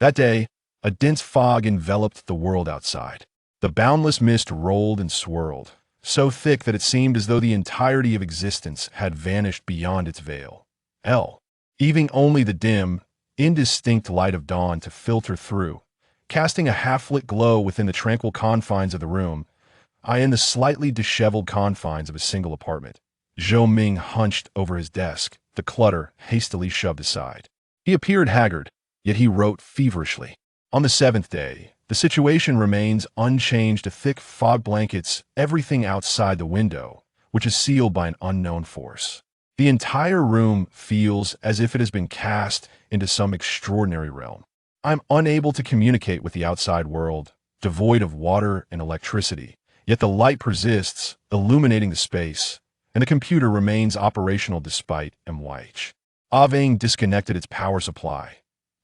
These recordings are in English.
That day, a dense fog enveloped the world outside. The boundless mist rolled and swirled, so thick that it seemed as though the entirety of existence had vanished beyond its veil. Leaving only the dim, indistinct light of dawn to filter through, casting a half-lit glow within the tranquil confines of the room. I in the slightly disheveled confines of a single apartment. Zhou Ming hunched over his desk, the clutter hastily shoved aside. He appeared haggard, yet he wrote feverishly. On the seventh day, the situation remains unchanged. A thick fog blankets everything outside the window, which is sealed by an unknown force. The entire room feels as if it has been cast into some extraordinary realm. I'm unable to communicate with the outside world, devoid of water and electricity, yet the light persists, illuminating the space, and the computer remains operational despite MYH. Avang disconnected its power supply.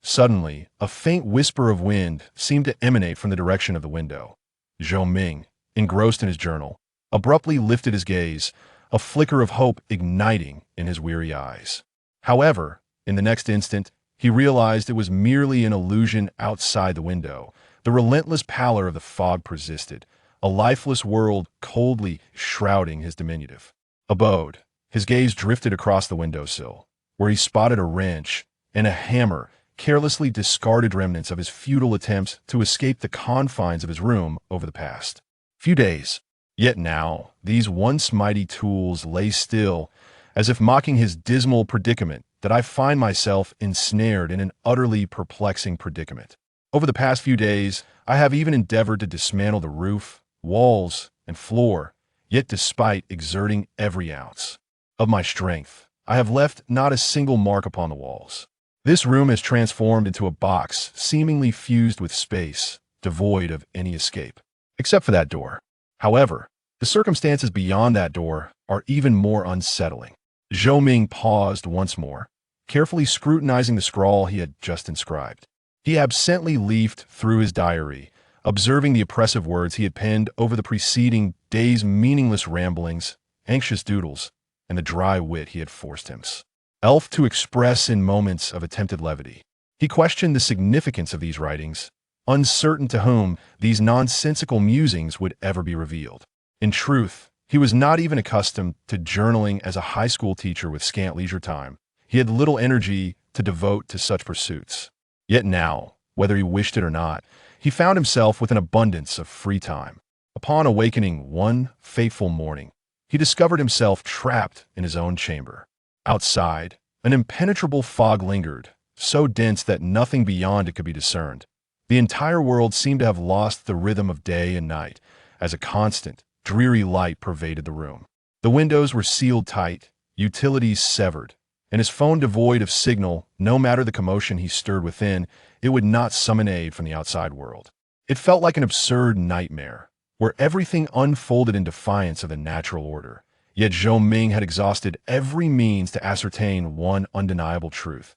Suddenly, a faint whisper of wind seemed to emanate from the direction of the window. Zhou Ming, engrossed in his journal, abruptly lifted his gaze, a flicker of hope igniting in his weary eyes. However, in the next instant, he realized it was merely an illusion outside the window. The relentless pallor of the fog persisted, a lifeless world coldly shrouding his diminutive abode. His gaze drifted across the windowsill, where he spotted a wrench and a hammer, carelessly discarded remnants of his futile attempts to escape the confines of his room over the past few days. Yet now, these once mighty tools lay still, as if mocking his dismal predicament, that I find myself ensnared in an utterly perplexing predicament. Over the past few days, I have even endeavored to dismantle the roof, walls, and floor, yet despite exerting every ounce of my strength, I have left not a single mark upon the walls. This room has transformed into a box seemingly fused with space, devoid of any escape. Except for that door. However, the circumstances beyond that door are even more unsettling. Zhou Ming paused once more, carefully scrutinizing the scrawl he had just inscribed. He absently leafed through his diary, observing the oppressive words he had penned over the preceding day's meaningless ramblings, anxious doodles, and the dry wit he had forced himself to express in moments of attempted levity. He questioned the significance of these writings, uncertain to whom these nonsensical musings would ever be revealed. In truth, he was not even accustomed to journaling. As a high school teacher with scant leisure time, he had little energy to devote to such pursuits. Yet now, whether he wished it or not, he found himself with an abundance of free time. Upon awakening one fateful morning, he discovered himself trapped in his own chamber. Outside, an impenetrable fog lingered, so dense that nothing beyond it could be discerned. The entire world seemed to have lost the rhythm of day and night, as a constant, dreary light pervaded the room. The windows were sealed tight, utilities severed, and his phone devoid of signal. No matter the commotion he stirred within, it would not summon aid from the outside world. It felt like an absurd nightmare, where everything unfolded in defiance of the natural order. Yet Zhou Ming had exhausted every means to ascertain one undeniable truth.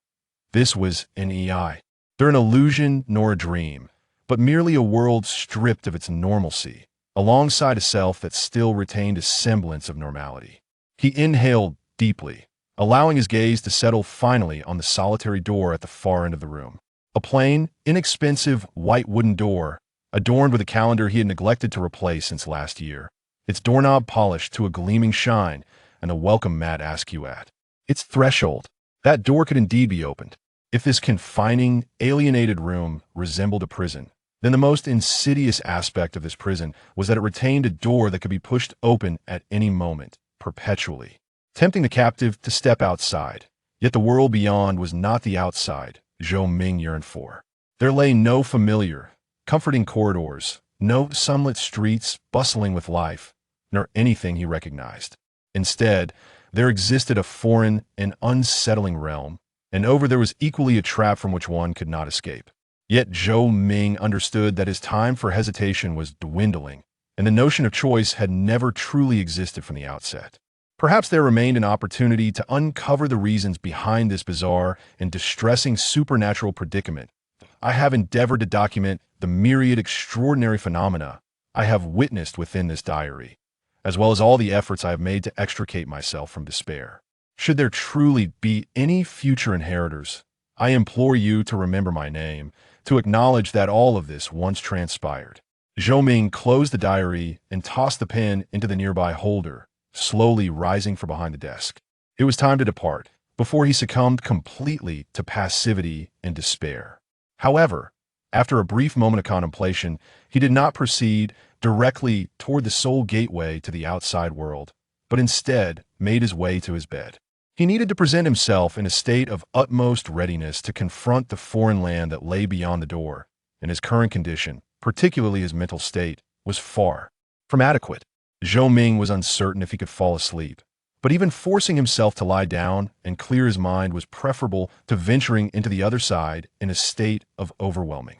This was an EI. They're an illusion nor a dream, but merely a world stripped of its normalcy, alongside a self that still retained a semblance of normality. He inhaled deeply, allowing his gaze to settle finally on the solitary door at the far end of the room. A plain, inexpensive, white wooden door, adorned with a calendar he had neglected to replace since last year, its doorknob polished to a gleaming shine, and the welcome mat askew at its threshold. That door could indeed be opened. If this confining, alienated room resembled a prison, then the most insidious aspect of this prison was that it retained a door that could be pushed open at any moment, perpetually, tempting the captive to step outside. Yet the world beyond was not the outside Zhou Ming yearned for. There lay no familiar, comforting corridors, no sunlit streets bustling with life, nor anything he recognized. Instead, there existed a foreign and unsettling realm, and over there was equally a trap from which one could not escape. Yet Zhou Ming understood that his time for hesitation was dwindling, and the notion of choice had never truly existed from the outset. Perhaps there remained an opportunity to uncover the reasons behind this bizarre and distressing supernatural predicament. I have endeavored to document the myriad extraordinary phenomena I have witnessed within this diary, as well as all the efforts I have made to extricate myself from despair. Should there truly be any future inheritors, I implore you to remember my name, to acknowledge that all of this once transpired. Zhou Ming closed the diary and tossed the pen into the nearby holder, slowly rising from behind the desk. It was time to depart, before he succumbed completely to passivity and despair. However, after a brief moment of contemplation, he did not proceed directly toward the sole gateway to the outside world, but instead made his way to his bed. He needed to present himself in a state of utmost readiness to confront the foreign land that lay beyond the door, and his current condition, particularly his mental state, was far from adequate. Zhou Ming was uncertain if he could fall asleep, but even forcing himself to lie down and clear his mind was preferable to venturing into the other side in a state of overwhelming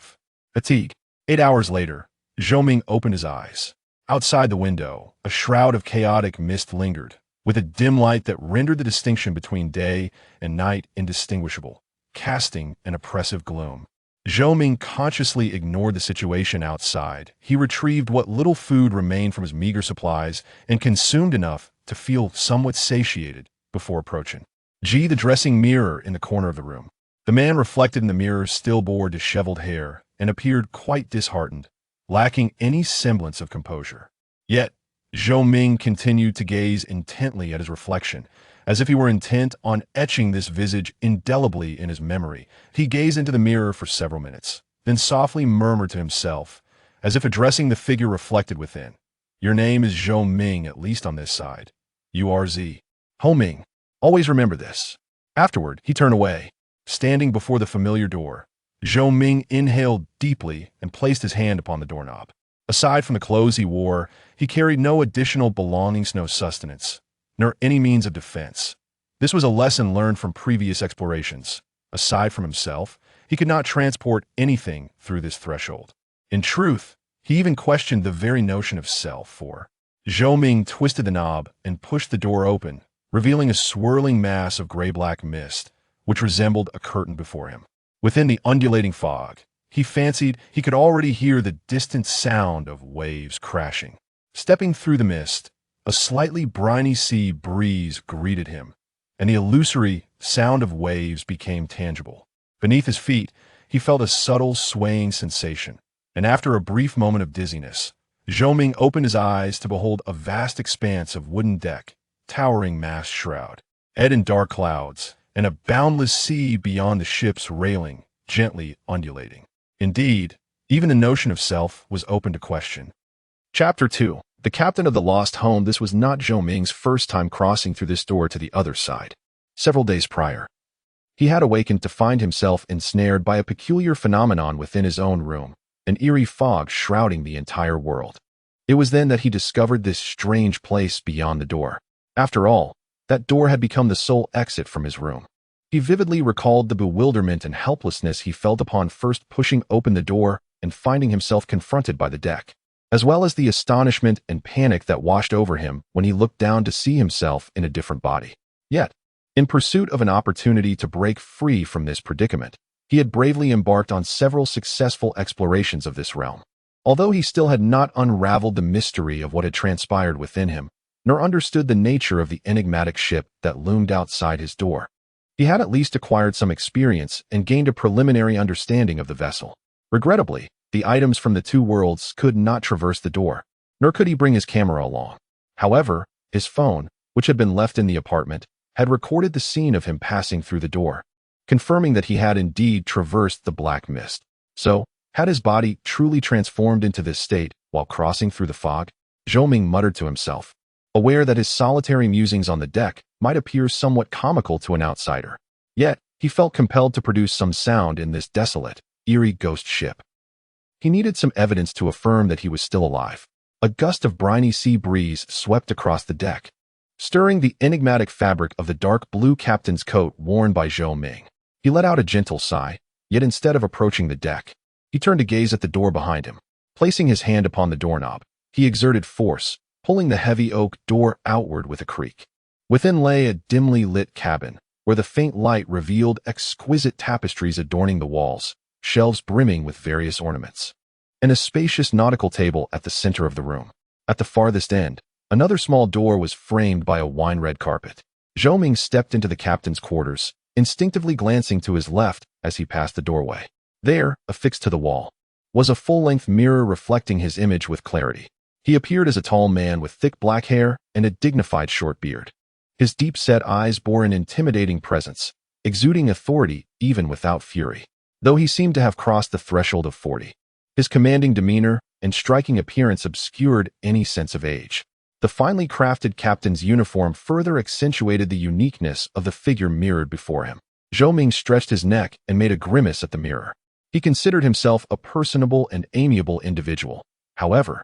fatigue. 8 hours later, Zhou Ming opened his eyes. Outside the window, a shroud of chaotic mist lingered, with a dim light that rendered the distinction between day and night indistinguishable, casting an oppressive gloom. Zhou Ming consciously ignored the situation outside. He retrieved what little food remained from his meager supplies and consumed enough to feel somewhat satiated before approaching the dressing mirror in the corner of the room. The man reflected in the mirror still bore disheveled hair and appeared quite disheartened, lacking any semblance of composure. Yet, Zhou Ming continued to gaze intently at his reflection, as if he were intent on etching this visage indelibly in his memory. He gazed into the mirror for several minutes, then softly murmured to himself, as if addressing the figure reflected within. "Your name is Zhou Ming, at least on this side. You are Z. Ho Ming. Always remember this." Afterward, he turned away. Standing before the familiar door, Zhou Ming inhaled deeply and placed his hand upon the doorknob. Aside from the clothes he wore, he carried no additional belongings, no sustenance, nor any means of defense. This was a lesson learned from previous explorations. Aside from himself, he could not transport anything through this threshold. In truth, he even questioned the very notion of self, for Zhou Ming twisted the knob and pushed the door open, revealing a swirling mass of gray-black mist, which resembled a curtain before him. Within the undulating fog, he fancied he could already hear the distant sound of waves crashing. Stepping through the mist, a slightly briny sea breeze greeted him, and the illusory sound of waves became tangible. Beneath his feet, he felt a subtle swaying sensation, and after a brief moment of dizziness, Zhou Ming opened his eyes to behold a vast expanse of wooden deck, towering mast shroud, ed in dark clouds, and a boundless sea beyond the ship's railing, gently undulating. Indeed, even the notion of self was open to question. Chapter 2. The Captain of the Lost Home. This was not Zhou Ming's first time crossing through this door to the other side. Several days prior, he had awakened to find himself ensnared by a peculiar phenomenon within his own room, an eerie fog shrouding the entire world. It was then that he discovered this strange place beyond the door. After all, that door had become the sole exit from his room. He vividly recalled the bewilderment and helplessness he felt upon first pushing open the door and finding himself confronted by the deck, as well as the astonishment and panic that washed over him when he looked down to see himself in a different body. Yet, in pursuit of an opportunity to break free from this predicament, he had bravely embarked on several successful explorations of this realm. Although he still had not unraveled the mystery of what had transpired within him, nor understood the nature of the enigmatic ship that loomed outside his door, he had at least acquired some experience and gained a preliminary understanding of the vessel. Regrettably, the items from the two worlds could not traverse the door, nor could he bring his camera along. However, his phone, which had been left in the apartment, had recorded the scene of him passing through the door, confirming that he had indeed traversed the black mist. So, had his body truly transformed into this state while crossing through the fog? Zhou Ming muttered to himself, aware that his solitary musings on the deck might appear somewhat comical to an outsider. Yet, he felt compelled to produce some sound in this desolate, eerie ghost ship. He needed some evidence to affirm that he was still alive. A gust of briny sea breeze swept across the deck, stirring the enigmatic fabric of the dark blue captain's coat worn by Zhou Ming. He let out a gentle sigh, yet instead of approaching the deck, he turned to gaze at the door behind him. Placing his hand upon the doorknob, he exerted force, pulling the heavy oak door outward with a creak. Within lay a dimly lit cabin, where the faint light revealed exquisite tapestries adorning the walls, shelves brimming with various ornaments, and a spacious nautical table at the center of the room. At the farthest end, another small door was framed by a wine-red carpet. Zhou Ming stepped into the captain's quarters, instinctively glancing to his left as he passed the doorway. There, affixed to the wall, was a full-length mirror reflecting his image with clarity. He appeared as a tall man with thick black hair and a dignified short beard. His deep-set eyes bore an intimidating presence, exuding authority even without fury. Though he seemed to have crossed the threshold of 40, his commanding demeanor and striking appearance obscured any sense of age. The finely crafted captain's uniform further accentuated the uniqueness of the figure mirrored before him. Zhou Ming stretched his neck and made a grimace at the mirror. He considered himself a personable and amiable individual. However,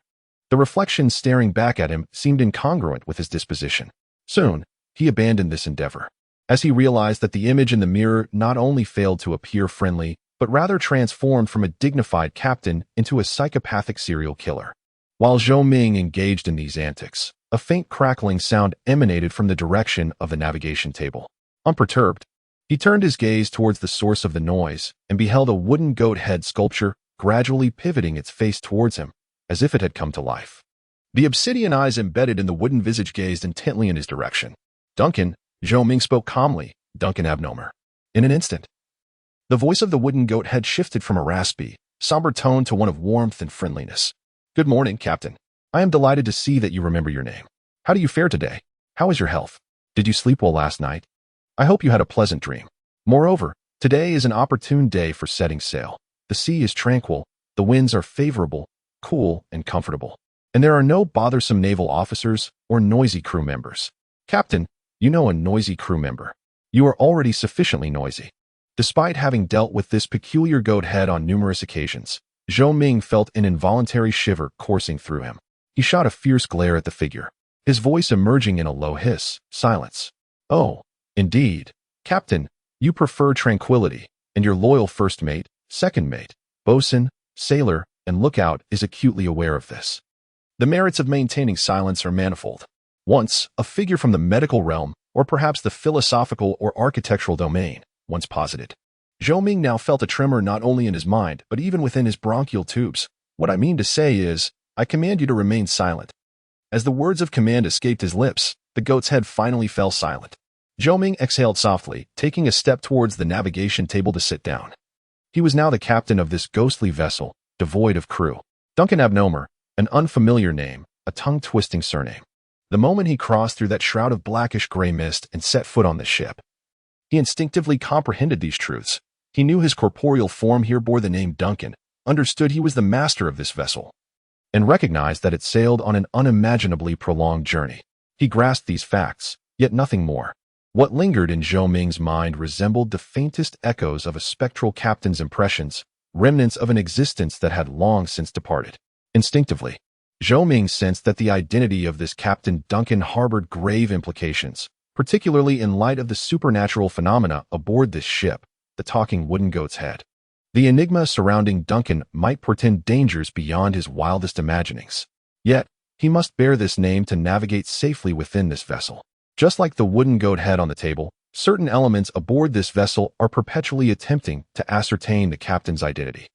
the reflection staring back at him seemed incongruent with his disposition. Soon, he abandoned this endeavor, as he realized that the image in the mirror not only failed to appear friendly, but rather transformed from a dignified captain into a psychopathic serial killer. While Zhou Ming engaged in these antics, a faint crackling sound emanated from the direction of the navigation table. Unperturbed, he turned his gaze towards the source of the noise and beheld a wooden goat head sculpture gradually pivoting its face towards him, as if it had come to life. The obsidian eyes embedded in the wooden visage gazed intently in his direction. Duncan, Zhou Ming spoke calmly, Duncan Abnomer. In an instant, the voice of the wooden goat head shifted from a raspy, somber tone to one of warmth and friendliness. Good morning, Captain. I am delighted to see that you remember your name. How do you fare today? How is your health? Did you sleep well last night? I hope you had a pleasant dream. Moreover, today is an opportune day for setting sail. The sea is tranquil, the winds are favorable, cool, and comfortable, and there are no bothersome naval officers or noisy crew members. Captain, you know a noisy crew member. You are already sufficiently noisy. Despite having dealt with this peculiar goat head on numerous occasions, Zhou Ming felt an involuntary shiver coursing through him. He shot a fierce glare at the figure, his voice emerging in a low hiss. Silence. Oh, indeed. Captain, you prefer tranquility, and your loyal first mate, second mate, bosun, sailor, and lookout is acutely aware of this. The merits of maintaining silence are manifold. Once, a figure from the medical realm, or perhaps the philosophical or architectural domain, once posited. Zhou Ming now felt a tremor not only in his mind, but even within his bronchial tubes. What I mean to say is, I command you to remain silent. As the words of command escaped his lips, the goat's head finally fell silent. Zhou Ming exhaled softly, taking a step towards the navigation table to sit down. He was now the captain of this ghostly vessel, devoid of crew. Duncan Abnomer, an unfamiliar name, a tongue-twisting surname. The moment he crossed through that shroud of blackish-gray mist and set foot on the ship, he instinctively comprehended these truths. He knew his corporeal form here bore the name Duncan, understood he was the master of this vessel, and recognized that it sailed on an unimaginably prolonged journey. He grasped these facts, yet nothing more. What lingered in Zhou Ming's mind resembled the faintest echoes of a spectral captain's impressions, remnants of an existence that had long since departed. Instinctively, Zhou Ming sensed that the identity of this Captain Duncan harbored grave implications, particularly in light of the supernatural phenomena aboard this ship, the talking wooden goat's head. The enigma surrounding Duncan might portend dangers beyond his wildest imaginings. Yet, he must bear this name to navigate safely within this vessel. Just like the wooden goat head on the table, certain elements aboard this vessel are perpetually attempting to ascertain the captain's identity.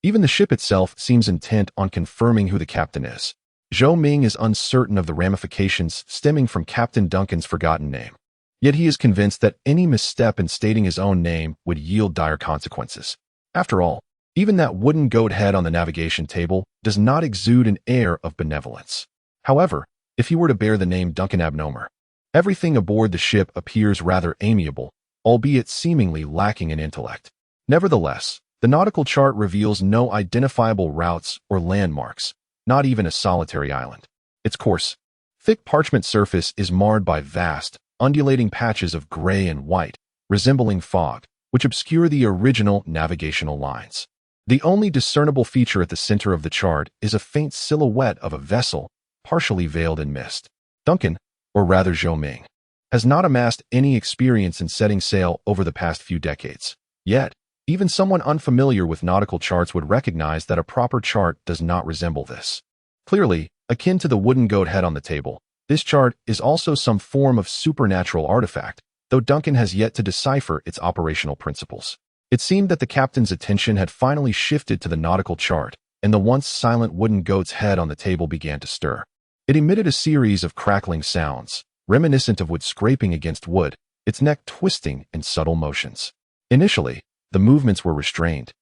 Even the ship itself seems intent on confirming who the captain is. Zhou Ming is uncertain of the ramifications stemming from Captain Duncan's forgotten name. Yet he is convinced that any misstep in stating his own name would yield dire consequences. After all, even that wooden goat head on the navigation table does not exude an air of benevolence. However, if he were to bear the name Duncan Abnomer, everything aboard the ship appears rather amiable, albeit seemingly lacking in intellect. Nevertheless, the nautical chart reveals no identifiable routes or landmarks, not even a solitary island. Its coarse, thick parchment surface is marred by vast, undulating patches of gray and white, resembling fog, which obscure the original navigational lines. The only discernible feature at the center of the chart is a faint silhouette of a vessel, partially veiled in mist. Duncan, or rather Zhou Ming, has not amassed any experience in setting sail over the past few decades. Yet, even someone unfamiliar with nautical charts would recognize that a proper chart does not resemble this. Clearly, akin to the wooden goat head on the table, this chart is also some form of supernatural artifact, though Duncan has yet to decipher its operational principles. It seemed that the captain's attention had finally shifted to the nautical chart, and the once silent wooden goat's head on the table began to stir. It emitted a series of crackling sounds, reminiscent of wood scraping against wood, its neck twisting in subtle motions. Initially, the movements were restrained,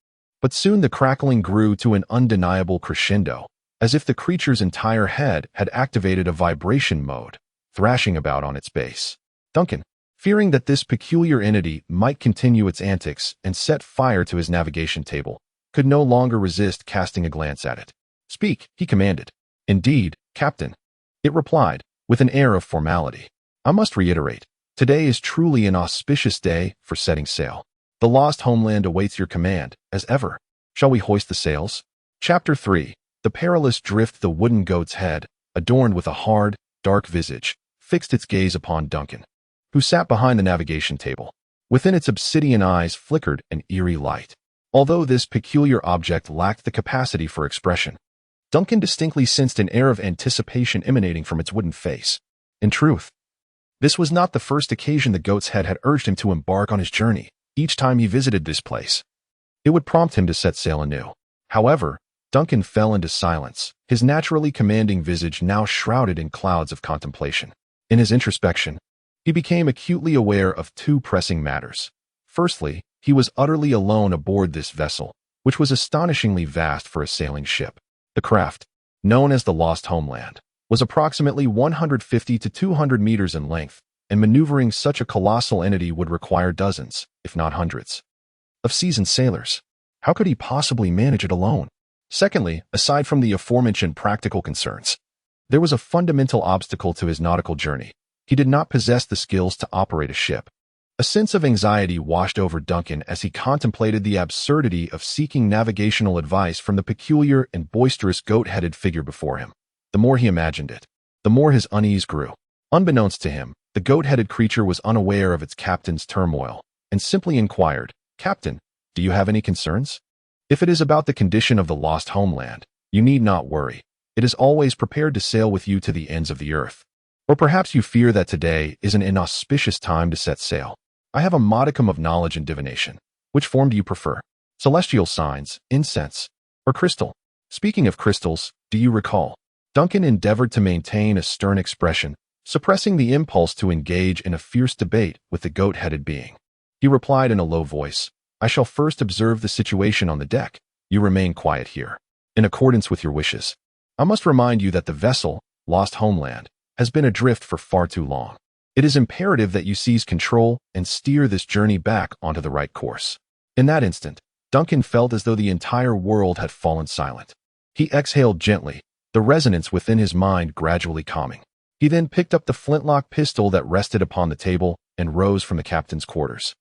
But soon the crackling grew to an undeniable crescendo, as if the creature's entire head had activated a vibration mode, thrashing about on its base. Duncan, fearing that this peculiar entity might continue its antics and set fire to his navigation table, could no longer resist casting a glance at it. "Speak," he commanded. "Indeed, Captain," it replied, with an air of formality. "I must reiterate, today is truly an auspicious day for setting sail. The Lost Homeland awaits your command, as ever. Shall we hoist the sails?" Chapter 3. The perilous drift. The wooden goat's head, adorned with a hard, dark visage, fixed its gaze upon Duncan, who sat behind the navigation table. Within its obsidian eyes flickered an eerie light. Although this peculiar object lacked the capacity for expression, Duncan distinctly sensed an air of anticipation emanating from its wooden face. In truth, this was not the first occasion the goat's head had urged him to embark on his journey. Each time he visited this place, it would prompt him to set sail anew. However, Duncan fell into silence, his naturally commanding visage now shrouded in clouds of contemplation. In his introspection, he became acutely aware of two pressing matters. Firstly, he was utterly alone aboard this vessel, which was astonishingly vast for a sailing ship. The craft, known as the Lost Homeland, was approximately 150 to 200 meters in length, and maneuvering such a colossal entity would require dozens, if not hundreds, of seasoned sailors. How could he possibly manage it alone? Secondly, aside from the aforementioned practical concerns, there was a fundamental obstacle to his nautical journey. He did not possess the skills to operate a ship. A sense of anxiety washed over Duncan as he contemplated the absurdity of seeking navigational advice from the peculiar and boisterous goat-headed figure before him. The more he imagined it, the more his unease grew. Unbeknownst to him, the goat-headed creature was unaware of its captain's turmoil, and simply inquired, "Captain, do you have any concerns? If it is about the condition of the Lost Homeland, you need not worry. It is always prepared to sail with you to the ends of the earth. Or perhaps you fear that today is an inauspicious time to set sail. I have a modicum of knowledge in divination. Which form do you prefer? Celestial signs, incense, or crystal?" Speaking of crystals, do you recall? Duncan endeavored to maintain a stern expression, suppressing the impulse to engage in a fierce debate with the goat-headed being. He replied in a low voice, "I shall first observe the situation on the deck. You remain quiet here, in accordance with your wishes. I must remind you that the vessel, Lost Homeland, has been adrift for far too long. It is imperative that you seize control and steer this journey back onto the right course." In that instant, Duncan felt as though the entire world had fallen silent. He exhaled gently, the resonance within his mind gradually calming. He then picked up the flintlock pistol that rested upon the table and rose from the captain's quarters.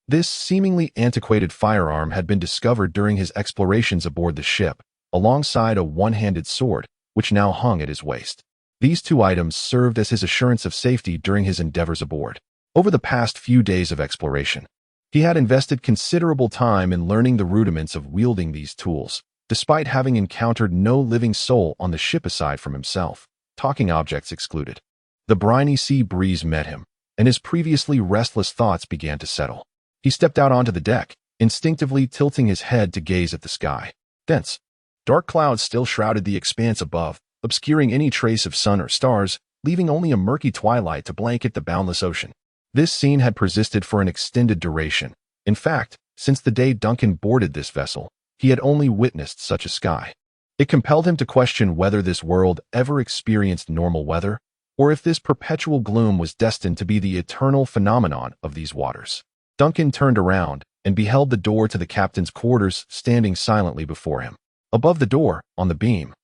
This seemingly antiquated firearm had been discovered during his explorations aboard the ship, alongside a one-handed sword, which now hung at his waist. These two items served as his assurance of safety during his endeavors aboard. Over the past few days of exploration, he had invested considerable time in learning the rudiments of wielding these tools, despite having encountered no living soul on the ship aside from himself, talking objects excluded. The briny sea breeze met him, and his previously restless thoughts began to settle. He stepped out onto the deck, instinctively tilting his head to gaze at the sky. Dense, dark clouds still shrouded the expanse above, obscuring any trace of sun or stars, leaving only a murky twilight to blanket the boundless ocean. This scene had persisted for an extended duration. In fact, since the day Duncan boarded this vessel, he had only witnessed such a sky. It compelled him to question whether this world ever experienced normal weather, or if this perpetual gloom was destined to be the eternal phenomenon of these waters. Duncan turned around and beheld the door to the captain's quarters standing silently before him. Above the door, on the beam,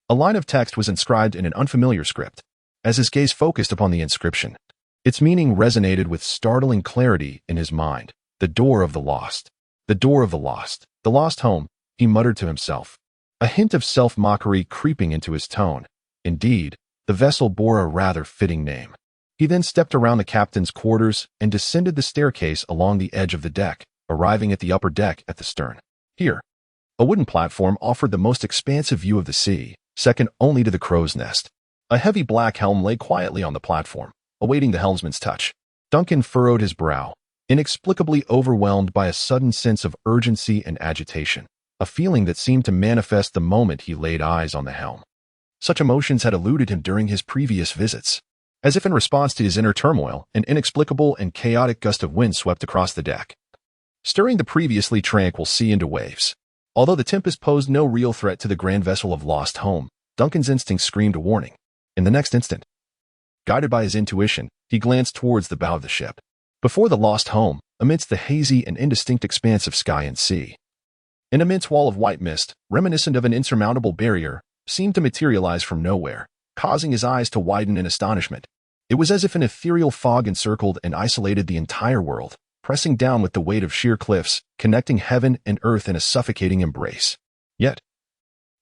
a line of text was inscribed in an unfamiliar script. As his gaze focused upon the inscription, its meaning resonated with startling clarity in his mind. The door of the lost. The door of the lost. The lost home, he muttered to himself, a hint of self-mockery creeping into his tone. Indeed, the vessel bore a rather fitting name. He then stepped around the captain's quarters and descended the staircase along the edge of the deck, arriving at the upper deck at the stern. Here, a wooden platform offered the most expansive view of the sea, second only to the crow's nest. A heavy black helm lay quietly on the platform, awaiting the helmsman's touch. Duncan furrowed his brow, inexplicably overwhelmed by a sudden sense of urgency and agitation, a feeling that seemed to manifest the moment he laid eyes on the helm. Such emotions had eluded him during his previous visits. As if in response to his inner turmoil, an inexplicable and chaotic gust of wind swept across the deck, stirring the previously tranquil sea into waves. Although the tempest posed no real threat to the grand vessel of Lost Home, Duncan's instinct screamed a warning. In the next instant, guided by his intuition, he glanced towards the bow of the ship. Before the Lost Home, amidst the hazy and indistinct expanse of sky and sea, an immense wall of white mist, reminiscent of an insurmountable barrier, seemed to materialize from nowhere, causing his eyes to widen in astonishment. It was as if an ethereal fog encircled and isolated the entire world, pressing down with the weight of sheer cliffs, connecting heaven and earth in a suffocating embrace. Yet,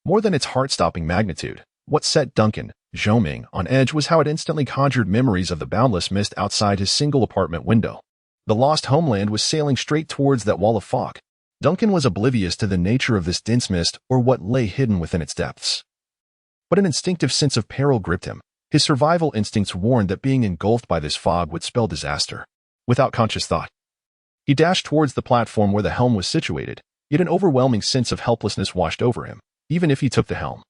more than its heart-stopping magnitude, what set Duncan, Zhoming, on edge was how it instantly conjured memories of the boundless mist outside his single apartment window. The Lost Homeland was sailing straight towards that wall of fog. Duncan was oblivious to the nature of this dense mist or what lay hidden within its depths. But an instinctive sense of peril gripped him. His survival instincts warned that being engulfed by this fog would spell disaster. Without conscious thought, he dashed towards the platform where the helm was situated, yet an overwhelming sense of helplessness washed over him, even if he took the helm.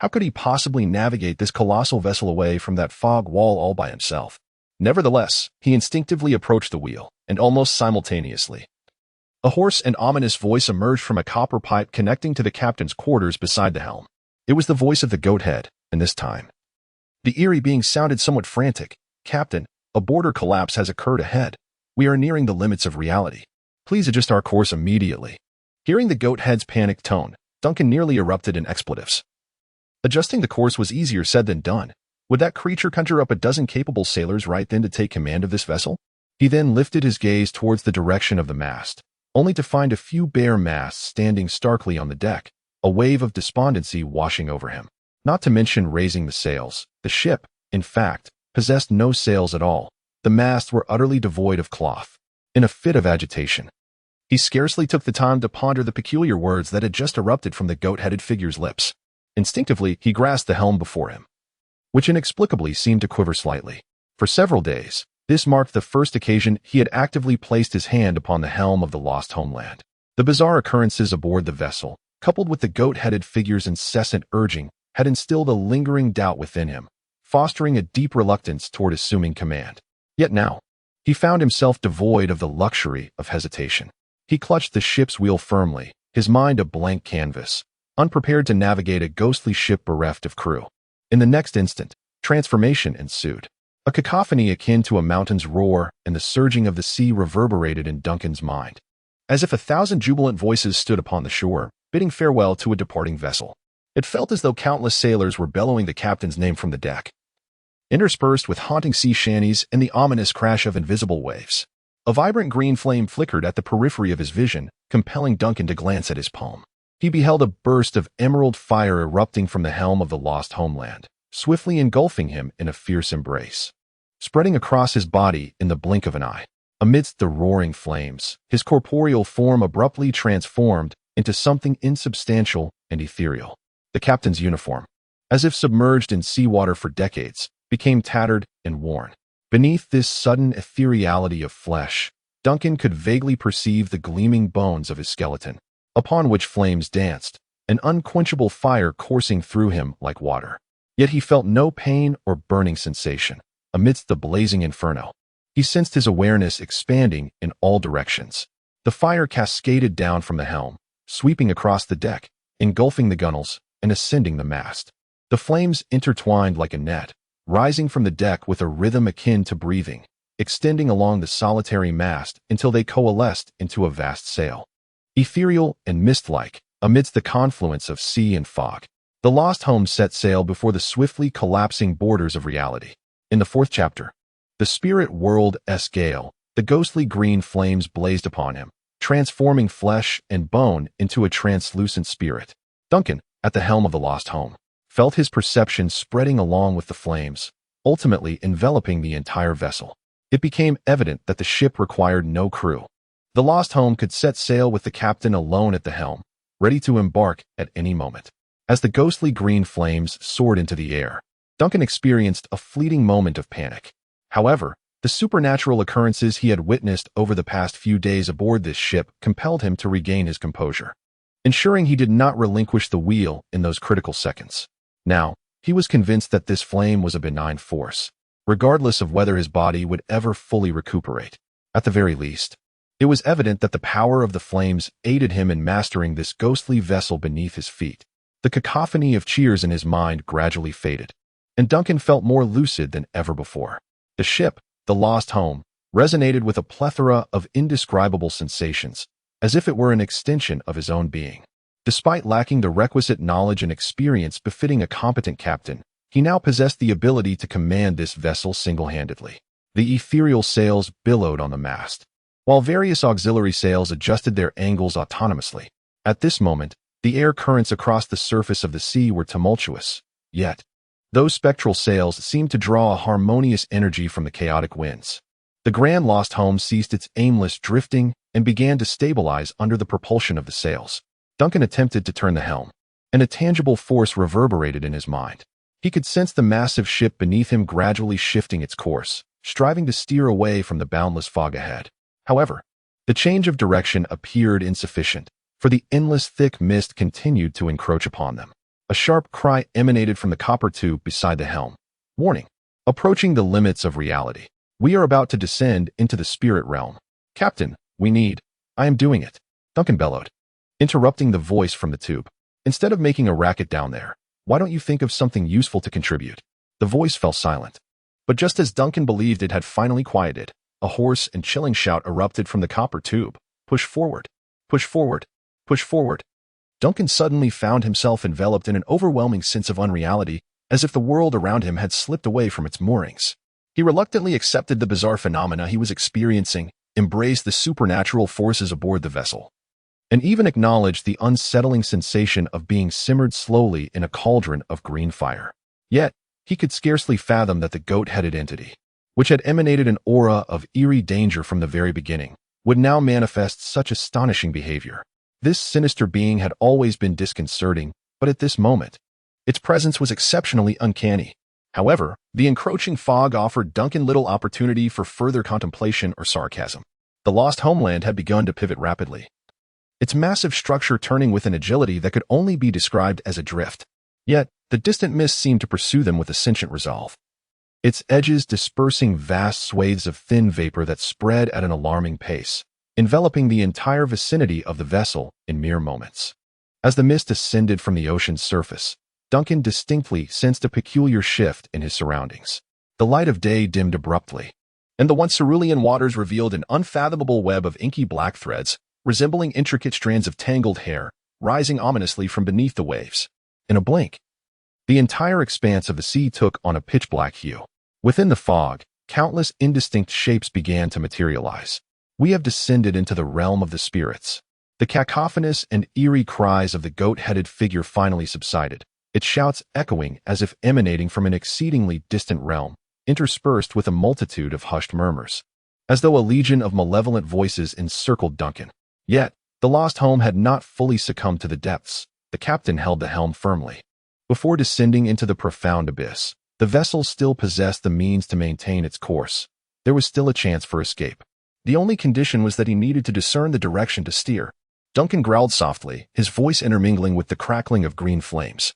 How could he possibly navigate this colossal vessel away from that fog wall all by himself? Nevertheless, he instinctively approached the wheel, and almost simultaneously, a hoarse and ominous voice emerged from a copper pipe connecting to the captain's quarters beside the helm. It was the voice of the goat head, and this time, the eerie being sounded somewhat frantic. "Captain, a border collapse has occurred ahead. We are nearing the limits of reality. Please adjust our course immediately." Hearing the goat head's panicked tone, Duncan nearly erupted in expletives. Adjusting the course was easier said than done. Would that creature conjure up a dozen capable sailors right then to take command of this vessel? He then lifted his gaze towards the direction of the mast, only to find a few bare masts standing starkly on the deck, a wave of despondency washing over him. Not to mention raising the sails. The ship, in fact, possessed no sails at all. The masts were utterly devoid of cloth. In a fit of agitation, he scarcely took the time to ponder the peculiar words that had just erupted from the goat-headed figure's lips. Instinctively, he grasped the helm before him, which inexplicably seemed to quiver slightly. For several days, this marked the first occasion he had actively placed his hand upon the helm of the Lost Homeland. The bizarre occurrences aboard the vessel, coupled with the goat-headed figure's incessant urging, had instilled a lingering doubt within him, fostering a deep reluctance toward assuming command. Yet now, he found himself devoid of the luxury of hesitation. He clutched the ship's wheel firmly, his mind a blank canvas, unprepared to navigate a ghostly ship bereft of crew. In the next instant, transformation ensued. A cacophony akin to a mountain's roar and the surging of the sea reverberated in Duncan's mind, as if 1,000 jubilant voices stood upon the shore, bidding farewell to a departing vessel. It felt as though countless sailors were bellowing the captain's name from the deck, interspersed with haunting sea shanties and the ominous crash of invisible waves. A vibrant green flame flickered at the periphery of his vision, compelling Duncan to glance at his palm. He beheld a burst of emerald fire erupting from the helm of the Lost Homeland, swiftly engulfing him in a fierce embrace, spreading across his body in the blink of an eye. Amidst the roaring flames, his corporeal form abruptly transformed into something insubstantial and ethereal. The captain's uniform, as if submerged in seawater for decades, became tattered and worn. Beneath this sudden ethereality of flesh, Duncan could vaguely perceive the gleaming bones of his skeleton, upon which flames danced, an unquenchable fire coursing through him like water. Yet he felt no pain or burning sensation. Amidst the blazing inferno, he sensed his awareness expanding in all directions. The fire cascaded down from the helm, sweeping across the deck, engulfing the gunwales, and ascending the mast. The flames intertwined like a net, rising from the deck with a rhythm akin to breathing, extending along the solitary mast until they coalesced into a vast sail. Ethereal and mist-like, amidst the confluence of sea and fog, the Lost Home set sail before the swiftly collapsing borders of reality. In the fourth chapter, the spirit world's gale, the ghostly green flames blazed upon him, transforming flesh and bone into a translucent spirit. Duncan, at the helm of the Lost Home, felt his perception spreading along with the flames, ultimately enveloping the entire vessel. It became evident that the ship required no crew. The Lost Home could set sail with the captain alone at the helm, ready to embark at any moment. As the ghostly green flames soared into the air, Duncan experienced a fleeting moment of panic. However, the supernatural occurrences he had witnessed over the past few days aboard this ship compelled him to regain his composure, ensuring he did not relinquish the wheel in those critical seconds. Now, he was convinced that this flame was a benign force, regardless of whether his body would ever fully recuperate. At the very least, It was evident that the power of the flames aided him in mastering this ghostly vessel beneath his feet. The cacophony of cheers in his mind gradually faded, and Duncan felt more lucid than ever before. The ship, the lost home, resonated with a plethora of indescribable sensations, as if it were an extension of his own being. Despite lacking the requisite knowledge and experience befitting a competent captain, he now possessed the ability to command this vessel single-handedly. The ethereal sails billowed on the mast, while various auxiliary sails adjusted their angles autonomously. At this moment, the air currents across the surface of the sea were tumultuous, yet those spectral sails seemed to draw a harmonious energy from the chaotic winds. The grand lost home ceased its aimless drifting and began to stabilize under the propulsion of the sails. Duncan attempted to turn the helm, and a tangible force reverberated in his mind. He could sense the massive ship beneath him gradually shifting its course, striving to steer away from the boundless fog ahead. However, the change of direction appeared insufficient, for the endless thick mist continued to encroach upon them. A sharp cry emanated from the copper tube beside the helm. Warning! Approaching the limits of reality. We are about to descend into the spirit realm. Captain, I am doing it, Duncan bellowed, interrupting the voice from the tube. Instead of making a racket down there, why don't you think of something useful to contribute? The voice fell silent. But just as Duncan believed it had finally quieted, a hoarse and chilling shout erupted from the copper tube. Push forward! Push forward! Push forward! Duncan suddenly found himself enveloped in an overwhelming sense of unreality, as if the world around him had slipped away from its moorings. He reluctantly accepted the bizarre phenomena he was experiencing, embraced the supernatural forces aboard the vessel, and even acknowledged the unsettling sensation of being simmered slowly in a cauldron of green fire. Yet, he could scarcely fathom that the goat-headed entity, which had emanated an aura of eerie danger from the very beginning, would now manifest such astonishing behavior. This sinister being had always been disconcerting, but at this moment, its presence was exceptionally uncanny. However, the encroaching fog offered Duncan little opportunity for further contemplation or sarcasm. The lost homeland had begun to pivot rapidly, its massive structure turning with an agility that could only be described as a drift. Yet, the distant mist seemed to pursue them with a sentient resolve, its edges dispersing vast swathes of thin vapor that spread at an alarming pace, enveloping the entire vicinity of the vessel in mere moments. As the mist ascended from the ocean's surface, Duncan distinctly sensed a peculiar shift in his surroundings. The light of day dimmed abruptly, and the once cerulean waters revealed an unfathomable web of inky black threads, resembling intricate strands of tangled hair, rising ominously from beneath the waves. In a blink, the entire expanse of the sea took on a pitch-black hue. Within the fog, countless indistinct shapes began to materialize. We have descended into the realm of the spirits. The cacophonous and eerie cries of the goat-headed figure finally subsided, its shouts echoing as if emanating from an exceedingly distant realm, interspersed with a multitude of hushed murmurs, as though a legion of malevolent voices encircled Duncan. Yet, the lost home had not fully succumbed to the depths. The captain held the helm firmly. Before descending into the profound abyss, the vessel still possessed the means to maintain its course. There was still a chance for escape. The only condition was that he needed to discern the direction to steer. Duncan growled softly, his voice intermingling with the crackling of green flames,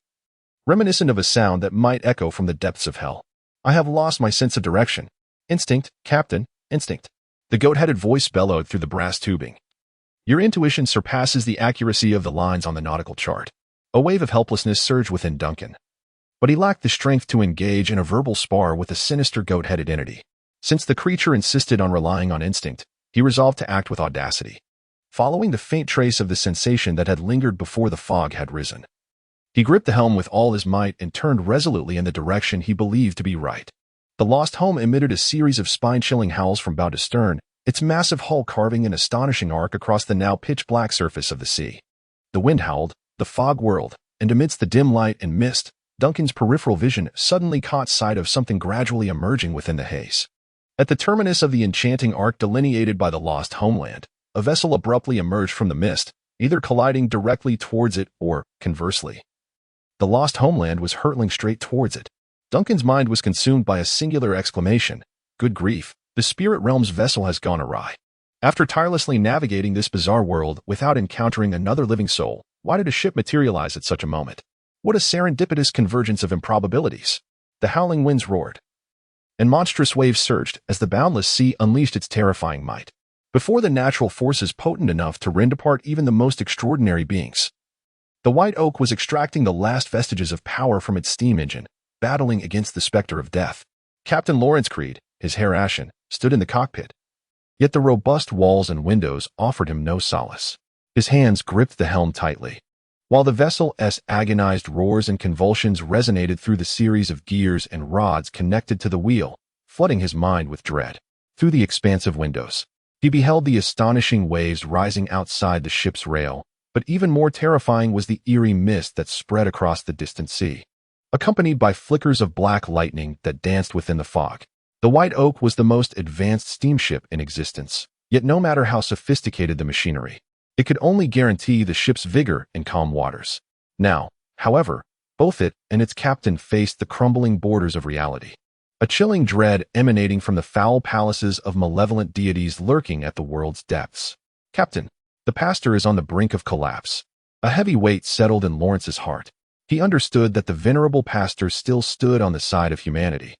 reminiscent of a sound that might echo from the depths of hell. I have lost my sense of direction. Instinct, Captain, instinct. The goat-headed voice bellowed through the brass tubing. Your intuition surpasses the accuracy of the lines on the nautical chart. A wave of helplessness surged within Duncan, but he lacked the strength to engage in a verbal spar with the sinister goat-headed entity. Since the creature insisted on relying on instinct, he resolved to act with audacity, following the faint trace of the sensation that had lingered before the fog had risen. He gripped the helm with all his might and turned resolutely in the direction he believed to be right. The lost home emitted a series of spine-chilling howls from bow to stern, its massive hull carving an astonishing arc across the now pitch-black surface of the sea. The wind howled, the fog whirled, and amidst the dim light and mist, Duncan's peripheral vision suddenly caught sight of something gradually emerging within the haze. At the terminus of the enchanting arc delineated by the lost homeland, a vessel abruptly emerged from the mist, either colliding directly towards it or, conversely, the lost homeland was hurtling straight towards it. Duncan's mind was consumed by a singular exclamation. Good grief, the spirit realm's vessel has gone awry. After tirelessly navigating this bizarre world without encountering another living soul, why did a ship materialize at such a moment? What a serendipitous convergence of improbabilities. The howling winds roared, and monstrous waves surged as the boundless sea unleashed its terrifying might. before the natural forces potent enough to rend apart even the most extraordinary beings. The White Oak was extracting the last vestiges of power from its steam engine, battling against the specter of death. Captain Lawrence Creed, his hair ashen, stood in the cockpit. Yet the robust walls and windows offered him no solace. His hands gripped the helm tightly, while the vessel's agonized roars and convulsions resonated through the series of gears and rods connected to the wheel, flooding his mind with dread. Through the expansive windows, he beheld the astonishing waves rising outside the ship's rail, but even more terrifying was the eerie mist that spread across the distant sea, accompanied by flickers of black lightning that danced within the fog. The White Oak was the most advanced steamship in existence, yet no matter how sophisticated the machinery, it could only guarantee the ship's vigor in calm waters. Now, however, both it and its captain faced the crumbling borders of reality, a chilling dread emanating from the foul palaces of malevolent deities lurking at the world's depths. "Captain, the pastor is on the brink of collapse." A heavy weight settled in Lawrence's heart. He understood that the venerable pastor still stood on the side of humanity,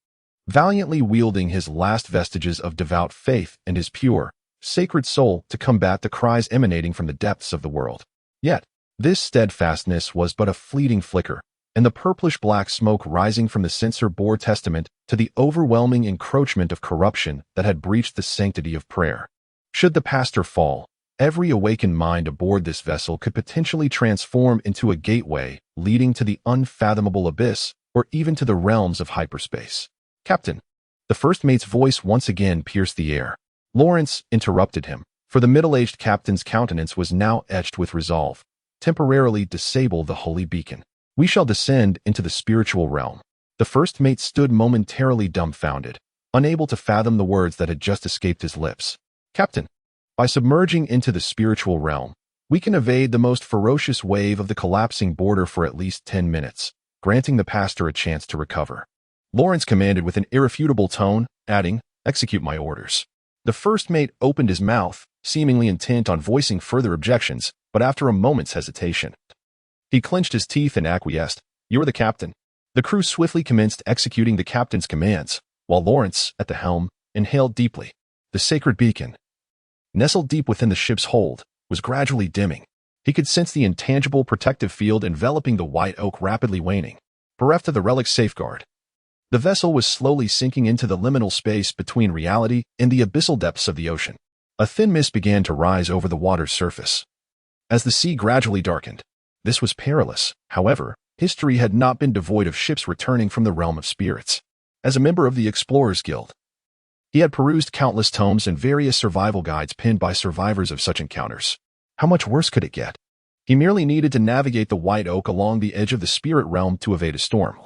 valiantly wielding his last vestiges of devout faith and his pure, sacred soul to combat the cries emanating from the depths of the world. Yet, this steadfastness was but a fleeting flicker, and the purplish-black smoke rising from the censer bore testament to the overwhelming encroachment of corruption that had breached the sanctity of prayer. Should the pastor fall, every awakened mind aboard this vessel could potentially transform into a gateway leading to the unfathomable abyss or even to the realms of hyperspace. "Captain," the first mate's voice once again pierced the air. Lawrence interrupted him, for the middle-aged captain's countenance was now etched with resolve. "Temporarily disable the holy beacon. We shall descend into the spiritual realm." The first mate stood momentarily dumbfounded, unable to fathom the words that had just escaped his lips. "Captain, by submerging into the spiritual realm, we can evade the most ferocious wave of the collapsing border for at least 10 minutes, granting the pastor a chance to recover," Lawrence commanded with an irrefutable tone, adding, "Execute my orders." The first mate opened his mouth, seemingly intent on voicing further objections, but after a moment's hesitation, he clenched his teeth and acquiesced. "You're the captain." The crew swiftly commenced executing the captain's commands, while Lawrence, at the helm, inhaled deeply. The sacred beacon, nestled deep within the ship's hold, was gradually dimming. He could sense the intangible protective field enveloping the White Oak rapidly waning. Bereft of the relic's safeguard, the vessel was slowly sinking into the liminal space between reality and the abyssal depths of the ocean. A thin mist began to rise over the water's surface as the sea gradually darkened. This was perilous. However, history had not been devoid of ships returning from the realm of spirits. As a member of the Explorers Guild, he had perused countless tomes and various survival guides penned by survivors of such encounters. How much worse could it get? He merely needed to navigate the White Oak along the edge of the spirit realm to evade a storm,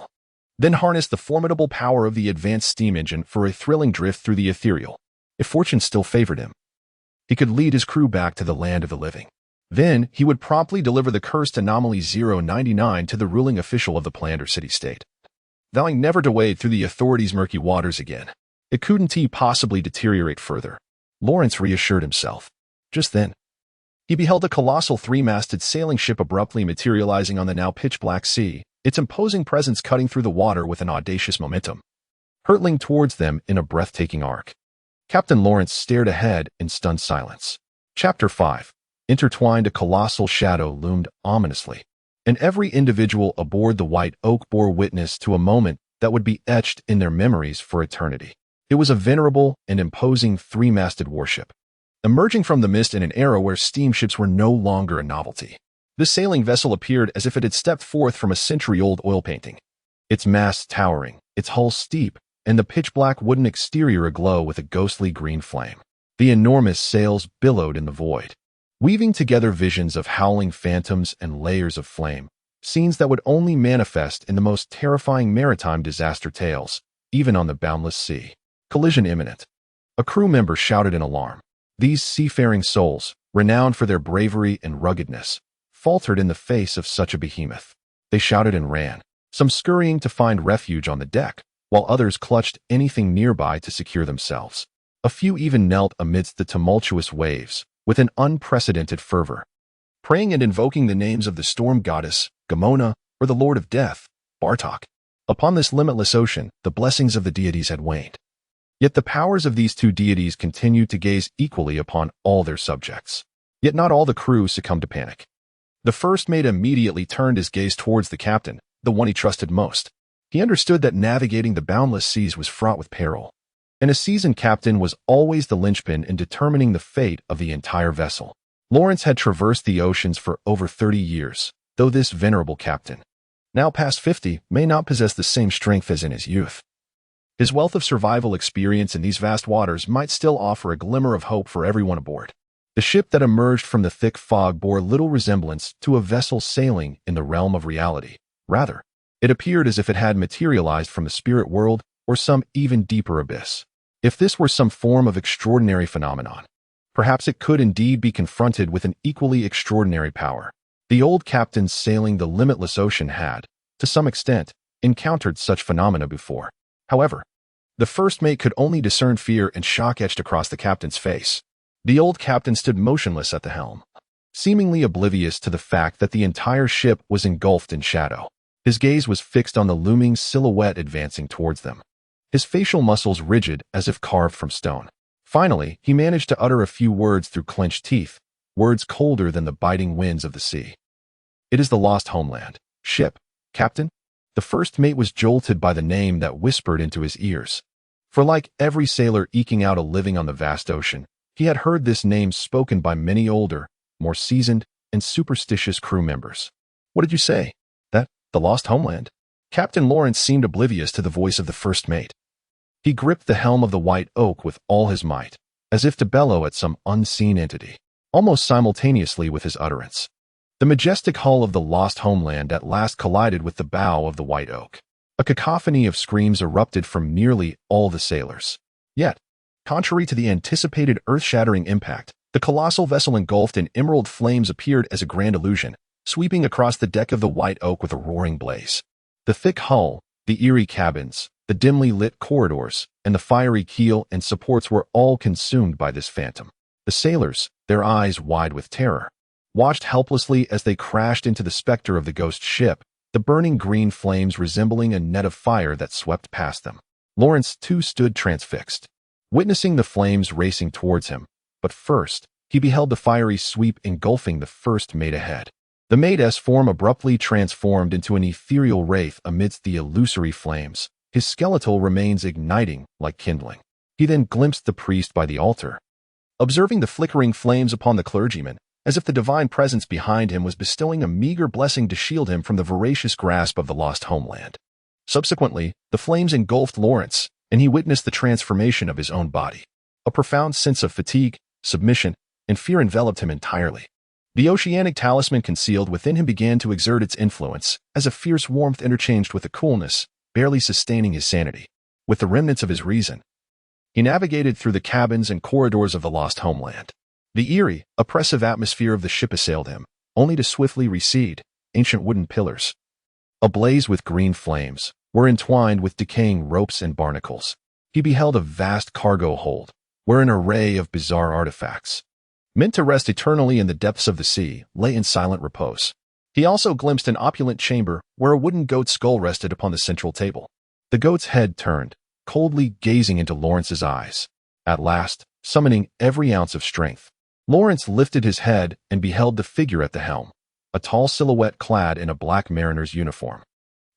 then harness the formidable power of the advanced steam engine for a thrilling drift through the ethereal. If fortune still favored him, he could lead his crew back to the land of the living. Then, he would promptly deliver the cursed Anomaly 099 to the ruling official of the Plander city-state, vowing never to wade through the authorities' murky waters again. It couldn't possibly deteriorate further, Lawrence reassured himself. Just then, he beheld a colossal three-masted sailing ship abruptly materializing on the now pitch-black sea, its imposing presence cutting through the water with an audacious momentum, hurtling towards them in a breathtaking arc. Captain Lawrence stared ahead in stunned silence. Chapter 5. Intertwined, a colossal shadow loomed ominously, and every individual aboard the White Oak bore witness to a moment that would be etched in their memories for eternity. It was a venerable and imposing three-masted warship, emerging from the mist in an era where steamships were no longer a novelty. This sailing vessel appeared as if it had stepped forth from a century-old oil painting, its masts towering, its hull steep, and the pitch-black wooden exterior aglow with a ghostly green flame. The enormous sails billowed in the void, weaving together visions of howling phantoms and layers of flame, scenes that would only manifest in the most terrifying maritime disaster tales, even on the boundless sea. Collision imminent. A crew member shouted in alarm. These seafaring souls, renowned for their bravery and ruggedness, faltered in the face of such a behemoth. They shouted and ran, some scurrying to find refuge on the deck, while others clutched anything nearby to secure themselves. A few even knelt amidst the tumultuous waves, with an unprecedented fervor, praying and invoking the names of the storm goddess, Gamona, or the Lord of Death, Bartok. Upon this limitless ocean, the blessings of the deities had waned. Yet the powers of these two deities continued to gaze equally upon all their subjects. Yet not all the crew succumbed to panic. The first mate immediately turned his gaze towards the captain, the one he trusted most. He understood that navigating the boundless seas was fraught with peril, and a seasoned captain was always the linchpin in determining the fate of the entire vessel. Lawrence had traversed the oceans for over 30 years, though this venerable captain, now past 50, may not possess the same strength as in his youth. His wealth of survival experience in these vast waters might still offer a glimmer of hope for everyone aboard. The ship that emerged from the thick fog bore little resemblance to a vessel sailing in the realm of reality. Rather, it appeared as if it had materialized from the spirit world or some even deeper abyss. If this were some form of extraordinary phenomenon, perhaps it could indeed be confronted with an equally extraordinary power. The old captains sailing the limitless ocean had, to some extent, encountered such phenomena before. However, the first mate could only discern fear and shock etched across the captain's face. The old captain stood motionless at the helm, seemingly oblivious to the fact that the entire ship was engulfed in shadow. His gaze was fixed on the looming silhouette advancing towards them, his facial muscles rigid as if carved from stone. Finally, he managed to utter a few words through clenched teeth, words colder than the biting winds of the sea. "It is the Lost Homeland. Ship, Captain?" The first mate was jolted by the name that whispered into his ears. For like every sailor eking out a living on the vast ocean, he had heard this name spoken by many older, more seasoned, and superstitious crew members. "What did you say? That, the Lost Homeland?" Captain Lawrence seemed oblivious to the voice of the first mate. He gripped the helm of the White Oak with all his might, as if to bellow at some unseen entity, almost simultaneously with his utterance. The majestic hull of the Lost Homeland at last collided with the bow of the White Oak. A cacophony of screams erupted from nearly all the sailors. Yet, contrary to the anticipated earth-shattering impact, the colossal vessel engulfed in emerald flames appeared as a grand illusion, sweeping across the deck of the White Oak with a roaring blaze. The thick hull, the eerie cabins, the dimly lit corridors, and the fiery keel and supports were all consumed by this phantom. The sailors, their eyes wide with terror, watched helplessly as they crashed into the specter of the ghost ship, the burning green flames resembling a net of fire that swept past them. Lawrence, too, stood transfixed, witnessing the flames racing towards him. But first, he beheld the fiery sweep engulfing the first mate ahead. The mate's form abruptly transformed into an ethereal wraith amidst the illusory flames, his skeletal remains igniting like kindling. He then glimpsed the priest by the altar, observing the flickering flames upon the clergyman, as if the divine presence behind him was bestowing a meager blessing to shield him from the voracious grasp of the Lost Homeland. Subsequently, the flames engulfed Lawrence, and he witnessed the transformation of his own body. A profound sense of fatigue, submission, and fear enveloped him entirely. The oceanic talisman concealed within him began to exert its influence, as a fierce warmth interchanged with a coolness, barely sustaining his sanity. With the remnants of his reason, he navigated through the cabins and corridors of the Lost Homeland. The eerie, oppressive atmosphere of the ship assailed him, only to swiftly recede. Ancient wooden pillars, ablaze with green flames, were entwined with decaying ropes and barnacles. He beheld a vast cargo hold, where an array of bizarre artifacts, meant to rest eternally in the depths of the sea, lay in silent repose. He also glimpsed an opulent chamber where a wooden goat's skull rested upon the central table. The goat's head turned, coldly gazing into Lawrence's eyes. At last, summoning every ounce of strength, Lawrence lifted his head and beheld the figure at the helm, a tall silhouette clad in a black mariner's uniform,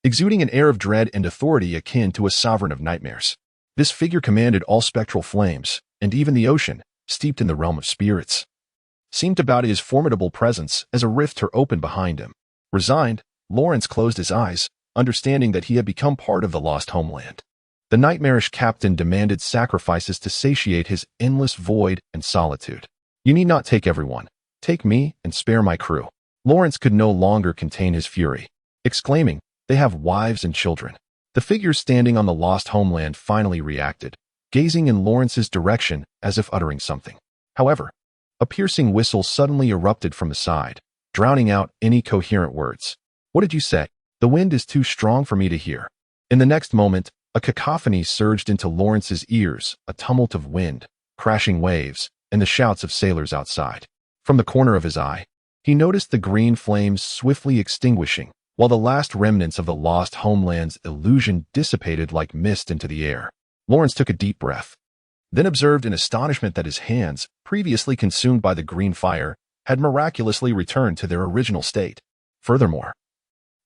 exuding an air of dread and authority akin to a sovereign of nightmares. This figure commanded all spectral flames, and even the ocean, steeped in the realm of spirits, seemed to bow to his formidable presence as a rift tore open behind him. Resigned, Lawrence closed his eyes, understanding that he had become part of the Lost Homeland. The nightmarish captain demanded sacrifices to satiate his endless void and solitude. "You need not take everyone. Take me and spare my crew." Lawrence could no longer contain his fury, exclaiming, "They have wives and children." The figure standing on the Lost Homeland finally reacted, gazing in Lawrence's direction as if uttering something. However, a piercing whistle suddenly erupted from the side, drowning out any coherent words. "What did you say? The wind is too strong for me to hear." In the next moment, a cacophony surged into Lawrence's ears, a tumult of wind, crashing waves, and the shouts of sailors outside. From the corner of his eye, he noticed the green flames swiftly extinguishing, while the last remnants of the Lost Homeland's illusion dissipated like mist into the air. Lawrence took a deep breath, then observed in astonishment that his hands, previously consumed by the green fire, had miraculously returned to their original state. Furthermore,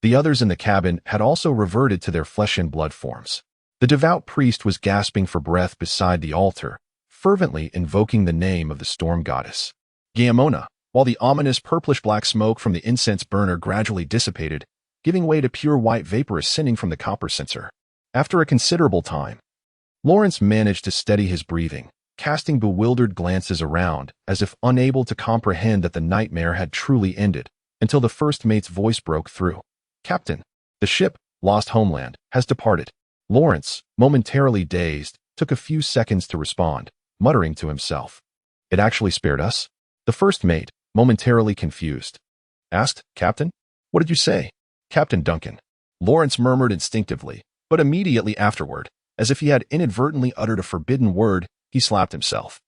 the others in the cabin had also reverted to their flesh and blood forms. The devout priest was gasping for breath beside the altar, fervently invoking the name of the storm goddess, Gaemona, while the ominous purplish-black smoke from the incense burner gradually dissipated, giving way to pure white vapor ascending from the copper censer. After a considerable time, Lawrence managed to steady his breathing, casting bewildered glances around as if unable to comprehend that the nightmare had truly ended, until the first mate's voice broke through. "Captain, the ship, Lost Homeland, has departed." Lawrence, momentarily dazed, took a few seconds to respond, muttering to himself. "It actually spared us?" The first mate, momentarily confused, asked, "Captain? What did you say?" "Captain Duncan," Lawrence murmured instinctively, but immediately afterward, as if he had inadvertently uttered a forbidden word, he slapped himself.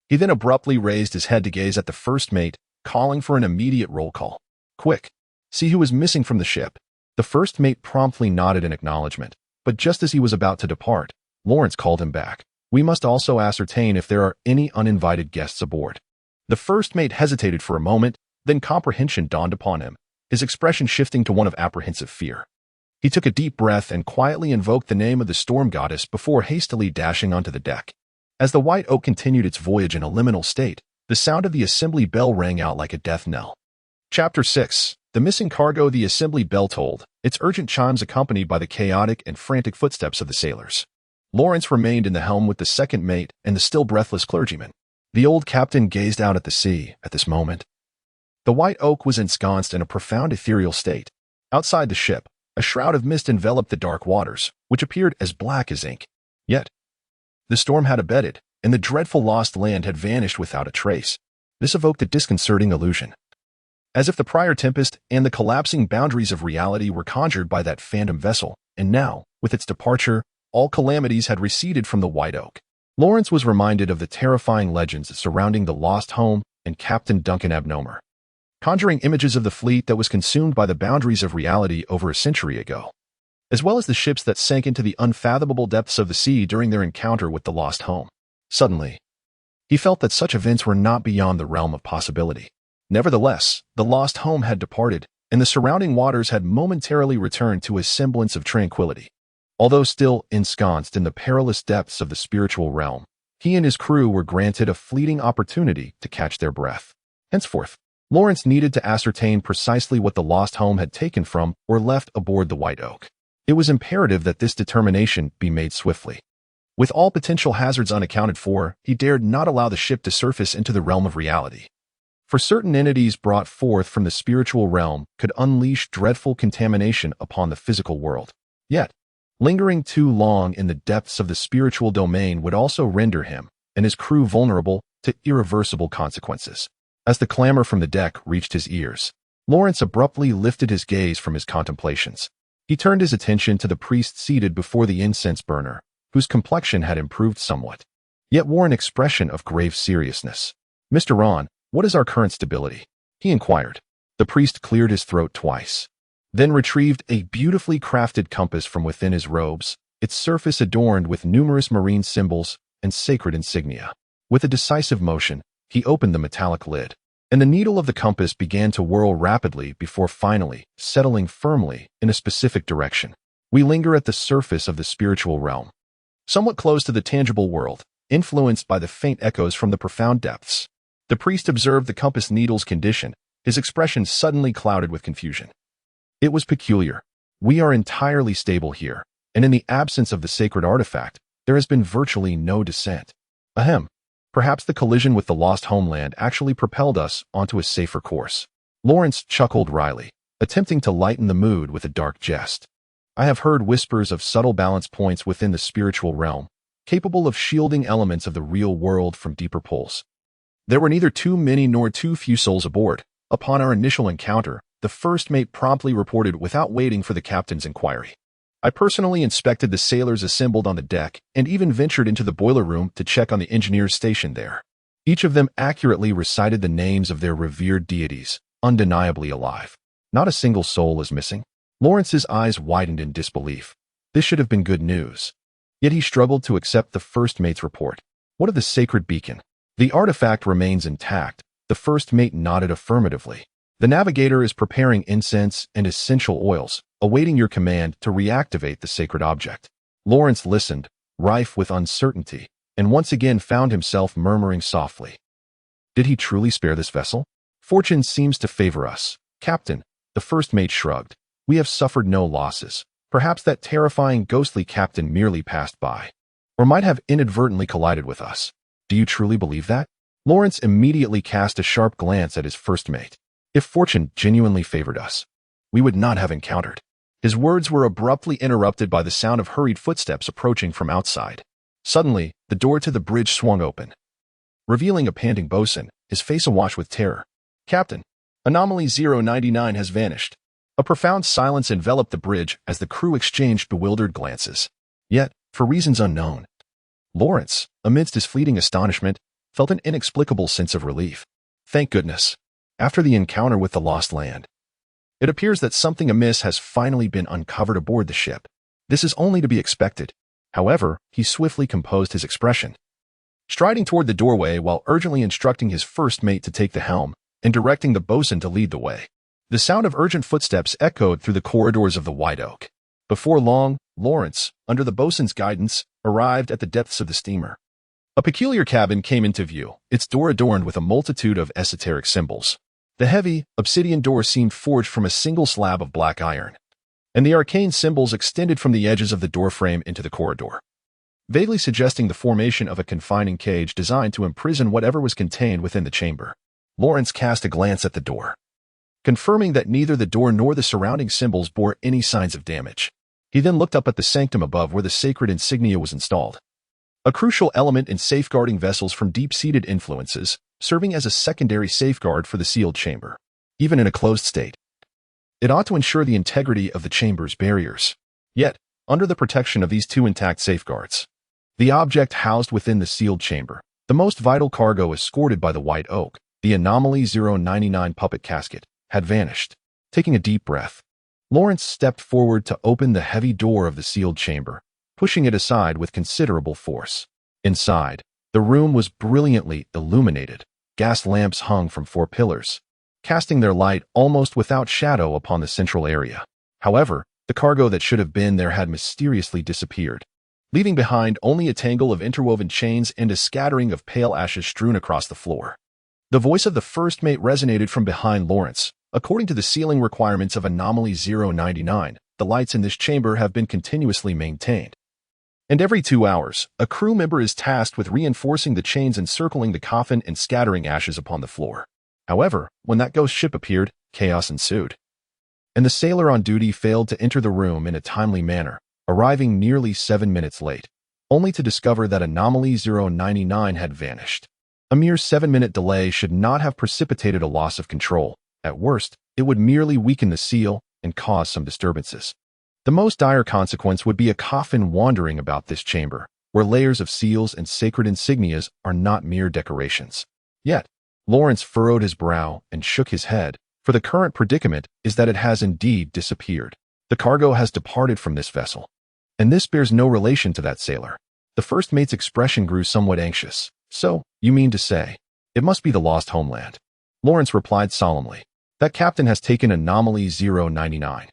He then abruptly raised his head to gaze at the first mate, calling for an immediate roll call. "Quick, see who is missing from the ship." The first mate promptly nodded in acknowledgement, but just as he was about to depart, Lawrence called him back. "We must also ascertain if there are any uninvited guests aboard." The first mate hesitated for a moment, then comprehension dawned upon him, his expression shifting to one of apprehensive fear. He took a deep breath and quietly invoked the name of the storm goddess before hastily dashing onto the deck. As the White Oak continued its voyage in a liminal state, the sound of the assembly bell rang out like a death knell. Chapter 6. The missing cargo. The assembly bell tolled, its urgent chimes accompanied by the chaotic and frantic footsteps of the sailors. Lawrence remained in the helm with the second mate and the still breathless clergyman. The old captain gazed out at the sea at this moment. The White Oak was ensconced in a profound ethereal state. Outside the ship, a shroud of mist enveloped the dark waters, which appeared as black as ink. Yet, the storm had abated, and the dreadful lost land had vanished without a trace. This evoked a disconcerting illusion, as if the prior tempest and the collapsing boundaries of reality were conjured by that phantom vessel, and now, with its departure, all calamities had receded from the White Oak. Lawrence was reminded of the terrifying legends surrounding the lost home and Captain Duncan Abnomer, conjuring images of the fleet that was consumed by the boundaries of reality over a century ago, as well as the ships that sank into the unfathomable depths of the sea during their encounter with the lost home. Suddenly, he felt that such events were not beyond the realm of possibility. Nevertheless, the lost home had departed, and the surrounding waters had momentarily returned to a semblance of tranquility. Although still ensconced in the perilous depths of the spiritual realm, he and his crew were granted a fleeting opportunity to catch their breath. Henceforth, Lawrence needed to ascertain precisely what the lost home had taken from or left aboard the White Oak. It was imperative that this determination be made swiftly. With all potential hazards unaccounted for, he dared not allow the ship to surface into the realm of reality. For certain entities brought forth from the spiritual realm could unleash dreadful contamination upon the physical world. Yet, lingering too long in the depths of the spiritual domain would also render him and his crew vulnerable to irreversible consequences. As the clamor from the deck reached his ears, Lawrence abruptly lifted his gaze from his contemplations. He turned his attention to the priest seated before the incense burner, whose complexion had improved somewhat, yet wore an expression of grave seriousness. "Mr. Ron, what is our current stability?" he inquired. The priest cleared his throat twice, then retrieved a beautifully crafted compass from within his robes, its surface adorned with numerous marine symbols and sacred insignia. With a decisive motion, he opened the metallic lid, and the needle of the compass began to whirl rapidly before finally settling firmly in a specific direction. We linger at the surface of the spiritual realm, somewhat close to the tangible world, influenced by the faint echoes from the profound depths. The priest observed the compass needle's condition, his expression suddenly clouded with confusion. It was peculiar. "We are entirely stable here, and in the absence of the sacred artifact, there has been virtually no descent." Ahem. Perhaps the collision with the lost homeland actually propelled us onto a safer course. Lawrence chuckled wryly, attempting to lighten the mood with a dark jest. "I have heard whispers of subtle balance points within the spiritual realm, capable of shielding elements of the real world from deeper pulls. There were neither too many nor too few souls aboard. Upon our initial encounter, the first mate promptly reported without waiting for the captain's inquiry. I personally inspected the sailors assembled on the deck and even ventured into the boiler room to check on the engineers stationed there. Each of them accurately recited the names of their revered deities, undeniably alive. Not a single soul is missing." Lawrence's eyes widened in disbelief. This should have been good news. Yet he struggled to accept the first mate's report. What of the sacred beacon? The artifact remains intact. The first mate nodded affirmatively. The Navigator is preparing incense and essential oils, awaiting your command to reactivate the sacred object. Lawrence listened, rife with uncertainty, and once again found himself murmuring softly. Did he truly spare this vessel? Fortune seems to favor us. Captain, the first mate shrugged. We have suffered no losses. Perhaps that terrifying ghostly captain merely passed by, or might have inadvertently collided with us. Do you truly believe that? Lawrence immediately cast a sharp glance at his first mate. If fortune genuinely favored us, we would not have encountered. His words were abruptly interrupted by the sound of hurried footsteps approaching from outside. Suddenly, the door to the bridge swung open, revealing a panting bosun, his face awash with terror. Captain, Anomaly 099 has vanished. A profound silence enveloped the bridge as the crew exchanged bewildered glances. Yet, for reasons unknown, Lawrence, amidst his fleeting astonishment, felt an inexplicable sense of relief. Thank goodness. After the encounter with the lost land, it appears that something amiss has finally been uncovered aboard the ship. This is only to be expected. However, he swiftly composed his expression, striding toward the doorway while urgently instructing his first mate to take the helm and directing the bosun to lead the way. The sound of urgent footsteps echoed through the corridors of the White Oak. Before long, Lawrence, under the bosun's guidance, arrived at the depths of the steamer. A peculiar cabin came into view, its door adorned with a multitude of esoteric symbols. The heavy, obsidian door seemed forged from a single slab of black iron, and the arcane symbols extended from the edges of the doorframe into the corridor, vaguely suggesting the formation of a confining cage designed to imprison whatever was contained within the chamber. Lawrence cast a glance at the door, confirming that neither the door nor the surrounding symbols bore any signs of damage. He then looked up at the sanctum above where the sacred insignia was installed, a crucial element in safeguarding vessels from deep-seated influences, serving as a secondary safeguard for the sealed chamber. Even in a closed state, it ought to ensure the integrity of the chamber's barriers. Yet, under the protection of these two intact safeguards, the object housed within the sealed chamber, the most vital cargo escorted by the White Oak, the Anomaly 099 puppet casket, had vanished. Taking a deep breath, Lawrence stepped forward to open the heavy door of the sealed chamber, pushing it aside with considerable force. Inside, the room was brilliantly illuminated. Gas lamps hung from 4 pillars, casting their light almost without shadow upon the central area. However, the cargo that should have been there had mysteriously disappeared, leaving behind only a tangle of interwoven chains and a scattering of pale ashes strewn across the floor. The voice of the first mate resonated from behind Lawrence. According to the sealing requirements of Anomaly 099, the lights in this chamber have been continuously maintained, and every 2 hours, a crew member is tasked with reinforcing the chains encircling the coffin and scattering ashes upon the floor. However, when that ghost ship appeared, chaos ensued, and the sailor on duty failed to enter the room in a timely manner, arriving nearly 7 minutes late, only to discover that Anomaly 099 had vanished. A mere 7-minute delay should not have precipitated a loss of control. At worst, it would merely weaken the seal and cause some disturbances. The most dire consequence would be a coffin wandering about this chamber, where layers of seals and sacred insignias are not mere decorations. Yet, Lawrence furrowed his brow and shook his head, for the current predicament is that it has indeed disappeared. The cargo has departed from this vessel, and this bears no relation to that sailor. The first mate's expression grew somewhat anxious. So, you mean to say, it must be the Lost Homeland? Lawrence replied solemnly. That captain has taken Anomaly 099.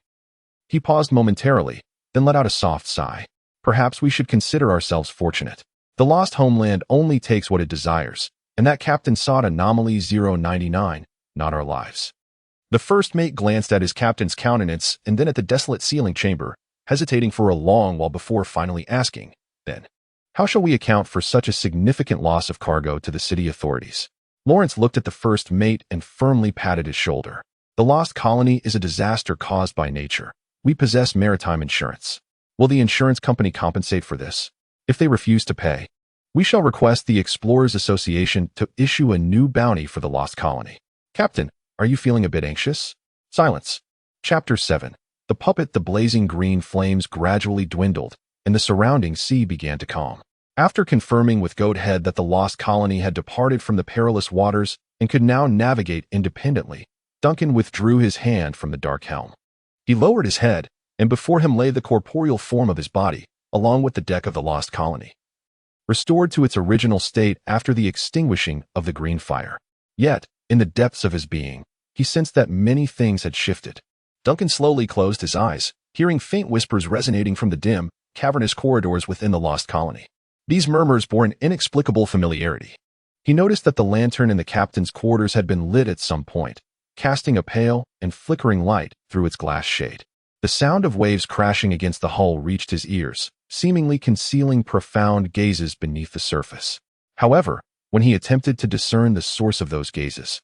He paused momentarily, then let out a soft sigh. Perhaps we should consider ourselves fortunate. The Lost Homeland only takes what it desires, and that captain sought Anomaly 099, not our lives. The first mate glanced at his captain's countenance and then at the desolate sealing chamber, hesitating for a long while before finally asking, then, how shall we account for such a significant loss of cargo to the city authorities? Lawrence looked at the first mate and firmly patted his shoulder. The lost colony is a disaster caused by nature. We possess maritime insurance. Will the insurance company compensate for this? If they refuse to pay, we shall request the Explorers Association to issue a new bounty for the lost colony. Captain, are you feeling a bit anxious? Silence. Chapter 7. The puppet. The blazing green flames gradually dwindled, and the surrounding sea began to calm. After confirming with Goathead that the lost colony had departed from the perilous waters and could now navigate independently, Duncan withdrew his hand from the dark helm. He lowered his head, and before him lay the corporeal form of his body, along with the deck of the lost colony, restored to its original state after the extinguishing of the green fire. Yet, in the depths of his being, he sensed that many things had shifted. Duncan slowly closed his eyes, hearing faint whispers resonating from the dim, cavernous corridors within the lost colony. These murmurs bore an inexplicable familiarity. He noticed that the lantern in the captain's quarters had been lit at some point, casting a pale and flickering light through its glass shade. The sound of waves crashing against the hull reached his ears, seemingly concealing profound gazes beneath the surface. However, when he attempted to discern the source of those gazes,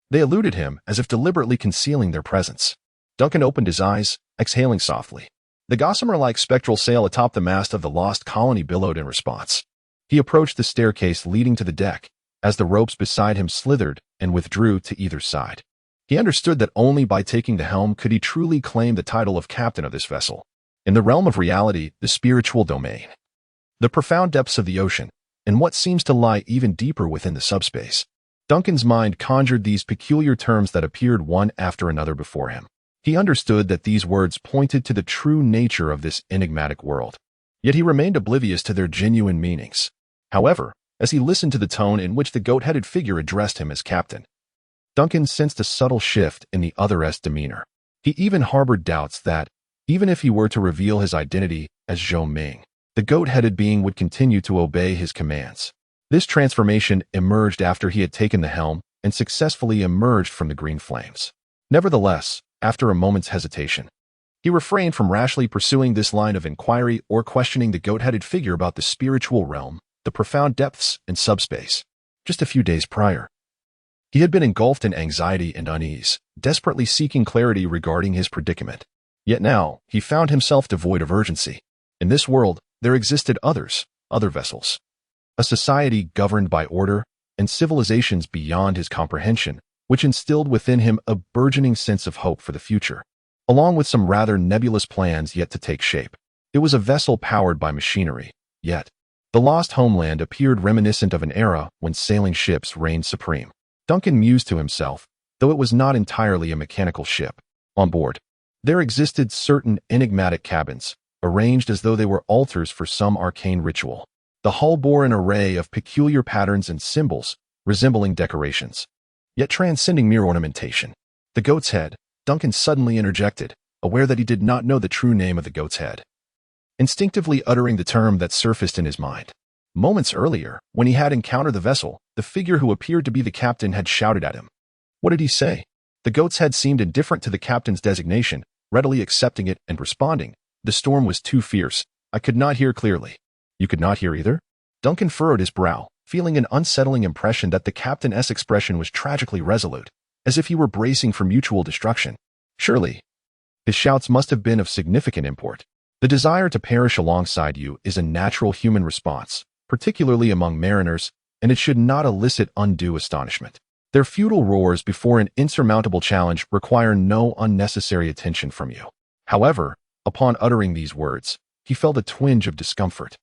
they eluded him as if deliberately concealing their presence. Duncan opened his eyes, exhaling softly. The gossamer-like spectral sail atop the mast of the lost colony billowed in response. He approached the staircase leading to the deck, as the ropes beside him slithered and withdrew to either side. He understood that only by taking the helm could he truly claim the title of captain of this vessel. In the realm of reality, the spiritual domain, the profound depths of the ocean, and what seems to lie even deeper within the subspace, Duncan's mind conjured these peculiar terms that appeared one after another before him. He understood that these words pointed to the true nature of this enigmatic world, yet he remained oblivious to their genuine meanings. However, as he listened to the tone in which the goat-headed figure addressed him as captain, Duncan sensed a subtle shift in the other's demeanor. He even harbored doubts that, even if he were to reveal his identity as Zhou Ming, the goat-headed being would continue to obey his commands. This transformation emerged after he had taken the helm and successfully emerged from the green flames. Nevertheless, after a moment's hesitation, he refrained from rashly pursuing this line of inquiry or questioning the goat-headed figure about the spiritual realm, the profound depths, and subspace. Just a few days prior, he had been engulfed in anxiety and unease, desperately seeking clarity regarding his predicament. Yet now, he found himself devoid of urgency. In this world, there existed other vessels, a society governed by order, and civilizations beyond his comprehension, which instilled within him a burgeoning sense of hope for the future, along with some rather nebulous plans yet to take shape. It was a vessel powered by machinery, yet the lost homeland appeared reminiscent of an era when sailing ships reigned supreme. Duncan mused to himself, though it was not entirely a mechanical ship. On board, there existed certain enigmatic cabins, arranged as though they were altars for some arcane ritual. The hull bore an array of peculiar patterns and symbols, resembling decorations, yet transcending mere ornamentation. The goat's head, Duncan suddenly interjected, aware that he did not know the true name of the goat's head, instinctively uttering the term that surfaced in his mind. Moments earlier, when he had encountered the vessel, the figure who appeared to be the captain had shouted at him. What did he say? The goat's head seemed indifferent to the captain's designation, readily accepting it and responding, "The storm was too fierce. I could not hear clearly." "You could not hear either?" Duncan furrowed his brow, feeling an unsettling impression that the captain's expression was tragically resolute, as if he were bracing for mutual destruction. Surely, his shouts must have been of significant import. The desire to perish alongside you is a natural human response, particularly among mariners, and it should not elicit undue astonishment. Their futile roars before an insurmountable challenge require no unnecessary attention from you. However, upon uttering these words, he felt a twinge of discomfort,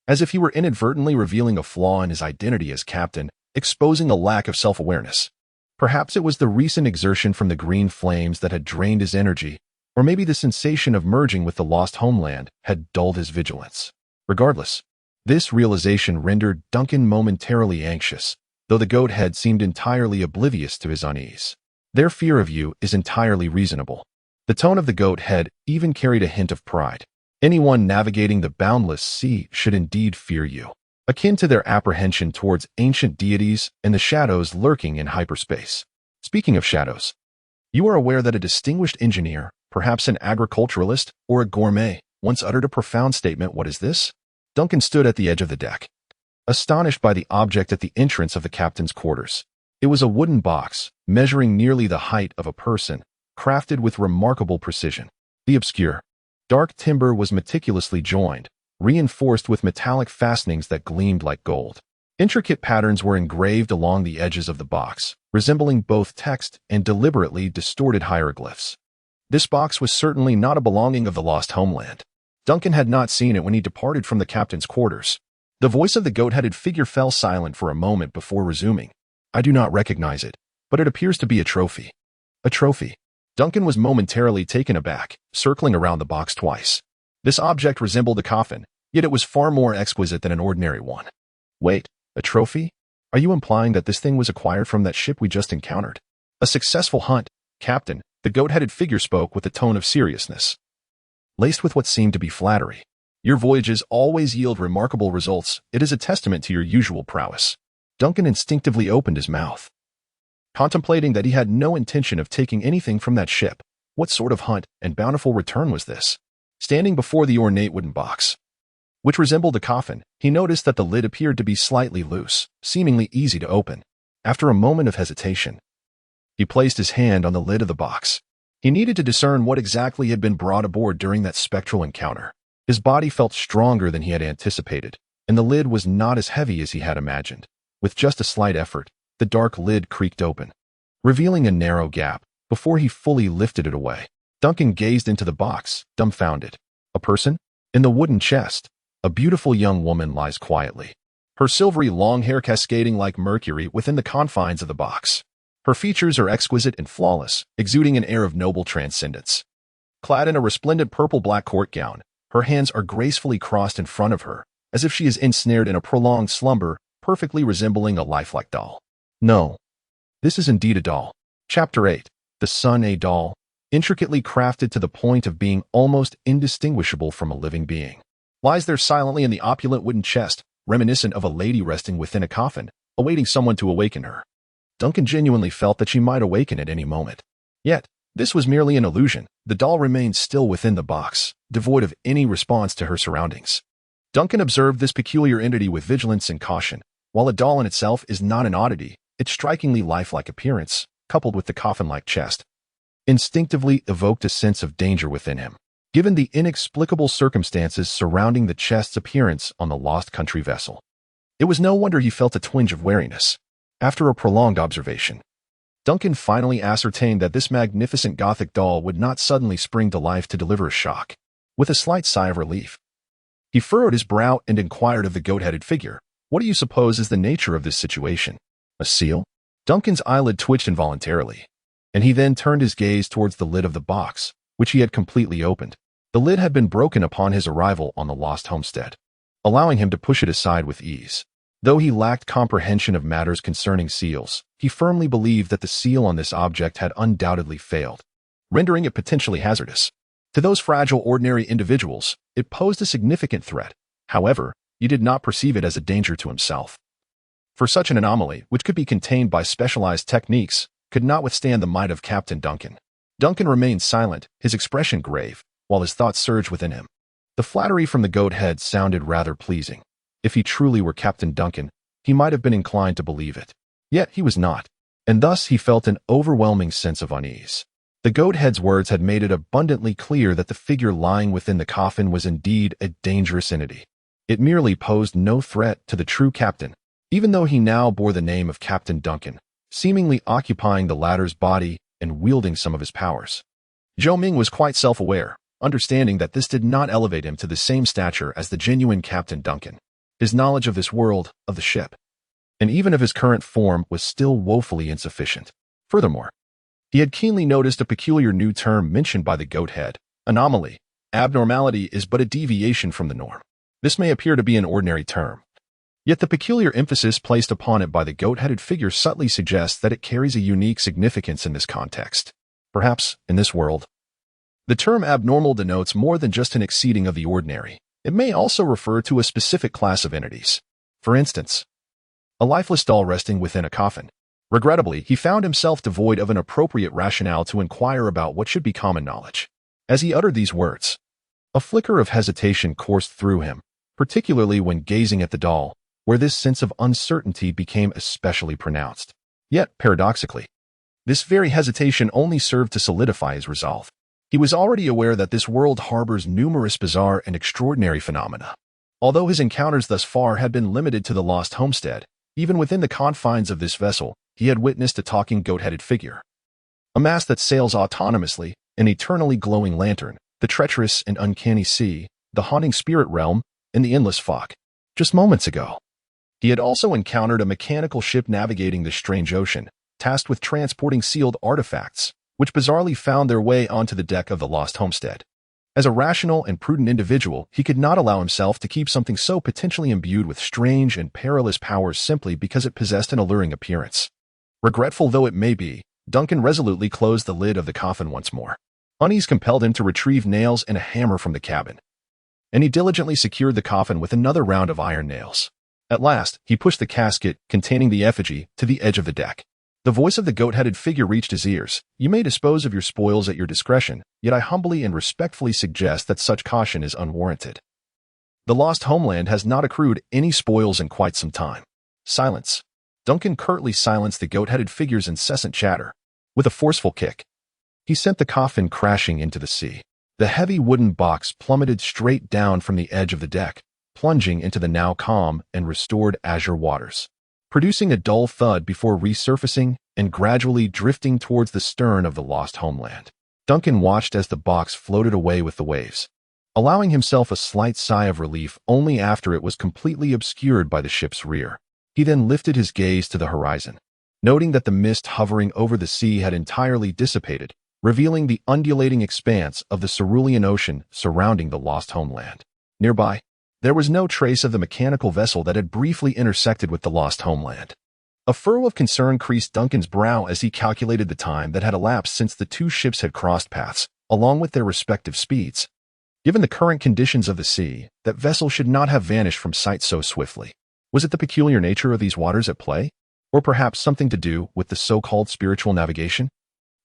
as if he were inadvertently revealing a flaw in his identity as captain, exposing a lack of self-awareness. Perhaps it was the recent exertion from the green flames that had drained his energy, or maybe the sensation of merging with the lost homeland had dulled his vigilance. Regardless, this realization rendered Duncan momentarily anxious, though the goat head seemed entirely oblivious to his unease. Their fear of you is entirely reasonable. The tone of the goat head even carried a hint of pride. Anyone navigating the boundless sea should indeed fear you, akin to their apprehension towards ancient deities and the shadows lurking in hyperspace. Speaking of shadows, you are aware that a distinguished engineer, perhaps an agriculturalist or a gourmet, once uttered a profound statement. What is this? Duncan stood at the edge of the deck, astonished by the object at the entrance of the captain's quarters. It was a wooden box, measuring nearly the height of a person, crafted with remarkable precision. The obscure, dark timber was meticulously joined, reinforced with metallic fastenings that gleamed like gold. Intricate patterns were engraved along the edges of the box, resembling both text and deliberately distorted hieroglyphs. This box was certainly not a belonging of the lost homeland. Duncan had not seen it when he departed from the captain's quarters. The voice of the goat-headed figure fell silent for a moment before resuming. "I do not recognize it, but it appears to be a trophy." A trophy? Duncan was momentarily taken aback, circling around the box twice. This object resembled a coffin, Yet it was far more exquisite than an ordinary one. Wait, a trophy? Are you implying that this thing was acquired from that ship we just encountered? A successful hunt, Captain, the goat-headed figure spoke with a tone of seriousness, laced with what seemed to be flattery. Your voyages always yield remarkable results. It is a testament to your usual prowess. Duncan instinctively opened his mouth, contemplating that he had no intention of taking anything from that ship. What sort of hunt and bountiful return was this? Standing before the ornate wooden box, which resembled a coffin, he noticed that the lid appeared to be slightly loose, seemingly easy to open. After a moment of hesitation, he placed his hand on the lid of the box. He needed to discern what exactly had been brought aboard during that spectral encounter. His body felt stronger than he had anticipated, and the lid was not as heavy as he had imagined. With just a slight effort, the dark lid creaked open, revealing a narrow gap. Before he fully lifted it away, Duncan gazed into the box, dumbfounded. A person? In the wooden chest, a beautiful young woman lies quietly, her silvery long hair cascading like mercury within the confines of the box. Her features are exquisite and flawless, exuding an air of noble transcendence. Clad in a resplendent purple-black court gown, her hands are gracefully crossed in front of her, as if she is ensnared in a prolonged slumber, perfectly resembling a lifelike doll. No, this is indeed a doll. Chapter 8. The Sun, a doll, intricately crafted to the point of being almost indistinguishable from a living being, lies there silently in the opulent wooden chest, reminiscent of a lady resting within a coffin, awaiting someone to awaken her. Duncan genuinely felt that she might awaken at any moment. Yet, this was merely an illusion. The doll remained still within the box, devoid of any response to her surroundings. Duncan observed this peculiar entity with vigilance and caution. While a doll in itself is not an oddity, its strikingly lifelike appearance, coupled with the coffin-like chest, instinctively evoked a sense of danger within him, given the inexplicable circumstances surrounding the chest's appearance on the Lost Country vessel. It was no wonder he felt a twinge of wariness. After a prolonged observation, Duncan finally ascertained that this magnificent Gothic doll would not suddenly spring to life to deliver a shock. With a slight sigh of relief, he furrowed his brow and inquired of the goat-headed figure, "What do you suppose is the nature of this situation? A seal?" Duncan's eyelid twitched involuntarily, and he then turned his gaze towards the lid of the box, which he had completely opened. The lid had been broken upon his arrival on the Lost Homestead, allowing him to push it aside with ease. Though he lacked comprehension of matters concerning seals, he firmly believed that the seal on this object had undoubtedly failed, rendering it potentially hazardous. To those fragile ordinary individuals, it posed a significant threat. However, he did not perceive it as a danger to himself. For such an anomaly, which could be contained by specialized techniques, could not withstand the might of Captain Duncan. Duncan remained silent, his expression grave, while his thoughts surged within him. The flattery from the goat head sounded rather pleasing. If he truly were Captain Duncan, he might have been inclined to believe it. Yet he was not, and thus he felt an overwhelming sense of unease. The goat head's words had made it abundantly clear that the figure lying within the coffin was indeed a dangerous entity. It merely posed no threat to the true captain, even though he now bore the name of Captain Duncan, seemingly occupying the latter's body and wielding some of his powers. Zhou Ming was quite self-aware, understanding that this did not elevate him to the same stature as the genuine Captain Duncan. His knowledge of this world, of the ship, and even of his current form was still woefully insufficient. Furthermore, he had keenly noticed a peculiar new term mentioned by the goat head, anomaly. Abnormality is but a deviation from the norm. This may appear to be an ordinary term, yet the peculiar emphasis placed upon it by the goat-headed figure subtly suggests that it carries a unique significance in this context. Perhaps, in this world, the term abnormal denotes more than just an exceeding of the ordinary. It may also refer to a specific class of entities. For instance, a lifeless doll resting within a coffin. Regrettably, he found himself devoid of an appropriate rationale to inquire about what should be common knowledge. As he uttered these words, a flicker of hesitation coursed through him, particularly when gazing at the doll, where this sense of uncertainty became especially pronounced. Yet, paradoxically, this very hesitation only served to solidify his resolve. He was already aware that this world harbors numerous bizarre and extraordinary phenomena. Although his encounters thus far had been limited to the Lost Homestead, even within the confines of this vessel, he had witnessed a talking goat-headed figure. A mass that sails autonomously, an eternally glowing lantern, the treacherous and uncanny sea, the haunting spirit realm, and the endless fog. Just moments ago, he had also encountered a mechanical ship navigating this strange ocean, tasked with transporting sealed artifacts, which bizarrely found their way onto the deck of the Lost Homestead. As a rational and prudent individual, he could not allow himself to keep something so potentially imbued with strange and perilous powers simply because it possessed an alluring appearance. Regretful though it may be, Duncan resolutely closed the lid of the coffin once more. Unease compelled him to retrieve nails and a hammer from the cabin, and he diligently secured the coffin with another round of iron nails. At last, he pushed the casket containing the effigy to the edge of the deck. The voice of the goat-headed figure reached his ears. "You may dispose of your spoils at your discretion, yet I humbly and respectfully suggest that such caution is unwarranted. The Lost Homeland has not accrued any spoils in quite some time." Silence. Duncan curtly silenced the goat-headed figure's incessant chatter. With a forceful kick, he sent the coffin crashing into the sea. The heavy wooden box plummeted straight down from the edge of the deck, plunging into the now calm and restored azure waters, producing a dull thud before resurfacing and gradually drifting towards the stern of the Lost Homeland. Duncan watched as the box floated away with the waves, allowing himself a slight sigh of relief only after it was completely obscured by the ship's rear. He then lifted his gaze to the horizon, noting that the mist hovering over the sea had entirely dissipated, revealing the undulating expanse of the cerulean ocean surrounding the Lost Homeland. Nearby, there was no trace of the mechanical vessel that had briefly intersected with the Lost Homeland. A furrow of concern creased Duncan's brow as he calculated the time that had elapsed since the two ships had crossed paths, along with their respective speeds. Given the current conditions of the sea, that vessel should not have vanished from sight so swiftly. Was it the peculiar nature of these waters at play? Or perhaps something to do with the so-called spiritual navigation?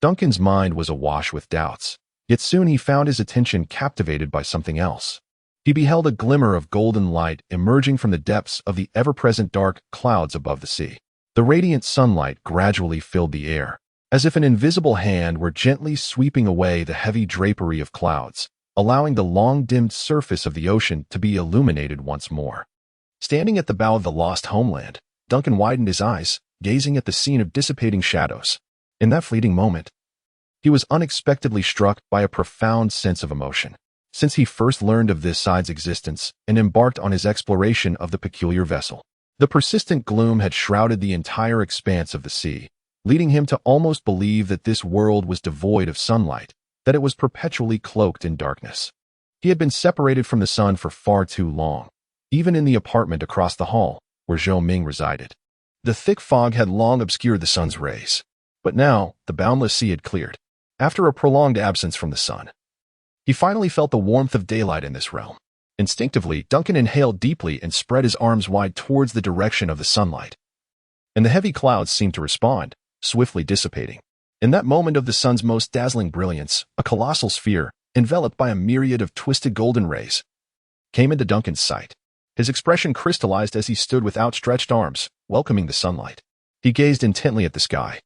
Duncan's mind was awash with doubts, yet soon he found his attention captivated by something else. He beheld a glimmer of golden light emerging from the depths of the ever-present dark clouds above the sea. The radiant sunlight gradually filled the air, as if an invisible hand were gently sweeping away the heavy drapery of clouds, allowing the long-dimmed surface of the ocean to be illuminated once more. Standing at the bow of the Lost Homeland, Duncan widened his eyes, gazing at the scene of dissipating shadows. In that fleeting moment, he was unexpectedly struck by a profound sense of emotion. Since he first learned of this side's existence and embarked on his exploration of the peculiar vessel, the persistent gloom had shrouded the entire expanse of the sea, leading him to almost believe that this world was devoid of sunlight, that it was perpetually cloaked in darkness. He had been separated from the sun for far too long, even in the apartment across the hall, where Zhou Ming resided. The thick fog had long obscured the sun's rays, but now the boundless sea had cleared. After a prolonged absence from the sun, he finally felt the warmth of daylight in this realm. Instinctively, Duncan inhaled deeply and spread his arms wide towards the direction of the sunlight. And the heavy clouds seemed to respond, swiftly dissipating. In that moment of the sun's most dazzling brilliance, a colossal sphere, enveloped by a myriad of twisted golden rays, came into Duncan's sight. His expression crystallized as he stood with outstretched arms, welcoming the sunlight. He gazed intently at the sky,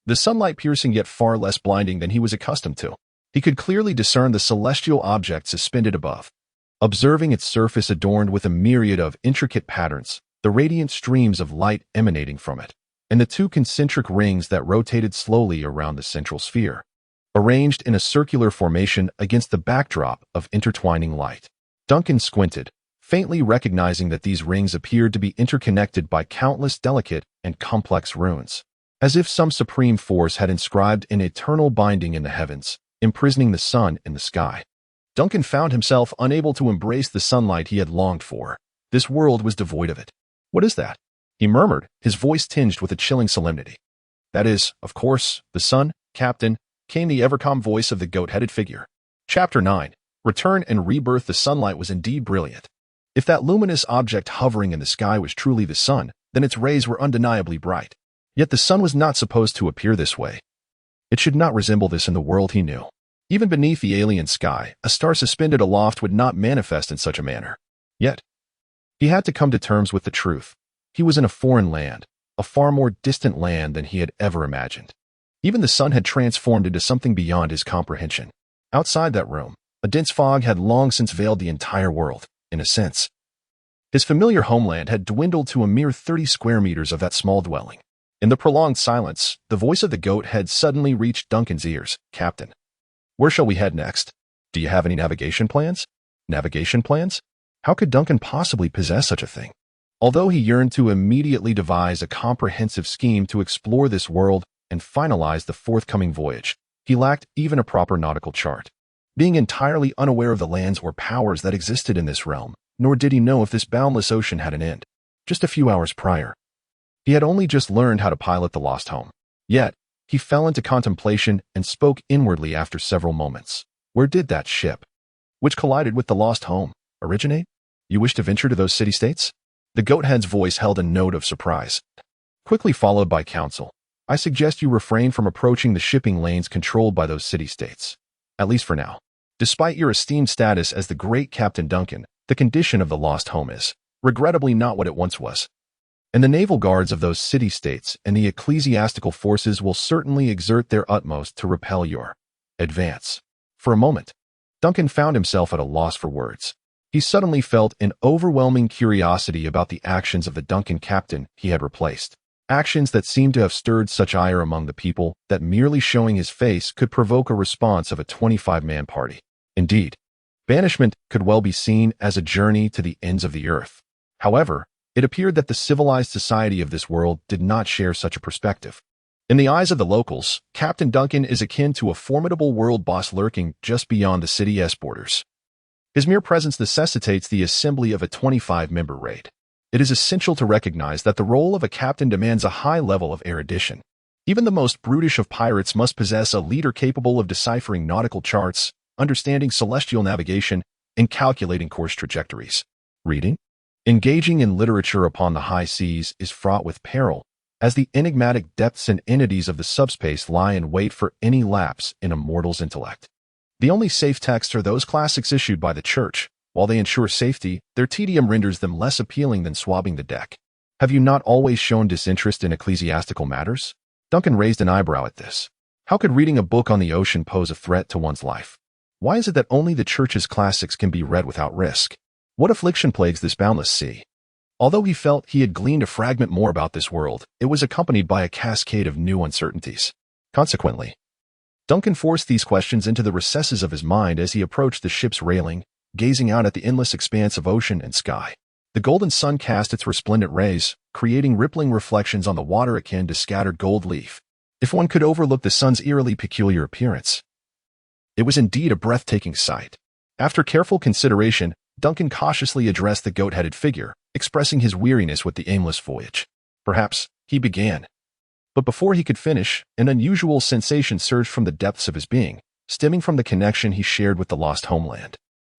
the sunlight piercing yet far less blinding than he was accustomed to. He could clearly discern the celestial object suspended above. Observing its surface adorned with a myriad of intricate patterns, the radiant streams of light emanating from it, and the two concentric rings that rotated slowly around the central sphere, arranged in a circular formation against the backdrop of intertwining light. Duncan squinted, faintly recognizing that these rings appeared to be interconnected by countless delicate and complex runes, as if some supreme force had inscribed an eternal binding in the heavens, imprisoning the sun in the sky. Duncan found himself unable to embrace the sunlight he had longed for. This world was devoid of it. "What is that?" he murmured, his voice tinged with a chilling solemnity. "That is, of course, the sun, Captain," came the ever-calm voice of the goat-headed figure. Chapter 9. Return and Rebirth. The sunlight was indeed brilliant. If that luminous object hovering in the sky was truly the sun, then its rays were undeniably bright. Yet the sun was not supposed to appear this way. It should not resemble this in the world he knew. Even beneath the alien sky, a star suspended aloft would not manifest in such a manner. Yet, he had to come to terms with the truth. He was in a foreign land, a far more distant land than he had ever imagined. Even the sun had transformed into something beyond his comprehension. Outside that room, a dense fog had long since veiled the entire world, in a sense. His familiar homeland had dwindled to a mere 30 square meters of that small dwelling. In the prolonged silence, the voice of the goat had suddenly reached Duncan's ears. "Captain, where shall we head next? Do you have any navigation plans?" Navigation plans? How could Duncan possibly possess such a thing? Although he yearned to immediately devise a comprehensive scheme to explore this world and finalize the forthcoming voyage, he lacked even a proper nautical chart. being entirely unaware of the lands or powers that existed in this realm, nor did he know if this boundless ocean had an end. Just a few hours prior, he had only just learned how to pilot the Lost Home. Yet, he fell into contemplation and spoke inwardly after several moments. Where did that ship, which collided with the Lost Home, originate? You wish to venture to those city-states? The goathead's voice held a note of surprise, quickly followed by counsel. I suggest you refrain from approaching the shipping lanes controlled by those city-states, at least for now. Despite your esteemed status as the great Captain Duncan, the condition of the Lost Home is, regrettably, not what it once was. And the naval guards of those city-states and the ecclesiastical forces will certainly exert their utmost to repel your advance. For a moment, Duncan found himself at a loss for words. He suddenly felt an overwhelming curiosity about the actions of the Duncan captain he had replaced. Actions that seemed to have stirred such ire among the people that merely showing his face could provoke a response of a 25-man party. Indeed, banishment could well be seen as a journey to the ends of the earth. However, it appeared that the civilized society of this world did not share such a perspective. In the eyes of the locals, Captain Duncan is akin to a formidable world boss lurking just beyond the city's borders. His mere presence necessitates the assembly of a 25-member raid. It is essential to recognize that the role of a captain demands a high level of erudition. Even the most brutish of pirates must possess a leader capable of deciphering nautical charts, understanding celestial navigation, and calculating course trajectories. Reading? Engaging in literature upon the high seas is fraught with peril, as the enigmatic depths and entities of the subspace lie in wait for any lapse in a mortal's intellect. The only safe texts are those classics issued by the Church. While they ensure safety, their tedium renders them less appealing than swabbing the deck. Have you not always shown disinterest in ecclesiastical matters? Duncan raised an eyebrow at this. How could reading a book on the ocean pose a threat to one's life? Why is it that only the Church's classics can be read without risk? What affliction plagues this boundless sea? Although he felt he had gleaned a fragment more about this world, it was accompanied by a cascade of new uncertainties. Consequently, Duncan forced these questions into the recesses of his mind as he approached the ship's railing, gazing out at the endless expanse of ocean and sky. The golden sun cast its resplendent rays, creating rippling reflections on the water akin to scattered gold leaf. If one could overlook the sun's eerily peculiar appearance, it was indeed a breathtaking sight. After careful consideration, Duncan cautiously addressed the goat-headed figure, expressing his weariness with the aimless voyage. Perhaps, he began. But before he could finish, an unusual sensation surged from the depths of his being, stemming from the connection he shared with the Lost Homeland.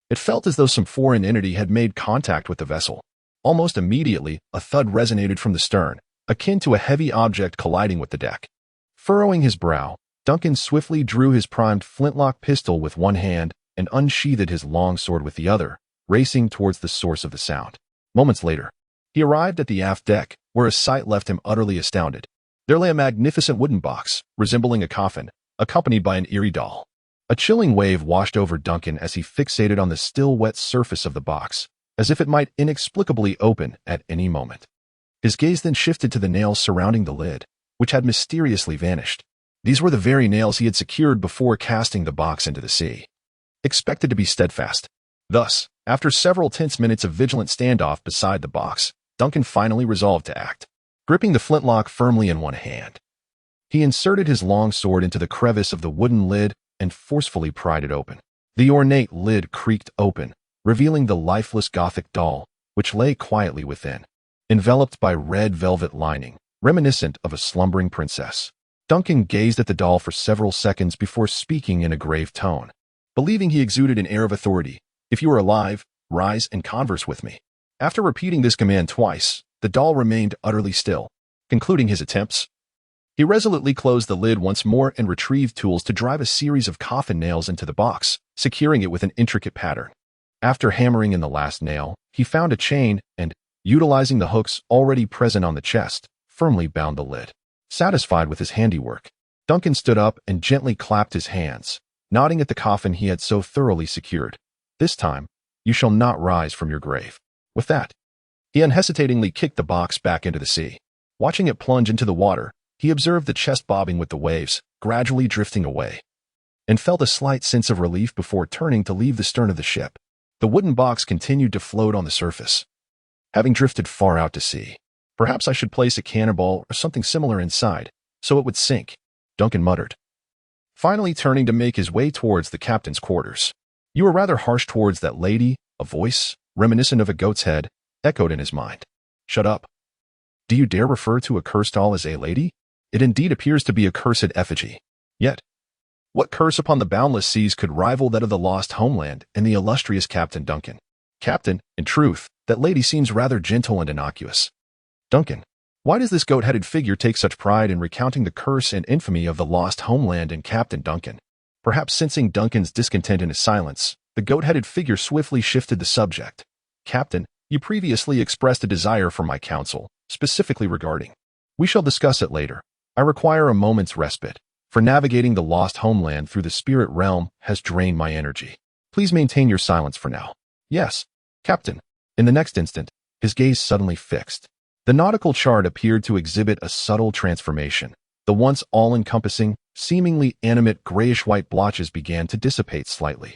It felt as though some foreign entity had made contact with the vessel. Almost immediately, a thud resonated from the stern, akin to a heavy object colliding with the deck. Furrowing his brow, Duncan swiftly drew his primed flintlock pistol with one hand and unsheathed his long sword with the other, racing towards the source of the sound. Moments later, he arrived at the aft deck, where a sight left him utterly astounded. There lay a magnificent wooden box, resembling a coffin, accompanied by an eerie doll. A chilling wave washed over Duncan as he fixated on the still wet surface of the box, as if it might inexplicably open at any moment. His gaze then shifted to the nails surrounding the lid, which had mysteriously vanished. These were the very nails he had secured before casting the box into the sea, expected to be steadfast. Thus, after several tense minutes of vigilant standoff beside the box, Duncan finally resolved to act. Gripping the flintlock firmly in one hand, he inserted his long sword into the crevice of the wooden lid and forcefully pried it open. The ornate lid creaked open, revealing the lifeless Gothic doll, which lay quietly within, enveloped by red velvet lining, reminiscent of a slumbering princess. Duncan gazed at the doll for several seconds before speaking in a grave tone, believing he exuded an air of authority. If you are alive, rise and converse with me. After repeating this command twice, the doll remained utterly still. Concluding his attempts, he resolutely closed the lid once more and retrieved tools to drive a series of coffin nails into the box, securing it with an intricate pattern. After hammering in the last nail, he found a chain and, utilizing the hooks already present on the chest, firmly bound the lid. Satisfied with his handiwork, Duncan stood up and gently clapped his hands, nodding at the coffin he had so thoroughly secured. This time, you shall not rise from your grave. With that, he unhesitatingly kicked the box back into the sea. Watching it plunge into the water, he observed the chest bobbing with the waves, gradually drifting away, and felt a slight sense of relief before turning to leave the stern of the ship. The wooden box continued to float on the surface, having drifted far out to sea. Perhaps I should place a cannonball or something similar inside, so it would sink, Duncan muttered. finally turning to make his way towards the captain's quarters. "You were rather harsh towards that lady," a voice, reminiscent of a goat's head, echoed in his mind. "Shut up. Do you dare refer to a cursed doll as a lady? It indeed appears to be a cursed effigy. Yet, what curse upon the boundless seas could rival that of the lost homeland and the illustrious Captain Duncan? Captain, in truth, that lady seems rather gentle and innocuous. Duncan, why does this goat-headed figure take such pride in recounting the curse and infamy of the lost homeland and Captain Duncan?" Perhaps sensing Duncan's discontent in his silence, the goat-headed figure swiftly shifted the subject. "Captain, you previously expressed a desire for my counsel, specifically regarding. We shall discuss it later. I require a moment's respite, for navigating the lost homeland through the spirit realm has drained my energy. Please maintain your silence for now." "Yes, Captain." In the next instant, his gaze suddenly fixed. The nautical chart appeared to exhibit a subtle transformation. The once all-encompassing, seemingly animate grayish-white blotches began to dissipate slightly,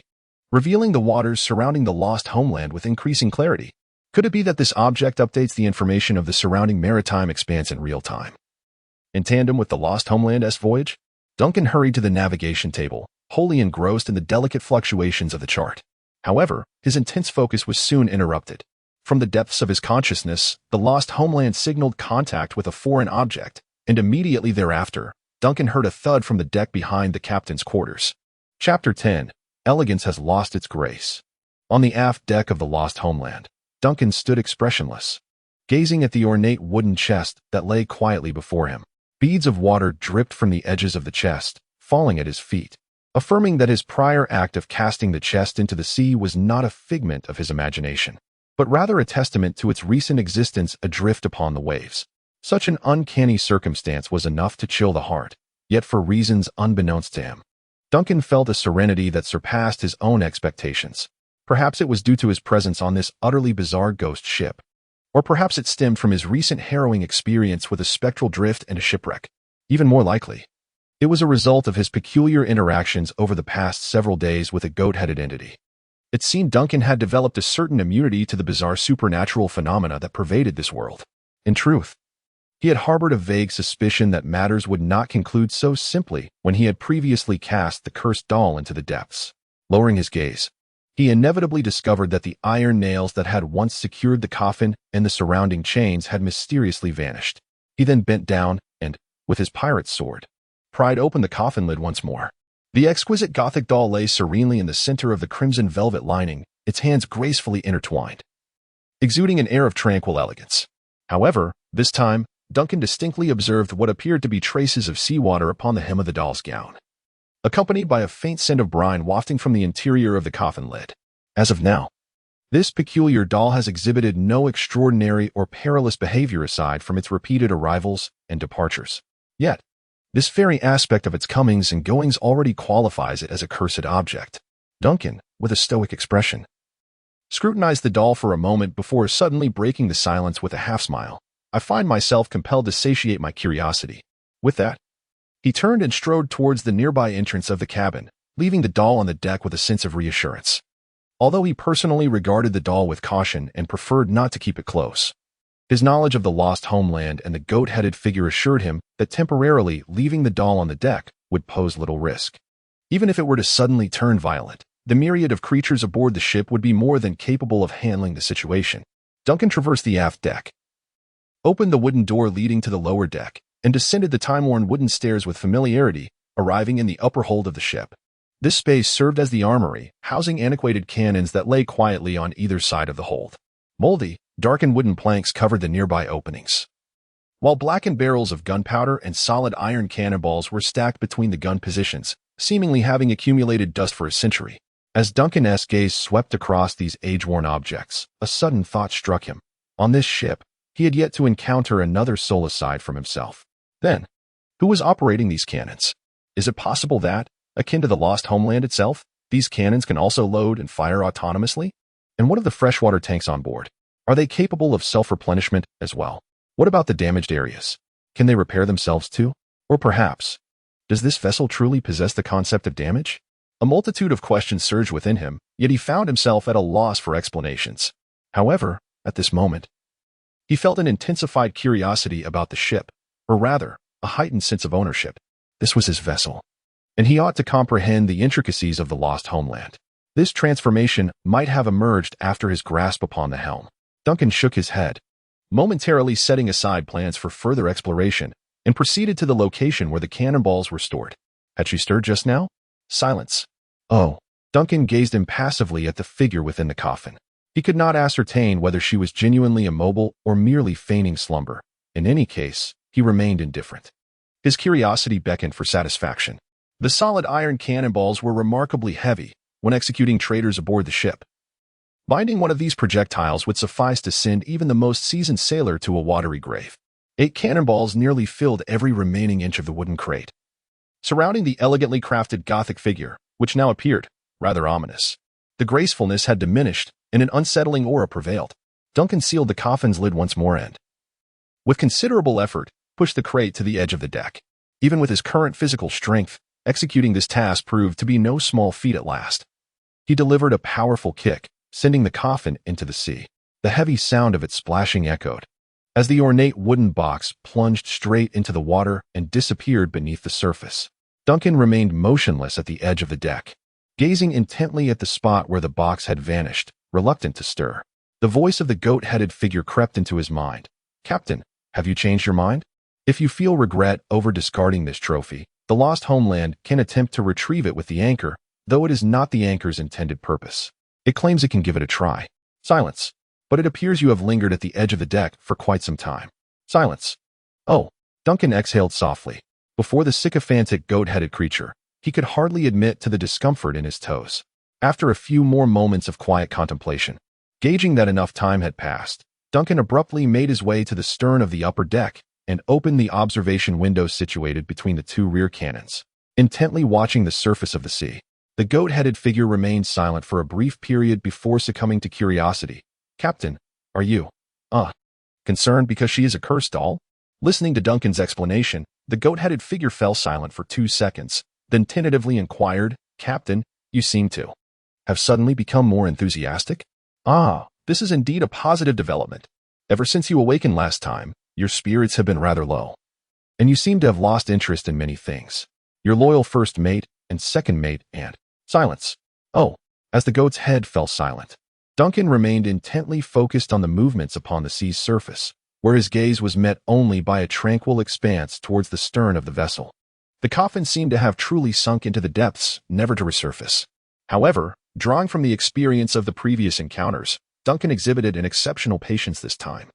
revealing the waters surrounding the lost homeland with increasing clarity. Could it be that this object updates the information of the surrounding maritime expanse in real time? In tandem with the lost homeland's voyage, Duncan hurried to the navigation table, wholly engrossed in the delicate fluctuations of the chart. However, his intense focus was soon interrupted. From the depths of his consciousness, the lost homeland signaled contact with a foreign object, and immediately thereafter, Duncan heard a thud from the deck behind the captain's quarters. Chapter 10. Elegance has lost its grace. On the aft deck of the lost homeland, Duncan stood expressionless, gazing at the ornate wooden chest that lay quietly before him. Beads of water dripped from the edges of the chest, falling at his feet, affirming that his prior act of casting the chest into the sea was not a figment of his imagination, but rather a testament to its recent existence adrift upon the waves. Such an uncanny circumstance was enough to chill the heart, yet for reasons unbeknownst to him, Duncan felt a serenity that surpassed his own expectations. Perhaps it was due to his presence on this utterly bizarre ghost ship, or perhaps it stemmed from his recent harrowing experience with a spectral drift and a shipwreck. Even more likely, it was a result of his peculiar interactions over the past several days with a goat-headed entity. It seemed Duncan had developed a certain immunity to the bizarre supernatural phenomena that pervaded this world. In truth, he had harbored a vague suspicion that matters would not conclude so simply when he had previously cast the cursed doll into the depths. Lowering his gaze, he inevitably discovered that the iron nails that had once secured the coffin and the surrounding chains had mysteriously vanished. He then bent down and, with his pirate's sword, pried open the coffin lid once more. The exquisite Gothic doll lay serenely in the center of the crimson velvet lining, its hands gracefully intertwined, exuding an air of tranquil elegance. However, this time, Duncan distinctly observed what appeared to be traces of seawater upon the hem of the doll's gown, accompanied by a faint scent of brine wafting from the interior of the coffin lid. As of now, this peculiar doll has exhibited no extraordinary or perilous behavior aside from its repeated arrivals and departures. Yet, this very aspect of its comings and goings already qualifies it as a cursed object. Duncan, with a stoic expression, scrutinized the doll for a moment before suddenly breaking the silence with a half-smile. "I find myself compelled to satiate my curiosity." With that, he turned and strode towards the nearby entrance of the cabin, leaving the doll on the deck with a sense of reassurance. Although he personally regarded the doll with caution and preferred not to keep it close, his knowledge of the lost homeland and the goat-headed figure assured him that temporarily leaving the doll on the deck would pose little risk. Even if it were to suddenly turn violent, the myriad of creatures aboard the ship would be more than capable of handling the situation. Duncan traversed the aft deck, opened the wooden door leading to the lower deck, and descended the time-worn wooden stairs with familiarity, arriving in the upper hold of the ship. This space served as the armory, housing antiquated cannons that lay quietly on either side of the hold. Moldy, darkened wooden planks covered the nearby openings, while blackened barrels of gunpowder and solid iron cannonballs were stacked between the gun positions, seemingly having accumulated dust for a century. As Duncan's gaze swept across these age-worn objects, a sudden thought struck him. On this ship, he had yet to encounter another soul aside from himself. Then, who was operating these cannons? Is it possible that, akin to the lost homeland itself, these cannons can also load and fire autonomously? And what of the freshwater tanks on board? Are they capable of self-replenishment as well? What about the damaged areas? Can they repair themselves too? Or perhaps, does this vessel truly possess the concept of damage? A multitude of questions surged within him, yet he found himself at a loss for explanations. However, at this moment, he felt an intensified curiosity about the ship, or rather, a heightened sense of ownership. This was his vessel, and he ought to comprehend the intricacies of the lost homeland. This transformation might have emerged after his grasp upon the helm. Duncan shook his head, momentarily setting aside plans for further exploration, and proceeded to the location where the cannonballs were stored. Had she stirred just now? Silence. Oh. Duncan gazed impassively at the figure within the coffin. He could not ascertain whether she was genuinely immobile or merely feigning slumber. In any case, he remained indifferent. His curiosity beckoned for satisfaction. The solid iron cannonballs were remarkably heavy when executing traders aboard the ship. Binding one of these projectiles would suffice to send even the most seasoned sailor to a watery grave. 8 cannonballs nearly filled every remaining inch of the wooden crate. Surrounding the elegantly crafted Gothic figure, which now appeared rather ominous, the gracefulness had diminished and an unsettling aura prevailed. Duncan sealed the coffin's lid once more and, with considerable effort, pushed the crate to the edge of the deck. Even with his current physical strength, executing this task proved to be no small feat at last. He delivered a powerful kick, sending the coffin into the sea. The heavy sound of its splashing echoed as the ornate wooden box plunged straight into the water and disappeared beneath the surface. Duncan remained motionless at the edge of the deck, gazing intently at the spot where the box had vanished, reluctant to stir. The voice of the goat-headed figure crept into his mind. "Captain, have you changed your mind? If you feel regret over discarding this trophy, the Lost Homeland can attempt to retrieve it with the anchor, though it is not the anchor's intended purpose. It claims it can give it a try." Silence. "But it appears you have lingered at the edge of the deck for quite some time." Silence. "Oh." Duncan exhaled softly. Before the sycophantic goat-headed creature, he could hardly admit to the discomfort in his toes. After a few more moments of quiet contemplation, gauging that enough time had passed, Duncan abruptly made his way to the stern of the upper deck and opened the observation window situated between the 2 rear cannons. Intently watching the surface of the sea, the goat-headed figure remained silent for a brief period before succumbing to curiosity. "Captain, are you, concerned because she is a cursed doll?" Listening to Duncan's explanation, the goat-headed figure fell silent for 2 seconds, then tentatively inquired, "Captain, you seem to have suddenly become more enthusiastic?" This is indeed a positive development. Ever since you awakened last time, your spirits have been rather low, and you seem to have lost interest in many things. Your loyal first mate and second mate and..." Silence. "Oh." As the goat's head fell silent, Duncan remained intently focused on the movements upon the sea's surface, where his gaze was met only by a tranquil expanse towards the stern of the vessel. The coffin seemed to have truly sunk into the depths, never to resurface. However, drawing from the experience of the previous encounters, Duncan exhibited an exceptional patience this time.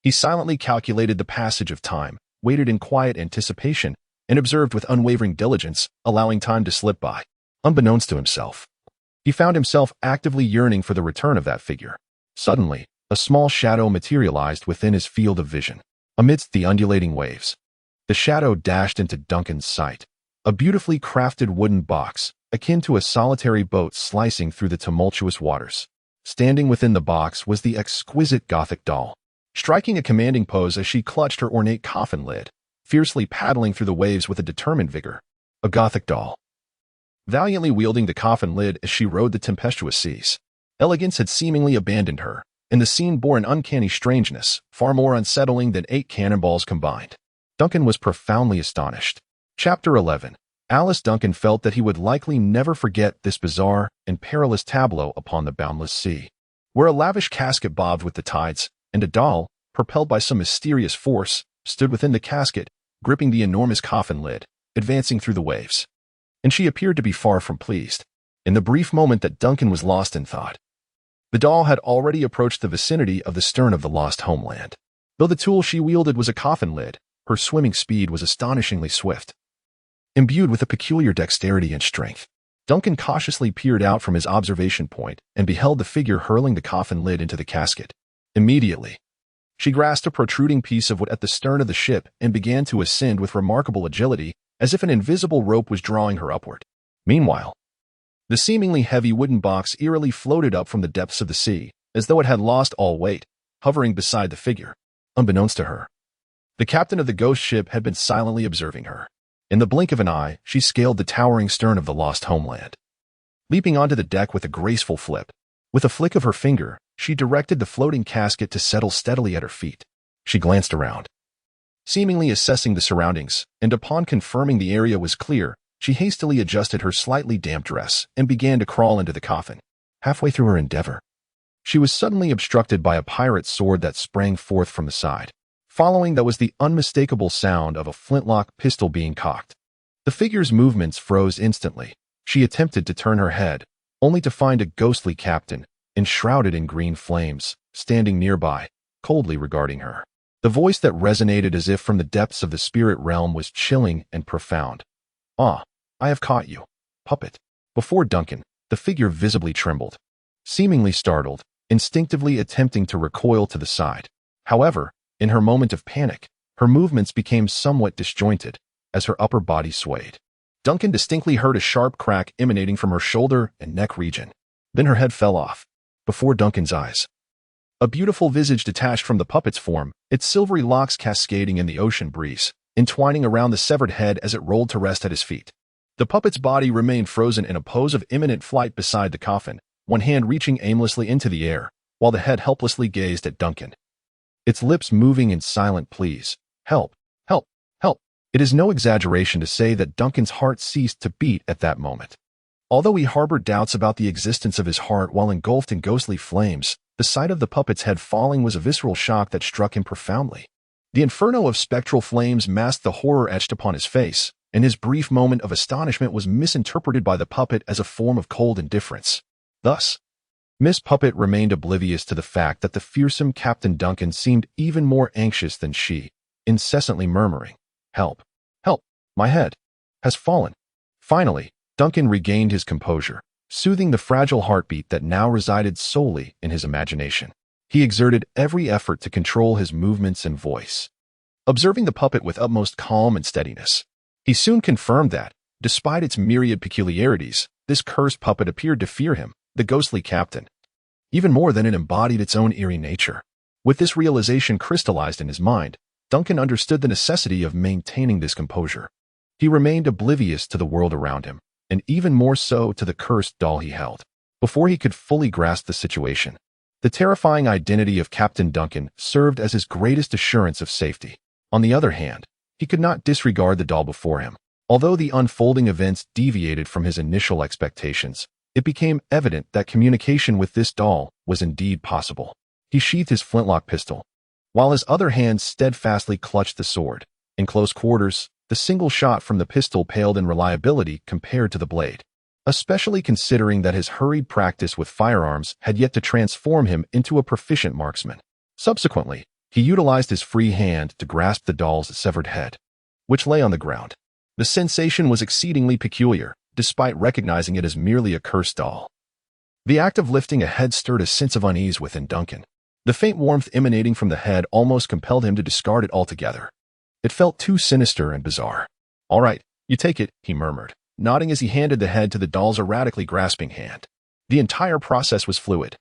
He silently calculated the passage of time, waited in quiet anticipation, and observed with unwavering diligence, allowing time to slip by. Unbeknownst to himself, he found himself actively yearning for the return of that figure. Suddenly, a small shadow materialized within his field of vision. Amidst the undulating waves, the shadow dashed into Duncan's sight. A beautifully crafted wooden box, akin to a solitary boat slicing through the tumultuous waters. Standing within the box was the exquisite Gothic doll, striking a commanding pose as she clutched her ornate coffin lid, fiercely paddling through the waves with a determined vigor. A Gothic doll, valiantly wielding the coffin lid as she rode the tempestuous seas. Elegance had seemingly abandoned her, and the scene bore an uncanny strangeness, far more unsettling than 8 cannonballs combined. Duncan was profoundly astonished. Chapter 11. Alice Duncan felt that he would likely never forget this bizarre and perilous tableau upon the boundless sea, where a lavish casket bobbed with the tides, and a doll, propelled by some mysterious force, stood within the casket, gripping the enormous coffin lid, advancing through the waves. And she appeared to be far from pleased. In the brief moment that Duncan was lost in thought, the doll had already approached the vicinity of the stern of the Lost Homeland. Though the tool she wielded was a coffin lid, her swimming speed was astonishingly swift. Imbued with a peculiar dexterity and strength, Duncan cautiously peered out from his observation point and beheld the figure hurling the coffin lid into the casket. Immediately, she grasped a protruding piece of wood at the stern of the ship and began to ascend with remarkable agility, as if an invisible rope was drawing her upward. Meanwhile, the seemingly heavy wooden box eerily floated up from the depths of the sea, as though it had lost all weight, hovering beside the figure. Unbeknownst to her, the captain of the ghost ship had been silently observing her. In the blink of an eye, she scaled the towering stern of the Lost Homeland. Leaping onto the deck with a graceful flip, with a flick of her finger, she directed the floating casket to settle steadily at her feet. She glanced around, seemingly assessing the surroundings, and upon confirming the area was clear, She hastily adjusted her slightly damp dress and began to crawl into the coffin. Halfway through her endeavor, she was suddenly obstructed by a pirate's sword that sprang forth from the side. Following that was the unmistakable sound of a flintlock pistol being cocked. The figure's movements froze instantly. She attempted to turn her head, only to find a ghostly captain, enshrouded in green flames, standing nearby, coldly regarding her. The voice that resonated as if from the depths of the spirit realm was chilling and profound. "Ah, I have caught you, puppet." Before Duncan, the figure visibly trembled, seemingly startled, instinctively attempting to recoil to the side. However, in her moment of panic, her movements became somewhat disjointed as her upper body swayed. Duncan distinctly heard a sharp crack emanating from her shoulder and neck region. Then her head fell off. Before Duncan's eyes, a beautiful visage detached from the puppet's form, its silvery locks cascading in the ocean breeze, entwining around the severed head as it rolled to rest at his feet. The puppet's body remained frozen in a pose of imminent flight beside the coffin, one hand reaching aimlessly into the air, while the head helplessly gazed at Duncan. Its lips moving in silent pleas. "Help! Help! Help!" It is no exaggeration to say that Duncan's heart ceased to beat at that moment. Although he harbored doubts about the existence of his heart while engulfed in ghostly flames, the sight of the puppet's head falling was a visceral shock that struck him profoundly. The inferno of spectral flames masked the horror etched upon his face, and his brief moment of astonishment was misinterpreted by the puppet as a form of cold indifference. Thus, Miss Puppet remained oblivious to the fact that the fearsome Captain Duncan seemed even more anxious than she, incessantly murmuring, "Help! Help! My head has fallen." Finally, Duncan regained his composure, soothing the fragile heartbeat that now resided solely in his imagination. He exerted every effort to control his movements and voice. Observing the puppet with utmost calm and steadiness, he soon confirmed that, despite its myriad peculiarities, this cursed puppet appeared to fear him, the ghostly captain, even more than it embodied its own eerie nature. With this realization crystallized in his mind, Duncan understood the necessity of maintaining this composure. He remained oblivious to the world around him, and even more so to the cursed doll he held. Before he could fully grasp the situation, the terrifying identity of Captain Duncan served as his greatest assurance of safety. On the other hand, he could not disregard the doll before him. Although the unfolding events deviated from his initial expectations, it became evident that communication with this doll was indeed possible. He sheathed his flintlock pistol, while his other hand steadfastly clutched the sword. In close quarters, the single shot from the pistol paled in reliability compared to the blade, especially considering that his hurried practice with firearms had yet to transform him into a proficient marksman. Subsequently, he utilized his free hand to grasp the doll's severed head, which lay on the ground. The sensation was exceedingly peculiar, despite recognizing it as merely a cursed doll. The act of lifting a head stirred a sense of unease within Duncan. The faint warmth emanating from the head almost compelled him to discard it altogether. It felt too sinister and bizarre. "All right, you take it," he murmured, nodding as he handed the head to the doll's erratically grasping hand. The entire process was fluid.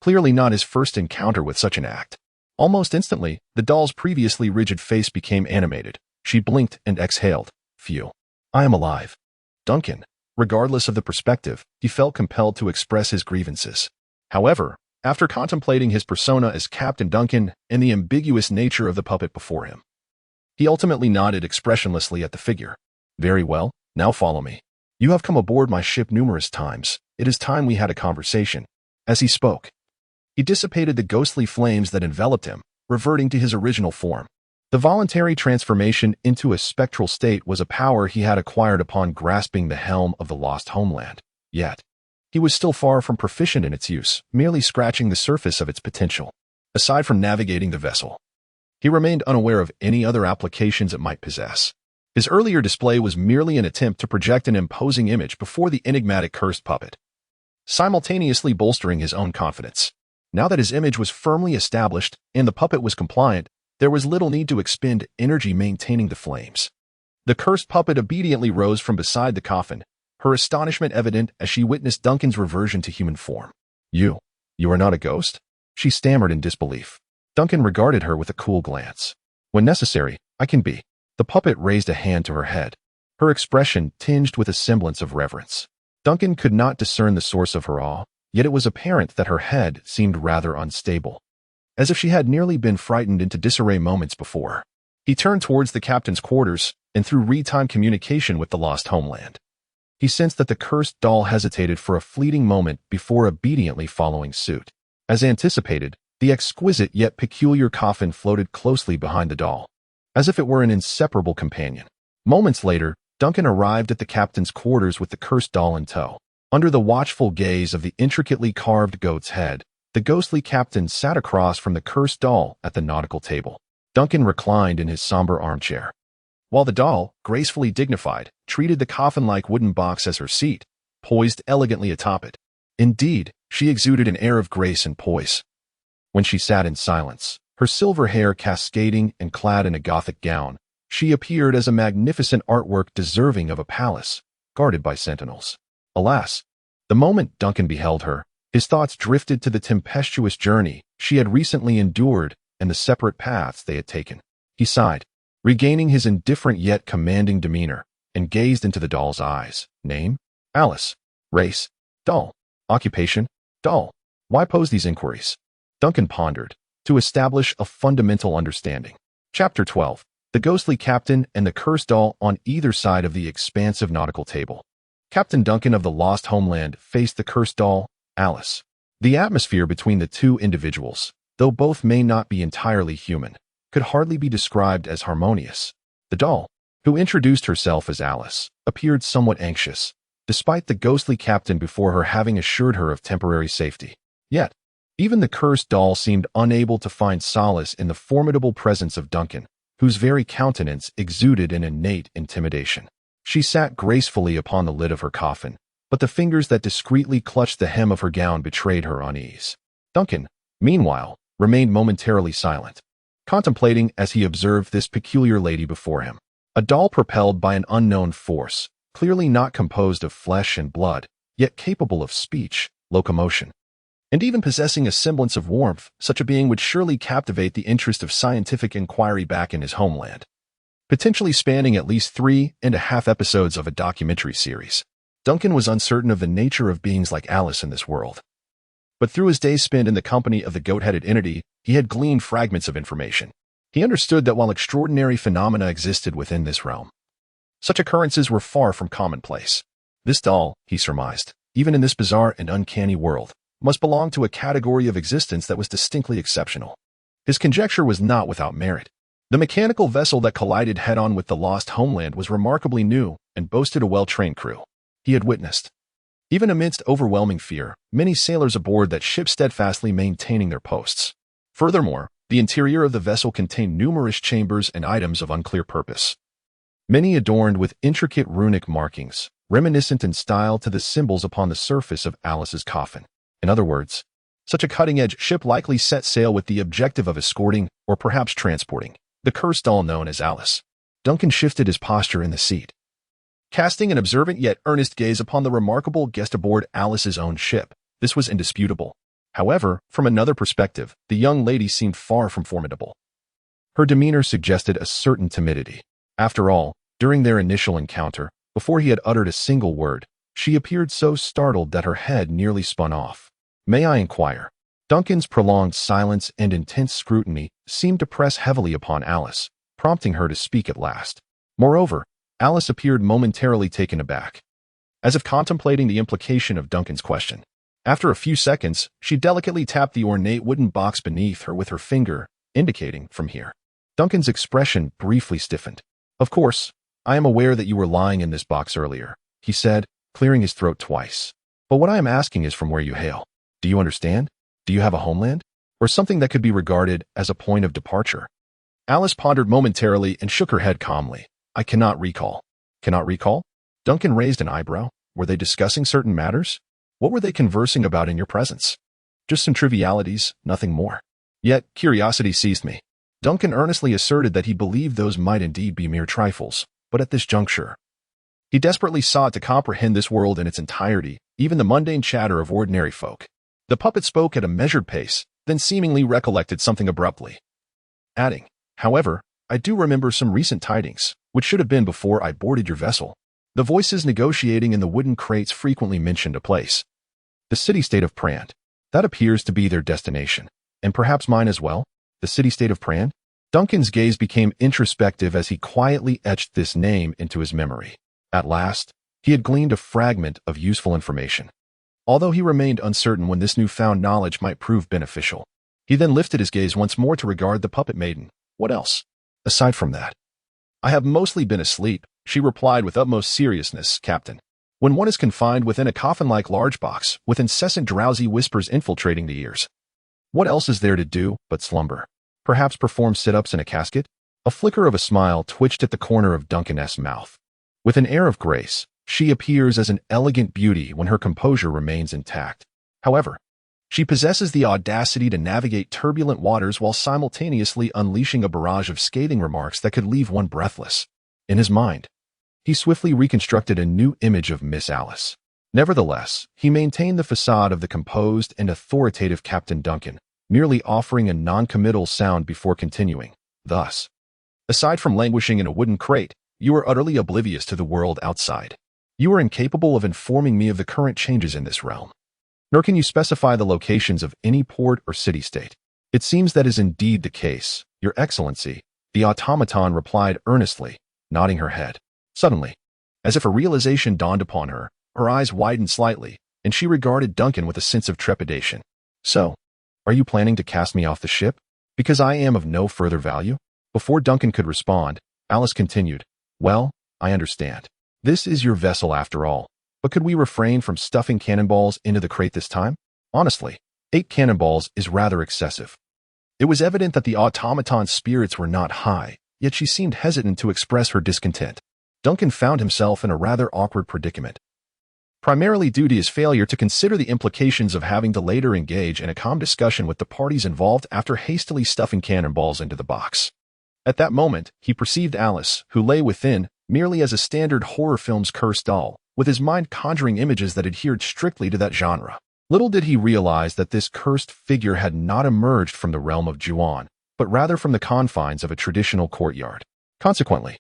Clearly not his first encounter with such an act. Almost instantly, the doll's previously rigid face became animated. She blinked and exhaled. "Phew. I am alive." Duncan, regardless of the perspective, he felt compelled to express his grievances. However, after contemplating his persona as Captain Duncan and the ambiguous nature of the puppet before him, he ultimately nodded expressionlessly at the figure. "Very well, now follow me. You have come aboard my ship numerous times. It is time we had a conversation." As he spoke, he dissipated the ghostly flames that enveloped him, reverting to his original form. The voluntary transformation into a spectral state was a power he had acquired upon grasping the helm of the Lost Homeland. Yet, he was still far from proficient in its use, merely scratching the surface of its potential. Aside from navigating the vessel, he remained unaware of any other applications it might possess. His earlier display was merely an attempt to project an imposing image before the enigmatic cursed puppet, simultaneously bolstering his own confidence. Now that his image was firmly established and the puppet was compliant, there was little need to expend energy maintaining the flames. The cursed puppet obediently rose from beside the coffin, her astonishment evident as she witnessed Duncan's reversion to human form. You are not a ghost?" she stammered in disbelief. Duncan regarded her with a cool glance. "When necessary, I can be." The puppet raised a hand to her head, her expression tinged with a semblance of reverence. Duncan could not discern the source of her awe, yet it was apparent that her head seemed rather unstable, as if she had nearly been frightened into disarray moments before. He turned towards the captain's quarters, and through real-time communication with the Lost Homeland. He sensed that the cursed doll hesitated for a fleeting moment before obediently following suit. As anticipated, the exquisite yet peculiar coffin floated closely behind the doll, as if it were an inseparable companion. Moments later, Duncan arrived at the captain's quarters with the cursed doll in tow. Under the watchful gaze of the intricately carved goat's head, the ghostly captain sat across from the cursed doll at the nautical table. Duncan reclined in his somber armchair, while the doll, gracefully dignified, treated the coffin-like wooden box as her seat, poised elegantly atop it. Indeed, she exuded an air of grace and poise. When she sat in silence, her silver hair cascading and clad in a Gothic gown, she appeared as a magnificent artwork deserving of a palace, guarded by sentinels. Alas, the moment Duncan beheld her, his thoughts drifted to the tempestuous journey she had recently endured and the separate paths they had taken. He sighed, regaining his indifferent yet commanding demeanor, and gazed into the doll's eyes. Name? Alice. Race? Doll. Occupation? Doll. Why pose these inquiries? Duncan pondered, to establish a fundamental understanding. Chapter 12. The ghostly captain and the cursed doll on either side of the expansive nautical table. Captain Duncan of the Lost Homeland faced the cursed doll, Alice. The atmosphere between the two individuals, though both may not be entirely human, could hardly be described as harmonious. The doll, who introduced herself as Alice, appeared somewhat anxious, despite the ghostly captain before her having assured her of temporary safety. Yet, even the cursed doll seemed unable to find solace in the formidable presence of Duncan, whose very countenance exuded an innate intimidation. She sat gracefully upon the lid of her coffin, but the fingers that discreetly clutched the hem of her gown betrayed her unease. Duncan, meanwhile, remained momentarily silent, contemplating as he observed this peculiar lady before him. A doll propelled by an unknown force, clearly not composed of flesh and blood, yet capable of speech, locomotion, and even possessing a semblance of warmth. Such a being would surely captivate the interest of scientific inquiry back in his homeland, potentially spanning at least 3.5 episodes of a documentary series. Duncan was uncertain of the nature of beings like Alice in this world, but through his days spent in the company of the goat-headed entity, he had gleaned fragments of information. He understood that while extraordinary phenomena existed within this realm, such occurrences were far from commonplace. This doll, he surmised, even in this bizarre and uncanny world, must belong to a category of existence that was distinctly exceptional. His conjecture was not without merit. The mechanical vessel that collided head-on with the Lost Homeland was remarkably new and boasted a well-trained crew. He had witnessed, even amidst overwhelming fear, many sailors aboard that ship steadfastly maintaining their posts. Furthermore, the interior of the vessel contained numerous chambers and items of unclear purpose, many adorned with intricate runic markings, reminiscent in style to the symbols upon the surface of Alice's coffin. In other words, such a cutting-edge ship likely set sail with the objective of escorting, or perhaps transporting, the cursed doll known as Alice. Duncan shifted his posture in the seat, casting an observant yet earnest gaze upon the remarkable guest aboard Alice's own ship. This was indisputable. However, from another perspective, the young lady seemed far from formidable. Her demeanor suggested a certain timidity. After all, during their initial encounter, before he had uttered a single word, she appeared so startled that her head nearly spun off. May I inquire? Duncan's prolonged silence and intense scrutiny seemed to press heavily upon Alice, prompting her to speak at last. Moreover, Alice appeared momentarily taken aback, as if contemplating the implication of Duncan's question. After a few seconds, she delicately tapped the ornate wooden box beneath her with her finger, indicating, "From here." Duncan's expression briefly stiffened. "Of course, I am aware that you were lying in this box earlier," he said, clearing his throat twice. "But what I am asking is from where you hail. Do you understand? Do you have a homeland? Or something that could be regarded as a point of departure?" Alice pondered momentarily and shook her head calmly. "I cannot recall." "Cannot recall?" Duncan raised an eyebrow. "Were they discussing certain matters? What were they conversing about in your presence?" "Just some trivialities, nothing more." Yet curiosity seized me. Duncan earnestly asserted that he believed those might indeed be mere trifles, but at this juncture, he desperately sought to comprehend this world in its entirety, even the mundane chatter of ordinary folk. The puppet spoke at a measured pace, then seemingly recollected something abruptly, adding, "However, I do remember some recent tidings, which should have been before I boarded your vessel." The voices negotiating in the wooden crates frequently mentioned a place. The city-state of Prand. That appears to be their destination, and perhaps mine as well. The city-state of Prand? Duncan's gaze became introspective as he quietly etched this name into his memory. At last, he had gleaned a fragment of useful information. Although he remained uncertain when this newfound knowledge might prove beneficial, he then lifted his gaze once more to regard the puppet maiden. What else? Aside from that, I have mostly been asleep, she replied with utmost seriousness, Captain. When one is confined within a coffin-like large box, with incessant drowsy whispers infiltrating the ears, what else is there to do but slumber? Perhaps perform sit-ups in a casket? A flicker of a smile twitched at the corner of Duncan's mouth. With an air of grace, she appears as an elegant beauty when her composure remains intact. However, she possesses the audacity to navigate turbulent waters while simultaneously unleashing a barrage of scathing remarks that could leave one breathless. In his mind, he swiftly reconstructed a new image of Miss Alice. Nevertheless, he maintained the facade of the composed and authoritative Captain Duncan, merely offering a non-committal sound before continuing. Thus, aside from languishing in a wooden crate, you are utterly oblivious to the world outside. You are incapable of informing me of the current changes in this realm. Nor can you specify the locations of any port or city-state. It seems that is indeed the case, Your Excellency, the automaton replied earnestly, nodding her head. Suddenly, as if a realization dawned upon her, her eyes widened slightly, and she regarded Duncan with a sense of trepidation. So, are you planning to cast me off the ship? Because I am of no further value? Before Duncan could respond, Alice continued, Well, I understand. This is your vessel after all. But could we refrain from stuffing cannonballs into the crate this time? Honestly, 8 cannonballs is rather excessive. It was evident that the automaton's spirits were not high, yet she seemed hesitant to express her discontent. Duncan found himself in a rather awkward predicament, primarily due to his failure to consider the implications of having to later engage in a calm discussion with the parties involved after hastily stuffing cannonballs into the box. At that moment, he perceived Alice, who lay within, merely as a standard horror film's cursed doll, with his mind conjuring images that adhered strictly to that genre. Little did he realize that this cursed figure had not emerged from the realm of Juan, but rather from the confines of a traditional courtyard. Consequently,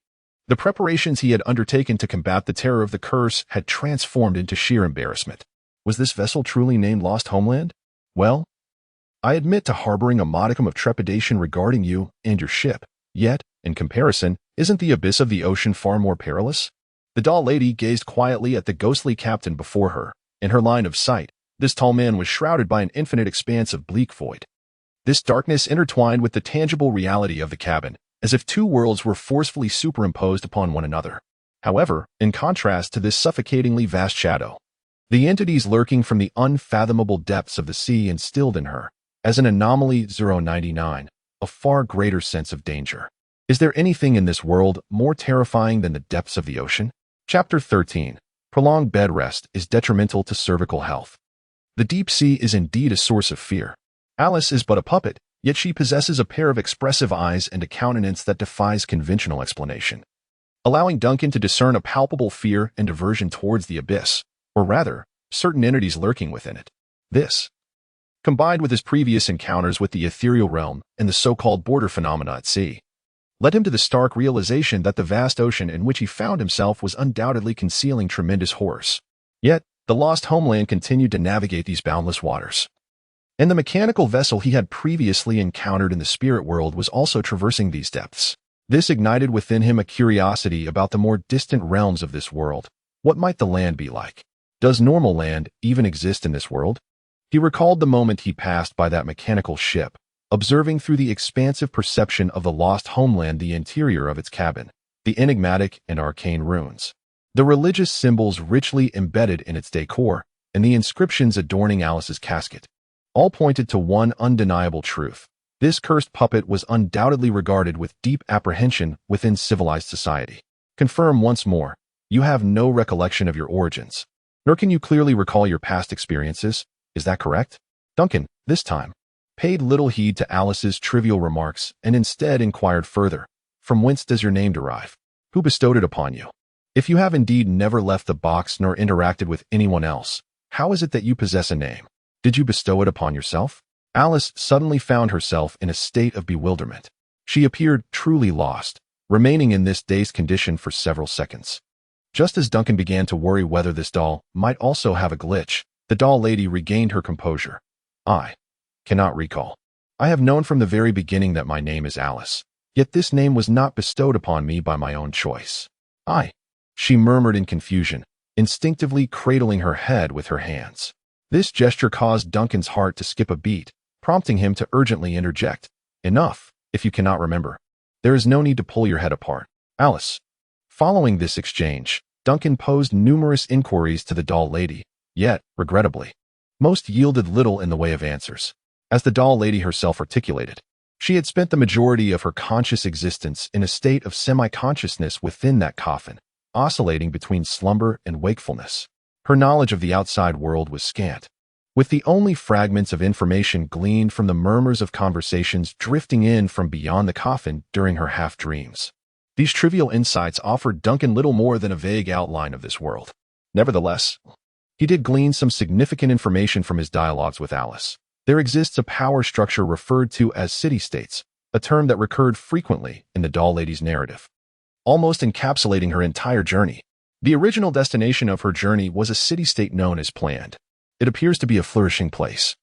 the preparations he had undertaken to combat the terror of the curse had transformed into sheer embarrassment. Was this vessel truly named Lost Homeland? Well, I admit to harboring a modicum of trepidation regarding you and your ship. Yet, in comparison, isn't the abyss of the ocean far more perilous? The doll lady gazed quietly at the ghostly captain before her. In her line of sight, this tall man was shrouded by an infinite expanse of bleak void. This darkness intertwined with the tangible reality of the cabin, as if two worlds were forcefully superimposed upon one another. However, in contrast to this suffocatingly vast shadow, the entities lurking from the unfathomable depths of the sea instilled in her, as an anomaly 099, a far greater sense of danger. Is there anything in this world more terrifying than the depths of the ocean? Chapter 13. Prolonged bed rest is detrimental to cervical health. The deep sea is indeed a source of fear. Alice is but a puppet, yet she possesses a pair of expressive eyes and a countenance that defies conventional explanation, allowing Duncan to discern a palpable fear and aversion towards the abyss, or rather, certain entities lurking within it. This, combined with his previous encounters with the ethereal realm and the so-called border phenomena at sea, led him to the stark realization that the vast ocean in which he found himself was undoubtedly concealing tremendous horrors. Yet, the Lost Homeland continued to navigate these boundless waters. And the mechanical vessel he had previously encountered in the spirit world was also traversing these depths. This ignited within him a curiosity about the more distant realms of this world. What might the land be like? Does normal land even exist in this world? He recalled the moment he passed by that mechanical ship, observing through the expansive perception of the Lost Homeland the interior of its cabin, the enigmatic and arcane runes, the religious symbols richly embedded in its decor, and the inscriptions adorning Alice's casket. All pointed to one undeniable truth. This cursed puppet was undoubtedly regarded with deep apprehension within civilized society. Confirm once more, you have no recollection of your origins, nor can you clearly recall your past experiences. Is that correct? Duncan, this time, paid little heed to Alice's trivial remarks and instead inquired further. From whence does your name derive? Who bestowed it upon you? If you have indeed never left the box nor interacted with anyone else, how is it that you possess a name? Did you bestow it upon yourself? Alice suddenly found herself in a state of bewilderment. She appeared truly lost, remaining in this dazed condition for several seconds. Just as Duncan began to worry whether this doll might also have a glitch, the doll lady regained her composure. I cannot recall. I have known from the very beginning that my name is Alice. Yet this name was not bestowed upon me by my own choice. She murmured in confusion, instinctively cradling her head with her hands. This gesture caused Duncan's heart to skip a beat, prompting him to urgently interject. Enough, if you cannot remember. There is no need to pull your head apart. Alice. Following this exchange, Duncan posed numerous inquiries to the doll lady, yet, regrettably, most yielded little in the way of answers. As the doll lady herself articulated, she had spent the majority of her conscious existence in a state of semi-consciousness within that coffin, oscillating between slumber and wakefulness. Her knowledge of the outside world was scant, with the only fragments of information gleaned from the murmurs of conversations drifting in from beyond the coffin during her half-dreams. These trivial insights offered Duncan little more than a vague outline of this world. Nevertheless, he did glean some significant information from his dialogues with Alice. There exists a power structure referred to as city-states, a term that recurred frequently in the doll lady's narrative, almost encapsulating her entire journey. The original destination of her journey was a city-state known as Planned. It appears to be a flourishing place,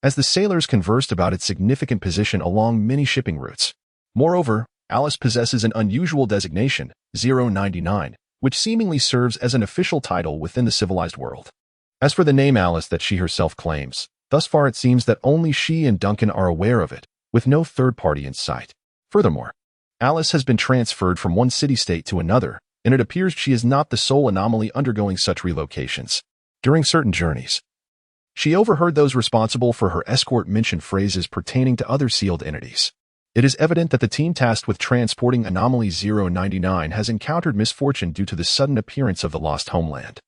as the sailors conversed about its significant position along many shipping routes. Moreover, Alice possesses an unusual designation, 099, which seemingly serves as an official title within the civilized world. As for the name Alice that she herself claims, thus far it seems that only she and Duncan are aware of it, with no third party in sight. Furthermore, Alice has been transferred from one city-state to another, and it appears she is not the sole anomaly undergoing such relocations. During certain journeys, she overheard those responsible for her escort mention phrases pertaining to other sealed entities. It is evident that the team tasked with transporting Anomaly 099 has encountered misfortune due to the sudden appearance of the Lost Homeland.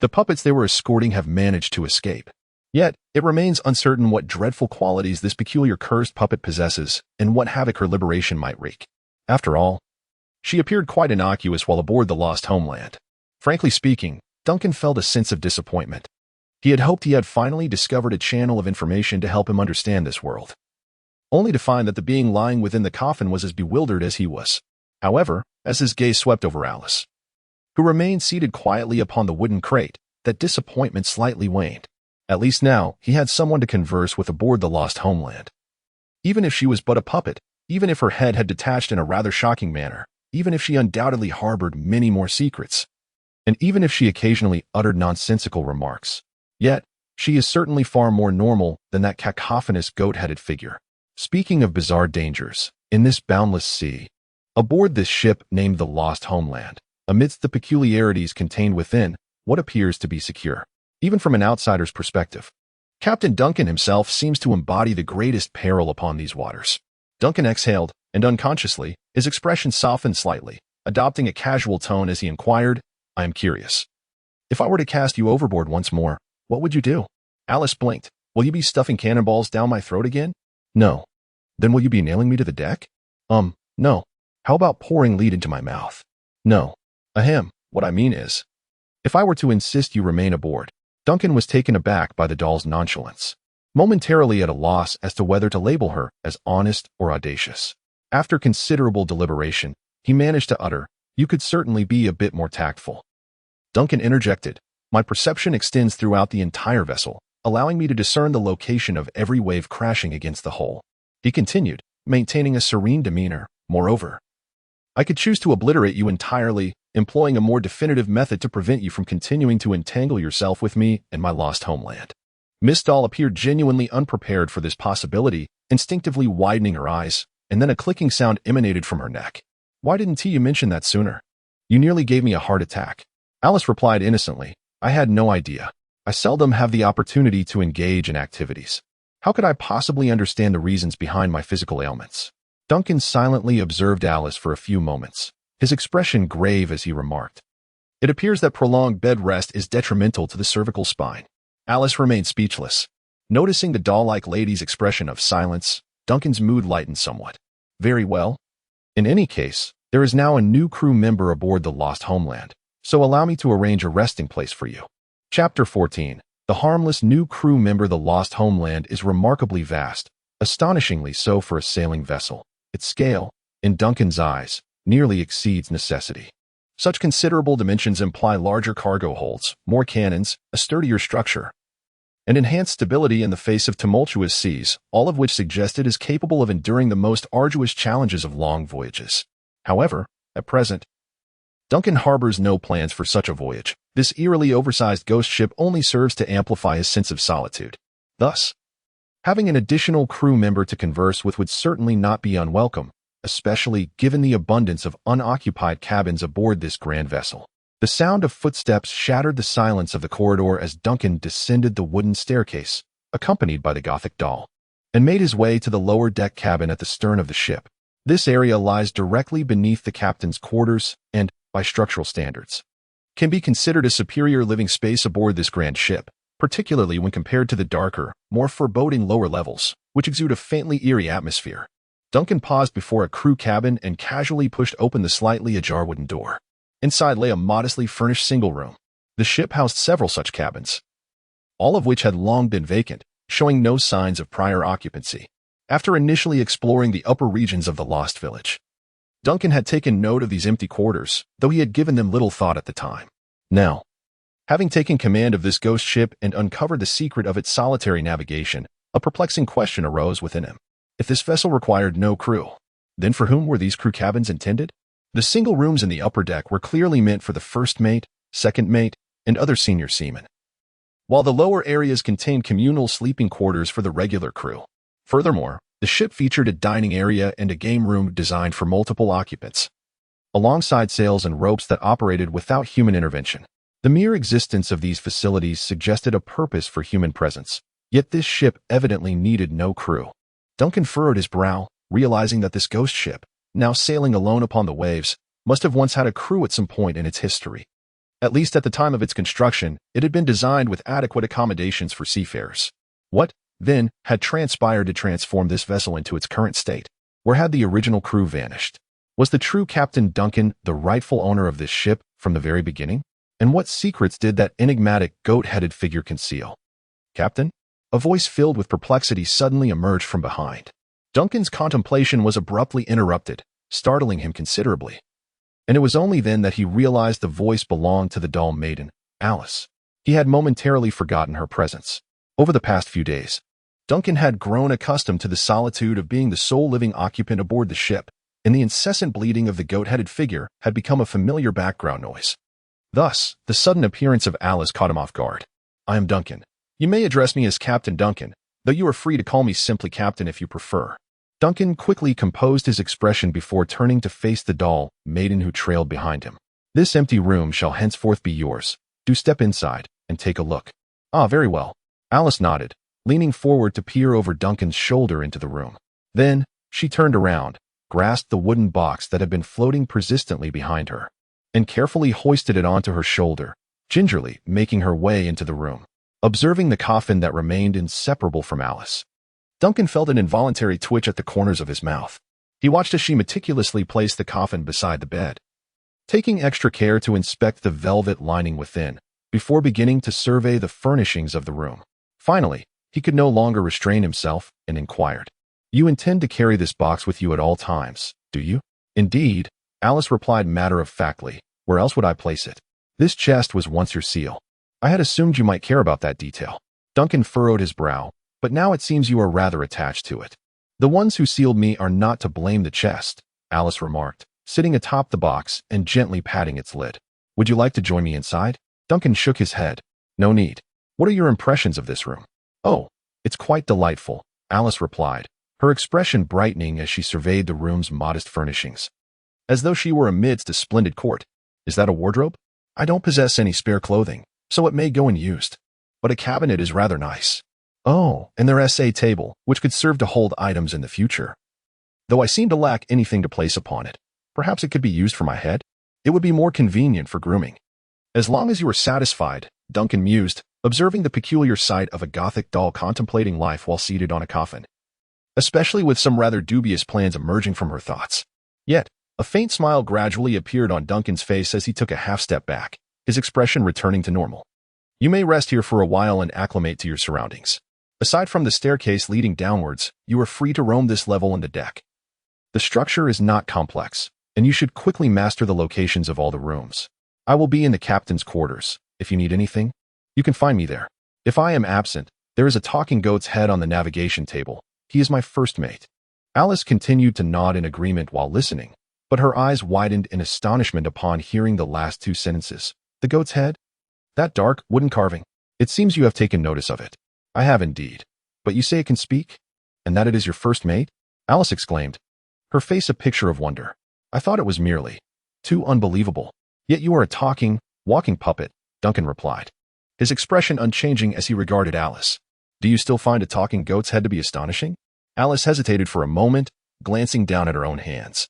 The puppets they were escorting have managed to escape. Yet, it remains uncertain what dreadful qualities this peculiar cursed puppet possesses and what havoc her liberation might wreak. After all, she appeared quite innocuous while aboard the Lost Homeland. Frankly speaking, Duncan felt a sense of disappointment. He had hoped he had finally discovered a channel of information to help him understand this world, only to find that the being lying within the coffin was as bewildered as he was. However, as his gaze swept over Alice, who remained seated quietly upon the wooden crate, that disappointment slightly waned. At least now, he had someone to converse with aboard the Lost Homeland. Even if she was but a puppet, even if her head had detached in a rather shocking manner, even if she undoubtedly harbored many more secrets, and even if she occasionally uttered nonsensical remarks, yet, she is certainly far more normal than that cacophonous goat-headed figure. Speaking of bizarre dangers, in this boundless sea, aboard this ship named the Lost Homeland, amidst the peculiarities contained within, what appears to be secure, even from an outsider's perspective, Captain Duncan himself seems to embody the greatest peril upon these waters. Duncan exhaled, and unconsciously, his expression softened slightly, adopting a casual tone as he inquired, "I am curious. If I were to cast you overboard once more, what would you do?" Alice blinked. "Will you be stuffing cannonballs down my throat again?" "No." "Then will you be nailing me to the deck?" No." "How about pouring lead into my mouth?" "No." "Ahem, what I mean is, if I were to insist you remain aboard." Duncan was taken aback by the doll's nonchalance, momentarily at a loss as to whether to label her as honest or audacious. After considerable deliberation, he managed to utter, "You could certainly be a bit more tactful." Duncan interjected, "My perception extends throughout the entire vessel, allowing me to discern the location of every wave crashing against the hull." He continued, maintaining a serene demeanor. "Moreover, I could choose to obliterate you entirely, employing a more definitive method to prevent you from continuing to entangle yourself with me and my lost homeland." Miss Doll appeared genuinely unprepared for this possibility, instinctively widening her eyes, and then a clicking sound emanated from her neck. "Why didn't you mention that sooner? You nearly gave me a heart attack." Alice replied innocently, "I had no idea. I seldom have the opportunity to engage in activities. How could I possibly understand the reasons behind my physical ailments?" Duncan silently observed Alice for a few moments, his expression grave as he remarked, "It appears that prolonged bed rest is detrimental to the cervical spine." Alice remained speechless. Noticing the doll-like lady's expression of silence, Duncan's mood lightened somewhat. "Very well. In any case, there is now a new crew member aboard the Lost Homeland, so allow me to arrange a resting place for you." Chapter 14. The harmless new crew member. The Lost Homeland is remarkably vast, astonishingly so for a sailing vessel. Its scale, in Duncan's eyes, nearly exceeds necessity. Such considerable dimensions imply larger cargo holds, more cannons, a sturdier structure, and enhanced stability in the face of tumultuous seas, all of which suggest it is capable of enduring the most arduous challenges of long voyages. However, at present, Duncan harbors no plans for such a voyage. This eerily oversized ghost ship only serves to amplify his sense of solitude. Thus, having an additional crew member to converse with would certainly not be unwelcome, especially given the abundance of unoccupied cabins aboard this grand vessel. The sound of footsteps shattered the silence of the corridor as Duncan descended the wooden staircase, accompanied by the Gothic doll, and made his way to the lower deck cabin at the stern of the ship. This area lies directly beneath the captain's quarters and, by structural standards, can be considered a superior living space aboard this grand ship, particularly when compared to the darker, more foreboding lower levels, which exude a faintly eerie atmosphere. Duncan paused before a crew cabin and casually pushed open the slightly ajar wooden door. Inside lay a modestly furnished single room. The ship housed several such cabins, all of which had long been vacant, showing no signs of prior occupancy. After initially exploring the upper regions of the Lost Village, Duncan had taken note of these empty quarters, though he had given them little thought at the time. Now, having taken command of this ghost ship and uncovered the secret of its solitary navigation, a perplexing question arose within him. If this vessel required no crew, then for whom were these crew cabins intended? The single rooms in the upper deck were clearly meant for the first mate, second mate, and other senior seamen, while the lower areas contained communal sleeping quarters for the regular crew. Furthermore, the ship featured a dining area and a game room designed for multiple occupants, alongside sails and ropes that operated without human intervention. The mere existence of these facilities suggested a purpose for human presence, yet this ship evidently needed no crew. Duncan furrowed his brow, realizing that this ghost ship, now sailing alone upon the waves, must have once had a crew at some point in its history. At least at the time of its construction, it had been designed with adequate accommodations for seafarers. What, then, had transpired to transform this vessel into its current state? Where had the original crew vanished? Was the true Captain Duncan the rightful owner of this ship from the very beginning? And what secrets did that enigmatic goat-headed figure conceal? Captain? A voice filled with perplexity suddenly emerged from behind. Duncan's contemplation was abruptly interrupted, startling him considerably. And it was only then that he realized the voice belonged to the doll maiden, Alice. He had momentarily forgotten her presence. Over the past few days, Duncan had grown accustomed to the solitude of being the sole living occupant aboard the ship, and the incessant bleating of the goat-headed figure had become a familiar background noise. Thus, the sudden appearance of Alice caught him off guard. "I am Duncan. You may address me as Captain Duncan, though you are free to call me simply Captain if you prefer." Duncan quickly composed his expression before turning to face the doll maiden who trailed behind him. "This empty room shall henceforth be yours. Do step inside and take a look." "Ah, very well." Alice nodded, leaning forward to peer over Duncan's shoulder into the room. Then, she turned around, grasped the wooden box that had been floating persistently behind her, and carefully hoisted it onto her shoulder, gingerly making her way into the room. Observing the coffin that remained inseparable from Alice, Duncan felt an involuntary twitch at the corners of his mouth. He watched as she meticulously placed the coffin beside the bed, taking extra care to inspect the velvet lining within, before beginning to survey the furnishings of the room. Finally, he could no longer restrain himself and inquired, "You intend to carry this box with you at all times, do you?" "Indeed," Alice replied matter-of-factly. "Where else would I place it? This chest was once your seal. I had assumed you might care about that detail." Duncan furrowed his brow, "But now it seems you are rather attached to it." "The ones who sealed me are not to blame the chest," Alice remarked, sitting atop the box and gently patting its lid. "Would you like to join me inside?" Duncan shook his head. "No need. What are your impressions of this room?" "Oh, it's quite delightful," Alice replied, her expression brightening as she surveyed the room's modest furnishings, as though she were amidst a splendid court. "Is that a wardrobe? I don't possess any spare clothing, so it may go unused. But a cabinet is rather nice. Oh, and their SA table, which could serve to hold items in the future. Though I seem to lack anything to place upon it. Perhaps it could be used for my head? It would be more convenient for grooming." "As long as you are satisfied," Duncan mused, observing the peculiar sight of a Gothic doll contemplating life while seated on a coffin, especially with some rather dubious plans emerging from her thoughts. Yet, a faint smile gradually appeared on Duncan's face as he took a half-step back, his expression returning to normal. "You may rest here for a while and acclimate to your surroundings. Aside from the staircase leading downwards, you are free to roam this level and the deck. The structure is not complex, and you should quickly master the locations of all the rooms. I will be in the captain's quarters. If you need anything, you can find me there. If I am absent, There is a talking goat's head on the navigation table. He is my first mate. Alice continued to nod in agreement while listening, but her eyes widened in astonishment upon hearing the last two sentences. The goat's head? That dark, wooden carving. It seems you have taken notice of it. I have indeed. But you say it can speak? And that it is your first mate? Alice exclaimed, her face a picture of wonder. I thought it was merely too unbelievable. Yet you are a talking, walking puppet, Duncan replied, his expression unchanging as he regarded Alice. Do you still find a talking goat's head to be astonishing? Alice hesitated for a moment, glancing down at her own hands.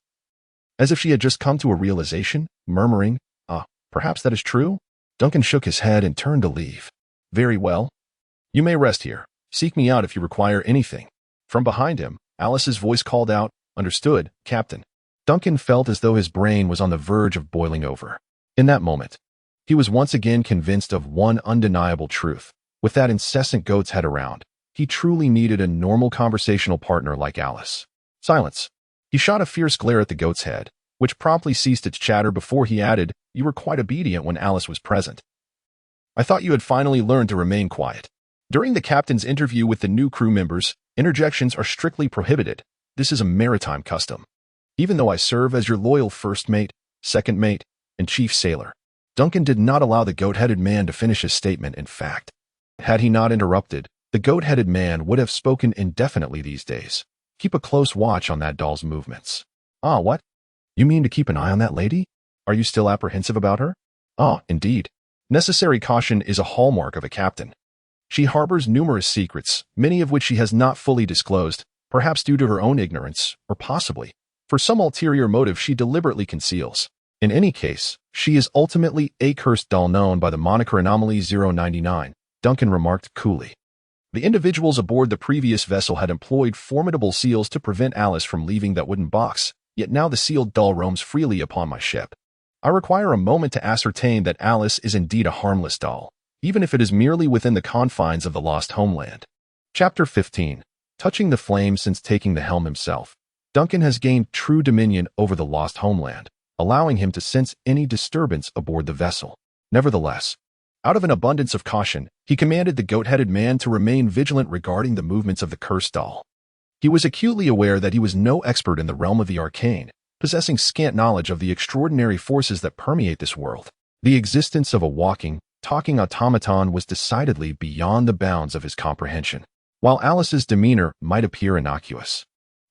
As if she had just come to a realization, murmuring, perhaps that is true? Duncan shook his head and turned to leave. Very well. You may rest here. Seek me out if you require anything. From behind him, Alice's voice called out, Understood, Captain. Duncan felt as though his brain was on the verge of boiling over. In that moment, he was once again convinced of one undeniable truth. With that incessant goat's head around, he truly needed a normal conversational partner like Alice. Silence. He shot a fierce glare at the goat's head, which promptly ceased its chatter before he added, You were quite obedient when Alice was present. I thought you had finally learned to remain quiet. During the captain's interview with the new crew members, interjections are strictly prohibited. This is a maritime custom. Even though I serve as your loyal first mate, second mate, and chief sailor, Duncan did not allow the goat-headed man to finish his statement. In fact, had he not interrupted, the goat-headed man would have spoken indefinitely these days. Keep a close watch on that doll's movements. What? You mean to keep an eye on that lady? Are you still apprehensive about her? Indeed. Necessary caution is a hallmark of a captain. She harbors numerous secrets, many of which she has not fully disclosed, perhaps due to her own ignorance, or possibly for some ulterior motive she deliberately conceals. In any case, she is ultimately a cursed doll known by the moniker Anomaly 099, Duncan remarked coolly. The individuals aboard the previous vessel had employed formidable seals to prevent Alice from leaving that wooden box, yet now the sealed doll roams freely upon my ship. I require a moment to ascertain that Alice is indeed a harmless doll, even if it is merely within the confines of the Lost Homeland. Chapter 15. Touching the flame since taking the helm himself, Duncan has gained true dominion over the Lost Homeland, allowing him to sense any disturbance aboard the vessel. Nevertheless, out of an abundance of caution, he commanded the goat-headed man to remain vigilant regarding the movements of the cursed doll. He was acutely aware that he was no expert in the realm of the arcane, possessing scant knowledge of the extraordinary forces that permeate this world. The existence of a walking, talking automaton was decidedly beyond the bounds of his comprehension. While Alice's demeanor might appear innocuous,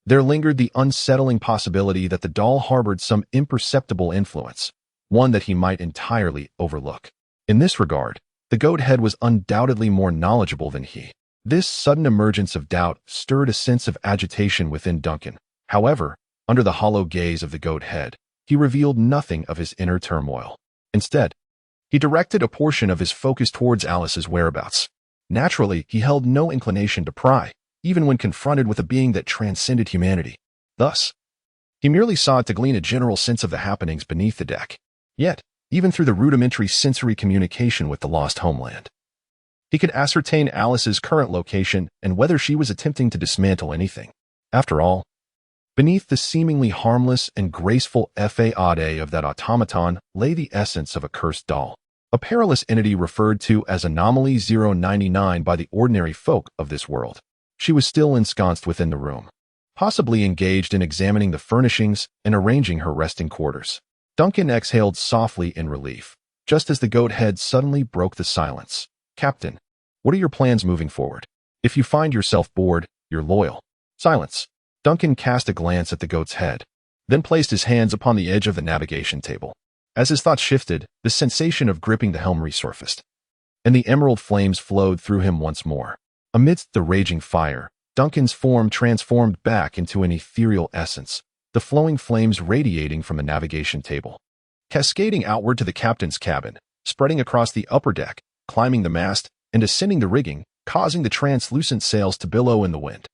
there lingered the unsettling possibility that the doll harbored some imperceptible influence, one that he might entirely overlook. In this regard, the goat head was undoubtedly more knowledgeable than he. This sudden emergence of doubt stirred a sense of agitation within Duncan. However, under the hollow gaze of the goat head, he revealed nothing of his inner turmoil. Instead, he directed a portion of his focus towards Alice's whereabouts. Naturally, he held no inclination to pry, even when confronted with a being that transcended humanity. Thus, he merely sought to glean a general sense of the happenings beneath the deck. Yet, even through the rudimentary sensory communication with the Lost Homeland, he could ascertain Alice's current location and whether she was attempting to dismantle anything. After all, beneath the seemingly harmless and graceful facade of that automaton lay the essence of a cursed doll, a perilous entity referred to as Anomaly 099 by the ordinary folk of this world. She was still ensconced within the room, possibly engaged in examining the furnishings and arranging her resting quarters. Duncan exhaled softly in relief, just as the goat head suddenly broke the silence. Captain, what are your plans moving forward? If you find yourself bored, you're loyal. Silence. Duncan cast a glance at the goat's head, then placed his hands upon the edge of the navigation table. As his thoughts shifted, the sensation of gripping the helm resurfaced, and the emerald flames flowed through him once more. Amidst the raging fire, Duncan's form transformed back into an ethereal essence, the flowing flames radiating from the navigation table, cascading outward to the captain's cabin, spreading across the upper deck, climbing the mast, and ascending the rigging, causing the translucent sails to billow in the wind.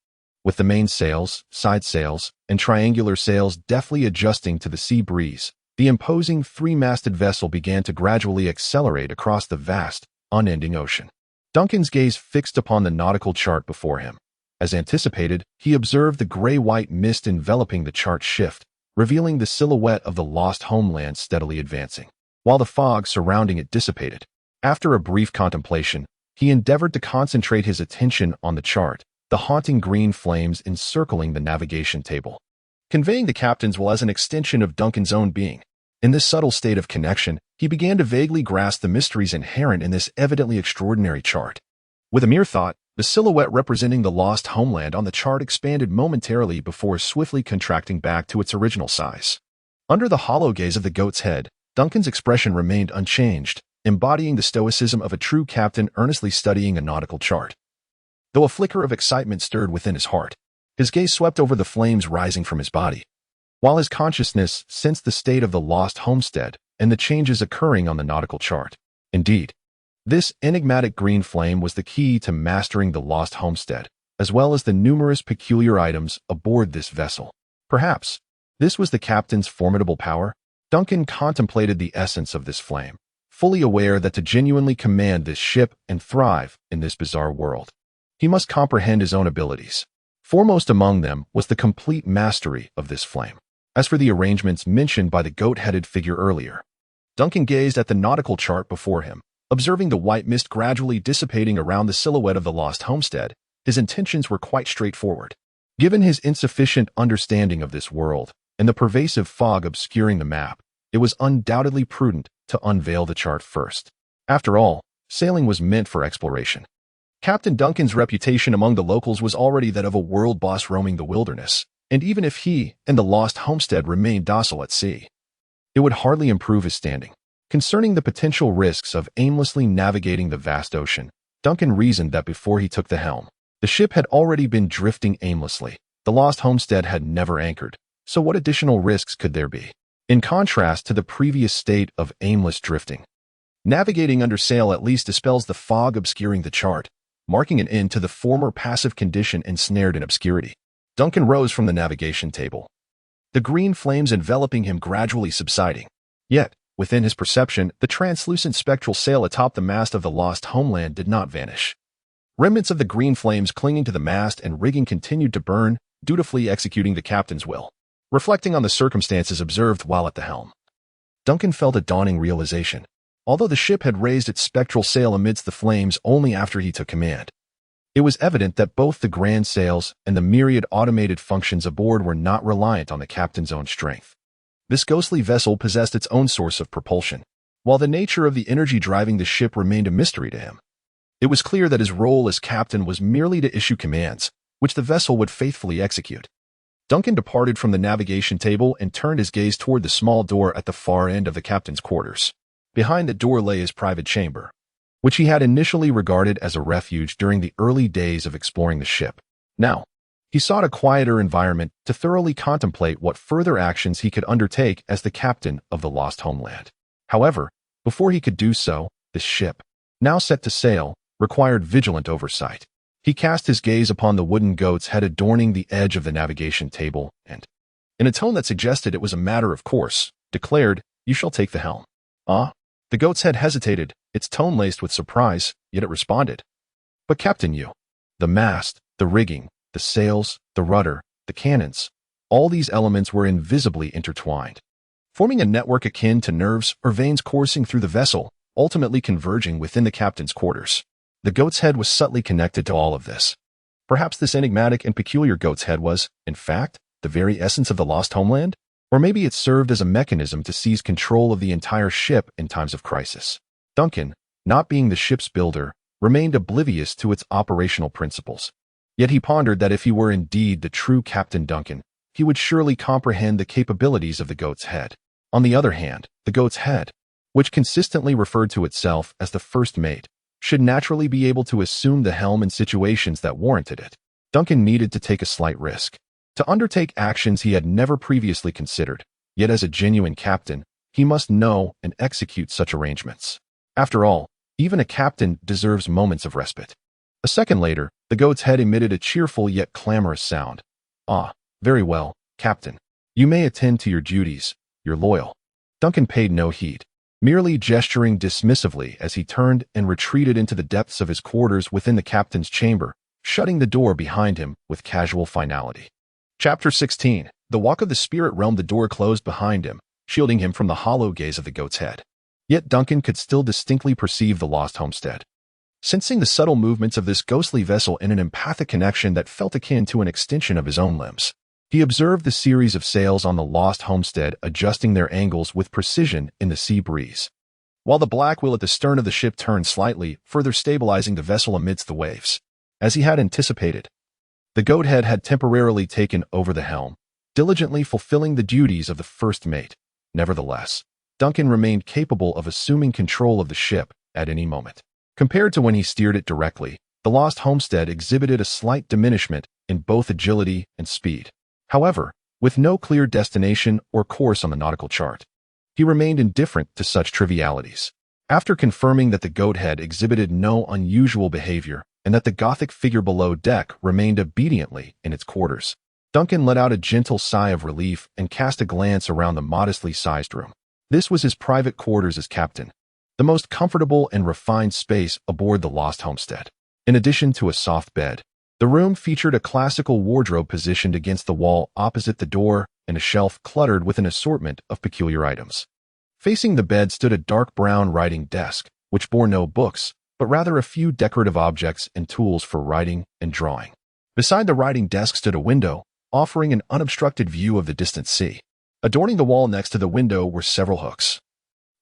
With the main sails, side sails, and triangular sails deftly adjusting to the sea breeze, the imposing three-masted vessel began to gradually accelerate across the vast, unending ocean. Duncan's gaze fixed upon the nautical chart before him. As anticipated, he observed the gray-white mist enveloping the chart shift, revealing the silhouette of the Lost Homeland steadily advancing, while the fog surrounding it dissipated. After a brief contemplation, He endeavored to concentrate his attention on the chart, the haunting green flames encircling the navigation table, conveying the captain's will as an extension of Duncan's own being. In this subtle state of connection, he began to vaguely grasp the mysteries inherent in this evidently extraordinary chart. With a mere thought, the silhouette representing the lost homeland on the chart expanded momentarily before swiftly contracting back to its original size. Under the hollow gaze of the goat's head, Duncan's expression remained unchanged, embodying the stoicism of a true captain earnestly studying a nautical chart. Though a flicker of excitement stirred within his heart, his gaze swept over the flames rising from his body, while his consciousness sensed the state of the lost homestead and the changes occurring on the nautical chart. Indeed, this enigmatic green flame was the key to mastering the lost homestead, as well as the numerous peculiar items aboard this vessel. Perhaps this was the captain's formidable power. Duncan contemplated the essence of this flame, fully aware that to genuinely command this ship and thrive in this bizarre world, he must comprehend his own abilities. Foremost among them was the complete mastery of this flame. As for the arrangements mentioned by the goat-headed figure earlier, Duncan gazed at the nautical chart before him, observing the white mist gradually dissipating around the silhouette of the lost homestead. His intentions were quite straightforward. Given his insufficient understanding of this world and the pervasive fog obscuring the map, it was undoubtedly prudent to unveil the chart first. After all, sailing was meant for exploration. Captain Duncan's reputation among the locals was already that of a world boss roaming the wilderness, and even if he and the lost homestead remained docile at sea, it would hardly improve his standing. Concerning the potential risks of aimlessly navigating the vast ocean, Duncan reasoned that before he took the helm, the ship had already been drifting aimlessly. The lost homestead had never anchored, so what additional risks could there be? In contrast to the previous state of aimless drifting, navigating under sail at least dispels the fog obscuring the chart, marking an end to the former passive condition ensnared in obscurity. Duncan rose from the navigation table, the green flames enveloping him gradually subsiding. Yet, within his perception, the translucent spectral sail atop the mast of the lost homeland did not vanish. Remnants of the green flames clinging to the mast and rigging continued to burn, dutifully executing the captain's will. Reflecting on the circumstances observed while at the helm, Duncan felt a dawning realization. Although the ship had raised its spectral sail amidst the flames only after he took command, it was evident that both the grand sails and the myriad automated functions aboard were not reliant on the captain's own strength. This ghostly vessel possessed its own source of propulsion. While the nature of the energy driving the ship remained a mystery to him, it was clear that his role as captain was merely to issue commands, which the vessel would faithfully execute. Duncan departed from the navigation table and turned his gaze toward the small door at the far end of the captain's quarters. Behind the door lay his private chamber, which he had initially regarded as a refuge during the early days of exploring the ship. Now, he sought a quieter environment to thoroughly contemplate what further actions he could undertake as the captain of the lost homeland. However, before he could do so, the ship, now set to sail, required vigilant oversight. He cast his gaze upon the wooden goat's head adorning the edge of the navigation table and, in a tone that suggested it was a matter of course, declared, "You shall take the helm." "Ah?" The goat's head hesitated, its tone laced with surprise, yet it responded. "But Captain, you." The mast, the rigging, the sails, the rudder, the cannons, all these elements were invisibly intertwined, forming a network akin to nerves or veins coursing through the vessel, ultimately converging within the captain's quarters. The goat's head was subtly connected to all of this. Perhaps this enigmatic and peculiar goat's head was, in fact, the very essence of the lost homeland? Or maybe it served as a mechanism to seize control of the entire ship in times of crisis. Duncan, not being the ship's builder, remained oblivious to its operational principles. Yet he pondered that if he were indeed the true Captain Duncan, he would surely comprehend the capabilities of the goat's head. On the other hand, the goat's head, which consistently referred to itself as the first mate, should naturally be able to assume the helm in situations that warranted it. Duncan needed to take a slight risk, to undertake actions he had never previously considered, yet as a genuine captain, he must know and execute such arrangements. After all, even a captain deserves moments of respite. A second later, the goat's head emitted a cheerful yet clamorous sound. "Ah, very well, Captain. You may attend to your duties, you're loyal." Duncan paid no heed, merely gesturing dismissively as he turned and retreated into the depths of his quarters within the captain's chamber, shutting the door behind him with casual finality. Chapter 16. The walk of the spirit realm. The door closed behind him, shielding him from the hollow gaze of the goat's head. Yet Duncan could still distinctly perceive the lost homestead. sensing the subtle movements of this ghostly vessel in an empathic connection that felt akin to an extension of his own limbs. He observed the series of sails on the Lost Homestead adjusting their angles with precision in the sea breeze, while the black wheel at the stern of the ship turned slightly, further stabilizing the vessel amidst the waves. As he had anticipated, the goathead had temporarily taken over the helm, diligently fulfilling the duties of the first mate. Nevertheless, Duncan remained capable of assuming control of the ship at any moment. Compared to when he steered it directly, the Lost Homestead exhibited a slight diminishment in both agility and speed. However, with no clear destination or course on the nautical chart, he remained indifferent to such trivialities. After confirming that the goathead exhibited no unusual behavior and that the Gothic figure below deck remained obediently in its quarters, Duncan let out a gentle sigh of relief and cast a glance around the modestly sized room. This was his private quarters as captain, the most comfortable and refined space aboard the Lost Homestead. In addition to a soft bed, the room featured a classical wardrobe positioned against the wall opposite the door and a shelf cluttered with an assortment of peculiar items. Facing the bed stood a dark brown writing desk, which bore no books, but rather a few decorative objects and tools for writing and drawing. Beside the writing desk stood a window, offering an unobstructed view of the distant sea. Adorning the wall next to the window were several hooks,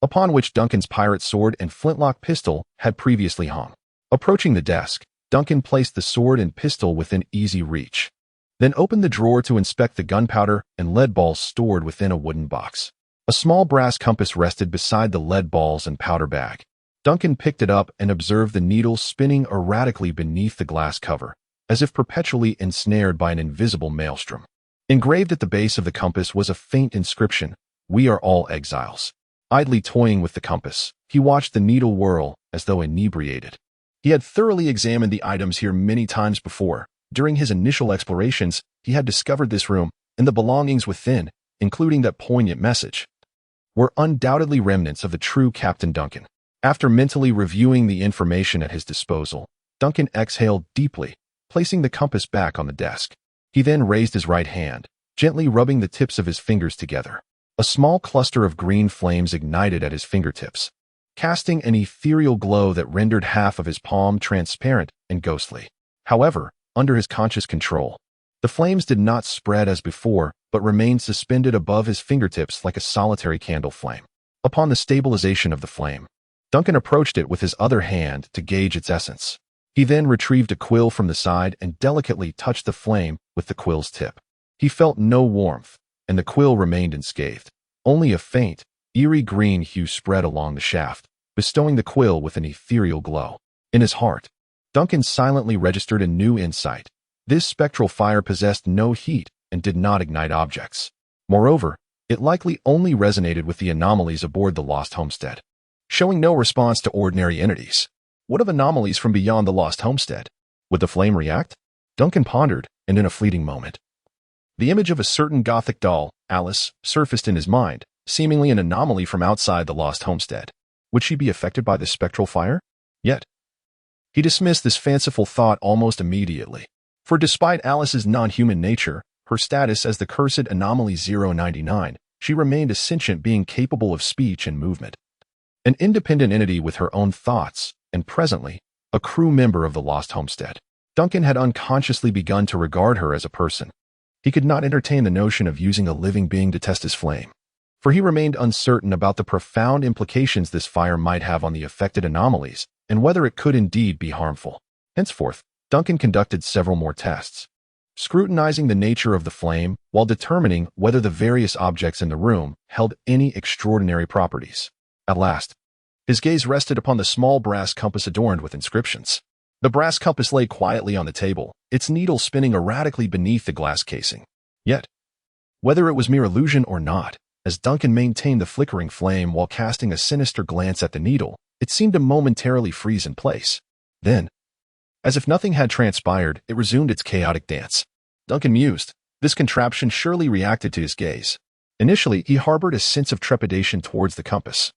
upon which Duncan's pirate sword and flintlock pistol had previously hung. Approaching the desk, Duncan placed the sword and pistol within easy reach, then opened the drawer to inspect the gunpowder and lead balls stored within a wooden box. A small brass compass rested beside the lead balls and powder bag. Duncan picked it up and observed the needle spinning erratically beneath the glass cover, as if perpetually ensnared by an invisible maelstrom. Engraved at the base of the compass was a faint inscription, "We are all exiles." Idly toying with the compass, he watched the needle whirl as though inebriated. He had thoroughly examined the items here many times before. During his initial explorations, he had discovered this room, and the belongings within, including that poignant message, were undoubtedly remnants of the true Captain Duncan. After mentally reviewing the information at his disposal, Duncan exhaled deeply, placing the compass back on the desk. He then raised his right hand, gently rubbing the tips of his fingers together. A small cluster of green flames ignited at his fingertips, casting an ethereal glow that rendered half of his palm transparent and ghostly. However, under his conscious control, the flames did not spread as before, but remained suspended above his fingertips like a solitary candle flame. Upon the stabilization of the flame, Duncan approached it with his other hand to gauge its essence. He then retrieved a quill from the side and delicately touched the flame with the quill's tip. He felt no warmth, and the quill remained unscathed. Only a faint, eerie green hue spread along the shaft, bestowing the quill with an ethereal glow. In his heart, Duncan silently registered a new insight. This spectral fire possessed no heat and did not ignite objects. Moreover, it likely only resonated with the anomalies aboard the Lost Homestead, showing no response to ordinary entities. What of anomalies from beyond the Lost Homestead? Would the flame react? Duncan pondered, and in a fleeting moment, the image of a certain Gothic doll, Alice, surfaced in his mind, seemingly an anomaly from outside the Lost Homestead. Would she be affected by this spectral fire? Yet, he dismissed this fanciful thought almost immediately. For despite Alice's non-human nature, her status as the cursed Anomaly 099, she remained a sentient being capable of speech and movement. An independent entity with her own thoughts, and presently, a crew member of the Lost Homestead. Duncan had unconsciously begun to regard her as a person. He could not entertain the notion of using a living being to test his flame, for he remained uncertain about the profound implications this fire might have on the affected anomalies, and whether it could indeed be harmful. Henceforth, Duncan conducted several more tests, scrutinizing the nature of the flame while determining whether the various objects in the room held any extraordinary properties. At last, his gaze rested upon the small brass compass adorned with inscriptions. The brass compass lay quietly on the table, its needle spinning erratically beneath the glass casing. Yet, whether it was mere illusion or not, as Duncan maintained the flickering flame while casting a sinister glance at the needle, it seemed to momentarily freeze in place. Then, as if nothing had transpired, it resumed its chaotic dance. Duncan mused. This contraption surely reacted to his gaze. Initially, he harbored a sense of trepidation towards the compass,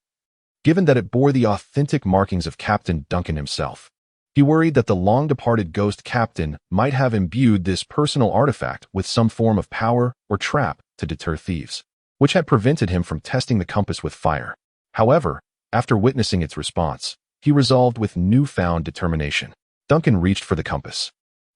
given that it bore the authentic markings of Captain Duncan himself. He worried that the long-departed ghost captain might have imbued this personal artifact with some form of power or trap to deter thieves, which had prevented him from testing the compass with fire. However, after witnessing its response, he resolved with newfound determination. Duncan reached for the compass,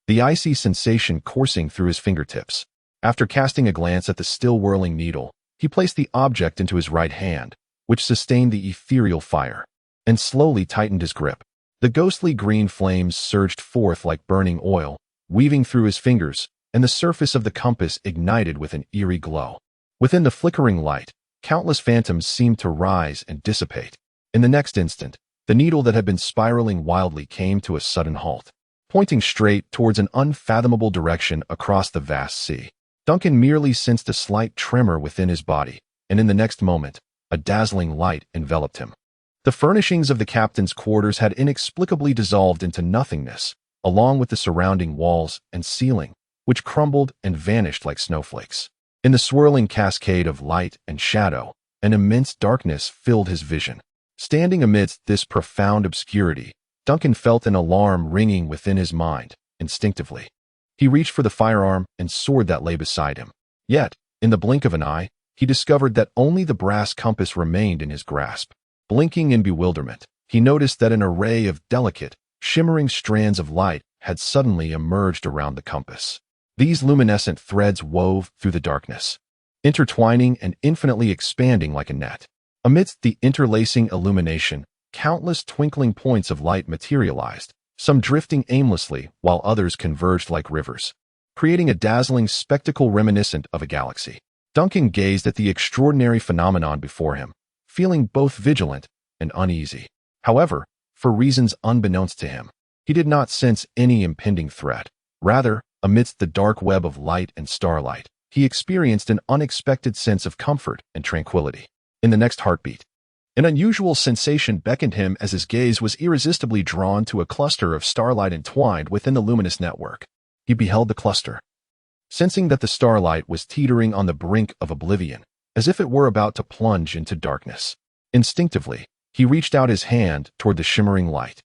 the icy sensation coursing through his fingertips. After casting a glance at the still whirling needle, he placed the object into his right hand, which sustained the ethereal fire, and slowly tightened his grip. The ghostly green flames surged forth like burning oil, weaving through his fingers, and the surface of the compass ignited with an eerie glow. Within the flickering light, countless phantoms seemed to rise and dissipate. In the next instant, the needle that had been spiraling wildly came to a sudden halt, pointing straight towards an unfathomable direction across the vast sea. Duncan merely sensed a slight tremor within his body, and in the next moment, a dazzling light enveloped him. The furnishings of the captain's quarters had inexplicably dissolved into nothingness, along with the surrounding walls and ceiling, which crumbled and vanished like snowflakes. In the swirling cascade of light and shadow, an immense darkness filled his vision. Standing amidst this profound obscurity, Duncan felt an alarm ringing within his mind. Instinctively, he reached for the firearm and sword that lay beside him. Yet, in the blink of an eye, he discovered that only the brass compass remained in his grasp. Blinking in bewilderment, he noticed that an array of delicate, shimmering strands of light had suddenly emerged around the compass. These luminescent threads wove through the darkness, intertwining and infinitely expanding like a net. Amidst the interlacing illumination, countless twinkling points of light materialized, some drifting aimlessly while others converged like rivers, creating a dazzling spectacle reminiscent of a galaxy. Duncan gazed at the extraordinary phenomenon before him, feeling both vigilant and uneasy. However, for reasons unbeknownst to him, he did not sense any impending threat. Rather, amidst the dark web of light and starlight, he experienced an unexpected sense of comfort and tranquility. In the next heartbeat, an unusual sensation beckoned him as his gaze was irresistibly drawn to a cluster of starlight entwined within the luminous network. He beheld the cluster, sensing that the starlight was teetering on the brink of oblivion, as if it were about to plunge into darkness. Instinctively, he reached out his hand toward the shimmering light.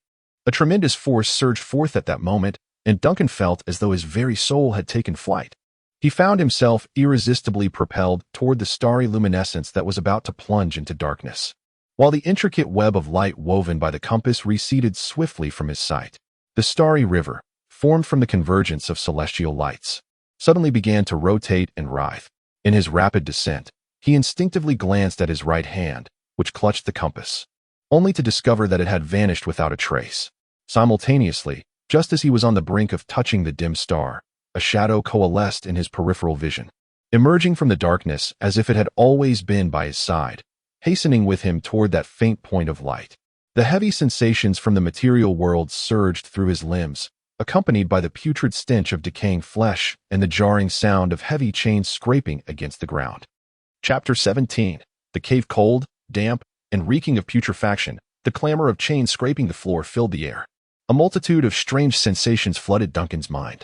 A tremendous force surged forth at that moment, and Duncan felt as though his very soul had taken flight. He found himself irresistibly propelled toward the starry luminescence that was about to plunge into darkness, while the intricate web of light woven by the compass receded swiftly from his sight. The starry river, formed from the convergence of celestial lights, suddenly began to rotate and writhe. In his rapid descent, he instinctively glanced at his right hand, which clutched the compass, only to discover that it had vanished without a trace. Simultaneously, just as he was on the brink of touching the dim star, a shadow coalesced in his peripheral vision, emerging from the darkness as if it had always been by his side, hastening with him toward that faint point of light. The heavy sensations from the material world surged through his limbs, accompanied by the putrid stench of decaying flesh and the jarring sound of heavy chains scraping against the ground. Chapter 17. The cave cold, damp, and reeking of putrefaction, the clamor of chains scraping the floor filled the air. A multitude of strange sensations flooded Duncan's mind.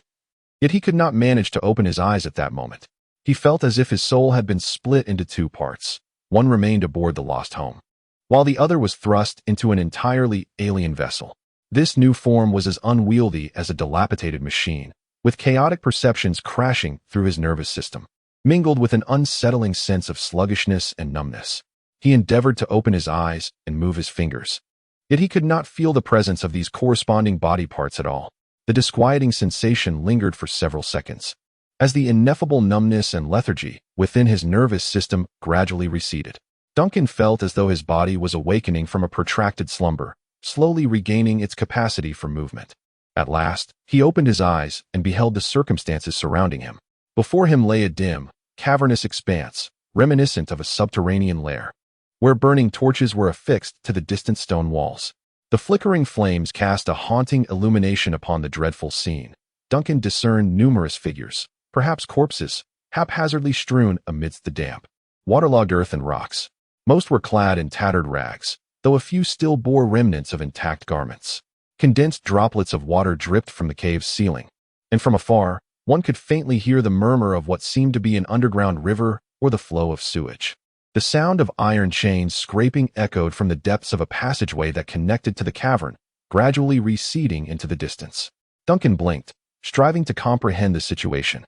Yet he could not manage to open his eyes at that moment. He felt as if his soul had been split into two parts. One remained aboard the lost home, while the other was thrust into an entirely alien vessel. This new form was as unwieldy as a dilapidated machine, with chaotic perceptions crashing through his nervous system, mingled with an unsettling sense of sluggishness and numbness. He endeavored to open his eyes and move his fingers, yet he could not feel the presence of these corresponding body parts at all. The disquieting sensation lingered for several seconds, as the ineffable numbness and lethargy within his nervous system gradually receded. Duncan felt as though his body was awakening from a protracted slumber, slowly regaining its capacity for movement. At last, he opened his eyes and beheld the circumstances surrounding him. Before him lay a dim, cavernous expanse, reminiscent of a subterranean lair, where burning torches were affixed to the distant stone walls. The flickering flames cast a haunting illumination upon the dreadful scene. Duncan discerned numerous figures, perhaps corpses, haphazardly strewn amidst the damp, waterlogged earth and rocks. Most were clad in tattered rags, though a few still bore remnants of intact garments. Condensed droplets of water dripped from the cave's ceiling, and from afar, one could faintly hear the murmur of what seemed to be an underground river or the flow of sewage. The sound of iron chains scraping echoed from the depths of a passageway that connected to the cavern, gradually receding into the distance. Duncan blinked, striving to comprehend the situation.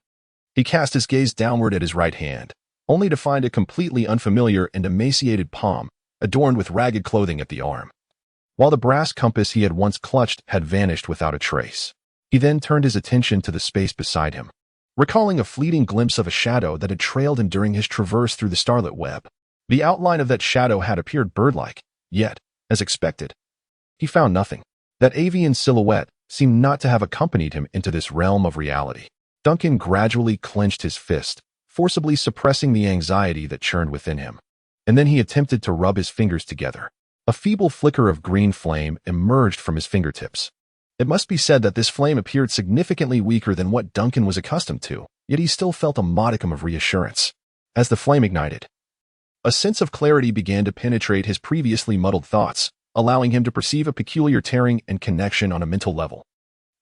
He cast his gaze downward at his right hand, only to find a completely unfamiliar and emaciated palm, adorned with ragged clothing at the arm. while the brass compass he had once clutched had vanished without a trace. He then turned his attention to the space beside him, recalling a fleeting glimpse of a shadow that had trailed him during his traverse through the starlit web. The outline of that shadow had appeared bird-like, yet, as expected, he found nothing. That avian silhouette seemed not to have accompanied him into this realm of reality. Duncan gradually clenched his fist, forcibly suppressing the anxiety that churned within him. And then he attempted to rub his fingers together. A feeble flicker of green flame emerged from his fingertips. It must be said that this flame appeared significantly weaker than what Duncan was accustomed to, yet he still felt a modicum of reassurance. As the flame ignited, a sense of clarity began to penetrate his previously muddled thoughts, allowing him to perceive a peculiar tearing and connection on a mental level.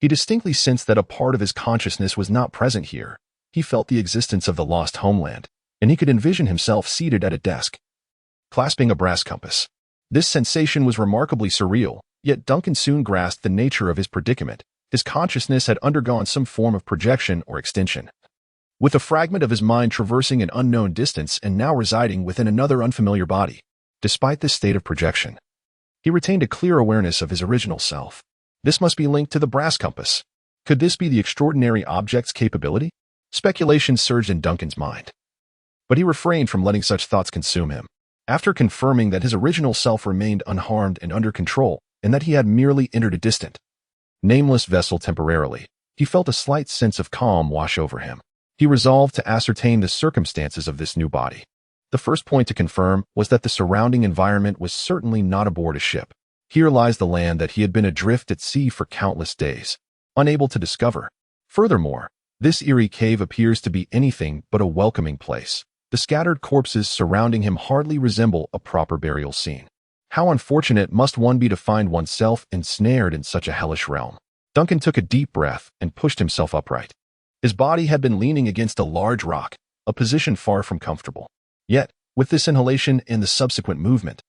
He distinctly sensed that a part of his consciousness was not present here. He felt the existence of the lost homeland, and he could envision himself seated at a desk, clasping a brass compass. This sensation was remarkably surreal, yet Duncan soon grasped the nature of his predicament. His consciousness had undergone some form of projection or extension, with a fragment of his mind traversing an unknown distance and now residing within another unfamiliar body. Despite this state of projection, he retained a clear awareness of his original self. This must be linked to the brass compass. Could this be the extraordinary object's capability? Speculation surged in Duncan's mind, but he refrained from letting such thoughts consume him. After confirming that his original self remained unharmed and under control, and that he had merely entered a distant, nameless vessel temporarily, he felt a slight sense of calm wash over him. He resolved to ascertain the circumstances of this new body. The first point to confirm was that the surrounding environment was certainly not aboard a ship. Here lies the land that he had been adrift at sea for countless days, unable to discover. Furthermore, this eerie cave appears to be anything but a welcoming place. The scattered corpses surrounding him hardly resemble a proper burial scene. How unfortunate must one be to find oneself ensnared in such a hellish realm? Duncan took a deep breath and pushed himself upright. His body had been leaning against a large rock, a position far from comfortable. Yet, with this inhalation and the subsequent movement,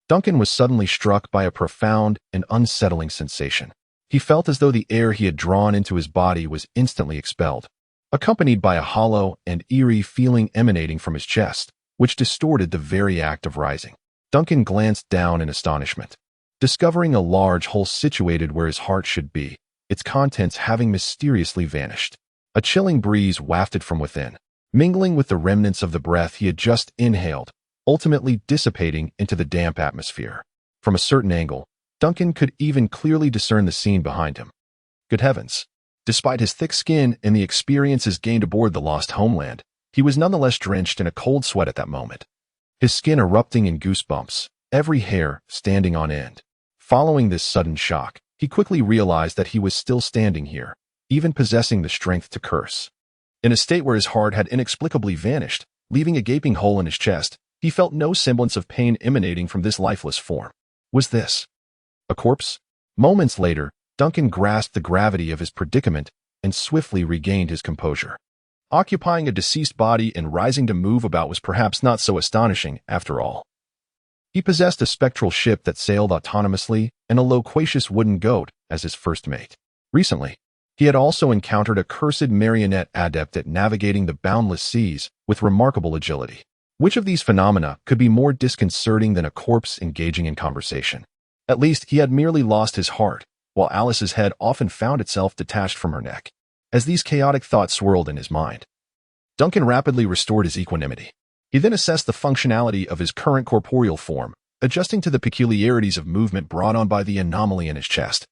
Duncan was suddenly struck by a profound and unsettling sensation. He felt as though the air he had drawn into his body was instantly expelled, accompanied by a hollow and eerie feeling emanating from his chest, which distorted the very act of rising. Duncan glanced down in astonishment, discovering a large hole situated where his heart should be, its contents having mysteriously vanished. A chilling breeze wafted from within, mingling with the remnants of the breath he had just inhaled, ultimately dissipating into the damp atmosphere. From a certain angle, Duncan could even clearly discern the scene behind him. Good heavens! Despite his thick skin and the experiences gained aboard the Lost Homeland, he was nonetheless drenched in a cold sweat at that moment, his skin erupting in goosebumps, every hair standing on end. Following this sudden shock, he quickly realized that he was still standing here, even possessing the strength to curse. In a state where his heart had inexplicably vanished, leaving a gaping hole in his chest, he felt no semblance of pain emanating from this lifeless form. Was this a corpse? Moments later, Duncan grasped the gravity of his predicament and swiftly regained his composure. Occupying a deceased body and rising to move about was perhaps not so astonishing after all. He possessed a spectral ship that sailed autonomously and a loquacious wooden goat as his first mate. Recently, he had also encountered a cursed marionette adept at navigating the boundless seas with remarkable agility. Which of these phenomena could be more disconcerting than a corpse engaging in conversation? At least he had merely lost his heart, while Alice's head often found itself detached from her neck. As these chaotic thoughts swirled in his mind, Duncan rapidly restored his equanimity. He then assessed the functionality of his current corporeal form, adjusting to the peculiarities of movement brought on by the anomaly in his chest,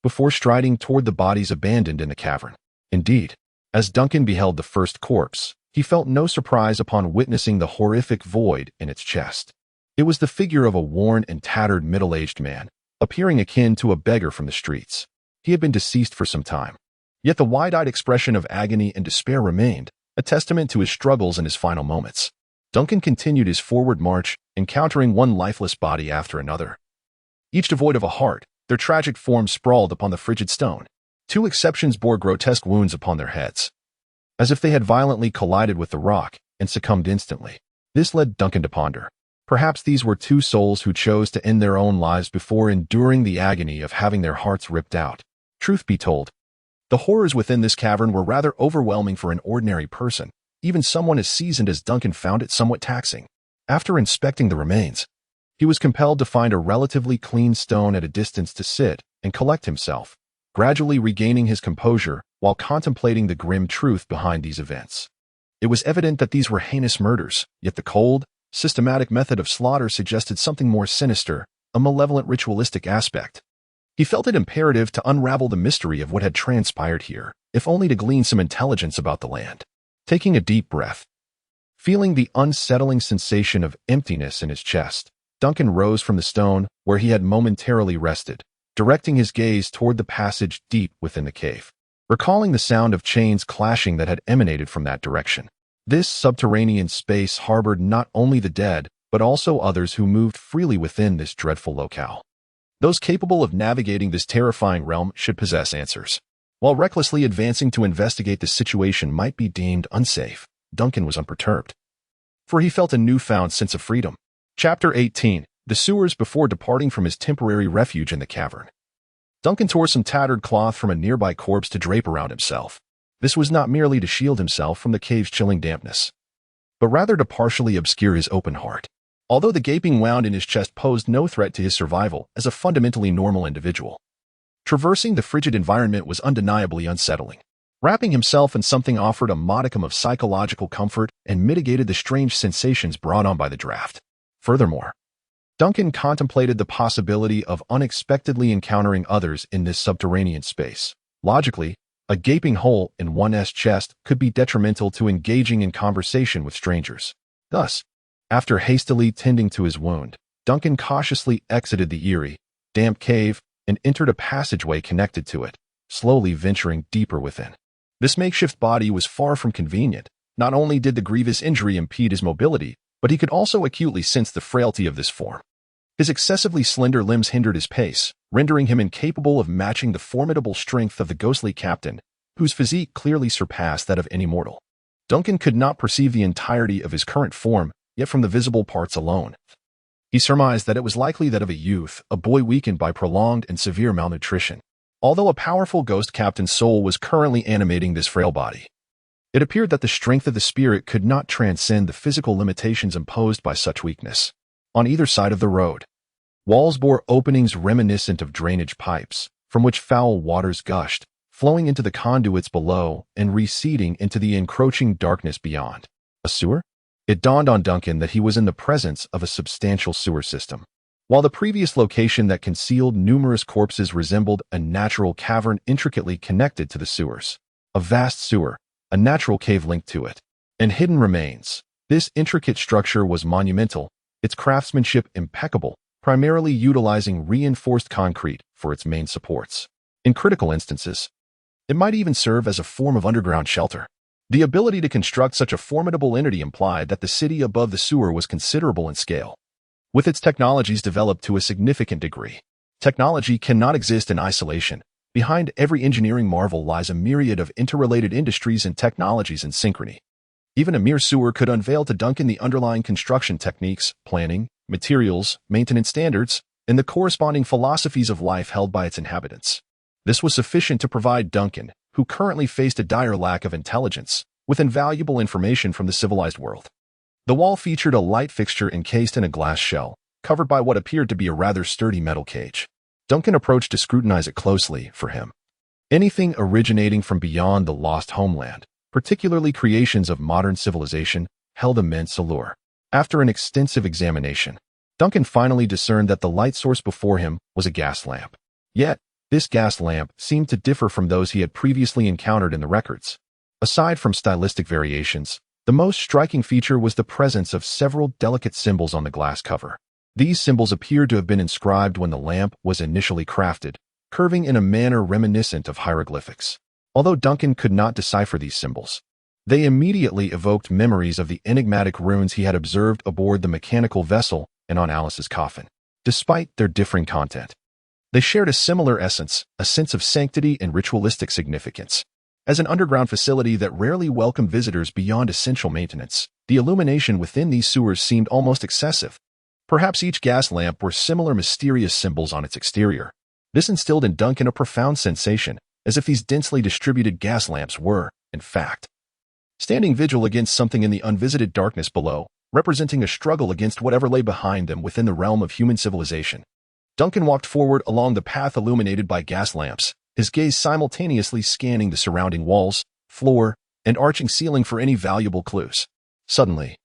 before striding toward the bodies abandoned in the cavern. Indeed, as Duncan beheld the first corpse, he felt no surprise upon witnessing the horrific void in its chest. It was the figure of a worn and tattered middle-aged man, appearing akin to a beggar from the streets. He had been deceased for some time, yet the wide-eyed expression of agony and despair remained, a testament to his struggles in his final moments. Duncan continued his forward march, encountering one lifeless body after another, each devoid of a heart. Their tragic forms sprawled upon the frigid stone. Two exceptions bore grotesque wounds upon their heads, as if they had violently collided with the rock and succumbed instantly. This led Duncan to ponder. Perhaps these were two souls who chose to end their own lives before enduring the agony of having their hearts ripped out. Truth be told, the horrors within this cavern were rather overwhelming for an ordinary person. Even someone as seasoned as Duncan found it somewhat taxing. After inspecting the remains, He was compelled to find a relatively clean stone at a distance to sit and collect himself, gradually regaining his composure while contemplating the grim truth behind these events. It was evident that these were heinous murders, yet the cold, systematic method of slaughter suggested something more sinister, a malevolent ritualistic aspect. He felt it imperative to unravel the mystery of what had transpired here, if only to glean some intelligence about the land. Taking a deep breath, feeling the unsettling sensation of emptiness in his chest, Duncan rose from the stone where he had momentarily rested, directing his gaze toward the passage deep within the cave. Recalling the sound of chains clashing that had emanated from that direction. This subterranean space harbored not only the dead, but also others who moved freely within this dreadful locale. Those capable of navigating this terrifying realm should possess answers. While recklessly advancing to investigate the situation might be deemed unsafe, Duncan was unperturbed, for he felt a newfound sense of freedom. Chapter 18. The sewers before departing from his temporary refuge in the cavern. Duncan tore some tattered cloth from a nearby corpse to drape around himself. This was not merely to shield himself from the cave's chilling dampness, but rather to partially obscure his open heart. Although the gaping wound in his chest posed no threat to his survival as a fundamentally normal individual, traversing the frigid environment was undeniably unsettling. Wrapping himself in something offered a modicum of psychological comfort and mitigated the strange sensations brought on by the draft. Furthermore, Duncan contemplated the possibility of unexpectedly encountering others in this subterranean space. Logically, a gaping hole in one's chest could be detrimental to engaging in conversation with strangers. Thus, after hastily tending to his wound, Duncan cautiously exited the eerie, damp cave and entered a passageway connected to it, slowly venturing deeper within. This makeshift body was far from convenient. Not only did the grievous injury impede his mobility, but he could also acutely sense the frailty of this form. His excessively slender limbs hindered his pace, rendering him incapable of matching the formidable strength of the ghostly captain, whose physique clearly surpassed that of any mortal. Duncan could not perceive the entirety of his current form, yet from the visible parts alone, he surmised that it was likely that of a youth, a boy weakened by prolonged and severe malnutrition. Although a powerful ghost captain's soul was currently animating this frail body, it appeared that the strength of the spirit could not transcend the physical limitations imposed by such weakness. On either side of the road, walls bore openings reminiscent of drainage pipes, from which foul waters gushed, flowing into the conduits below and receding into the encroaching darkness beyond. A sewer? It dawned on Duncan that he was in the presence of a substantial sewer system. While the previous location that concealed numerous corpses resembled a natural cavern intricately connected to the sewers, a vast sewer, a natural cave linked to it, and hidden remains. This intricate structure was monumental, its craftsmanship impeccable, primarily utilizing reinforced concrete for its main supports. In critical instances, it might even serve as a form of underground shelter. The ability to construct such a formidable entity implied that the city above the sewer was considerable in scale, with its technologies developed to a significant degree. Technology cannot exist in isolation. Behind every engineering marvel lies a myriad of interrelated industries and technologies in synchrony. Even a mere sewer could unveil to Duncan the underlying construction techniques, planning, materials, maintenance standards, and the corresponding philosophies of life held by its inhabitants. This was sufficient to provide Duncan, who currently faced a dire lack of intelligence, with invaluable information from the civilized world. The wall featured a light fixture encased in a glass shell, covered by what appeared to be a rather sturdy metal cage. Duncan approached to scrutinize it closely. For him, anything originating from beyond the lost homeland, particularly creations of modern civilization, held immense allure. After an extensive examination, Duncan finally discerned that the light source before him was a gas lamp. Yet, this gas lamp seemed to differ from those he had previously encountered in the records. Aside from stylistic variations, the most striking feature was the presence of several delicate symbols on the glass cover. These symbols appeared to have been inscribed when the lamp was initially crafted, curving in a manner reminiscent of hieroglyphics. Although Duncan could not decipher these symbols, they immediately evoked memories of the enigmatic runes he had observed aboard the mechanical vessel and on Alice's coffin. Despite their differing content, they shared a similar essence, a sense of sanctity and ritualistic significance. As an underground facility that rarely welcomed visitors beyond essential maintenance, the illumination within these sewers seemed almost excessive. Perhaps each gas lamp bore similar mysterious symbols on its exterior. This instilled in Duncan a profound sensation, as if these densely distributed gas lamps were, in fact, standing vigil against something in the unvisited darkness below, representing a struggle against whatever lay behind them within the realm of human civilization. Duncan walked forward along the path illuminated by gas lamps, his gaze simultaneously scanning the surrounding walls, floor, and arching ceiling for any valuable clues. Suddenly,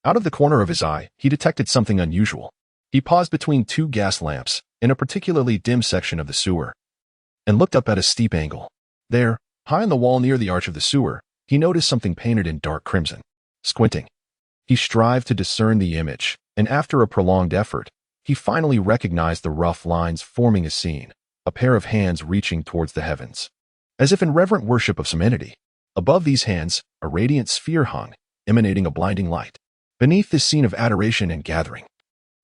out of the corner of his eye, he detected something unusual. He paused between two gas lamps in a particularly dim section of the sewer and looked up at a steep angle. There, high on the wall near the arch of the sewer, he noticed something painted in dark crimson. Squinting, he strived to discern the image, and after a prolonged effort, he finally recognized the rough lines forming a scene, a pair of hands reaching towards the heavens. As if in reverent worship of some entity, above these hands, a radiant sphere hung, emanating a blinding light. Beneath this scene of adoration and gathering,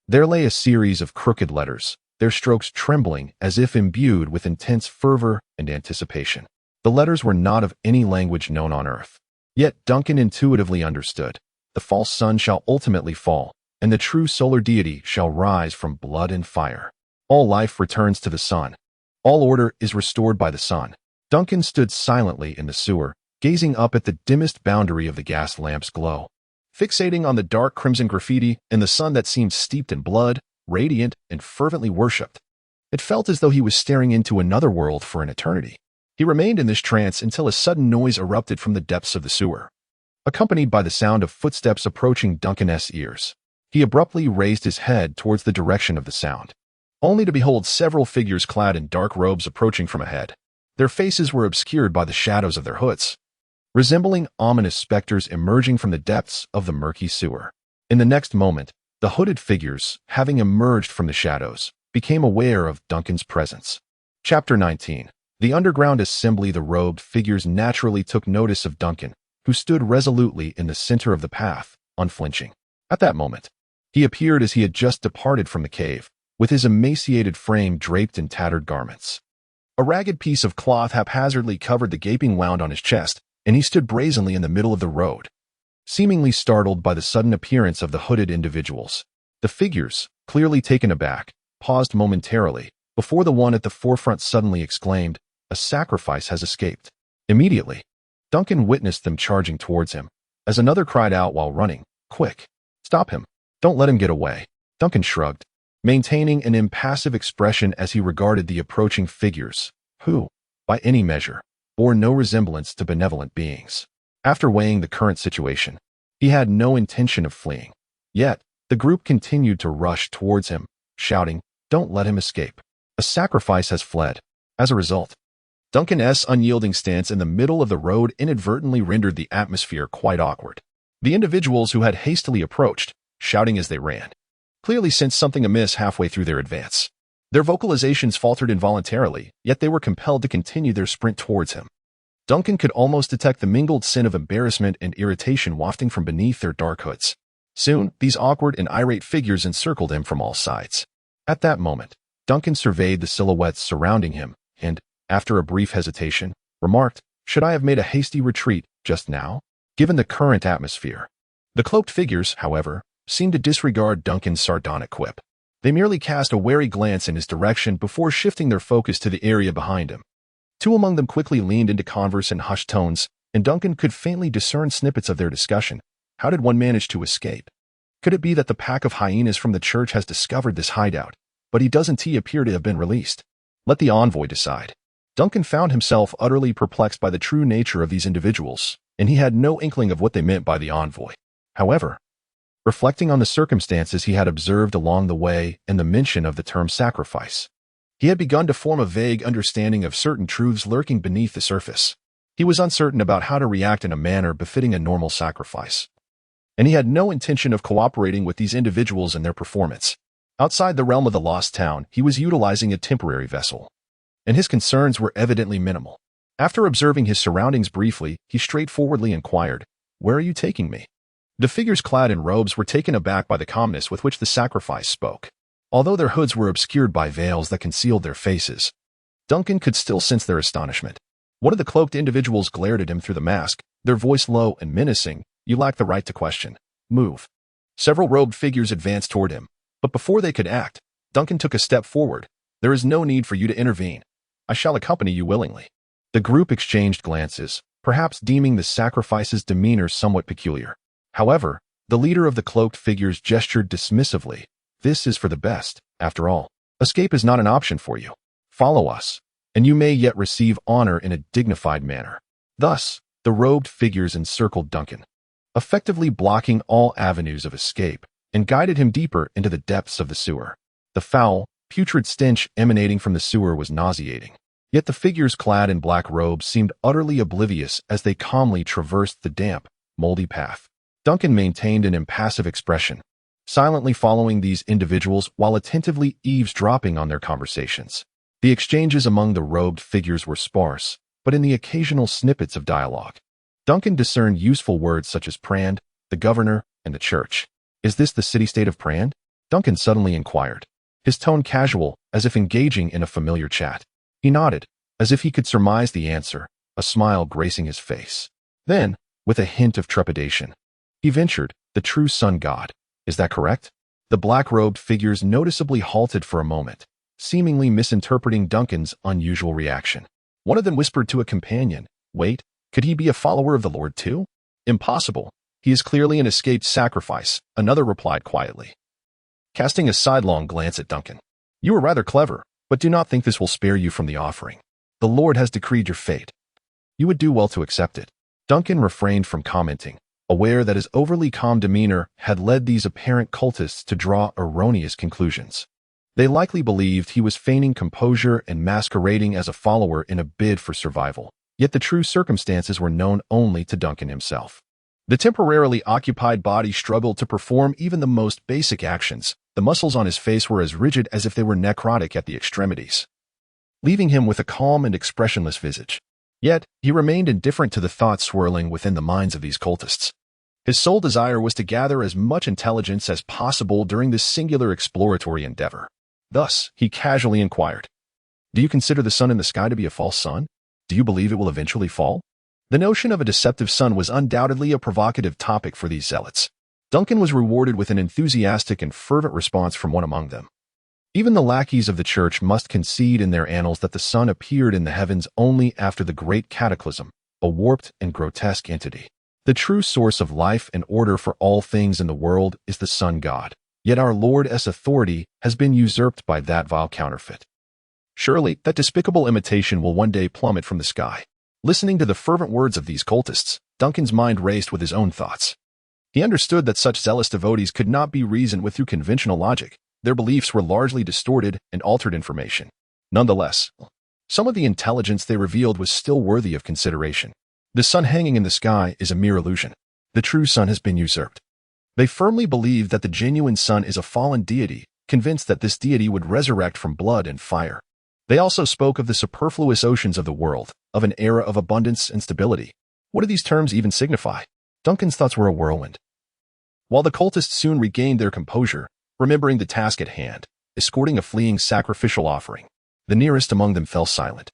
there lay a series of crooked letters, their strokes trembling as if imbued with intense fervor and anticipation. The letters were not of any language known on Earth. Yet Duncan intuitively understood. The false sun shall ultimately fall, and the true solar deity shall rise from blood and fire. All life returns to the sun. All order is restored by the sun. Duncan stood silently in the sewer, gazing up at the dimmest boundary of the gas lamp's glow, fixating on the dark crimson graffiti and the sun that seemed steeped in blood, radiant and fervently worshipped. It felt as though he was staring into another world for an eternity. He remained in this trance until a sudden noise erupted from the depths of the sewer, accompanied by the sound of footsteps approaching Duncan's ears. He abruptly raised his head towards the direction of the sound, only to behold several figures clad in dark robes approaching from ahead. Their faces were obscured by the shadows of their hoods, resembling ominous specters emerging from the depths of the murky sewer. In the next moment, the hooded figures, having emerged from the shadows, became aware of Duncan's presence. Chapter 19. The underground assembly. The robed figures naturally took notice of Duncan, who stood resolutely in the center of the path, unflinching. At that moment, he appeared as he had just departed from the cave, with his emaciated frame draped in tattered garments. A ragged piece of cloth haphazardly covered the gaping wound on his chest, and he stood brazenly in the middle of the road, seemingly startled by the sudden appearance of the hooded individuals. The figures, clearly taken aback, paused momentarily, before the one at the forefront suddenly exclaimed, "A sacrifice has escaped." Immediately, Duncan witnessed them charging towards him, as another cried out while running, "Quick! Stop him! Don't let him get away!" Duncan shrugged, maintaining an impassive expression as he regarded the approaching figures, who, by any measure, bore no resemblance to benevolent beings. After weighing the current situation, he had no intention of fleeing. Yet, the group continued to rush towards him, shouting, "Don't let him escape. A sacrifice has fled." As a result, Duncan's unyielding stance in the middle of the road inadvertently rendered the atmosphere quite awkward. The individuals who had hastily approached, shouting as they ran, clearly sensed something amiss halfway through their advance. Their vocalizations faltered involuntarily, yet they were compelled to continue their sprint towards him. Duncan could almost detect the mingled scent of embarrassment and irritation wafting from beneath their dark hoods. Soon, these awkward and irate figures encircled him from all sides. At that moment, Duncan surveyed the silhouettes surrounding him and, after a brief hesitation, remarked, "Should I have made a hasty retreat just now, given the current atmosphere?" The cloaked figures, however, seemed to disregard Duncan's sardonic quip. They merely cast a wary glance in his direction before shifting their focus to the area behind him. Two among them quickly leaned into converse in hushed tones, and Duncan could faintly discern snippets of their discussion. How did one manage to escape? Could it be that the pack of hyenas from the church has discovered this hideout, but he doesn't appear to have been released? Let the envoy decide. Duncan found himself utterly perplexed by the true nature of these individuals, and he had no inkling of what they meant by the envoy. However, reflecting on the circumstances he had observed along the way and the mention of the term sacrifice, he had begun to form a vague understanding of certain truths lurking beneath the surface. He was uncertain about how to react in a manner befitting a normal sacrifice, and he had no intention of cooperating with these individuals in their performance. Outside the realm of the lost town, he was utilizing a temporary vessel, and his concerns were evidently minimal. After observing his surroundings briefly, he straightforwardly inquired, "Where are you taking me?" The figures clad in robes were taken aback by the calmness with which the sacrifice spoke. Although their hoods were obscured by veils that concealed their faces, Duncan could still sense their astonishment. One of the cloaked individuals glared at him through the mask, their voice low and menacing. "You lack the right to question. Move." Several robed figures advanced toward him, but before they could act, Duncan took a step forward. "There is no need for you to intervene. I shall accompany you willingly." The group exchanged glances, perhaps deeming the sacrifice's demeanor somewhat peculiar. However, The leader of the cloaked figures gestured dismissively. This is for the best, after all. Escape is not an option for you. Follow us, and you may yet receive honor in a dignified manner. Thus, the robed figures encircled Duncan, effectively blocking all avenues of escape, and guided him deeper into the depths of the sewer. The foul, putrid stench emanating from the sewer was nauseating. Yet the figures clad in black robes seemed utterly oblivious as they calmly traversed the damp, moldy path. Duncan maintained an impassive expression, silently following these individuals while attentively eavesdropping on their conversations. The exchanges among the robed figures were sparse, but in the occasional snippets of dialogue, Duncan discerned useful words such as Prand, the governor, and the church. "Is this the city-state of Prand?" Duncan suddenly inquired, his tone casual, as if engaging in a familiar chat. He nodded, as if he could surmise the answer, a smile gracing his face. Then, with a hint of trepidation, he ventured, "The true sun god. Is that correct?" The black-robed figures noticeably halted for a moment, seemingly misinterpreting Duncan's unusual reaction. One of them whispered to a companion, "Wait, could he be a follower of the Lord too?" "Impossible. He is clearly an escaped sacrifice," another replied quietly, casting a sidelong glance at Duncan. "You are rather clever, but do not think this will spare you from the offering. The Lord has decreed your fate. You would do well to accept it." Duncan refrained from commenting, aware that his overly calm demeanor had led these apparent cultists to draw erroneous conclusions. They likely believed he was feigning composure and masquerading as a follower in a bid for survival. Yet the true circumstances were known only to Duncan himself. The temporarily occupied body struggled to perform even the most basic actions. The muscles on his face were as rigid as if they were necrotic at the extremities, leaving him with a calm and expressionless visage. Yet, he remained indifferent to the thoughts swirling within the minds of these cultists. His sole desire was to gather as much intelligence as possible during this singular exploratory endeavor. Thus, he casually inquired, "Do you consider the sun in the sky to be a false sun? Do you believe it will eventually fall?" The notion of a deceptive sun was undoubtedly a provocative topic for these zealots. Duncan was rewarded with an enthusiastic and fervent response from one among them. Even the lackeys of the church must concede in their annals that the sun appeared in the heavens only after the great cataclysm, a warped and grotesque entity. The true source of life and order for all things in the world is the sun god. Yet our Lord's authority has been usurped by that vile counterfeit. Surely, that despicable imitation will one day plummet from the sky. Listening to the fervent words of these cultists, Duncan's mind raced with his own thoughts. He understood that such zealous devotees could not be reasoned with through conventional logic. Their beliefs were largely distorted and altered information. Nonetheless, some of the intelligence they revealed was still worthy of consideration. The sun hanging in the sky is a mere illusion. The true sun has been usurped. They firmly believe that the genuine sun is a fallen deity, convinced that this deity would resurrect from blood and fire. They also spoke of the superfluous oceans of the world, of an era of abundance and stability. What do these terms even signify? Duncan's thoughts were a whirlwind. While the cultists soon regained their composure, remembering the task at hand, escorting a fleeing sacrificial offering, the nearest among them fell silent.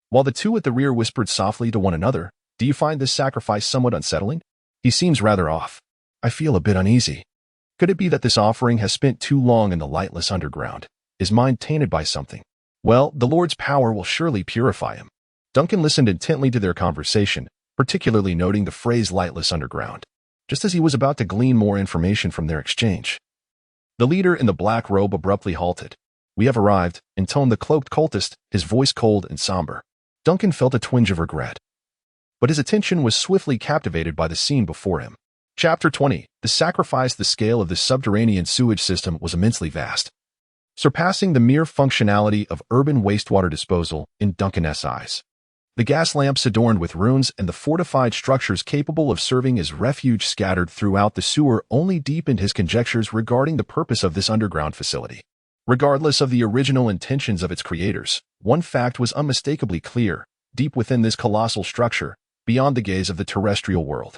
While the two at the rear whispered softly to one another, "Do you find this sacrifice somewhat unsettling? He seems rather off. I feel a bit uneasy. Could it be that this offering has spent too long in the lightless underground? His mind tainted by something? Well, the Lord's power will surely purify him." Duncan listened intently to their conversation, particularly noting the phrase lightless underground, just as he was about to glean more information from their exchange. The leader in the black robe abruptly halted. "We have arrived," intoned the cloaked cultist, his voice cold and somber. Duncan felt a twinge of regret, but his attention was swiftly captivated by the scene before him. Chapter 20. The sacrifice. The scale of this subterranean sewage system was immensely vast, surpassing the mere functionality of urban wastewater disposal in Duncan's eyes. The gas lamps adorned with runes and the fortified structures capable of serving as refuge scattered throughout the sewer only deepened his conjectures regarding the purpose of this underground facility. Regardless of the original intentions of its creators, one fact was unmistakably clear: deep within this colossal structure, beyond the gaze of the terrestrial world,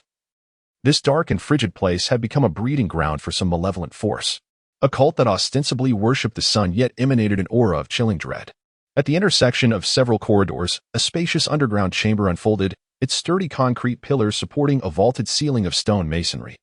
this dark and frigid place had become a breeding ground for some malevolent force. A cult that ostensibly worshipped the sun yet emanated an aura of chilling dread. At the intersection of several corridors, a spacious underground chamber unfolded, its sturdy concrete pillars supporting a vaulted ceiling of stone masonry.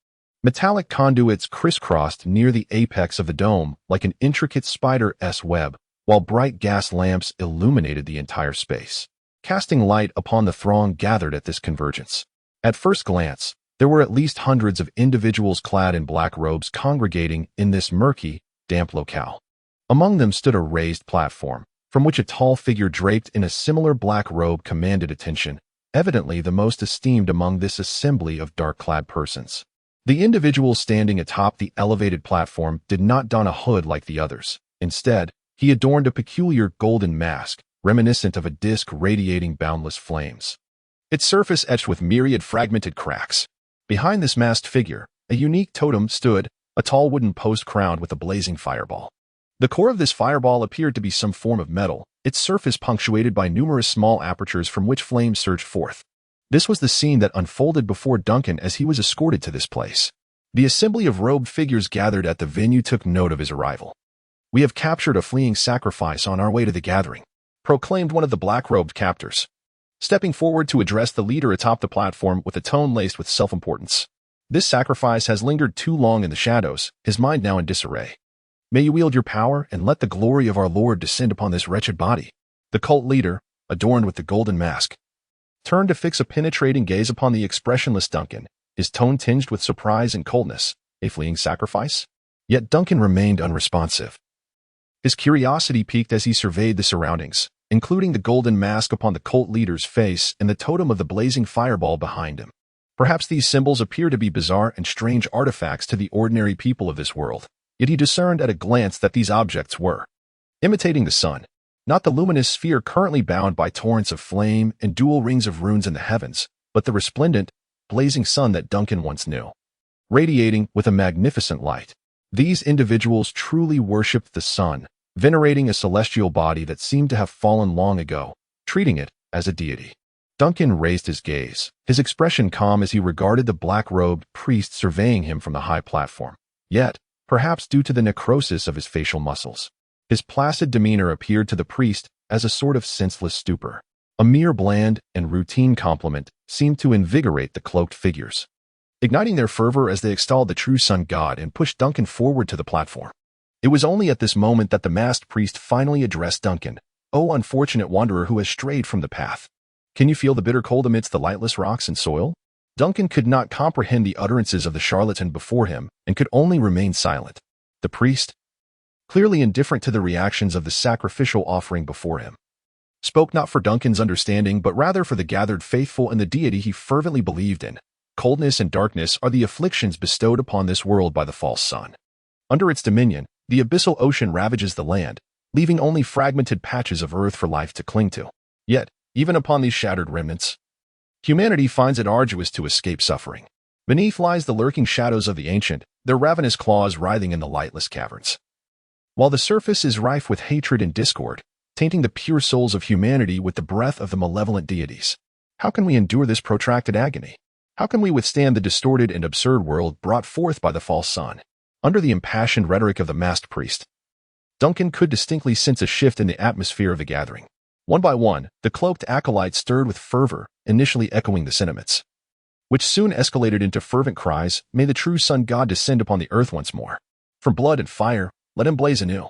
Metallic conduits crisscrossed near the apex of the dome like an intricate spider's web, while bright gas lamps illuminated the entire space, casting light upon the throng gathered at this convergence. At first glance, There were at least hundreds of individuals clad in black robes congregating in this murky, damp locale. Among them stood a raised platform, from which a tall figure draped in a similar black robe commanded attention, evidently the most esteemed among this assembly of dark-clad persons. The individual standing atop the elevated platform did not don a hood like the others. Instead, he adorned a peculiar golden mask, reminiscent of a disc radiating boundless flames. Its surface etched with myriad fragmented cracks. Behind this masked figure, a unique totem stood, a tall wooden post crowned with a blazing fireball. The core of this fireball appeared to be some form of metal, its surface punctuated by numerous small apertures from which flames surged forth. This was the scene that unfolded before Duncan as he was escorted to this place. The assembly of robed figures gathered at the venue took note of his arrival. "We have captured a fleeing sacrifice on our way to the gathering," proclaimed one of the black-robed captors, stepping forward to address the leader atop the platform with a tone laced with self-importance. "This sacrifice has lingered too long in the shadows, his mind now in disarray. May you wield your power and let the glory of our Lord descend upon this wretched body." The cult leader, adorned with the golden mask, turned to fix a penetrating gaze upon the expressionless Duncan, his tone tinged with surprise and coldness. A fleeing sacrifice? Yet Duncan remained unresponsive. His curiosity piqued as he surveyed the surroundings, including the golden mask upon the cult leader's face and the totem of the blazing fireball behind him. Perhaps these symbols appear to be bizarre and strange artifacts to the ordinary people of this world, yet he discerned at a glance that these objects were imitating the sun, not the luminous sphere currently bound by torrents of flame and dual rings of runes in the heavens, but the resplendent, blazing sun that Duncan once knew. Radiating with a magnificent light, these individuals truly worshipped the sun, venerating a celestial body that seemed to have fallen long ago, treating it as a deity. Duncan raised his gaze, his expression calm as he regarded the black-robed priest surveying him from the high platform. Yet, perhaps due to the necrosis of his facial muscles, his placid demeanor appeared to the priest as a sort of senseless stupor. A mere bland and routine compliment seemed to invigorate the cloaked figures, igniting their fervor as they extolled the true sun god and pushed Duncan forward to the platform. It was only at this moment that the masked priest finally addressed Duncan. "O unfortunate wanderer who has strayed from the path. Can you feel the bitter cold amidst the lightless rocks and soil?" Duncan could not comprehend the utterances of the charlatan before him and could only remain silent. The priest, clearly indifferent to the reactions of the sacrificial offering before him, spoke not for Duncan's understanding but rather for the gathered faithful in the deity he fervently believed in. Coldness and darkness are the afflictions bestowed upon this world by the false sun. Under its dominion, the abyssal ocean ravages the land, leaving only fragmented patches of earth for life to cling to. Yet, even upon these shattered remnants, humanity finds it arduous to escape suffering. Beneath lies the lurking shadows of the ancient, their ravenous claws writhing in the lightless caverns. While the surface is rife with hatred and discord, tainting the pure souls of humanity with the breath of the malevolent deities. How can we endure this protracted agony? How can we withstand the distorted and absurd world brought forth by the false sun? Under the impassioned rhetoric of the masked priest, Duncan could distinctly sense a shift in the atmosphere of the gathering. One by one, the cloaked acolytes stirred with fervor, initially echoing the sentiments, which soon escalated into fervent cries, "May the true sun god descend upon the earth once more. From blood and fire, let him blaze anew.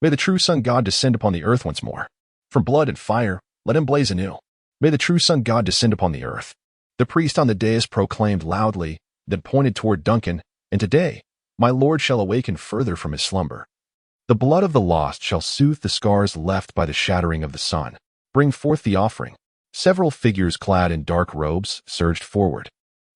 May the true sun god descend upon the earth once more. From blood and fire, let him blaze anew. May the true sun god descend upon the earth." The priest on the dais proclaimed loudly, then pointed toward Duncan, "And today, my lord shall awaken further from his slumber. The blood of the lost shall soothe the scars left by the shattering of the sun. Bring forth the offering." Several figures clad in dark robes surged forward.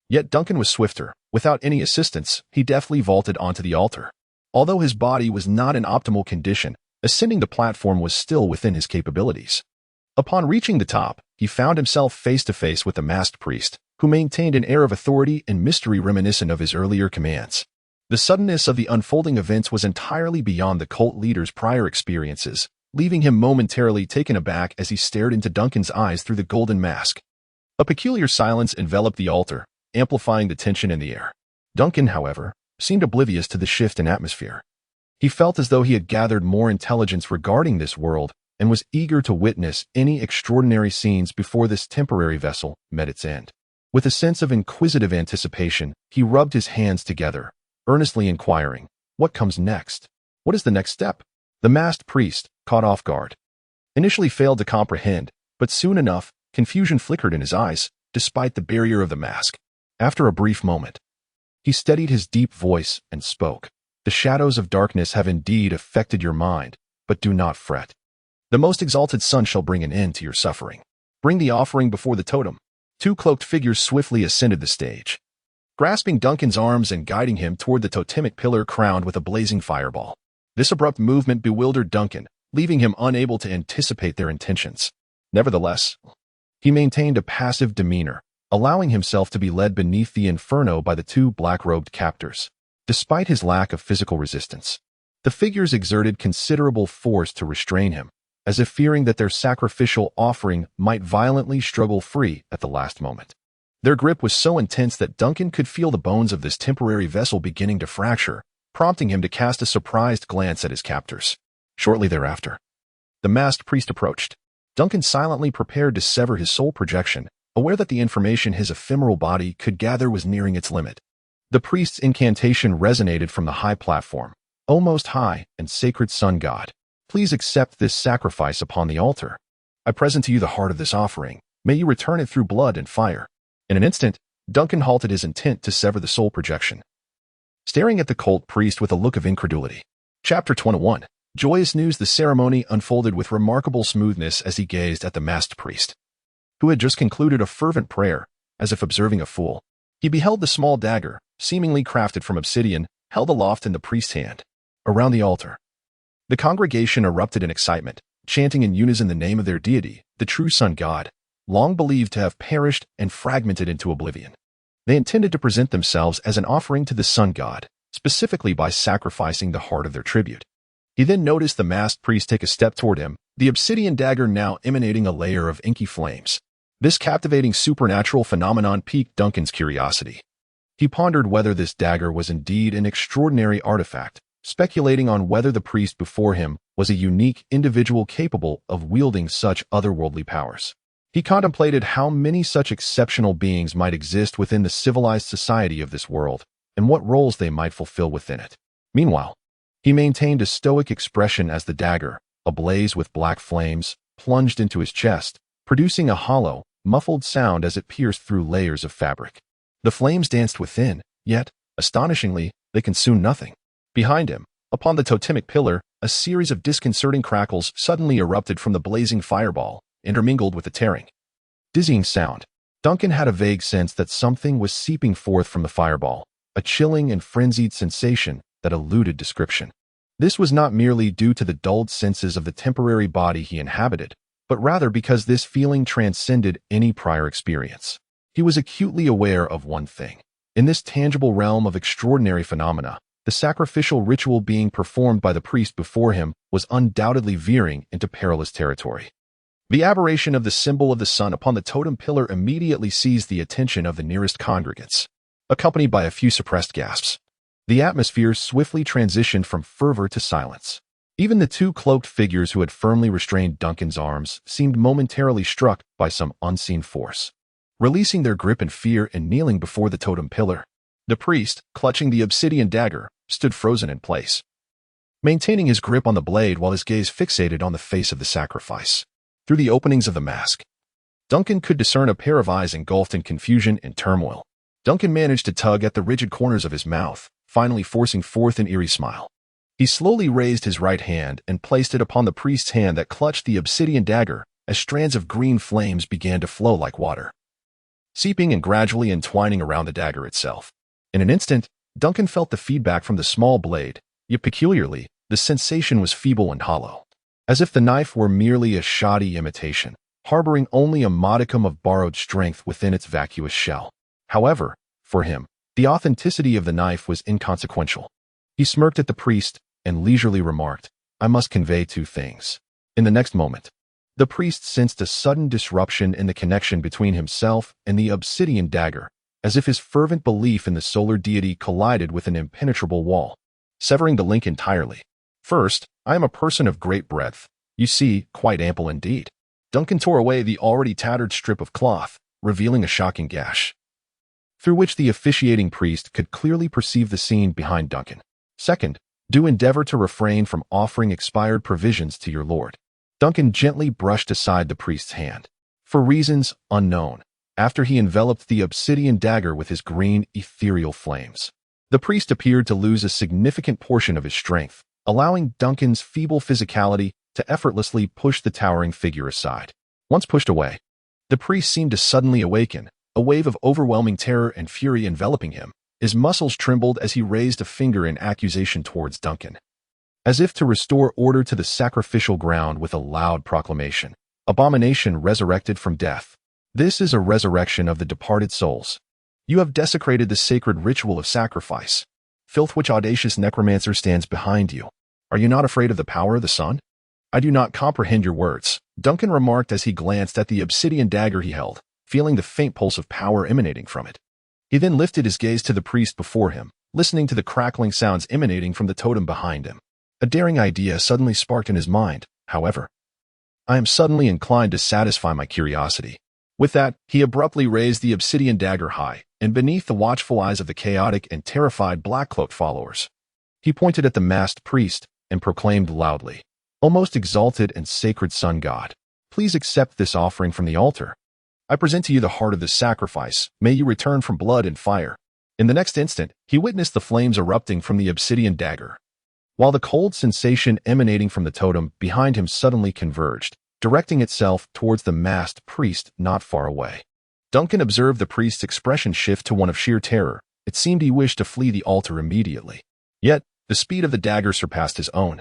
Yet Duncan was swifter. Without any assistance, he deftly vaulted onto the altar. Although his body was not in optimal condition, ascending the platform was still within his capabilities. Upon reaching the top, he found himself face to face with the masked priest, who maintained an air of authority and mystery reminiscent of his earlier commands. The suddenness of the unfolding events was entirely beyond the cult leader's prior experiences, leaving him momentarily taken aback as he stared into Duncan's eyes through the golden mask. A peculiar silence enveloped the altar, amplifying the tension in the air. Duncan, however, seemed oblivious to the shift in atmosphere. He felt as though he had gathered more intelligence regarding this world and was eager to witness any extraordinary scenes before this temporary vessel met its end. With a sense of inquisitive anticipation, he rubbed his hands together, earnestly inquiring, "What comes next? What is the next step?" The masked priest, caught off guard, initially failed to comprehend, but soon enough, confusion flickered in his eyes, despite the barrier of the mask. After a brief moment, he steadied his deep voice and spoke. "The shadows of darkness have indeed affected your mind, but do not fret. The most exalted sun shall bring an end to your suffering. Bring the offering before the totem." Two cloaked figures swiftly ascended the stage, grasping Duncan's arms and guiding him toward the totemic pillar crowned with a blazing fireball. This abrupt movement bewildered Duncan, leaving him unable to anticipate their intentions. Nevertheless, he maintained a passive demeanor, allowing himself to be led beneath the inferno by the two black-robed captors. Despite his lack of physical resistance, the figures exerted considerable force to restrain him, as if fearing that their sacrificial offering might violently struggle free at the last moment. Their grip was so intense that Duncan could feel the bones of this temporary vessel beginning to fracture, prompting him to cast a surprised glance at his captors. Shortly thereafter, the masked priest approached. Duncan silently prepared to sever his soul projection, aware that the information his ephemeral body could gather was nearing its limit. The priest's incantation resonated from the high platform. "O most high and sacred sun god, please accept this sacrifice upon the altar. I present to you the heart of this offering. May you return it through blood and fire." In an instant, Duncan halted his intent to sever the soul projection, staring at the cult priest with a look of incredulity. Chapter 21. Joyous news. The ceremony unfolded with remarkable smoothness as he gazed at the masked priest, who had just concluded a fervent prayer, as if observing a fool. He beheld the small dagger, seemingly crafted from obsidian, held aloft in the priest's hand. Around the altar, the congregation erupted in excitement, chanting in unison the name of their deity, the true sun god, long believed to have perished and fragmented into oblivion. They intended to present themselves as an offering to the sun god, specifically by sacrificing the heart of their tribute. He then noticed the masked priest take a step toward him, the obsidian dagger now emanating a layer of inky flames. This captivating supernatural phenomenon piqued Duncan's curiosity. He pondered whether this dagger was indeed an extraordinary artifact, speculating on whether the priest before him was a unique individual capable of wielding such otherworldly powers. He contemplated how many such exceptional beings might exist within the civilized society of this world, and what roles they might fulfill within it. Meanwhile, he maintained a stoic expression as the dagger, ablaze with black flames, plunged into his chest, producing a hollow, muffled sound as it pierced through layers of fabric. The flames danced within, yet, astonishingly, they consumed nothing. Behind him, upon the totemic pillar, a series of disconcerting crackles suddenly erupted from the blazing fireball, intermingled with the tearing, dizzying sound. Duncan had a vague sense that something was seeping forth from the fireball, a chilling and frenzied sensation that eluded description. This was not merely due to the dulled senses of the temporary body he inhabited, but rather because this feeling transcended any prior experience. He was acutely aware of one thing. In this tangible realm of extraordinary phenomena, the sacrificial ritual being performed by the priest before him was undoubtedly veering into perilous territory. The aberration of the symbol of the sun upon the totem pillar immediately seized the attention of the nearest congregants, accompanied by a few suppressed gasps. The atmosphere swiftly transitioned from fervor to silence. Even the two cloaked figures who had firmly restrained Duncan's arms seemed momentarily struck by some unseen force, releasing their grip in fear and kneeling before the totem pillar. The priest, clutching the obsidian dagger, stood frozen in place, maintaining his grip on the blade while his gaze fixated on the face of the sacrifice. Through the openings of the mask, Duncan could discern a pair of eyes engulfed in confusion and turmoil. Duncan managed to tug at the rigid corners of his mouth, finally forcing forth an eerie smile. He slowly raised his right hand and placed it upon the priest's hand that clutched the obsidian dagger as strands of green flames began to flow like water, seeping and gradually entwining around the dagger itself. In an instant, Duncan felt the feedback from the small blade, yet peculiarly, the sensation was feeble and hollow, as if the knife were merely a shoddy imitation, harboring only a modicum of borrowed strength within its vacuous shell. However, for him, the authenticity of the knife was inconsequential. He smirked at the priest and leisurely remarked, "I must convey two things." In the next moment, the priest sensed a sudden disruption in the connection between himself and the obsidian dagger, as if his fervent belief in the solar deity collided with an impenetrable wall, severing the link entirely. "First, I am a person of great breadth. You see, quite ample indeed." Duncan tore away the already tattered strip of cloth, revealing a shocking gash, through which the officiating priest could clearly perceive the scene behind Duncan. "Second, do endeavor to refrain from offering expired provisions to your lord." Duncan gently brushed aside the priest's hand. For reasons unknown, after he enveloped the obsidian dagger with his green, ethereal flames. The priest appeared to lose a significant portion of his strength, allowing Duncan's feeble physicality to effortlessly push the towering figure aside. Once pushed away, the priest seemed to suddenly awaken, a wave of overwhelming terror and fury enveloping him. His muscles trembled as he raised a finger in accusation towards Duncan, as if to restore order to the sacrificial ground with a loud proclamation. Abomination resurrected from death. This is a resurrection of the departed souls. You have desecrated the sacred ritual of sacrifice. Filth, which audacious necromancer stands behind you. Are you not afraid of the power of the sun? I do not comprehend your words, Duncan remarked as he glanced at the obsidian dagger he held, feeling the faint pulse of power emanating from it. He then lifted his gaze to the priest before him, listening to the crackling sounds emanating from the totem behind him. A daring idea suddenly sparked in his mind, however. I am suddenly inclined to satisfy my curiosity. With that, he abruptly raised the obsidian dagger high, and beneath the watchful eyes of the chaotic and terrified black-cloaked followers, he pointed at the masked priest and proclaimed loudly, "Almost exalted and sacred sun god, please accept this offering from the altar. I present to you the heart of this sacrifice. May you return from blood and fire." In the next instant, he witnessed the flames erupting from the obsidian dagger, while the cold sensation emanating from the totem behind him suddenly converged, directing itself towards the masked priest not far away. Duncan observed the priest's expression shift to one of sheer terror. It seemed he wished to flee the altar immediately. Yet, the speed of the dagger surpassed his own.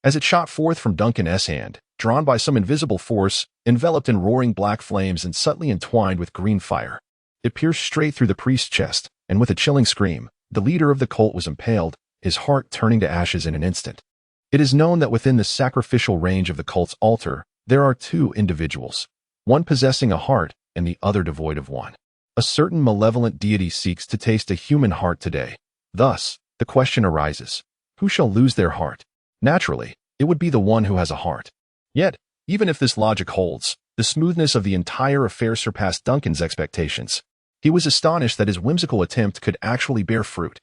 As it shot forth from Duncan's hand, drawn by some invisible force, enveloped in roaring black flames and subtly entwined with green fire, it pierced straight through the priest's chest, and with a chilling scream, the leader of the cult was impaled, his heart turning to ashes in an instant. It is known that within the sacrificial range of the cult's altar, there are two individuals, one possessing a heart and the other devoid of one. A certain malevolent deity seeks to taste a human heart today. Thus, the question arises, who shall lose their heart? Naturally, it would be the one who has a heart. Yet, even if this logic holds, the smoothness of the entire affair surpassed Duncan's expectations. He was astonished that his whimsical attempt could actually bear fruit.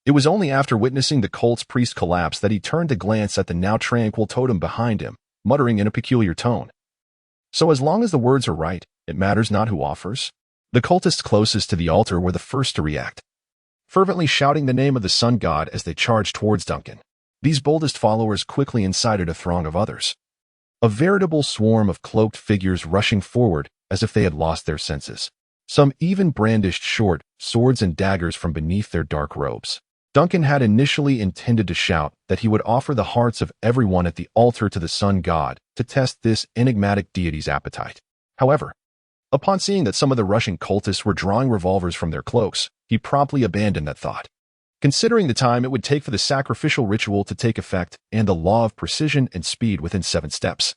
It was only after witnessing the cult's priest collapse that he turned to glance at the now tranquil totem behind him, muttering in a peculiar tone. So as long as the words are right, it matters not who offers. The cultists closest to the altar were the first to react, fervently shouting the name of the sun god as they charged towards Duncan. These boldest followers quickly incited a throng of others, a veritable swarm of cloaked figures rushing forward as if they had lost their senses. Some even brandished short swords and daggers from beneath their dark robes. Duncan had initially intended to shout that he would offer the hearts of everyone at the altar to the sun god to test this enigmatic deity's appetite. However, upon seeing that some of the rushing cultists were drawing revolvers from their cloaks, he promptly abandoned that thought. Considering the time it would take for the sacrificial ritual to take effect and the law of precision and speed within 7 steps,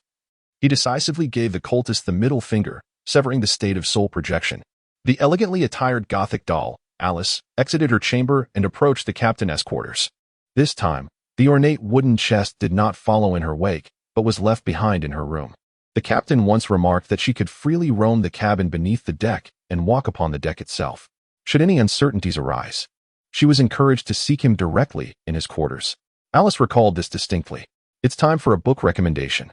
he decisively gave the cultists the middle finger, severing the state of soul projection. The elegantly attired Gothic doll, Alice, exited her chamber and approached the captain's quarters. This time, the ornate wooden chest did not follow in her wake, but was left behind in her room. The captain once remarked that she could freely roam the cabin beneath the deck and walk upon the deck itself. Should any uncertainties arise, she was encouraged to seek him directly in his quarters. Alice recalled this distinctly. It's time for a book recommendation.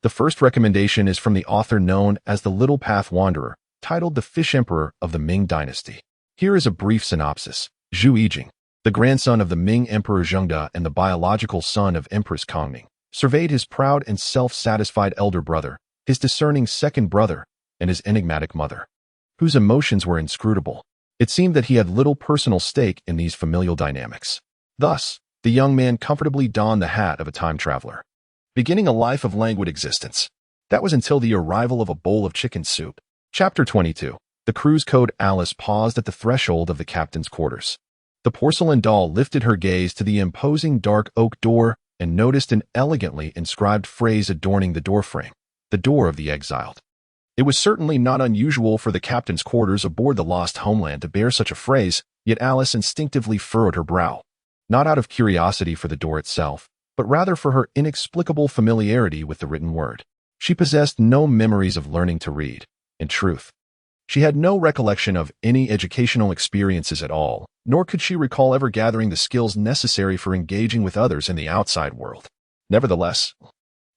The first recommendation is from the author known as the Little Path Wanderer, titled The Fish Emperor of the Ming Dynasty. Here is a brief synopsis. Zhu Yijing, the grandson of the Ming Emperor Zhengde and the biological son of Empress Kongming, surveyed his proud and self-satisfied elder brother, his discerning second brother, and his enigmatic mother, whose emotions were inscrutable. It seemed that he had little personal stake in these familial dynamics. Thus, the young man comfortably donned the hat of a time traveler, beginning a life of languid existence. That was until the arrival of a bowl of chicken soup. Chapter 22. The crew's code. Alice paused at the threshold of the captain's quarters. The porcelain doll lifted her gaze to the imposing dark oak door and noticed an elegantly inscribed phrase adorning the doorframe, the door of the exiled. It was certainly not unusual for the captain's quarters aboard the Lost Homeland to bear such a phrase, yet Alice instinctively furrowed her brow, not out of curiosity for the door itself, but rather for her inexplicable familiarity with the written word. She possessed no memories of learning to read. In truth, she had no recollection of any educational experiences at all, nor could she recall ever gathering the skills necessary for engaging with others in the outside world. Nevertheless,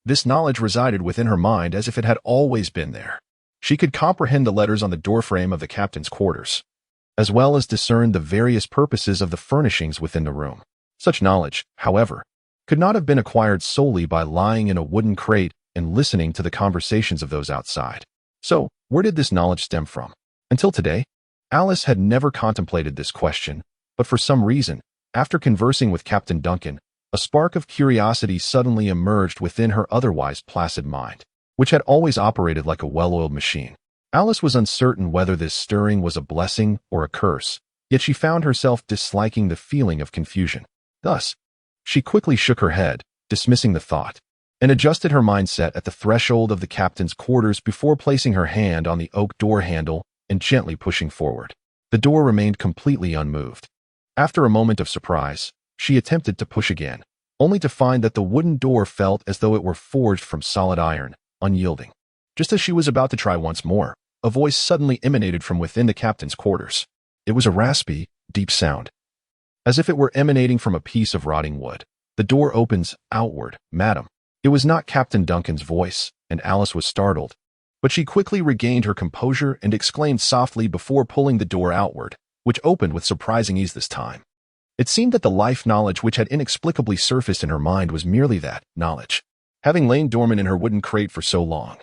this knowledge resided within her mind as if it had always been there. She could comprehend the letters on the doorframe of the captain's quarters, as well as discern the various purposes of the furnishings within the room. Such knowledge, however, could not have been acquired solely by lying in a wooden crate and listening to the conversations of those outside. So, where did this knowledge stem from? Until today, Alice had never contemplated this question, but for some reason, after conversing with Captain Duncan, a spark of curiosity suddenly emerged within her otherwise placid mind, which had always operated like a well-oiled machine. Alice was uncertain whether this stirring was a blessing or a curse, yet she found herself disliking the feeling of confusion. Thus, she quickly shook her head, dismissing the thought, and adjusted her mindset at the threshold of the captain's quarters before placing her hand on the oak door handle and gently pushing forward. The door remained completely unmoved. After a moment of surprise, she attempted to push again, only to find that the wooden door felt as though it were forged from solid iron, unyielding. Just as she was about to try once more, a voice suddenly emanated from within the captain's quarters. It was a raspy, deep sound, as if it were emanating from a piece of rotting wood. "The door opens outward, madam." It was not Captain Duncan's voice, and Alice was startled, but she quickly regained her composure and exclaimed softly before pulling the door outward, which opened with surprising ease this time. It seemed that the life knowledge which had inexplicably surfaced in her mind was merely that knowledge. Having lain dormant in her wooden crate for so long,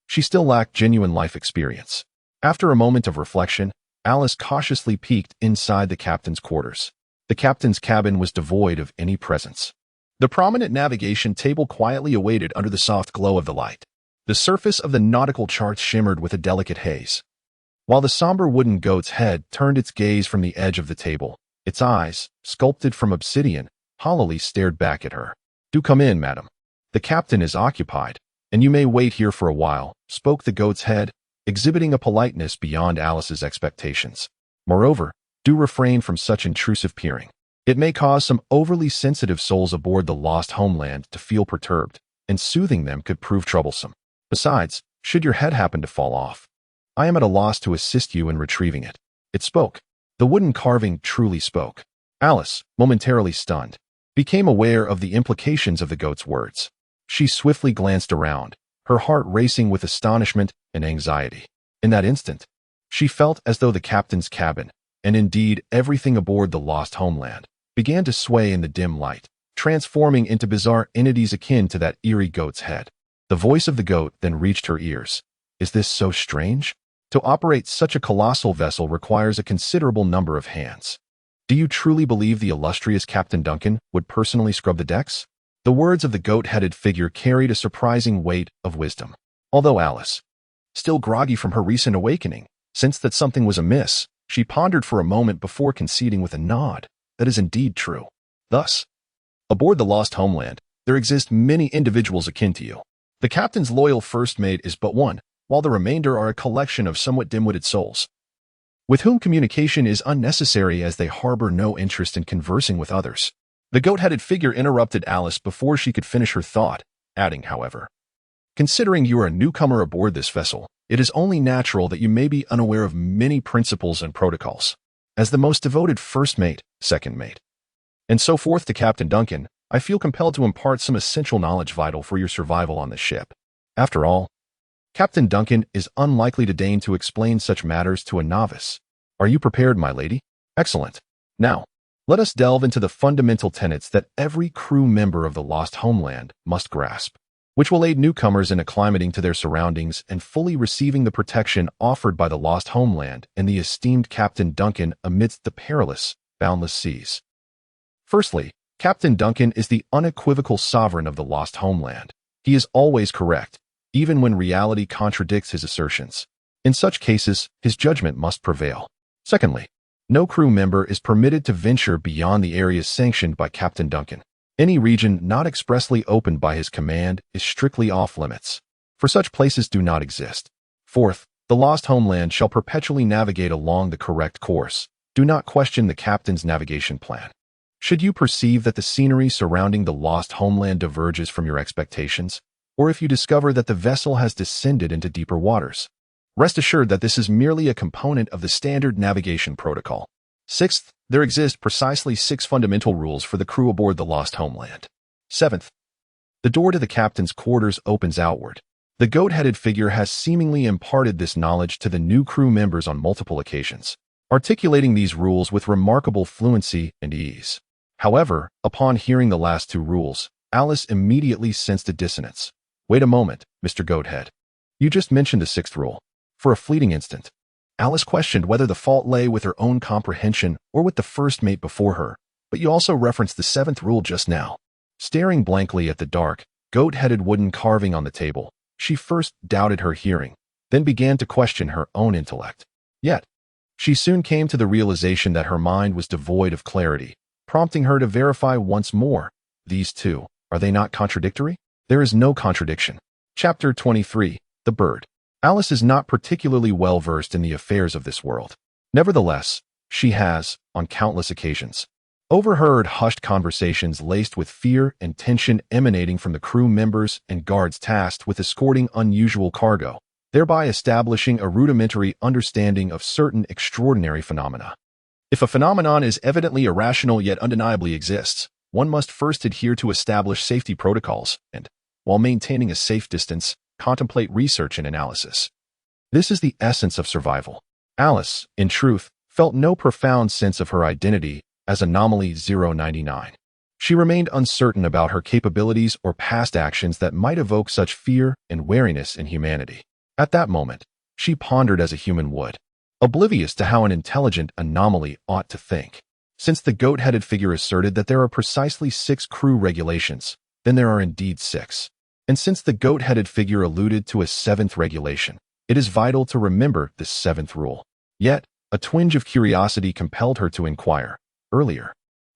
she still lacked genuine life experience. After a moment of reflection, Alice cautiously peeked inside the captain's quarters. The captain's cabin was devoid of any presence. The prominent navigation table quietly awaited under the soft glow of the light. The surface of the nautical charts shimmered with a delicate haze, while the somber wooden goat's head turned its gaze from the edge of the table. Its eyes, sculpted from obsidian, hollowly stared back at her. "Do come in, madam. The captain is occupied, and you may wait here for a while," spoke the goat's head, exhibiting a politeness beyond Alice's expectations. "Moreover, do refrain from such intrusive peering. It may cause some overly sensitive souls aboard the Lost Homeland to feel perturbed, and soothing them could prove troublesome. Besides, should your head happen to fall off, I am at a loss to assist you in retrieving it." It spoke. The wooden carving truly spoke. Alice, momentarily stunned, became aware of the implications of the goat's words. She swiftly glanced around, her heart racing with astonishment and anxiety. In that instant, she felt as though the captain's cabin, and indeed everything aboard the Lost Homeland, began to sway in the dim light, transforming into bizarre entities akin to that eerie goat's head. The voice of the goat then reached her ears. "Is this so strange? To operate such a colossal vessel requires a considerable number of hands. Do you truly believe the illustrious Captain Duncan would personally scrub the decks?" The words of the goat-headed figure carried a surprising weight of wisdom. Although Alice, still groggy from her recent awakening, sensed that something was amiss, she pondered for a moment before conceding with a nod. "That is indeed true." Thus, aboard the Lost Homeland, there exist many individuals akin to you. The captain's loyal first mate is but one, while the remainder are a collection of somewhat dim-witted souls, with whom communication is unnecessary as they harbor no interest in conversing with others. The goat-headed figure interrupted Alice before she could finish her thought, adding, however, "Considering you are a newcomer aboard this vessel, it is only natural that you may be unaware of many principles and protocols. As the most devoted first mate, second mate, and so forth to Captain Duncan, I feel compelled to impart some essential knowledge vital for your survival on the ship. After all, Captain Duncan is unlikely to deign to explain such matters to a novice. Are you prepared, my lady? Excellent. Now, let us delve into the fundamental tenets that every crew member of the Lost Homeland must grasp, which will aid newcomers in acclimating to their surroundings and fully receiving the protection offered by the Lost Homeland and the esteemed Captain Duncan amidst the perilous, boundless seas. Firstly, Captain Duncan is the unequivocal sovereign of the Lost Homeland. He is always correct, even when reality contradicts his assertions. In such cases, his judgment must prevail. Secondly, no crew member is permitted to venture beyond the areas sanctioned by Captain Duncan. Any region not expressly opened by his command is strictly off limits, for such places do not exist. Fourth, the Lost Homeland shall perpetually navigate along the correct course. Do not question the captain's navigation plan. Should you perceive that the scenery surrounding the Lost Homeland diverges from your expectations, or if you discover that the vessel has descended into deeper waters, rest assured that this is merely a component of the standard navigation protocol. Sixth, there exist precisely 6 fundamental rules for the crew aboard the Lost Homeland. Seventh, the door to the captain's quarters opens outward. The goat-headed figure has seemingly imparted this knowledge to the new crew members on multiple occasions, articulating these rules with remarkable fluency and ease. However, upon hearing the last two rules, Alice immediately sensed a dissonance. Wait a moment, Mr. Goathead. You just mentioned the sixth rule. For a fleeting instant, Alice questioned whether the fault lay with her own comprehension or with the first mate before her, but you also referenced the seventh rule just now. Staring blankly at the dark, goat-headed wooden carving on the table, she first doubted her hearing, then began to question her own intellect. Yet, she soon came to the realization that her mind was devoid of clarity, prompting her to verify once more. These two, are they not contradictory? There is no contradiction. Chapter 23, The Bird. Alice is not particularly well versed in the affairs of this world. Nevertheless, she has, on countless occasions, overheard hushed conversations laced with fear and tension emanating from the crew members and guards tasked with escorting unusual cargo, thereby establishing a rudimentary understanding of certain extraordinary phenomena. If a phenomenon is evidently irrational yet undeniably exists, one must first adhere to established safety protocols and, while maintaining a safe distance, contemplate research and analysis. This is the essence of survival. Alice, in truth, felt no profound sense of her identity as Anomaly 099. She remained uncertain about her capabilities or past actions that might evoke such fear and wariness in humanity. At that moment, she pondered as a human would, oblivious to how an intelligent anomaly ought to think. Since the goat-headed figure asserted that there are precisely 6 crew regulations, then there are indeed 6. And since the goat-headed figure alluded to a 7th regulation, it is vital to remember this 7th rule. Yet, a twinge of curiosity compelled her to inquire. Earlier,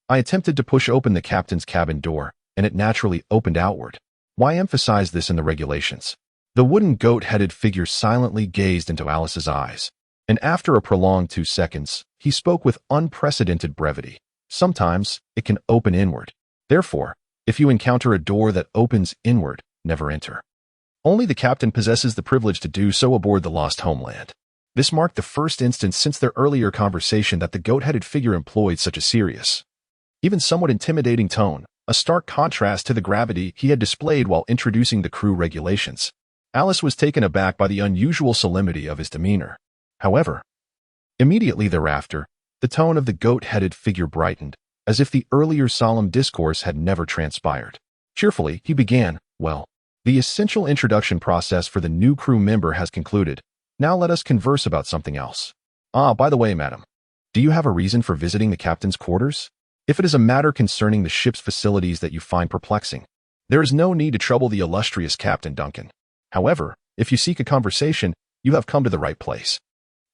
I attempted to push open the captain's cabin door, and it naturally opened outward. Why emphasize this in the regulations? The wooden goat-headed figure silently gazed into Alice's eyes, and after a prolonged 2 seconds, he spoke with unprecedented brevity. Sometimes, it can open inward. Therefore, if you encounter a door that opens inward, never enter. Only the captain possesses the privilege to do so aboard the Lost Homeland. This marked the first instance since their earlier conversation that the goat-headed figure employed such a serious, even somewhat intimidating tone, a stark contrast to the gravity he had displayed while introducing the crew regulations. Alice was taken aback by the unusual solemnity of his demeanor. However, immediately thereafter, the tone of the goat-headed figure brightened, as if the earlier solemn discourse had never transpired. Cheerfully, he began, "Well, the essential introduction process for the new crew member has concluded. Now let us converse about something else. By the way, madam, do you have a reason for visiting the captain's quarters? If it is a matter concerning the ship's facilities that you find perplexing, there is no need to trouble the illustrious Captain Duncan. However, if you seek a conversation, you have come to the right place.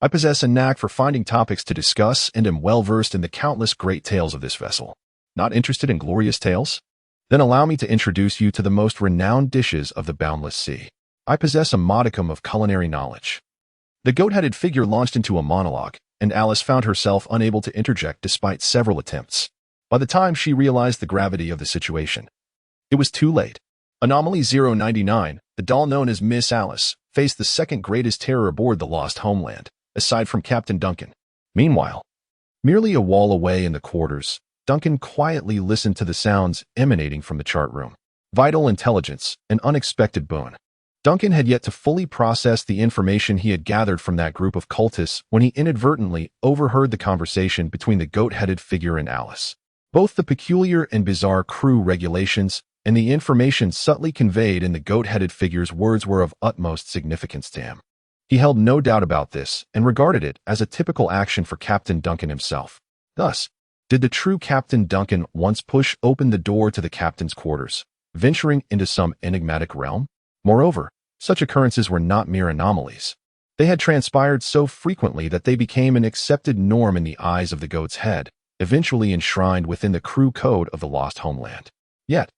I possess a knack for finding topics to discuss and am well versed in the countless great tales of this vessel. Not interested in glorious tales? Then allow me to introduce you to the most renowned dishes of the boundless sea. I possess a modicum of culinary knowledge." The goat-headed figure launched into a monologue, and Alice found herself unable to interject despite several attempts. By the time she realized the gravity of the situation, it was too late. Anomaly 099, the doll known as Miss Alice, faced the second greatest terror aboard the Lost Homeland, aside from Captain Duncan. Meanwhile, merely a wall away in the quarters, Duncan quietly listened to the sounds emanating from the chart room. Vital intelligence, an unexpected boon. Duncan had yet to fully process the information he had gathered from that group of cultists when he inadvertently overheard the conversation between the goat-headed figure and Alice. Both the peculiar and bizarre crew regulations and the information subtly conveyed in the goat-headed figure's words were of utmost significance to him. He held no doubt about this and regarded it as a typical action for Captain Duncan himself. Thus, did the true Captain Duncan once push open the door to the captain's quarters, venturing into some enigmatic realm? Moreover, such occurrences were not mere anomalies. They had transpired so frequently that they became an accepted norm in the eyes of the goat's head, eventually enshrined within the crew code of the Lost Homeland. Yet,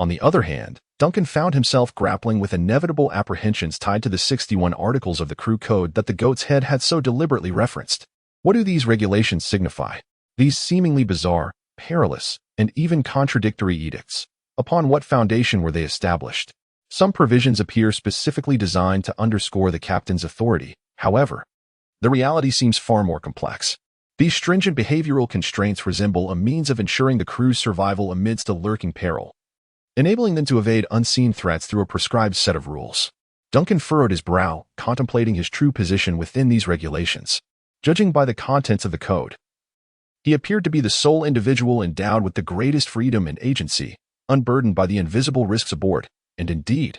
on the other hand, Duncan found himself grappling with inevitable apprehensions tied to the 61 articles of the crew code that the goat's head had so deliberately referenced. What do these regulations signify? These seemingly bizarre, perilous, and even contradictory edicts. Upon what foundation were they established? Some provisions appear specifically designed to underscore the captain's authority. However, the reality seems far more complex. These stringent behavioral constraints resemble a means of ensuring the crew's survival amidst a lurking peril, enabling them to evade unseen threats through a prescribed set of rules. Duncan furrowed his brow, contemplating his true position within these regulations. Judging by the contents of the code, he appeared to be the sole individual endowed with the greatest freedom and agency, unburdened by the invisible risks aboard, and indeed,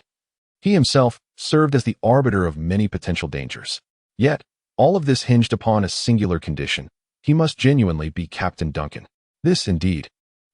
he himself served as the arbiter of many potential dangers. Yet, all of this hinged upon a singular condition. He must genuinely be Captain Duncan. This, indeed,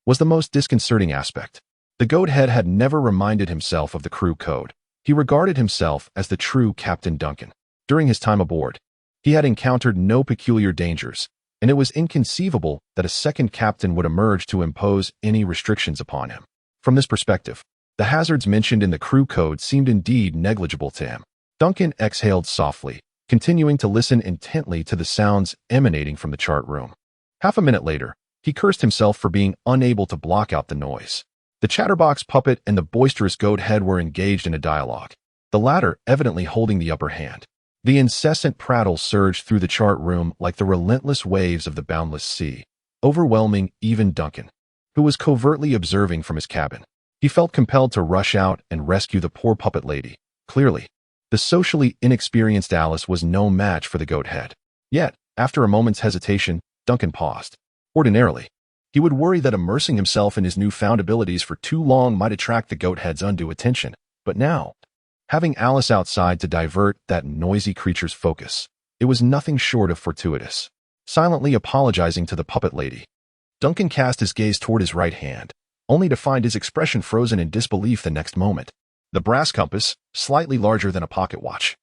was the most disconcerting aspect. The goathead had never reminded himself of the crew code. He regarded himself as the true Captain Duncan. During his time aboard, he had encountered no peculiar dangers, and it was inconceivable that a second captain would emerge to impose any restrictions upon him. From this perspective, the hazards mentioned in the crew code seemed indeed negligible to him. Duncan exhaled softly, continuing to listen intently to the sounds emanating from the chart room. Half a minute later, he cursed himself for being unable to block out the noise. The chatterbox puppet and the boisterous goathead were engaged in a dialogue, the latter evidently holding the upper hand. The incessant prattle surged through the chart room like the relentless waves of the boundless sea, overwhelming even Duncan, who was covertly observing from his cabin. He felt compelled to rush out and rescue the poor puppet lady. Clearly, the socially inexperienced Alice was no match for the goathead. Yet, after a moment's hesitation, Duncan paused. Ordinarily, he would worry that immersing himself in his newfound abilities for too long might attract the goathead's undue attention, but now, having Alice outside to divert that noisy creature's focus, it was nothing short of fortuitous. Silently apologizing to the puppet lady, Duncan cast his gaze toward his right hand, only to find his expression frozen in disbelief the next moment. The brass compass, slightly larger than a pocket watch,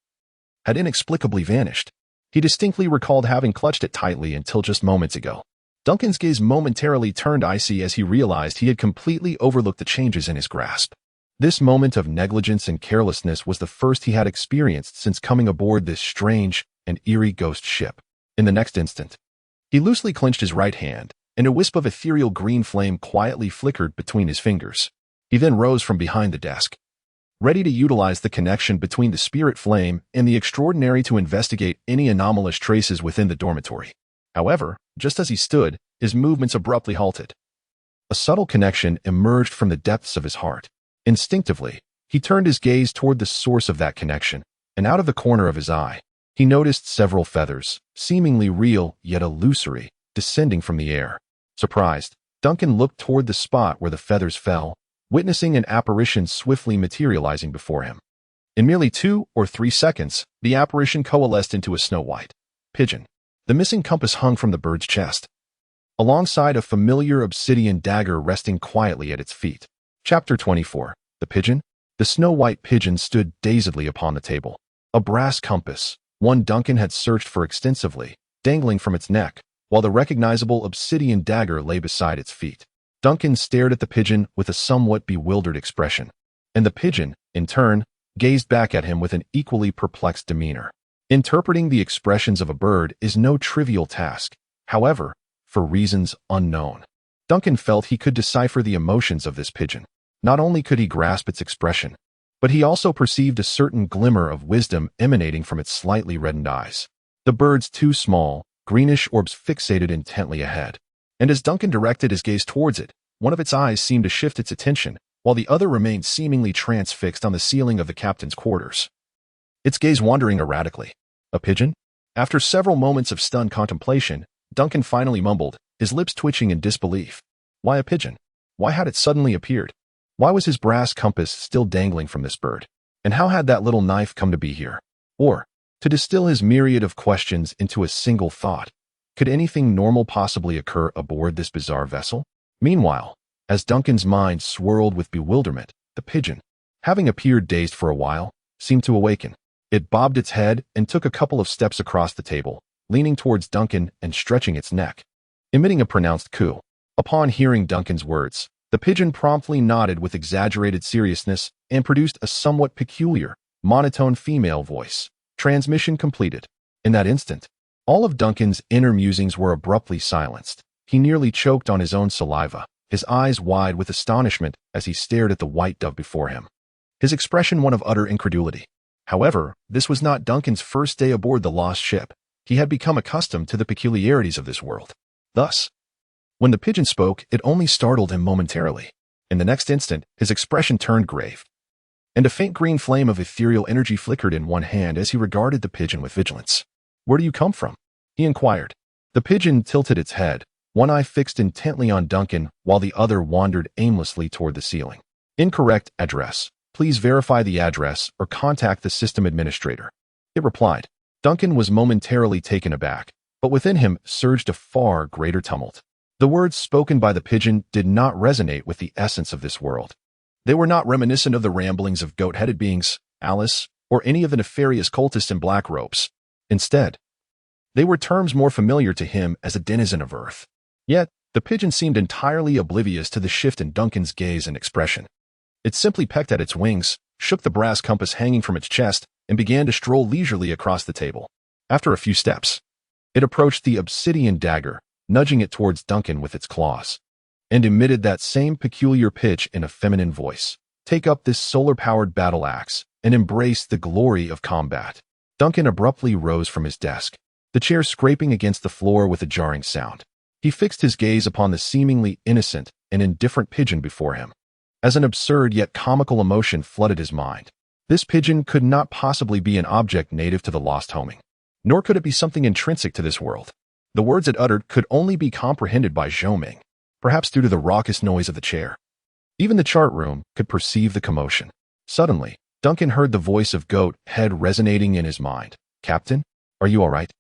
had inexplicably vanished. He distinctly recalled having clutched it tightly until just moments ago. Duncan's gaze momentarily turned icy as he realized he had completely overlooked the changes in his grasp. This moment of negligence and carelessness was the first he had experienced since coming aboard this strange and eerie ghost ship. In the next instant, he loosely clenched his right hand, and a wisp of ethereal green flame quietly flickered between his fingers. He then rose from behind the desk, ready to utilize the connection between the spirit flame and the extraordinary to investigate any anomalous traces within the dormitory. However, just as he stood, his movements abruptly halted. A subtle connection emerged from the depths of his heart. Instinctively, he turned his gaze toward the source of that connection, and out of the corner of his eye, he noticed several feathers, seemingly real yet illusory, descending from the air. Surprised, Duncan looked toward the spot where the feathers fell, witnessing an apparition swiftly materializing before him. In merely 2 or 3 seconds, the apparition coalesced into a snow-white pigeon. The missing compass hung from the bird's chest, alongside a familiar obsidian dagger resting quietly at its feet. Chapter 24. The Pigeon. The snow-white pigeon stood dazedly upon the table. A brass compass, one Duncan had searched for extensively, dangling from its neck, while the recognizable obsidian dagger lay beside its feet. Duncan stared at the pigeon with a somewhat bewildered expression, and the pigeon, in turn, gazed back at him with an equally perplexed demeanor. Interpreting the expressions of a bird is no trivial task. However, for reasons unknown, Duncan felt he could decipher the emotions of this pigeon. Not only could he grasp its expression, but he also perceived a certain glimmer of wisdom emanating from its slightly reddened eyes. The bird's 2 small, greenish orbs fixated intently ahead, and as Duncan directed his gaze towards it, one of its eyes seemed to shift its attention, while the other remained seemingly transfixed on the ceiling of the captain's quarters, its gaze wandering erratically. A pigeon? After several moments of stunned contemplation, Duncan finally mumbled, his lips twitching in disbelief. Why a pigeon? Why had it suddenly appeared? Why was his brass compass still dangling from this bird? And how had that little knife come to be here? Or, to distill his myriad of questions into a single thought, could anything normal possibly occur aboard this bizarre vessel? Meanwhile, as Duncan's mind swirled with bewilderment, the pigeon, having appeared dazed for a while, seemed to awaken. It bobbed its head and took a couple of steps across the table, leaning towards Duncan and stretching its neck, emitting a pronounced coo. Upon hearing Duncan's words, the pigeon promptly nodded with exaggerated seriousness and produced a somewhat peculiar, monotone female voice. Transmission completed. In that instant, all of Duncan's inner musings were abruptly silenced. He nearly choked on his own saliva, his eyes wide with astonishment as he stared at the white dove before him, his expression one of utter incredulity. However, this was not Duncan's first day aboard the lost ship. He had become accustomed to the peculiarities of this world. Thus, when the pigeon spoke, it only startled him momentarily. In the next instant, his expression turned grave, and a faint green flame of ethereal energy flickered in one hand as he regarded the pigeon with vigilance. "Where do you come from?" he inquired. The pigeon tilted its head, one eye fixed intently on Duncan while the other wandered aimlessly toward the ceiling. "Incorrect address. Please verify the address or contact the system administrator," it replied. Duncan was momentarily taken aback, but within him surged a far greater tumult. The words spoken by the pigeon did not resonate with the essence of this world. They were not reminiscent of the ramblings of goat-headed beings, Alice, or any of the nefarious cultists in black robes. Instead, they were terms more familiar to him as a denizen of Earth. Yet, the pigeon seemed entirely oblivious to the shift in Duncan's gaze and expression. It simply pecked at its wings, shook the brass compass hanging from its chest, and began to stroll leisurely across the table. After a few steps, it approached the obsidian dagger, nudging it towards Duncan with its claws, and emitted that same peculiar pitch in a feminine voice. "Take up this solar-powered battle axe and embrace the glory of combat." Duncan abruptly rose from his desk, the chair scraping against the floor with a jarring sound. He fixed his gaze upon the seemingly innocent and indifferent pigeon before him. As an absurd yet comical emotion flooded his mind. This pigeon could not possibly be an object native to the Lost Homeland, nor could it be something intrinsic to this world. The words it uttered could only be comprehended by Zhoming, perhaps due to the raucous noise of the chair. Even the chart room could perceive the commotion. Suddenly, Duncan heard the voice of Goat-head resonating in his mind. "Captain, are you all right?"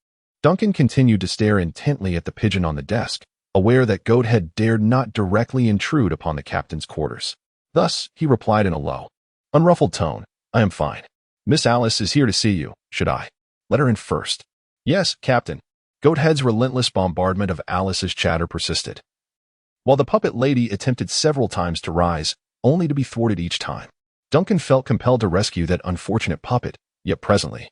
Duncan continued to stare intently at the pigeon on the desk, aware that Goat-head dared not directly intrude upon the captain's quarters. Thus, he replied in a low, unruffled tone, "I am fine. Miss Alice is here to see you. Should I let her in first?" "Yes, Captain." Goat-head's relentless bombardment of Alice's chatter persisted, while the puppet lady attempted several times to rise, only to be thwarted each time. Duncan felt compelled to rescue that unfortunate puppet, yet presently,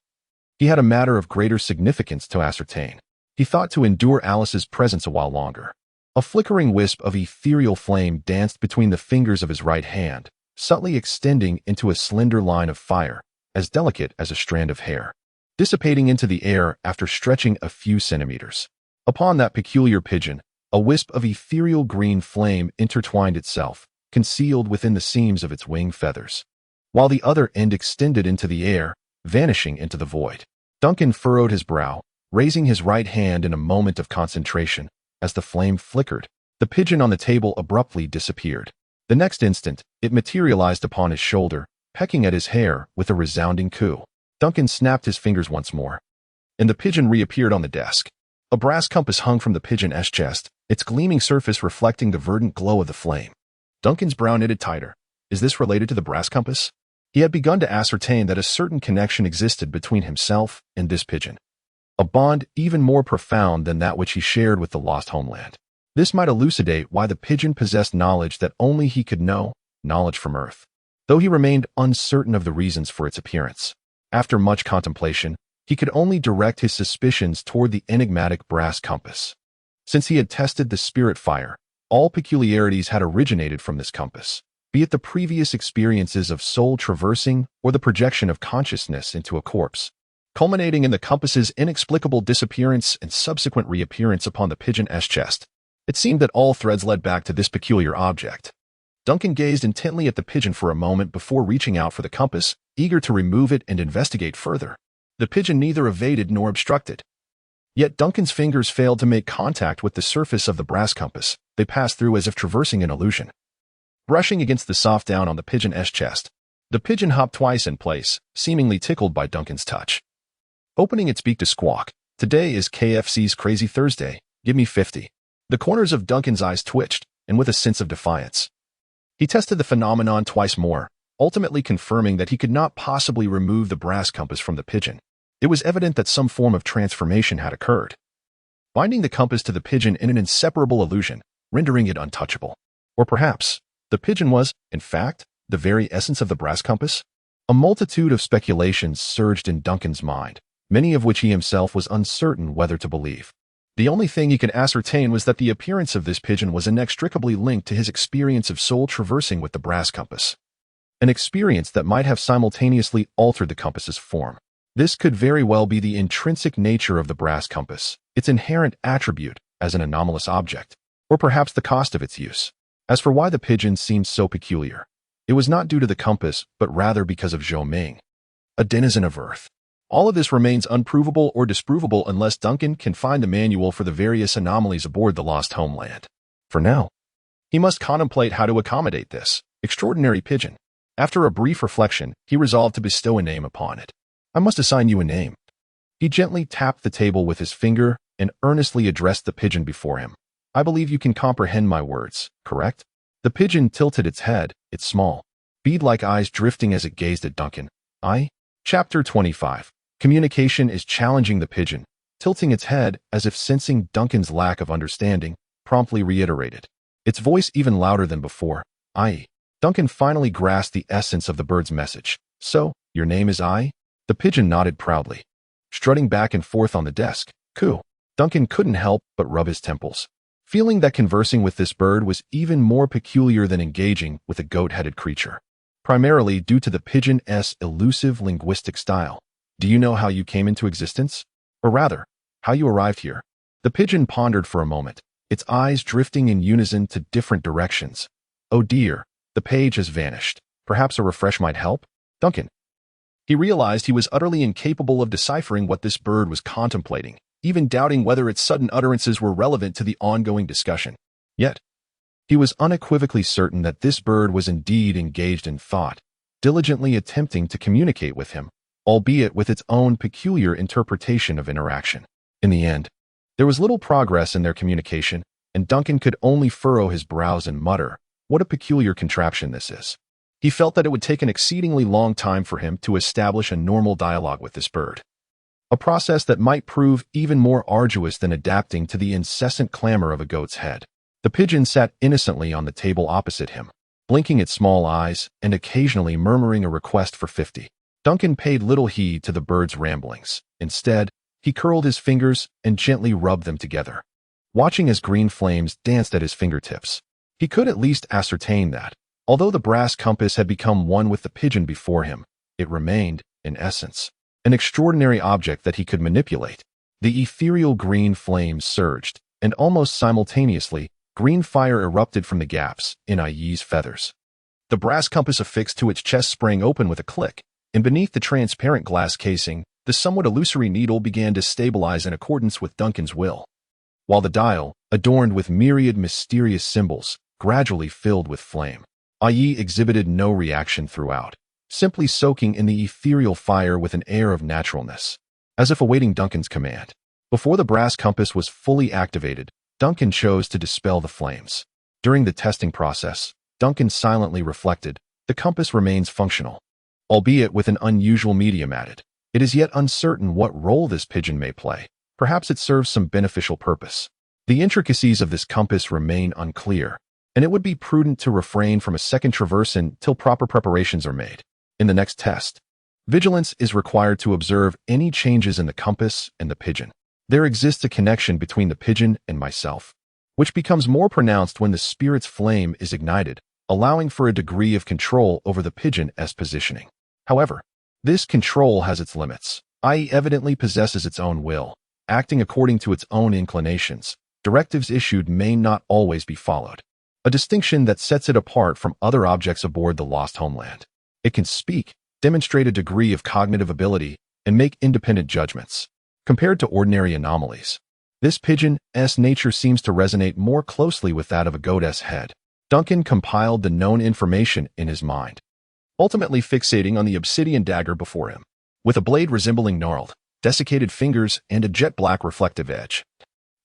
he had a matter of greater significance to ascertain. He thought to endure Alice's presence a while longer. A flickering wisp of ethereal flame danced between the fingers of his right hand, subtly extending into a slender line of fire, as delicate as a strand of hair, dissipating into the air after stretching a few centimeters. Upon that peculiar pigeon, a wisp of ethereal green flame intertwined itself, concealed within the seams of its wing feathers, while the other end extended into the air, vanishing into the void. Duncan furrowed his brow, raising his right hand in a moment of concentration. As the flame flickered, the pigeon on the table abruptly disappeared. The next instant, it materialized upon his shoulder, pecking at his hair with a resounding coo. Duncan snapped his fingers once more, and the pigeon reappeared on the desk. A brass compass hung from the pigeon's chest, its gleaming surface reflecting the verdant glow of the flame. Duncan's brow knitted tighter. Is this related to the brass compass? He had begun to ascertain that a certain connection existed between himself and this pigeon, a bond even more profound than that which he shared with the Lost Homeland. This might elucidate why the pigeon possessed knowledge that only he could know, knowledge from Earth, though he remained uncertain of the reasons for its appearance. After much contemplation, he could only direct his suspicions toward the enigmatic brass compass. Since he had tested the spirit fire, all peculiarities had originated from this compass, be it the previous experiences of soul traversing or the projection of consciousness into a corpse, culminating in the compass's inexplicable disappearance and subsequent reappearance upon the pigeon's chest. It seemed that all threads led back to this peculiar object. Duncan gazed intently at the pigeon for a moment before reaching out for the compass, eager to remove it and investigate further. The pigeon neither evaded nor obstructed. Yet Duncan's fingers failed to make contact with the surface of the brass compass. They passed through as if traversing an illusion. Brushing against the soft down on the pigeon's chest, the pigeon hopped twice in place, seemingly tickled by Duncan's touch. Opening its beak to squawk, "Today is KFC's Crazy Thursday. Give me 50. The corners of Duncan's eyes twitched, and with a sense of defiance, he tested the phenomenon twice more, ultimately confirming that he could not possibly remove the brass compass from the pigeon. It was evident that some form of transformation had occurred, binding the compass to the pigeon in an inseparable illusion, rendering it untouchable. Or perhaps, the pigeon was, in fact, the very essence of the brass compass? A multitude of speculations surged in Duncan's mind, many of which he himself was uncertain whether to believe. The only thing he could ascertain was that the appearance of this pigeon was inextricably linked to his experience of soul traversing with the brass compass, an experience that might have simultaneously altered the compass's form. This could very well be the intrinsic nature of the brass compass, its inherent attribute as an anomalous object, or perhaps the cost of its use. As for why the pigeon seemed so peculiar, It was not due to the compass, but rather because of Zhou Ming, a denizen of Earth. All of this remains unprovable or disprovable unless Duncan can find the manual for the various anomalies aboard the Lost Homeland. For now, he must contemplate how to accommodate this extraordinary pigeon. After a brief reflection, he resolved to bestow a name upon it. I must assign you a name. He gently tapped the table with his finger and earnestly addressed the pigeon before him. I believe you can comprehend my words, correct? The pigeon tilted its head, its small, bead-like eyes drifting as it gazed at Duncan. Chapter 25. Communication is challenging the pigeon, tilting its head as if sensing Duncan's lack of understanding, promptly reiterated. Its voice even louder than before. Duncan finally grasped the essence of the bird's message. So, your name is I? The pigeon nodded proudly, strutting back and forth on the desk. Coo. Duncan couldn't help but rub his temples, feeling that conversing with this bird was even more peculiar than engaging with a goat-headed creature, primarily due to the pigeon's elusive linguistic style. Do you know how you came into existence? Or rather, how you arrived here? The pigeon pondered for a moment, its eyes drifting in unison to different directions. Oh dear, the page has vanished. Perhaps a refresh might help? Duncan. He realized he was utterly incapable of deciphering what this bird was contemplating, even doubting whether its sudden utterances were relevant to the ongoing discussion. Yet, he was unequivocally certain that this bird was indeed engaged in thought, diligently attempting to communicate with him, albeit with its own peculiar interpretation of interaction. In the end, there was little progress in their communication, and Duncan could only furrow his brows and mutter, "What a peculiar contraption this is." He felt that it would take an exceedingly long time for him to establish a normal dialogue with this bird, a process that might prove even more arduous than adapting to the incessant clamor of a goat's head. The pigeon sat innocently on the table opposite him, blinking its small eyes and occasionally murmuring a request for 50. Duncan paid little heed to the bird's ramblings. Instead, he curled his fingers and gently rubbed them together, watching as green flames danced at his fingertips. He could at least ascertain that, although the brass compass had become one with the pigeon before him, it remained, in essence, an extraordinary object that he could manipulate. The ethereal green flames surged, and almost simultaneously, green fire erupted from the gaps in Ai's feathers. The brass compass affixed to its chest sprang open with a click, and beneath the transparent glass casing, the somewhat illusory needle began to stabilize in accordance with Duncan's will, while the dial, adorned with myriad mysterious symbols, gradually filled with flame. Ai exhibited no reaction throughout, simply soaking in the ethereal fire with an air of naturalness, as if awaiting Duncan's command. Before the brass compass was fully activated, Duncan chose to dispel the flames. During the testing process, Duncan silently reflected, the compass remains functional, albeit with an unusual medium added. It is yet uncertain what role this pigeon may play. Perhaps it serves some beneficial purpose. The intricacies of this compass remain unclear, and it would be prudent to refrain from a second traverse until proper preparations are made. In the next test, vigilance is required to observe any changes in the compass and the pigeon. There exists a connection between the pigeon and myself, which becomes more pronounced when the spirit's flame is ignited, allowing for a degree of control over the pigeon's positioning. However, this control has its limits. I evidently possesses its own will, acting according to its own inclinations. Directives issued may not always be followed, a distinction that sets it apart from other objects aboard the Lost Homeland. It can speak, demonstrate a degree of cognitive ability, and make independent judgments. Compared to ordinary anomalies, this pigeon's nature seems to resonate more closely with that of a goat's head. Duncan compiled the known information in his mind, ultimately fixating on the obsidian dagger before him, with a blade resembling gnarled, desiccated fingers and a jet-black reflective edge.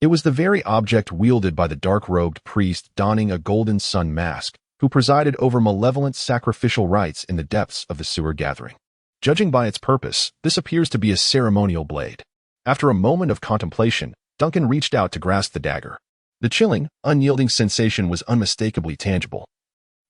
It was the very object wielded by the dark-robed priest donning a golden sun mask, who presided over malevolent sacrificial rites in the depths of the sewer gathering. Judging by its purpose, this appears to be a ceremonial blade. After a moment of contemplation, Duncan reached out to grasp the dagger. The chilling, unyielding sensation was unmistakably tangible.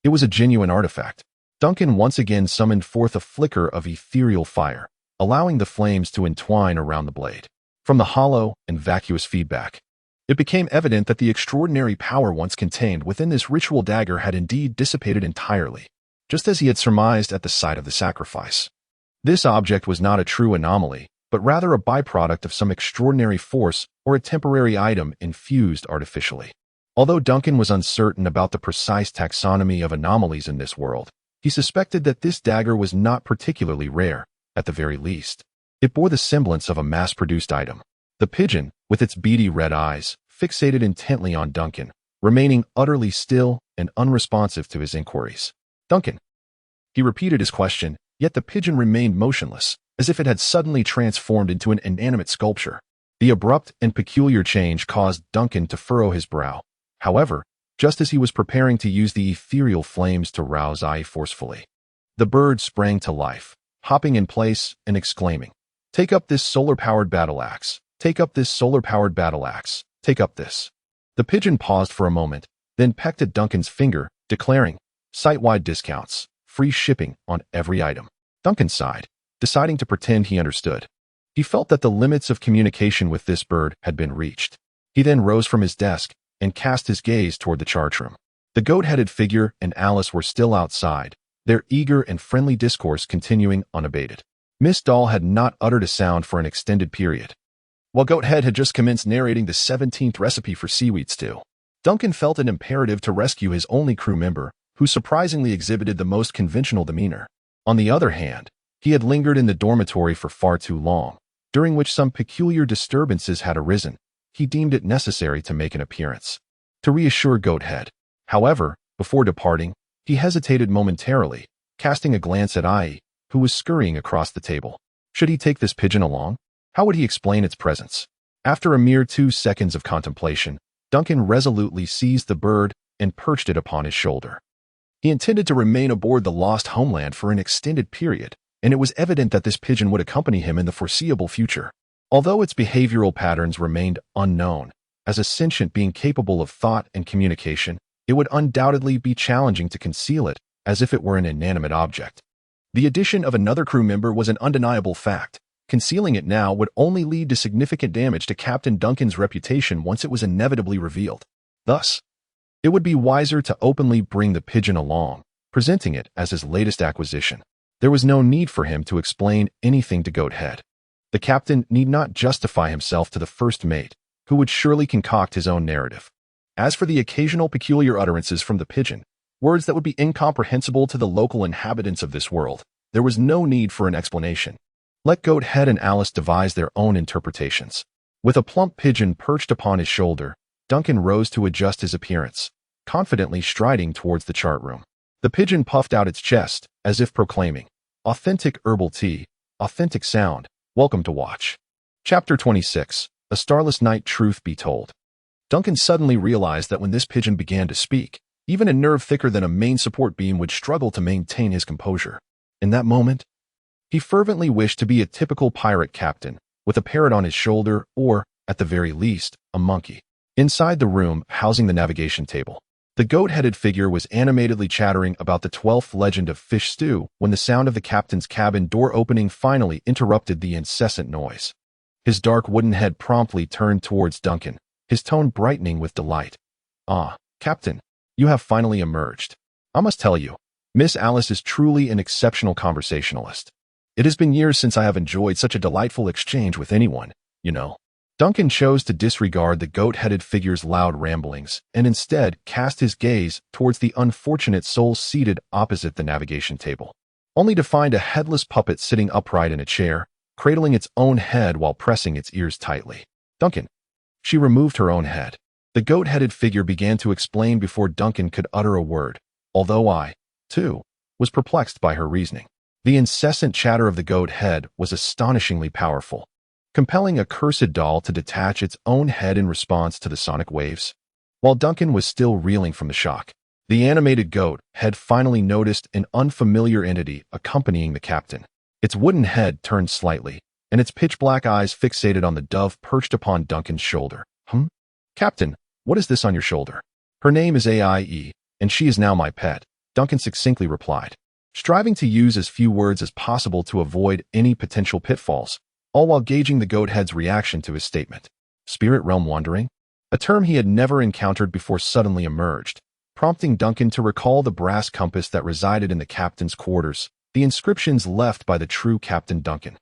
It was a genuine artifact. Duncan once again summoned forth a flicker of ethereal fire, allowing the flames to entwine around the blade. From the hollow and vacuous feedback, it became evident that the extraordinary power once contained within this ritual dagger had indeed dissipated entirely, just as he had surmised at the site of the sacrifice. This object was not a true anomaly, but rather a byproduct of some extraordinary force or a temporary item infused artificially. Although Duncan was uncertain about the precise taxonomy of anomalies in this world, He suspected that this dagger was not particularly rare, at the very least. It bore the semblance of a mass-produced item. The pigeon, with its beady red eyes, fixated intently on Duncan, remaining utterly still and unresponsive to his inquiries. "Duncan." He repeated his question, yet the pigeon remained motionless, as if it had suddenly transformed into an inanimate sculpture. The abrupt and peculiar change caused Duncan to furrow his brow. However, just as he was preparing to use the ethereal flames to rouse Ai forcefully, the bird sprang to life, hopping in place and exclaiming, "Take up this solar-powered battle axe. Take up this solar-powered battle axe. Take up this." The pigeon paused for a moment, then pecked at Duncan's finger, declaring, "Site-wide discounts, free shipping on every item." Duncan sighed, deciding to pretend he understood. He felt that the limits of communication with this bird had been reached. He then rose from his desk and cast his gaze toward the charge room. The goat-headed figure and Alice were still outside, their eager and friendly discourse continuing unabated. Miss Dahl had not uttered a sound for an extended period, while Goathead had just commenced narrating the 17th recipe for seaweed stew. Duncan felt an imperative to rescue his only crew member, who surprisingly exhibited the most conventional demeanor. On the other hand, he had lingered in the dormitory for far too long, during which some peculiar disturbances had arisen. He deemed it necessary to make an appearance, to reassure Goathead. However, before departing, he hesitated momentarily, casting a glance at Ai, who was scurrying across the table. Should he take this pigeon along? How would he explain its presence? After a mere 2 seconds of contemplation, Duncan resolutely seized the bird and perched it upon his shoulder. He intended to remain aboard the Lost Homeland for an extended period, and it was evident that this pigeon would accompany him in the foreseeable future. Although its behavioral patterns remained unknown, as a sentient being capable of thought and communication, it would undoubtedly be challenging to conceal it as if it were an inanimate object. The addition of another crew member was an undeniable fact. Concealing it now would only lead to significant damage to Captain Duncan's reputation once it was inevitably revealed. Thus, it would be wiser to openly bring the pigeon along, presenting it as his latest acquisition. There was no need for him to explain anything to Goathead. The captain need not justify himself to the first mate, who would surely concoct his own narrative. As for the occasional peculiar utterances from the pigeon, words that would be incomprehensible to the local inhabitants of this world, there was no need for an explanation. Let Goathead and Alice devise their own interpretations. With a plump pigeon perched upon his shoulder, Duncan rose to adjust his appearance, confidently striding towards the chart room. The pigeon puffed out its chest, as if proclaiming, "Authentic herbal tea, authentic sound, welcome to watch." Chapter 26, A Starless Night. Truth be told, Duncan suddenly realized that when this pigeon began to speak, even a nerve thicker than a main support beam would struggle to maintain his composure. In that moment, he fervently wished to be a typical pirate captain, with a parrot on his shoulder or, at the very least, a monkey. Inside the room, housing the navigation table, the goat-headed figure was animatedly chattering about the 12th legend of fish stew when the sound of the captain's cabin door opening finally interrupted the incessant noise. His dark wooden head promptly turned towards Duncan, his tone brightening with delight. "Ah, Captain, you have finally emerged. I must tell you, Miss Alice is truly an exceptional conversationalist. It has been years since I have enjoyed such a delightful exchange with anyone, you know." Duncan chose to disregard the goat-headed figure's loud ramblings and instead cast his gaze towards the unfortunate soul seated opposite the navigation table, only to find a headless puppet sitting upright in a chair, cradling its own head while pressing its ears tightly. "Duncan." She removed her own head. The goat-headed figure began to explain before Duncan could utter a word, although I, too, was perplexed by her reasoning. The incessant chatter of the goat head was astonishingly powerful, compelling a cursed doll to detach its own head in response to the sonic waves. While Duncan was still reeling from the shock, the animated goat had finally noticed an unfamiliar entity accompanying the captain. Its wooden head turned slightly, and its pitch-black eyes fixated on the dove perched upon Duncan's shoulder. Captain, what is this on your shoulder?" "Her name is AIE, and she is now my pet," Duncan succinctly replied, striving to use as few words as possible to avoid any potential pitfalls, all while gauging the goat-head's reaction to his statement. Spirit realm wandering? A term he had never encountered before suddenly emerged, prompting Duncan to recall the brass compass that resided in the captain's quarters, the inscriptions left by the true Captain Duncan,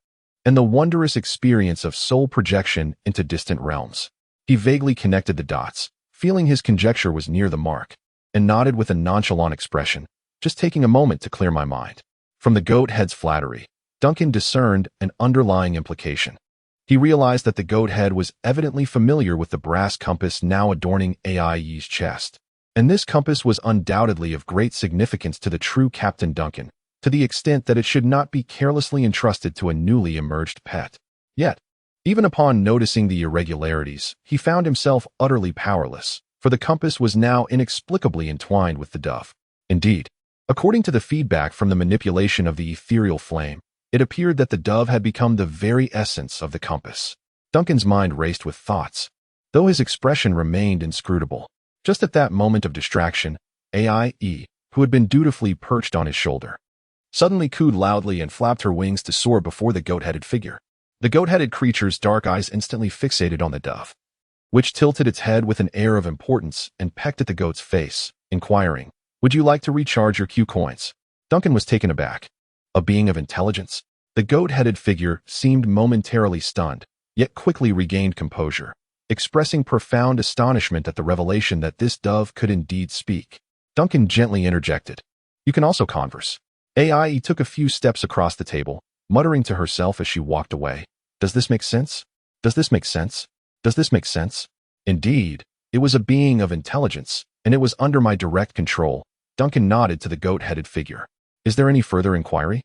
and the wondrous experience of soul projection into distant realms. He vaguely connected the dots, feeling his conjecture was near the mark, and nodded with a nonchalant expression, just taking a moment to clear my mind." From the goat head's flattery, Duncan discerned an underlying implication. He realized that the goat head was evidently familiar with the brass compass now adorning AIE's chest. And this compass was undoubtedly of great significance to the true Captain Duncan, to the extent that it should not be carelessly entrusted to a newly emerged pet. Yet, even upon noticing the irregularities, he found himself utterly powerless, for the compass was now inexplicably entwined with the dove. Indeed, according to the feedback from the manipulation of the ethereal flame, it appeared that the dove had become the very essence of the compass. Duncan's mind raced with thoughts, though his expression remained inscrutable. Just at that moment of distraction, AIE, who had been dutifully perched on his shoulder, suddenly cooed loudly and flapped her wings to soar before the goat-headed figure. The goat-headed creature's dark eyes instantly fixated on the dove, which tilted its head with an air of importance and pecked at the goat's face, inquiring, "Would you like to recharge your Q coins?" Duncan was taken aback. A being of intelligence? The goat-headed figure seemed momentarily stunned, yet quickly regained composure, expressing profound astonishment at the revelation that this dove could indeed speak. Duncan gently interjected, "You can also converse." AIE took a few steps across the table, muttering to herself as she walked away, "Does this make sense? Does this make sense? Does this make sense?" Indeed, it was a being of intelligence, and it was under my direct control. Duncan nodded to the goat-headed figure. "Is there any further inquiry?"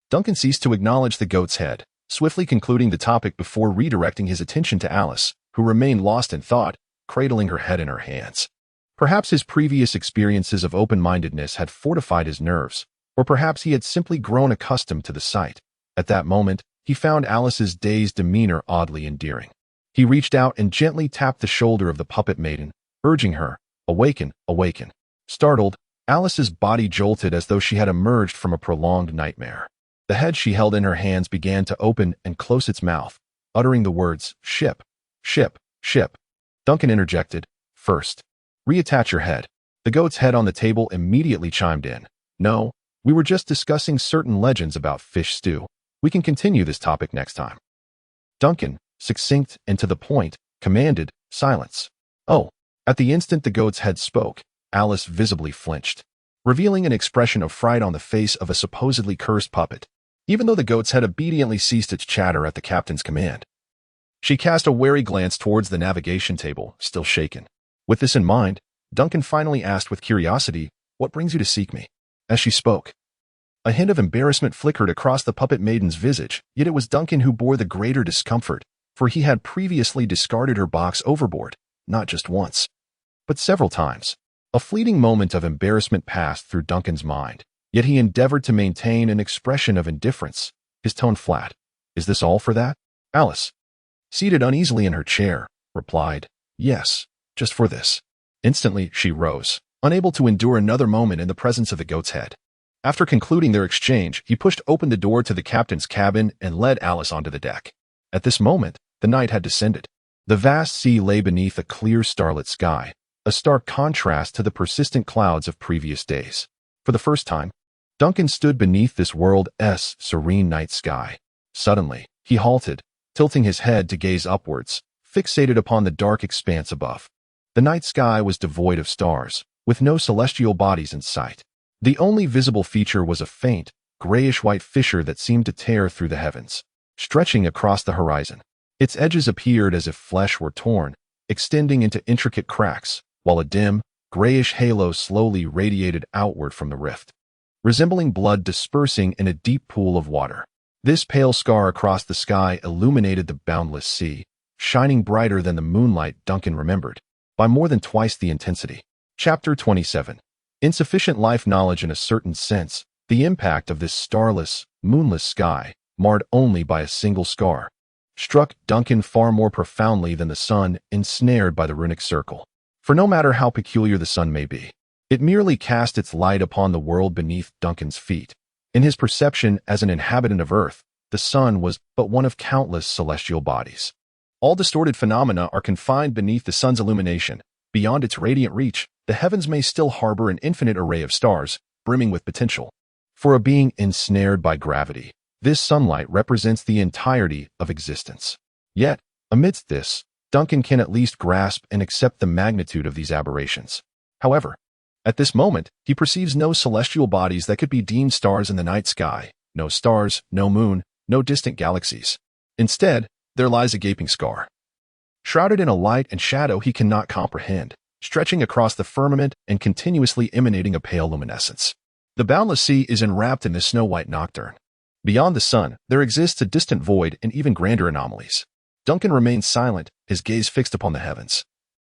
Duncan ceased to acknowledge the goat's head, swiftly concluding the topic before redirecting his attention to Alice, who remained lost in thought, cradling her head in her hands. Perhaps his previous experiences of open-mindedness had fortified his nerves, or perhaps he had simply grown accustomed to the sight. At that moment, he found Alice's dazed demeanor oddly endearing. He reached out and gently tapped the shoulder of the puppet maiden, urging her, "Awaken, awaken." Startled, Alice's body jolted as though she had emerged from a prolonged nightmare. The head she held in her hands began to open and close its mouth, uttering the words, "Ship, ship, ship." Duncan interjected, "First, reattach your head." The goat's head on the table immediately chimed in, "No, we were just discussing certain legends about fish stew. We can continue this topic next time." Duncan, succinct and to the point, commanded, "Silence." "Oh." At the instant the goat's head spoke, Alice visibly flinched, revealing an expression of fright on the face of a supposedly cursed puppet. Even though the goat's head obediently ceased its chatter at the captain's command, she cast a wary glance towards the navigation table, still shaken. With this in mind, Duncan finally asked with curiosity, "What brings you to seek me?" As she spoke, a hint of embarrassment flickered across the puppet maiden's visage, yet it was Duncan who bore the greater discomfort, for he had previously discarded her box overboard, not just once, but several times. A fleeting moment of embarrassment passed through Duncan's mind, yet he endeavored to maintain an expression of indifference, his tone flat. "Is this all for that?" Alice, seated uneasily in her chair, replied, "Yes, just for this." Instantly, she rose, unable to endure another moment in the presence of the goat's head. After concluding their exchange, he pushed open the door to the captain's cabin and led Alice onto the deck. At this moment, the night had descended. The vast sea lay beneath a clear starlit sky, a stark contrast to the persistent clouds of previous days. For the first time, Duncan stood beneath this world's serene night sky. Suddenly, he halted, tilting his head to gaze upwards, fixated upon the dark expanse above. The night sky was devoid of stars, with no celestial bodies in sight. The only visible feature was a faint, grayish-white fissure that seemed to tear through the heavens, stretching across the horizon. Its edges appeared as if flesh were torn, extending into intricate cracks, while a dim, grayish halo slowly radiated outward from the rift, resembling blood dispersing in a deep pool of water. This pale scar across the sky illuminated the boundless sea, shining brighter than the moonlight Duncan remembered, by more than twice the intensity. Chapter 27. Insufficient life knowledge in a certain sense, the impact of this starless, moonless sky, marred only by a single scar, struck Duncan far more profoundly than the sun ensnared by the runic circle. For no matter how peculiar the sun may be, it merely cast its light upon the world beneath Duncan's feet. In his perception as an inhabitant of Earth, the sun was but one of countless celestial bodies. All distorted phenomena are confined beneath the sun's illumination. Beyond its radiant reach, the heavens may still harbor an infinite array of stars, brimming with potential. For a being ensnared by gravity, this sunlight represents the entirety of existence. Yet, amidst this, Duncan can at least grasp and accept the magnitude of these aberrations. However, At this moment, he perceives no celestial bodies that could be deemed stars in the night sky, no stars, no moon, no distant galaxies. Instead, there lies a gaping scar. Shrouded in a light and shadow he cannot comprehend, stretching across the firmament and continuously emanating a pale luminescence. The boundless sea is enwrapped in this snow-white nocturne. Beyond the sun, there exists a distant void and even grander anomalies. Duncan remains silent, his gaze fixed upon the heavens.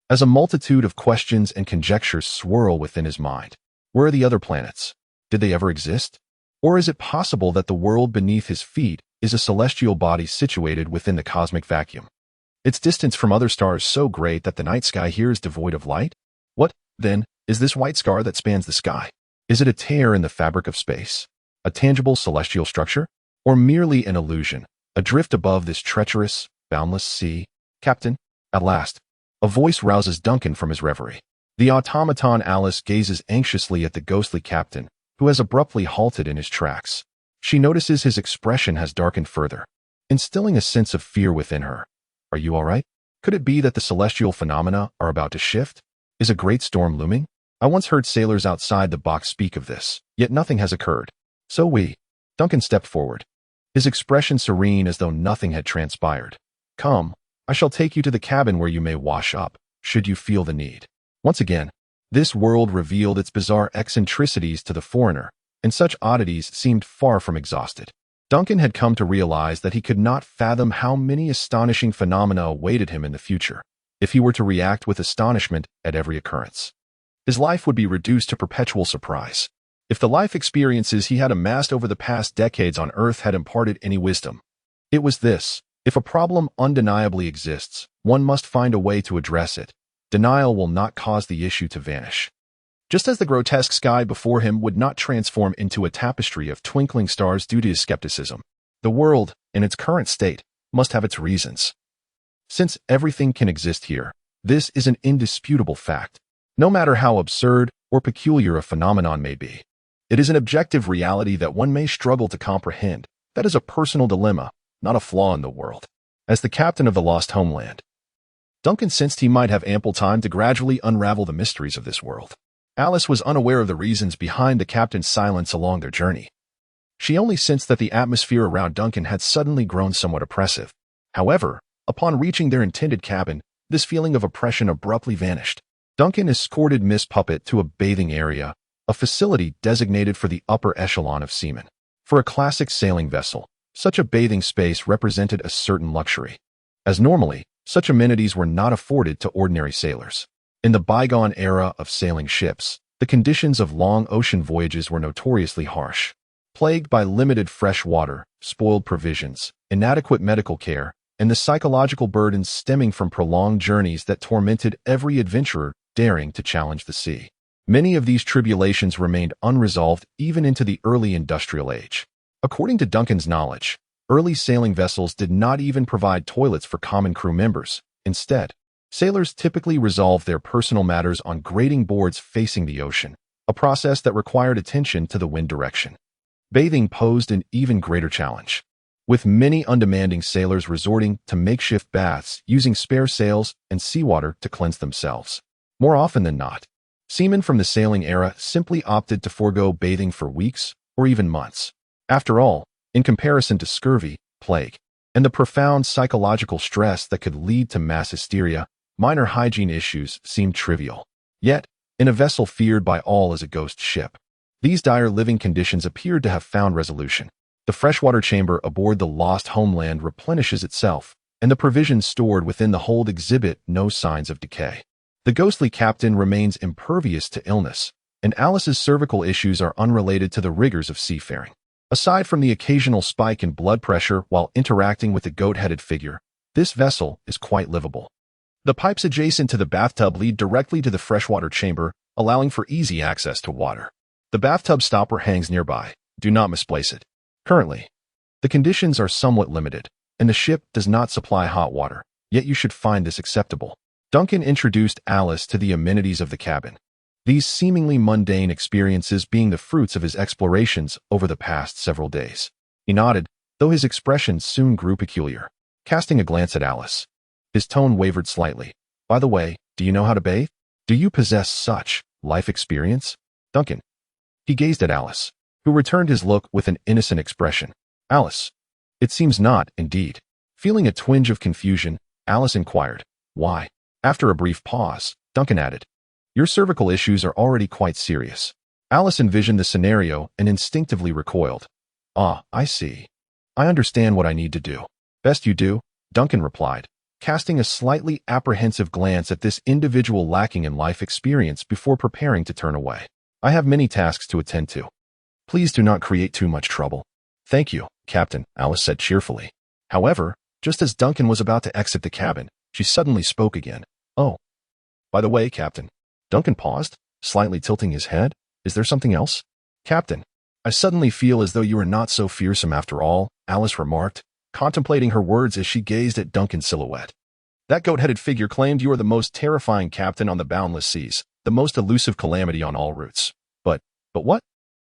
As a multitude of questions and conjectures swirl within his mind, where are the other planets? Did they ever exist? Or is it possible that the world beneath his feet is a celestial body situated within the cosmic vacuum? Its distance from other stars so great that the night sky here is devoid of light? What, then, is this white scar that spans the sky? Is it a tear in the fabric of space? A tangible celestial structure? Or merely an illusion, adrift above this treacherous, boundless sea? Captain, at last, a voice rouses Duncan from his reverie. The automaton Alice gazes anxiously at the ghostly captain, who has abruptly halted in his tracks. She notices his expression has darkened further, instilling a sense of fear within her. Are you all right? Could it be that the celestial phenomena are about to shift? Is a great storm looming? I once heard sailors outside the box speak of this, yet nothing has occurred. Duncan stepped forward, his expression serene as though nothing had transpired. Come, I shall take you to the cabin where you may wash up, should you feel the need. Once again, this world revealed its bizarre eccentricities to the foreigner, and such oddities seemed far from exhausted. Duncan had come to realize that he could not fathom how many astonishing phenomena awaited him in the future, if he were to react with astonishment at every occurrence. His life would be reduced to perpetual surprise. If the life experiences he had amassed over the past decades on Earth had imparted any wisdom, it was this: if a problem undeniably exists, one must find a way to address it. Denial will not cause the issue to vanish. Just as the grotesque sky before him would not transform into a tapestry of twinkling stars due to his skepticism, the world, in its current state, must have its reasons. Since everything can exist here, this is an indisputable fact, no matter how absurd or peculiar a phenomenon may be. It is an objective reality that one may struggle to comprehend. That is a personal dilemma, not a flaw in the world. As the captain of the Lost Homeland, Duncan sensed he might have ample time to gradually unravel the mysteries of this world. Alice was unaware of the reasons behind the captain's silence along their journey. She only sensed that the atmosphere around Duncan had suddenly grown somewhat oppressive. However, upon reaching their intended cabin, this feeling of oppression abruptly vanished. Duncan escorted Miss Puppet to a bathing area, a facility designated for the upper echelon of seamen. For a classic sailing vessel, such a bathing space represented a certain luxury, as normally, such amenities were not afforded to ordinary sailors. In the bygone era of sailing ships, the conditions of long ocean voyages were notoriously harsh. Plagued by limited fresh water, spoiled provisions, inadequate medical care, and the psychological burdens stemming from prolonged journeys that tormented every adventurer daring to challenge the sea. Many of these tribulations remained unresolved even into the early industrial age. According to Duncan's knowledge, early sailing vessels did not even provide toilets for common crew members. Instead, sailors typically resolved their personal matters on grating boards facing the ocean, a process that required attention to the wind direction. Bathing posed an even greater challenge, with many undemanding sailors resorting to makeshift baths using spare sails and seawater to cleanse themselves. More often than not, seamen from the sailing era simply opted to forego bathing for weeks or even months. After all, in comparison to scurvy, plague, and the profound psychological stress that could lead to mass hysteria, minor hygiene issues seemed trivial. Yet, in a vessel feared by all as a ghost ship, these dire living conditions appeared to have found resolution. The freshwater chamber aboard the Lost Homeland replenishes itself, and the provisions stored within the hold exhibit no signs of decay. The ghostly captain remains impervious to illness, and Alice's cervical issues are unrelated to the rigors of seafaring. Aside from the occasional spike in blood pressure while interacting with the goat-headed figure, this vessel is quite livable. The pipes adjacent to the bathtub lead directly to the freshwater chamber, allowing for easy access to water. The bathtub stopper hangs nearby. Do not misplace it. Currently, the conditions are somewhat limited, and the ship does not supply hot water, yet you should find this acceptable. Duncan introduced Alice to the amenities of the cabin, these seemingly mundane experiences being the fruits of his explorations over the past several days. He nodded, though his expression soon grew peculiar. Casting a glance at Alice, his tone wavered slightly. By the way, do you know how to bathe? Do you possess such life experience? Duncan. He gazed at Alice, who returned his look with an innocent expression. Alice. It seems not, indeed. Feeling a twinge of confusion, Alice inquired, why? After a brief pause, Duncan added, your cervical issues are already quite serious. Alice envisioned the scenario and instinctively recoiled. Ah, I see. I understand what I need to do. Best you do, Duncan replied, casting a slightly apprehensive glance at this individual lacking in life experience before preparing to turn away. I have many tasks to attend to. Please do not create too much trouble. Thank you, Captain, Alice said cheerfully. However, just as Duncan was about to exit the cabin, she suddenly spoke again. Oh. By the way, Captain. Duncan paused, slightly tilting his head. Is there something else? Captain, I suddenly feel as though you are not so fearsome after all, Alice remarked, contemplating her words as she gazed at Duncan's silhouette. That goat-headed figure claimed you are the most terrifying captain on the boundless seas, the most elusive calamity on all routes. But what?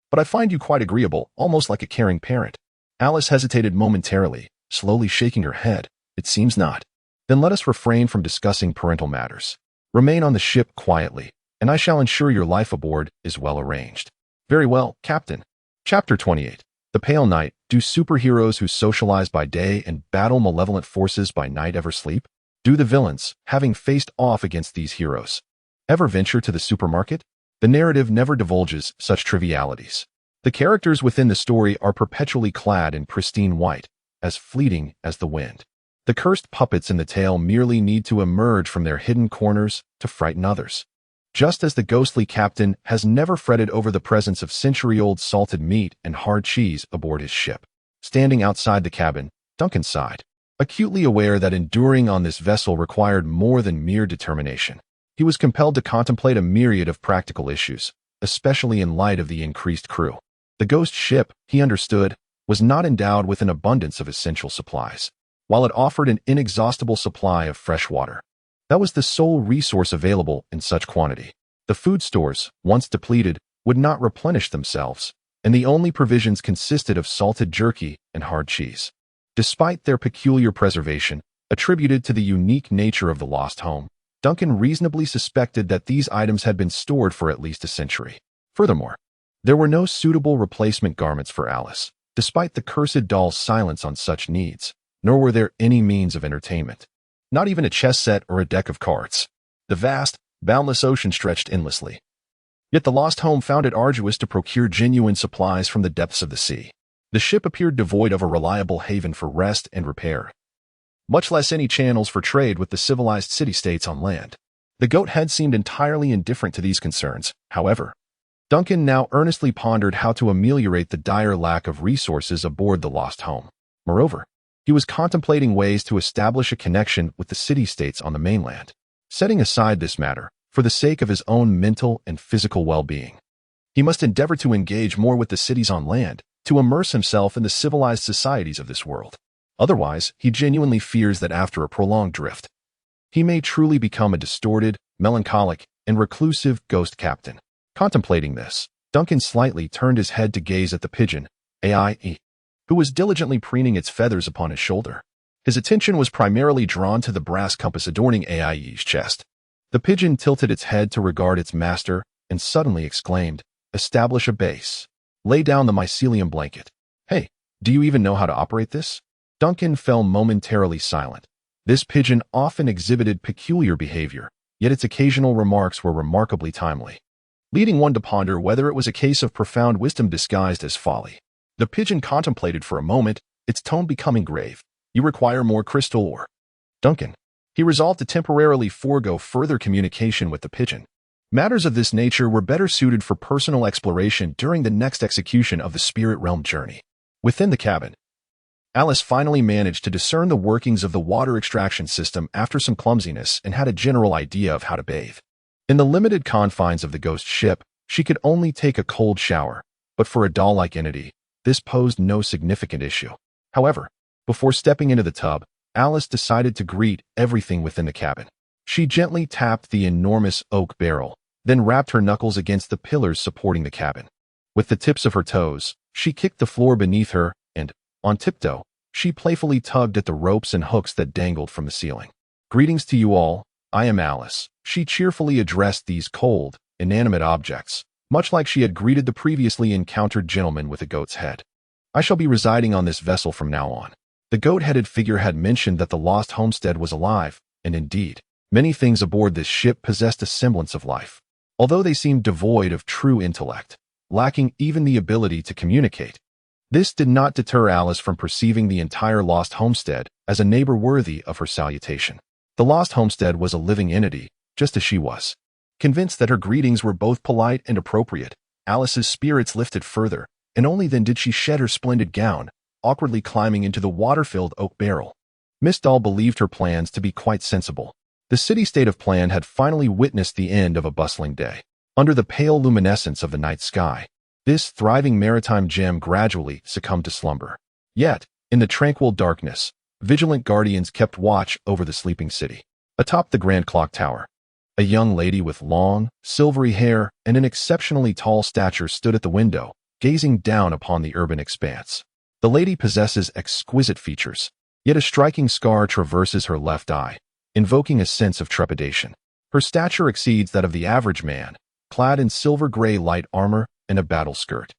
But I find you quite agreeable, almost like a caring parent. Alice hesitated momentarily, slowly shaking her head. It seems not. Then let us refrain from discussing parental matters. Remain on the ship quietly, and I shall ensure your life aboard is well arranged. Very well, Captain. Chapter 28. The Pale Night. Do superheroes who socialize by day and battle malevolent forces by night ever sleep? Do the villains, having faced off against these heroes, ever venture to the supermarket? The narrative never divulges such trivialities. The characters within the story are perpetually clad in pristine white, as fleeting as the wind. The cursed puppets in the tale merely need to emerge from their hidden corners to frighten others. Just as the ghostly captain has never fretted over the presence of century-old salted meat and hard cheese aboard his ship. Standing outside the cabin, Duncan sighed, acutely aware that enduring on this vessel required more than mere determination. He was compelled to contemplate a myriad of practical issues, especially in light of the increased crew. The ghost ship, he understood, was not endowed with an abundance of essential supplies, while it offered an inexhaustible supply of fresh water. That was the sole resource available in such quantity. The food stores, once depleted, would not replenish themselves, and the only provisions consisted of salted jerky and hard cheese. Despite their peculiar preservation, attributed to the unique nature of the lost home, Duncan reasonably suspected that these items had been stored for at least a century. Furthermore, there were no suitable replacement garments for Alice, despite the cursed doll's silence on such needs, nor were there any means of entertainment. Not even a chess set or a deck of cards. The vast, boundless ocean stretched endlessly. Yet the lost home found it arduous to procure genuine supplies from the depths of the sea. The ship appeared devoid of a reliable haven for rest and repair, much less any channels for trade with the civilized city-states on land. The goat-head seemed entirely indifferent to these concerns, however. Duncan now earnestly pondered how to ameliorate the dire lack of resources aboard the lost home. Moreover, he was contemplating ways to establish a connection with the city-states on the mainland, setting aside this matter for the sake of his own mental and physical well-being. He must endeavor to engage more with the cities on land, to immerse himself in the civilized societies of this world. Otherwise, he genuinely fears that after a prolonged drift, he may truly become a distorted, melancholic, and reclusive ghost captain. Contemplating this, Duncan slightly turned his head to gaze at the pigeon, AIE, who was diligently preening its feathers upon his shoulder. His attention was primarily drawn to the brass compass adorning AIE's chest. The pigeon tilted its head to regard its master and suddenly exclaimed, "Establish a base. Lay down the mycelium blanket. Hey, do you even know how to operate this?" Duncan fell momentarily silent. This pigeon often exhibited peculiar behavior, yet its occasional remarks were remarkably timely, leading one to ponder whether it was a case of profound wisdom disguised as folly. The pigeon contemplated for a moment, its tone becoming grave. "You require more crystal ore, Duncan." He resolved to temporarily forego further communication with the pigeon. Matters of this nature were better suited for personal exploration during the next execution of the spirit realm journey. Within the cabin, Alice finally managed to discern the workings of the water extraction system after some clumsiness and had a general idea of how to bathe. In the limited confines of the ghost ship, she could only take a cold shower, but for a doll-like entity, this posed no significant issue. However, before stepping into the tub, Alice decided to greet everything within the cabin. She gently tapped the enormous oak barrel, then wrapped her knuckles against the pillars supporting the cabin. With the tips of her toes, she kicked the floor beneath her and, on tiptoe, she playfully tugged at the ropes and hooks that dangled from the ceiling. "Greetings to you all, I am Alice." She cheerfully addressed these cold, inanimate objects, much like she had greeted the previously encountered gentleman with a goat's head. I shall be residing on this vessel from now on. The goat-headed figure had mentioned that the lost homestead was alive, and indeed, many things aboard this ship possessed a semblance of life, although they seemed devoid of true intellect, lacking even the ability to communicate. This did not deter Alice from perceiving the entire lost homestead as a neighbor worthy of her salutation. The lost homestead was a living entity, just as she was. Convinced that her greetings were both polite and appropriate, Alice's spirits lifted further, and only then did she shed her splendid gown, awkwardly climbing into the water-filled oak barrel. Miss Dahl believed her plans to be quite sensible. The city-state of Plan had finally witnessed the end of a bustling day. Under the pale luminescence of the night sky, this thriving maritime gem gradually succumbed to slumber. Yet, in the tranquil darkness, vigilant guardians kept watch over the sleeping city. Atop the grand clock tower, a young lady with long, silvery hair and an exceptionally tall stature stood at the window, gazing down upon the urban expanse. The lady possesses exquisite features, yet a striking scar traverses her left eye, invoking a sense of trepidation. Her stature exceeds that of the average man, clad in silver-gray light armor and a battle skirt.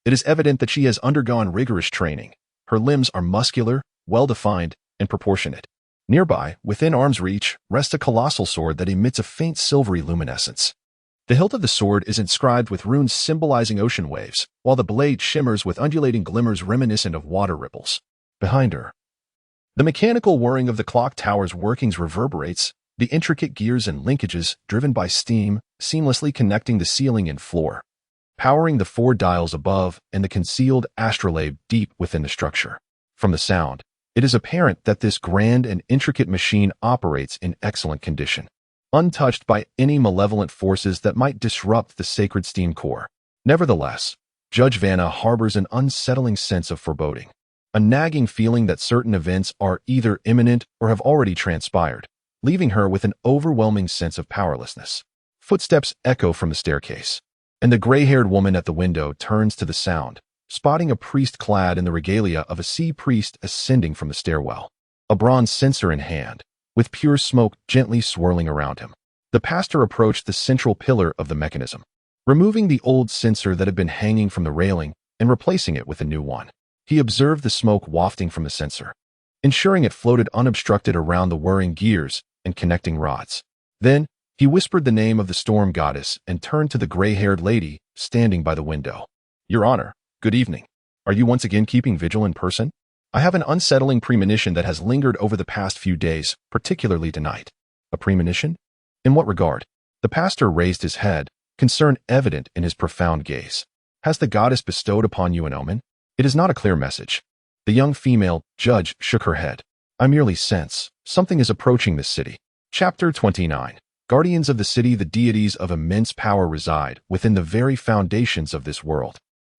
It is evident that she has undergone rigorous training. Her limbs are muscular, well-defined, and proportionate. Nearby, within arm's reach, rests a colossal sword that emits a faint silvery luminescence. The hilt of the sword is inscribed with runes symbolizing ocean waves, while the blade shimmers with undulating glimmers reminiscent of water ripples. Behind her, the mechanical whirring of the clock tower's workings reverberates, the intricate gears and linkages, driven by steam, seamlessly connecting the ceiling and floor, powering the 4 dials above and the concealed astrolabe deep within the structure. From the sound, it is apparent that this grand and intricate machine operates in excellent condition, untouched by any malevolent forces that might disrupt the sacred steam core. Nevertheless, Judge Vanna harbors an unsettling sense of foreboding, a nagging feeling that certain events are either imminent or have already transpired, leaving her with an overwhelming sense of powerlessness. Footsteps echo from the staircase, and the gray-haired woman at the window turns to the sound, spotting a priest clad in the regalia of a sea priest ascending from the stairwell, a bronze censer in hand, with pure smoke gently swirling around him. The pastor approached the central pillar of the mechanism, removing the old censer that had been hanging from the railing and replacing it with a new one. He observed the smoke wafting from the censer, ensuring it floated unobstructed around the whirring gears and connecting rods. Then, he whispered the name of the storm goddess and turned to the gray-haired lady standing by the window. "Your Honor, good evening. Are you once again keeping vigil in person? I have an unsettling premonition that has lingered over the past few days, particularly tonight." "A premonition? In what regard?" The pastor raised his head, concern evident in his profound gaze. "Has the goddess bestowed upon you an omen?" "It is not a clear message." The young female judge shook her head. "I merely sense something is approaching this city." Chapter 29. Guardians of the city. The deities of immense power reside within the very foundations of this world,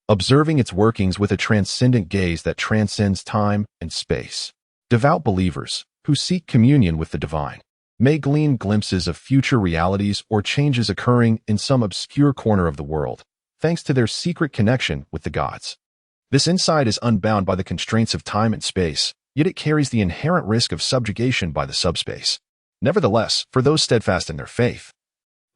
observing its workings with a transcendent gaze that transcends time and space. Devout believers, who seek communion with the divine, may glean glimpses of future realities or changes occurring in some obscure corner of the world, thanks to their secret connection with the gods. This insight is unbound by the constraints of time and space, yet it carries the inherent risk of subjugation by the subspace. Nevertheless, for those steadfast in their faith,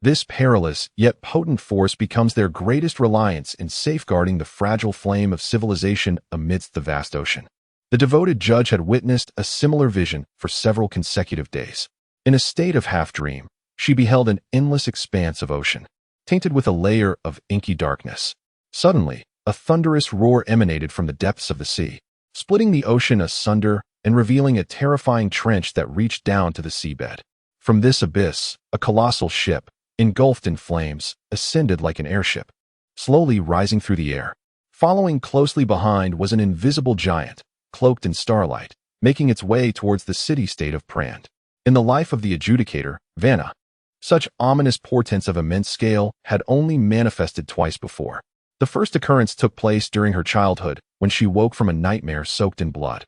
this perilous yet potent force becomes their greatest reliance in safeguarding the fragile flame of civilization amidst the vast ocean. The devoted judge had witnessed a similar vision for several consecutive days. In a state of half-dream, she beheld an endless expanse of ocean, tainted with a layer of inky darkness. Suddenly, a thunderous roar emanated from the depths of the sea, splitting the ocean asunder and revealing a terrifying trench that reached down to the seabed. From this abyss, a colossal ship, engulfed in flames, ascended like an airship, slowly rising through the air. Following closely behind was an invisible giant, cloaked in starlight, making its way towards the city-state of Prand. In the life of the adjudicator, Vanna, such ominous portents of immense scale had only manifested twice before. The first occurrence took place during her childhood, when she woke from a nightmare soaked in blood,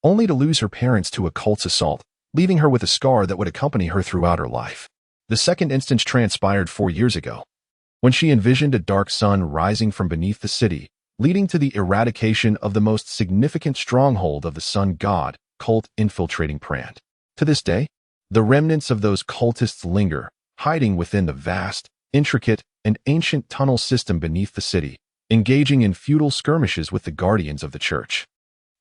only to lose her parents to a cult's assault, leaving her with a scar that would accompany her throughout her life. The second instance transpired 4 years ago, when she envisioned a dark sun rising from beneath the city, leading to the eradication of the most significant stronghold of the sun god, cult infiltrating Prand. To this day, the remnants of those cultists linger, hiding within the vast, intricate, an ancient tunnel system beneath the city, engaging in futile skirmishes with the guardians of the church.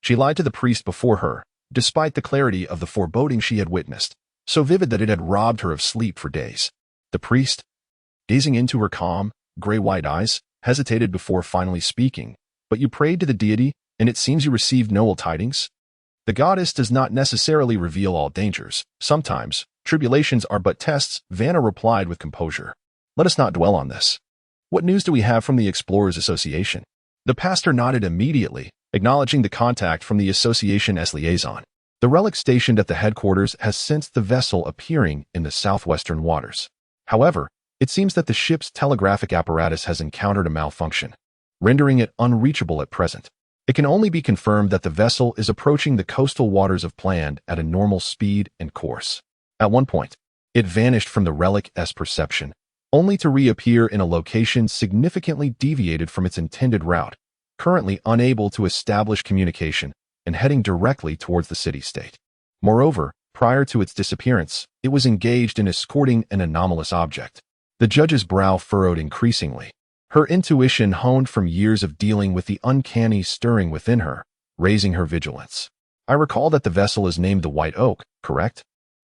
She lied to the priest before her, despite the clarity of the foreboding she had witnessed, so vivid that it had robbed her of sleep for days. The priest, gazing into her calm, gray-white eyes, hesitated before finally speaking. But you prayed to the deity, and it seems you received no ill tidings? The goddess does not necessarily reveal all dangers. Sometimes, tribulations are but tests, Vanna replied with composure. Let us not dwell on this. What news do we have from the Explorers Association? The pastor nodded immediately, acknowledging the contact from the association's liaison. The relic stationed at the headquarters has sensed the vessel appearing in the southwestern waters. However, it seems that the ship's telegraphic apparatus has encountered a malfunction, rendering it unreachable at present. It can only be confirmed that the vessel is approaching the coastal waters of Planned at a normal speed and course. At one point, it vanished from the relic's perception, only to reappear in a location significantly deviated from its intended route, currently unable to establish communication and heading directly towards the city-state. Moreover, prior to its disappearance, it was engaged in escorting an anomalous object. The judge's brow furrowed increasingly. Her intuition, honed from years of dealing with the uncanny stirring within her, raising her vigilance. I recall that the vessel is named the White Oak, correct?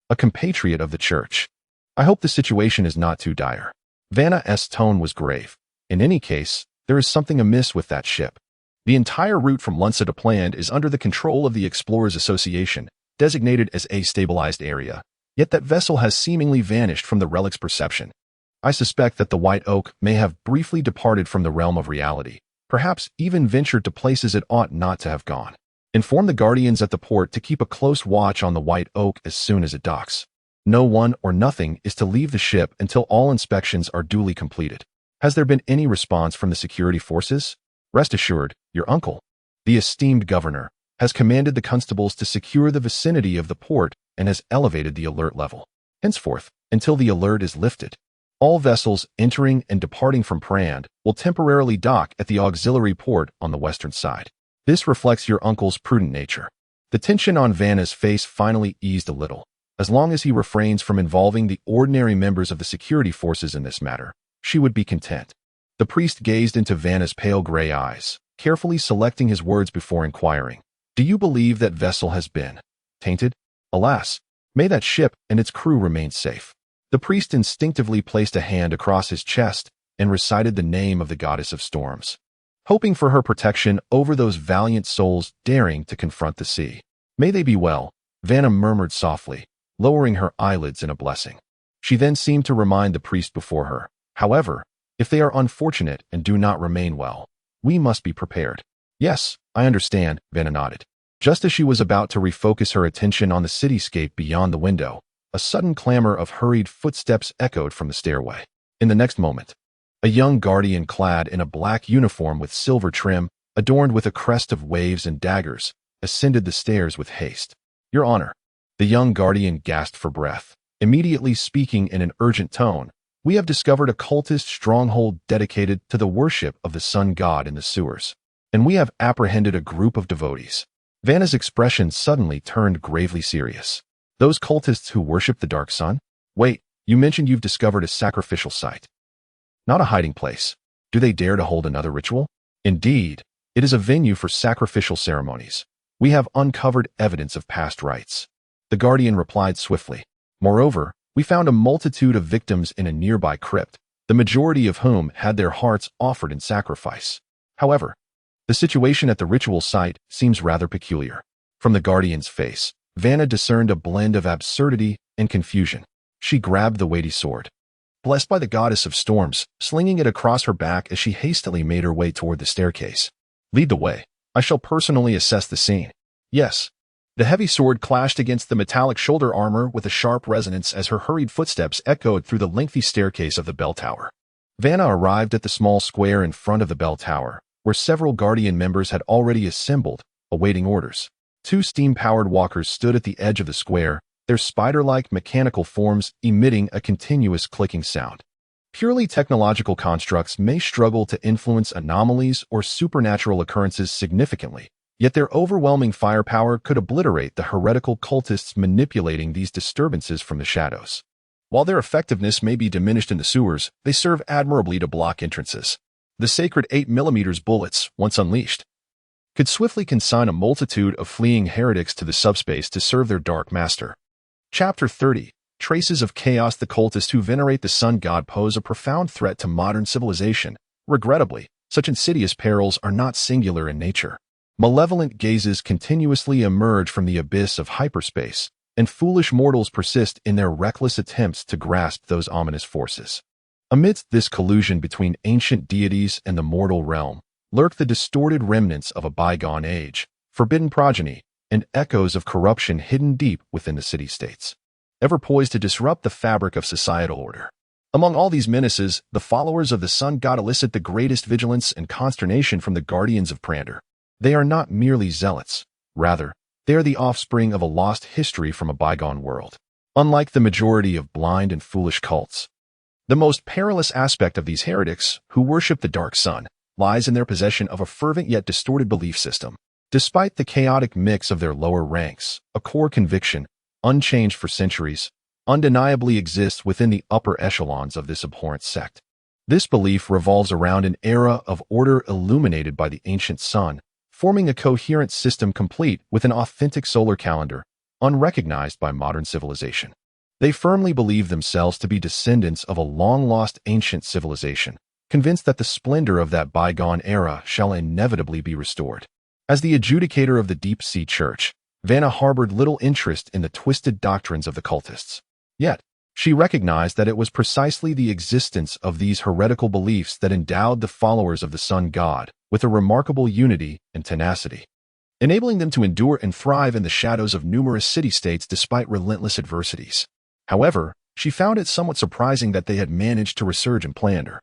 A compatriot of the church. I hope the situation is not too dire. Vanna's tone was grave. In any case, there is something amiss with that ship. The entire route from Lunsa to Planned is under the control of the Explorers Association, designated as a stabilized area, yet that vessel has seemingly vanished from the relic's perception. I suspect that the White Oak may have briefly departed from the realm of reality, perhaps even ventured to places it ought not to have gone. Inform the guardians at the port to keep a close watch on the White Oak as soon as it docks. No one or nothing is to leave the ship until all inspections are duly completed. Has there been any response from the security forces? Rest assured, your uncle, the esteemed governor, has commanded the constables to secure the vicinity of the port and has elevated the alert level. Henceforth, until the alert is lifted, all vessels entering and departing from Planned will temporarily dock at the auxiliary port on the western side. This reflects your uncle's prudent nature. The tension on Vanna's face finally eased a little. As long as he refrains from involving the ordinary members of the security forces in this matter, she would be content. The priest gazed into Vanna's pale gray eyes, carefully selecting his words before inquiring. Do you believe that vessel has been tainted? Alas, may that ship and its crew remain safe. The priest instinctively placed a hand across his chest and recited the name of the goddess of storms, hoping for her protection over those valiant souls daring to confront the sea. May they be well, Vanna murmured softly, lowering her eyelids in a blessing. She then seemed to remind the priest before her. However, if they are unfortunate and do not remain well, we must be prepared. Yes, I understand, Vanna nodded. Just as she was about to refocus her attention on the cityscape beyond the window, a sudden clamor of hurried footsteps echoed from the stairway. In the next moment, a young guardian clad in a black uniform with silver trim, adorned with a crest of waves and daggers, ascended the stairs with haste. Your Honor, the young guardian gasped for breath, immediately speaking in an urgent tone. We have discovered a cultist stronghold dedicated to the worship of the sun god in the sewers, and we have apprehended a group of devotees. Vanna's expression suddenly turned gravely serious. Those cultists who worship the dark sun? Wait, you mentioned you've discovered a sacrificial site. Not a hiding place. Do they dare to hold another ritual? Indeed, it is a venue for sacrificial ceremonies. We have uncovered evidence of past rites. The guardian replied swiftly. Moreover, we found a multitude of victims in a nearby crypt, the majority of whom had their hearts offered in sacrifice. However, the situation at the ritual site seems rather peculiar. From the guardian's face, Vanna discerned a blend of absurdity and confusion. She grabbed the weighty sword, blessed by the goddess of storms, slinging it across her back as she hastily made her way toward the staircase. Lead the way. I shall personally assess the scene. Yes. The heavy sword clashed against the metallic shoulder armor with a sharp resonance as her hurried footsteps echoed through the lengthy staircase of the bell tower. Vanna arrived at the small square in front of the bell tower, where several Guardian members had already assembled, awaiting orders. Two steam-powered walkers stood at the edge of the square, their spider-like mechanical forms emitting a continuous clicking sound. Purely technological constructs may struggle to influence anomalies or supernatural occurrences significantly, yet their overwhelming firepower could obliterate the heretical cultists manipulating these disturbances from the shadows. While their effectiveness may be diminished in the sewers, they serve admirably to block entrances. The sacred 8mm bullets, once unleashed, could swiftly consign a multitude of fleeing heretics to the subspace to serve their dark master. Chapter 30. Traces of Chaos. The cultists who venerate the sun god pose a profound threat to modern civilization. Regrettably, such insidious perils are not singular in nature. Malevolent gazes continuously emerge from the abyss of hyperspace, and foolish mortals persist in their reckless attempts to grasp those ominous forces. Amidst this collusion between ancient deities and the mortal realm, lurk the distorted remnants of a bygone age, forbidden progeny, and echoes of corruption hidden deep within the city-states, ever poised to disrupt the fabric of societal order. Among all these menaces, the followers of the sun god elicit the greatest vigilance and consternation from the guardians of Prander. They are not merely zealots. Rather, they are the offspring of a lost history from a bygone world. Unlike the majority of blind and foolish cults, the most perilous aspect of these heretics, who worship the dark sun, lies in their possession of a fervent yet distorted belief system. Despite the chaotic mix of their lower ranks, a core conviction, unchanged for centuries, undeniably exists within the upper echelons of this abhorrent sect. This belief revolves around an era of order illuminated by the ancient sun, forming a coherent system complete with an authentic solar calendar, unrecognized by modern civilization. They firmly believe themselves to be descendants of a long-lost ancient civilization, convinced that the splendor of that bygone era shall inevitably be restored. As the adjudicator of the deep-sea church, Vanna harbored little interest in the twisted doctrines of the cultists. Yet, she recognized that it was precisely the existence of these heretical beliefs that endowed the followers of the sun god with a remarkable unity and tenacity, enabling them to endure and thrive in the shadows of numerous city-states despite relentless adversities. However, she found it somewhat surprising that they had managed to resurge in Prander.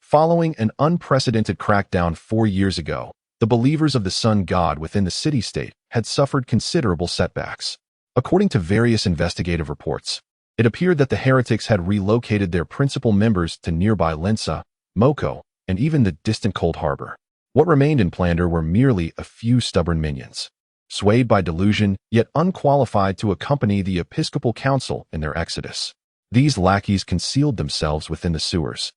Following an unprecedented crackdown 4 years ago, the believers of the sun god within the city-state had suffered considerable setbacks. According to various investigative reports, it appeared that the heretics had relocated their principal members to nearby Lensa, Moko, and even the distant Cold Harbor. What remained in Prander were merely a few stubborn minions, swayed by delusion yet unqualified to accompany the Episcopal Council in their exodus. These lackeys concealed themselves within the sewers,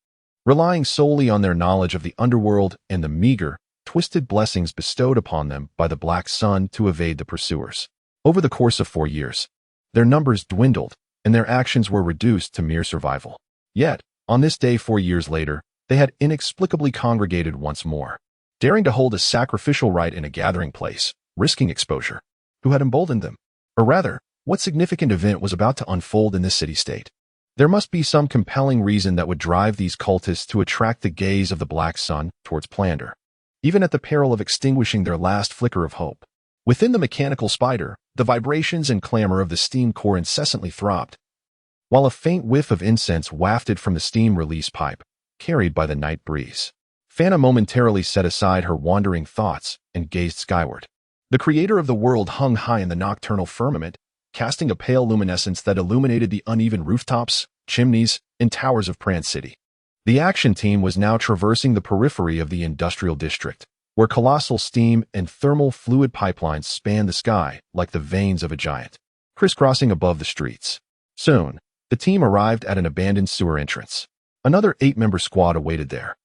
relying solely on their knowledge of the underworld and the meager, twisted blessings bestowed upon them by the Black Sun to evade the pursuers. Over the course of 4 years, their numbers dwindled, and their actions were reduced to mere survival. Yet, on this day 4 years later, they had inexplicably congregated once more, daring to hold a sacrificial rite in a gathering place, risking exposure. Who had emboldened them? Or rather, what significant event was about to unfold in this city-state? There must be some compelling reason that would drive these cultists to attract the gaze of the Black Sun towards Prander, even at the peril of extinguishing their last flicker of hope. Within the mechanical spider, the vibrations and clamor of the steam core incessantly throbbed, while a faint whiff of incense wafted from the steam release pipe, carried by the night breeze. Vanna momentarily set aside her wandering thoughts and gazed skyward. The creator of the world hung high in the nocturnal firmament, casting a pale luminescence that illuminated the uneven rooftops, chimneys, and towers of Prander City. The action team was now traversing the periphery of the industrial district, where colossal steam and thermal fluid pipelines spanned the sky like the veins of a giant, crisscrossing above the streets. Soon, the team arrived at an abandoned sewer entrance. Another 8-member squad awaited there,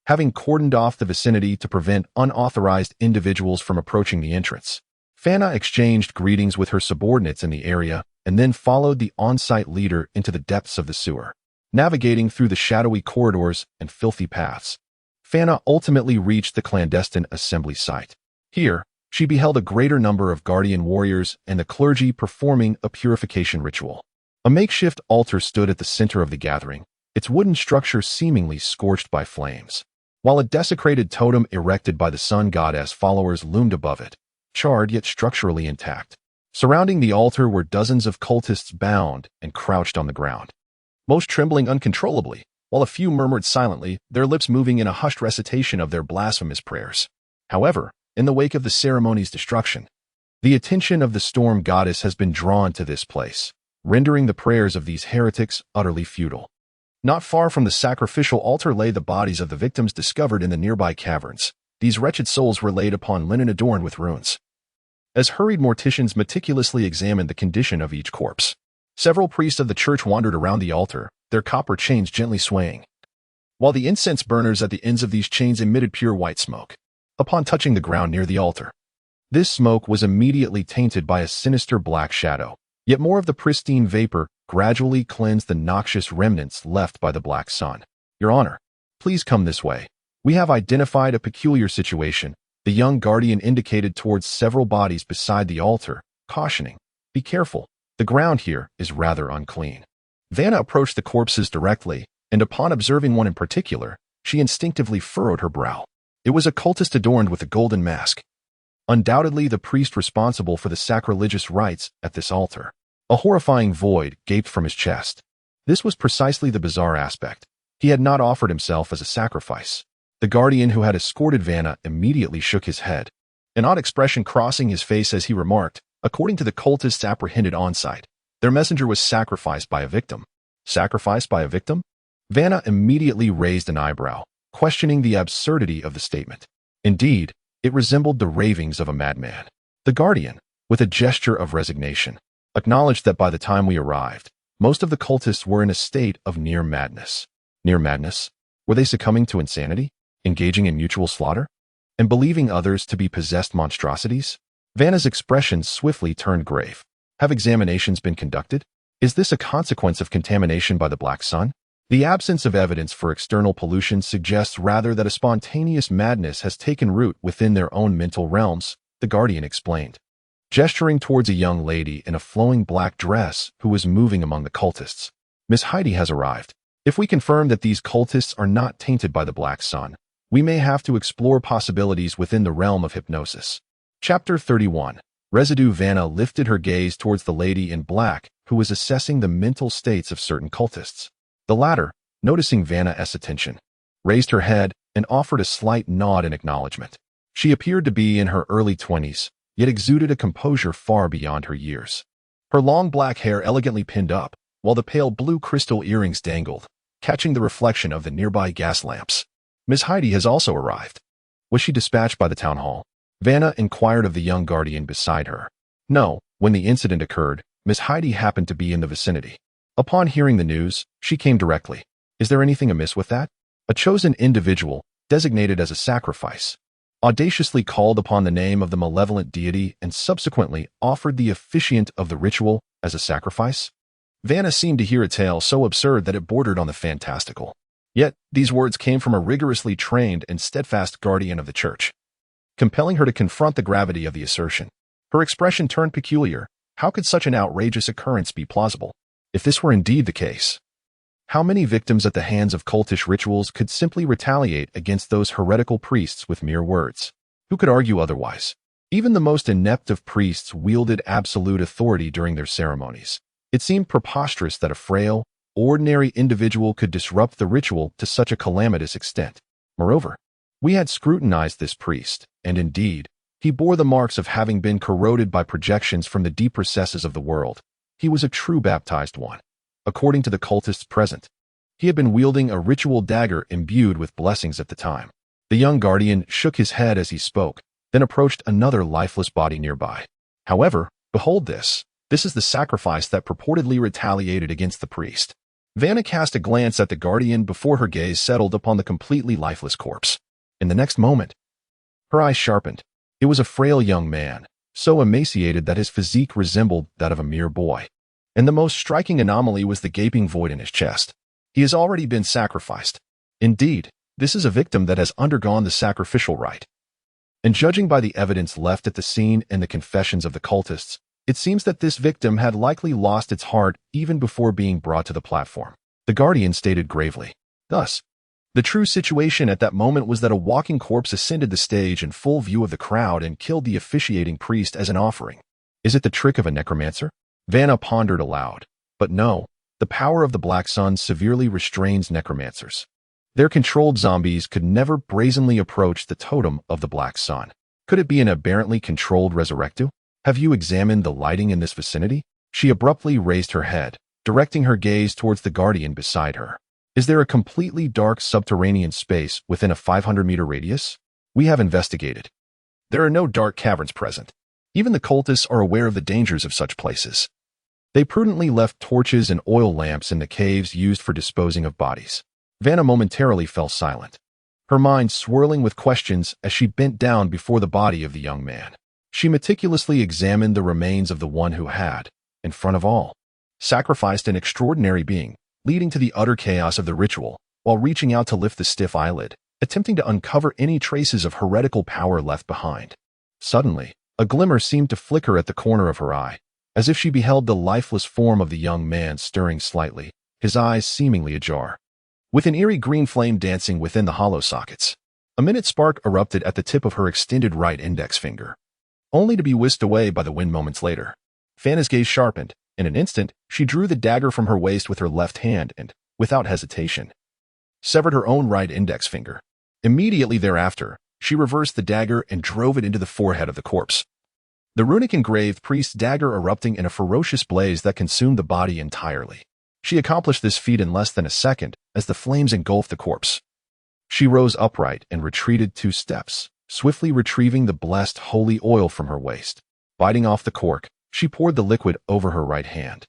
having cordoned off the vicinity to prevent unauthorized individuals from approaching the entrance. Vanna exchanged greetings with her subordinates in the area and then followed the on-site leader into the depths of the sewer. Navigating through the shadowy corridors and filthy paths, Vanna ultimately reached the clandestine assembly site. Here, she beheld a greater number of guardian warriors and the clergy performing a purification ritual. A makeshift altar stood at the center of the gathering, its wooden structure seemingly scorched by flames, while a desecrated totem erected by the sun goddess followers loomed above it, charred yet structurally intact. Surrounding the altar were dozens of cultists bound and crouched on the ground, most trembling uncontrollably, while a few murmured silently, their lips moving in a hushed recitation of their blasphemous prayers. However, in the wake of the ceremony's destruction, the attention of the storm goddess has been drawn to this place, rendering the prayers of these heretics utterly futile. Not far from the sacrificial altar lay the bodies of the victims discovered in the nearby caverns. These wretched souls were laid upon linen adorned with runes. As hurried morticians meticulously examined the condition of each corpse, Several priests of the church wandered around the altar, their copper chains gently swaying, while the incense burners at the ends of these chains emitted pure white smoke. Upon touching the ground near the altar, this smoke was immediately tainted by a sinister black shadow, yet more of the pristine vapor gradually cleansed the noxious remnants left by the black sun. Your Honor, please come this way. We have identified a peculiar situation. The young guardian indicated towards several bodies beside the altar, cautioning, "Be careful, the ground here is rather unclean." Vanna approached the corpses directly, and upon observing one in particular, she instinctively furrowed her brow. It was a cultist adorned with a golden mask, undoubtedly the priest responsible for the sacrilegious rites at this altar. A horrifying void gaped from his chest. This was precisely the bizarre aspect. He had not offered himself as a sacrifice. The guardian who had escorted Vanna immediately shook his head, an odd expression crossing his face as he remarked, "According to the cultists apprehended on-site, their messenger was sacrificed by a victim." Sacrificed by a victim? Vanna immediately raised an eyebrow, questioning the absurdity of the statement. Indeed, it resembled the ravings of a madman. The guardian, with a gesture of resignation, acknowledged that by the time we arrived, most of the cultists were in a state of near madness. Near madness? Were they succumbing to insanity, engaging in mutual slaughter, and believing others to be possessed monstrosities? Vanna's expression swiftly turned grave. Have examinations been conducted? Is this a consequence of contamination by the black sun? The absence of evidence for external pollution suggests rather that a spontaneous madness has taken root within their own mental realms, the guardian explained, gesturing towards a young lady in a flowing black dress who was moving among the cultists. "Miss Heidi has arrived. If we confirm that these cultists are not tainted by the black sun, we may have to explore possibilities within the realm of hypnosis." Chapter 31. Residue. Vanna lifted her gaze towards the lady in black who was assessing the mental states of certain cultists. The latter, noticing Vanna's attention, raised her head and offered a slight nod in acknowledgement. She appeared to be in her early 20s, yet exuded a composure far beyond her years. Her long black hair elegantly pinned up, while the pale blue crystal earrings dangled, catching the reflection of the nearby gas lamps. "Miss Heidi has also arrived. Was she dispatched by the town hall?" Vanna inquired of the young guardian beside her. "No, when the incident occurred, Miss Heidi happened to be in the vicinity. Upon hearing the news, she came directly. Is there anything amiss with that?" A chosen individual, designated as a sacrifice, audaciously called upon the name of the malevolent deity and subsequently offered the officiant of the ritual as a sacrifice. Vanna seemed to hear a tale so absurd that it bordered on the fantastical. Yet, these words came from a rigorously trained and steadfast guardian of the church, compelling her to confront the gravity of the assertion. Her expression turned peculiar. How could such an outrageous occurrence be plausible? If this were indeed the case, how many victims at the hands of cultish rituals could simply retaliate against those heretical priests with mere words? Who could argue otherwise? Even the most inept of priests wielded absolute authority during their ceremonies. It seemed preposterous that a frail, ordinary individual could disrupt the ritual to such a calamitous extent. Moreover, we had scrutinized this priest, and indeed, he bore the marks of having been corroded by projections from the deep recesses of the world. He was a true baptized one. According to the cultists present, he had been wielding a ritual dagger imbued with blessings at the time. The young guardian shook his head as he spoke, then approached another lifeless body nearby. "However, behold this. This is the sacrifice that purportedly retaliated against the priest." Vanna cast a glance at the guardian before her gaze settled upon the completely lifeless corpse. In the next moment, her eyes sharpened. It was a frail young man, so emaciated that his physique resembled that of a mere boy. And the most striking anomaly was the gaping void in his chest. He has already been sacrificed. Indeed, this is a victim that has undergone the sacrificial rite. And judging by the evidence left at the scene and the confessions of the cultists, it seems that this victim had likely lost its heart even before being brought to the platform. The guardian stated gravely. Thus, the true situation at that moment was that a walking corpse ascended the stage in full view of the crowd and killed the officiating priest as an offering. Is it the trick of a necromancer? Vanna pondered aloud. But no, the power of the black sun severely restrains necromancers. Their controlled zombies could never brazenly approach the totem of the black sun. Could it be an aberrantly controlled resurrectu? Have you examined the lighting in this vicinity? She abruptly raised her head, directing her gaze towards the guardian beside her. Is there a completely dark subterranean space within a 500-meter radius? We have investigated. There are no dark caverns present. Even the cultists are aware of the dangers of such places. They prudently left torches and oil lamps in the caves used for disposing of bodies. Vanna momentarily fell silent, her mind swirling with questions as she bent down before the body of the young man. She meticulously examined the remains of the one who had, in front of all, sacrificed an extraordinary being, leading to the utter chaos of the ritual, while reaching out to lift the stiff eyelid, attempting to uncover any traces of heretical power left behind. Suddenly, a glimmer seemed to flicker at the corner of her eye, as if she beheld the lifeless form of the young man stirring slightly, his eyes seemingly ajar, with an eerie green flame dancing within the hollow sockets. A minute spark erupted at the tip of her extended right index finger, only to be whisked away by the wind moments later. Vanna's gaze sharpened. In an instant, she drew the dagger from her waist with her left hand and, without hesitation, severed her own right index finger. Immediately thereafter, she reversed the dagger and drove it into the forehead of the corpse, the runic-engraved priest's dagger erupting in a ferocious blaze that consumed the body entirely. She accomplished this feat in less than a second as the flames engulfed the corpse. She rose upright and retreated 2 steps, swiftly retrieving the blessed holy oil from her waist. Biting off the cork, she poured the liquid over her right hand,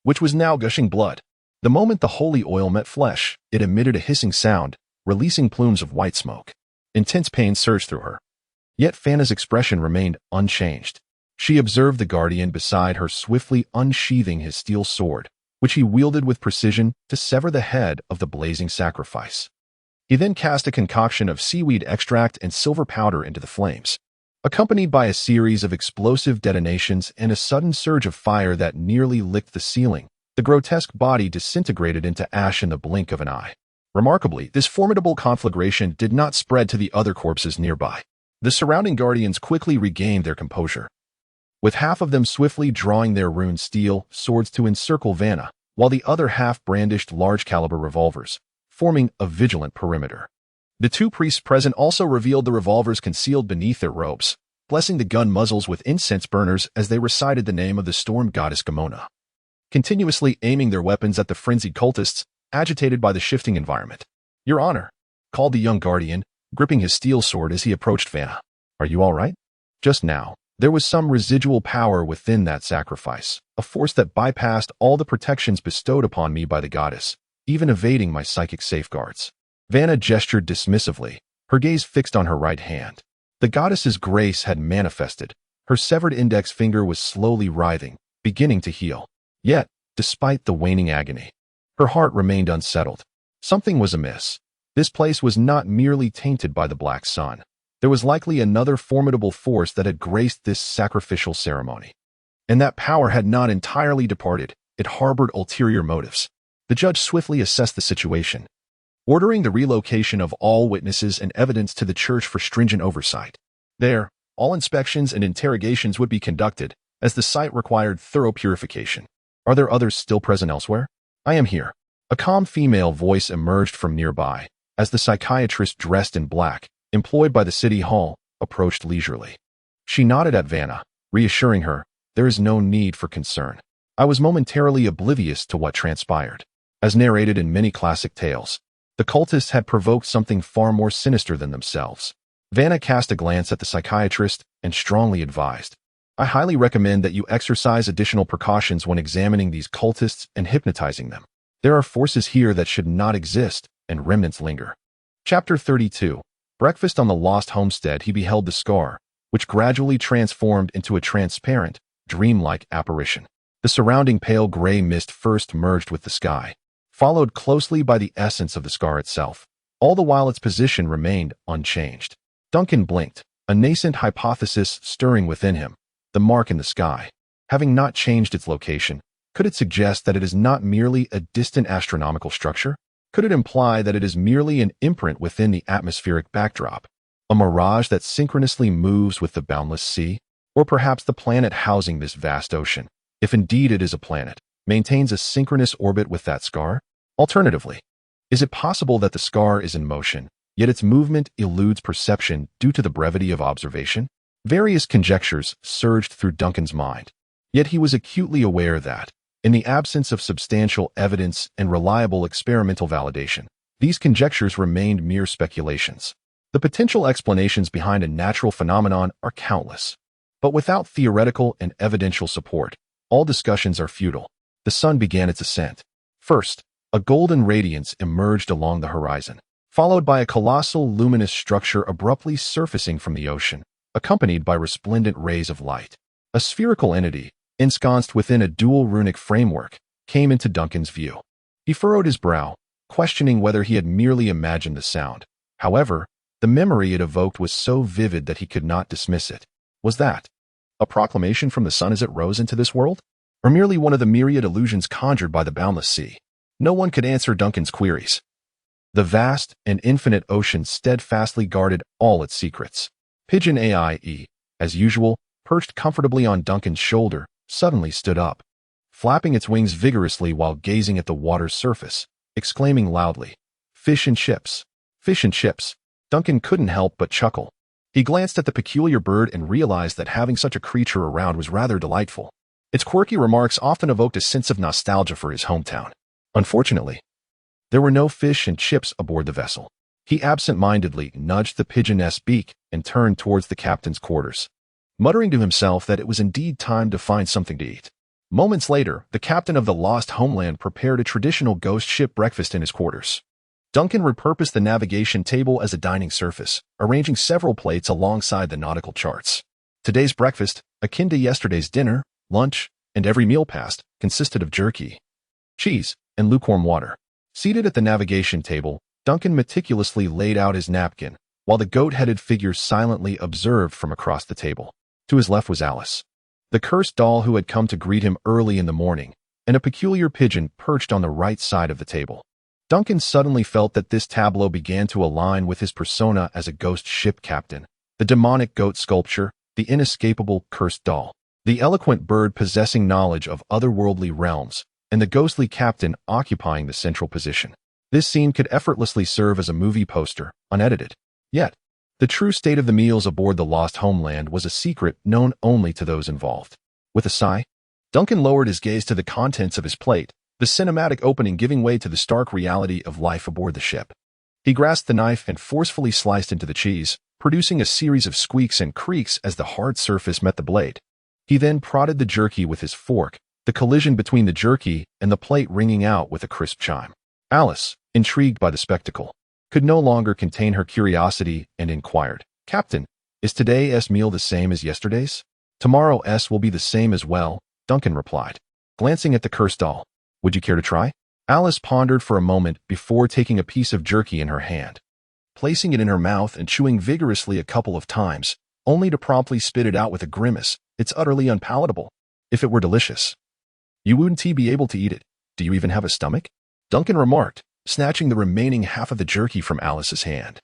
which was now gushing blood. The moment the holy oil met flesh, it emitted a hissing sound, releasing plumes of white smoke. Intense pain surged through her. Yet Vanna's expression remained unchanged. She observed the guardian beside her swiftly unsheathing his steel sword, which he wielded with precision to sever the head of the blazing sacrifice. He then cast a concoction of seaweed extract and silver powder into the flames, accompanied by a series of explosive detonations and a sudden surge of fire that nearly licked the ceiling. The grotesque body disintegrated into ash in the blink of an eye. Remarkably, this formidable conflagration did not spread to the other corpses nearby. The surrounding guardians quickly regained their composure, with half of them swiftly drawing their runed steel swords to encircle Vanna, while the other half brandished large-caliber revolvers, forming a vigilant perimeter. The 2 priests present also revealed the revolvers concealed beneath their robes, blessing the gun muzzles with incense burners as they recited the name of the storm goddess Gamona, continuously aiming their weapons at the frenzied cultists, agitated by the shifting environment. "Your Honor," called the young guardian, gripping his steel sword as he approached Vanna. "Are you all right?" Just now, there was some residual power within that sacrifice, a force that bypassed all the protections bestowed upon me by the goddess, even evading my psychic safeguards. Vanna gestured dismissively, her gaze fixed on her right hand. The goddess's grace had manifested. Her severed index finger was slowly writhing, beginning to heal. Yet, despite the waning agony, her heart remained unsettled. Something was amiss. This place was not merely tainted by the black sun. There was likely another formidable force that had graced this sacrificial ceremony. And that power had not entirely departed. It harbored ulterior motives. The judge swiftly assessed the situation, ordering the relocation of all witnesses and evidence to the church for stringent oversight. There, all inspections and interrogations would be conducted, as the site required thorough purification. "Are there others still present elsewhere?" "I am here." A calm female voice emerged from nearby, as the psychiatrist dressed in black, employed by the city hall, approached leisurely. She nodded at Vanna, reassuring her, "There is no need for concern. I was momentarily oblivious to what transpired." As narrated in many classic tales, the cultists had provoked something far more sinister than themselves. Vanna cast a glance at the psychiatrist and strongly advised, "I highly recommend that you exercise additional precautions when examining these cultists and hypnotizing them. There are forces here that should not exist, and remnants linger." Chapter 32. Breakfast on the Lost Homestead. He beheld the scar, which gradually transformed into a transparent, dreamlike apparition. The surrounding pale gray mist first merged with the sky, followed closely by the essence of the scar itself, all the while its position remained unchanged. Duncan blinked, a nascent hypothesis stirring within him. The mark in the sky, having not changed its location, could it suggest that it is not merely a distant astronomical structure? Could it imply that it is merely an imprint within the atmospheric backdrop, a mirage that synchronously moves with the boundless sea? Or perhaps the planet housing this vast ocean, if indeed it is a planet, maintains a synchronous orbit with that scar? Alternatively, is it possible that the scar is in motion, yet its movement eludes perception due to the brevity of observation? Various conjectures surged through Duncan's mind, yet he was acutely aware that, in the absence of substantial evidence and reliable experimental validation, these conjectures remained mere speculations. The potential explanations behind a natural phenomenon are countless, but without theoretical and evidential support, All discussions are futile. The sun began its ascent. First, a golden radiance emerged along the horizon, followed by a colossal luminous structure abruptly surfacing from the ocean, accompanied by resplendent rays of light. A spherical entity, ensconced within a dual runic framework, came into Duncan's view. He furrowed his brow, questioning whether he had merely imagined the sound. However, the memory it evoked was so vivid that he could not dismiss it. Was that a proclamation from the sun as it rose into this world? Or merely one of the myriad illusions conjured by the boundless sea? No one could answer Duncan's queries. The vast and infinite ocean steadfastly guarded all its secrets. Pigeon AIE, as usual, perched comfortably on Duncan's shoulder, suddenly stood up, flapping its wings vigorously while gazing at the water's surface, exclaiming loudly, "Fish and chips! Fish and chips!" Duncan couldn't help but chuckle. He glanced at the peculiar bird and realized that having such a creature around was rather delightful. Its quirky remarks often evoked a sense of nostalgia for his hometown. Unfortunately, there were no fish and chips aboard the vessel. He absent-mindedly nudged the pigeon's beak and turned towards the captain's quarters, muttering to himself that it was indeed time to find something to eat. Moments later, the captain of the Lost Homeland prepared a traditional ghost ship breakfast in his quarters. Duncan repurposed the navigation table as a dining surface, arranging several plates alongside the nautical charts. Today's breakfast, akin to yesterday's dinner, lunch, and every meal past, consisted of jerky, cheese, and lukewarm water. Seated at the navigation table, Duncan meticulously laid out his napkin, while the goat-headed figure silently observed from across the table. To his left was Alice, the cursed doll who had come to greet him early in the morning, and a peculiar pigeon perched on the right side of the table. Duncan suddenly felt that this tableau began to align with his persona as a ghost ship captain: the demonic goat sculpture, the inescapable cursed doll, the eloquent bird possessing knowledge of otherworldly realms, and the ghostly captain occupying the central position. This scene could effortlessly serve as a movie poster, unedited. Yet, the true state of the meals aboard the Lost Homeland was a secret known only to those involved. With a sigh, Duncan lowered his gaze to the contents of his plate, the cinematic opening giving way to the stark reality of life aboard the ship. He grasped the knife and forcefully sliced into the cheese, producing a series of squeaks and creaks as the hard surface met the blade. He then prodded the jerky with his fork, the collision between the jerky and the plate ringing out with a crisp chime. Alice, intrigued by the spectacle, could no longer contain her curiosity and inquired, "Captain, is today's meal the same as yesterday's?" "Tomorrow's will be the same as well," Duncan replied, glancing at the cursed doll. "Would you care to try?" Alice pondered for a moment before taking a piece of jerky in her hand, placing it in her mouth and chewing vigorously a couple of times, only to promptly spit it out with a grimace. "It's utterly unpalatable. If it were delicious, you wouldn't be able to eat it. Do you even have a stomach?" Duncan remarked, snatching the remaining half of the jerky from Alice's hand.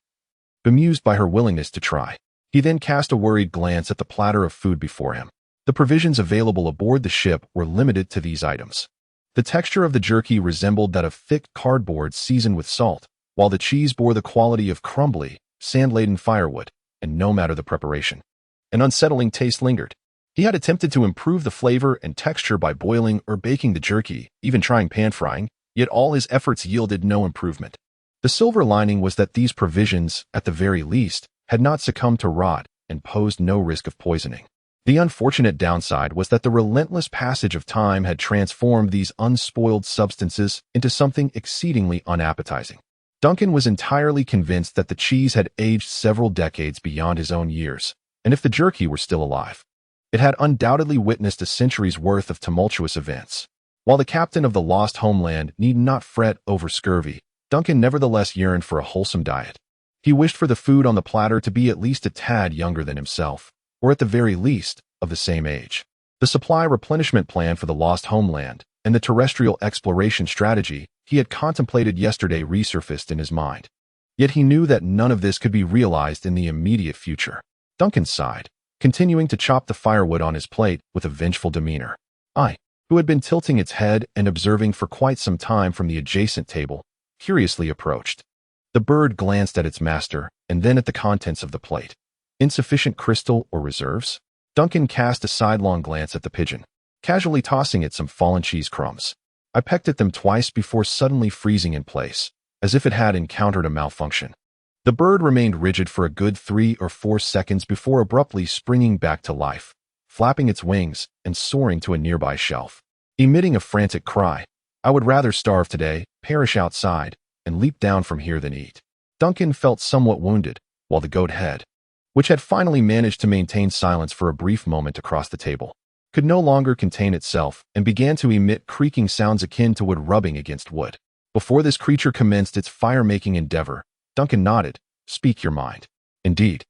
Bemused by her willingness to try, he then cast a worried glance at the platter of food before him. The provisions available aboard the ship were limited to these items. The texture of the jerky resembled that of thick cardboard seasoned with salt, while the cheese bore the quality of crumbly, sand-laden firewood, and no matter the preparation, an unsettling taste lingered. He had attempted to improve the flavor and texture by boiling or baking the jerky, even trying pan-frying, yet all his efforts yielded no improvement. The silver lining was that these provisions, at the very least, had not succumbed to rot and posed no risk of poisoning. The unfortunate downside was that the relentless passage of time had transformed these unspoiled substances into something exceedingly unappetizing. Duncan was entirely convinced that the cheese had aged several decades beyond his own years, and if the jerky were still alive, it had undoubtedly witnessed a century's worth of tumultuous events. While the captain of the Lost Homeland need not fret over scurvy, Duncan nevertheless yearned for a wholesome diet. He wished for the food on the platter to be at least a tad younger than himself, or at the very least, of the same age. The supply replenishment plan for the Lost Homeland and the terrestrial exploration strategy he had contemplated yesterday resurfaced in his mind. Yet he knew that none of this could be realized in the immediate future. Duncan sighed, continuing to chop the firewood on his plate with a vengeful demeanor. I, who had been tilting its head and observing for quite some time from the adjacent table, curiously approached. The bird glanced at its master and then at the contents of the plate. Insufficient crystal or reserves? Duncan cast a sidelong glance at the pigeon, casually tossing it some fallen cheese crumbs. I pecked at them twice before suddenly freezing in place, as if it had encountered a malfunction. The bird remained rigid for a good 3 or 4 seconds before abruptly springing back to life, flapping its wings and soaring to a nearby shelf. Emitting a frantic cry, "I would rather starve today, perish outside, and leap down from here than eat." Duncan felt somewhat wounded, while the goat head, which had finally managed to maintain silence for a brief moment across the table, could no longer contain itself and began to emit creaking sounds akin to wood rubbing against wood. Before this creature commenced its fire-making endeavor, Duncan nodded. "Speak your mind." "Indeed,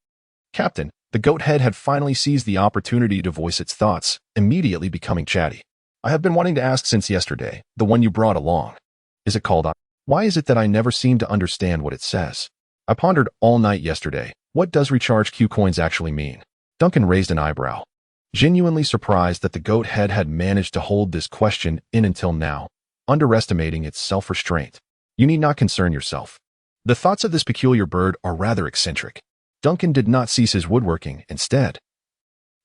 Captain." The goat head had finally seized the opportunity to voice its thoughts, immediately becoming chatty. "I have been wanting to ask since yesterday, the one you brought along. Is it called? Why is it that I never seem to understand what it says? I pondered all night yesterday. What does recharge Q coins actually mean?" Duncan raised an eyebrow, genuinely surprised that the goat head had managed to hold this question in until now, underestimating its self-restraint. "You need not concern yourself. The thoughts of this peculiar bird are rather eccentric." Duncan did not cease his woodworking. Instead,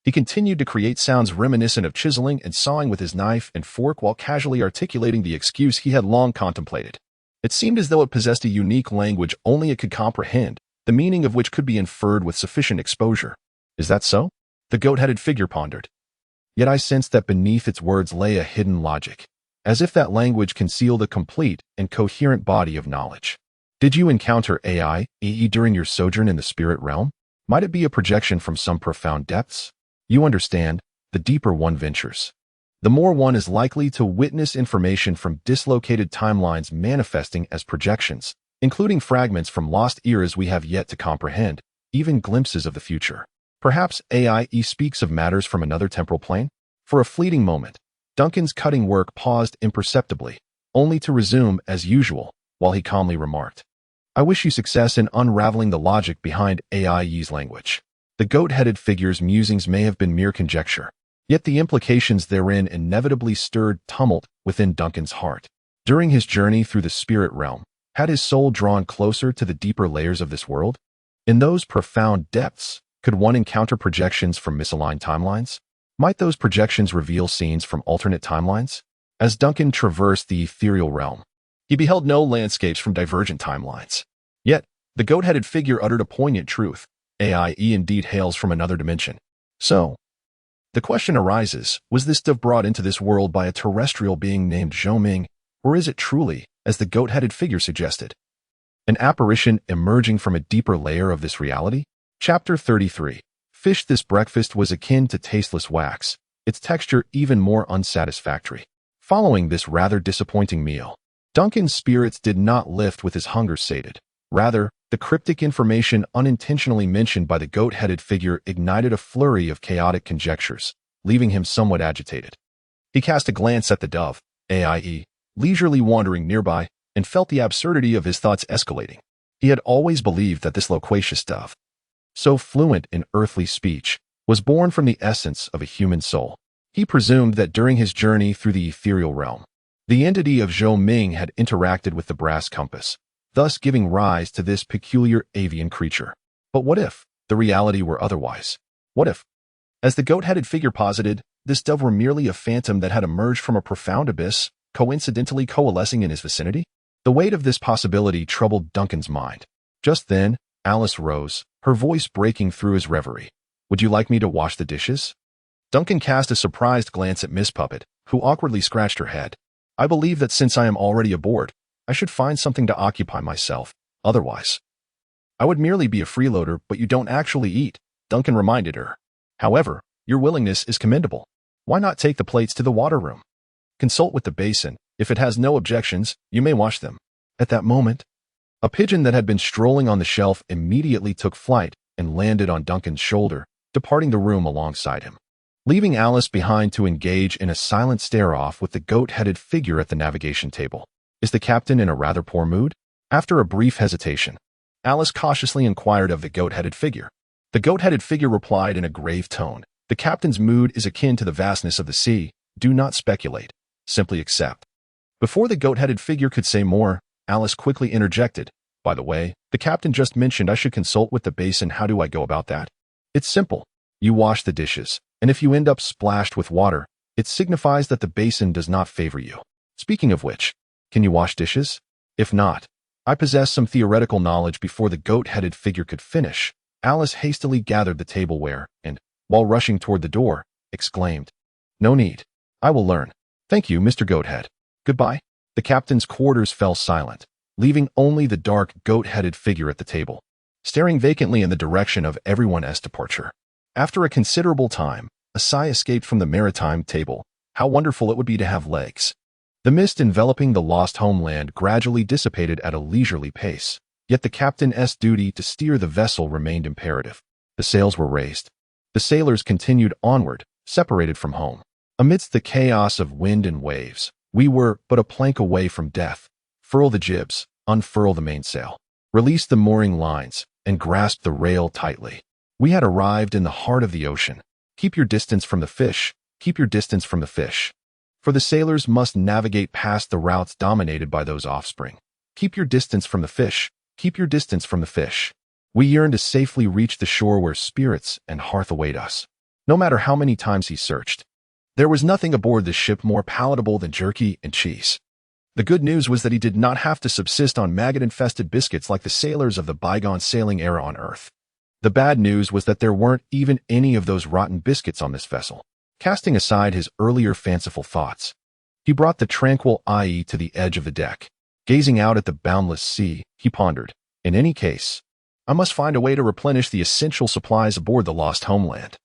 he continued to create sounds reminiscent of chiseling and sawing with his knife and fork while casually articulating the excuse he had long contemplated. It seemed as though it possessed a unique language only it could comprehend, the meaning of which could be inferred with sufficient exposure. "Is that so?" the goat-headed figure pondered. Yet I sensed that beneath its words lay a hidden logic, as if that language concealed a complete and coherent body of knowledge. "Did you encounter AI, EE during your sojourn in the spirit realm? Might it be a projection from some profound depths? You understand, the deeper one ventures, the more one is likely to witness information from dislocated timelines manifesting as projections, including fragments from lost eras we have yet to comprehend, even glimpses of the future. Perhaps AIE speaks of matters from another temporal plane?" For a fleeting moment, Duncan's cutting work paused imperceptibly, only to resume as usual, while he calmly remarked, "I wish you success in unraveling the logic behind AIE's language." The goat-headed figure's musings may have been mere conjecture, yet the implications therein inevitably stirred tumult within Duncan's heart. During his journey through the spirit realm, had his soul drawn closer to the deeper layers of this world? In those profound depths, could one encounter projections from misaligned timelines? Might those projections reveal scenes from alternate timelines? As Duncan traversed the ethereal realm, he beheld no landscapes from divergent timelines. Yet, the goat-headed figure uttered a poignant truth. AIE indeed hails from another dimension. So, the question arises, was this dove brought into this world by a terrestrial being named Zhou Ming, or is it truly, as the goat-headed figure suggested, an apparition emerging from a deeper layer of this reality? Chapter 33. Fish. This breakfast was akin to tasteless wax, its texture even more unsatisfactory. Following this rather disappointing meal, Duncan's spirits did not lift with his hunger sated. Rather, the cryptic information unintentionally mentioned by the goat-headed figure ignited a flurry of chaotic conjectures, leaving him somewhat agitated. He cast a glance at the dove, AIE, leisurely wandering nearby, and felt the absurdity of his thoughts escalating. He had always believed that this loquacious dove, so fluent in earthly speech, was born from the essence of a human soul. He presumed that during his journey through the ethereal realm, the entity of Zhou Ming had interacted with the brass compass, thus giving rise to this peculiar avian creature. But what if the reality were otherwise? What if, as the goat-headed figure posited, this dove were merely a phantom that had emerged from a profound abyss, coincidentally coalescing in his vicinity? The weight of this possibility troubled Duncan's mind. Just then, Alice rose, her voice breaking through his reverie. "Would you like me to wash the dishes?" Duncan cast a surprised glance at Miss Puppet, who awkwardly scratched her head. "I believe that since I am already aboard, I should find something to occupy myself. Otherwise, I would merely be a freeloader, but you don't actually eat," Duncan reminded her. "However, your willingness is commendable. Why not take the plates to the water room? Consult with the basin. If it has no objections, you may wash them." At that moment, a pigeon that had been strolling on the shelf immediately took flight and landed on Duncan's shoulder, departing the room alongside him, leaving Alice behind to engage in a silent stare-off with the goat-headed figure at the navigation table. "Is the captain in a rather poor mood?" After a brief hesitation, Alice cautiously inquired of the goat-headed figure. The goat-headed figure replied in a grave tone, "The captain's mood is akin to the vastness of the sea. Do not speculate. Simply accept." Before the goat-headed figure could say more, Alice quickly interjected, "By the way, the captain just mentioned I should consult with the basin. How do I go about that?" "It's simple. You wash the dishes, and if you end up splashed with water, it signifies that the basin does not favor you. Speaking of which, can you wash dishes? If not, I possess some theoretical knowledge." Before the goat-headed figure could finish, Alice hastily gathered the tableware and, while rushing toward the door, exclaimed. "No need. I will learn. Thank you, Mr. Goathead. Goodbye." The captain's quarters fell silent, leaving only the dark, goat-headed figure at the table, staring vacantly in the direction of everyone's departure. After a considerable time, a sigh escaped from the maritime table. How wonderful it would be to have legs. The mist enveloping the lost homeland gradually dissipated at a leisurely pace, yet the captain's duty to steer the vessel remained imperative. The sails were raised. The sailors continued onward, separated from home. Amidst the chaos of wind and waves, we were but a plank away from death. Furl the jibs, unfurl the mainsail, release the mooring lines, and grasp the rail tightly. We had arrived in the heart of the ocean. Keep your distance from the fish. Keep your distance from the fish. For the sailors must navigate past the routes dominated by those offspring. Keep your distance from the fish. Keep your distance from the fish. We yearn to safely reach the shore where spirits and hearth await us. No matter how many times he searched, there was nothing aboard the ship more palatable than jerky and cheese. The good news was that he did not have to subsist on maggot-infested biscuits like the sailors of the bygone sailing era on Earth. The bad news was that there weren't even any of those rotten biscuits on this vessel. Casting aside his earlier fanciful thoughts, he brought the tranquil eye to the edge of the deck. Gazing out at the boundless sea, he pondered, in any case, I must find a way to replenish the essential supplies aboard the lost homeland.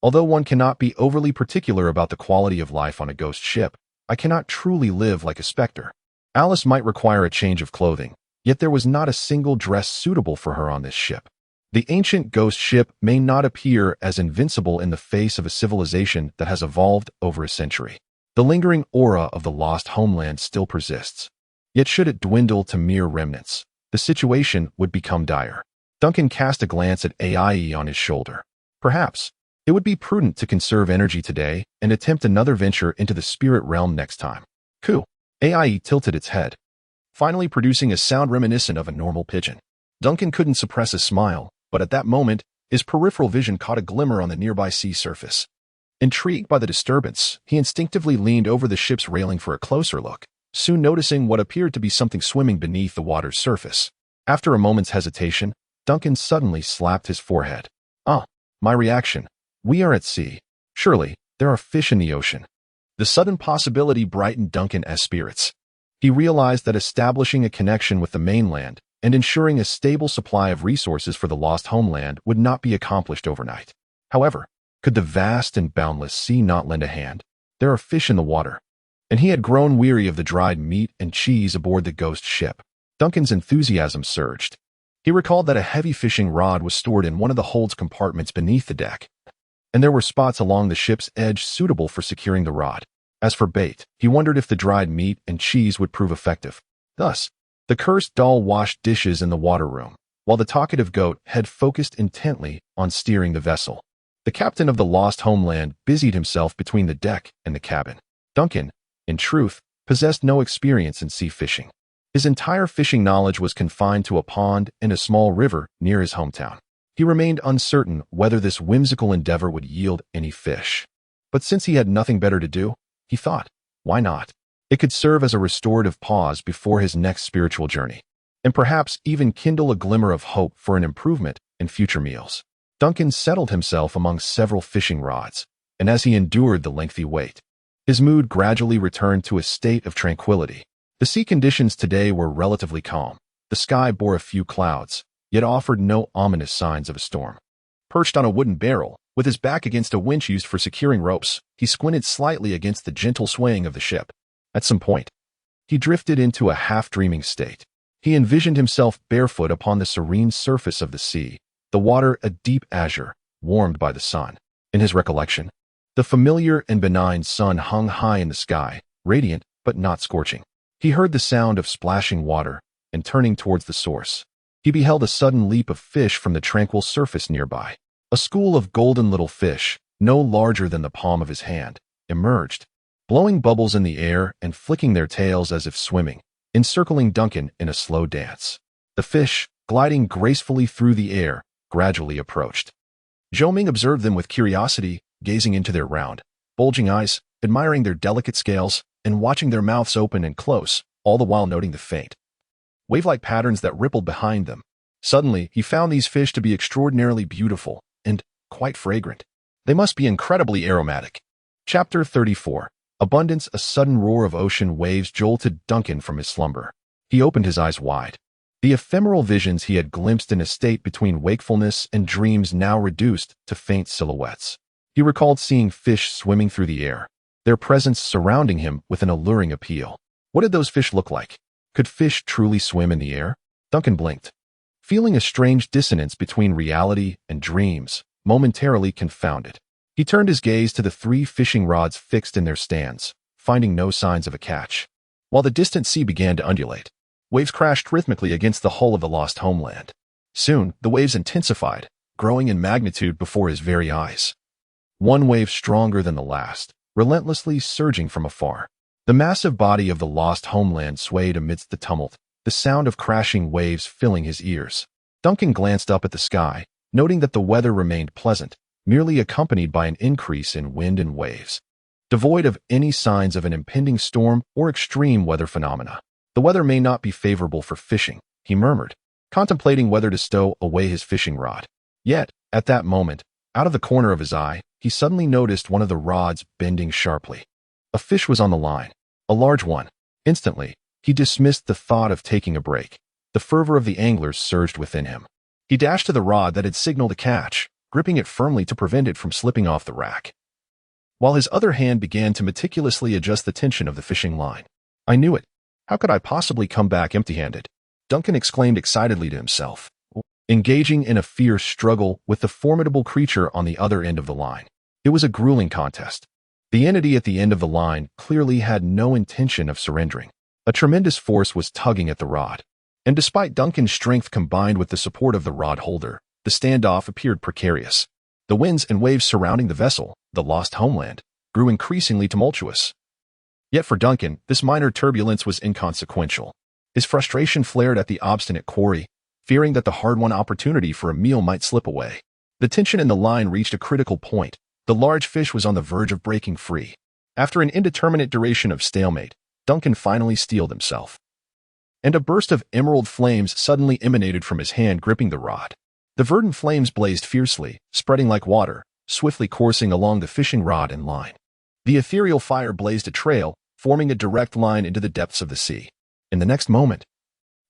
Although one cannot be overly particular about the quality of life on a ghost ship, I cannot truly live like a specter. Alice might require a change of clothing, yet there was not a single dress suitable for her on this ship. The ancient ghost ship may not appear as invincible in the face of a civilization that has evolved over a century. The lingering aura of the lost homeland still persists. Yet should it dwindle to mere remnants, the situation would become dire. Duncan cast a glance at AIE on his shoulder. Perhaps it would be prudent to conserve energy today and attempt another venture into the spirit realm next time. Coo. AIE tilted its head, finally producing a sound reminiscent of a normal pigeon. Duncan couldn't suppress a smile, but at that moment, his peripheral vision caught a glimmer on the nearby sea surface. Intrigued by the disturbance, he instinctively leaned over the ship's railing for a closer look, soon noticing what appeared to be something swimming beneath the water's surface. After a moment's hesitation, Duncan suddenly slapped his forehead. Ah, my reaction. We are at sea. Surely, there are fish in the ocean. The sudden possibility brightened Duncan's spirits. He realized that establishing a connection with the mainland and ensuring a stable supply of resources for the lost homeland would not be accomplished overnight. However, could the vast and boundless sea not lend a hand? There are fish in the water, and he had grown weary of the dried meat and cheese aboard the ghost ship. Duncan's enthusiasm surged. He recalled that a heavy fishing rod was stored in one of the hold's compartments beneath the deck, and there were spots along the ship's edge suitable for securing the rod. As for bait, he wondered if the dried meat and cheese would prove effective. Thus, the cursed doll washed dishes in the water room, while the talkative goat had focused intently on steering the vessel. The captain of the lost homeland busied himself between the deck and the cabin. Duncan, in truth, possessed no experience in sea fishing. His entire fishing knowledge was confined to a pond and a small river near his hometown. He remained uncertain whether this whimsical endeavor would yield any fish. But since he had nothing better to do, he thought, why not? It could serve as a restorative pause before his next spiritual journey, and perhaps even kindle a glimmer of hope for an improvement in future meals. Duncan settled himself among several fishing rods, and as he endured the lengthy wait, his mood gradually returned to a state of tranquility. The sea conditions today were relatively calm. The sky bore a few clouds, yet offered no ominous signs of a storm. Perched on a wooden barrel, with his back against a winch used for securing ropes, he squinted slightly against the gentle swaying of the ship. At some point, he drifted into a half-dreaming state. He envisioned himself barefoot upon the serene surface of the sea, the water a deep azure, warmed by the sun. In his recollection, the familiar and benign sun hung high in the sky, radiant but not scorching. He heard the sound of splashing water, and turning towards the source, he beheld a sudden leap of fish from the tranquil surface nearby. A school of golden little fish, no larger than the palm of his hand, emerged, blowing bubbles in the air and flicking their tails as if swimming, encircling Duncan in a slow dance. The fish, gliding gracefully through the air, gradually approached. Zhou Ming observed them with curiosity, gazing into their round, bulging eyes, admiring their delicate scales, and watching their mouths open and close, all the while noting the faint, wave-like patterns that rippled behind them. Suddenly, he found these fish to be extraordinarily beautiful and quite fragrant. They must be incredibly aromatic. Chapter 34. Abundance. A sudden roar of ocean waves jolted Duncan from his slumber. He opened his eyes wide. The ephemeral visions he had glimpsed in a state between wakefulness and dreams now reduced to faint silhouettes. He recalled seeing fish swimming through the air, their presence surrounding him with an alluring appeal. What did those fish look like? Could fish truly swim in the air? Duncan blinked, feeling a strange dissonance between reality and dreams, momentarily confounded. He turned his gaze to the 3 fishing rods fixed in their stands, finding no signs of a catch. While the distant sea began to undulate, waves crashed rhythmically against the hull of the lost homeland. Soon, the waves intensified, growing in magnitude before his very eyes. One wave stronger than the last, relentlessly surging from afar. The massive body of the lost homeland swayed amidst the tumult, the sound of crashing waves filling his ears. Duncan glanced up at the sky, noting that the weather remained pleasant, merely accompanied by an increase in wind and waves, devoid of any signs of an impending storm or extreme weather phenomena. The weather may not be favorable for fishing, he murmured, contemplating whether to stow away his fishing rod. Yet, at that moment, out of the corner of his eye, he suddenly noticed one of the rods bending sharply. A fish was on the line, a large one. Instantly, he dismissed the thought of taking a break. The fervor of the anglers surged within him. He dashed to the rod that had signaled a catch, gripping it firmly to prevent it from slipping off the rack, while his other hand began to meticulously adjust the tension of the fishing line. I knew it. How could I possibly come back empty-handed? Duncan exclaimed excitedly to himself, engaging in a fierce struggle with the formidable creature on the other end of the line. It was a grueling contest. The entity at the end of the line clearly had no intention of surrendering. A tremendous force was tugging at the rod, and despite Duncan's strength combined with the support of the rod holder, the standoff appeared precarious. The winds and waves surrounding the vessel, the lost homeland, grew increasingly tumultuous. Yet for Duncan, this minor turbulence was inconsequential. His frustration flared at the obstinate quarry, fearing that the hard-won opportunity for a meal might slip away. The tension in the line reached a critical point. The large fish was on the verge of breaking free. After an indeterminate duration of stalemate, Duncan finally steeled himself, and a burst of emerald flames suddenly emanated from his hand gripping the rod. The verdant flames blazed fiercely, spreading like water, swiftly coursing along the fishing rod and line. The ethereal fire blazed a trail, forming a direct line into the depths of the sea. In the next moment,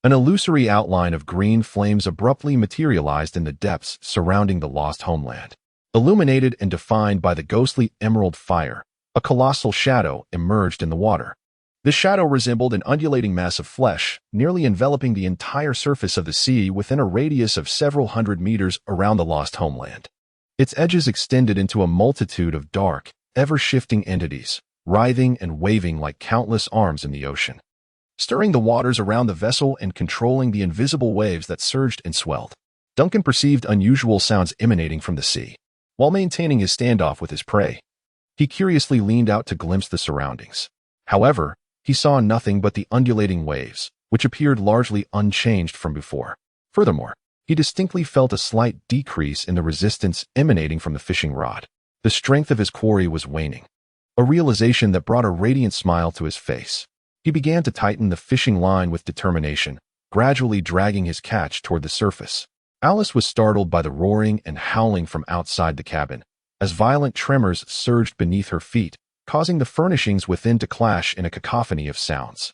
an illusory outline of green flames abruptly materialized in the depths surrounding the lost homeland. Illuminated and defined by the ghostly emerald fire, a colossal shadow emerged in the water. This shadow resembled an undulating mass of flesh, nearly enveloping the entire surface of the sea within a radius of several hundred meters around the lost homeland. Its edges extended into a multitude of dark, ever-shifting entities, writhing and waving like countless arms in the ocean, stirring the waters around the vessel and controlling the invisible waves that surged and swelled. Duncan perceived unusual sounds emanating from the sea. While maintaining his standoff with his prey, he curiously leaned out to glimpse the surroundings. However, he saw nothing but the undulating waves, which appeared largely unchanged from before. Furthermore, he distinctly felt a slight decrease in the resistance emanating from the fishing rod. The strength of his quarry was waning, a realization that brought a radiant smile to his face. He began to tighten the fishing line with determination, gradually dragging his catch toward the surface. Alice was startled by the roaring and howling from outside the cabin, as violent tremors surged beneath her feet, causing the furnishings within to clash in a cacophony of sounds.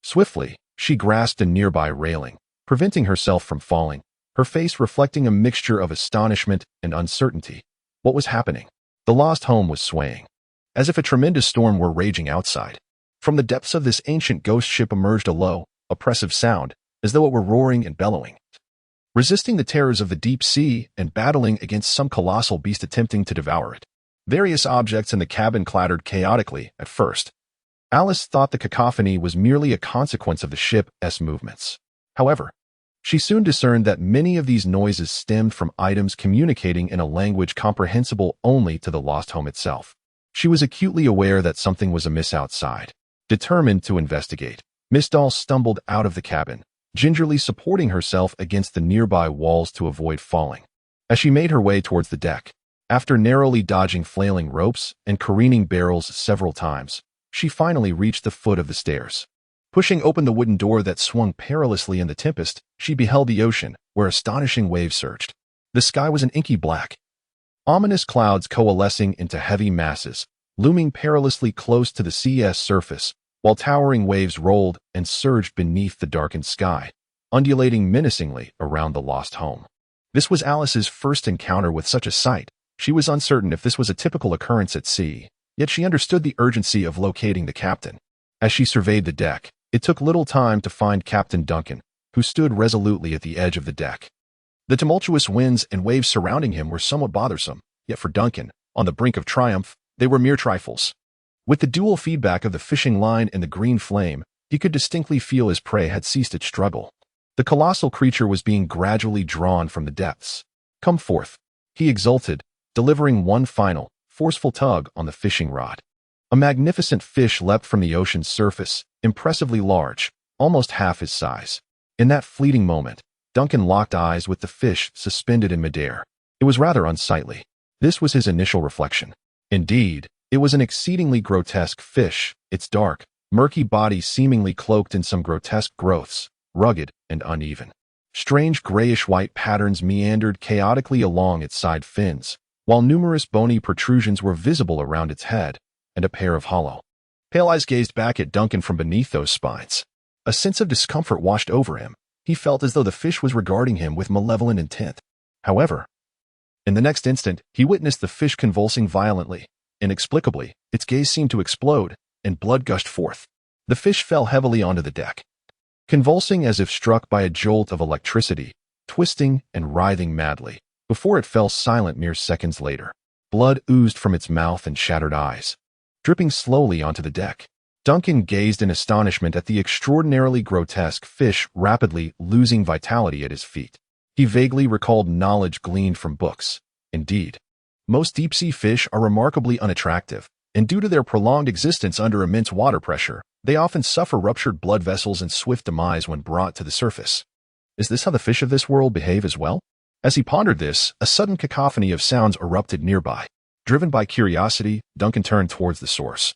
Swiftly, she grasped a nearby railing, preventing herself from falling, her face reflecting a mixture of astonishment and uncertainty. What was happening? The lost home was swaying, as if a tremendous storm were raging outside. From the depths of this ancient ghost ship emerged a low, oppressive sound, as though it were roaring and bellowing, resisting the terrors of the deep sea and battling against some colossal beast attempting to devour it. Various objects in the cabin clattered chaotically at first. Alice thought the cacophony was merely a consequence of the ship's movements. However, she soon discerned that many of these noises stemmed from items communicating in a language comprehensible only to the lost home itself. She was acutely aware that something was amiss outside. Determined to investigate, Miss Dahl stumbled out of the cabin, gingerly supporting herself against the nearby walls to avoid falling. As she made her way towards the deck, after narrowly dodging flailing ropes and careening barrels several times, she finally reached the foot of the stairs. Pushing open the wooden door that swung perilously in the tempest, she beheld the ocean, where astonishing waves surged. The sky was an inky black, Ominous clouds coalescing into heavy masses, looming perilously close to the sea's surface, while towering waves rolled and surged beneath the darkened sky, undulating menacingly around the lost home. This was Alice's first encounter with such a sight. She was uncertain if this was a typical occurrence at sea, yet she understood the urgency of locating the captain. As she surveyed the deck, it took little time to find Captain Duncan, who stood resolutely at the edge of the deck. The tumultuous winds and waves surrounding him were somewhat bothersome, yet for Duncan, on the brink of triumph, they were mere trifles. With the dual feedback of the fishing line and the green flame, he could distinctly feel his prey had ceased its struggle. The colossal creature was being gradually drawn from the depths. "Come forth," he exulted, delivering one final, forceful tug on the fishing rod. A magnificent fish leapt from the ocean's surface, impressively large, almost half his size. In that fleeting moment, Duncan locked eyes with the fish suspended in midair. It was rather unsightly. This was his initial reflection. Indeed, it was an exceedingly grotesque fish, its dark, murky body seemingly cloaked in some grotesque growths, rugged and uneven. Strange grayish-white patterns meandered chaotically along its side fins, while numerous bony protrusions were visible around its head, and a pair of hollow, pale eyes gazed back at Duncan from beneath those spines. A sense of discomfort washed over him. He felt as though the fish was regarding him with malevolent intent. However, in the next instant, he witnessed the fish convulsing violently. Inexplicably, its gaze seemed to explode, and blood gushed forth. The fish fell heavily onto the deck, convulsing as if struck by a jolt of electricity, twisting and writhing madly, before it fell silent mere seconds later. Blood oozed from its mouth and shattered eyes, dripping slowly onto the deck. Duncan gazed in astonishment at the extraordinarily grotesque fish rapidly losing vitality at his feet. He vaguely recalled knowledge gleaned from books. Indeed, most deep-sea fish are remarkably unattractive, and due to their prolonged existence under immense water pressure, they often suffer ruptured blood vessels and swift demise when brought to the surface. Is this how the fish of this world behave as well? As he pondered this, a sudden cacophony of sounds erupted nearby. Driven by curiosity, Duncan turned towards the source,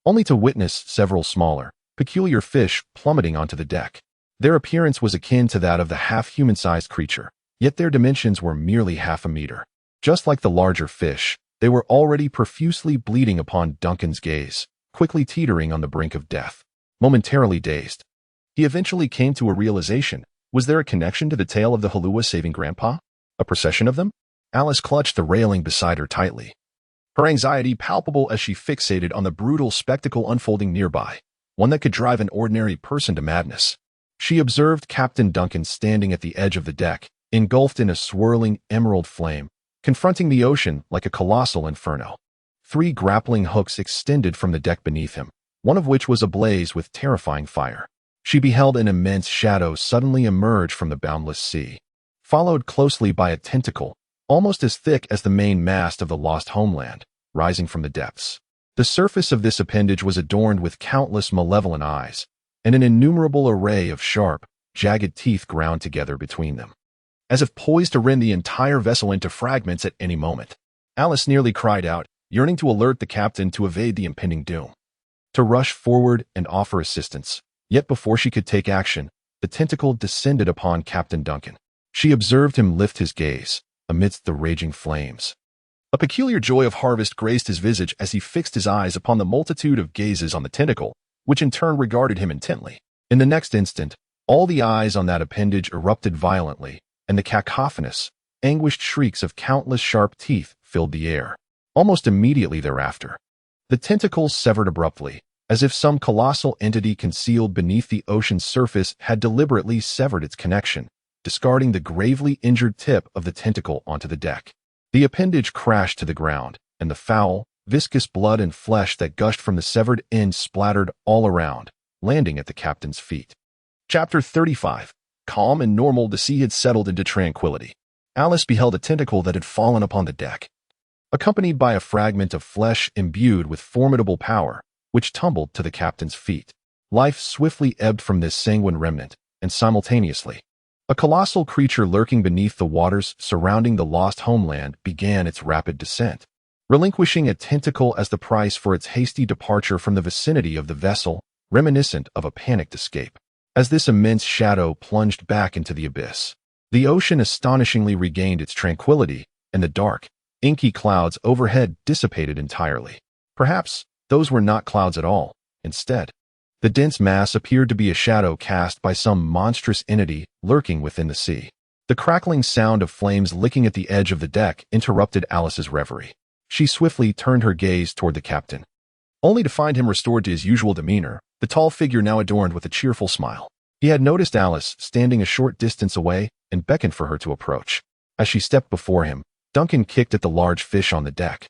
only to witness several smaller, peculiar fish plummeting onto the deck. Their appearance was akin to that of the half-human-sized creature, yet their dimensions were merely half a meter. Just like the larger fish, they were already profusely bleeding upon Duncan's gaze, quickly teetering on the brink of death. Momentarily dazed, he eventually came to a realization. Was there a connection to the tale of the Halua saving Grandpa? A procession of them? Alice clutched the railing beside her tightly, her anxiety palpable as she fixated on the brutal spectacle unfolding nearby, one that could drive an ordinary person to madness. She observed Captain Duncan standing at the edge of the deck, engulfed in a swirling emerald flame, confronting the ocean like a colossal inferno. 3 grappling hooks extended from the deck beneath him, one of which was ablaze with terrifying fire. She beheld an immense shadow suddenly emerge from the boundless sea, followed closely by a tentacle, almost as thick as the main mast of the Lost Homeland, rising from the depths. The surface of this appendage was adorned with countless malevolent eyes, and an innumerable array of sharp, jagged teeth ground together between them, as if poised to rend the entire vessel into fragments at any moment. Alice nearly cried out, yearning to alert the captain to evade the impending doom, to rush forward and offer assistance. Yet before she could take action, the tentacle descended upon Captain Duncan. She observed him lift his gaze, amidst the raging flames. A peculiar joy of harvest graced his visage as he fixed his eyes upon the multitude of gazes on the tentacle, which in turn regarded him intently. In the next instant, all the eyes on that appendage erupted violently, and the cacophonous, anguished shrieks of countless sharp teeth filled the air. Almost immediately thereafter, the tentacles severed abruptly, as if some colossal entity concealed beneath the ocean's surface had deliberately severed its connection, discarding the gravely injured tip of the tentacle onto the deck. The appendage crashed to the ground, and the foul, viscous blood and flesh that gushed from the severed end splattered all around, landing at the captain's feet. Chapter 35. Calm and normal, the sea had settled into tranquility. Alice beheld a tentacle that had fallen upon the deck, accompanied by a fragment of flesh imbued with formidable power, which tumbled to the captain's feet. Life swiftly ebbed from this sanguine remnant, and simultaneously, a colossal creature lurking beneath the waters surrounding the Lost Homeland began its rapid descent, relinquishing a tentacle as the price for its hasty departure from the vicinity of the vessel, reminiscent of a panicked escape. As this immense shadow plunged back into the abyss, the ocean astonishingly regained its tranquility, and the dark, Inky clouds overhead dissipated entirely. Perhaps those were not clouds at all. Instead, the dense mass appeared to be a shadow cast by some monstrous entity lurking within the sea. The crackling sound of flames licking at the edge of the deck interrupted Alice's reverie. She swiftly turned her gaze toward the captain, only to find him restored to his usual demeanor, the tall figure now adorned with a cheerful smile. He had noticed Alice standing a short distance away and beckoned for her to approach. As she stepped before him, Duncan kicked at the large fish on the deck.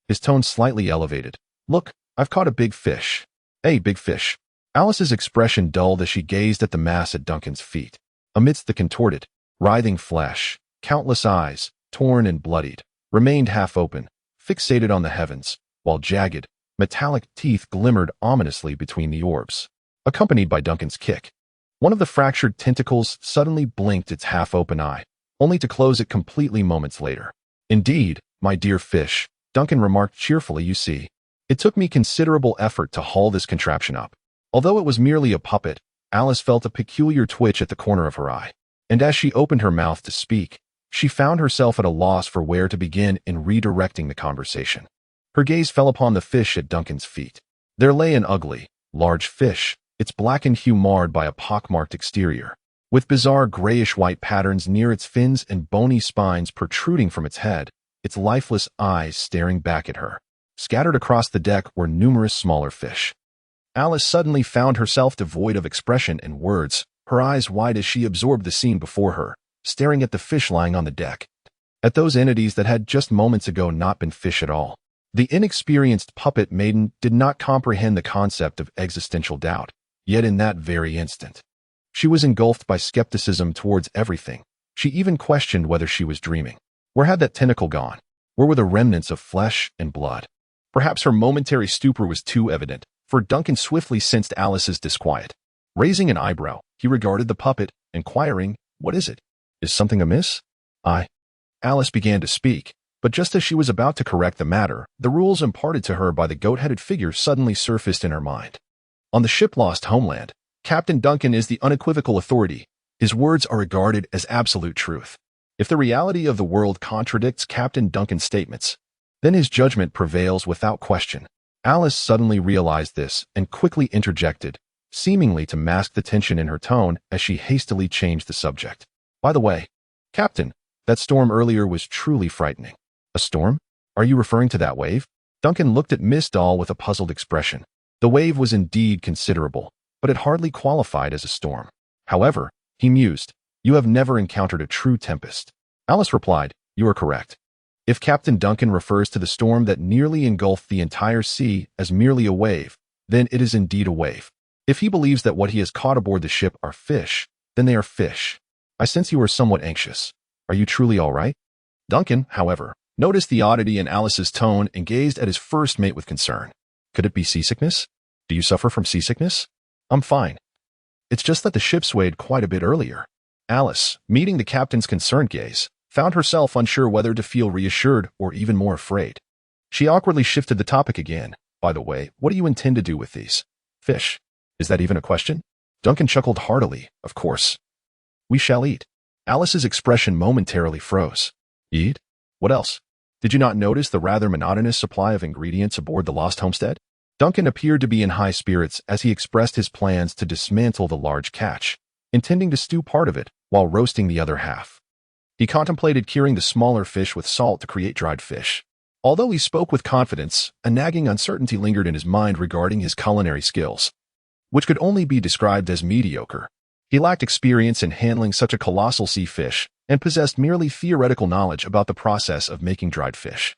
His tone slightly elevated. "Look, I've caught a big fish." "Hey, big fish." Alice's expression dulled as she gazed at the mass at Duncan's feet. Amidst the contorted, writhing flesh, countless eyes, torn and bloodied, remained half open, fixated on the heavens, while jagged, metallic teeth glimmered ominously between the orbs. Accompanied by Duncan's kick, one of the fractured tentacles suddenly blinked its half-open eye, only to close it completely moments later. "Indeed, my dear fish," Duncan remarked cheerfully, "you see, it took me considerable effort to haul this contraption up." Although it was merely a puppet, Alice felt a peculiar twitch at the corner of her eye, and as she opened her mouth to speak, she found herself at a loss for where to begin in redirecting the conversation. Her gaze fell upon the fish at Duncan's feet. There lay an ugly, large fish, its blackened hue marred by a pockmarked exterior, with bizarre grayish-white patterns near its fins and bony spines protruding from its head, its lifeless eyes staring back at her. Scattered across the deck were numerous smaller fish. Alice suddenly found herself devoid of expression and words, her eyes wide as she absorbed the scene before her, staring at the fish lying on the deck, at those entities that had just moments ago not been fish at all. The inexperienced puppet maiden did not comprehend the concept of existential doubt, yet in that very instant, she was engulfed by skepticism towards everything. She even questioned whether she was dreaming. Where had that tentacle gone? Where were the remnants of flesh and blood? Perhaps her momentary stupor was too evident, for Duncan swiftly sensed Alice's disquiet. Raising an eyebrow, he regarded the puppet, inquiring, "What is it? Is something amiss?" Alice began to speak, but just as she was about to correct the matter, the rules imparted to her by the goat-headed figure suddenly surfaced in her mind. On the ship Lost Homeland, Captain Duncan is the unequivocal authority. His words are regarded as absolute truth. If the reality of the world contradicts Captain Duncan's statements, then his judgment prevails without question. Alice suddenly realized this and quickly interjected, seemingly to mask the tension in her tone as she hastily changed the subject. "By the way, Captain, that storm earlier was truly frightening." "A storm? Are you referring to that wave?" Duncan looked at Miss Dahl with a puzzled expression. The wave was indeed considerable, but it hardly qualified as a storm. "However," he mused, "you have never encountered a true tempest." Alice replied, "You are correct. If Captain Duncan refers to the storm that nearly engulfed the entire sea as merely a wave, then it is indeed a wave. If he believes that what he has caught aboard the ship are fish, then they are fish. I sense you are somewhat anxious. Are you truly all right?" Duncan, however, noticed the oddity in Alice's tone and gazed at his first mate with concern. "Could it be seasickness? Do you suffer from seasickness?" "I'm fine. It's just that the ship swayed quite a bit earlier." Alice, meeting the captain's concerned gaze, found herself unsure whether to feel reassured or even more afraid. She awkwardly shifted the topic again. "By the way, what do you intend to do with these fish? Is that even a question?" Duncan chuckled heartily. "Of course. We shall eat." Alice's expression momentarily froze. "Eat? What else? Did you not notice the rather monotonous supply of ingredients aboard the Lost Homestead?" Duncan appeared to be in high spirits as he expressed his plans to dismantle the large catch, intending to stew part of it while roasting the other half. He contemplated curing the smaller fish with salt to create dried fish. Although he spoke with confidence, a nagging uncertainty lingered in his mind regarding his culinary skills, which could only be described as mediocre. He lacked experience in handling such a colossal sea fish and possessed merely theoretical knowledge about the process of making dried fish,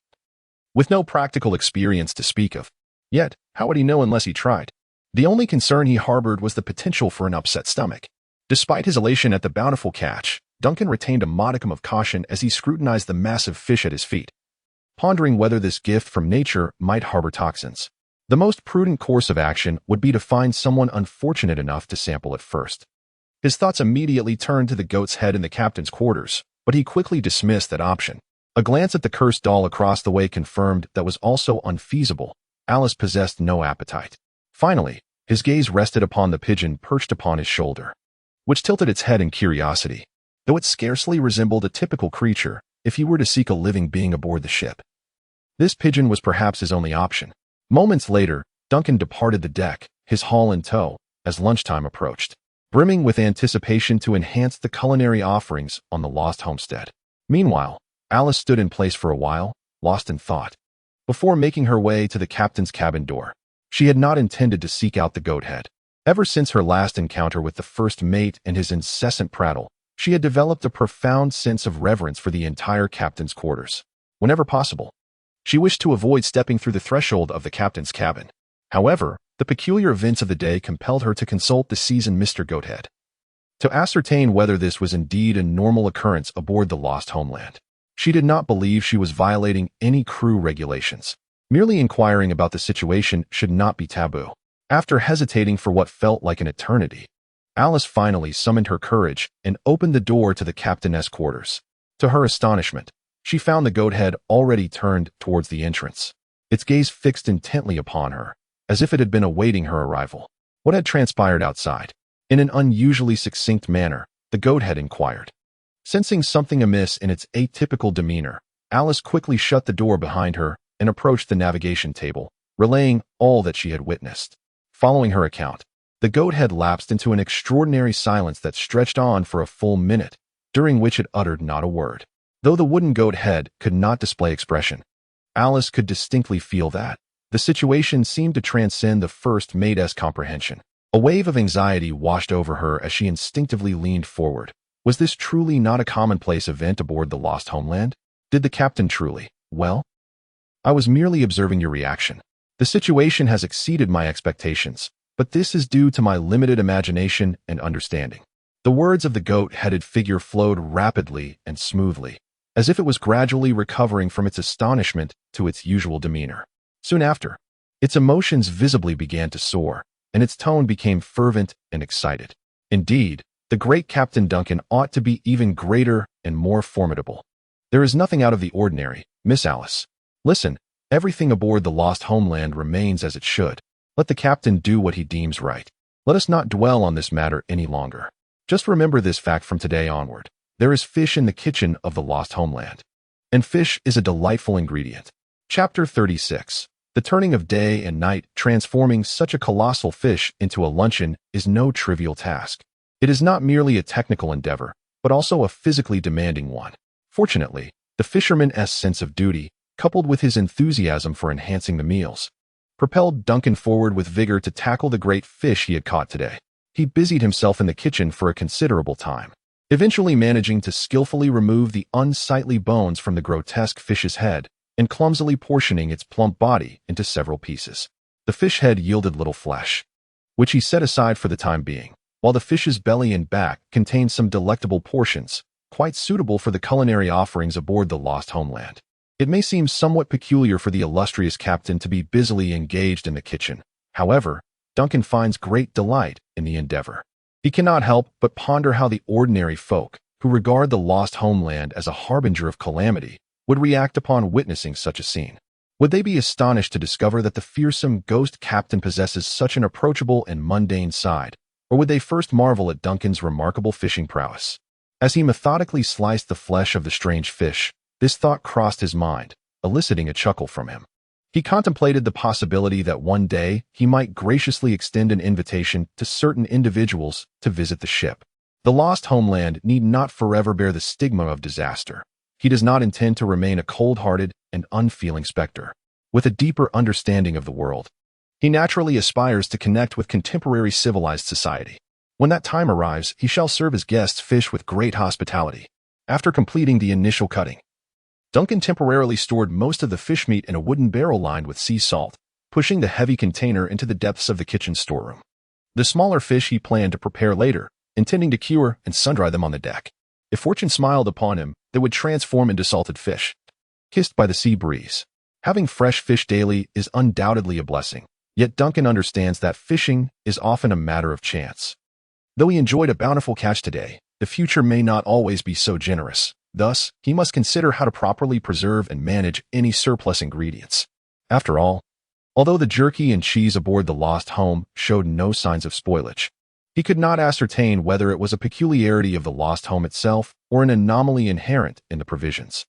with no practical experience to speak of. Yet, how would he know unless he tried? The only concern he harbored was the potential for an upset stomach. Despite his elation at the bountiful catch, Duncan retained a modicum of caution as he scrutinized the massive fish at his feet, pondering whether this gift from nature might harbor toxins. The most prudent course of action would be to find someone unfortunate enough to sample it first. His thoughts immediately turned to the goat's head in the captain's quarters, but he quickly dismissed that option. A glance at the cursed doll across the way confirmed that was also unfeasible. Alice possessed no appetite. Finally, his gaze rested upon the pigeon perched upon his shoulder, which tilted its head in curiosity. Though it scarcely resembled a typical creature, if he were to seek a living being aboard the ship. This pigeon was perhaps his only option. Moments later, Duncan departed the deck, his haul in tow, as lunchtime approached, brimming with anticipation to enhance the culinary offerings on the lost homestead. Meanwhile, Alice stood in place for a while, lost in thought, before making her way to the captain's cabin door. She had not intended to seek out the goathead. Ever since her last encounter with the first mate and his incessant prattle, she had developed a profound sense of reverence for the entire captain's quarters. Whenever possible, she wished to avoid stepping through the threshold of the captain's cabin. However, the peculiar events of the day compelled her to consult the seasoned Mr. Goathead to ascertain whether this was indeed a normal occurrence aboard the Lost Homeland. She did not believe she was violating any crew regulations. Merely inquiring about the situation should not be taboo. After hesitating for what felt like an eternity, Alice finally summoned her courage and opened the door to the captain's quarters. To her astonishment, she found the goathead already turned towards the entrance, its gaze fixed intently upon her, as if it had been awaiting her arrival. What had transpired outside? In an unusually succinct manner, the goathead inquired. Sensing something amiss in its atypical demeanor, Alice quickly shut the door behind her and approached the navigation table, relaying all that she had witnessed. Following her account, the goathead lapsed into an extraordinary silence that stretched on for a full minute, during which it uttered not a word. Though the wooden goathead could not display expression, Alice could distinctly feel that the situation seemed to transcend the first mate's comprehension. A wave of anxiety washed over her as she instinctively leaned forward. Was this truly not a commonplace event aboard the Lost Homeland? Did the captain truly? Well, I was merely observing your reaction. The situation has exceeded my expectations, but this is due to my limited imagination and understanding. The words of the goat-headed figure flowed rapidly and smoothly, as if it was gradually recovering from its astonishment to its usual demeanor. Soon after, its emotions visibly began to soar, and its tone became fervent and excited. Indeed, the great Captain Duncan ought to be even greater and more formidable. There is nothing out of the ordinary, Miss Alice. Listen, everything aboard the Lost Homeland remains as it should. Let the captain do what he deems right. Let us not dwell on this matter any longer. Just remember this fact from today onward. There is fish in the kitchen of the Lost Homeland. And fish is a delightful ingredient. Chapter 36. The turning of day and night, transforming such a colossal fish into a luncheon, is no trivial task. It is not merely a technical endeavor, but also a physically demanding one. Fortunately, the fisherman's sense of duty, coupled with his enthusiasm for enhancing the meals, propelled Duncan forward with vigor to tackle the great fish he had caught today. He busied himself in the kitchen for a considerable time, eventually managing to skillfully remove the unsightly bones from the grotesque fish's head and clumsily portioning its plump body into several pieces. The fish head yielded little flesh, which he set aside for the time being, while the fish's belly and back contained some delectable portions, quite suitable for the culinary offerings aboard the Lost Homeland. It may seem somewhat peculiar for the illustrious captain to be busily engaged in the kitchen. However, Duncan finds great delight in the endeavor. He cannot help but ponder how the ordinary folk, who regard the Lost Homeland as a harbinger of calamity, would react upon witnessing such a scene. Would they be astonished to discover that the fearsome ghost captain possesses such an approachable and mundane side, or would they first marvel at Duncan's remarkable fishing prowess? As he methodically sliced the flesh of the strange fish, this thought crossed his mind, eliciting a chuckle from him. He contemplated the possibility that one day he might graciously extend an invitation to certain individuals to visit the ship. The Lost Homeland need not forever bear the stigma of disaster. He does not intend to remain a cold-hearted and unfeeling specter. With a deeper understanding of the world, he naturally aspires to connect with contemporary civilized society. When that time arrives, he shall serve his guests fish with great hospitality. After completing the initial cutting, Duncan temporarily stored most of the fish meat in a wooden barrel lined with sea salt, pushing the heavy container into the depths of the kitchen storeroom. The smaller fish he planned to prepare later, intending to cure and sun-dry them on the deck. If fortune smiled upon him, they would transform into salted fish, kissed by the sea breeze. Having fresh fish daily is undoubtedly a blessing, yet Duncan understands that fishing is often a matter of chance. Though he enjoyed a bountiful catch today, the future may not always be so generous. Thus, he must consider how to properly preserve and manage any surplus ingredients. After all, although the jerky and cheese aboard the Lost Home showed no signs of spoilage, he could not ascertain whether it was a peculiarity of the Lost Home itself or an anomaly inherent in the provisions.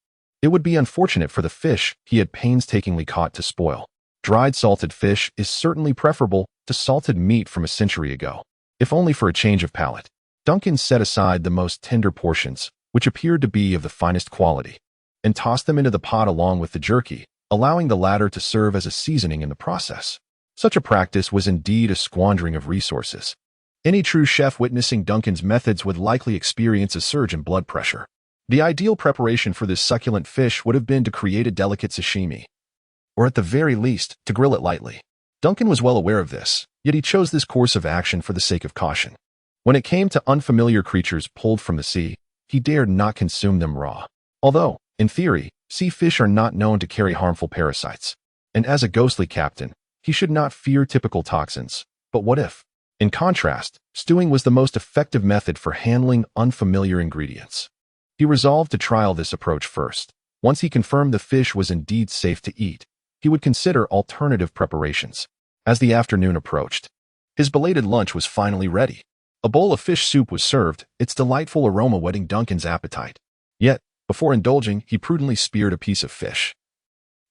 It would be unfortunate for the fish he had painstakingly caught to spoil. Dried salted fish is certainly preferable to salted meat from a century ago, if only for a change of palate. Duncan set aside the most tender portions, which appeared to be of the finest quality, and tossed them into the pot along with the jerky, allowing the latter to serve as a seasoning in the process. Such a practice was indeed a squandering of resources. Any true chef witnessing Duncan's methods would likely experience a surge in blood pressure. The ideal preparation for this succulent fish would have been to create a delicate sashimi, or at the very least, to grill it lightly. Duncan was well aware of this, yet he chose this course of action for the sake of caution. When it came to unfamiliar creatures pulled from the sea, he dared not consume them raw. Although, in theory, sea fish are not known to carry harmful parasites, and as a ghostly captain, he should not fear typical toxins. But what if? In contrast, stewing was the most effective method for handling unfamiliar ingredients. He resolved to trial this approach first. Once he confirmed the fish was indeed safe to eat, he would consider alternative preparations. As the afternoon approached, his belated lunch was finally ready. A bowl of fish soup was served, its delightful aroma whetting Duncan's appetite. Yet, before indulging, he prudently speared a piece of fish,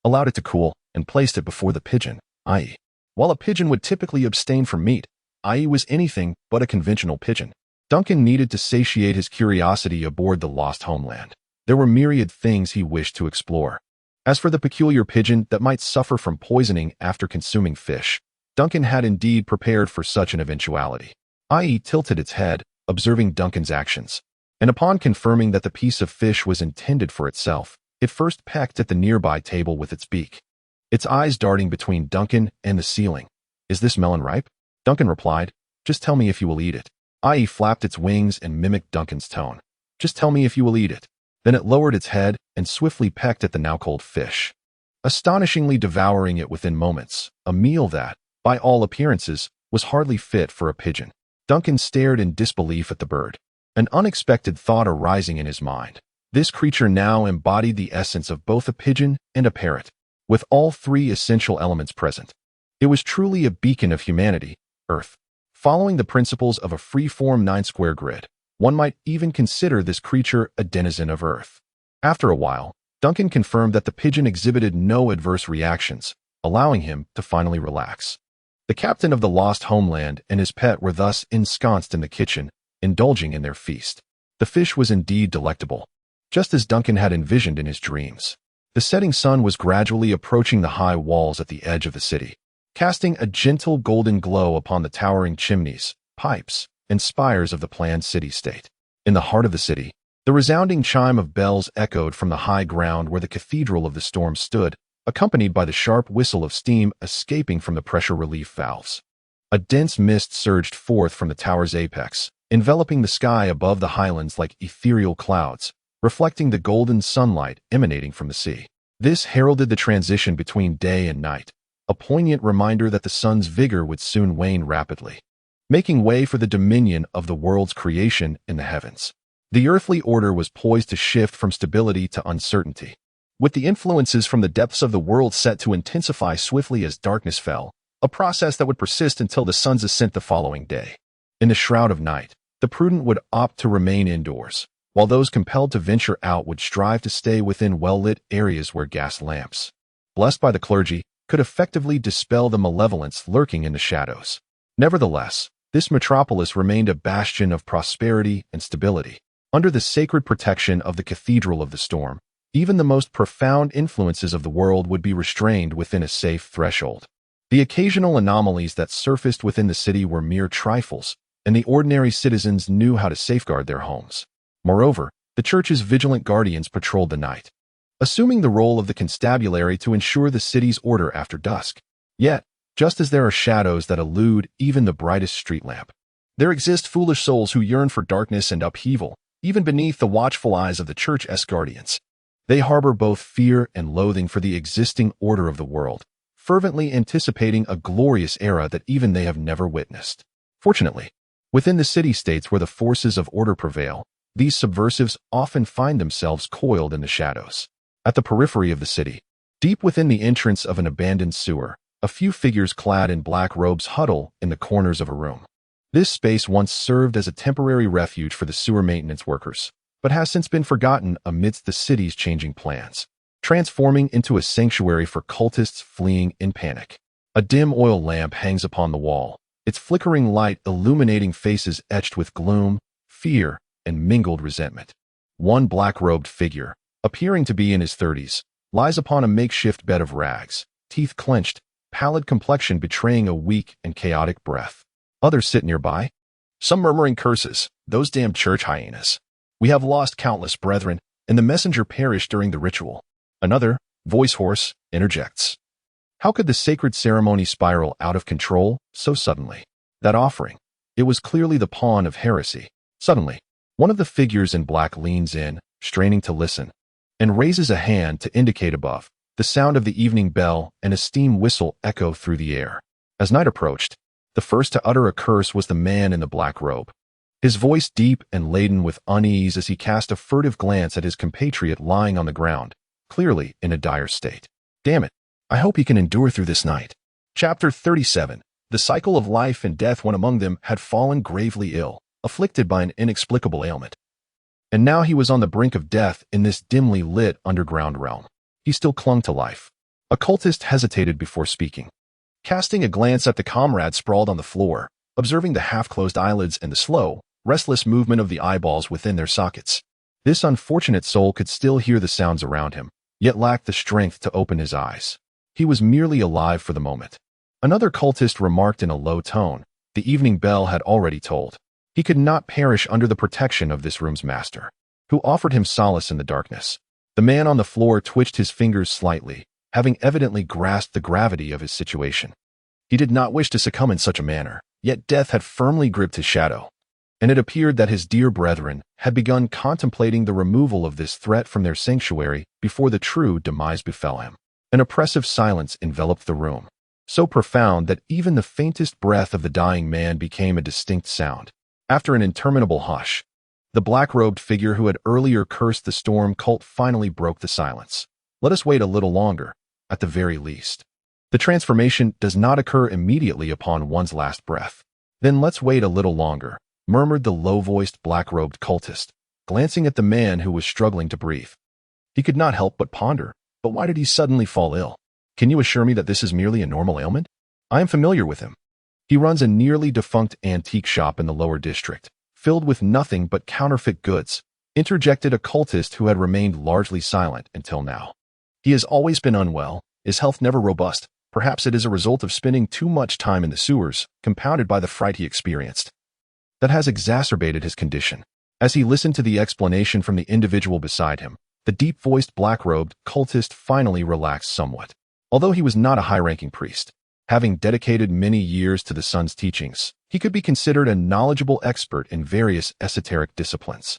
allowed it to cool, and placed it before the pigeon, i.e. While a pigeon would typically abstain from meat, i.e. was anything but a conventional pigeon, Duncan needed to satiate his curiosity aboard the Lost Homeland. There were myriad things he wished to explore. As for the peculiar pigeon that might suffer from poisoning after consuming fish, Duncan had indeed prepared for such an eventuality, i.e. tilted its head, observing Duncan's actions, and upon confirming that the piece of fish was intended for itself, it first pecked at the nearby table with its beak, its eyes darting between Duncan and the ceiling. "Is this melon ripe?" Duncan replied, "Just tell me if you will eat it," i.e. flapped its wings and mimicked Duncan's tone. "Just tell me if you will eat it." Then it lowered its head and swiftly pecked at the now-cold fish, astonishingly devouring it within moments, a meal that, by all appearances, was hardly fit for a pigeon. Duncan stared in disbelief at the bird, an unexpected thought arising in his mind. This creature now embodied the essence of both a pigeon and a parrot, with all three essential elements present. It was truly a beacon of humanity, Earth. Following the principles of a free-form 9-square grid, one might even consider this creature a denizen of Earth. After a while, Duncan confirmed that the pigeon exhibited no adverse reactions, allowing him to finally relax. The captain of the Lost Homeland and his pet were thus ensconced in the kitchen, indulging in their feast. The fish was indeed delectable, just as Duncan had envisioned in his dreams. The setting sun was gradually approaching the high walls at the edge of the city, casting a gentle golden glow upon the towering chimneys, pipes, and spires of the planned city-state. In the heart of the city, the resounding chime of bells echoed from the high ground where the cathedral of the storm stood, accompanied by the sharp whistle of steam escaping from the pressure relief valves. A dense mist surged forth from the tower's apex, enveloping the sky above the highlands like ethereal clouds, reflecting the golden sunlight emanating from the sea. This heralded the transition between day and night, a poignant reminder that the sun's vigor would soon wane rapidly, making way for the dominion of the world's creation in the heavens. The earthly order was poised to shift from stability to uncertainty, with the influences from the depths of the world set to intensify swiftly as darkness fell, a process that would persist until the sun's ascent the following day. In the shroud of night, the prudent would opt to remain indoors, while those compelled to venture out would strive to stay within well-lit areas where gas lamps, blessed by the clergy, could effectively dispel the malevolence lurking in the shadows. Nevertheless, this metropolis remained a bastion of prosperity and stability. Under the sacred protection of the Cathedral of the Storm, even the most profound influences of the world would be restrained within a safe threshold. The occasional anomalies that surfaced within the city were mere trifles, and the ordinary citizens knew how to safeguard their homes. Moreover, the church's vigilant guardians patrolled the night, assuming the role of the constabulary to ensure the city's order after dusk. Yet, just as there are shadows that elude even the brightest street lamp, there exist foolish souls who yearn for darkness and upheaval, even beneath the watchful eyes of the church's guardians. They harbor both fear and loathing for the existing order of the world, fervently anticipating a glorious era that even they have never witnessed. Fortunately, within the city-states where the forces of order prevail, these subversives often find themselves coiled in the shadows. At the periphery of the city, deep within the entrance of an abandoned sewer, a few figures clad in black robes huddle in the corners of a room. This space once served as a temporary refuge for the sewer maintenance workers, but has since been forgotten amidst the city's changing plans, transforming into a sanctuary for cultists fleeing in panic. A dim oil lamp hangs upon the wall, its flickering light illuminating faces etched with gloom, fear, and mingled resentment. One black-robed figure, appearing to be in his 30s, lies upon a makeshift bed of rags, teeth clenched, pallid complexion betraying a weak and chaotic breath. Others sit nearby, some murmuring curses, "Those damned church hyenas. We have lost countless brethren, and the messenger perished during the ritual." Another, voice hoarse, interjects, "How could the sacred ceremony spiral out of control so suddenly? That offering, it was clearly the pawn of heresy." Suddenly, one of the figures in black leans in, straining to listen, and raises a hand to indicate above. The sound of the evening bell and a steam whistle echo through the air. As night approached, the first to utter a curse was the man in the black robe, his voice deep and laden with unease as he cast a furtive glance at his compatriot lying on the ground, clearly in a dire state. "Damn it, I hope he can endure through this night." Chapter 37. The cycle of life and death. One among them had fallen gravely ill, afflicted by an inexplicable ailment. And now he was on the brink of death in this dimly lit underground realm. He still clung to life. A cultist hesitated before speaking. Casting a glance at the comrade sprawled on the floor, observing the half-closed eyelids and the slow, restless movement of the eyeballs within their sockets. This unfortunate soul could still hear the sounds around him, yet lacked the strength to open his eyes. He was merely alive for the moment. Another cultist remarked in a low tone. The evening bell had already tolled. He could not perish under the protection of this room's master, who offered him solace in the darkness. The man on the floor twitched his fingers slightly, having evidently grasped the gravity of his situation. He did not wish to succumb in such a manner, yet death had firmly gripped his shadow, and it appeared that his dear brethren had begun contemplating the removal of this threat from their sanctuary before the true demise befell him. An oppressive silence enveloped the room, so profound that even the faintest breath of the dying man became a distinct sound. After an interminable hush, the black-robed figure who had earlier cursed the storm cult finally broke the silence. "Let us wait a little longer, at the very least. The transformation does not occur immediately upon one's last breath." "Then let's wait a little longer," murmured the low-voiced black-robed cultist, glancing at the man who was struggling to breathe. He could not help but ponder, but why did he suddenly fall ill? "Can you assure me that this is merely a normal ailment? I am familiar with him. He runs a nearly defunct antique shop in the lower district, filled with nothing but counterfeit goods," interjected a cultist who had remained largely silent until now. "He has always been unwell, his health never robust. Perhaps it is a result of spending too much time in the sewers, compounded by the fright he experienced, that has exacerbated his condition." As he listened to the explanation from the individual beside him, the deep-voiced black-robed cultist finally relaxed somewhat. Although he was not a high-ranking priest, having dedicated many years to the sun's teachings, he could be considered a knowledgeable expert in various esoteric disciplines.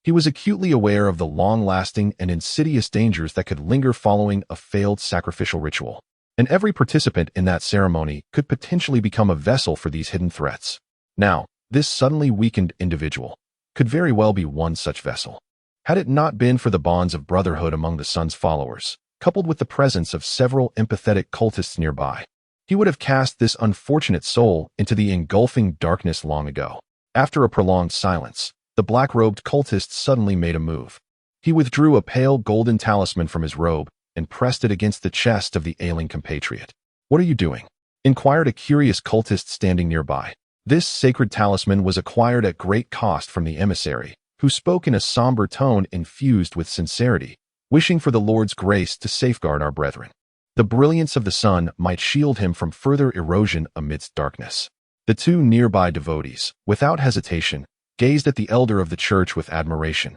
He was acutely aware of the long-lasting and insidious dangers that could linger following a failed sacrificial ritual, and every participant in that ceremony could potentially become a vessel for these hidden threats. Now, this suddenly weakened individual could very well be one such vessel. Had it not been for the bonds of brotherhood among the sun's followers, coupled with the presence of several empathetic cultists nearby, he would have cast this unfortunate soul into the engulfing darkness long ago. After a prolonged silence, the black-robed cultist suddenly made a move. He withdrew a pale golden talisman from his robe and pressed it against the chest of the ailing compatriot. "What are you doing?" inquired a curious cultist standing nearby. This sacred talisman was acquired at great cost from the emissary, who spoke in a somber tone infused with sincerity, wishing for the Lord's grace to safeguard our brethren. The brilliance of the sun might shield him from further erosion amidst darkness. The two nearby devotees, without hesitation, gazed at the elder of the church with admiration,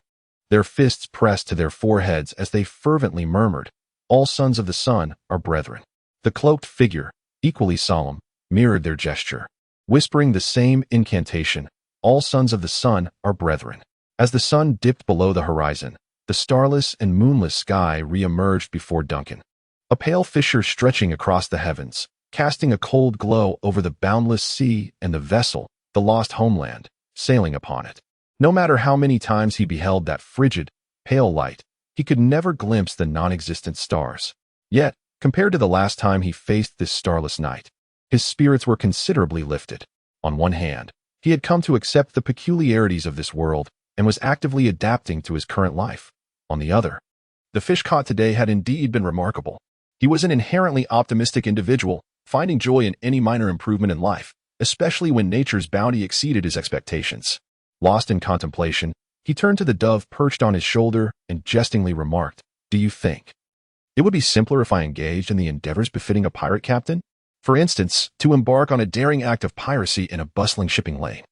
their fists pressed to their foreheads as they fervently murmured, "All sons of the sun are brethren." The cloaked figure, equally solemn, mirrored their gesture, whispering the same incantation, "All sons of the sun are brethren." As the sun dipped below the horizon, the starless and moonless sky re-emerged before Duncan, a pale fissure stretching across the heavens, casting a cold glow over the boundless sea and the vessel, the Lost Homeland, sailing upon it. No matter how many times he beheld that frigid, pale light, he could never glimpse the non-existent stars. Yet, compared to the last time he faced this starless night, his spirits were considerably lifted. On one hand, he had come to accept the peculiarities of this world, and was actively adapting to his current life. On the other, the fish caught today had indeed been remarkable. He was an inherently optimistic individual, finding joy in any minor improvement in life, especially when nature's bounty exceeded his expectations. Lost in contemplation, he turned to the dove perched on his shoulder and jestingly remarked, "Do you think it would be simpler if I engaged in the endeavors befitting a pirate captain? For instance, to embark on a daring act of piracy in a bustling shipping lane?"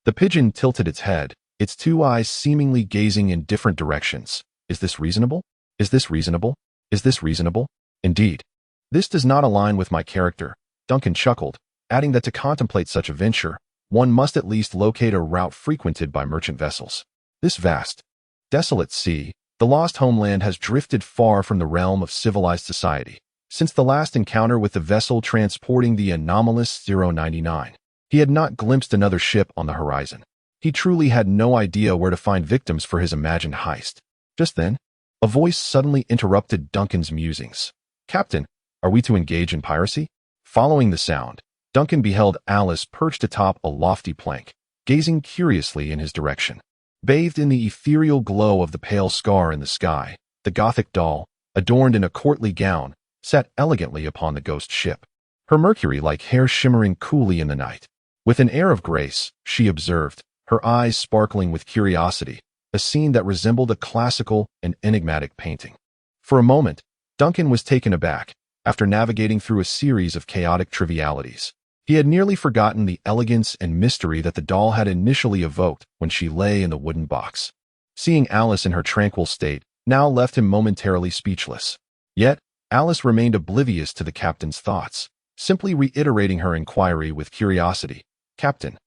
The pigeon tilted its head, its two eyes seemingly gazing in different directions. "Is this reasonable? Is this reasonable? Is this reasonable? Indeed. This does not align with my character," Duncan chuckled, adding that to contemplate such a venture, one must at least locate a route frequented by merchant vessels. This vast, desolate sea, the lost homeland, has drifted far from the realm of civilized society. Since the last encounter with the vessel transporting the anomalous 099, he had not glimpsed another ship on the horizon. He truly had no idea where to find victims for his imagined heist. Just then, a voice suddenly interrupted Duncan's musings. "Captain, are we to engage in piracy?" Following the sound, Duncan beheld Alice perched atop a lofty plank, gazing curiously in his direction. Bathed in the ethereal glow of the pale scar in the sky, the Gothic doll, adorned in a courtly gown, sat elegantly upon the ghost ship, her mercury-like hair shimmering coolly in the night. With an air of grace, she observed, her eyes sparkling with curiosity, a scene that resembled a classical and enigmatic painting. For a moment, Duncan was taken aback. After navigating through a series of chaotic trivialities, he had nearly forgotten the elegance and mystery that the doll had initially evoked when she lay in the wooden box. Seeing Alice in her tranquil state now left him momentarily speechless. Yet, Alice remained oblivious to the captain's thoughts, simply reiterating her inquiry with curiosity. "Captain,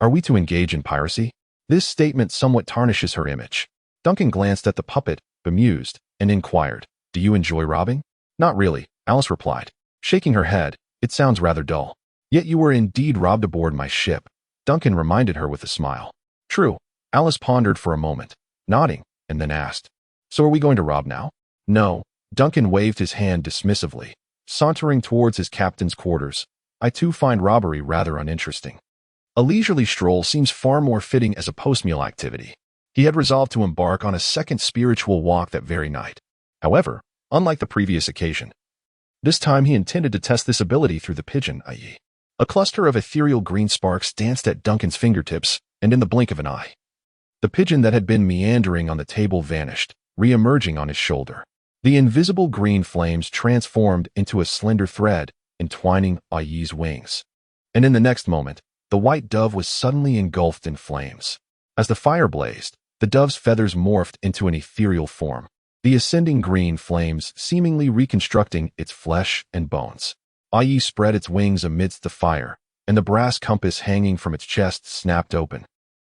are we to engage in piracy?" This statement somewhat tarnishes her image. Duncan glanced at the puppet, bemused, and inquired, "Do you enjoy robbing?" "Not really," Alice replied, shaking her head. "It sounds rather dull." "Yet you were indeed robbed aboard my ship," Duncan reminded her with a smile. "True." Alice pondered for a moment, nodding, and then asked, "So are we going to rob now?" "No." Duncan waved his hand dismissively, sauntering towards his captain's quarters. "I too find robbery rather uninteresting. A leisurely stroll seems far more fitting as a post-meal activity." He had resolved to embark on a second spiritual walk that very night. However, unlike the previous occasion, this time he intended to test this ability through the pigeon, i.e., a cluster of ethereal green sparks danced at Duncan's fingertips, and in the blink of an eye, the pigeon that had been meandering on the table vanished, re-emerging on his shoulder. The invisible green flames transformed into a slender thread, entwining Ai's wings. And in the next moment, the white dove was suddenly engulfed in flames. As the fire blazed, the dove's feathers morphed into an ethereal form, the ascending green flames seemingly reconstructing its flesh and bones. Ai spread its wings amidst the fire, and the brass compass hanging from its chest snapped open,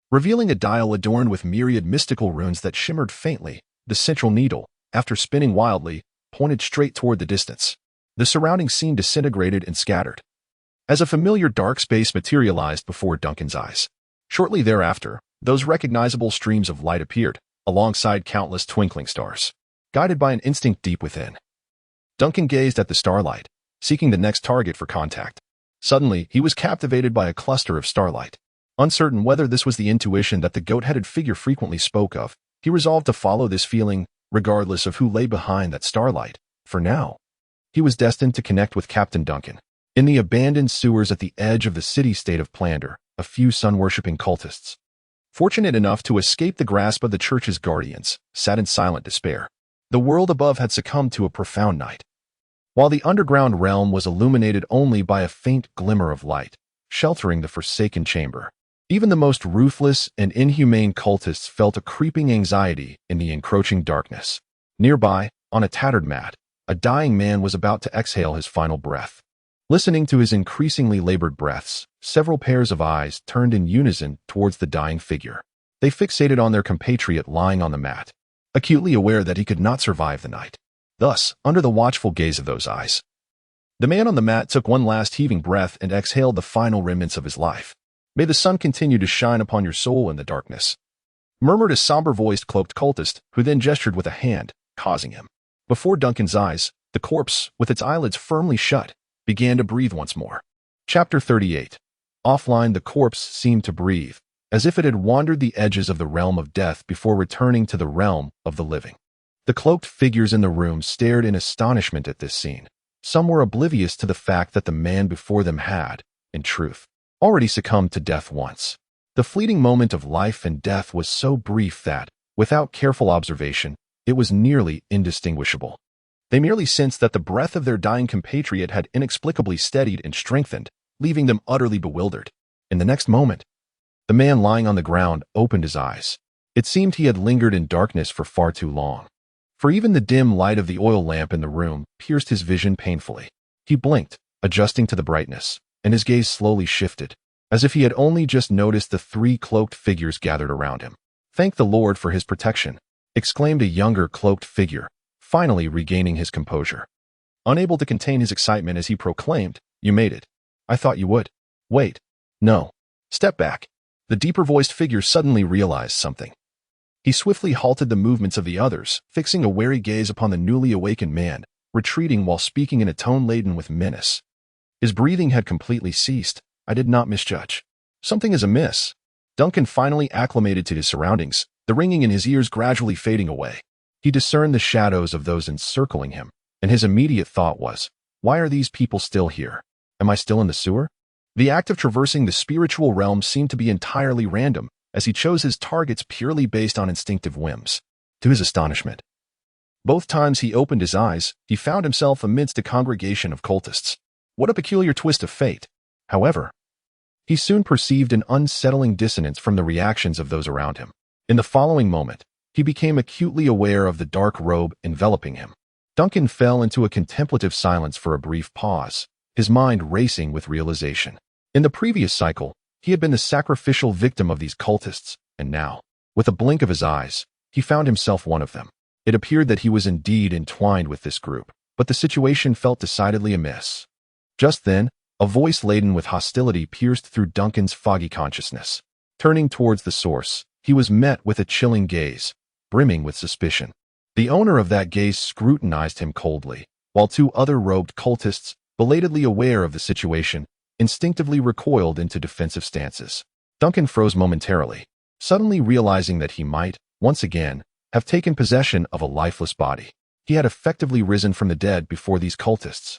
revealing a dial adorned with myriad mystical runes that shimmered faintly. The central needle, after spinning wildly, pointed straight toward the distance. The surrounding scene disintegrated and scattered, as a familiar dark space materialized before Duncan's eyes. Shortly thereafter, those recognizable streams of light appeared, alongside countless twinkling stars. Guided by an instinct deep within, Duncan gazed at the starlight, seeking the next target for contact. Suddenly, he was captivated by a cluster of starlight. Uncertain whether this was the intuition that the goat-headed figure frequently spoke of, he resolved to follow this feeling, regardless of who lay behind that starlight. For now, he was destined to connect with Captain Duncan. In the abandoned sewers at the edge of the city-state of Plander, a few sun-worshipping cultists, fortunate enough to escape the grasp of the church's guardians, sat in silent despair. The world above had succumbed to a profound night, while the underground realm was illuminated only by a faint glimmer of light, sheltering the forsaken chamber. Even the most ruthless and inhumane cultists felt a creeping anxiety in the encroaching darkness. Nearby, on a tattered mat, a dying man was about to exhale his final breath. Listening to his increasingly labored breaths, several pairs of eyes turned in unison towards the dying figure. They fixated on their compatriot lying on the mat, acutely aware that he could not survive the night. Thus, under the watchful gaze of those eyes, the man on the mat took one last heaving breath and exhaled the final remnants of his life. "May the sun continue to shine upon your soul in the darkness," murmured a somber-voiced cloaked cultist, who then gestured with a hand, causing him. Before Duncan's eyes, the corpse, with its eyelids firmly shut, began to breathe once more. Chapter 38. Offline, the corpse seemed to breathe, as if it had wandered the edges of the realm of death before returning to the realm of the living. The cloaked figures in the room stared in astonishment at this scene. Some were oblivious to the fact that the man before them had, in truth, already succumbed to death once. The fleeting moment of life and death was so brief that, without careful observation, it was nearly indistinguishable. They merely sensed that the breath of their dying compatriot had inexplicably steadied and strengthened, leaving them utterly bewildered. In the next moment, the man lying on the ground opened his eyes. It seemed he had lingered in darkness for far too long. For even the dim light of the oil lamp in the room pierced his vision painfully. He blinked, adjusting to the brightness, and his gaze slowly shifted, as if he had only just noticed the three cloaked figures gathered around him. "Thank the Lord for his protection," exclaimed a younger cloaked figure, finally regaining his composure. Unable to contain his excitement as he proclaimed, "You made it. I thought you would. Wait. No. Step back." The deeper-voiced figure suddenly realized something. He swiftly halted the movements of the others, fixing a wary gaze upon the newly awakened man, retreating while speaking in a tone laden with menace. His breathing had completely ceased. "I did not misjudge. Something is amiss." Duncan finally acclimated to his surroundings, the ringing in his ears gradually fading away. He discerned the shadows of those encircling him, and his immediate thought was, "Why are these people still here? Am I still in the sewer?" The act of traversing the spiritual realm seemed to be entirely random, as he chose his targets purely based on instinctive whims. To his astonishment, both times he opened his eyes, he found himself amidst a congregation of cultists. What a peculiar twist of fate! However, he soon perceived an unsettling dissonance from the reactions of those around him. In the following moment, he became acutely aware of the dark robe enveloping him. Duncan fell into a contemplative silence for a brief pause, his mind racing with realization. In the previous cycle, he had been the sacrificial victim of these cultists, and now, with a blink of his eyes, he found himself one of them. It appeared that he was indeed entwined with this group, but the situation felt decidedly amiss. Just then, a voice laden with hostility pierced through Duncan's foggy consciousness. Turning towards the source, he was met with a chilling gaze, brimming with suspicion. The owner of that gaze scrutinized him coldly, while two other robed cultists, belatedly aware of the situation, instinctively recoiled into defensive stances. Duncan froze momentarily, suddenly realizing that he might, once again, have taken possession of a lifeless body. He had effectively risen from the dead before these cultists.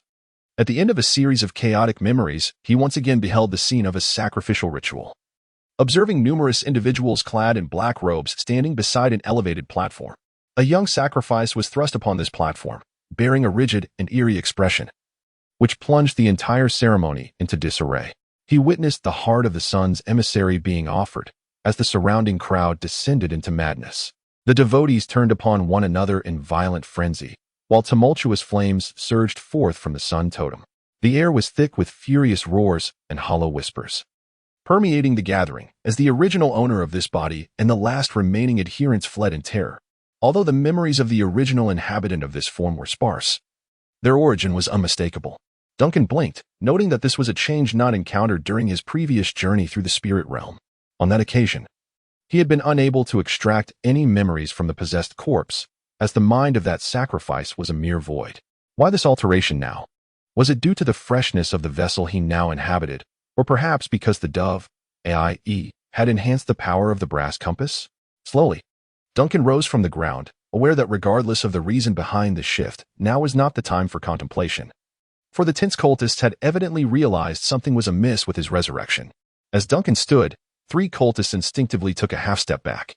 At the end of a series of chaotic memories, he once again beheld the scene of a sacrificial ritual. Observing numerous individuals clad in black robes standing beside an elevated platform, a young sacrifice was thrust upon this platform, bearing a rigid and eerie expression, which plunged the entire ceremony into disarray. He witnessed the heart of the sun's emissary being offered, as the surrounding crowd descended into madness. The devotees turned upon one another in violent frenzy, while tumultuous flames surged forth from the sun totem. The air was thick with furious roars and hollow whispers, permeating the gathering as the original owner of this body and the last remaining adherents fled in terror. Although the memories of the original inhabitant of this form were sparse, their origin was unmistakable. Duncan blinked, noting that this was a change not encountered during his previous journey through the spirit realm. On that occasion, he had been unable to extract any memories from the possessed corpse, as the mind of that sacrifice was a mere void. Why this alteration now? Was it due to the freshness of the vessel he now inhabited, or perhaps because the dove, AIE, had enhanced the power of the brass compass? Slowly, Duncan rose from the ground, aware that regardless of the reason behind the shift, now was not the time for contemplation. For the tense cultists had evidently realized something was amiss with his resurrection. As Duncan stood, three cultists instinctively took a half-step back.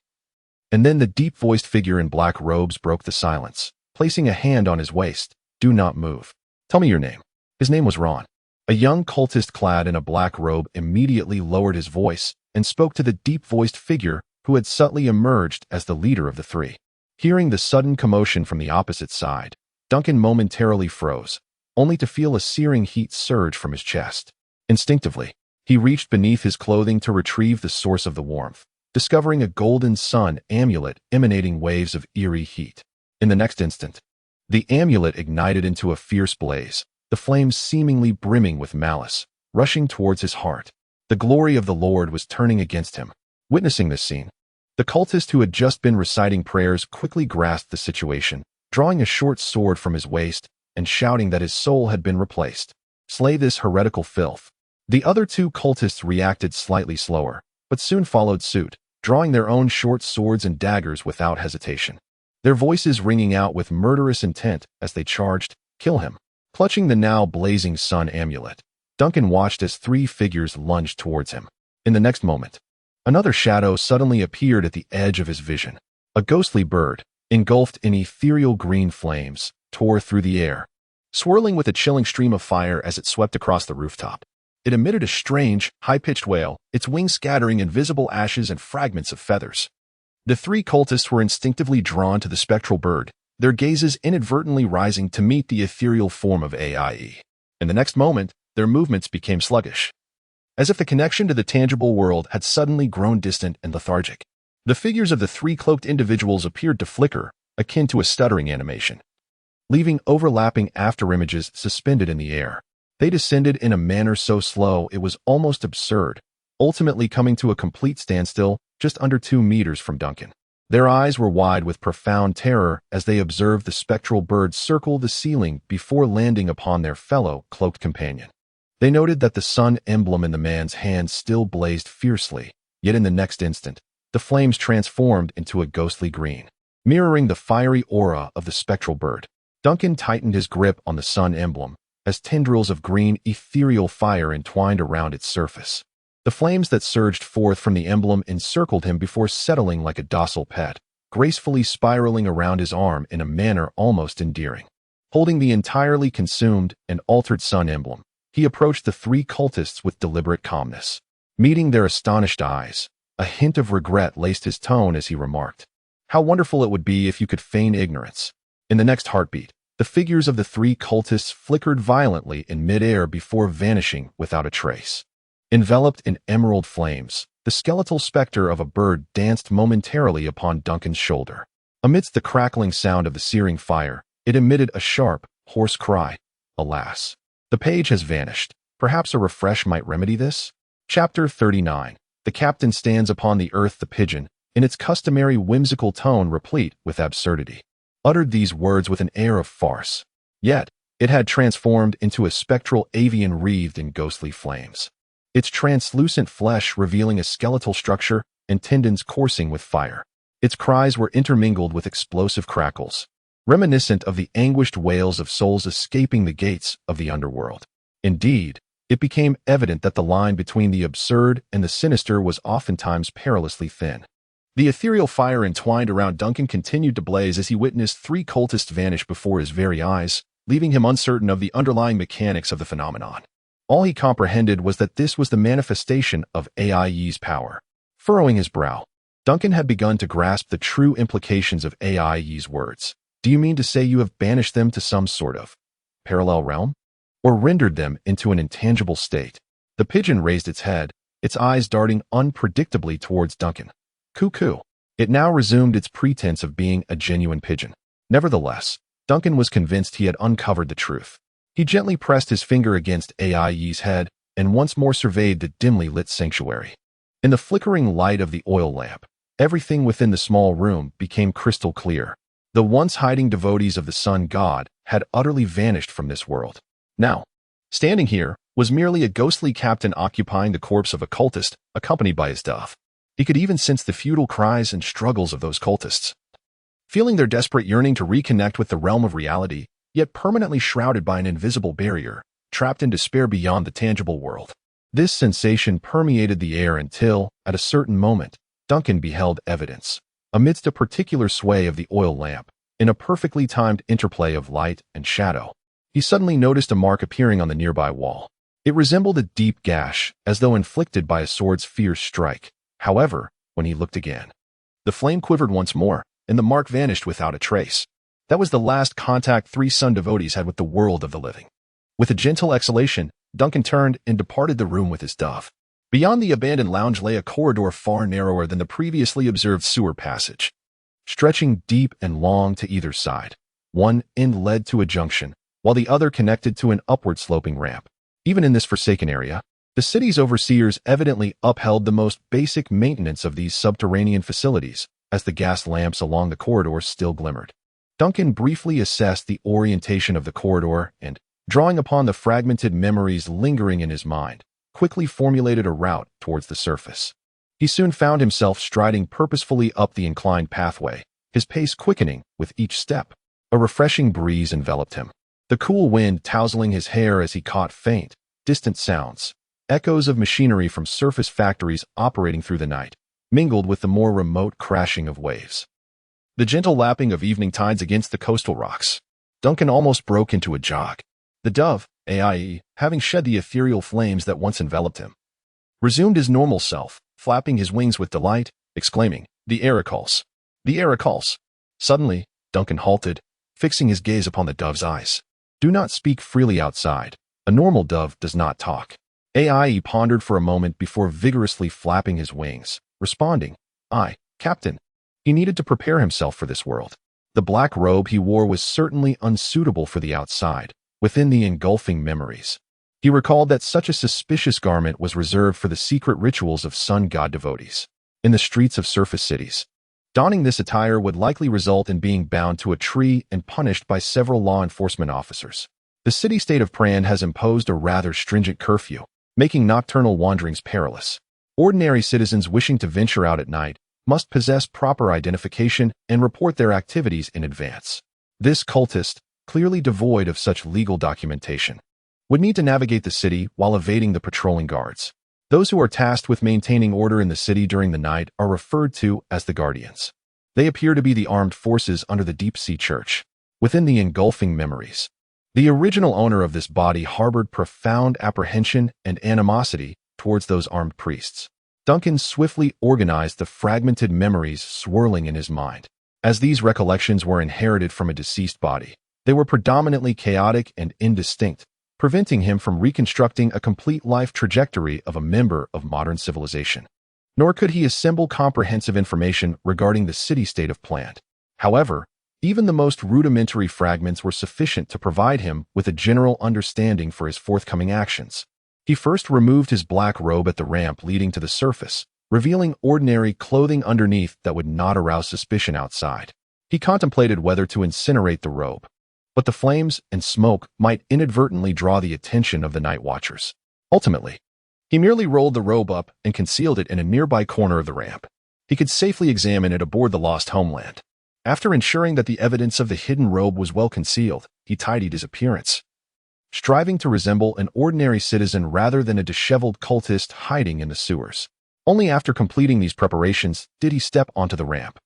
And then the deep-voiced figure in black robes broke the silence, placing a hand on his waist. "Do not move. Tell me your name." His name was Ron. A young cultist clad in a black robe immediately lowered his voice and spoke to the deep-voiced figure who had subtly emerged as the leader of the three. Hearing the sudden commotion from the opposite side, Duncan momentarily froze, only to feel a searing heat surge from his chest. Instinctively, he reached beneath his clothing to retrieve the source of the warmth, discovering a golden sun amulet emanating waves of eerie heat. In the next instant, the amulet ignited into a fierce blaze, the flames seemingly brimming with malice, rushing towards his heart. The glory of the Lord was turning against him. Witnessing this scene, the cultist who had just been reciting prayers quickly grasped the situation, drawing a short sword from his waist and shouting that his soul had been replaced. "Slay this heretical filth." The other two cultists reacted slightly slower, but soon followed suit, drawing their own short swords and daggers without hesitation. Their voices ringing out with murderous intent as they charged, "Kill him." Clutching the now blazing sun amulet, Duncan watched as three figures lunged towards him. In the next moment, another shadow suddenly appeared at the edge of his vision. A ghostly bird, engulfed in ethereal green flames, tore through the air, swirling with a chilling stream of fire as it swept across the rooftop. It emitted a strange, high-pitched wail, its wings scattering invisible ashes and fragments of feathers. The three cultists were instinctively drawn to the spectral bird, their gazes inadvertently rising to meet the ethereal form of AIE. In the next moment, their movements became sluggish, as if the connection to the tangible world had suddenly grown distant and lethargic. The figures of the three cloaked individuals appeared to flicker, akin to a stuttering animation, leaving overlapping afterimages suspended in the air. They descended in a manner so slow it was almost absurd, ultimately coming to a complete standstill just under 2 meters from Duncan. Their eyes were wide with profound terror as they observed the spectral bird circle the ceiling before landing upon their fellow cloaked companion. They noted that the sun emblem in the man's hand still blazed fiercely, yet in the next instant, the flames transformed into a ghostly green, mirroring the fiery aura of the spectral bird. Duncan tightened his grip on the sun emblem as tendrils of green ethereal fire entwined around its surface. The flames that surged forth from the emblem encircled him before settling like a docile pet, gracefully spiraling around his arm in a manner almost endearing. Holding the entirely consumed and altered sun emblem, he approached the three cultists with deliberate calmness. Meeting their astonished eyes, a hint of regret laced his tone as he remarked, "How wonderful it would be if you could feign ignorance." In the next heartbeat, the figures of the three cultists flickered violently in midair before vanishing without a trace. Enveloped in emerald flames, the skeletal specter of a bird danced momentarily upon Duncan's shoulder. Amidst the crackling sound of the searing fire, it emitted a sharp, hoarse cry. Alas, the page has vanished. Perhaps a refresh might remedy this? Chapter 39. The captain stands upon the earth. The pigeon, in its customary whimsical tone replete with absurdity, uttered these words with an air of farce. Yet, it had transformed into a spectral avian wreathed in ghostly flames, its translucent flesh revealing a skeletal structure and tendons coursing with fire. Its cries were intermingled with explosive crackles, reminiscent of the anguished wails of souls escaping the gates of the underworld. Indeed, it became evident that the line between the absurd and the sinister was oftentimes perilously thin. The ethereal fire entwined around Duncan continued to blaze as he witnessed three cultists vanish before his very eyes, leaving him uncertain of the underlying mechanics of the phenomenon. All he comprehended was that this was the manifestation of AIE's power. Furrowing his brow, Duncan had begun to grasp the true implications of AIE's words. "Do you mean to say you have banished them to some sort of parallel realm? Or rendered them into an intangible state?" The pigeon raised its head, its eyes darting unpredictably towards Duncan. Cuckoo. It now resumed its pretense of being a genuine pigeon. Nevertheless, Duncan was convinced he had uncovered the truth. He gently pressed his finger against AIE's head and once more surveyed the dimly lit sanctuary. In the flickering light of the oil lamp, everything within the small room became crystal clear. The once hiding devotees of the sun god had utterly vanished from this world. Now, standing here was merely a ghostly captain occupying the corpse of a cultist, accompanied by his dove. He could even sense the futile cries and struggles of those cultists, feeling their desperate yearning to reconnect with the realm of reality, yet permanently shrouded by an invisible barrier, trapped in despair beyond the tangible world. This sensation permeated the air until, at a certain moment, Duncan beheld evidence. Amidst a particular sway of the oil lamp, in a perfectly timed interplay of light and shadow, he suddenly noticed a mark appearing on the nearby wall. It resembled a deep gash, as though inflicted by a sword's fierce strike. However, when he looked again, the flame quivered once more, and the mark vanished without a trace. That was the last contact three sun devotees had with the world of the living. With a gentle exhalation, Duncan turned and departed the room with his dove. Beyond the abandoned lounge lay a corridor far narrower than the previously observed sewer passage, stretching deep and long to either side. One end led to a junction, while the other connected to an upward-sloping ramp. Even in this forsaken area, the city's overseers evidently upheld the most basic maintenance of these subterranean facilities, as the gas lamps along the corridor still glimmered. Duncan briefly assessed the orientation of the corridor and, drawing upon the fragmented memories lingering in his mind, quickly formulated a route towards the surface. He soon found himself striding purposefully up the inclined pathway, his pace quickening with each step. A refreshing breeze enveloped him, the cool wind tousling his hair as he caught faint, distant sounds, echoes of machinery from surface factories operating through the night, mingled with the more remote crashing of waves. The gentle lapping of evening tides against the coastal rocks. Duncan almost broke into a jog. The dove, AIE, having shed the ethereal flames that once enveloped him, resumed his normal self, flapping his wings with delight, exclaiming, "The Aracles! The Aracles!" Suddenly, Duncan halted, fixing his gaze upon the dove's eyes. Do not speak freely outside. A normal dove does not talk. AIE pondered for a moment before vigorously flapping his wings, responding, "Aye, Captain." He needed to prepare himself for this world. The black robe he wore was certainly unsuitable for the outside, within the engulfing memories. He recalled that such a suspicious garment was reserved for the secret rituals of sun god devotees. In the streets of surface cities, donning this attire would likely result in being bound to a tree and punished by several law enforcement officers. The city-state of Pran has imposed a rather stringent curfew, making nocturnal wanderings perilous. Ordinary citizens wishing to venture out at night must possess proper identification and report their activities in advance. This cultist, clearly devoid of such legal documentation, would need to navigate the city while evading the patrolling guards. Those who are tasked with maintaining order in the city during the night are referred to as the Guardians. They appear to be the armed forces under the deep-sea church, within the engulfing memories. The original owner of this body harbored profound apprehension and animosity towards those armed priests. Duncan swiftly organized the fragmented memories swirling in his mind. As these recollections were inherited from a deceased body, they were predominantly chaotic and indistinct, preventing him from reconstructing a complete life trajectory of a member of modern civilization. Nor could he assemble comprehensive information regarding the city-state of Plant. However, even the most rudimentary fragments were sufficient to provide him with a general understanding for his forthcoming actions. He first removed his black robe at the ramp leading to the surface, revealing ordinary clothing underneath that would not arouse suspicion outside. He contemplated whether to incinerate the robe, but the flames and smoke might inadvertently draw the attention of the night watchers. Ultimately, he merely rolled the robe up and concealed it in a nearby corner of the ramp. He could safely examine it aboard the Lost Homeland. After ensuring that the evidence of the hidden robe was well concealed, he tidied his appearance, striving to resemble an ordinary citizen rather than a disheveled cultist hiding in the sewers. Only after completing these preparations did he step onto the ramp.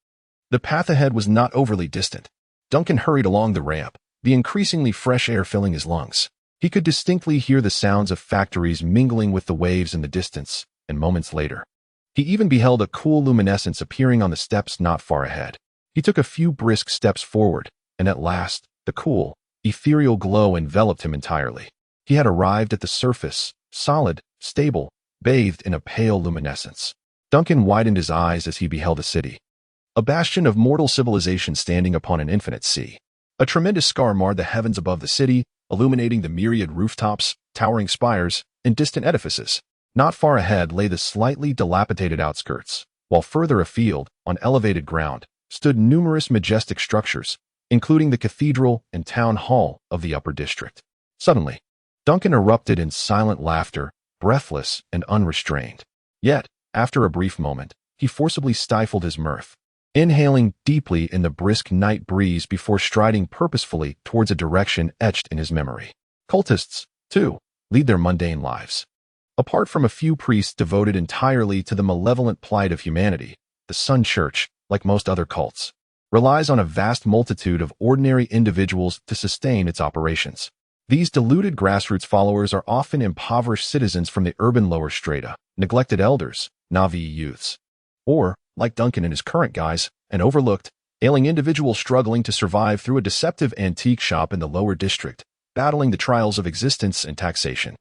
The path ahead was not overly distant. Duncan hurried along the ramp, the increasingly fresh air filling his lungs. He could distinctly hear the sounds of factories mingling with the waves in the distance, and moments later, he even beheld a cool luminescence appearing on the steps not far ahead. He took a few brisk steps forward, and at last, the cool, ethereal glow enveloped him entirely. He had arrived at the surface, solid, stable, bathed in a pale luminescence. Duncan widened his eyes as he beheld a city, a bastion of mortal civilization standing upon an infinite sea. A tremendous scar marred the heavens above the city, illuminating the myriad rooftops, towering spires, and distant edifices. Not far ahead lay the slightly dilapidated outskirts, while further afield, on elevated ground, stood numerous majestic structures, including the cathedral and town hall of the upper district. Suddenly, Duncan erupted in silent laughter, breathless and unrestrained. Yet, after a brief moment, he forcibly stifled his mirth, inhaling deeply in the brisk night breeze before striding purposefully towards a direction etched in his memory. Cultists, too, lead their mundane lives. Apart from a few priests devoted entirely to the malevolent plight of humanity, the Sun Church, like most other cults, relies on a vast multitude of ordinary individuals to sustain its operations. These deluded grassroots followers are often impoverished citizens from the urban lower strata, neglected elders, Navi youths, or, like Duncan and his current guise, an overlooked, ailing individual struggling to survive through a deceptive antique shop in the lower district, battling the trials of existence and taxation.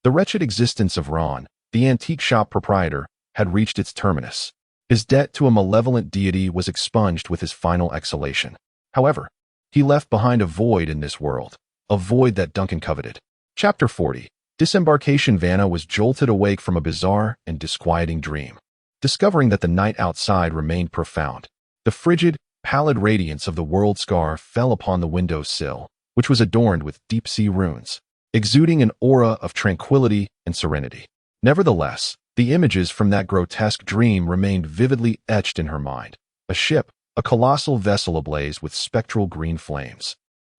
The wretched existence of Ron, the antique shop proprietor, had reached its terminus. His debt to a malevolent deity was expunged with his final exhalation. However, he left behind a void in this world, a void that Duncan coveted. Chapter 40. Disembarkation. Vanna was jolted awake from a bizarre and disquieting dream, discovering that the night outside remained profound. The frigid, pallid radiance of the world scar fell upon the window sill, which was adorned with deep-sea runes, exuding an aura of tranquility and serenity. Nevertheless, The images from that grotesque dream remained vividly etched in her mind. A ship, a colossal vessel ablaze with spectral green flames,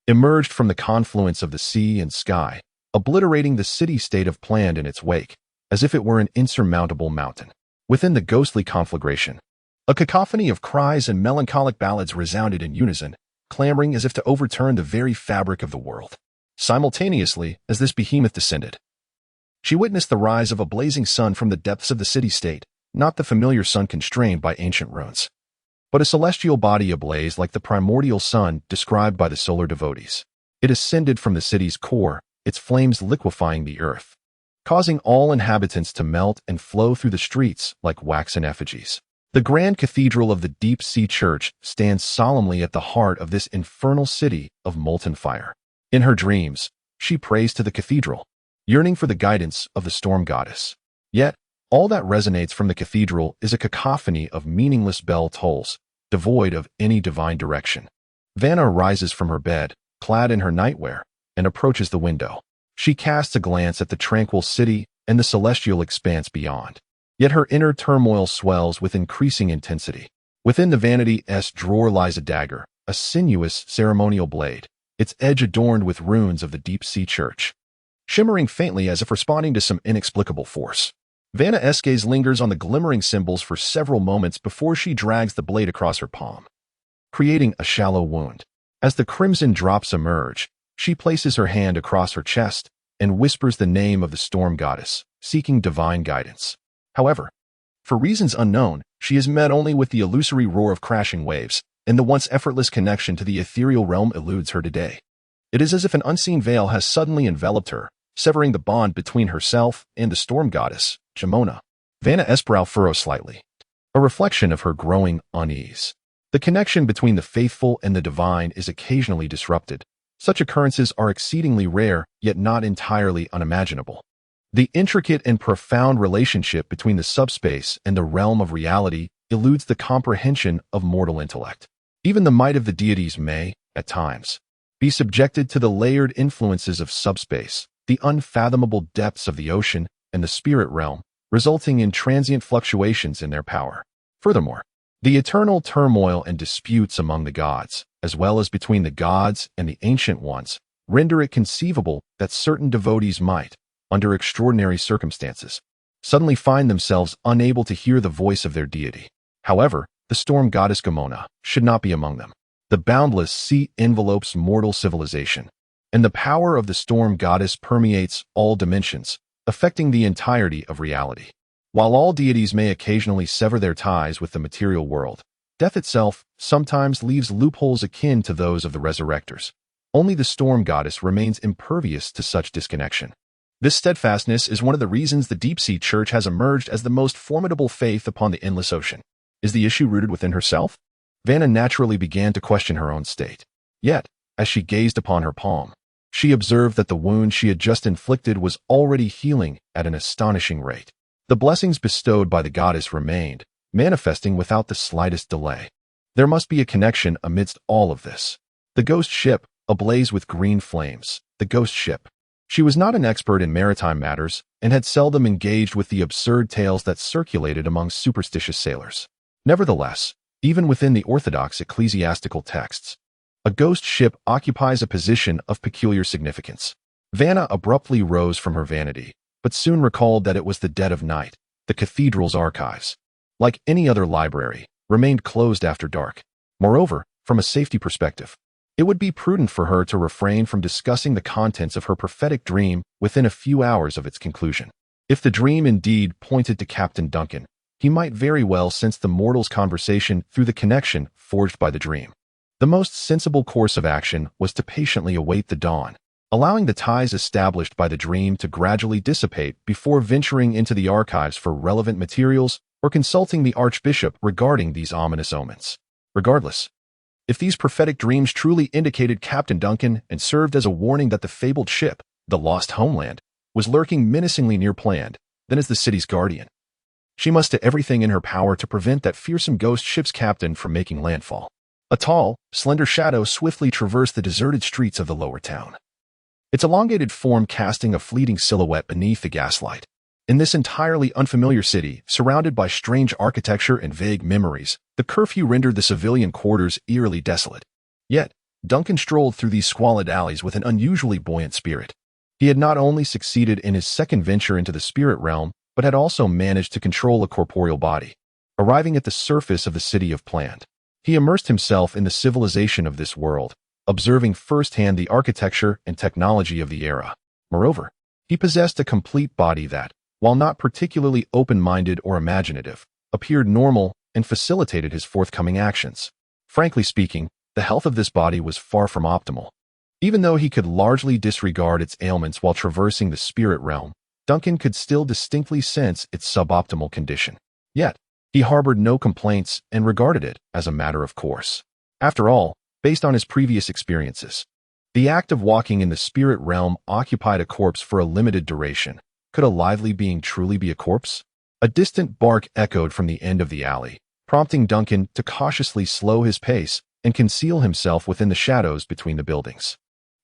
emerged from the confluence of the sea and sky, obliterating the city-state of planned in its wake, as if it were an insurmountable mountain. Within the ghostly conflagration, a cacophony of cries and melancholic ballads resounded in unison, clamoring as if to overturn the very fabric of the world. Simultaneously, as this behemoth descended, she witnessed the rise of a blazing sun from the depths of the city-state, not the familiar sun constrained by ancient runes, but a celestial body ablaze like the primordial sun described by the solar devotees. It ascended from the city's core, its flames liquefying the earth, causing all inhabitants to melt and flow through the streets like waxen effigies. The grand cathedral of the deep-sea church stands solemnly at the heart of this infernal city of molten fire. In her dreams, she prays to the cathedral, yearning for the guidance of the storm goddess. Yet, all that resonates from the cathedral is a cacophony of meaningless bell tolls, devoid of any divine direction. Vanna rises from her bed, clad in her nightwear, and approaches the window. She casts a glance at the tranquil city and the celestial expanse beyond. Yet her inner turmoil swells with increasing intensity. Within the vanity's drawer lies a dagger, a sinuous ceremonial blade, its edge adorned with runes of the deep-sea church, shimmering faintly as if responding to some inexplicable force. Vanna's gaze lingers on the glimmering symbols for several moments before she drags the blade across her palm, creating a shallow wound. As the crimson drops emerge, she places her hand across her chest and whispers the name of the storm goddess, seeking divine guidance. However, for reasons unknown, she is met only with the illusory roar of crashing waves, and the once effortless connection to the ethereal realm eludes her today. It is as if an unseen veil has suddenly enveloped her, severing the bond between herself and the storm goddess, Gemona. Vanna's brow furrows slightly, a reflection of her growing unease. The connection between the faithful and the divine is occasionally disrupted. Such occurrences are exceedingly rare, yet not entirely unimaginable. The intricate and profound relationship between the subspace and the realm of reality eludes the comprehension of mortal intellect. Even the might of the deities may, at times, be subjected to the layered influences of subspace, the unfathomable depths of the ocean, and the spirit realm, resulting in transient fluctuations in their power. Furthermore, the eternal turmoil and disputes among the gods, as well as between the gods and the ancient ones, render it conceivable that certain devotees might, under extraordinary circumstances, suddenly find themselves unable to hear the voice of their deity. However, the storm goddess Gemona should not be among them. The boundless sea envelopes mortal civilization, and the power of the storm goddess permeates all dimensions, affecting the entirety of reality. While all deities may occasionally sever their ties with the material world, death itself sometimes leaves loopholes akin to those of the resurrectors. Only the storm goddess remains impervious to such disconnection. This steadfastness is one of the reasons the deep-sea church has emerged as the most formidable faith upon the endless ocean. Is the issue rooted within herself? Vanna naturally began to question her own state. Yet, as she gazed upon her palm, she observed that the wound she had just inflicted was already healing at an astonishing rate. The blessings bestowed by the goddess remained, manifesting without the slightest delay. There must be a connection amidst all of this. The ghost ship, ablaze with green flames. The ghost ship. She was not an expert in maritime matters and had seldom engaged with the absurd tales that circulated among superstitious sailors. Nevertheless, even within the orthodox ecclesiastical texts, a ghost ship occupies a position of peculiar significance. Vanna abruptly rose from her vanity, but soon recalled that it was the dead of night. The cathedral's archives, like any other library, remained closed after dark. Moreover, from a safety perspective, it would be prudent for her to refrain from discussing the contents of her prophetic dream within a few hours of its conclusion. If the dream indeed pointed to Captain Duncan, he might very well sense the mortal's conversation through the connection forged by the dream. The most sensible course of action was to patiently await the dawn, allowing the ties established by the dream to gradually dissipate before venturing into the archives for relevant materials or consulting the archbishop regarding these ominous omens. Regardless, if these prophetic dreams truly indicated Captain Duncan and served as a warning that the fabled ship, the Lost Homeland, was lurking menacingly near planned, then as the city's guardian, she must do everything in her power to prevent that fearsome ghost ship's captain from making landfall. A tall, slender shadow swiftly traversed the deserted streets of the lower town, its elongated form casting a fleeting silhouette beneath the gaslight. In this entirely unfamiliar city, surrounded by strange architecture and vague memories, the curfew rendered the civilian quarters eerily desolate. Yet, Duncan strolled through these squalid alleys with an unusually buoyant spirit. He had not only succeeded in his second venture into the spirit realm, but had also managed to control a corporeal body. Arriving at the surface of the city of Plant, he immersed himself in the civilization of this world, observing firsthand the architecture and technology of the era. Moreover, he possessed a complete body that, while not particularly open-minded or imaginative, appeared normal and facilitated his forthcoming actions. Frankly speaking, the health of this body was far from optimal. Even though he could largely disregard its ailments while traversing the spirit realm, Duncan could still distinctly sense its suboptimal condition. Yet, he harbored no complaints and regarded it as a matter of course. After all, based on his previous experiences, the act of walking in the spirit realm occupied a corpse for a limited duration. Could a lively being truly be a corpse? A distant bark echoed from the end of the alley, prompting Duncan to cautiously slow his pace and conceal himself within the shadows between the buildings.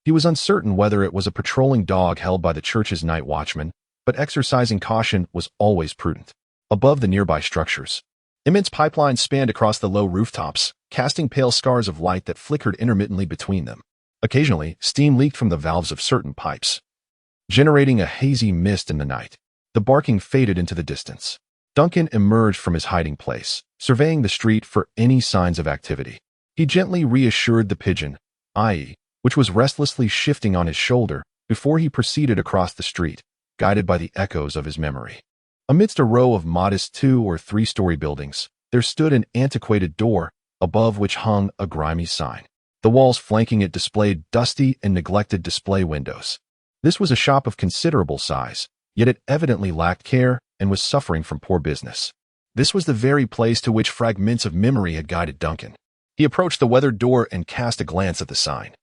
He was uncertain whether it was a patrolling dog held by the church's night watchman, but exercising caution was always prudent. Above the nearby structures, immense pipelines spanned across the low rooftops, casting pale scars of light that flickered intermittently between them. Occasionally, steam leaked from the valves of certain pipes, generating a hazy mist in the night. The barking faded into the distance. Duncan emerged from his hiding place, surveying the street for any signs of activity. He gently reassured the pigeon, i.e., which was restlessly shifting on his shoulder, before he proceeded across the street, guided by the echoes of his memory. Amidst a row of modest 2- or 3-story buildings, there stood an antiquated door, above which hung a grimy sign. The walls flanking it displayed dusty and neglected display windows. This was a shop of considerable size, yet it evidently lacked care and was suffering from poor business. This was the very place to which fragments of memory had guided Duncan. He approached the weathered door and cast a glance at the sign,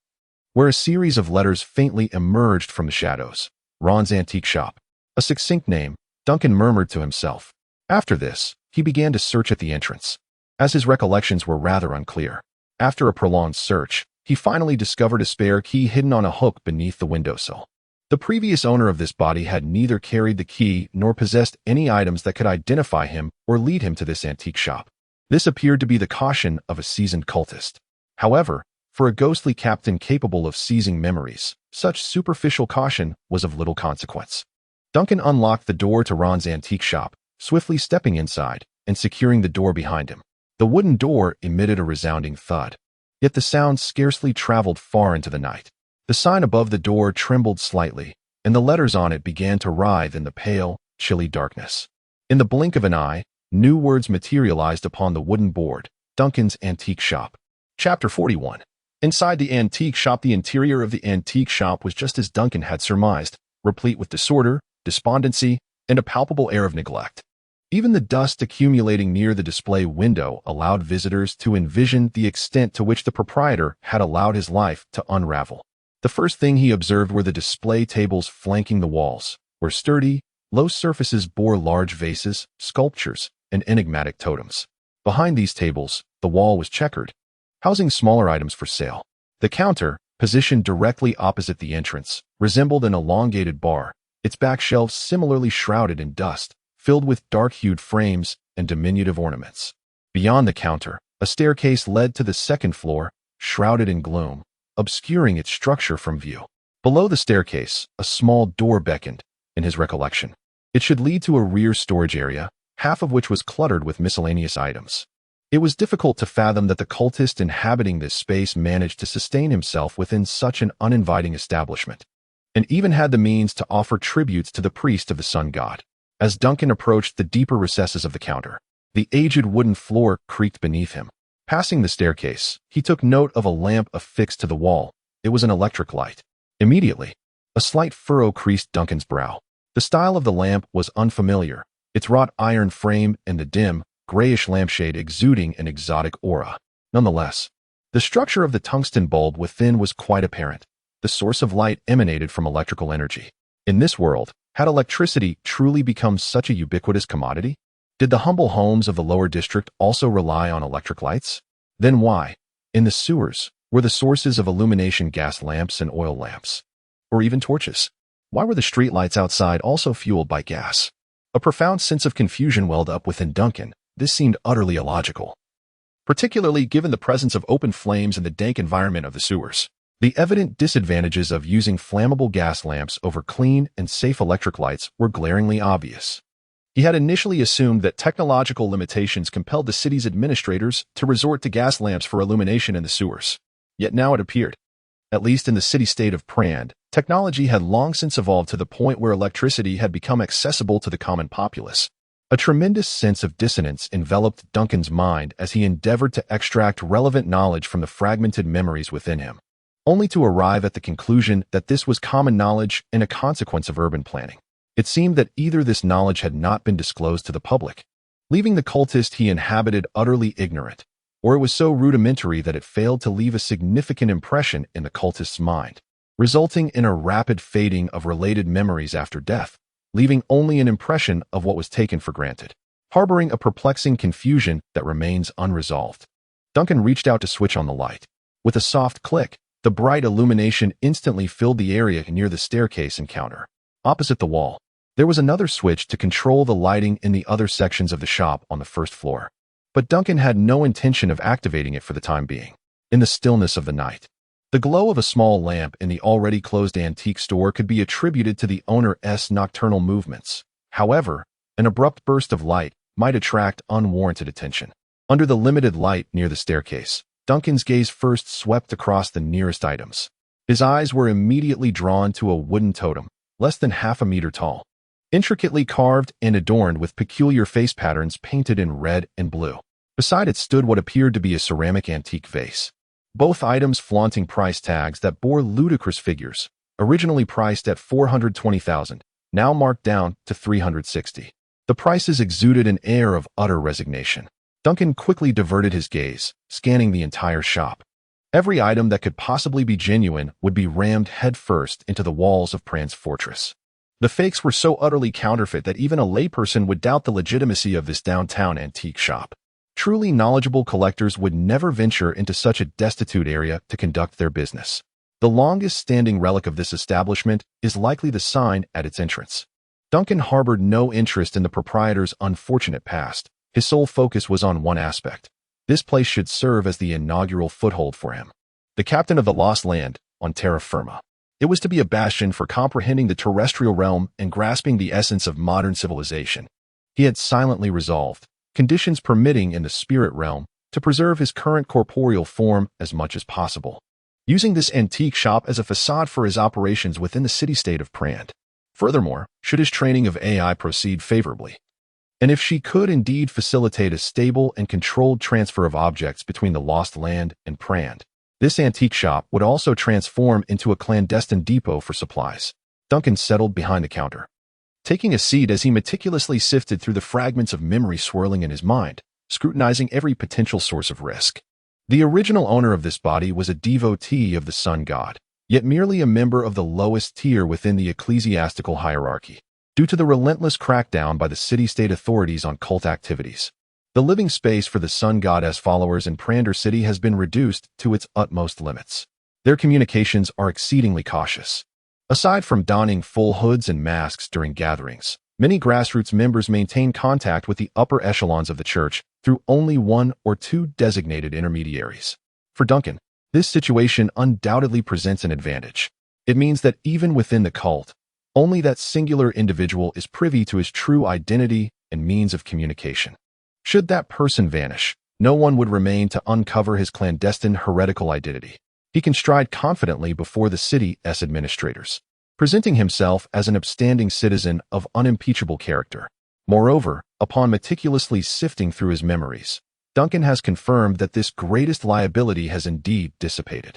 where a series of letters faintly emerged from the shadows. Ron's Antique Shop. A succinct name, Duncan murmured to himself. After this, he began to search at the entrance, as his recollections were rather unclear. After a prolonged search, he finally discovered a spare key hidden on a hook beneath the windowsill. The previous owner of this body had neither carried the key nor possessed any items that could identify him or lead him to this antique shop. This appeared to be the caution of a seasoned cultist. However, for a ghostly captain capable of seizing memories, such superficial caution was of little consequence. Duncan unlocked the door to Ron's antique shop, swiftly stepping inside and securing the door behind him. The wooden door emitted a resounding thud, yet the sound scarcely traveled far into the night. The sign above the door trembled slightly, and the letters on it began to writhe in the pale, chilly darkness. In the blink of an eye, new words materialized upon the wooden board: Duncan's Antique Shop. Chapter 41. Inside the antique shop, the interior of the antique shop was just as Duncan had surmised, replete with disorder, despondency, and a palpable air of neglect. Even the dust accumulating near the display window allowed visitors to envision the extent to which the proprietor had allowed his life to unravel. The first thing he observed were the display tables flanking the walls, where sturdy, low surfaces bore large vases, sculptures, and enigmatic totems. Behind these tables, the wall was checkered, housing smaller items for sale. The counter, positioned directly opposite the entrance, resembled an elongated bar, its back shelves similarly shrouded in dust, filled with dark-hued frames and diminutive ornaments. Beyond the counter, a staircase led to the second floor, shrouded in gloom, obscuring its structure from view. Below the staircase, a small door beckoned, in his recollection. It should lead to a rear storage area, half of which was cluttered with miscellaneous items. It was difficult to fathom that the cultist inhabiting this space managed to sustain himself within such an uninviting establishment, and even had the means to offer tributes to the priest of the sun god. As Duncan approached the deeper recesses of the counter, the aged wooden floor creaked beneath him. Passing the staircase, he took note of a lamp affixed to the wall. It was an electric light. Immediately, a slight furrow creased Duncan's brow. The style of the lamp was unfamiliar, its wrought iron frame and the dim, grayish lampshade exuding an exotic aura. Nonetheless, the structure of the tungsten bulb within was quite apparent. The source of light emanated from electrical energy. In this world, had electricity truly become such a ubiquitous commodity? Did the humble homes of the lower district also rely on electric lights? Then why, in the sewers, were the sources of illumination gas lamps and oil lamps? Or even torches? Why were the streetlights outside also fueled by gas? A profound sense of confusion welled up within Duncan. This seemed utterly illogical, particularly given the presence of open flames and the dank environment of the sewers. The evident disadvantages of using flammable gas lamps over clean and safe electric lights were glaringly obvious. He had initially assumed that technological limitations compelled the city's administrators to resort to gas lamps for illumination in the sewers. Yet now it appeared, at least in the city-state of Prand, technology had long since evolved to the point where electricity had become accessible to the common populace. A tremendous sense of dissonance enveloped Duncan's mind as he endeavored to extract relevant knowledge from the fragmented memories within him, only to arrive at the conclusion that this was common knowledge and a consequence of urban planning. It seemed that either this knowledge had not been disclosed to the public, leaving the cultist he inhabited utterly ignorant, or it was so rudimentary that it failed to leave a significant impression in the cultist's mind, resulting in a rapid fading of related memories after death, leaving only an impression of what was taken for granted, harboring a perplexing confusion that remains unresolved. Duncan reached out to switch on the light. With a soft click, the bright illumination instantly filled the area near the staircase and counter. Opposite the wall, there was another switch to control the lighting in the other sections of the shop on the first floor. But Duncan had no intention of activating it for the time being. In the stillness of the night, the glow of a small lamp in the already closed antique store could be attributed to the owner's nocturnal movements. However, an abrupt burst of light might attract unwarranted attention. Under the limited light near the staircase, Duncan's gaze first swept across the nearest items. His eyes were immediately drawn to a wooden totem, less than half a meter tall, intricately carved and adorned with peculiar face patterns painted in red and blue. Beside it stood what appeared to be a ceramic antique vase, both items flaunting price tags that bore ludicrous figures, originally priced at $420,000, now marked down to $360,000. The prices exuded an air of utter resignation. Duncan quickly diverted his gaze, scanning the entire shop. Every item that could possibly be genuine would be rammed headfirst into the walls of Prand's fortress. The fakes were so utterly counterfeit that even a layperson would doubt the legitimacy of this downtown antique shop. Truly knowledgeable collectors would never venture into such a destitute area to conduct their business. The longest-standing relic of this establishment is likely the sign at its entrance. Duncan harbored no interest in the proprietor's unfortunate past. His sole focus was on one aspect. This place should serve as the inaugural foothold for him. The captain of the lost land, on terra firma. It was to be a bastion for comprehending the terrestrial realm and grasping the essence of modern civilization. He had silently resolved, conditions permitting in the spirit realm, to preserve his current corporeal form as much as possible, using this antique shop as a facade for his operations within the city-state of Prand. Furthermore, should his training of AI proceed favorably, and if she could indeed facilitate a stable and controlled transfer of objects between the lost land and Prand, this antique shop would also transform into a clandestine depot for supplies. Duncan settled behind the counter, taking a seat as he meticulously sifted through the fragments of memory swirling in his mind, scrutinizing every potential source of risk. The original owner of this body was a devotee of the sun god, yet merely a member of the lowest tier within the ecclesiastical hierarchy, due to the relentless crackdown by the city-state authorities on cult activities. The living space for the sun goddess followers in Prander City has been reduced to its utmost limits. Their communications are exceedingly cautious. Aside from donning full hoods and masks during gatherings, many grassroots members maintain contact with the upper echelons of the church through only one or two designated intermediaries. For Duncan, this situation undoubtedly presents an advantage. It means that even within the cult, only that singular individual is privy to his true identity and means of communication. Should that person vanish, no one would remain to uncover his clandestine heretical identity. He can stride confidently before the city's administrators, presenting himself as an upstanding citizen of unimpeachable character. Moreover, upon meticulously sifting through his memories, Duncan has confirmed that this greatest liability has indeed dissipated.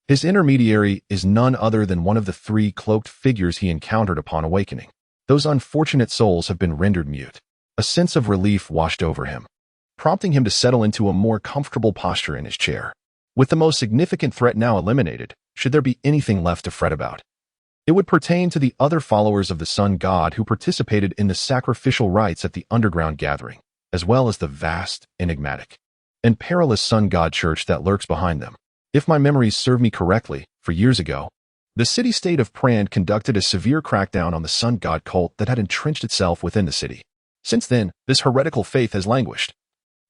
His intermediary is none other than one of the three cloaked figures he encountered upon awakening. Those unfortunate souls have been rendered mute. A sense of relief washed over him, prompting him to settle into a more comfortable posture in his chair. With the most significant threat now eliminated, should there be anything left to fret about, it would pertain to the other followers of the sun god who participated in the sacrificial rites at the underground gathering, as well as the vast, enigmatic, and perilous sun god church that lurks behind them. If my memories serve me correctly, for years ago, The city-state of Pran conducted a severe crackdown on the sun god cult that had entrenched itself within the city. Since then, this heretical faith has languished,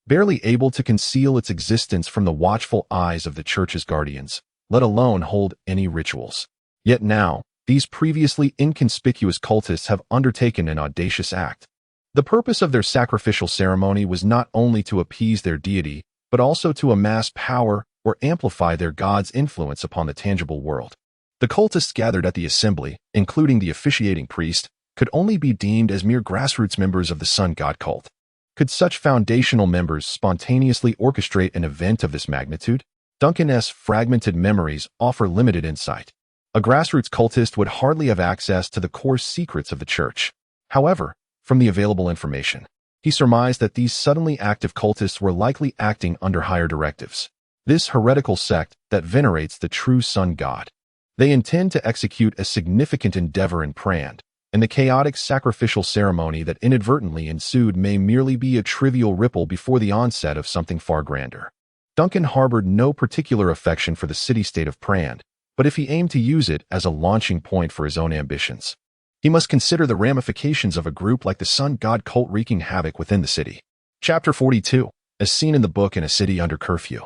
barely able to conceal its existence from the watchful eyes of the church's guardians, let alone hold any rituals. Yet now, these previously inconspicuous cultists have undertaken an audacious act. The purpose of their sacrificial ceremony was not only to appease their deity, but also to amass power or amplify their god's influence upon the tangible world. The cultists gathered at the assembly, including the officiating priest, could only be deemed as mere grassroots members of the sun god cult. Could such foundational members spontaneously orchestrate an event of this magnitude? Duncan's fragmented memories offer limited insight. A grassroots cultist would hardly have access to the core secrets of the church. However, from the available information, he surmised that these suddenly active cultists were likely acting under higher directives. This heretical sect that venerates the true sun god. They intend to execute a significant endeavor in Pran, and the chaotic sacrificial ceremony that inadvertently ensued may merely be a trivial ripple before the onset of something far grander. Duncan harbored no particular affection for the city-state of Pran, but if he aimed to use it as a launching point for his own ambitions, he must consider the ramifications of a group like the sun god cult wreaking havoc within the city. Chapter 42, as seen in the book In a City Under Curfew.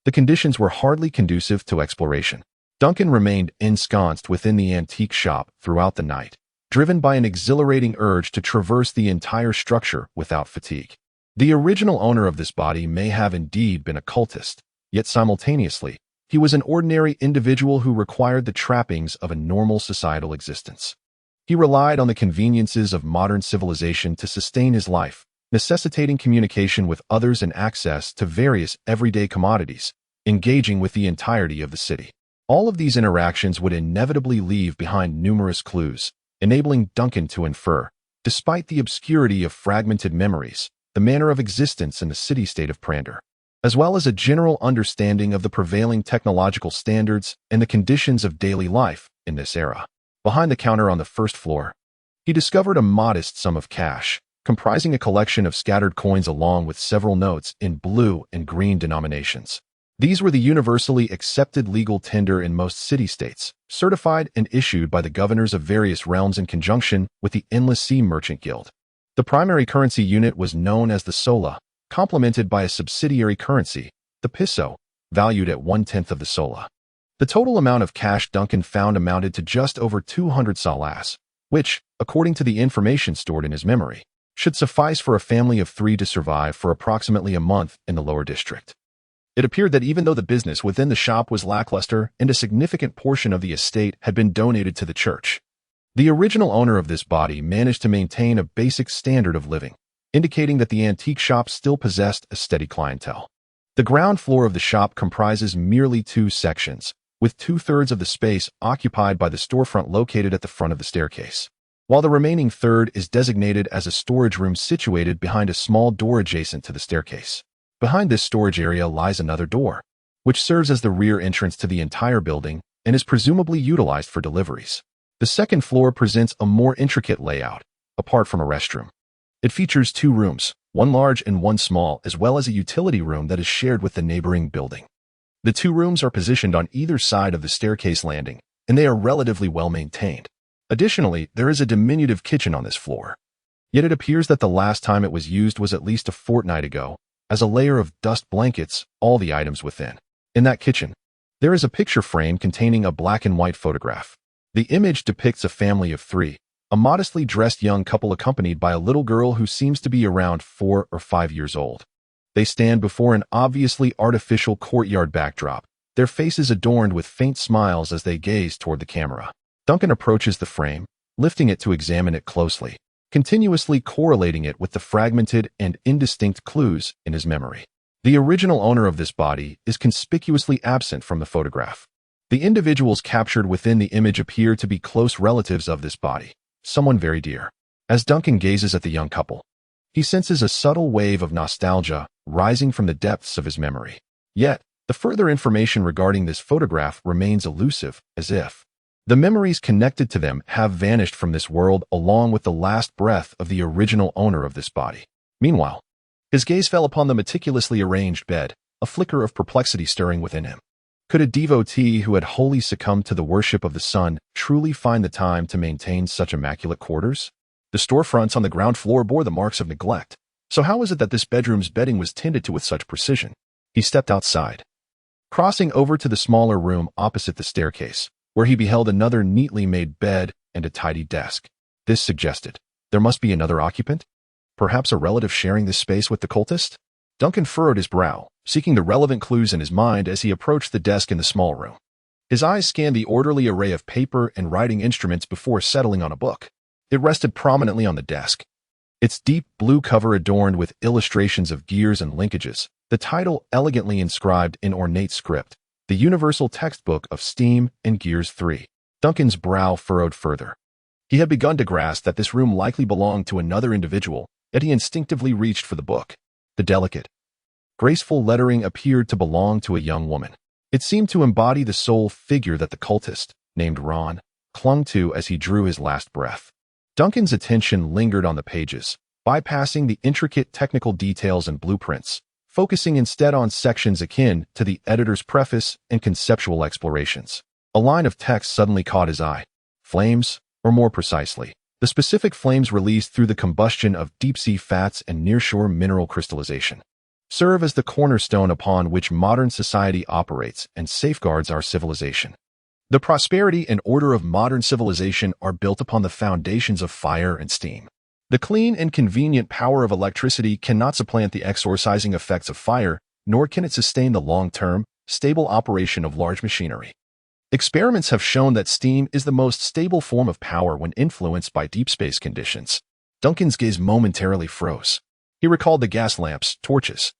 The conditions were hardly conducive to exploration. Duncan remained ensconced within the antique shop throughout the night, driven by an exhilarating urge to traverse the entire structure without fatigue. The original owner of this body may have indeed been a cultist, yet simultaneously, he was an ordinary individual who required the trappings of a normal societal existence. He relied on the conveniences of modern civilization to sustain his life, necessitating communication with others and access to various everyday commodities, engaging with the entirety of the city. All of these interactions would inevitably leave behind numerous clues, enabling Duncan to infer, despite the obscurity of fragmented memories, the manner of existence in the city-state of Prander, as well as a general understanding of the prevailing technological standards and the conditions of daily life in this era. Behind the counter on the first floor, he discovered a modest sum of cash, comprising a collection of scattered coins along with several notes in blue and green denominations. These were the universally accepted legal tender in most city-states, certified and issued by the governors of various realms in conjunction with the Endless Sea Merchant Guild. The primary currency unit was known as the sola, complemented by a subsidiary currency, the piso, valued at 1/10 of the sola. The total amount of cash Duncan found amounted to just over 200 solas, which, according to the information stored in his memory, should suffice for a family of 3 to survive for approximately a month in the lower district. It appeared that even though the business within the shop was lackluster and a significant portion of the estate had been donated to the church, the original owner of this body managed to maintain a basic standard of living, indicating that the antique shop still possessed a steady clientele. The ground floor of the shop comprises merely 2 sections, with 2/3 of the space occupied by the storefront located at the front of the staircase, while the remaining third is designated as a storage room situated behind a small door adjacent to the staircase. Behind this storage area lies another door, which serves as the rear entrance to the entire building and is presumably utilized for deliveries. The second floor presents a more intricate layout, apart from a restroom. It features 2 rooms, one large and one small, as well as a utility room that is shared with the neighboring building. The 2 rooms are positioned on either side of the staircase landing, and they are relatively well maintained. Additionally, there is a diminutive kitchen on this floor. Yet it appears that the last time it was used was at least a fortnight ago, as a layer of dust blankets all the items within. In that kitchen, there is a picture frame containing a black and white photograph. The image depicts a family of 3, a modestly dressed young couple accompanied by a little girl who seems to be around 4 or 5 years old. They stand before an obviously artificial courtyard backdrop, their faces adorned with faint smiles as they gaze toward the camera. Duncan approaches the frame, lifting it to examine it closely, continuously correlating it with the fragmented and indistinct clues in his memory. The original owner of this body is conspicuously absent from the photograph. The individuals captured within the image appear to be close relatives of this body, someone very dear. As Duncan gazes at the young couple, he senses a subtle wave of nostalgia rising from the depths of his memory. Yet, the further information regarding this photograph remains elusive, as if the memories connected to them have vanished from this world along with the last breath of the original owner of this body. Meanwhile, his gaze fell upon the meticulously arranged bed, a flicker of perplexity stirring within him. Could a devotee who had wholly succumbed to the worship of the sun truly find the time to maintain such immaculate quarters? The storefronts on the ground floor bore the marks of neglect. So how was it that this bedroom's bedding was tended to with such precision? He stepped outside, crossing over to the smaller room opposite the staircase, where he beheld another neatly made bed and a tidy desk. This suggested there must be another occupant, perhaps a relative sharing this space with the cultist. Duncan furrowed his brow, seeking the relevant clues in his mind as he approached the desk in the small room. His eyes scanned the orderly array of paper and writing instruments before settling on a book. It rested prominently on the desk, its deep blue cover adorned with illustrations of gears and linkages, the title elegantly inscribed in ornate script, The Universal Textbook of Steam and Gears 3. Duncan's brow furrowed further. He had begun to grasp that this room likely belonged to another individual, yet he instinctively reached for the book. The delicate, graceful lettering appeared to belong to a young woman. It seemed to embody the sole figure that the cultist, named Ron, clung to as he drew his last breath. Duncan's attention lingered on the pages, bypassing the intricate technical details and blueprints, focusing instead on sections akin to the editor's preface and conceptual explorations. A line of text suddenly caught his eye. Flames, or more precisely, the specific flames released through the combustion of deep-sea fats and nearshore mineral crystallization, serve as the cornerstone upon which modern society operates and safeguards our civilization. The prosperity and order of modern civilization are built upon the foundations of fire and steam. The clean and convenient power of electricity cannot supplant the exorcising effects of fire, nor can it sustain the long-term, stable operation of large machinery. Experiments have shown that steam is the most stable form of power when influenced by deep space conditions. Duncan's gaze momentarily froze. He recalled the gas lamps, torches,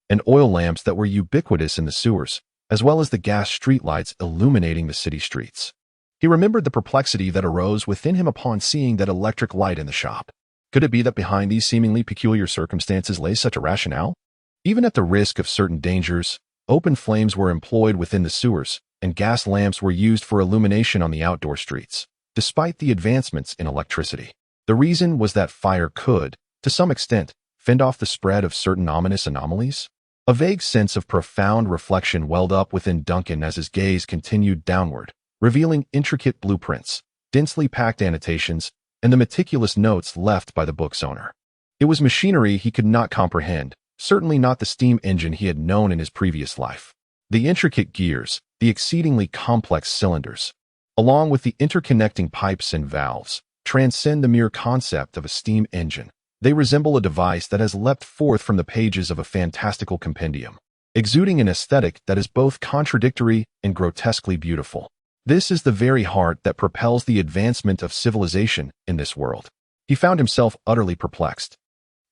and oil lamps that were ubiquitous in the sewers, as well as the gas streetlights illuminating the city streets. He remembered the perplexity that arose within him upon seeing that electric light in the shop. Could it be that behind these seemingly peculiar circumstances lay such a rationale? Even at the risk of certain dangers, open flames were employed within the sewers, and gas lamps were used for illumination on the outdoor streets, despite the advancements in electricity. The reason was that fire could, to some extent, fend off the spread of certain ominous anomalies. A vague sense of profound reflection welled up within Duncan as his gaze continued downward, revealing intricate blueprints, densely packed annotations, and the meticulous notes left by the book's owner. It was machinery he could not comprehend, certainly not the steam engine he had known in his previous life. The intricate gears, the exceedingly complex cylinders, along with the interconnecting pipes and valves, transcend the mere concept of a steam engine. They resemble a device that has leapt forth from the pages of a fantastical compendium, exuding an aesthetic that is both contradictory and grotesquely beautiful. This is the very heart that propels the advancement of civilization in this world. He found himself utterly perplexed.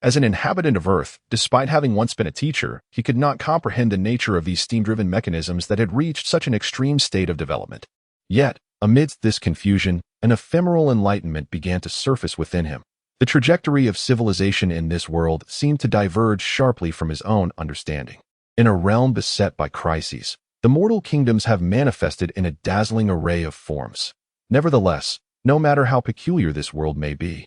As an inhabitant of Earth, despite having once been a teacher, he could not comprehend the nature of these steam-driven mechanisms that had reached such an extreme state of development. Yet, amidst this confusion, an ephemeral enlightenment began to surface within him. The trajectory of civilization in this world seemed to diverge sharply from his own understanding. In a realm beset by crises, the mortal kingdoms have manifested in a dazzling array of forms. Nevertheless, no matter how peculiar this world may be,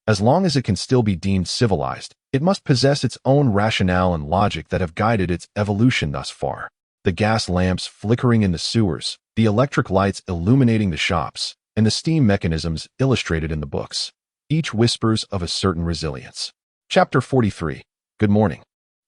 as long as it can still be deemed civilized, it must possess its own rationale and logic that have guided its evolution thus far. The gas lamps flickering in the sewers, the electric lights illuminating the shops, and the steam mechanisms illustrated in the books. Each whispers of a certain resilience. Chapter 43. Good morning,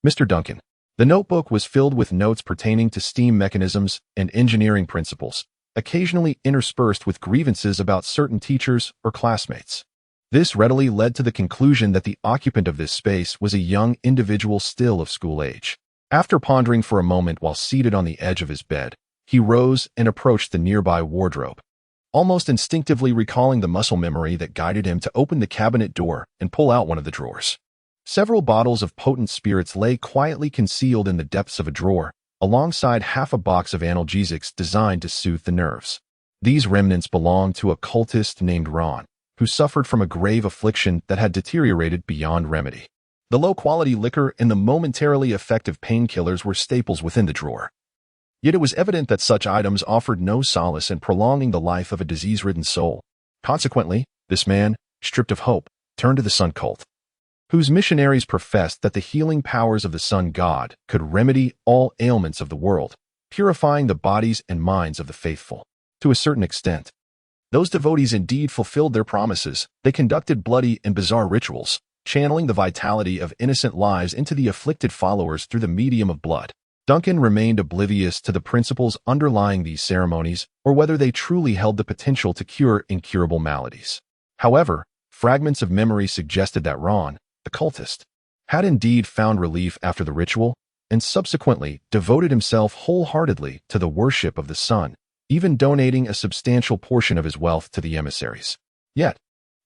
Mr. Duncan. The notebook was filled with notes pertaining to steam mechanisms and engineering principles, occasionally interspersed with grievances about certain teachers or classmates. This readily led to the conclusion that the occupant of this space was a young individual still of school age. After pondering for a moment while seated on the edge of his bed, he rose and approached the nearby wardrobe, almost instinctively recalling the muscle memory that guided him to open the cabinet door and pull out one of the drawers. Several bottles of potent spirits lay quietly concealed in the depths of a drawer, alongside half a box of analgesics designed to soothe the nerves. These remnants belonged to a cultist named Ron, who suffered from a grave affliction that had deteriorated beyond remedy. The low-quality liquor and the momentarily effective painkillers were staples within the drawer. Yet it was evident that such items offered no solace in prolonging the life of a disease-ridden soul. Consequently, this man, stripped of hope, turned to the sun cult, whose missionaries professed that the healing powers of the sun god could remedy all ailments of the world, purifying the bodies and minds of the faithful. To a certain extent, those devotees indeed fulfilled their promises. They conducted bloody and bizarre rituals, channeling the vitality of innocent lives into the afflicted followers through the medium of blood. Duncan remained oblivious to the principles underlying these ceremonies or whether they truly held the potential to cure incurable maladies. However, fragments of memory suggested that Ron, the cultist, had indeed found relief after the ritual and subsequently devoted himself wholeheartedly to the worship of the sun, even donating a substantial portion of his wealth to the emissaries. Yet,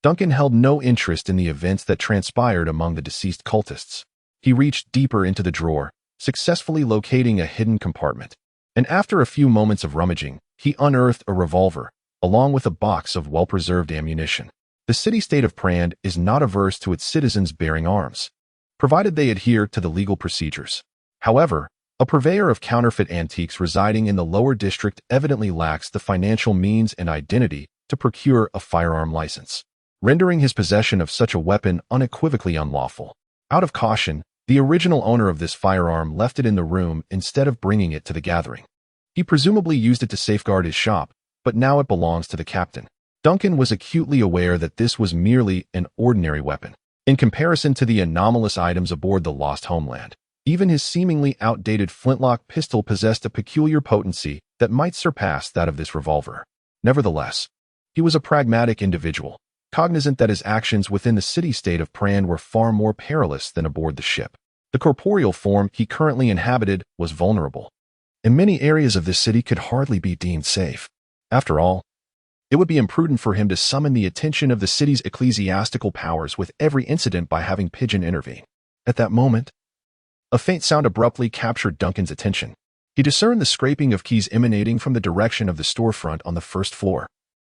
Duncan held no interest in the events that transpired among the deceased cultists. He reached deeper into the drawer, successfully locating a hidden compartment, and after a few moments of rummaging, he unearthed a revolver, along with a box of well-preserved ammunition. The city-state of Prand is not averse to its citizens bearing arms, provided they adhere to the legal procedures. However, a purveyor of counterfeit antiques residing in the lower district evidently lacks the financial means and identity to procure a firearm license, rendering his possession of such a weapon unequivocally unlawful. Out of caution, the original owner of this firearm left it in the room instead of bringing it to the gathering. He presumably used it to safeguard his shop, but now it belongs to the captain. Duncan was acutely aware that this was merely an ordinary weapon. In comparison to the anomalous items aboard the Lost Homeland, even his seemingly outdated flintlock pistol possessed a peculiar potency that might surpass that of this revolver. Nevertheless, he was a pragmatic individual, cognizant that his actions within the city-state of Prand were far more perilous than aboard the ship. The corporeal form he currently inhabited was vulnerable, and many areas of this city could hardly be deemed safe. After all, it would be imprudent for him to summon the attention of the city's ecclesiastical powers with every incident by having Pigeon intervene. At that moment, a faint sound abruptly captured Duncan's attention. He discerned the scraping of keys emanating from the direction of the storefront on the first floor,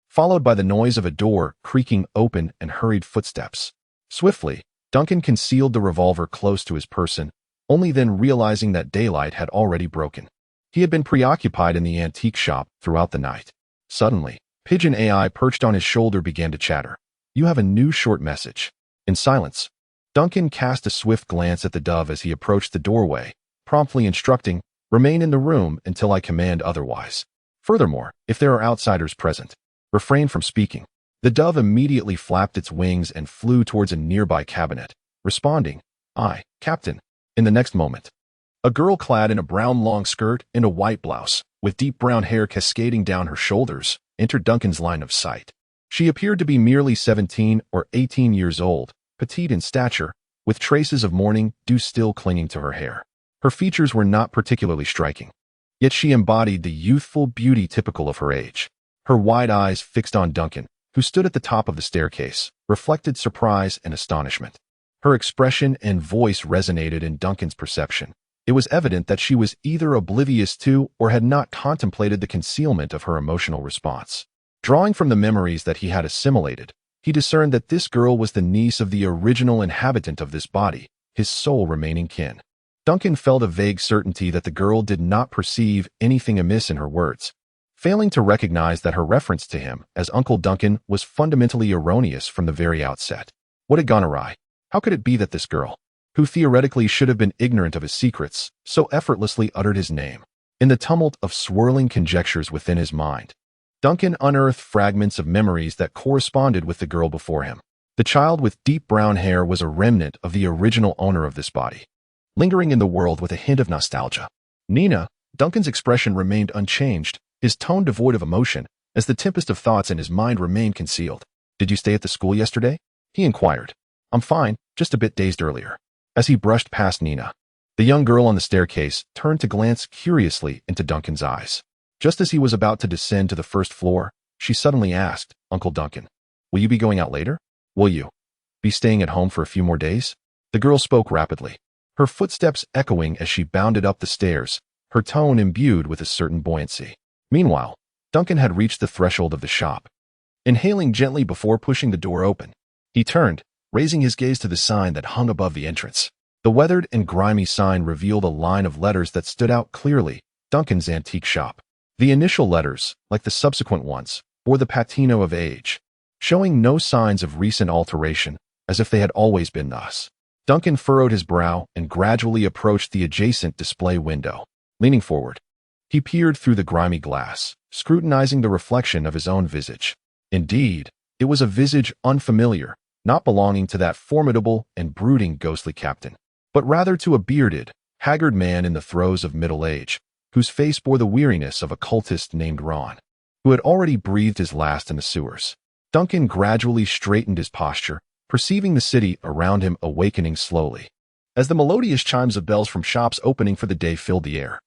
followed by the noise of a door creaking open and hurried footsteps. Swiftly, Duncan concealed the revolver close to his person, only then realizing that daylight had already broken. He had been preoccupied in the antique shop throughout the night. Suddenly, Pigeon AI perched on his shoulder began to chatter. "You have a new short message." In silence, Duncan cast a swift glance at the dove as he approached the doorway, promptly instructing, "Remain in the room until I command otherwise. Furthermore, if there are outsiders present, refrain from speaking." The dove immediately flapped its wings and flew towards a nearby cabinet, responding, "Aye, Captain." In the next moment, a girl clad in a brown long skirt and a white blouse, with deep brown hair cascading down her shoulders, entered Duncan's line of sight. She appeared to be merely 17 or 18 years old, petite in stature, with traces of morning dew still clinging to her hair. Her features were not particularly striking, yet she embodied the youthful beauty typical of her age. Her wide eyes fixed on Duncan, who stood at the top of the staircase, reflected surprise and astonishment. Her expression and voice resonated in Duncan's perception. It was evident that she was either oblivious to or had not contemplated the concealment of her emotional response. Drawing from the memories that he had assimilated, he discerned that this girl was the niece of the original inhabitant of this body, his sole remaining kin. Duncan felt a vague certainty that the girl did not perceive anything amiss in her words, failing to recognize that her reference to him as Uncle Duncan was fundamentally erroneous from the very outset. What had gone awry? How could it be that this girl, who theoretically should have been ignorant of his secrets, so effortlessly uttered his name? In the tumult of swirling conjectures within his mind, Duncan unearthed fragments of memories that corresponded with the girl before him. The child with deep brown hair was a remnant of the original owner of this body, lingering in the world with a hint of nostalgia. Nina, Duncan's expression remained unchanged, his tone devoid of emotion, as the tempest of thoughts in his mind remained concealed. "Did you stay at the school yesterday?" he inquired. "I'm fine, just a bit dazed earlier." As he brushed past Nina, the young girl on the staircase turned to glance curiously into Duncan's eyes. Just as he was about to descend to the first floor, she suddenly asked, "Uncle Duncan, will you be going out later? Will you be staying at home for a few more days?" The girl spoke rapidly, her footsteps echoing as she bounded up the stairs, her tone imbued with a certain buoyancy. Meanwhile, Duncan had reached the threshold of the shop. Inhaling gently before pushing the door open, he turned, raising his gaze to the sign that hung above the entrance. The weathered and grimy sign revealed a line of letters that stood out clearly: Duncan's Antique Shop. The initial letters, like the subsequent ones, bore the patina of age, showing no signs of recent alteration, as if they had always been thus. Duncan furrowed his brow and gradually approached the adjacent display window. Leaning forward, He peered through the grimy glass, scrutinizing the reflection of his own visage. Indeed, it was a visage unfamiliar, not belonging to that formidable and brooding ghostly captain, but rather to a bearded, haggard man in the throes of middle age, whose face bore the weariness of a cultist named Ron, who had already breathed his last in the sewers. Duncan gradually straightened his posture, perceiving the city around him awakening slowly, as the melodious chimes of bells from shops opening for the day filled the air,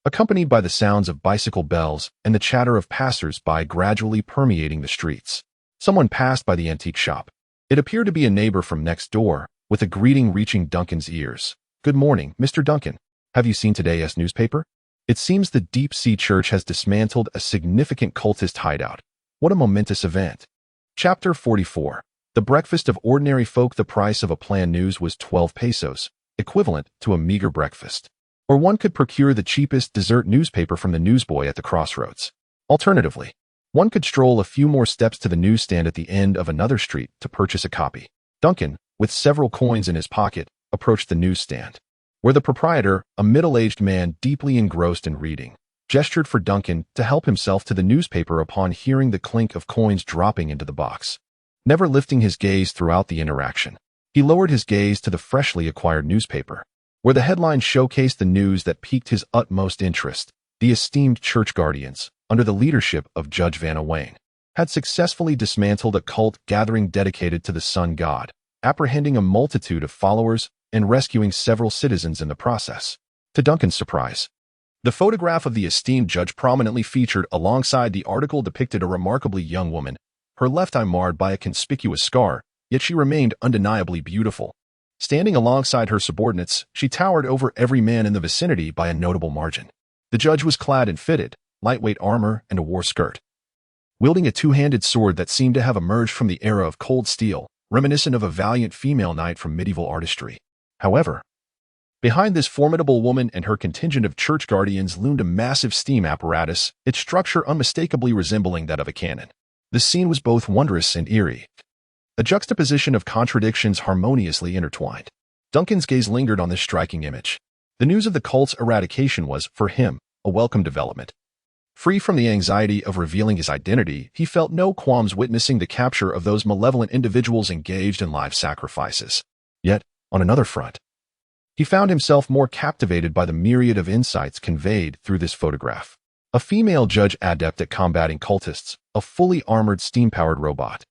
accompanied by the sounds of bicycle bells and the chatter of passers-by gradually permeating the streets. Someone passed by the antique shop. It appeared to be a neighbor from next door, with a greeting reaching Duncan's ears. "Good morning, Mr. Duncan. Have you seen today's newspaper? It seems the Deep Sea Church has dismantled a significant cultist hideout. What a momentous event." Chapter 44. The breakfast of ordinary folk. The price of a planned news was 12 pesos, equivalent to a meager breakfast. Or one could procure the cheapest dessert newspaper from the newsboy at the crossroads. Alternatively, one could stroll a few more steps to the newsstand at the end of another street to purchase a copy. Duncan, with several coins in his pocket, approached the newsstand, where the proprietor, a middle-aged man deeply engrossed in reading, gestured for Duncan to help himself to the newspaper upon hearing the clink of coins dropping into the box. Never lifting his gaze throughout the interaction, he lowered his gaze to the freshly acquired newspaper, where the headline showcased the news that piqued his utmost interest. The esteemed church guardians, under the leadership of Judge Vanna Wayne, had successfully dismantled a cult gathering dedicated to the sun god, apprehending a multitude of followers and rescuing several citizens in the process. To Duncan's surprise, the photograph of the esteemed judge prominently featured alongside the article depicted a remarkably young woman, her left eye marred by a conspicuous scar, yet she remained undeniably beautiful. Standing alongside her subordinates, she towered over every man in the vicinity by a notable margin. The judge was clad in fitted, lightweight armor and a war skirt, wielding a two-handed sword that seemed to have emerged from the era of cold steel, reminiscent of a valiant female knight from medieval artistry. However, behind this formidable woman and her contingent of church guardians loomed a massive steam apparatus, its structure unmistakably resembling that of a cannon. The scene was both wondrous and eerie, a juxtaposition of contradictions harmoniously intertwined. Duncan's gaze lingered on this striking image. The news of the cult's eradication was, for him, a welcome development. Free from the anxiety of revealing his identity, he felt no qualms witnessing the capture of those malevolent individuals engaged in live sacrifices. Yet, on another front, he found himself more captivated by the myriad of insights conveyed through this photograph. A female judge adept at combating cultists, a fully armored steam-powered robot,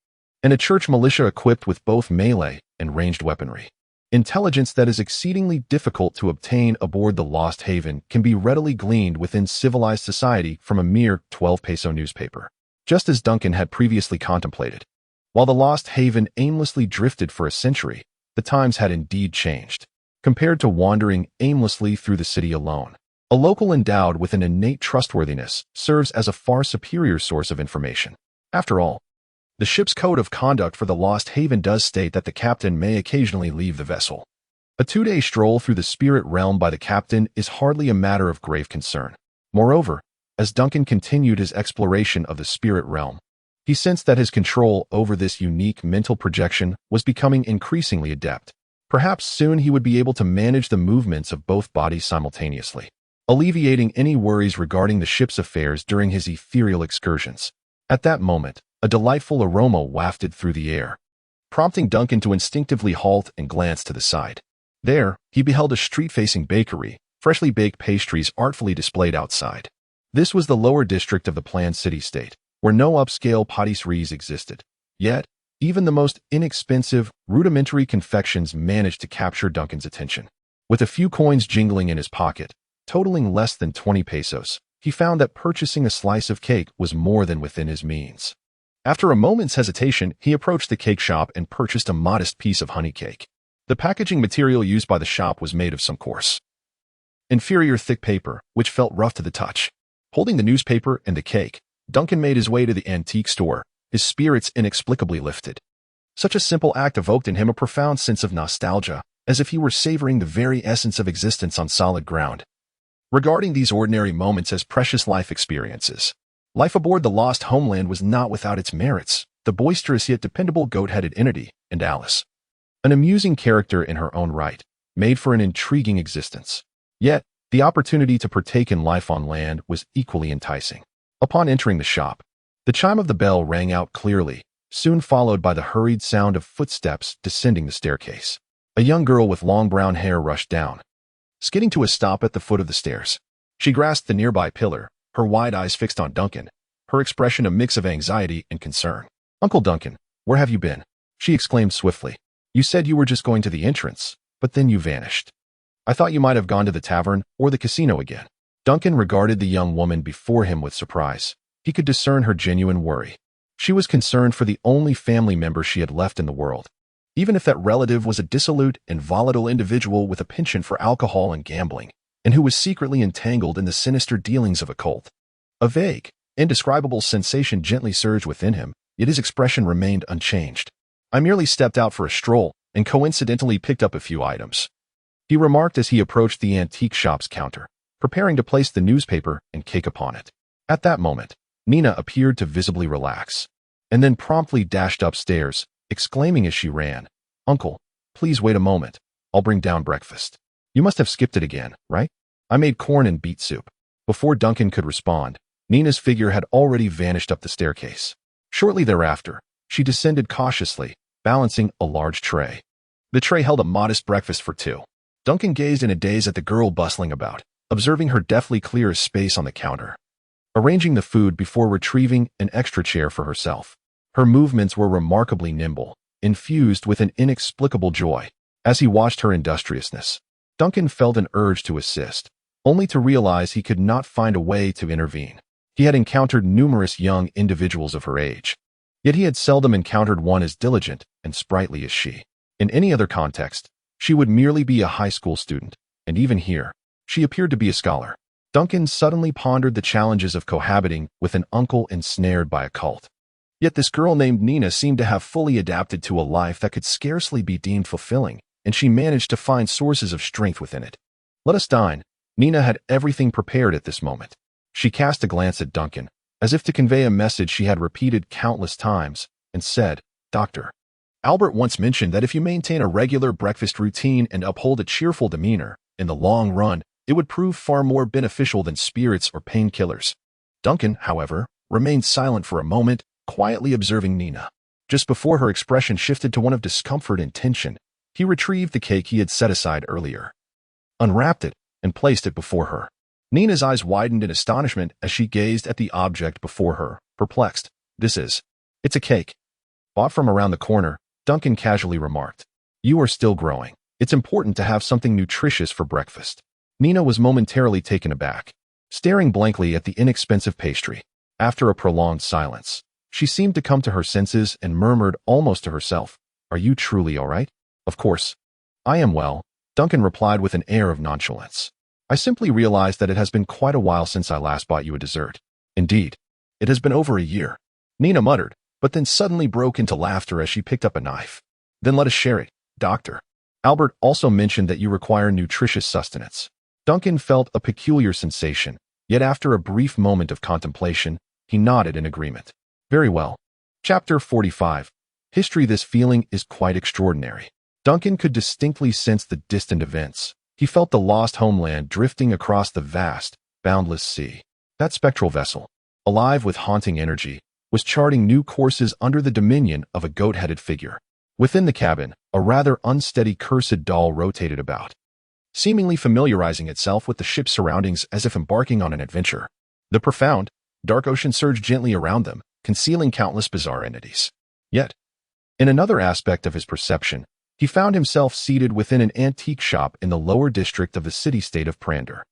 and a church militia equipped with both melee and ranged weaponry. Intelligence that is exceedingly difficult to obtain aboard the Lost Haven can be readily gleaned within civilized society from a mere 12-peso newspaper, just as Duncan had previously contemplated. While the Lost Haven aimlessly drifted for a century, the times had indeed changed. Compared to wandering aimlessly through the city alone, a local endowed with an innate trustworthiness serves as a far superior source of information. After all, the ship's code of conduct for the Lost Haven does state that the captain may occasionally leave the vessel. A 2-day stroll through the spirit realm by the captain is hardly a matter of grave concern. Moreover, as Duncan continued his exploration of the spirit realm, he sensed that his control over this unique mental projection was becoming increasingly adept. Perhaps soon he would be able to manage the movements of both bodies simultaneously, alleviating any worries regarding the ship's affairs during his ethereal excursions. At that moment, a delightful aroma wafted through the air, prompting Duncan to instinctively halt and glance to the side. There, he beheld a street-facing bakery, freshly baked pastries artfully displayed outside. This was the lower district of the planned city-state, where no upscale patisseries existed. Yet, even the most inexpensive, rudimentary confections managed to capture Duncan's attention. With a few coins jingling in his pocket, totaling less than 20 pesos, he found that purchasing a slice of cake was more than within his means. After a moment's hesitation, he approached the cake shop and purchased a modest piece of honey cake. The packaging material used by the shop was made of some coarse, inferior thick paper, which felt rough to the touch. Holding the newspaper and the cake, Duncan made his way to the antique store, his spirits inexplicably lifted. Such a simple act evoked in him a profound sense of nostalgia, as if he were savoring the very essence of existence on solid ground. Regarding these ordinary moments as precious life experiences, life aboard the Lost Homeland was not without its merits. The boisterous yet dependable goat-headed entity, and Alice, an amusing character in her own right, made for an intriguing existence. Yet, The opportunity to partake in life on land was equally enticing. Upon entering the shop, the chime of the bell rang out clearly, soon followed by the hurried sound of footsteps descending the staircase. A young girl with long brown hair rushed down, skidding to a stop at the foot of the stairs. She grasped the nearby pillar, her wide eyes fixed on Duncan, her expression a mix of anxiety and concern. "Uncle Duncan, where have you been?" she exclaimed swiftly. "You said you were just going to the entrance, but then you vanished. I thought you might have gone to the tavern or the casino again." Duncan regarded the young woman before him with surprise. He could discern her genuine worry. She was concerned for the only family member she had left in the world, even if that relative was a dissolute and volatile individual with a penchant for alcohol and gambling, and who was secretly entangled in the sinister dealings of a cult. A vague, indescribable sensation gently surged within him, yet his expression remained unchanged. "I merely stepped out for a stroll and coincidentally picked up a few items," he remarked as he approached the antique shop's counter, preparing to place the newspaper and cake upon it. At that moment, Nina appeared to visibly relax, and then promptly dashed upstairs, exclaiming as she ran, "Uncle, please wait a moment. I'll bring down breakfast." "You must have skipped it again, right? I made corn and beet soup." Before Duncan could respond, Nina's figure had already vanished up the staircase. Shortly thereafter, she descended cautiously, balancing a large tray. The tray held a modest breakfast for two. Duncan gazed in a daze at the girl bustling about, observing her deftly clear space on the counter, arranging the food before retrieving an extra chair for herself. Her movements were remarkably nimble, infused with an inexplicable joy. As he watched her industriousness, Duncan felt an urge to assist, only to realize he could not find a way to intervene. He had encountered numerous young individuals of her age, yet he had seldom encountered one as diligent and sprightly as she. In any other context, she would merely be a high school student, and even here, she appeared to be a scholar. Duncan suddenly pondered the challenges of cohabiting with an uncle ensnared by a cult. Yet this girl named Nina seemed to have fully adapted to a life that could scarcely be deemed fulfilling, and she managed to find sources of strength within it. "Let us dine." Nina had everything prepared at this moment. She cast a glance at Duncan, as if to convey a message she had repeated countless times, and said, "Doctor, Albert once mentioned that if you maintain a regular breakfast routine and uphold a cheerful demeanor, in the long run, it would prove far more beneficial than spirits or painkillers." Duncan, however, remained silent for a moment, quietly observing Nina. Just before her expression shifted to one of discomfort and tension, he retrieved the cake he had set aside earlier, unwrapped it, and placed it before her. Nina's eyes widened in astonishment as she gazed at the object before her, perplexed. "It's a cake. Bought from around the corner," Duncan casually remarked. "You are still growing. It's important to have something nutritious for breakfast." Nina was momentarily taken aback, staring blankly at the inexpensive pastry. After a prolonged silence, she seemed to come to her senses and murmured almost to herself, "Are you truly all right?" "Of course. I am well," Duncan replied with an air of nonchalance. "I simply realized that it has been quite a while since I last bought you a dessert." "Indeed, it has been over a year," Nina muttered, but then suddenly broke into laughter as she picked up a knife. "Then let us share it, Doctor. Albert also mentioned that you require nutritious sustenance." Duncan felt a peculiar sensation, yet after a brief moment of contemplation, he nodded in agreement. "Very well." Chapter 45. History. This feeling is quite extraordinary. Duncan could distinctly sense the distant events. He felt the lost homeland drifting across the vast, boundless sea. That spectral vessel, alive with haunting energy, was charting new courses under the dominion of a goat-headed figure. Within the cabin, a rather unsteady cursed doll rotated about, seemingly familiarizing itself with the ship's surroundings as if embarking on an adventure. The profound, dark ocean surged gently around them, concealing countless bizarre entities. Yet, in another aspect of his perception, he found himself seated within an antique shop in the lower district of the city-state of Prander.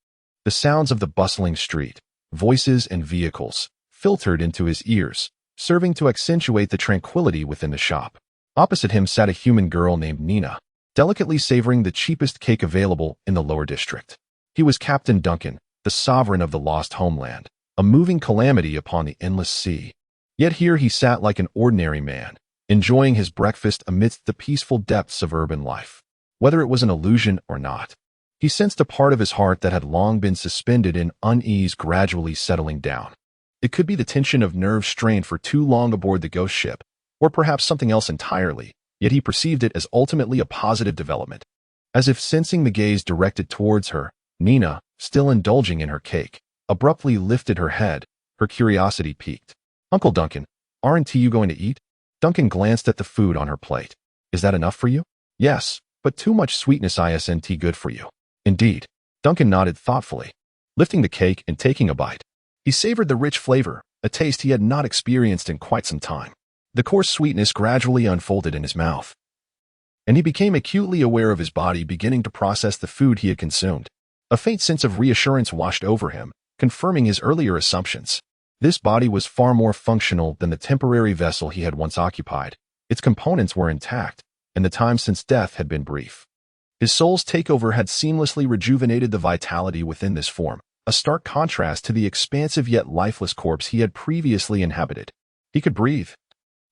The sounds of the bustling street, voices and vehicles, filtered into his ears, serving to accentuate the tranquility within the shop. Opposite him sat a human girl named Nina, delicately savoring the cheapest cake available in the lower district. He was Captain Duncan, the sovereign of the lost homeland, a moving calamity upon the endless sea. Yet here he sat like an ordinary man, enjoying his breakfast amidst the peaceful depths of urban life. Whether it was an illusion or not, he sensed a part of his heart that had long been suspended in unease gradually settling down. It could be the tension of nerves strained for too long aboard the ghost ship, or perhaps something else entirely, yet he perceived it as ultimately a positive development. As if sensing the gaze directed towards her, Nina, still indulging in her cake, abruptly lifted her head, her curiosity piqued. "Uncle Duncan, aren't you going to eat?" Duncan glanced at the food on her plate. "Is that enough for you?" "Yes, but too much sweetness isn't good for you." "Indeed." Duncan nodded thoughtfully, lifting the cake and taking a bite. He savored the rich flavor, a taste he had not experienced in quite some time. The coarse sweetness gradually unfolded in his mouth, and he became acutely aware of his body beginning to process the food he had consumed. A faint sense of reassurance washed over him, confirming his earlier assumptions. This body was far more functional than the temporary vessel he had once occupied. Its components were intact, and the time since death had been brief. His soul's takeover had seamlessly rejuvenated the vitality within this form, a stark contrast to the expansive yet lifeless corpse he had previously inhabited. He could breathe.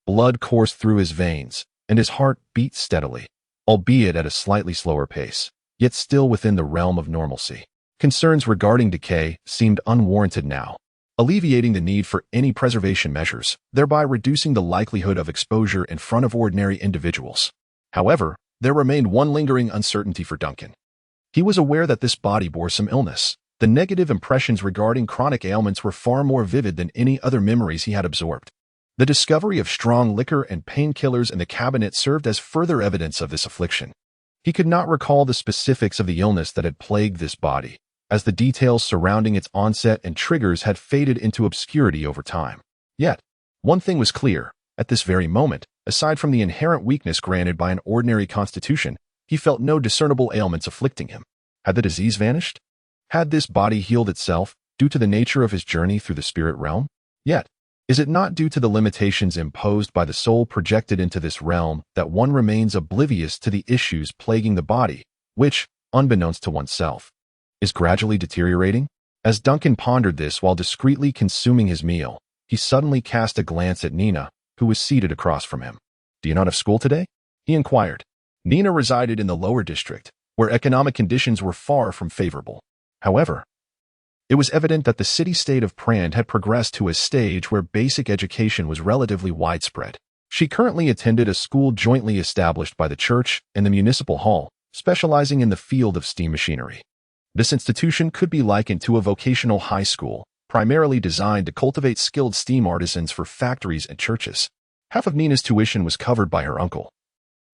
Blood coursed through his veins, and his heart beat steadily, albeit at a slightly slower pace, yet still within the realm of normalcy. Concerns regarding decay seemed unwarranted now, alleviating the need for any preservation measures, thereby reducing the likelihood of exposure in front of ordinary individuals. However, there remained one lingering uncertainty for Duncan. He was aware that this body bore some illness. The negative impressions regarding chronic ailments were far more vivid than any other memories he had absorbed. The discovery of strong liquor and painkillers in the cabinet served as further evidence of this affliction. He could not recall the specifics of the illness that had plagued this body, as the details surrounding its onset and triggers had faded into obscurity over time. Yet, one thing was clear. At this very moment, aside from the inherent weakness granted by an ordinary constitution, he felt no discernible ailments afflicting him. Had the disease vanished? Had this body healed itself, due to the nature of his journey through the spirit realm? Yet, is it not due to the limitations imposed by the soul projected into this realm that one remains oblivious to the issues plaguing the body, which, unbeknownst to oneself, is gradually deteriorating? As Duncan pondered this while discreetly consuming his meal, he suddenly cast a glance at Nina, who was seated across from him. "Do you not have school today?" he inquired. Nina resided in the lower district, where economic conditions were far from favorable. However, it was evident that the city-state of Prand had progressed to a stage where basic education was relatively widespread. She currently attended a school jointly established by the church and the municipal hall, specializing in the field of steam machinery. This institution could be likened to a vocational high school, primarily designed to cultivate skilled steam artisans for factories and churches. Half of Nina's tuition was covered by her uncle,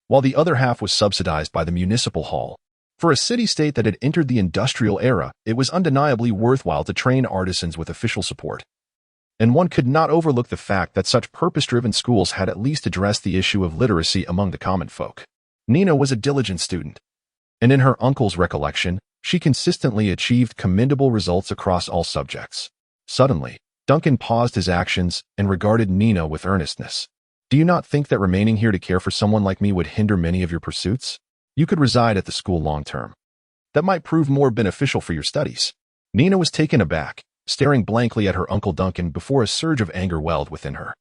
while the other half was subsidized by the municipal hall. For a city-state that had entered the industrial era, it was undeniably worthwhile to train artisans with official support. And one could not overlook the fact that such purpose-driven schools had at least addressed the issue of literacy among the common folk. Nina was a diligent student, and in her uncle's recollection, she consistently achieved commendable results across all subjects. Suddenly, Duncan paused his actions and regarded Nina with earnestness. "Do you not think that remaining here to care for someone like me would hinder many of your pursuits? You could reside at the school long-term. That might prove more beneficial for your studies." Nina was taken aback, staring blankly at her Uncle Duncan before a surge of anger welled within her.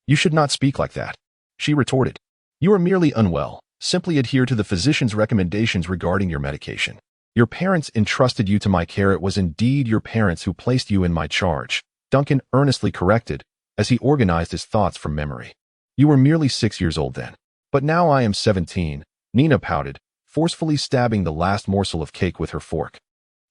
"You should not speak like that," she retorted. "You are merely unwell. Simply adhere to the physician's recommendations regarding your medication. Your parents entrusted you to my care. It was indeed your parents who placed you in my charge," Duncan earnestly corrected, as he organized his thoughts from memory. "You were merely 6 years old then. But now I am 17, Nina pouted, forcefully stabbing the last morsel of cake with her fork.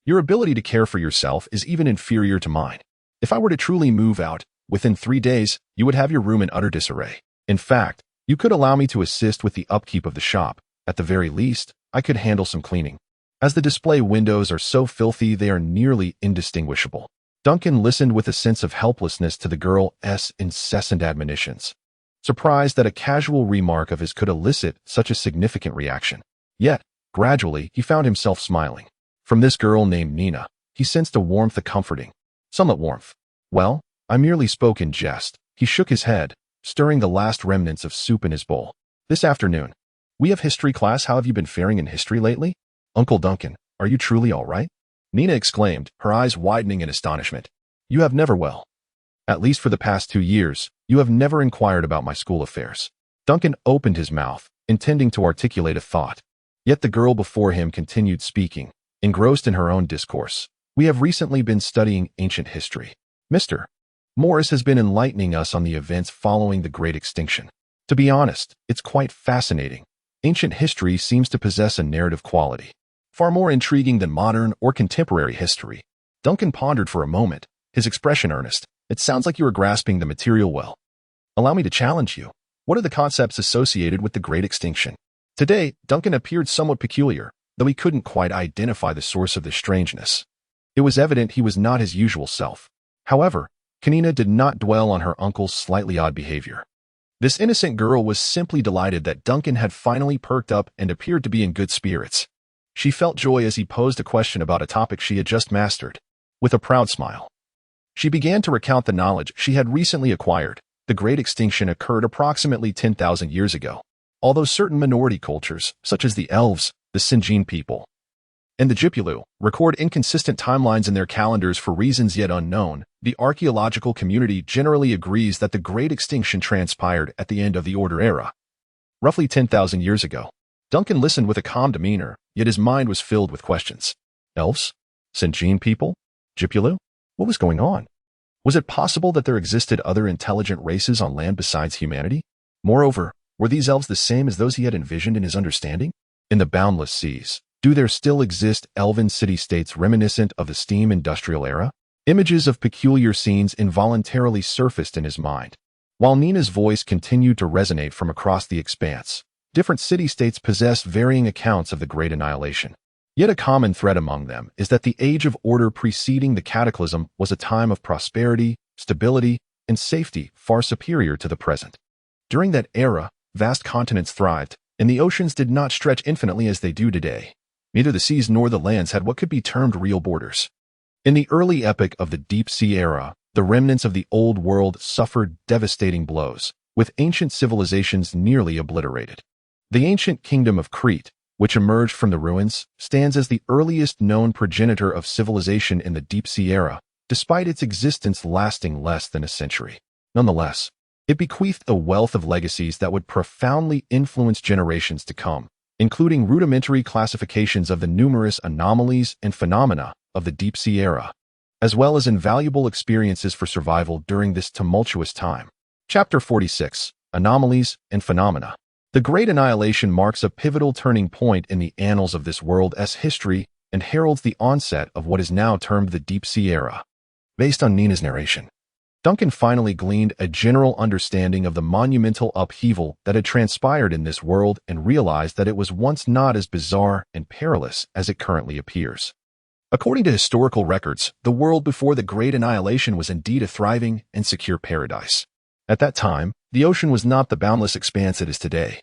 "Your ability to care for yourself is even inferior to mine. If I were to truly move out, within 3 days, you would have your room in utter disarray. In fact, you could allow me to assist with the upkeep of the shop. At the very least, I could handle some cleaning, as the display windows are so filthy they are nearly indistinguishable." Duncan listened with a sense of helplessness to the girl's incessant admonitions, surprised that a casual remark of his could elicit such a significant reaction. Yet, gradually, he found himself smiling. From this girl named Nina, he sensed a warmth, a comforting, somewhat warmth. "Well, I merely spoke in jest." He shook his head, stirring the last remnants of soup in his bowl. "This afternoon, we have history class. How have you been faring in history lately?" "Uncle Duncan, are you truly all right?" Nina exclaimed, her eyes widening in astonishment. "You have never well. At least for the past 2 years, you have never inquired about my school affairs." Duncan opened his mouth, intending to articulate a thought. Yet the girl before him continued speaking, engrossed in her own discourse. "We have recently been studying ancient history. Mr. Morris has been enlightening us on the events following the Great Extinction. To be honest, it's quite fascinating. Ancient history seems to possess a narrative quality. far more intriguing than modern or contemporary history. Duncan pondered for a moment, his expression earnest. It sounds like you are grasping the material well. Allow me to challenge you. What are the concepts associated with the Great Extinction? Today, Duncan appeared somewhat peculiar, though he couldn't quite identify the source of the strangeness. It was evident he was not his usual self. However, Kanina did not dwell on her uncle's slightly odd behavior. This innocent girl was simply delighted that Duncan had finally perked up and appeared to be in good spirits. She felt joy as he posed a question about a topic she had just mastered. With a proud smile, she began to recount the knowledge she had recently acquired. The Great Extinction occurred approximately 10,000 years ago. Although certain minority cultures, such as the Elves, the Sinjin people, and the Jipulu, record inconsistent timelines in their calendars for reasons yet unknown, the archaeological community generally agrees that the Great Extinction transpired at the end of the Order era, roughly 10,000 years ago. Duncan listened with a calm demeanor, yet his mind was filled with questions. Elves? Sinjin people? Jipulu? What was going on? Was it possible that there existed other intelligent races on land besides humanity? Moreover, were these elves the same as those he had envisioned in his understanding? In the boundless seas, do there still exist elven city-states reminiscent of the steam industrial era? Images of peculiar scenes involuntarily surfaced in his mind. While Nina's voice continued to resonate from across the expanse, different city-states possessed varying accounts of the Great Annihilation. Yet a common thread among them is that the age of order preceding the cataclysm was a time of prosperity, stability, and safety far superior to the present. During that era, vast continents thrived, and the oceans did not stretch infinitely as they do today. Neither the seas nor the lands had what could be termed real borders. In the early epoch of the Deep Sea era, the remnants of the Old World suffered devastating blows, with ancient civilizations nearly obliterated. The ancient kingdom of Crete, which emerged from the ruins, stands as the earliest known progenitor of civilization in the Deep Sea era, despite its existence lasting less than a century. Nonetheless, it bequeathed a wealth of legacies that would profoundly influence generations to come, including rudimentary classifications of the numerous anomalies and phenomena of the Deep Sea era, as well as invaluable experiences for survival during this tumultuous time. Chapter 46: Anomalies and Phenomena. The Great Annihilation marks a pivotal turning point in the annals of this world's history and heralds the onset of what is now termed the Deep Sea era. Based on Nina's narration, Duncan finally gleaned a general understanding of the monumental upheaval that had transpired in this world and realized that it was once not as bizarre and perilous as it currently appears. According to historical records, the world before the Great Annihilation was indeed a thriving and secure paradise. At that time, the ocean was not the boundless expanse it is today.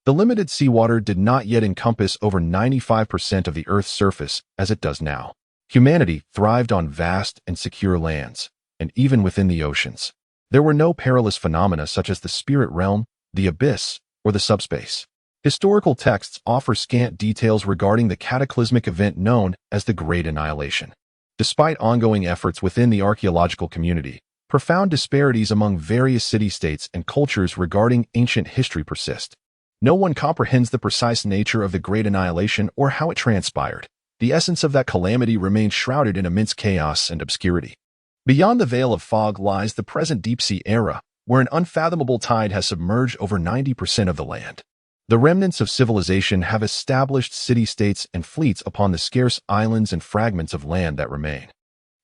The limited seawater did not yet encompass over 95% of the Earth's surface as it does now. Humanity thrived on vast and secure lands, and even within the oceans, there were no perilous phenomena such as the spirit realm, the abyss, or the subspace. Historical texts offer scant details regarding the cataclysmic event known as the Great Annihilation. Despite ongoing efforts within the archaeological community, profound disparities among various city-states and cultures regarding ancient history persist. No one comprehends the precise nature of the Great Annihilation or how it transpired. The essence of that calamity remains shrouded in immense chaos and obscurity. Beyond the veil of fog lies the present deep sea era, where an unfathomable tide has submerged over 90% of the land. The remnants of civilization have established city-states and fleets upon the scarce islands and fragments of land that remain.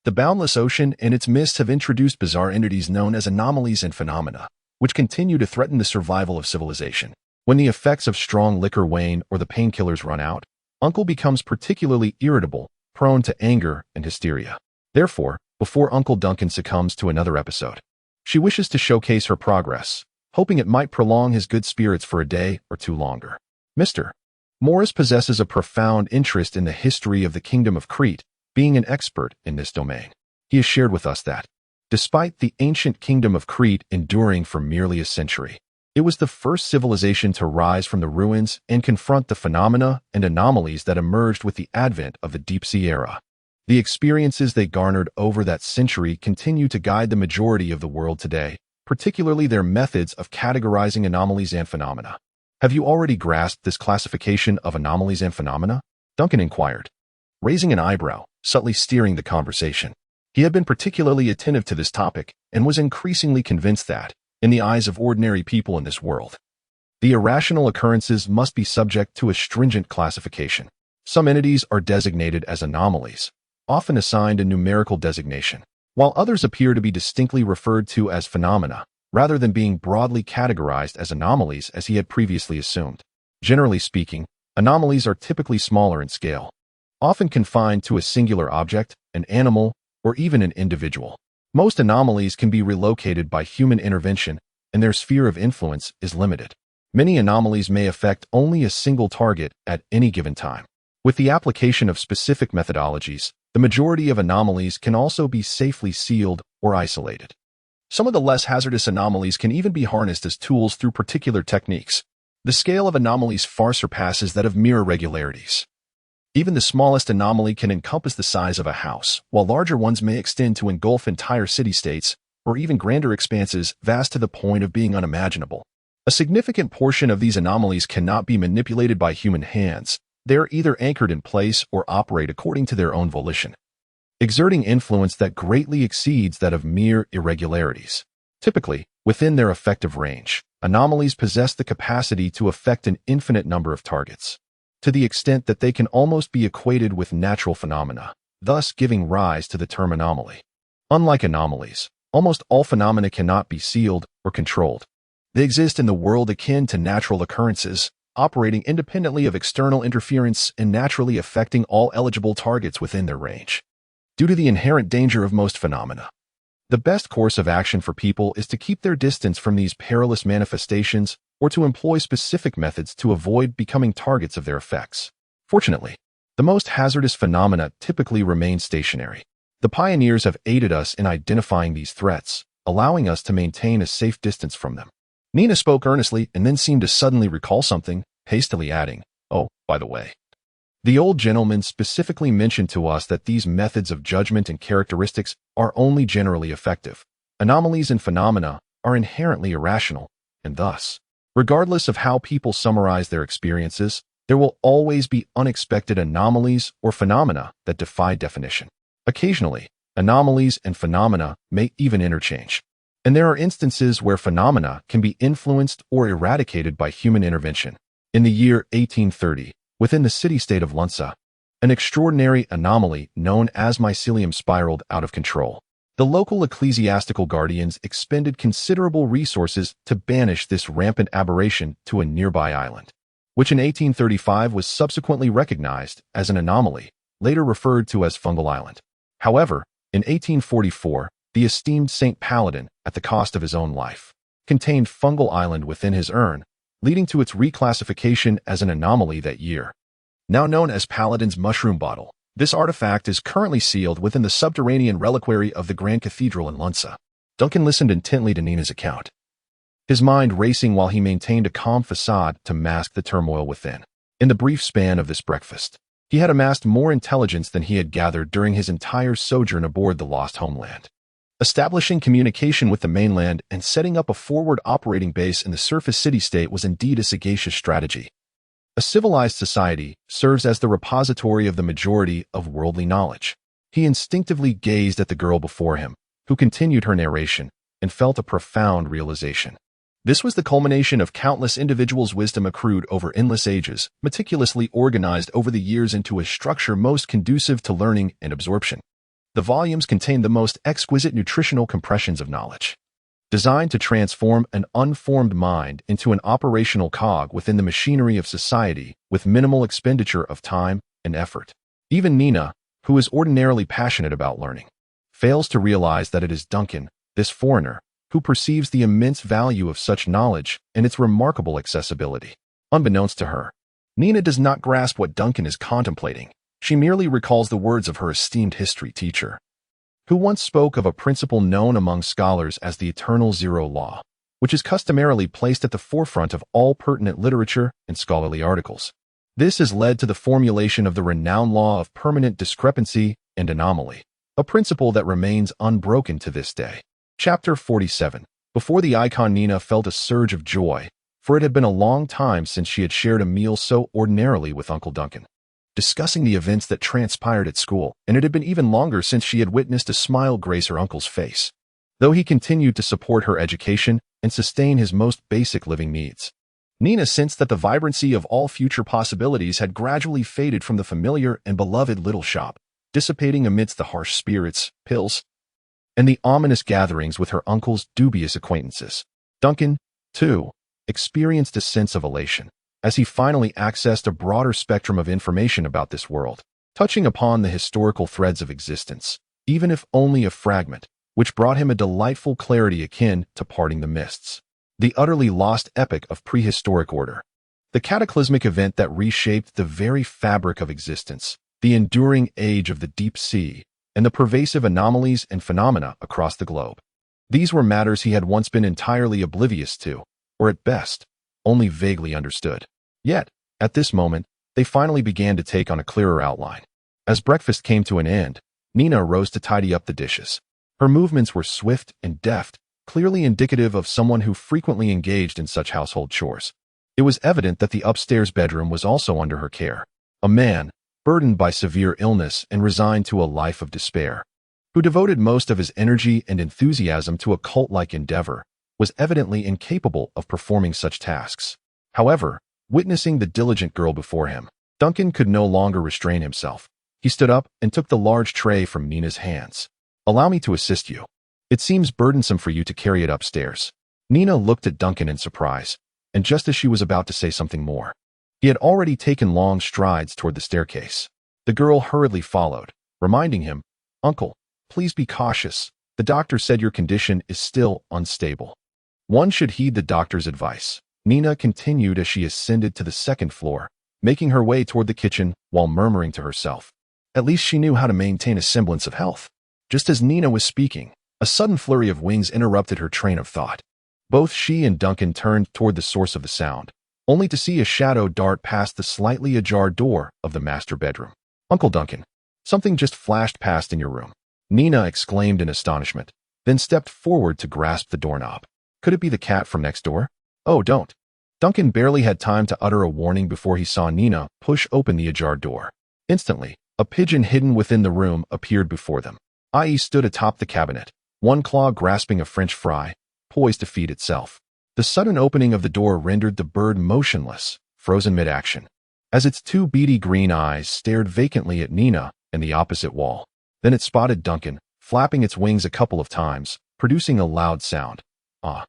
The boundless ocean and its mists have introduced bizarre entities known as anomalies and phenomena, which continue to threaten the survival of civilization. When the effects of strong liquor wane or the painkillers run out, Uncle becomes particularly irritable, prone to anger and hysteria. Therefore, before Uncle Duncan succumbs to another episode, she wishes to showcase her progress, hoping it might prolong his good spirits for a day or two longer. Mr. Morris possesses a profound interest in the history of the Kingdom of Crete, being an expert in this domain. He has shared with us that, despite the ancient Kingdom of Crete enduring for merely a century, it was the first civilization to rise from the ruins and confront the phenomena and anomalies that emerged with the advent of the Deep Sea era. The experiences they garnered over that century continue to guide the majority of the world today, particularly their methods of categorizing anomalies and phenomena. Have you already grasped this classification of anomalies and phenomena? Duncan inquired, raising an eyebrow, subtly steering the conversation. He had been particularly attentive to this topic and was increasingly convinced that, in the eyes of ordinary people in this world, the irrational occurrences must be subject to a stringent classification. Some entities are designated as anomalies, often assigned a numerical designation, while others appear to be distinctly referred to as phenomena, rather than being broadly categorized as anomalies as he had previously assumed. Generally speaking, anomalies are typically smaller in scale, often confined to a singular object, an animal, or even an individual. Most anomalies can be relocated by human intervention, and their sphere of influence is limited. Many anomalies may affect only a single target at any given time. With the application of specific methodologies, the majority of anomalies can also be safely sealed or isolated. Some of the less hazardous anomalies can even be harnessed as tools through particular techniques. The scale of anomalies far surpasses that of mere irregularities. Even the smallest anomaly can encompass the size of a house, while larger ones may extend to engulf entire city-states, or even grander expanses vast to the point of being unimaginable. A significant portion of these anomalies cannot be manipulated by human hands. They are either anchored in place or operate according to their own volition, exerting influence that greatly exceeds that of mere irregularities. Typically, within their effective range, anomalies possess the capacity to affect an infinite number of targets, to the extent that they can almost be equated with natural phenomena, thus giving rise to the term anomaly. Unlike anomalies, almost all phenomena cannot be sealed or controlled. They exist in the world akin to natural occurrences, operating independently of external interference and naturally affecting all eligible targets within their range. Due to the inherent danger of most phenomena, the best course of action for people is to keep their distance from these perilous manifestations or to employ specific methods to avoid becoming targets of their effects. Fortunately, the most hazardous phenomena typically remain stationary. The pioneers have aided us in identifying these threats, allowing us to maintain a safe distance from them. Nina spoke earnestly and then seemed to suddenly recall something, hastily adding, "Oh, by the way, the old gentleman specifically mentioned to us that these methods of judgment and characteristics are only generally effective. Anomalies and phenomena are inherently irrational, and thus, regardless of how people summarize their experiences, there will always be unexpected anomalies or phenomena that defy definition. Occasionally, anomalies and phenomena may even interchange, and there are instances where phenomena can be influenced or eradicated by human intervention. In the year 1830, within the city-state of Lunsa, an extraordinary anomaly known as mycelium spiraled out of control. The local ecclesiastical guardians expended considerable resources to banish this rampant aberration to a nearby island, which in 1835 was subsequently recognized as an anomaly, later referred to as Fungal Island. However, in 1844, the esteemed Saint Paladin, at the cost of his own life, contained Fungal Island within his urn, leading to its reclassification as an anomaly that year. Now known as Paladin's Mushroom Bottle, this artifact is currently sealed within the subterranean reliquary of the Grand Cathedral in Lunsa. Duncan listened intently to Nina's account, his mind racing while he maintained a calm facade to mask the turmoil within. In the brief span of this breakfast, he had amassed more intelligence than he had gathered during his entire sojourn aboard the Lost Homeland. Establishing communication with the mainland and setting up a forward operating base in the surface city-state was indeed a sagacious strategy. A civilized society serves as the repository of the majority of worldly knowledge. He instinctively gazed at the girl before him, who continued her narration, and felt a profound realization. This was the culmination of countless individuals' wisdom accrued over endless ages, meticulously organized over the years into a structure most conducive to learning and absorption. The volumes contained the most exquisite nutritional compressions of knowledge, designed to transform an unformed mind into an operational cog within the machinery of society with minimal expenditure of time and effort. Even Nina, who is ordinarily passionate about learning, fails to realize that it is Duncan, this foreigner, who perceives the immense value of such knowledge and its remarkable accessibility. Unbeknownst to her, Nina does not grasp what Duncan is contemplating. She merely recalls the words of her esteemed history teacher, who once spoke of a principle known among scholars as the eternal zero law, which is customarily placed at the forefront of all pertinent literature and scholarly articles. This has led to the formulation of the renowned law of permanent discrepancy and anomaly, a principle that remains unbroken to this day. Chapter 47. Before the icon, Nina felt a surge of joy, for it had been a long time since she had shared a meal so ordinarily with Uncle Duncan, discussing the events that transpired at school, and it had been even longer since she had witnessed a smile grace her uncle's face. Though he continued to support her education and sustain his most basic living needs, Nina sensed that the vibrancy of all future possibilities had gradually faded from the familiar and beloved little shop, dissipating amidst the harsh spirits, pills, and the ominous gatherings with her uncle's dubious acquaintances. Duncan, too, experienced a sense of elation as he finally accessed a broader spectrum of information about this world, touching upon the historical threads of existence, even if only a fragment, which brought him a delightful clarity akin to parting the mists. The utterly lost epic of prehistoric order. The cataclysmic event that reshaped the very fabric of existence, the enduring age of the deep sea, and the pervasive anomalies and phenomena across the globe. These were matters he had once been entirely oblivious to, or at best, only vaguely understood. Yet, at this moment, they finally began to take on a clearer outline. As breakfast came to an end, Nina rose to tidy up the dishes. Her movements were swift and deft, clearly indicative of someone who frequently engaged in such household chores. It was evident that the upstairs bedroom was also under her care. A man, burdened by severe illness and resigned to a life of despair, who devoted most of his energy and enthusiasm to a cult-like endeavor, was evidently incapable of performing such tasks. However, witnessing the diligent girl before him, Duncan could no longer restrain himself. He stood up and took the large tray from Nina's hands. "Allow me to assist you. It seems burdensome for you to carry it upstairs." Nina looked at Duncan in surprise, and just as she was about to say something more, he had already taken long strides toward the staircase. The girl hurriedly followed, reminding him, "Uncle, please be cautious. The doctor said your condition is still unstable." One should heed the doctor's advice. Nina continued as she ascended to the second floor, making her way toward the kitchen while murmuring to herself. At least she knew how to maintain a semblance of health. Just as Nina was speaking, a sudden flurry of wings interrupted her train of thought. Both she and Duncan turned toward the source of the sound, only to see a shadow dart past the slightly ajar door of the master bedroom. "Uncle Duncan, something just flashed past in your room," Nina exclaimed in astonishment, then stepped forward to grasp the doorknob. "Could it be the cat from next door?" "Oh, don't." Duncan barely had time to utter a warning before he saw Nina push open the ajar door. Instantly, a pigeon hidden within the room appeared before them. I.E. stood atop the cabinet, one claw grasping a French fry, poised to feed itself. The sudden opening of the door rendered the bird motionless, frozen mid-action, as its two beady green eyes stared vacantly at Nina and the opposite wall. Then it spotted Duncan, flapping its wings a couple of times, producing a loud sound. "Ah.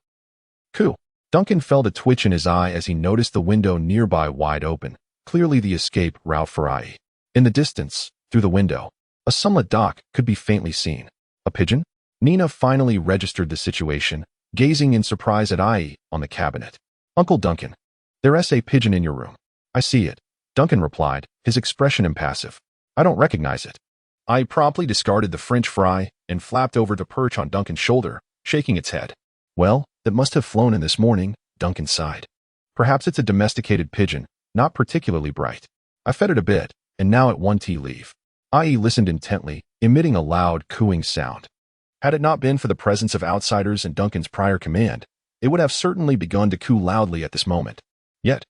Coo." Duncan felt a twitch in his eye as he noticed the window nearby wide open, clearly the escape route for I.E. In the distance, through the window, a sunlit dock could be faintly seen. A pigeon? Nina finally registered the situation, gazing in surprise at I.E. on the cabinet. "Uncle Duncan, there's a pigeon in your room." "I see it," Duncan replied, his expression impassive. "I don't recognize it." I promptly discarded the French fry and flapped over to perch on Duncan's shoulder, shaking its head. "Well, it must have flown in this morning," Duncan sighed. "Perhaps it's a domesticated pigeon, not particularly bright. I fed it a bit, and now it won tea leave." I.E. listened intently, emitting a loud, cooing sound. Had it not been for the presence of outsiders and Duncan's prior command, it would have certainly begun to coo loudly at this moment. Yet,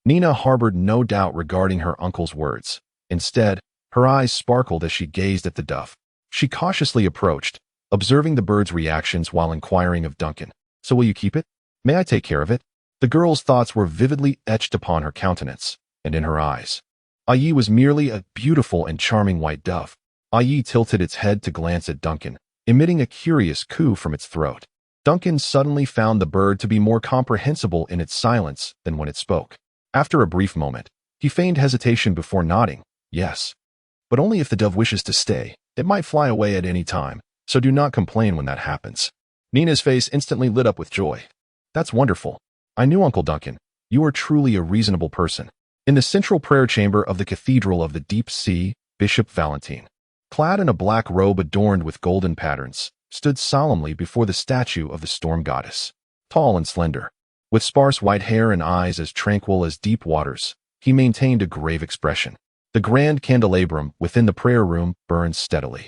Nina harbored no doubt regarding her uncle's words. Instead, her eyes sparkled as she gazed at the dove. She cautiously approached, observing the bird's reactions while inquiring of Duncan. "So will you keep it? May I take care of it?" The girl's thoughts were vividly etched upon her countenance and in her eyes. I.E. was merely a beautiful and charming white dove. I.E. tilted its head to glance at Duncan, emitting a curious coo from its throat. Duncan suddenly found the bird to be more comprehensible in its silence than when it spoke. After a brief moment, he feigned hesitation before nodding. "Yes. But only if the dove wishes to stay. It might fly away at any time, so do not complain when that happens." Nina's face instantly lit up with joy. "That's wonderful. I knew, Uncle Duncan. You are truly a reasonable person." In the central prayer chamber of the Cathedral of the Deep Sea, Bishop Valentine, clad in a black robe adorned with golden patterns, stood solemnly before the statue of the storm goddess. Tall and slender, with sparse white hair and eyes as tranquil as deep waters, he maintained a grave expression. The grand candelabrum within the prayer room burned steadily,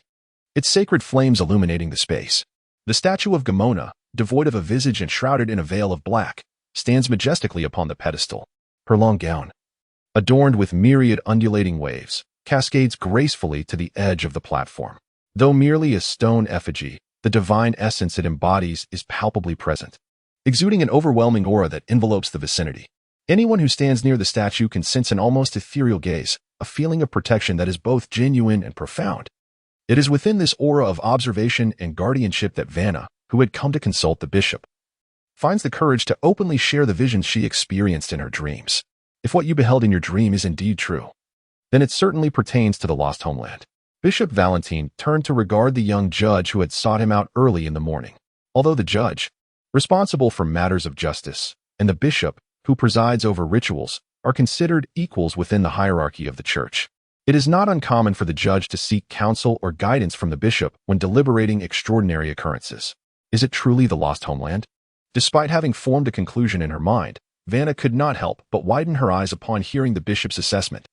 its sacred flames illuminating the space. The statue of Gamona, devoid of a visage and shrouded in a veil of black, stands majestically upon the pedestal. Her long gown, adorned with myriad undulating waves, cascades gracefully to the edge of the platform. Though merely a stone effigy, the divine essence it embodies is palpably present, exuding an overwhelming aura that envelopes the vicinity. Anyone who stands near the statue can sense an almost ethereal gaze, a feeling of protection that is both genuine and profound. It is within this aura of observation and guardianship that Vanna, who had come to consult the bishop, finds the courage to openly share the visions she experienced in her dreams. If what you beheld in your dream is indeed true, then it certainly pertains to the Lost Homeland. Bishop Valentine turned to regard the young judge who had sought him out early in the morning. Although the judge, responsible for matters of justice, and the bishop, who presides over rituals, are considered equals within the hierarchy of the church, it is not uncommon for the judge to seek counsel or guidance from the bishop when deliberating extraordinary occurrences. Is it truly the Lost Homeland? Despite having formed a conclusion in her mind, Vanna could not help but widen her eyes upon hearing the bishop's assessment.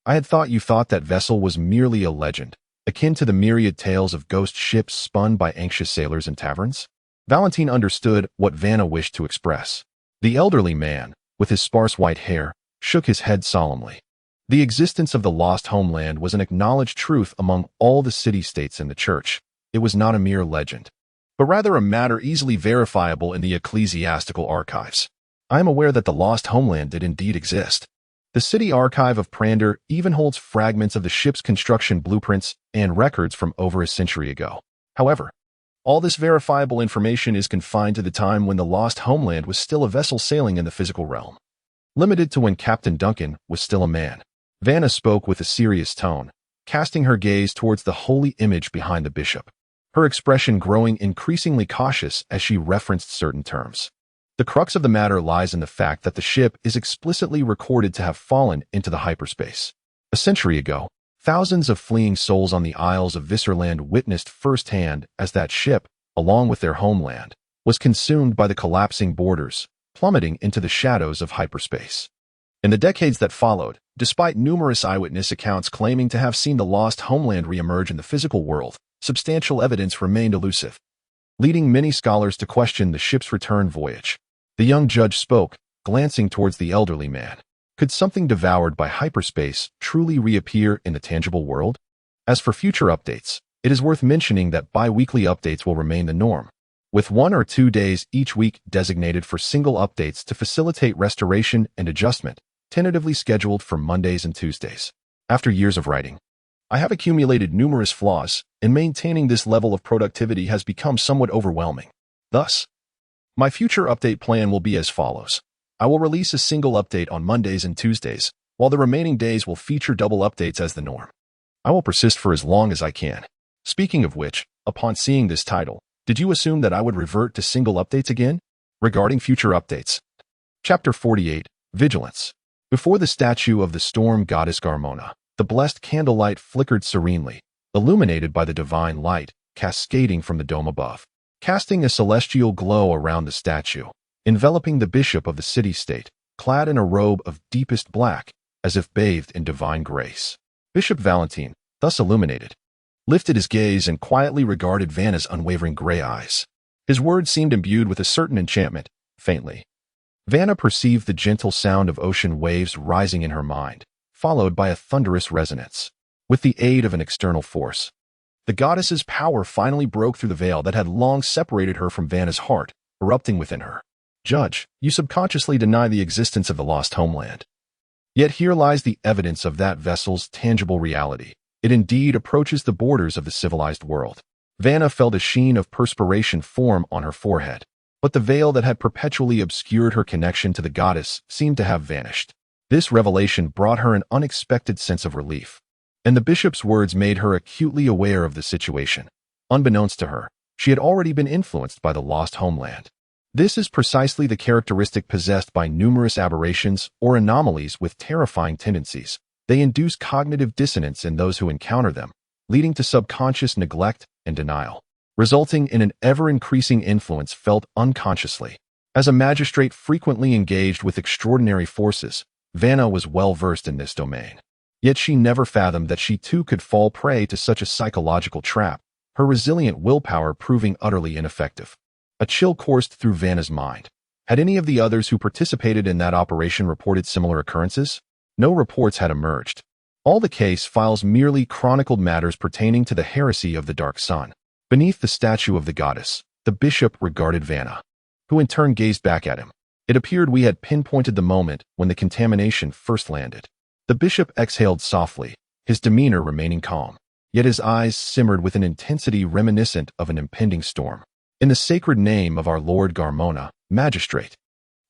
I had thought you thought that vessel was merely a legend, akin to the myriad tales of ghost ships spun by anxious sailors in taverns. Valentine understood what Vanna wished to express. The elderly man, with his sparse white hair, shook his head solemnly. The existence of the Lost Homeland was an acknowledged truth among all the city-states in the church. It was not a mere legend, but rather a matter easily verifiable in the ecclesiastical archives. I am aware that the Lost Homeland did indeed exist. The city archive of Prander even holds fragments of the ship's construction blueprints and records from over a century ago. However, all this verifiable information is confined to the time when the Lost Homeland was still a vessel sailing in the physical realm, limited to when Captain Duncan was still a man. Vanna spoke with a serious tone, casting her gaze towards the holy image behind the bishop, her expression growing increasingly cautious as she referenced certain terms. The crux of the matter lies in the fact that the ship is explicitly recorded to have fallen into the hyperspace. A century ago, thousands of fleeing souls on the Isles of Visserland witnessed firsthand as that ship, along with their homeland, was consumed by the collapsing borders, plummeting into the shadows of hyperspace. In the decades that followed, despite numerous eyewitness accounts claiming to have seen the Lost Homeland reemerge in the physical world, substantial evidence remained elusive, leading many scholars to question the ship's return voyage. The young judge spoke, glancing towards the elderly man. Could something devoured by hyperspace truly reappear in the tangible world? As for future updates, it is worth mentioning that bi-weekly updates will remain the norm, with 1 or 2 days each week designated for single updates to facilitate restoration and adjustment, tentatively scheduled for Mondays and Tuesdays. After years of writing, I have accumulated numerous flaws, and maintaining this level of productivity has become somewhat overwhelming. Thus, my future update plan will be as follows. I will release a single update on Mondays and Tuesdays, while the remaining days will feature double updates as the norm. I will persist for as long as I can. Speaking of which, upon seeing this title, did you assume that I would revert to single updates again? Regarding future updates. Chapter 48, Vigilance. Before the statue of the storm goddess Garmona, the blessed candlelight flickered serenely, illuminated by the divine light cascading from the dome above, casting a celestial glow around the statue, enveloping the bishop of the city-state, clad in a robe of deepest black, as if bathed in divine grace. Bishop Valentine, thus illuminated, lifted his gaze and quietly regarded Vanna's unwavering gray eyes. His words seemed imbued with a certain enchantment, faintly. Vanna perceived the gentle sound of ocean waves rising in her mind, followed by a thunderous resonance. With the aid of an external force, the goddess's power finally broke through the veil that had long separated her from Vanna's heart, erupting within her. Judge, you subconsciously deny the existence of the Lost Homeland. Yet here lies the evidence of that vessel's tangible reality. It indeed approaches the borders of the civilized world. Vanna felt a sheen of perspiration form on her forehead, but the veil that had perpetually obscured her connection to the goddess seemed to have vanished. This revelation brought her an unexpected sense of relief, and the bishop's words made her acutely aware of the situation. Unbeknownst to her, she had already been influenced by the Lost Homeland. This is precisely the characteristic possessed by numerous aberrations or anomalies with terrifying tendencies. They induce cognitive dissonance in those who encounter them, leading to subconscious neglect and denial, resulting in an ever-increasing influence felt unconsciously. As a magistrate frequently engaged with extraordinary forces, Vanna was well-versed in this domain. Yet she never fathomed that she too could fall prey to such a psychological trap, her resilient willpower proving utterly ineffective. A chill coursed through Vanna's mind. Had any of the others who participated in that operation reported similar occurrences? No reports had emerged. All the case files merely chronicled matters pertaining to the heresy of the Dark Sun. Beneath the statue of the goddess, the bishop regarded Vanna, who in turn gazed back at him. It appeared we had pinpointed the moment when the contamination first landed. The bishop exhaled softly, his demeanor remaining calm, yet his eyes simmered with an intensity reminiscent of an impending storm. In the sacred name of our Lord Garmona, Magistrate,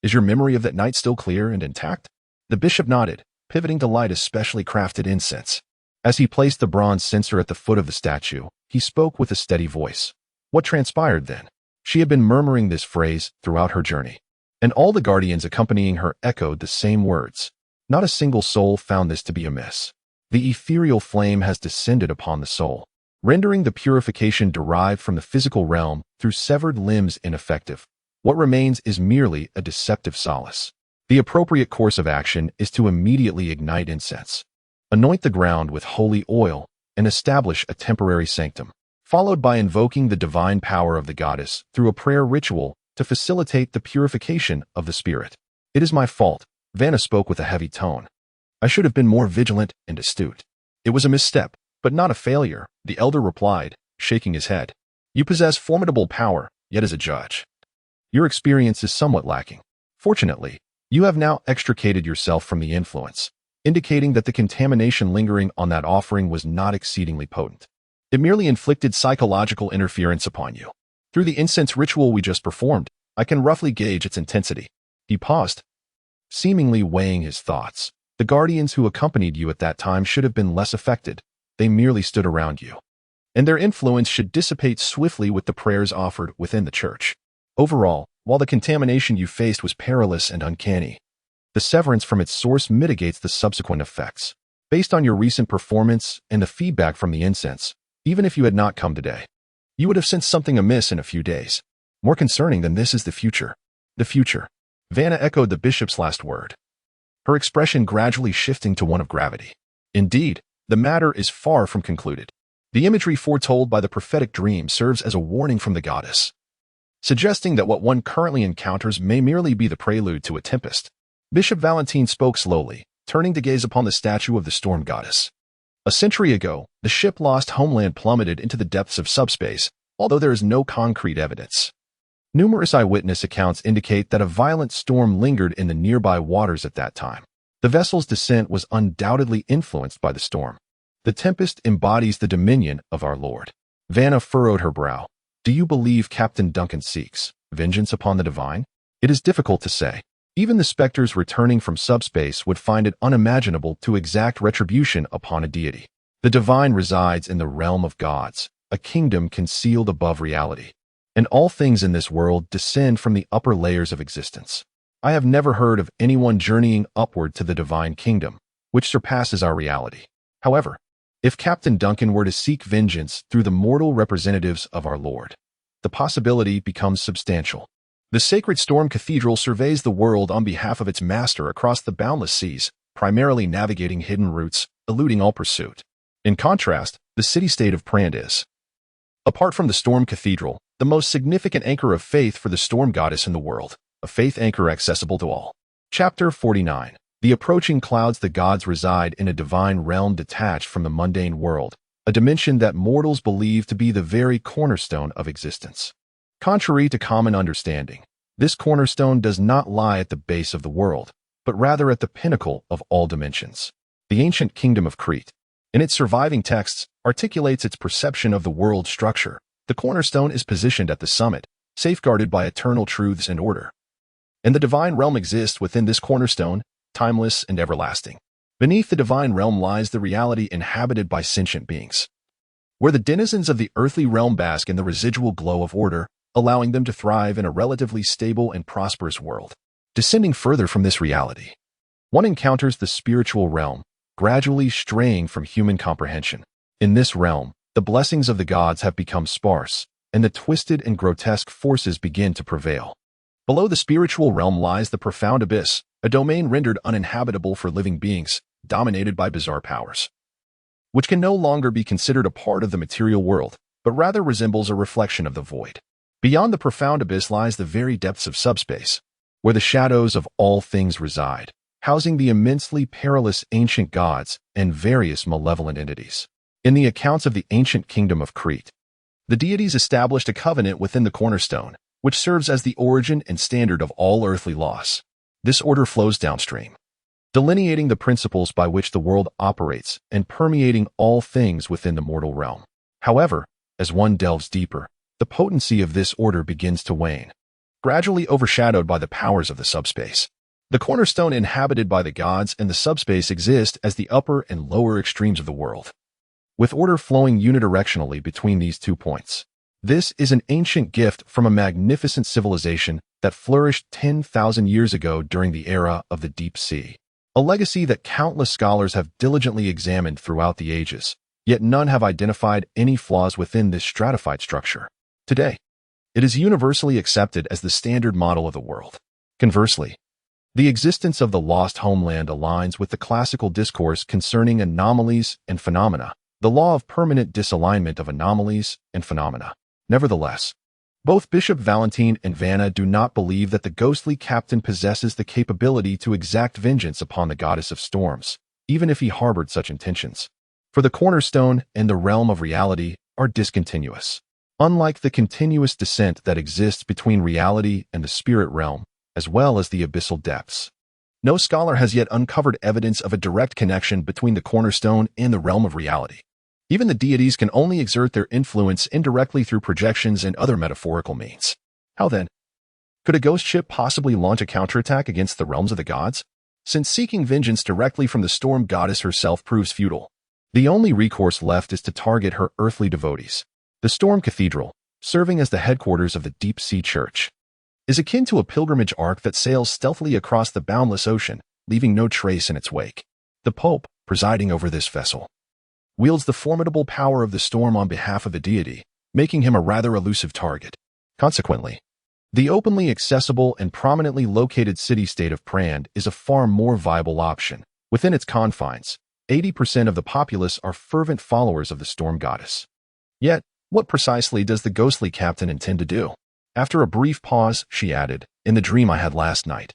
is your memory of that night still clear and intact? The bishop nodded, pivoting to light a specially crafted incense. As he placed the bronze censer at the foot of the statue, he spoke with a steady voice. What transpired then? She had been murmuring this phrase throughout her journey, and all the guardians accompanying her echoed the same words. Not a single soul found this to be amiss. The ethereal flame has descended upon the soul, rendering the purification derived from the physical realm through severed limbs ineffective. What remains is merely a deceptive solace. The appropriate course of action is to immediately ignite incense, anoint the ground with holy oil, and establish a temporary sanctum, followed by invoking the divine power of the goddess through a prayer ritual to facilitate the purification of the spirit. It is my fault, Vanna spoke with a heavy tone. I should have been more vigilant and astute. It was a misstep, but not a failure, the elder replied, shaking his head. You possess formidable power, yet as a judge, your experience is somewhat lacking. Fortunately, you have now extricated yourself from the influence, indicating that the contamination lingering on that offering was not exceedingly potent. It merely inflicted psychological interference upon you. Through the incense ritual we just performed, I can roughly gauge its intensity. He paused, seemingly weighing his thoughts. The guardians who accompanied you at that time should have been less affected. They merely stood around you, and their influence should dissipate swiftly with the prayers offered within the church. Overall, while the contamination you faced was perilous and uncanny, the severance from its source mitigates the subsequent effects. Based on your recent performance and the feedback from the incense, even if you had not come today, you would have sensed something amiss in a few days. More concerning than this is the future. The future. Vanna echoed the bishop's last word, her expression gradually shifting to one of gravity. Indeed, the matter is far from concluded. The imagery foretold by the prophetic dream serves as a warning from the goddess, suggesting that what one currently encounters may merely be the prelude to a tempest. Bishop Valentine spoke slowly, turning to gaze upon the statue of the storm goddess. A century ago, the ship Lost Homeland plummeted into the depths of subspace, although there is no concrete evidence. Numerous eyewitness accounts indicate that a violent storm lingered in the nearby waters at that time. The vessel's descent was undoubtedly influenced by the storm. The tempest embodies the dominion of our Lord. Vanna furrowed her brow. Do you believe Captain Duncan seeks vengeance upon the divine? It is difficult to say. Even the specters returning from subspace would find it unimaginable to exact retribution upon a deity. The divine resides in the realm of gods, a kingdom concealed above reality, and all things in this world descend from the upper layers of existence. I have never heard of anyone journeying upward to the divine kingdom, which surpasses our reality. However, if Captain Duncan were to seek vengeance through the mortal representatives of our Lord, the possibility becomes substantial. The sacred storm cathedral surveys the world on behalf of its master across the boundless seas, primarily navigating hidden routes, eluding all pursuit. In contrast, the city-state of Prand is, apart from the storm cathedral, the most significant anchor of faith for the storm goddess in the world, a faith anchor accessible to all. Chapter 49. The approaching clouds. The gods reside in a divine realm detached from the mundane world, a dimension that mortals believe to be the very cornerstone of existence. Contrary to common understanding, this cornerstone does not lie at the base of the world, but rather at the pinnacle of all dimensions. The ancient kingdom of Crete, in its surviving texts, articulates its perception of the world structure. The cornerstone is positioned at the summit, safeguarded by eternal truths and order. And the divine realm exists within this cornerstone, timeless and everlasting. Beneath the divine realm lies the reality inhabited by sentient beings, where the denizens of the earthly realm bask in the residual glow of order, allowing them to thrive in a relatively stable and prosperous world. Descending further from this reality, one encounters the spiritual realm, gradually straying from human comprehension. In this realm, the blessings of the gods have become sparse, and the twisted and grotesque forces begin to prevail. Below the spiritual realm lies the profound abyss, a domain rendered uninhabitable for living beings, dominated by bizarre powers, which can no longer be considered a part of the material world, but rather resembles a reflection of the void. Beyond the profound abyss lies the very depths of subspace, where the shadows of all things reside, housing the immensely perilous ancient gods and various malevolent entities. In the accounts of the ancient kingdom of Crete, the deities established a covenant within the cornerstone, which serves as the origin and standard of all earthly laws. This order flows downstream, delineating the principles by which the world operates and permeating all things within the mortal realm. However, as one delves deeper, the potency of this order begins to wane, gradually overshadowed by the powers of the subspace. The cornerstone inhabited by the gods and the subspace exist as the upper and lower extremes of the world, with order flowing unidirectionally between these 2 points. This is an ancient gift from a magnificent civilization that flourished 10,000 years ago during the era of the deep sea, a legacy that countless scholars have diligently examined throughout the ages, yet none have identified any flaws within this stratified structure. Today, it is universally accepted as the standard model of the world. Conversely, the existence of the lost homeland aligns with the classical discourse concerning anomalies and phenomena, the law of permanent disalignment of anomalies and phenomena. Nevertheless, both Bishop Valentine and Vanna do not believe that the ghostly captain possesses the capability to exact vengeance upon the goddess of storms, even if he harbored such intentions. For the cornerstone and the realm of reality are discontinuous. Unlike the continuous descent that exists between reality and the spirit realm, as well as the abyssal depths, no scholar has yet uncovered evidence of a direct connection between the cornerstone and the realm of reality. Even the deities can only exert their influence indirectly through projections and other metaphorical means. How then? Could a ghost ship possibly launch a counterattack against the realms of the gods? Since seeking vengeance directly from the storm goddess herself proves futile, the only recourse left is to target her earthly devotees. The Storm Cathedral, serving as the headquarters of the Deep Sea Church, is akin to a pilgrimage ark that sails stealthily across the boundless ocean, leaving no trace in its wake. The Pope, presiding over this vessel, wields the formidable power of the storm on behalf of the deity, making him a rather elusive target. Consequently, the openly accessible and prominently located city-state of Prand is a far more viable option. Within its confines, 80% of the populace are fervent followers of the storm goddess. Yet, what precisely does the ghostly captain intend to do? After a brief pause, she added, "In the dream I had last night,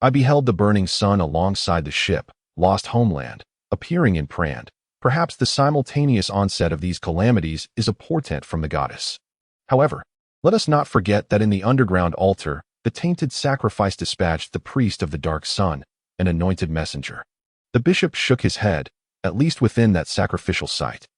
I beheld the burning sun alongside the ship, Lost Homeland, appearing in Prand. Perhaps the simultaneous onset of these calamities is a portent from the goddess. However, let us not forget that in the underground altar, the tainted sacrifice dispatched the priest of the dark sun, an anointed messenger." The bishop shook his head, at least within that sacrificial site.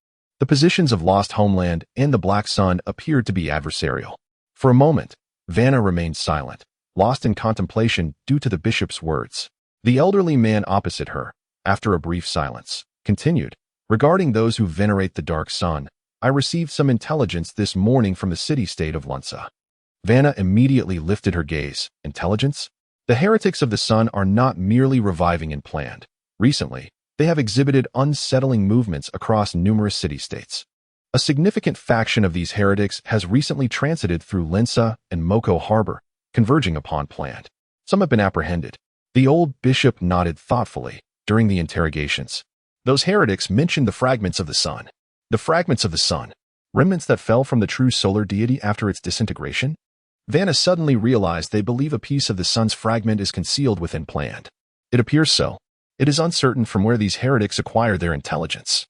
The positions of Lost Homeland and the Black Sun appeared to be adversarial. For a moment, Vanna remained silent, lost in contemplation due to the bishop's words. The elderly man opposite her, after a brief silence, continued, "Regarding those who venerate the dark sun, I received some intelligence this morning from the city-state of Lunsa." Vanna immediately lifted her gaze. Intelligence? The heretics of the sun are not merely reviving and planned. Recently, they have exhibited unsettling movements across numerous city-states. A significant faction of these heretics has recently transited through Lensa and Moko Harbor, converging upon Planned. Some have been apprehended. The old bishop nodded thoughtfully during the interrogations. Those heretics mentioned the fragments of the sun. The fragments of the sun, remnants that fell from the true solar deity after its disintegration? Vanna suddenly realized they believe a piece of the sun's fragment is concealed within Planned. It appears so. It is uncertain from where these heretics acquired their intelligence.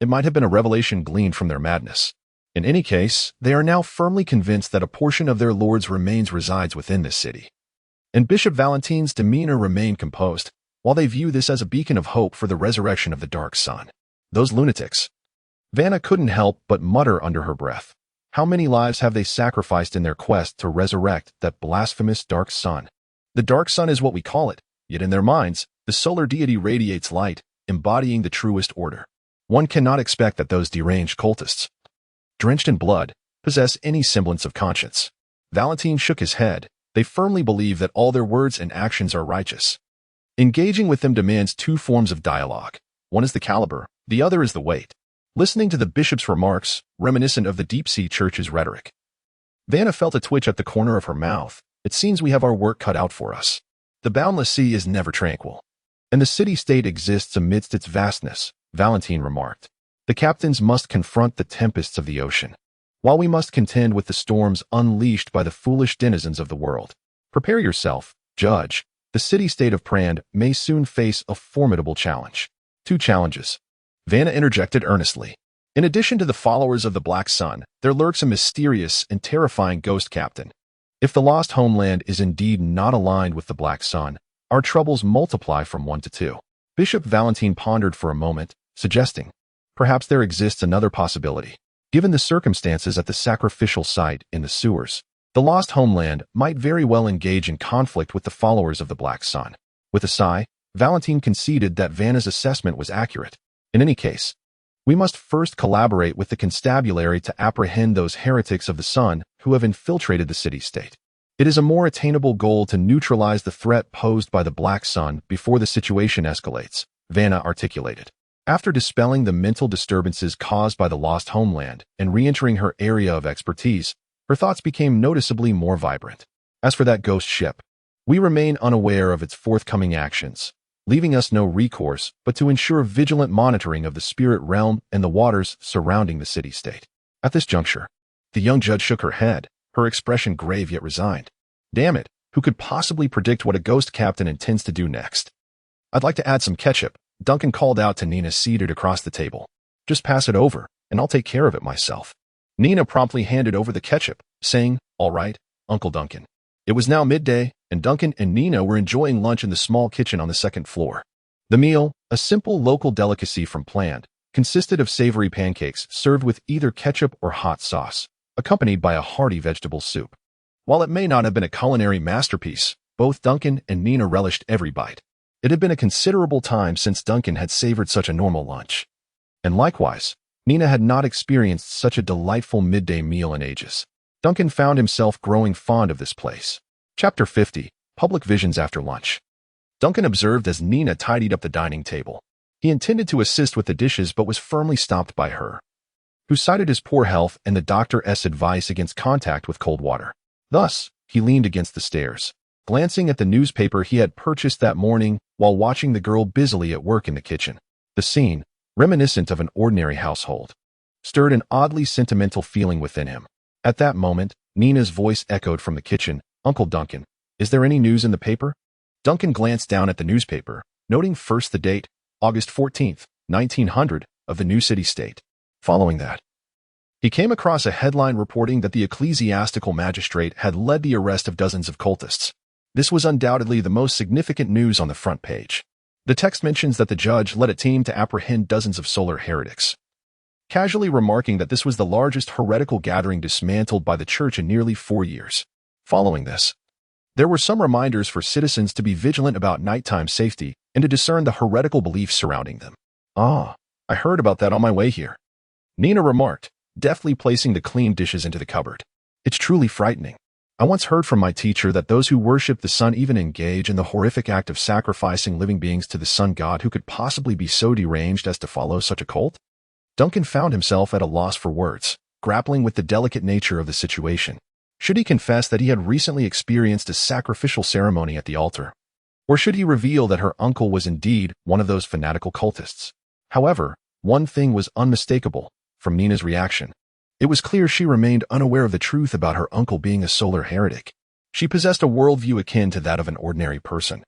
It might have been a revelation gleaned from their madness. In any case, they are now firmly convinced that a portion of their lord's remains resides within this city. And Bishop Valentine's demeanor remained composed, while they view this as a beacon of hope for the resurrection of the dark sun. Those lunatics. Vanna couldn't help but mutter under her breath. How many lives have they sacrificed in their quest to resurrect that blasphemous dark sun? The dark sun is what we call it, yet in their minds, the solar deity radiates light, embodying the truest order. One cannot expect that those deranged cultists, drenched in blood, possess any semblance of conscience. Valentine shook his head. They firmly believe that all their words and actions are righteous. Engaging with them demands two forms of dialogue. One is the caliber, the other is the weight. Listening to the bishop's remarks, reminiscent of the Deep Sea Church's rhetoric, Vanna felt a twitch at the corner of her mouth. It seems we have our work cut out for us. The boundless sea is never tranquil, and the city-state exists amidst its vastness, Valentine remarked. The captains must confront the tempests of the ocean, while we must contend with the storms unleashed by the foolish denizens of the world. Prepare yourself, Judge. The city-state of Prand may soon face a formidable challenge. Two challenges. Vanna interjected earnestly. In addition to the followers of the Black Sun, there lurks a mysterious and terrifying ghost captain, If the Lost Homeland is indeed not aligned with the Black Sun, our troubles multiply from 1 to 2. Bishop Valentine pondered for a moment, suggesting, perhaps there exists another possibility. Given the circumstances at the sacrificial site in the sewers, the Lost Homeland might very well engage in conflict with the followers of the Black Sun. With a sigh, Valentine conceded that Vanna's assessment was accurate. In any case, we must first collaborate with the constabulary to apprehend those heretics of the sun who have infiltrated the city-state. It is a more attainable goal to neutralize the threat posed by the Black Sun before the situation escalates, Vanna articulated. After dispelling the mental disturbances caused by the Lost Homeland and re-entering her area of expertise, her thoughts became noticeably more vibrant. As for that ghost ship, we remain unaware of its forthcoming actions, leaving us no recourse but to ensure vigilant monitoring of the spirit realm and the waters surrounding the city-state. At this juncture, the young judge shook her head, her expression grave yet resigned. Damn it, who could possibly predict what a ghost captain intends to do next? I'd like to add some ketchup, Duncan called out to Nina seated across the table. Just pass it over, and I'll take care of it myself. Nina promptly handed over the ketchup, saying, All right, Uncle Duncan. It was now midday, and Duncan and Nina were enjoying lunch in the small kitchen on the second floor. The meal, a simple local delicacy from Plant, consisted of savory pancakes served with either ketchup or hot sauce, accompanied by a hearty vegetable soup. While it may not have been a culinary masterpiece, both Duncan and Nina relished every bite. It had been a considerable time since Duncan had savored such a normal lunch. And likewise, Nina had not experienced such a delightful midday meal in ages. Duncan found himself growing fond of this place. Chapter 50, Public Visions After Lunch. Duncan observed as Nina tidied up the dining table. He intended to assist with the dishes but was firmly stopped by her, who cited his poor health and the doctor's advice against contact with cold water. Thus, he leaned against the stairs, glancing at the newspaper he had purchased that morning while watching the girl busily at work in the kitchen. The scene, reminiscent of an ordinary household, stirred an oddly sentimental feeling within him. At that moment, Nina's voice echoed from the kitchen, Uncle Duncan, is there any news in the paper? Duncan glanced down at the newspaper, noting first the date, August 14th, 1900, of the new city-state. Following that, he came across a headline reporting that the ecclesiastical magistrate had led the arrest of dozens of cultists. This was undoubtedly the most significant news on the front page. The text mentions that the judge led a team to apprehend dozens of solar heretics, casually remarking that this was the largest heretical gathering dismantled by the church in nearly 4 years. Following this, there were some reminders for citizens to be vigilant about nighttime safety and to discern the heretical beliefs surrounding them. Ah, I heard about that on my way here, Nina remarked, deftly placing the clean dishes into the cupboard. It's truly frightening. I once heard from my teacher that those who worship the sun even engage in the horrific act of sacrificing living beings to the sun god who could possibly be so deranged as to follow such a cult. Duncan found himself at a loss for words, grappling with the delicate nature of the situation. Should he confess that he had recently experienced a sacrificial ceremony at the altar? Or should he reveal that her uncle was indeed one of those fanatical cultists? However, one thing was unmistakable from Nina's reaction. It was clear she remained unaware of the truth about her uncle being a solar heretic. She possessed a worldview akin to that of an ordinary person,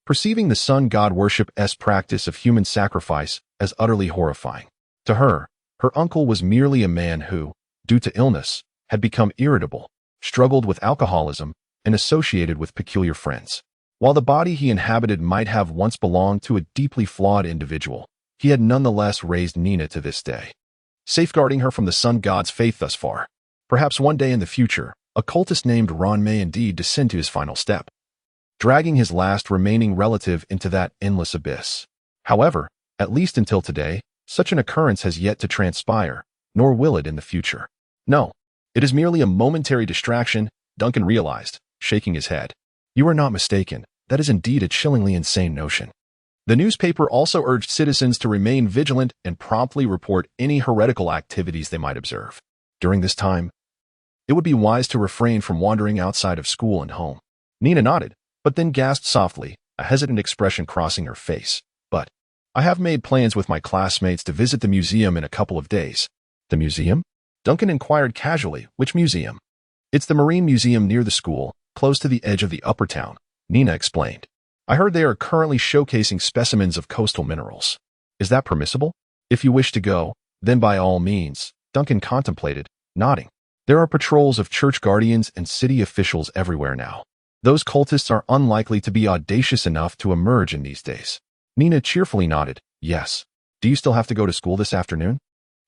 perceiving the sun god worship's practice of human sacrifice as utterly horrifying. To her, her uncle was merely a man who, due to illness, had become irritable, struggled with alcoholism, and associated with peculiar friends. While the body he inhabited might have once belonged to a deeply flawed individual, he had nonetheless raised Nina to this day, safeguarding her from the sun god's faith thus far. Perhaps one day in the future, a cultist named Ron may indeed descend to his final step, dragging his last remaining relative into that endless abyss. However, at least until today, such an occurrence has yet to transpire, nor will it in the future. No, it is merely a momentary distraction, Duncan realized, shaking his head. You are not mistaken. That is indeed a chillingly insane notion. The newspaper also urged citizens to remain vigilant and promptly report any heretical activities they might observe. During this time, it would be wise to refrain from wandering outside of school and home. Nina nodded, but then gasped softly, a hesitant expression crossing her face. But I have made plans with my classmates to visit the museum in a couple of days. The museum? Duncan inquired casually, which museum? It's the Marine Museum near the school, close to the edge of the upper town, Nina explained. I heard they are currently showcasing specimens of coastal minerals. Is that permissible? If you wish to go, then by all means, Duncan contemplated, nodding. There are patrols of church guardians and city officials everywhere now. Those cultists are unlikely to be audacious enough to emerge in these days. Nina cheerfully nodded. Yes. Do you still have to go to school this afternoon?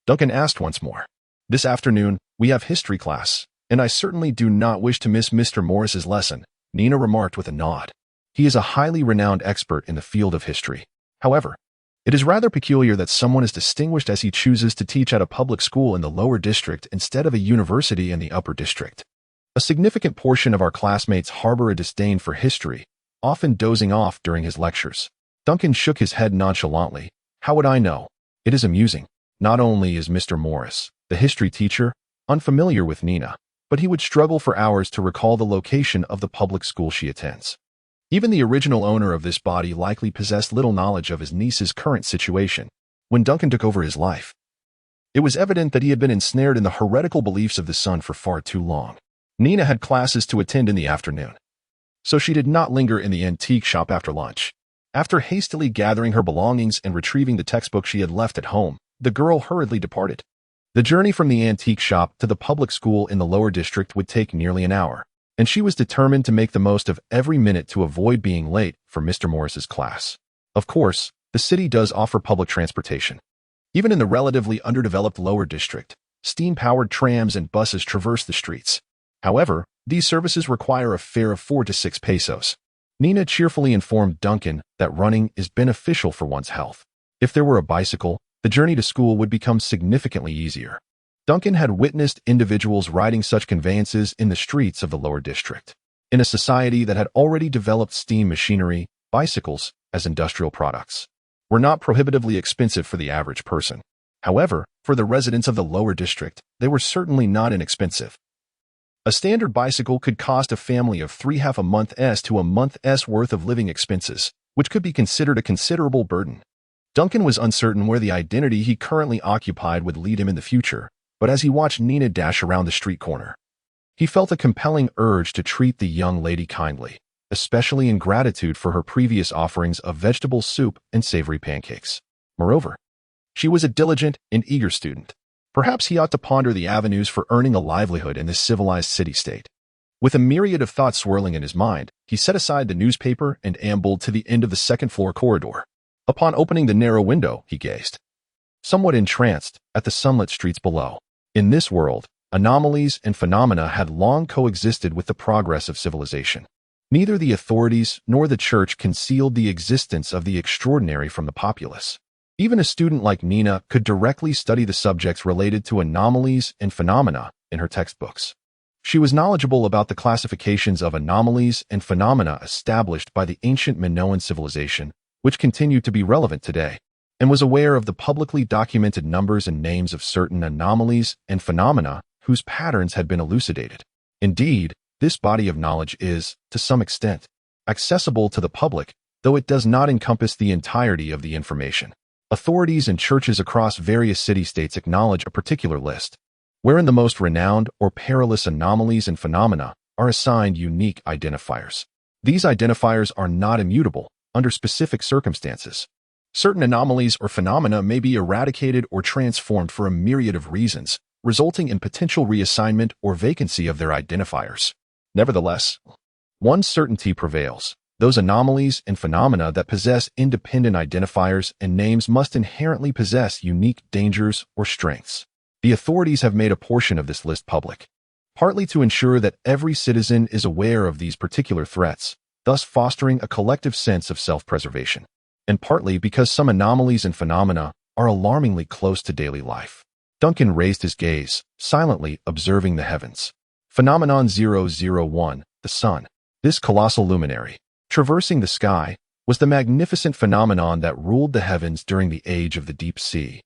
Duncan asked once more. This afternoon, we have history class, and I certainly do not wish to miss Mr. Morris's lesson, Nina remarked with a nod. He is a highly renowned expert in the field of history. However, it is rather peculiar that someone as distinguished as he chooses to teach at a public school in the lower district instead of a university in the upper district. A significant portion of our classmates harbor a disdain for history, often dozing off during his lectures. Duncan shook his head nonchalantly. How would I know? It is amusing. Not only is Mr. Morris, the history teacher, unfamiliar with Nina, but he would struggle for hours to recall the location of the public school she attends. Even the original owner of this body likely possessed little knowledge of his niece's current situation when Duncan took over his life. It was evident that he had been ensnared in the heretical beliefs of the son for far too long. Nina had classes to attend in the afternoon, so she did not linger in the antique shop after lunch. After hastily gathering her belongings and retrieving the textbook she had left at home, the girl hurriedly departed. The journey from the antique shop to the public school in the lower district would take nearly an hour, and she was determined to make the most of every minute to avoid being late for Mr. Morris's class. Of course, the city does offer public transportation. Even in the relatively underdeveloped lower district, steam-powered trams and buses traverse the streets. However, these services require a fare of 4 to 6 pesos. Nina cheerfully informed Duncan that running is beneficial for one's health. If there were a bicycle, the journey to school would become significantly easier. Duncan had witnessed individuals riding such conveyances in the streets of the lower district. In a society that had already developed steam machinery, bicycles, as industrial products, were not prohibitively expensive for the average person. However, for the residents of the lower district, they were certainly not inexpensive. A standard bicycle could cost a family of 3/2 a month's to a month's worth of living expenses, which could be considered a considerable burden. Duncan was uncertain where the identity he currently occupied would lead him in the future, but as he watched Nina dash around the street corner, he felt a compelling urge to treat the young lady kindly, especially in gratitude for her previous offerings of vegetable soup and savory pancakes. Moreover, she was a diligent and eager student. Perhaps he ought to ponder the avenues for earning a livelihood in this civilized city-state. With a myriad of thoughts swirling in his mind, he set aside the newspaper and ambled to the end of the second-floor corridor. Upon opening the narrow window, he gazed, somewhat entranced, at the sunlit streets below. In this world, anomalies and phenomena had long coexisted with the progress of civilization. Neither the authorities nor the church concealed the existence of the extraordinary from the populace. Even a student like Nina could directly study the subjects related to anomalies and phenomena in her textbooks. She was knowledgeable about the classifications of anomalies and phenomena established by the ancient Minoan civilization, which continued to be relevant today, and was aware of the publicly documented numbers and names of certain anomalies and phenomena whose patterns had been elucidated. Indeed, this body of knowledge is, to some extent, accessible to the public, though it does not encompass the entirety of the information. Authorities and churches across various city-states acknowledge a particular list, wherein the most renowned or perilous anomalies and phenomena are assigned unique identifiers. These identifiers are not immutable under specific circumstances. Certain anomalies or phenomena may be eradicated or transformed for a myriad of reasons, resulting in potential reassignment or vacancy of their identifiers. Nevertheless, one certainty prevails. Those anomalies and phenomena that possess independent identifiers and names must inherently possess unique dangers or strengths. The authorities have made a portion of this list public, partly to ensure that every citizen is aware of these particular threats, thus fostering a collective sense of self-preservation, and partly because some anomalies and phenomena are alarmingly close to daily life. Duncan raised his gaze, silently observing the heavens. Phenomenon 001, the sun. This colossal luminary, traversing the sky, was the magnificent phenomenon that ruled the heavens during the age of the deep sea.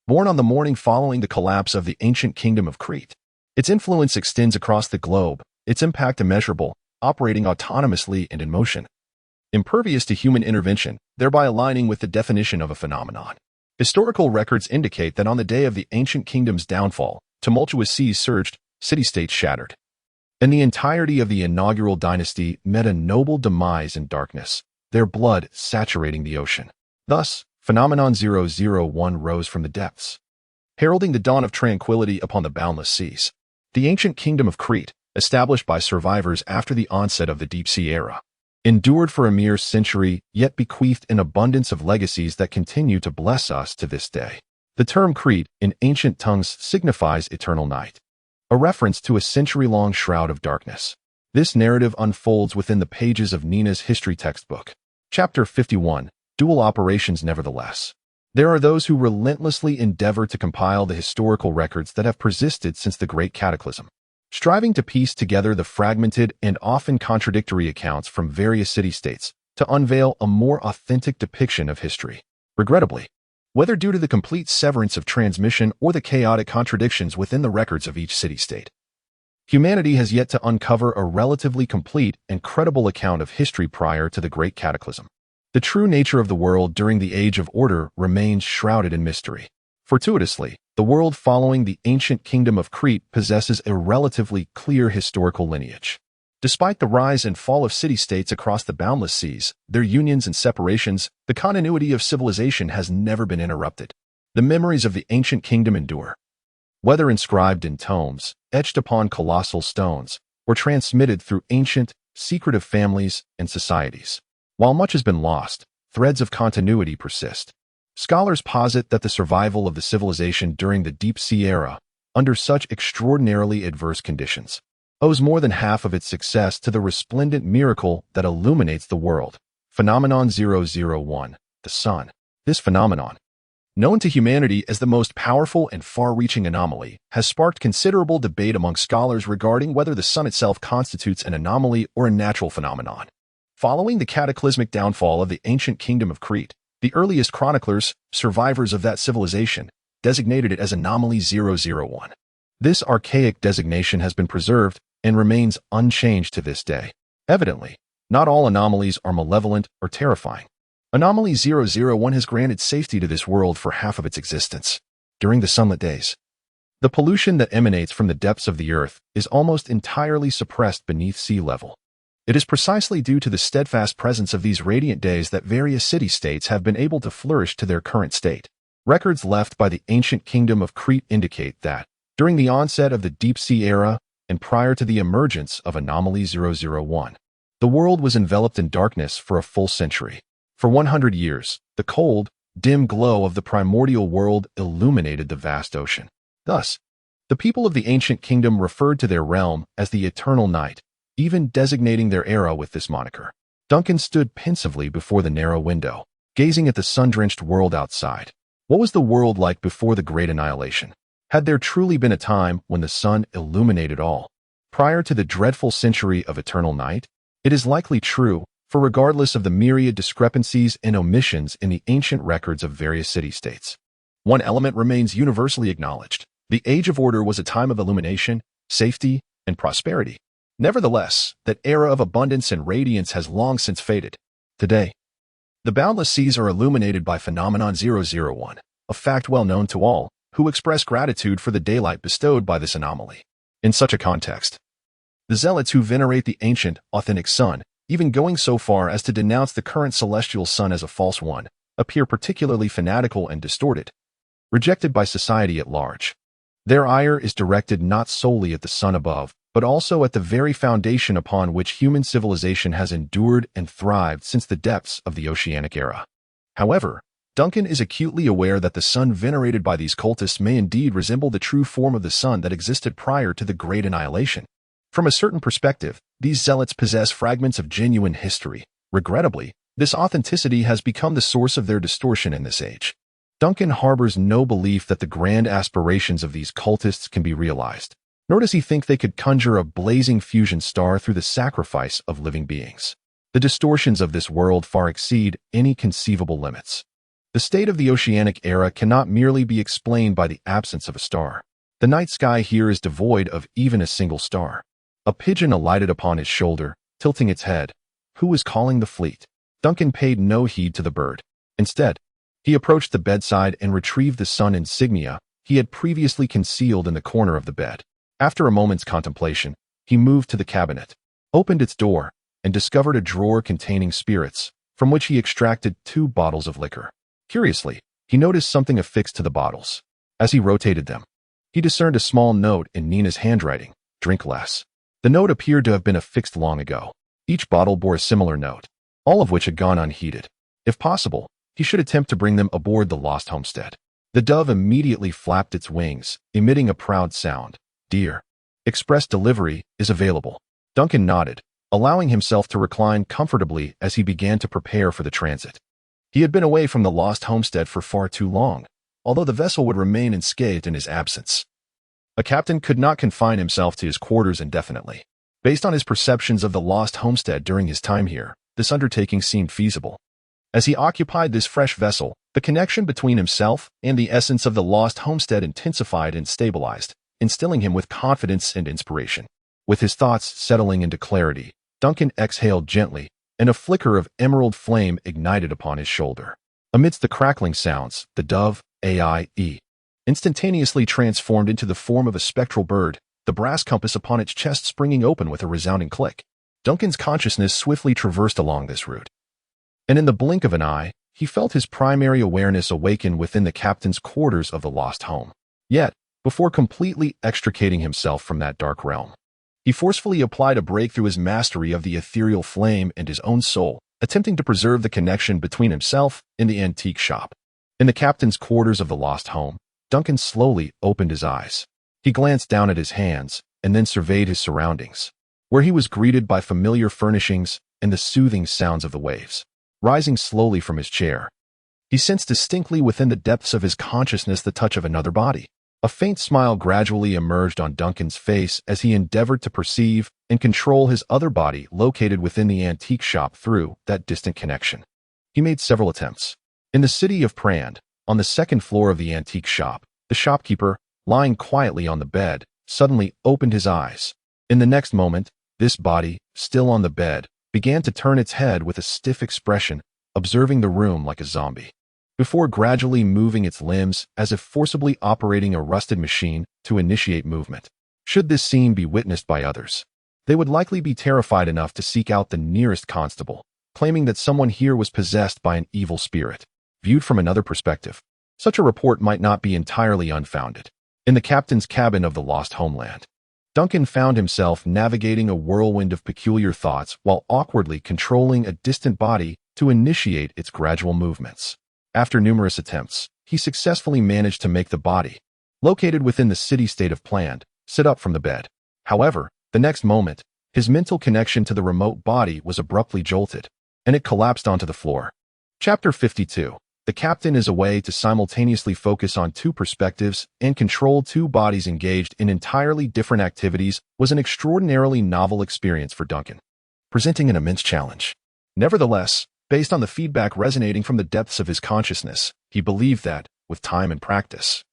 Born on the morning following the collapse of the ancient kingdom of Crete, its influence extends across the globe, its impact immeasurable, operating autonomously and in motion, impervious to human intervention, thereby aligning with the definition of a phenomenon. Historical records indicate that on the day of the ancient kingdom's downfall, tumultuous seas surged, city-states shattered, and the entirety of the inaugural dynasty met a noble demise in darkness, their blood saturating the ocean. Thus, Phenomenon 001 rose from the depths, heralding the dawn of tranquility upon the boundless seas. The ancient kingdom of Crete, established by survivors after the onset of the deep-sea era, endured for a mere century, yet bequeathed an abundance of legacies that continue to bless us to this day. The term Crete, in ancient tongues, signifies eternal night, a reference to a century-long shroud of darkness. This narrative unfolds within the pages of Nina's history textbook. Chapter 51, Dual Operations. Nevertheless, there are those who relentlessly endeavor to compile the historical records that have persisted since the Great Cataclysm, striving to piece together the fragmented and often contradictory accounts from various city-states to unveil a more authentic depiction of history. Regrettably, whether due to the complete severance of transmission or the chaotic contradictions within the records of each city-state, humanity has yet to uncover a relatively complete and credible account of history prior to the Great Cataclysm. The true nature of the world during the Age of Order remains shrouded in mystery. Fortuitously, the world following the ancient kingdom of Crete possesses a relatively clear historical lineage. Despite the rise and fall of city-states across the boundless seas, their unions and separations, the continuity of civilization has never been interrupted. The memories of the ancient kingdom endure. Whether inscribed in tomes, etched upon colossal stones, or transmitted through ancient, secretive families and societies. While much has been lost, threads of continuity persist. Scholars posit that the survival of the civilization during the deep-sea era, under such extraordinarily adverse conditions, owes more than half of its success to the resplendent miracle that illuminates the world. Phenomenon 001, the Sun. This phenomenon, known to humanity as the most powerful and far-reaching anomaly, has sparked considerable debate among scholars regarding whether the Sun itself constitutes an anomaly or a natural phenomenon. Following the cataclysmic downfall of the ancient kingdom of Crete, the earliest chroniclers, survivors of that civilization, designated it as Anomaly 001. This archaic designation has been preserved and remains unchanged to this day. Evidently, not all anomalies are malevolent or terrifying. Anomaly 001 has granted safety to this world for half of its existence. During the sunlit days, the pollution that emanates from the depths of the earth is almost entirely suppressed beneath sea level. It is precisely due to the steadfast presence of these radiant days that various city-states have been able to flourish to their current state. Records left by the ancient kingdom of Crete indicate that, during the onset of the deep-sea era and prior to the emergence of Anomaly 001, the world was enveloped in darkness for a full century. For 100 years, the cold, dim glow of the primordial world illuminated the vast ocean. Thus, the people of the ancient kingdom referred to their realm as the Eternal Night, even designating their era with this moniker. Duncan stood pensively before the narrow window, gazing at the sun-drenched world outside. What was the world like before the Great Annihilation? Had there truly been a time when the sun illuminated all, prior to the dreadful century of eternal night? It is likely true, for regardless of the myriad discrepancies and omissions in the ancient records of various city-states, one element remains universally acknowledged. The Age of Order was a time of illumination, safety, and prosperity. Nevertheless, that era of abundance and radiance has long since faded. Today, the boundless seas are illuminated by Phenomenon 001, a fact well known to all who express gratitude for the daylight bestowed by this anomaly. In such a context, the zealots who venerate the ancient, authentic sun, even going so far as to denounce the current celestial sun as a false one, appear particularly fanatical and distorted, rejected by society at large. Their ire is directed not solely at the sun above, but also at the very foundation upon which human civilization has endured and thrived since the depths of the oceanic era. However, Duncan is acutely aware that the sun venerated by these cultists may indeed resemble the true form of the sun that existed prior to the Great Annihilation. From a certain perspective, these zealots possess fragments of genuine history. Regrettably, this authenticity has become the source of their distortion in this age. Duncan harbors no belief that the grand aspirations of these cultists can be realized, nor does he think they could conjure a blazing fusion star through the sacrifice of living beings. The distortions of this world far exceed any conceivable limits. The state of the oceanic era cannot merely be explained by the absence of a star. The night sky here is devoid of even a single star. A pigeon alighted upon his shoulder, tilting its head. Who was calling the fleet? Duncan paid no heed to the bird. Instead, he approached the bedside and retrieved the sun insignia he had previously concealed in the corner of the bed. After a moment's contemplation, he moved to the cabinet, opened its door, and discovered a drawer containing spirits, from which he extracted 2 bottles of liquor. Curiously, he noticed something affixed to the bottles. As he rotated them, He discerned a small note in Nina's handwriting, "Drink less." The note appeared to have been affixed long ago. Each bottle bore a similar note, all of which had gone unheeded. If possible, he should attempt to bring them aboard the lost homestead. The dove immediately flapped its wings, emitting a proud sound. "Dear, express delivery is available." Duncan nodded, allowing himself to recline comfortably as he began to prepare for the transit. He had been away from the lost homestead for far too long, although the vessel would remain unscathed in his absence. A captain could not confine himself to his quarters indefinitely. Based on his perceptions of the lost homestead during his time here, this undertaking seemed feasible. As he occupied this fresh vessel, the connection between himself and the essence of the lost homestead intensified and stabilized, instilling him with confidence and inspiration. With his thoughts settling into clarity, Duncan exhaled gently, and a flicker of emerald flame ignited upon his shoulder. Amidst the crackling sounds, the dove, AIE, instantaneously transformed into the form of a spectral bird, the brass compass upon its chest springing open with a resounding click. Duncan's consciousness swiftly traversed along this route, and in the blink of an eye, he felt his primary awareness awaken within the captain's quarters of the lost home. Yet, before completely extricating himself from that dark realm, he forcefully applied a break through his mastery of the ethereal flame and his own soul, attempting to preserve the connection between himself and the antique shop. In the captain's quarters of the lost home, Duncan slowly opened his eyes. He glanced down at his hands and then surveyed his surroundings, where he was greeted by familiar furnishings and the soothing sounds of the waves. Rising slowly from his chair, he sensed distinctly within the depths of his consciousness the touch of another body. A faint smile gradually emerged on Duncan's face as he endeavored to perceive and control his other body located within the antique shop through that distant connection. He made several attempts. In the city of Prand, on the second floor of the antique shop, the shopkeeper, lying quietly on the bed, suddenly opened his eyes. In the next moment, this body, still on the bed, began to turn its head with a stiff expression, observing the room like a zombie, before gradually moving its limbs as if forcibly operating a rusted machine to initiate movement. Should this scene be witnessed by others, they would likely be terrified enough to seek out the nearest constable, claiming that someone here was possessed by an evil spirit. Viewed from another perspective, such a report might not be entirely unfounded. In the captain's cabin of the lost homeland, Duncan found himself navigating a whirlwind of peculiar thoughts while awkwardly controlling a distant body to initiate its gradual movements. After numerous attempts, he successfully managed to make the body, located within the city-state of Prand, sit up from the bed. However, the next moment, his mental connection to the remote body was abruptly jolted, and it collapsed onto the floor. Chapter 52. The captain is a way to simultaneously focus on two perspectives and control two bodies engaged in entirely different activities was an extraordinarily novel experience for Duncan, presenting an immense challenge. Nevertheless, based on the feedback resonating from the depths of his consciousness, he believed that, with time and practice,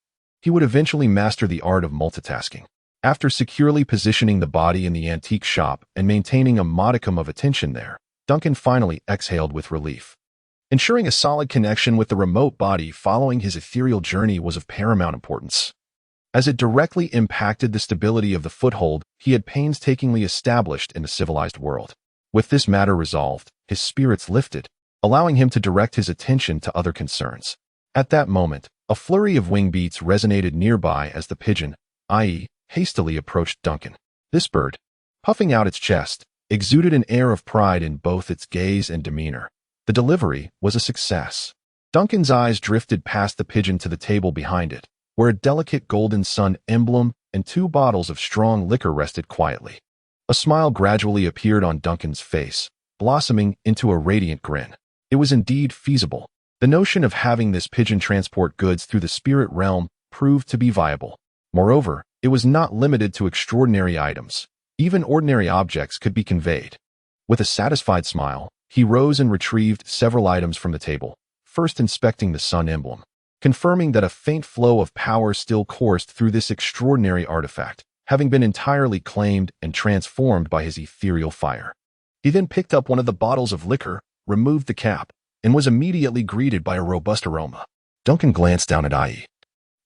he would eventually master the art of multitasking. After securely positioning the body in the antique shop and maintaining a modicum of attention there, Duncan finally exhaled with relief. Ensuring a solid connection with the remote body following his ethereal journey was of paramount importance, as it directly impacted the stability of the foothold he had painstakingly established in the civilized world. With this matter resolved, his spirits lifted, allowing him to direct his attention to other concerns. At that moment, a flurry of wing beats resonated nearby as the pigeon, i.e., hastily approached Duncan. This bird, puffing out its chest, exuded an air of pride in both its gaze and demeanor. The delivery was a success. Duncan's eyes drifted past the pigeon to the table behind it, where a delicate golden sun emblem and two bottles of strong liquor rested quietly. A smile gradually appeared on Duncan's face, blossoming into a radiant grin. It was indeed feasible. The notion of having this pigeon transport goods through the spirit realm proved to be viable. Moreover, it was not limited to extraordinary items. Even ordinary objects could be conveyed. With a satisfied smile, he rose and retrieved several items from the table, first inspecting the sun emblem, confirming that a faint flow of power still coursed through this extraordinary artifact, having been entirely claimed and transformed by his ethereal fire. He then picked up one of the bottles of liquor, removed the cap, and was immediately greeted by a robust aroma. Duncan glanced down at IE,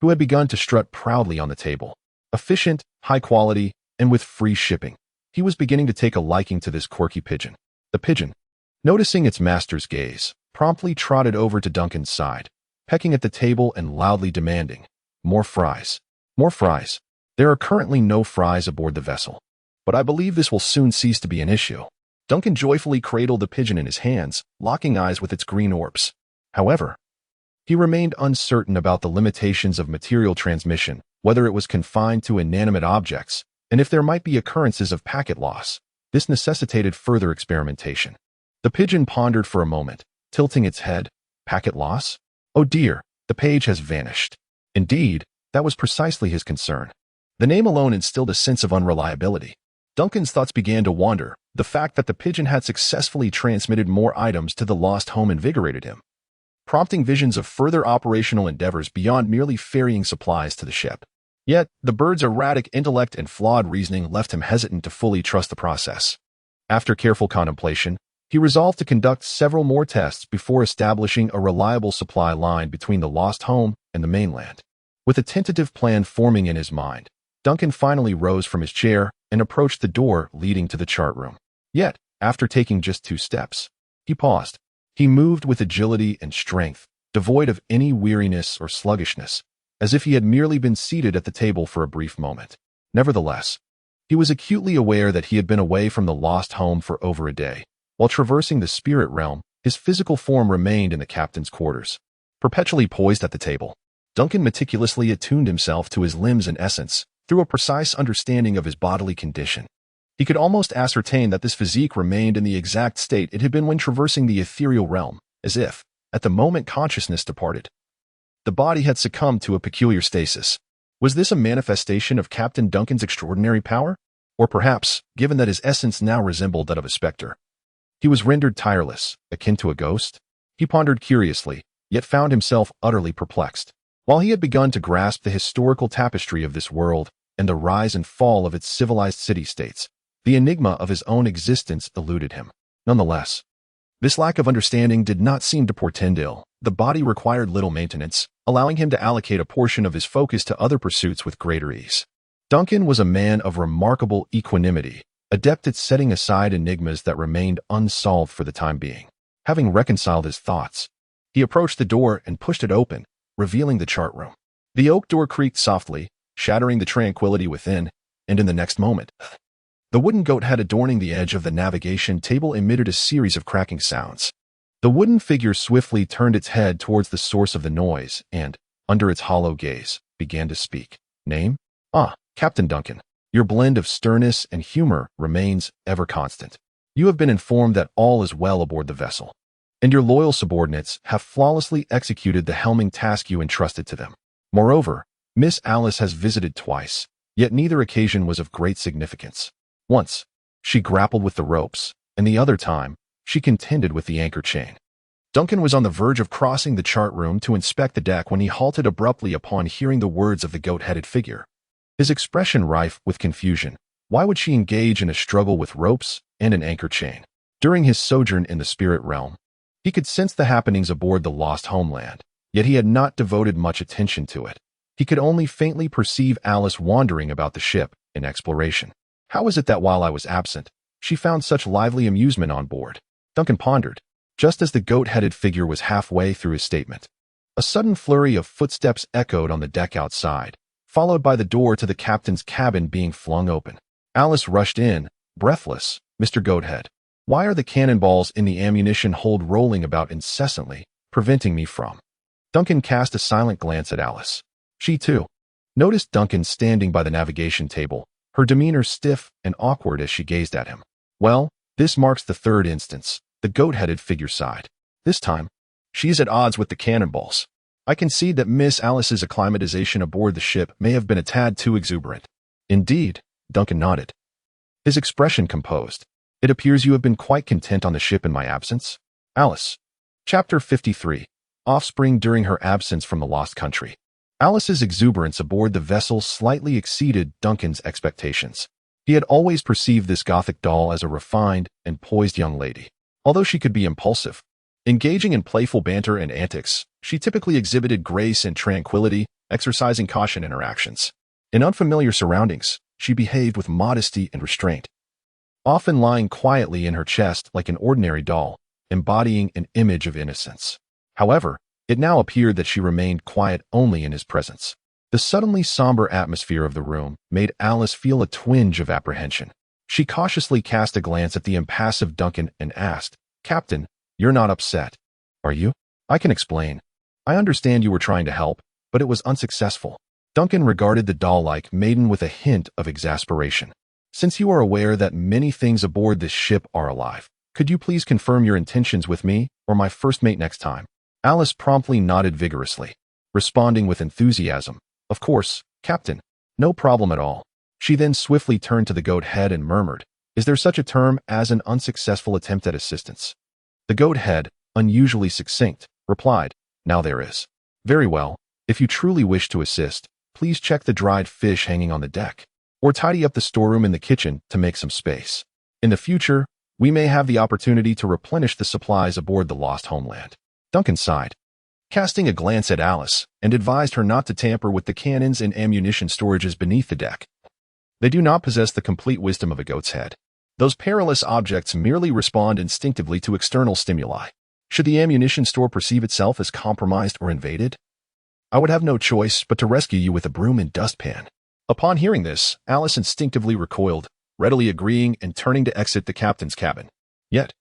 who had begun to strut proudly on the table. Efficient, high quality, and with free shipping, he was beginning to take a liking to this quirky pigeon. The pigeon, noticing its master's gaze, promptly trotted over to Duncan's side, pecking at the table and loudly demanding, "More fries." More fries. There are currently no fries aboard the vessel, but I believe this will soon cease to be an issue. Duncan joyfully cradled the pigeon in his hands, locking eyes with its green orbs. However, he remained uncertain about the limitations of material transmission, whether it was confined to inanimate objects, and if there might be occurrences of packet loss. This necessitated further experimentation. The pigeon pondered for a moment, tilting its head. Packet loss? Oh dear, the page has vanished. Indeed, that was precisely his concern. The name alone instilled a sense of unreliability. Duncan's thoughts began to wander. The fact that the pigeon had successfully transmitted more items to the lost home invigorated him, prompting visions of further operational endeavors beyond merely ferrying supplies to the ship. Yet, the bird's erratic intellect and flawed reasoning left him hesitant to fully trust the process. After careful contemplation, he resolved to conduct several more tests before establishing a reliable supply line between the lost home and the mainland. With a tentative plan forming in his mind, Duncan finally rose from his chair and approached the door leading to the chart room. Yet, after taking just 2 steps, he paused. He moved with agility and strength, devoid of any weariness or sluggishness, as if he had merely been seated at the table for a brief moment. Nevertheless, he was acutely aware that he had been away from the lost home for over a day. While traversing the spirit realm, his physical form remained in the captain's quarters. Perpetually poised at the table, Duncan meticulously attuned himself to his limbs and essence through a precise understanding of his bodily condition. He could almost ascertain that this physique remained in the exact state it had been when traversing the ethereal realm, as if, at the moment consciousness departed, the body had succumbed to a peculiar stasis. Was this a manifestation of Captain Duncan's extraordinary power? Or perhaps, given that his essence now resembled that of a specter, he was rendered tireless, akin to a ghost? He pondered curiously, yet found himself utterly perplexed. While he had begun to grasp the historical tapestry of this world and the rise and fall of its civilized city-states, the enigma of his own existence eluded him. Nonetheless, this lack of understanding did not seem to portend ill. The body required little maintenance, allowing him to allocate a portion of his focus to other pursuits with greater ease. Duncan was a man of remarkable equanimity, adept at setting aside enigmas that remained unsolved for the time being. Having reconciled his thoughts, he approached the door and pushed it open, revealing the chart room. The oak door creaked softly, shattering the tranquility within, and in the next moment, the wooden goat head adorning the edge of the navigation table emitted a series of cracking sounds. The wooden figure swiftly turned its head towards the source of the noise and, under its hollow gaze, began to speak. Name? Ah, Captain Duncan. Your blend of sternness and humor remains ever constant. You have been informed that all is well aboard the vessel, and your loyal subordinates have flawlessly executed the helming task you entrusted to them. Moreover, Miss Alice has visited twice, yet neither occasion was of great significance. Once, she grappled with the ropes, and the other time, she contended with the anchor chain. Duncan was on the verge of crossing the chart room to inspect the deck when he halted abruptly upon hearing the words of the goat-headed figure. His expression rife with confusion. Why would she engage in a struggle with ropes and an anchor chain? During his sojourn in the spirit realm, he could sense the happenings aboard the Lost Homeland, yet he had not devoted much attention to it. He could only faintly perceive Alice wandering about the ship in exploration. How was it that while I was absent, she found such lively amusement on board? Duncan pondered, just as the goat-headed figure was halfway through his statement. A sudden flurry of footsteps echoed on the deck outside, followed by the door to the captain's cabin being flung open. Alice rushed in, breathless. Mr. Goathead, why are the cannonballs in the ammunition hold rolling about incessantly, preventing me from? Duncan cast a silent glance at Alice. She, too, noticed Duncan standing by the navigation table, her demeanor stiff and awkward as she gazed at him. Well, this marks the 3rd instance, the goat-headed figure sighed. This time, she's at odds with the cannonballs. I concede that Miss Alice's acclimatization aboard the ship may have been a tad too exuberant. Indeed, Duncan nodded, his expression composed. It appears you have been quite content on the ship in my absence. Alice. Chapter 53. Offspring during her absence from the lost country. Alice's exuberance aboard the vessel slightly exceeded Duncan's expectations. He had always perceived this Gothic doll as a refined and poised young lady. Although she could be impulsive, engaging in playful banter and antics, she typically exhibited grace and tranquility, exercising caution in her actions. In unfamiliar surroundings, she behaved with modesty and restraint, often lying quietly in her chest like an ordinary doll, embodying an image of innocence. However, it now appeared that she remained quiet only in his presence. The suddenly somber atmosphere of the room made Alice feel a twinge of apprehension. She cautiously cast a glance at the impassive Duncan and asked, "Captain, you're not upset, are you?" "I can explain. I understand you were trying to help, but it was unsuccessful." Duncan regarded the doll-like maiden with a hint of exasperation. "Since you are aware that many things aboard this ship are alive, could you please confirm your intentions with me or my first mate next time?" Alice promptly nodded vigorously, responding with enthusiasm, "Of course, Captain. No problem at all." She then swiftly turned to the goat head and murmured, "Is there such a term as an unsuccessful attempt at assistance?" The goat head, unusually succinct, replied, "Now there is." "Very well. If you truly wish to assist, please check the dried fish hanging on the deck, or tidy up the storeroom in the kitchen to make some space. In the future, we may have the opportunity to replenish the supplies aboard the Lost Homeland." Duncan sighed, casting a glance at Alice, and advised her not to tamper with the cannons and ammunition storages beneath the deck. They do not possess the complete wisdom of a goat's head. Those perilous objects merely respond instinctively to external stimuli. Should the ammunition store perceive itself as compromised or invaded, I would have no choice but to rescue you with a broom and dustpan. Upon hearing this, Alice instinctively recoiled, readily agreeing and turning to exit the captain's cabin. Yet,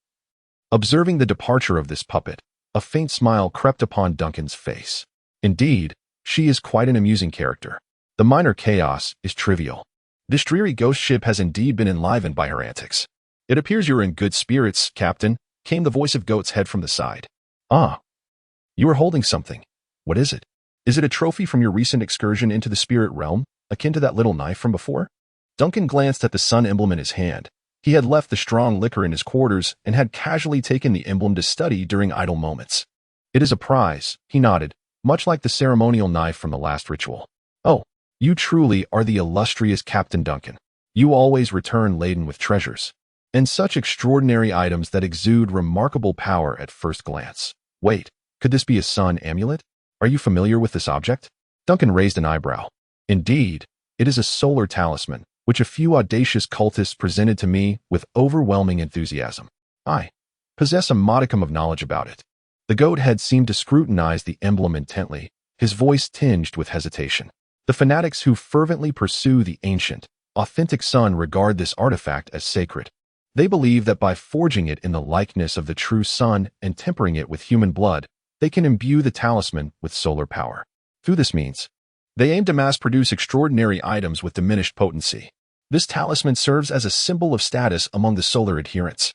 observing the departure of this puppet, a faint smile crept upon Duncan's face. Indeed, she is quite an amusing character. The minor chaos is trivial. This dreary ghost ship has indeed been enlivened by her antics. "It appears you're in good spirits, Captain," came the voice of Goat's head from the side. "Ah, you are holding something. What is it? Is it a trophy from your recent excursion into the spirit realm, akin to that little knife from before?" Duncan glanced at the sun emblem in his hand. He had left the strong liquor in his quarters and had casually taken the emblem to study during idle moments. "It is a prize," he nodded, "much like the ceremonial knife from the last ritual." "Oh, you truly are the illustrious Captain Duncan. You always return laden with treasures, and such extraordinary items that exude remarkable power at first glance. Wait, could this be a sun amulet? Are you familiar with this object?" Duncan raised an eyebrow. "Indeed, it is a solar talisman, which a few audacious cultists presented to me with overwhelming enthusiasm. I possess a modicum of knowledge about it." The goat head seemed to scrutinize the emblem intently, his voice tinged with hesitation. "The fanatics who fervently pursue the ancient, authentic sun regard this artifact as sacred. They believe that by forging it in the likeness of the true sun and tempering it with human blood, they can imbue the talisman with solar power. Through this means, they aim to mass-produce extraordinary items with diminished potency. This talisman serves as a symbol of status among the solar adherents,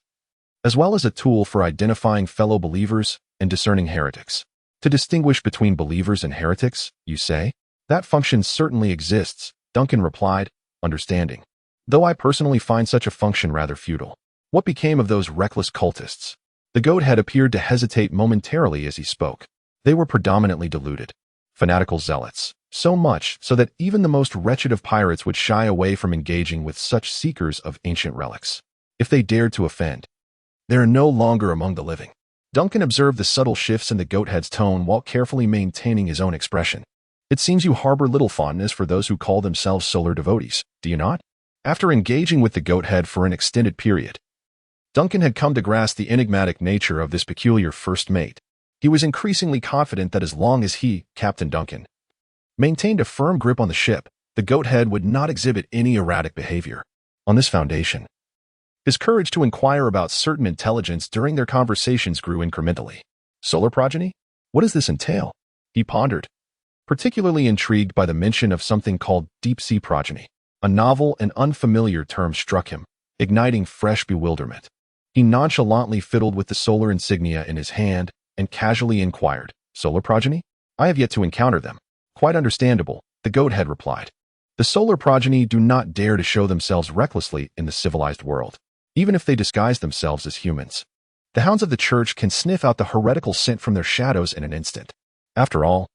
as well as a tool for identifying fellow believers and discerning heretics." "To distinguish between believers and heretics, you say? That function certainly exists," Duncan replied, understanding. "Though I personally find such a function rather futile." "What became of those reckless cultists?" The goat head appeared to hesitate momentarily as he spoke. "They were predominantly deluded, fanatical zealots, so much so that even the most wretched of pirates would shy away from engaging with such seekers of ancient relics. If they dared to offend, they are no longer among the living." Duncan observed the subtle shifts in the goat head's tone while carefully maintaining his own expression. "It seems you harbor little fondness for those who call themselves solar devotees, do you not?" After engaging with the goat head for an extended period, Duncan had come to grasp the enigmatic nature of this peculiar first mate. He was increasingly confident that as long as he, Captain Duncan, maintained a firm grip on the ship, the goat head would not exhibit any erratic behavior. On this foundation, his courage to inquire about certain intelligence during their conversations grew incrementally. "Solar progeny? What does this entail?" he pondered, particularly intrigued by the mention of something called deep-sea progeny. A novel and unfamiliar term struck him, igniting fresh bewilderment. He nonchalantly fiddled with the solar insignia in his hand and casually inquired, "Solar progeny? I have yet to encounter them." "Quite understandable," the goat head replied. "The solar progeny do not dare to show themselves recklessly in the civilized world, even if they disguise themselves as humans. The hounds of the church can sniff out the heretical scent from their shadows in an instant. After all,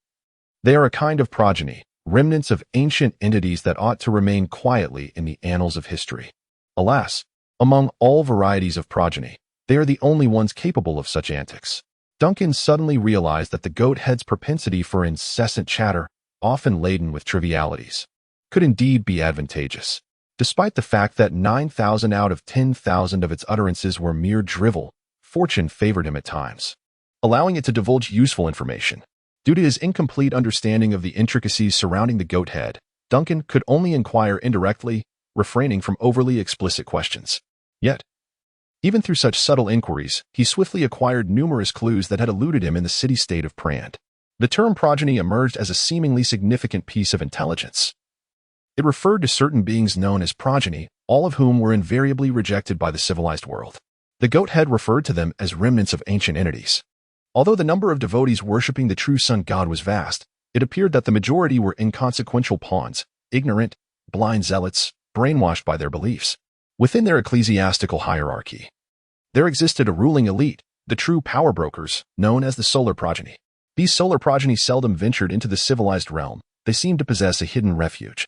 they are a kind of progeny, remnants of ancient entities that ought to remain quietly in the annals of history. Alas, among all varieties of progeny, they are the only ones capable of such antics." Duncan suddenly realized that the goat head's propensity for incessant chatter, often laden with trivialities, could indeed be advantageous. Despite the fact that 9,000 out of 10,000 of its utterances were mere drivel, fortune favored him at times, allowing it to divulge useful information. Due to his incomplete understanding of the intricacies surrounding the goat head, Duncan could only inquire indirectly, refraining from overly explicit questions. Yet, even through such subtle inquiries, he swiftly acquired numerous clues that had eluded him in the city-state of Prand. The term progeny emerged as a seemingly significant piece of intelligence. It referred to certain beings known as progeny, all of whom were invariably rejected by the civilized world. The goat head referred to them as remnants of ancient entities. Although the number of devotees worshipping the true sun god was vast, it appeared that the majority were inconsequential pawns, ignorant, blind zealots, brainwashed by their beliefs. Within their ecclesiastical hierarchy, there existed a ruling elite, the true power brokers, known as the solar progeny. These solar progeny seldom ventured into the civilized realm. They seemed to possess a hidden refuge,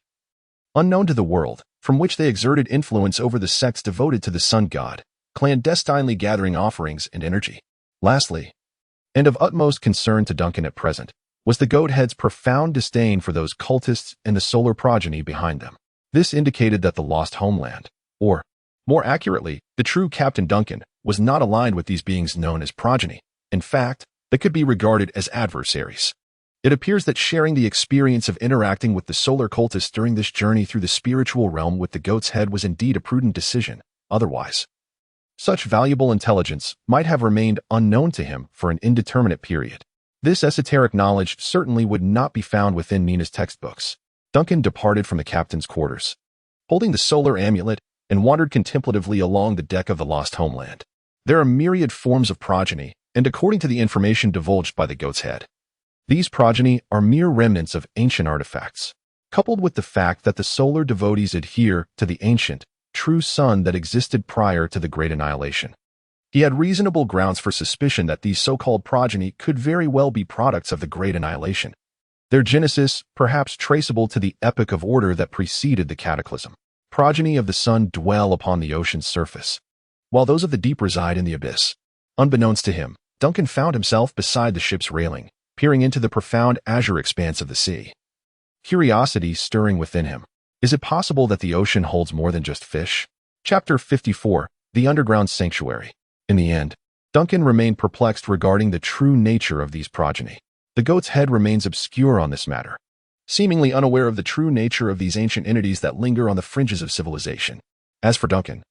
unknown to the world, from which they exerted influence over the sects devoted to the sun god, clandestinely gathering offerings and energy. Lastly, and of utmost concern to Duncan at present, was the goat head's profound disdain for those cultists and the solar progeny behind them. This indicated that the Lost Homeland, or, more accurately, the true Captain Duncan, was not aligned with these beings known as progeny. In fact, they could be regarded as adversaries. It appears that sharing the experience of interacting with the solar cultists during this journey through the spiritual realm with the goat's head was indeed a prudent decision. Otherwise, such valuable intelligence might have remained unknown to him for an indeterminate period. This esoteric knowledge certainly would not be found within Nina's textbooks. Duncan departed from the captain's quarters, holding the solar amulet, and wandered contemplatively along the deck of the Lost Homeland. There are myriad forms of progeny, and according to the information divulged by the goat's head, these progeny are mere remnants of ancient artifacts, coupled with the fact that the solar devotees adhere to the ancient, true sun that existed prior to the Great Annihilation. He had reasonable grounds for suspicion that these so-called progeny could very well be products of the Great Annihilation, their genesis perhaps traceable to the epoch of order that preceded the cataclysm. Progeny of the sun dwell upon the ocean's surface, while those of the deep reside in the abyss. Unbeknownst to him, Duncan found himself beside the ship's railing, peering into the profound azure expanse of the sea. Curiosity stirring within him. Is it possible that the ocean holds more than just fish? Chapter 54, The Underground Sanctuary. In the end, Duncan remained perplexed regarding the true nature of these progeny. The goat's head remains obscure on this matter, seemingly unaware of the true nature of these ancient entities that linger on the fringes of civilization. As for Duncan,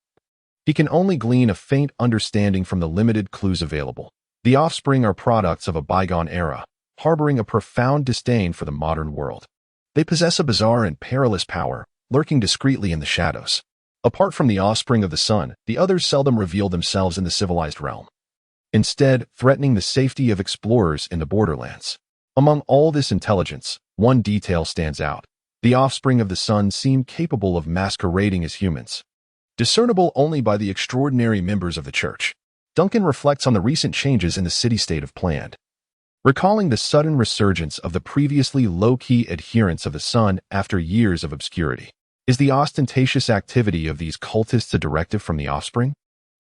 he can only glean a faint understanding from the limited clues available. The offspring are products of a bygone era, harboring a profound disdain for the modern world. They possess a bizarre and perilous power, lurking discreetly in the shadows. Apart from the offspring of the sun, the others seldom reveal themselves in the civilized realm, instead threatening the safety of explorers in the borderlands. Among all this intelligence, one detail stands out. The offspring of the sun seem capable of masquerading as humans, discernible only by the extraordinary members of the church. Duncan reflects on the recent changes in the city-state of Prand, recalling the sudden resurgence of the previously low-key adherents of the sun after years of obscurity. Is the ostentatious activity of these cultists a directive from the offspring?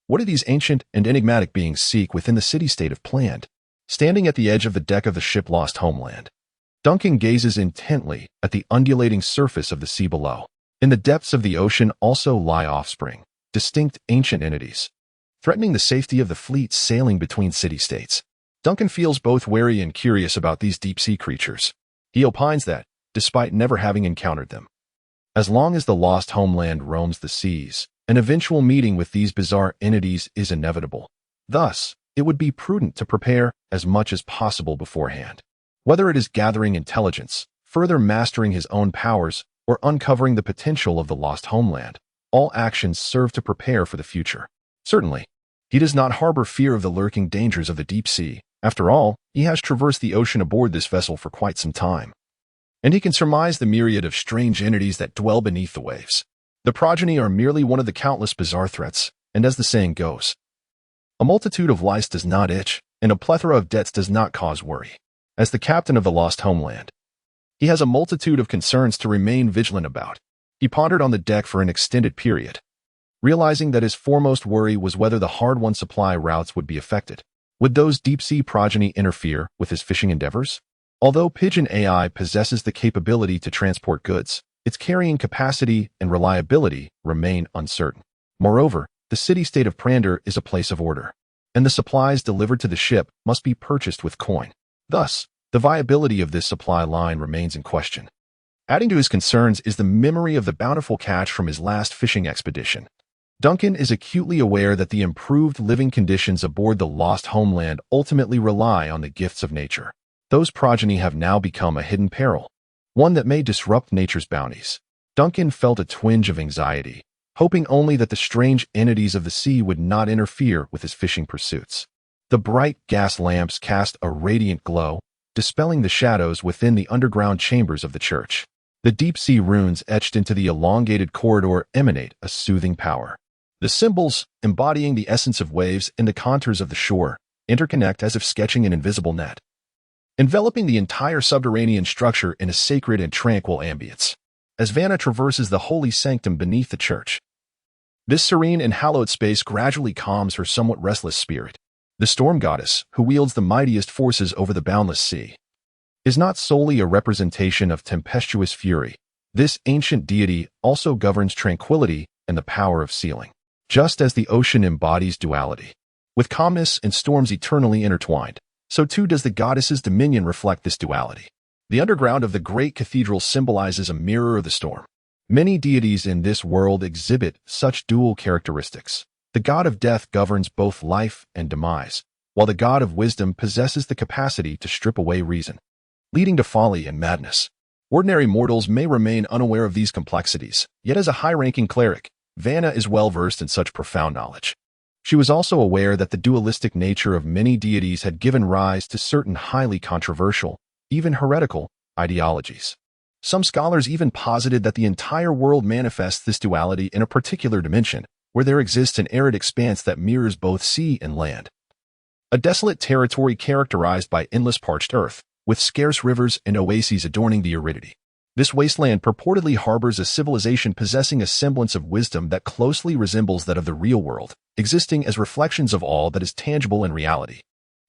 What do these ancient and enigmatic beings seek within the city-state of Prand? Standing at the edge of the deck of the ship Lost Homeland, Duncan gazes intently at the undulating surface of the sea below. In the depths of the ocean also lie offspring, distinct ancient entities, threatening the safety of the fleet sailing between city-states. Duncan feels both wary and curious about these deep-sea creatures. He opines that, despite never having encountered them, as long as the Lost Homeland roams the seas, an eventual meeting with these bizarre entities is inevitable. Thus, it would be prudent to prepare as much as possible beforehand. Whether it is gathering intelligence, further mastering his own powers, or uncovering the potential of the Lost Homeland, all actions serve to prepare for the future. Certainly, he does not harbor fear of the lurking dangers of the deep sea. After all, he has traversed the ocean aboard this vessel for quite some time, and he can surmise the myriad of strange entities that dwell beneath the waves. The progeny are merely one of the countless bizarre threats, and as the saying goes, a multitude of lice does not itch, and a plethora of debts does not cause worry. As the captain of the Lost Homeland, he has a multitude of concerns to remain vigilant about. He pondered on the deck for an extended period, realizing that his foremost worry was whether the hard-won supply routes would be affected. Would those deep-sea progeny interfere with his fishing endeavors? Although Pigeon AI possesses the capability to transport goods, its carrying capacity and reliability remain uncertain. Moreover, the city-state of Prander is a place of order, and the supplies delivered to the ship must be purchased with coin. Thus, The viability of this supply line remains in question. Adding to his concerns is the memory of the bountiful catch from his last fishing expedition. Duncan is acutely aware that the improved living conditions aboard the Lost Homeland ultimately rely on the gifts of nature. Those progeny have now become a hidden peril, one that may disrupt nature's bounties. Duncan felt a twinge of anxiety, hoping only that the strange entities of the sea would not interfere with his fishing pursuits. The bright gas lamps cast a radiant glow, dispelling the shadows within the underground chambers of the church. The deep-sea runes etched into the elongated corridor emanate a soothing power. The symbols, embodying the essence of waves and the contours of the shore, interconnect as if sketching an invisible net, enveloping the entire subterranean structure in a sacred and tranquil ambience. As Vanna traverses the holy sanctum beneath the church, this serene and hallowed space gradually calms her somewhat restless spirit. The storm goddess, who wields the mightiest forces over the boundless sea, is not solely a representation of tempestuous fury. This ancient deity also governs tranquility and the power of sealing. Just as the ocean embodies duality, with calmness and storms eternally intertwined, so too does the goddess's dominion reflect this duality. The underground of the great cathedral symbolizes a mirror of the storm. Many deities in this world exhibit such dual characteristics. The god of death governs both life and demise, while the god of wisdom possesses the capacity to strip away reason, leading to folly and madness. Ordinary mortals may remain unaware of these complexities, yet as a high-ranking cleric, Vanna is well-versed in such profound knowledge. She was also aware that the dualistic nature of many deities had given rise to certain highly controversial, even heretical, ideologies. Some scholars even posited that the entire world manifests this duality in a particular dimension, where there exists an arid expanse that mirrors both sea and land. A desolate territory characterized by endless parched earth, with scarce rivers and oases adorning the aridity. This wasteland purportedly harbors a civilization possessing a semblance of wisdom that closely resembles that of the real world, existing as reflections of all that is tangible in reality.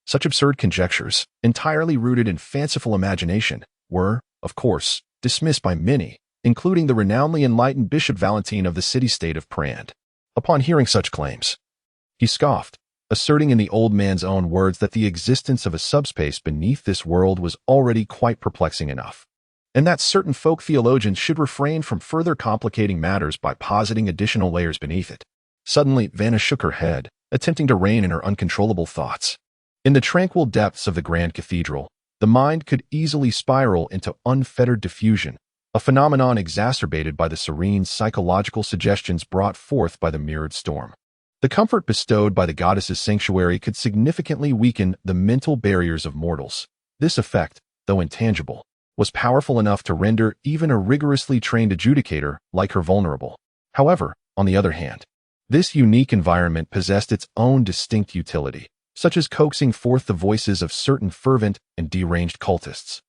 Such absurd conjectures, entirely rooted in fanciful imagination, were, of course, dismissed by many, including the renownedly enlightened Bishop Valentine of the city-state of Prand. Upon hearing such claims, he scoffed, asserting in the old man's own words that the existence of a subspace beneath this world was already quite perplexing enough, and that certain folk theologians should refrain from further complicating matters by positing additional layers beneath it. Suddenly, Vanna shook her head, attempting to rein in her uncontrollable thoughts. In the tranquil depths of the grand cathedral, the mind could easily spiral into unfettered diffusion, a phenomenon exacerbated by the serene psychological suggestions brought forth by the mirrored storm. The comfort bestowed by the goddess's sanctuary could significantly weaken the mental barriers of mortals. This effect, though intangible, was powerful enough to render even a rigorously trained adjudicator like her vulnerable. However, on the other hand, this unique environment possessed its own distinct utility, such as coaxing forth the voices of certain fervent and deranged cultists.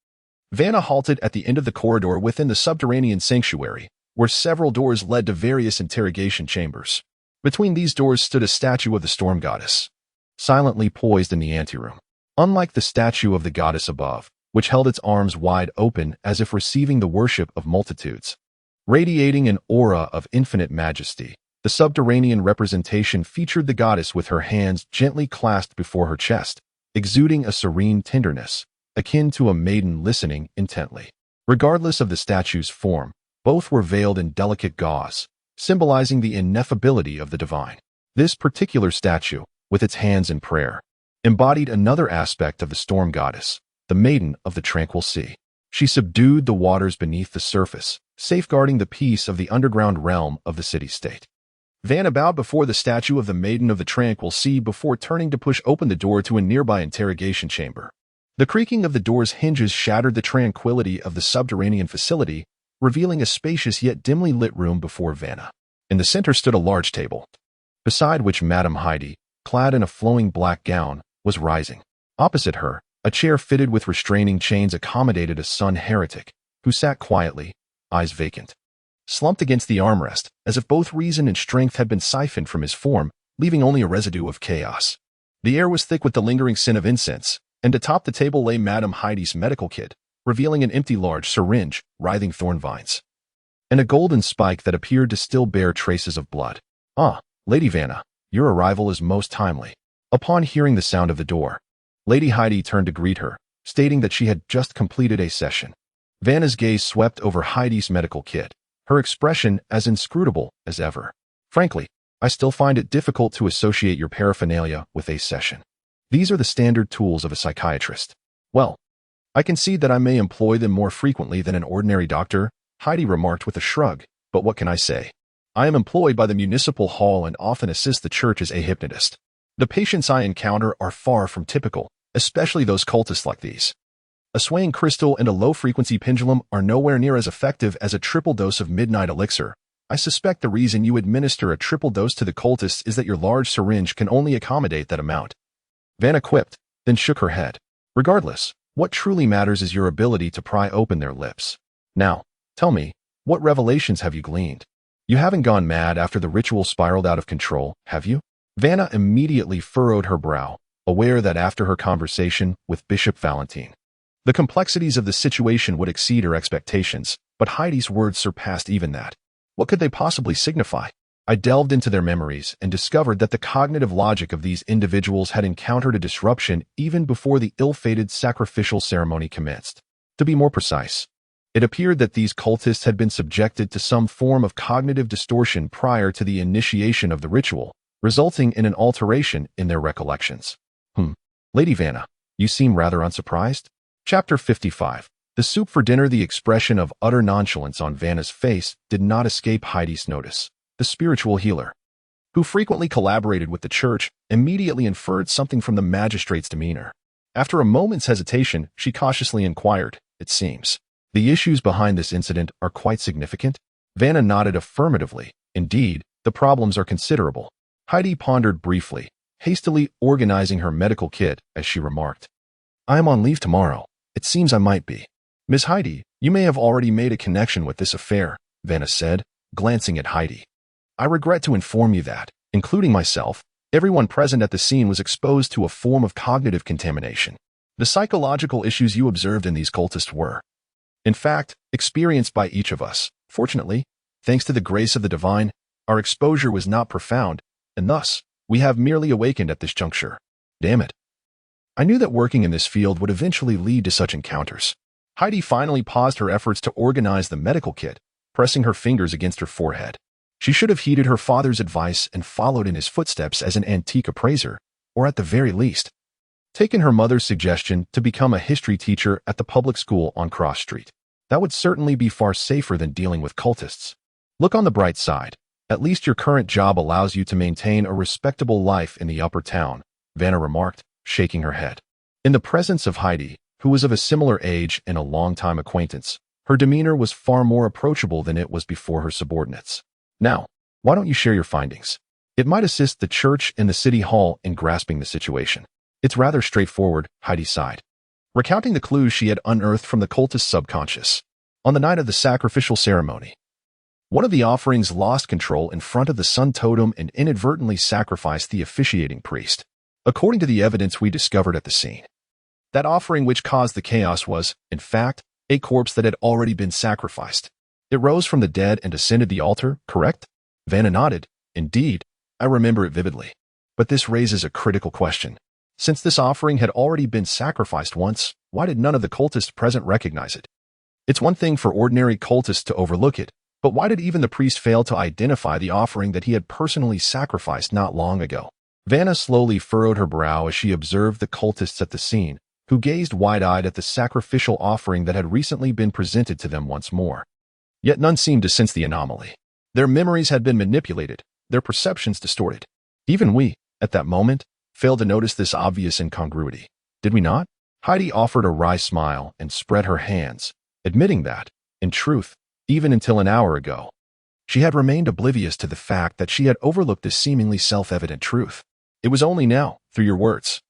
Vanna halted at the end of the corridor within the subterranean sanctuary, where several doors led to various interrogation chambers. Between these doors stood a statue of the storm goddess, silently poised in the anteroom. Unlike the statue of the goddess above, which held its arms wide open as if receiving the worship of multitudes, radiating an aura of infinite majesty, the subterranean representation featured the goddess with her hands gently clasped before her chest, exuding a serene tenderness, akin to a maiden listening intently. Regardless of the statue's form, both were veiled in delicate gauze, symbolizing the ineffability of the divine. This particular statue, with its hands in prayer, embodied another aspect of the storm goddess, the maiden of the tranquil sea. She subdued the waters beneath the surface, safeguarding the peace of the underground realm of the city-state. Vanna bowed before the statue of the maiden of the tranquil sea before turning to push open the door to a nearby interrogation chamber. The creaking of the door's hinges shattered the tranquility of the subterranean facility, revealing a spacious yet dimly lit room before Vanna. In the center stood a large table, beside which Madame Heidi, clad in a flowing black gown, was rising. Opposite her, a chair fitted with restraining chains accommodated a son heretic, who sat quietly, eyes vacant, slumped against the armrest, as if both reason and strength had been siphoned from his form, leaving only a residue of chaos. The air was thick with the lingering scent of incense, and atop the table lay Madame Heidi's medical kit, revealing an empty large syringe, writhing thorn vines, and a golden spike that appeared to still bear traces of blood. "Ah, Lady Vanna, your arrival is most timely." Upon hearing the sound of the door, Lady Heidi turned to greet her, stating that she had just completed a session. Vanna's gaze swept over Heidi's medical kit, her expression as inscrutable as ever. Frankly, I still find it difficult to associate your paraphernalia with a session. These are the standard tools of a psychiatrist. Well, I concede that I may employ them more frequently than an ordinary doctor, Heidi remarked with a shrug, but what can I say? I am employed by the municipal hall and often assist the church as a hypnotist. The patients I encounter are far from typical, especially those cultists like these. A swaying crystal and a low-frequency pendulum are nowhere near as effective as a triple dose of midnight elixir. I suspect the reason you administer a triple dose to the cultists is that your large syringe can only accommodate that amount. Vanna quipped, then shook her head. Regardless, what truly matters is your ability to pry open their lips. Now, tell me, what revelations have you gleaned? You haven't gone mad after the ritual spiraled out of control, have you? Vanna immediately furrowed her brow, aware that after her conversation with Bishop Valentine, the complexities of the situation would exceed her expectations, but Heidi's words surpassed even that. What could they possibly signify? I delved into their memories and discovered that the cognitive logic of these individuals had encountered a disruption even before the ill-fated sacrificial ceremony commenced. To be more precise, it appeared that these cultists had been subjected to some form of cognitive distortion prior to the initiation of the ritual, resulting in an alteration in their recollections. Lady Vanna, you seem rather unsurprised? Chapter 55. The soup for dinner. The expression of utter nonchalance on Vanna's face did not escape Heidi's notice. The spiritual healer, who frequently collaborated with the church, immediately inferred something from the magistrate's demeanor. After a moment's hesitation, she cautiously inquired, "It seems the issues behind this incident are quite significant?" Vanna nodded affirmatively. "Indeed, the problems are considerable." Heidi pondered briefly, hastily organizing her medical kit as she remarked, "I am on leave tomorrow. It seems I might be." "Miss Heidi, you may have already made a connection with this affair," Vanna said, glancing at Heidi. "I regret to inform you that, including myself, everyone present at the scene was exposed to a form of cognitive contamination. The psychological issues you observed in these cultists were, in fact, experienced by each of us. Fortunately, thanks to the grace of the divine, our exposure was not profound, and thus, we have merely awakened at this juncture. Damn it. I knew that working in this field would eventually lead to such encounters." Heidi finally paused her efforts to organize the medical kit, pressing her fingers against her forehead. She should have heeded her father's advice and followed in his footsteps as an antique appraiser, or at the very least, taken her mother's suggestion to become a history teacher at the public school on Cross Street. That would certainly be far safer than dealing with cultists. Look on the bright side. At least your current job allows you to maintain a respectable life in the upper town, Vanna remarked, shaking her head. In the presence of Heidi, who was of a similar age and a long-time acquaintance, her demeanor was far more approachable than it was before her subordinates. "Now, why don't you share your findings? It might assist the church and the city hall in grasping the situation." "It's rather straightforward," Heidi sighed, recounting the clues she had unearthed from the cultist's subconscious. On the night of the sacrificial ceremony, one of the offerings lost control in front of the sun totem and inadvertently sacrificed the officiating priest. According to the evidence we discovered at the scene, that offering which caused the chaos was, in fact, a corpse that had already been sacrificed. It rose from the dead and ascended the altar, correct? Vanna nodded. "Indeed, I remember it vividly. But this raises a critical question. Since this offering had already been sacrificed once, why did none of the cultists present recognize it? It's one thing for ordinary cultists to overlook it, but why did even the priest fail to identify the offering that he had personally sacrificed not long ago?" Vanna slowly furrowed her brow as she observed the cultists at the scene, who gazed wide-eyed at the sacrificial offering that had recently been presented to them once more. Yet none seemed to sense the anomaly. Their memories had been manipulated, their perceptions distorted. Even we, at that moment, failed to notice this obvious incongruity. Did we not? Heidi offered a wry smile and spread her hands, admitting that, in truth, even until an hour ago, she had remained oblivious to the fact that she had overlooked this seemingly self-evident truth. It was only now, through your words,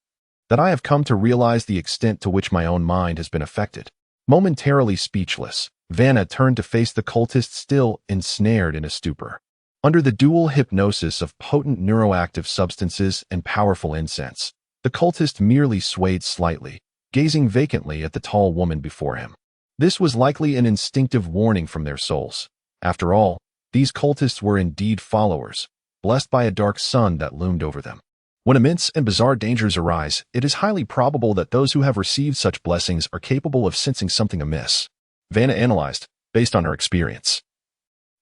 that I have come to realize the extent to which my own mind has been affected. Momentarily speechless, Vanna turned to face the cultist still ensnared in a stupor. Under the dual hypnosis of potent neuroactive substances and powerful incense, the cultist merely swayed slightly, gazing vacantly at the tall woman before him. This was likely an instinctive warning from their souls. After all, these cultists were indeed followers, blessed by a dark sun that loomed over them. When immense and bizarre dangers arise, it is highly probable that those who have received such blessings are capable of sensing something amiss. Vanna analyzed, based on her experience,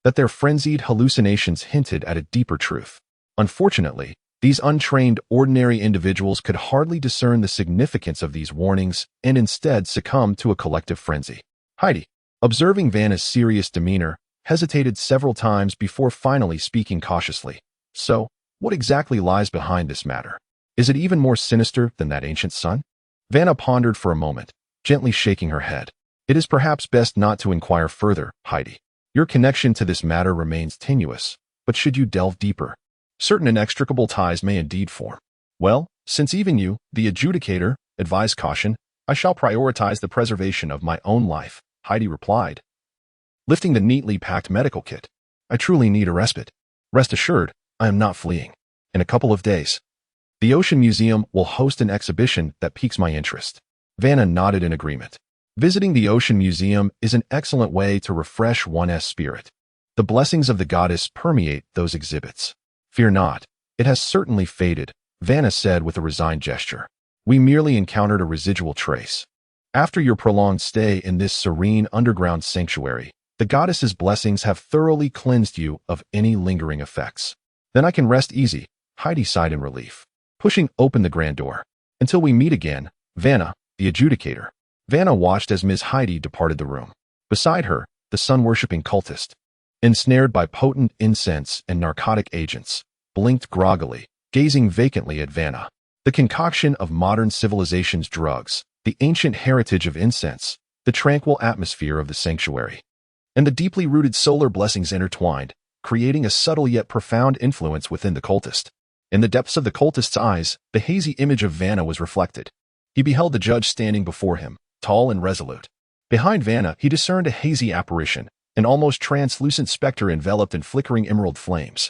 that their frenzied hallucinations hinted at a deeper truth. Unfortunately, these untrained, ordinary individuals could hardly discern the significance of these warnings and instead succumbed to a collective frenzy. Heidi, observing Vanna's serious demeanor, hesitated several times before finally speaking cautiously. So, what exactly lies behind this matter? Is it even more sinister than that ancient sun? Vanna pondered for a moment, gently shaking her head. It is perhaps best not to inquire further, Heidi. Your connection to this matter remains tenuous, but should you delve deeper, certain inextricable ties may indeed form. Well, since even you, the adjudicator, advise caution, I shall prioritize the preservation of my own life, Heidi replied, lifting the neatly packed medical kit. I truly need a respite. Rest assured, I am not fleeing. In a couple of days, the Ocean Museum will host an exhibition that piques my interest. Vanna nodded in agreement. Visiting the Ocean Museum is an excellent way to refresh one's spirit. The blessings of the goddess permeate those exhibits. Fear not, it has certainly faded, Vanna said with a resigned gesture. We merely encountered a residual trace. After your prolonged stay in this serene underground sanctuary, the goddess's blessings have thoroughly cleansed you of any lingering effects. Then I can rest easy, Heidi sighed in relief, pushing open the grand door. Until we meet again, Vanna, the adjudicator. Vanna watched as Ms. Heidi departed the room. Beside her, the sun-worshipping cultist, ensnared by potent incense and narcotic agents, blinked groggily, gazing vacantly at Vanna. The concoction of modern civilization's drugs, the ancient heritage of incense, the tranquil atmosphere of the sanctuary, and the deeply rooted solar blessings intertwined, creating a subtle yet profound influence within the cultist. In the depths of the cultist's eyes, the hazy image of Vanna was reflected. He beheld the judge standing before him, tall and resolute. Behind Vanna, he discerned a hazy apparition, an almost translucent specter enveloped in flickering emerald flames.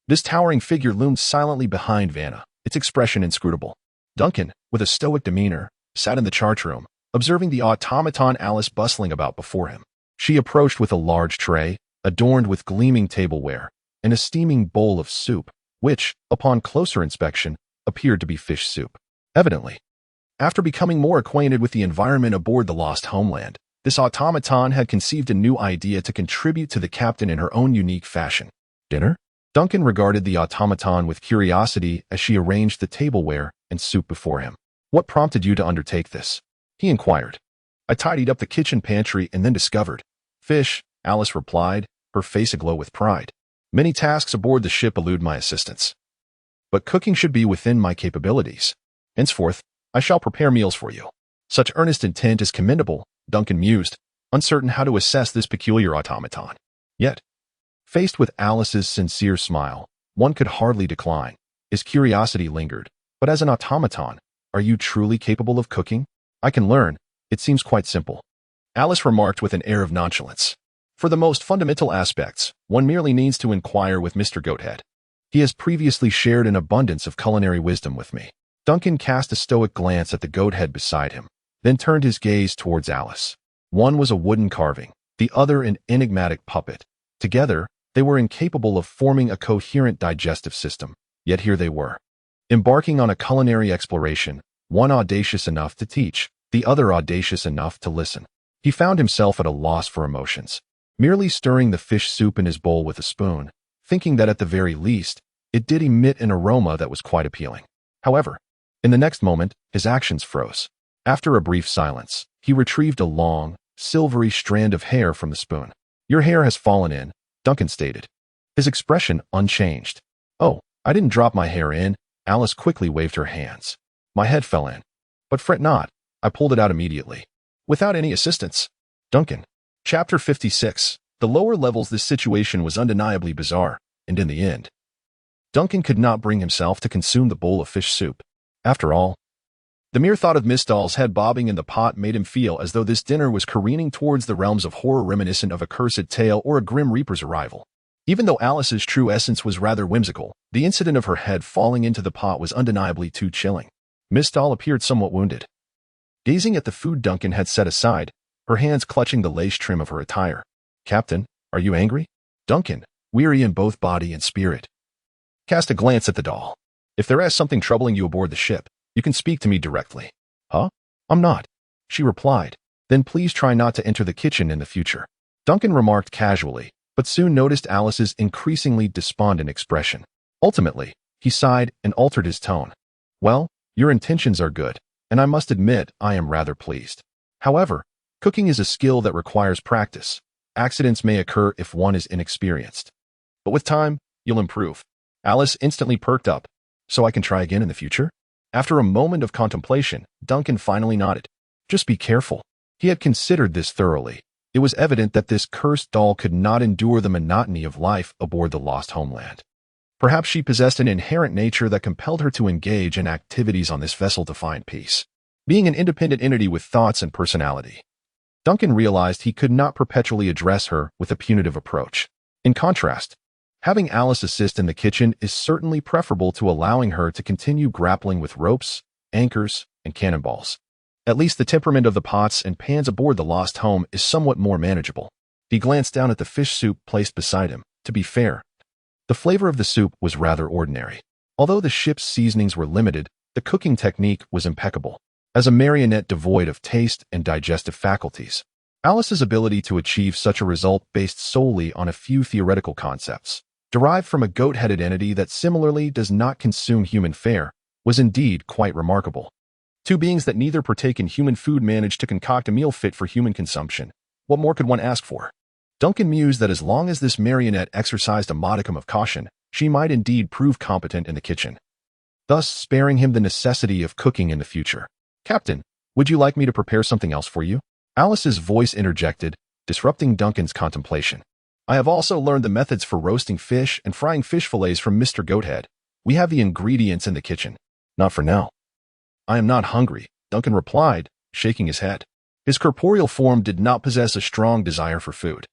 This towering figure loomed silently behind Vanna, its expression inscrutable. Duncan, with a stoic demeanor, sat in the chart room, observing the automaton Alice bustling about before him. She approached with a large tray, adorned with gleaming tableware, and a steaming bowl of soup, which, upon closer inspection, appeared to be fish soup. Evidently, after becoming more acquainted with the environment aboard the Lost Homeland, this automaton had conceived a new idea to contribute to the captain in her own unique fashion. Dinner? Duncan regarded the automaton with curiosity as she arranged the tableware and soup before him. What prompted you to undertake this? He inquired. I tidied up the kitchen pantry and then discovered. Fish, Alice replied, her face aglow with pride. Many tasks aboard the ship elude my assistance, but cooking should be within my capabilities. Henceforth, I shall prepare meals for you. Such earnest intent is commendable, Duncan mused, uncertain how to assess this peculiar automaton. Yet, faced with Alice's sincere smile, one could hardly decline. His curiosity lingered. But as an automaton, are you truly capable of cooking? I can learn. It seems quite simple, Alice remarked with an air of nonchalance. For the most fundamental aspects, one merely needs to inquire with Mr. Goathead. He has previously shared an abundance of culinary wisdom with me. Duncan cast a stoic glance at the goathead beside him, then turned his gaze towards Alice. One was a wooden carving, the other an enigmatic puppet. Together, they were incapable of forming a coherent digestive system, yet here they were, embarking on a culinary exploration, one audacious enough to teach, the other audacious enough to listen. He found himself at a loss for emotions, merely stirring the fish soup in his bowl with a spoon, thinking that at the very least, it did emit an aroma that was quite appealing. However, in the next moment, his actions froze. After a brief silence, he retrieved a long, silvery strand of hair from the spoon. Your hair has fallen in, Duncan stated, his expression unchanged. Oh, I didn't drop my hair in, Alice quickly waved her hands. My head fell in. But fret not, I pulled it out immediately. Without any assistance. Duncan. Chapter 56. The lower levels. This situation was undeniably bizarre, and in the end, Duncan could not bring himself to consume the bowl of fish soup. After all, the mere thought of Miss Doll's head bobbing in the pot made him feel as though this dinner was careening towards the realms of horror reminiscent of a cursed tale or a grim reaper's arrival. Even though Alice's true essence was rather whimsical, the incident of her head falling into the pot was undeniably too chilling. Miss Doll appeared somewhat wounded, gazing at the food Duncan had set aside, her hands clutching the lace trim of her attire. Captain, are you angry? Duncan, weary in both body and spirit, cast a glance at the doll. If there is something troubling you aboard the ship, you can speak to me directly. Huh? I'm not, she replied. Then please try not to enter the kitchen in the future. Duncan remarked casually, but soon noticed Alice's increasingly despondent expression. Ultimately, he sighed and altered his tone. Well, your intentions are good, and I must admit I am rather pleased. However, cooking is a skill that requires practice. Accidents may occur if one is inexperienced. But with time, you'll improve. Alice instantly perked up. So I can try again in the future? After a moment of contemplation, Duncan finally nodded. Just be careful. He had considered this thoroughly. It was evident that this cursed doll could not endure the monotony of life aboard the Lost Homeland. Perhaps she possessed an inherent nature that compelled her to engage in activities on this vessel to find peace. Being an independent entity with thoughts and personality, Duncan realized he could not perpetually address her with a punitive approach. In contrast, having Alice assist in the kitchen is certainly preferable to allowing her to continue grappling with ropes, anchors, and cannonballs. At least the temperament of the pots and pans aboard the Lost Home is somewhat more manageable. He glanced down at the fish soup placed beside him. To be fair, the flavor of the soup was rather ordinary. Although the ship's seasonings were limited, the cooking technique was impeccable. As a marionette devoid of taste and digestive faculties, Alice's ability to achieve such a result based solely on a few theoretical concepts, derived from a goat-headed entity that similarly does not consume human fare, was indeed quite remarkable. Two beings that neither partake in human food managed to concoct a meal fit for human consumption. What more could one ask for? Duncan mused that as long as this marionette exercised a modicum of caution, she might indeed prove competent in the kitchen, thus sparing him the necessity of cooking in the future. Captain, would you like me to prepare something else for you? Alice's voice interjected, disrupting Duncan's contemplation. I have also learned the methods for roasting fish and frying fish fillets from Mr. Goathead. We have the ingredients in the kitchen. Not for now. I am not hungry, Duncan replied, shaking his head. His corporeal form did not possess a strong desire for food.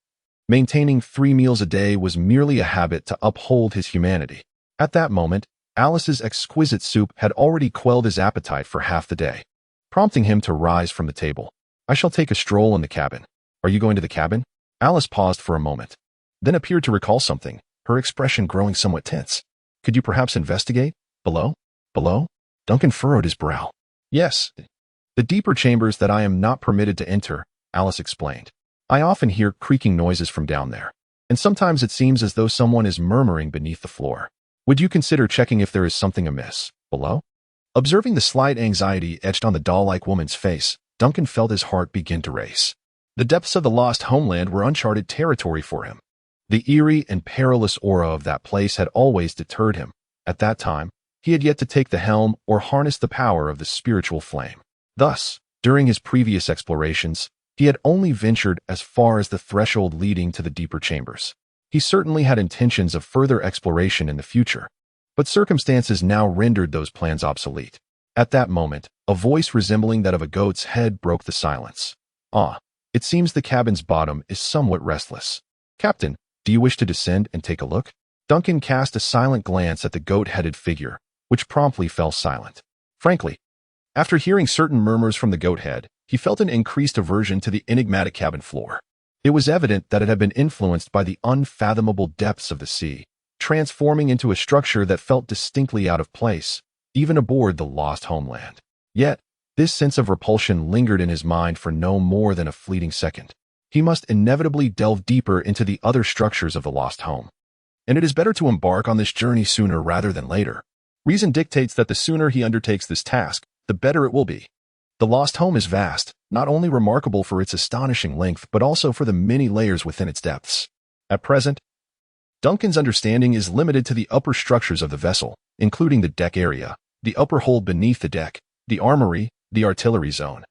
Maintaining 3 meals a day was merely a habit to uphold his humanity. At that moment, Alice's exquisite soup had already quelled his appetite for half the day, prompting him to rise from the table. I shall take a stroll in the cabin. Are you going to the cabin? Alice paused for a moment, then appeared to recall something, her expression growing somewhat tense. Could you perhaps investigate? Below? Below? Duncan furrowed his brow. Yes. The deeper chambers that I am not permitted to enter, Alice explained. I often hear creaking noises from down there, and sometimes it seems as though someone is murmuring beneath the floor. Would you consider checking if there is something amiss below? Observing the slight anxiety etched on the doll-like woman's face, Duncan felt his heart begin to race. The depths of the Lost Homeland were uncharted territory for him. The eerie and perilous aura of that place had always deterred him. At that time, he had yet to take the helm or harness the power of the spiritual flame. Thus, during his previous explorations, he had only ventured as far as the threshold leading to the deeper chambers. He certainly had intentions of further exploration in the future, but circumstances now rendered those plans obsolete. At that moment, a voice resembling that of a goat's head broke the silence. Ah, it seems the cabin's bottom is somewhat restless. Captain, do you wish to descend and take a look? Duncan cast a silent glance at the goat-headed figure, which promptly fell silent. Frankly, after hearing certain murmurs from the goat head, he felt an increased aversion to the enigmatic cabin floor. It was evident that it had been influenced by the unfathomable depths of the sea, transforming into a structure that felt distinctly out of place, even aboard the Lost Homeland. Yet, this sense of repulsion lingered in his mind for no more than a fleeting second. He must inevitably delve deeper into the other structures of the Lost Home. And it is better to embark on this journey sooner rather than later. Reason dictates that the sooner he undertakes this task, the better it will be. The Lost Home is vast, not only remarkable for its astonishing length, but also for the many layers within its depths. At present, Duncan's understanding is limited to the upper structures of the vessel, including the deck area, the upper hold beneath the deck, the armory, the artillery zone,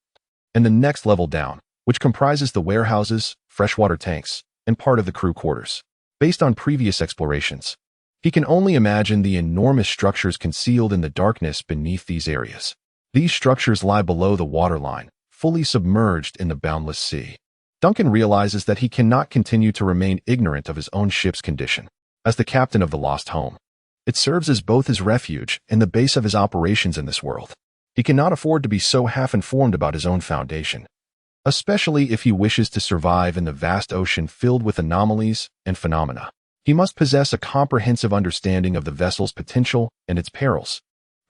and the next level down, which comprises the warehouses, freshwater tanks, and part of the crew quarters. Based on previous explorations, he can only imagine the enormous structures concealed in the darkness beneath these areas. These structures lie below the waterline, fully submerged in the boundless sea. Duncan realizes that he cannot continue to remain ignorant of his own ship's condition. As the captain of the Lost Home, it serves as both his refuge and the base of his operations in this world. He cannot afford to be so half-informed about his own foundation, especially if he wishes to survive in the vast ocean filled with anomalies and phenomena. He must possess a comprehensive understanding of the vessel's potential and its perils.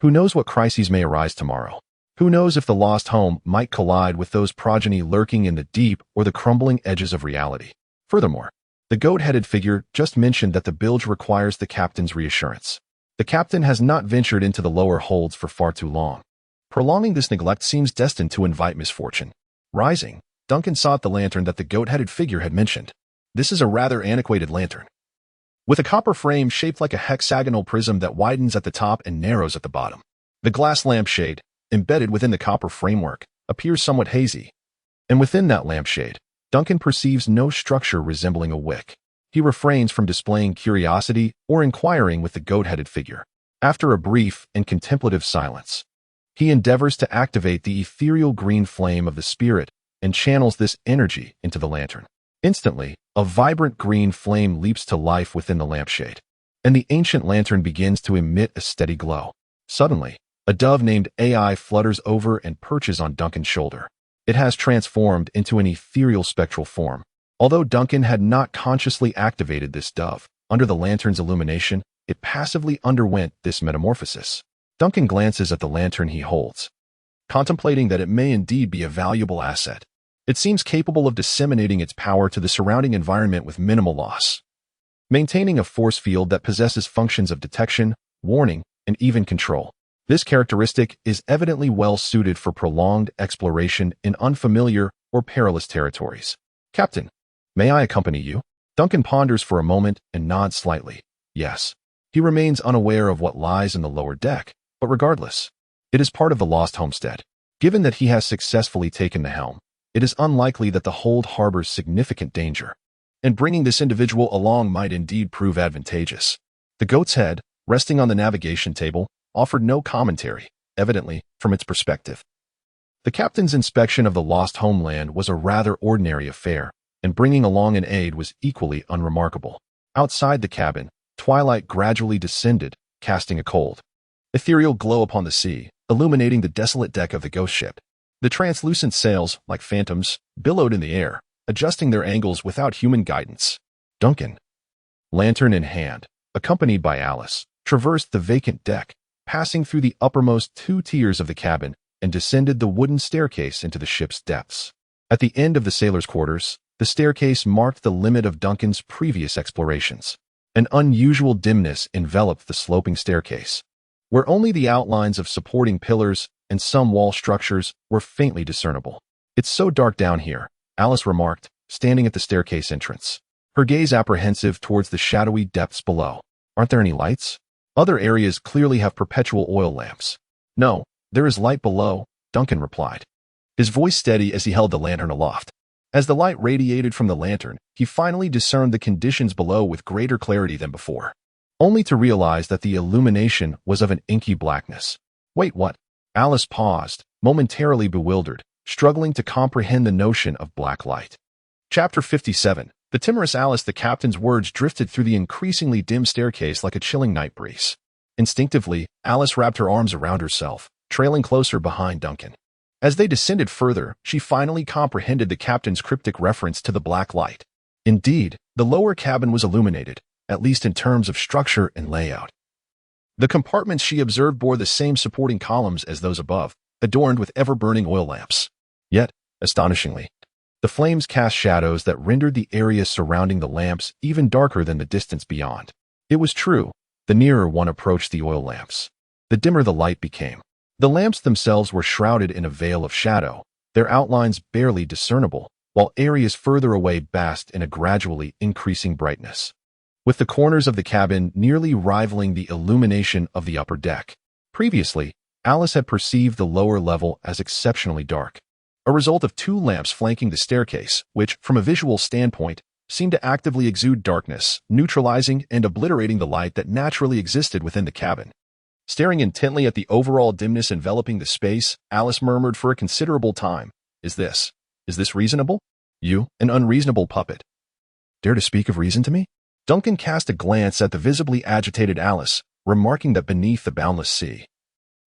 Who knows what crises may arise tomorrow? Who knows if the lost home might collide with those progeny lurking in the deep or the crumbling edges of reality? Furthermore, the goat-headed figure just mentioned that the bilge requires the captain's reassurance. The captain has not ventured into the lower holds for far too long. Prolonging this neglect seems destined to invite misfortune. Rising, Duncan sought the lantern that the goat-headed figure had mentioned. This is a rather antiquated lantern, with a copper frame shaped like a hexagonal prism that widens at the top and narrows at the bottom. The glass lampshade, embedded within the copper framework, appears somewhat hazy. And within that lampshade, Duncan perceives no structure resembling a wick. He refrains from displaying curiosity or inquiring with the goat-headed figure. After a brief and contemplative silence, he endeavors to activate the ethereal green flame of the spirit and channels this energy into the lantern. Instantly, a vibrant green flame leaps to life within the lampshade, and the ancient lantern begins to emit a steady glow. Suddenly, a dove named AI flutters over and perches on Duncan's shoulder. It has transformed into an ethereal spectral form. Although Duncan had not consciously activated this dove, under the lantern's illumination, it passively underwent this metamorphosis. Duncan glances at the lantern he holds, contemplating that it may indeed be a valuable asset. It seems capable of disseminating its power to the surrounding environment with minimal loss, maintaining a force field that possesses functions of detection, warning, and even control. This characteristic is evidently well suited for prolonged exploration in unfamiliar or perilous territories. Captain, may I accompany you? Duncan ponders for a moment and nods slightly. Yes. He remains unaware of what lies in the lower deck, but regardless, it is part of the lost homestead. Given that he has successfully taken the helm, it is unlikely that the hold harbors significant danger, and bringing this individual along might indeed prove advantageous. The goat's head, resting on the navigation table, offered no commentary, evidently, from its perspective. The captain's inspection of the lost homeland was a rather ordinary affair, and bringing along an aide was equally unremarkable. Outside the cabin, twilight gradually descended, casting a cold, ethereal glow upon the sea, illuminating the desolate deck of the ghost ship. The translucent sails, like phantoms, billowed in the air, adjusting their angles without human guidance. Duncan, lantern in hand, accompanied by Alice, traversed the vacant deck, passing through the uppermost 2 tiers of the cabin and descended the wooden staircase into the ship's depths. At the end of the sailors' quarters, the staircase marked the limit of Duncan's previous explorations. An unusual dimness enveloped the sloping staircase, where only the outlines of supporting pillars and some wall structures were faintly discernible. "It's so dark down here," Alice remarked, standing at the staircase entrance, her gaze apprehensive towards the shadowy depths below. "Aren't there any lights?" "Other areas clearly have perpetual oil lamps." "No, there is light below," Duncan replied, his voice steady as he held the lantern aloft. As the light radiated from the lantern, he finally discerned the conditions below with greater clarity than before, only to realize that the illumination was of an inky blackness. "Wait, what?" Alice paused, momentarily bewildered, struggling to comprehend the notion of black light. Chapter 57. The timorous Alice. The captain's words drifted through the increasingly dim staircase like a chilling night breeze. Instinctively, Alice wrapped her arms around herself, trailing closer behind Duncan. As they descended further, she finally comprehended the captain's cryptic reference to the black light. Indeed, the lower cabin was illuminated, at least in terms of structure and layout. The compartments she observed bore the same supporting columns as those above, adorned with ever-burning oil lamps. Yet, astonishingly, the flames cast shadows that rendered the area surrounding the lamps even darker than the distance beyond. It was true, the nearer one approached the oil lamps, the dimmer the light became. The lamps themselves were shrouded in a veil of shadow, their outlines barely discernible, while areas further away basked in a gradually increasing brightness, with the corners of the cabin nearly rivaling the illumination of the upper deck. Previously, Alice had perceived the lower level as exceptionally dark, a result of 2 lamps flanking the staircase, which, from a visual standpoint, seemed to actively exude darkness, neutralizing and obliterating the light that naturally existed within the cabin. Staring intently at the overall dimness enveloping the space, Alice murmured for a considerable time, Is this reasonable? You, an unreasonable puppet. Dare to speak of reason to me?" Duncan cast a glance at the visibly agitated Alice, remarking that beneath the boundless sea,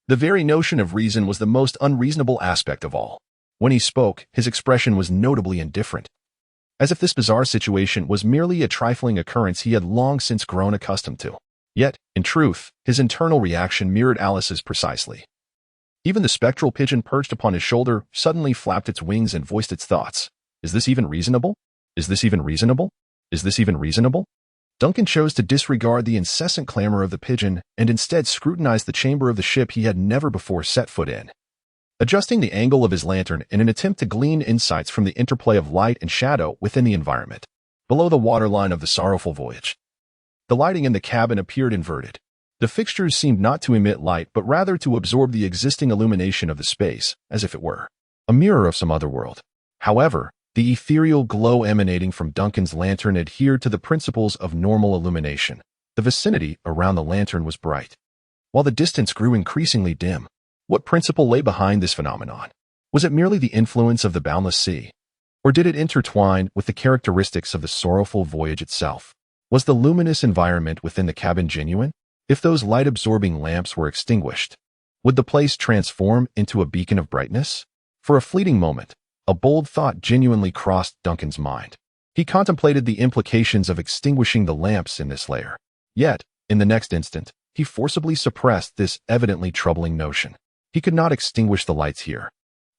the very notion of reason was the most unreasonable aspect of all. When he spoke, his expression was notably indifferent. as if this bizarre situation was merely a trifling occurrence he had long since grown accustomed to. Yet, in truth, his internal reaction mirrored Alice's precisely. Even the spectral pigeon perched upon his shoulder suddenly flapped its wings and voiced its thoughts. Is this even reasonable? Is this even reasonable? Is this even reasonable? Duncan chose to disregard the incessant clamor of the pigeon and instead scrutinized the chamber of the ship he had never before set foot in. Adjusting the angle of his lantern in an attempt to glean insights from the interplay of light and shadow within the environment, below the waterline of the sorrowful voyage. The lighting in the cabin appeared inverted. The fixtures seemed not to emit light but rather to absorb the existing illumination of the space, as if it were a mirror of some other world. However, the ethereal glow emanating from Duncan's lantern adhered to the principles of normal illumination. The vicinity around the lantern was bright, while the distance grew increasingly dim. What principle lay behind this phenomenon? Was it merely the influence of the boundless sea? Or did it intertwine with the characteristics of the sorrowful voyage itself? Was the luminous environment within the cabin genuine? If those light-absorbing lamps were extinguished, would the place transform into a beacon of brightness? For a fleeting moment, a bold thought genuinely crossed Duncan's mind. He contemplated the implications of extinguishing the lamps in this layer. Yet, in the next instant, he forcibly suppressed this evidently troubling notion. He could not extinguish the lights here,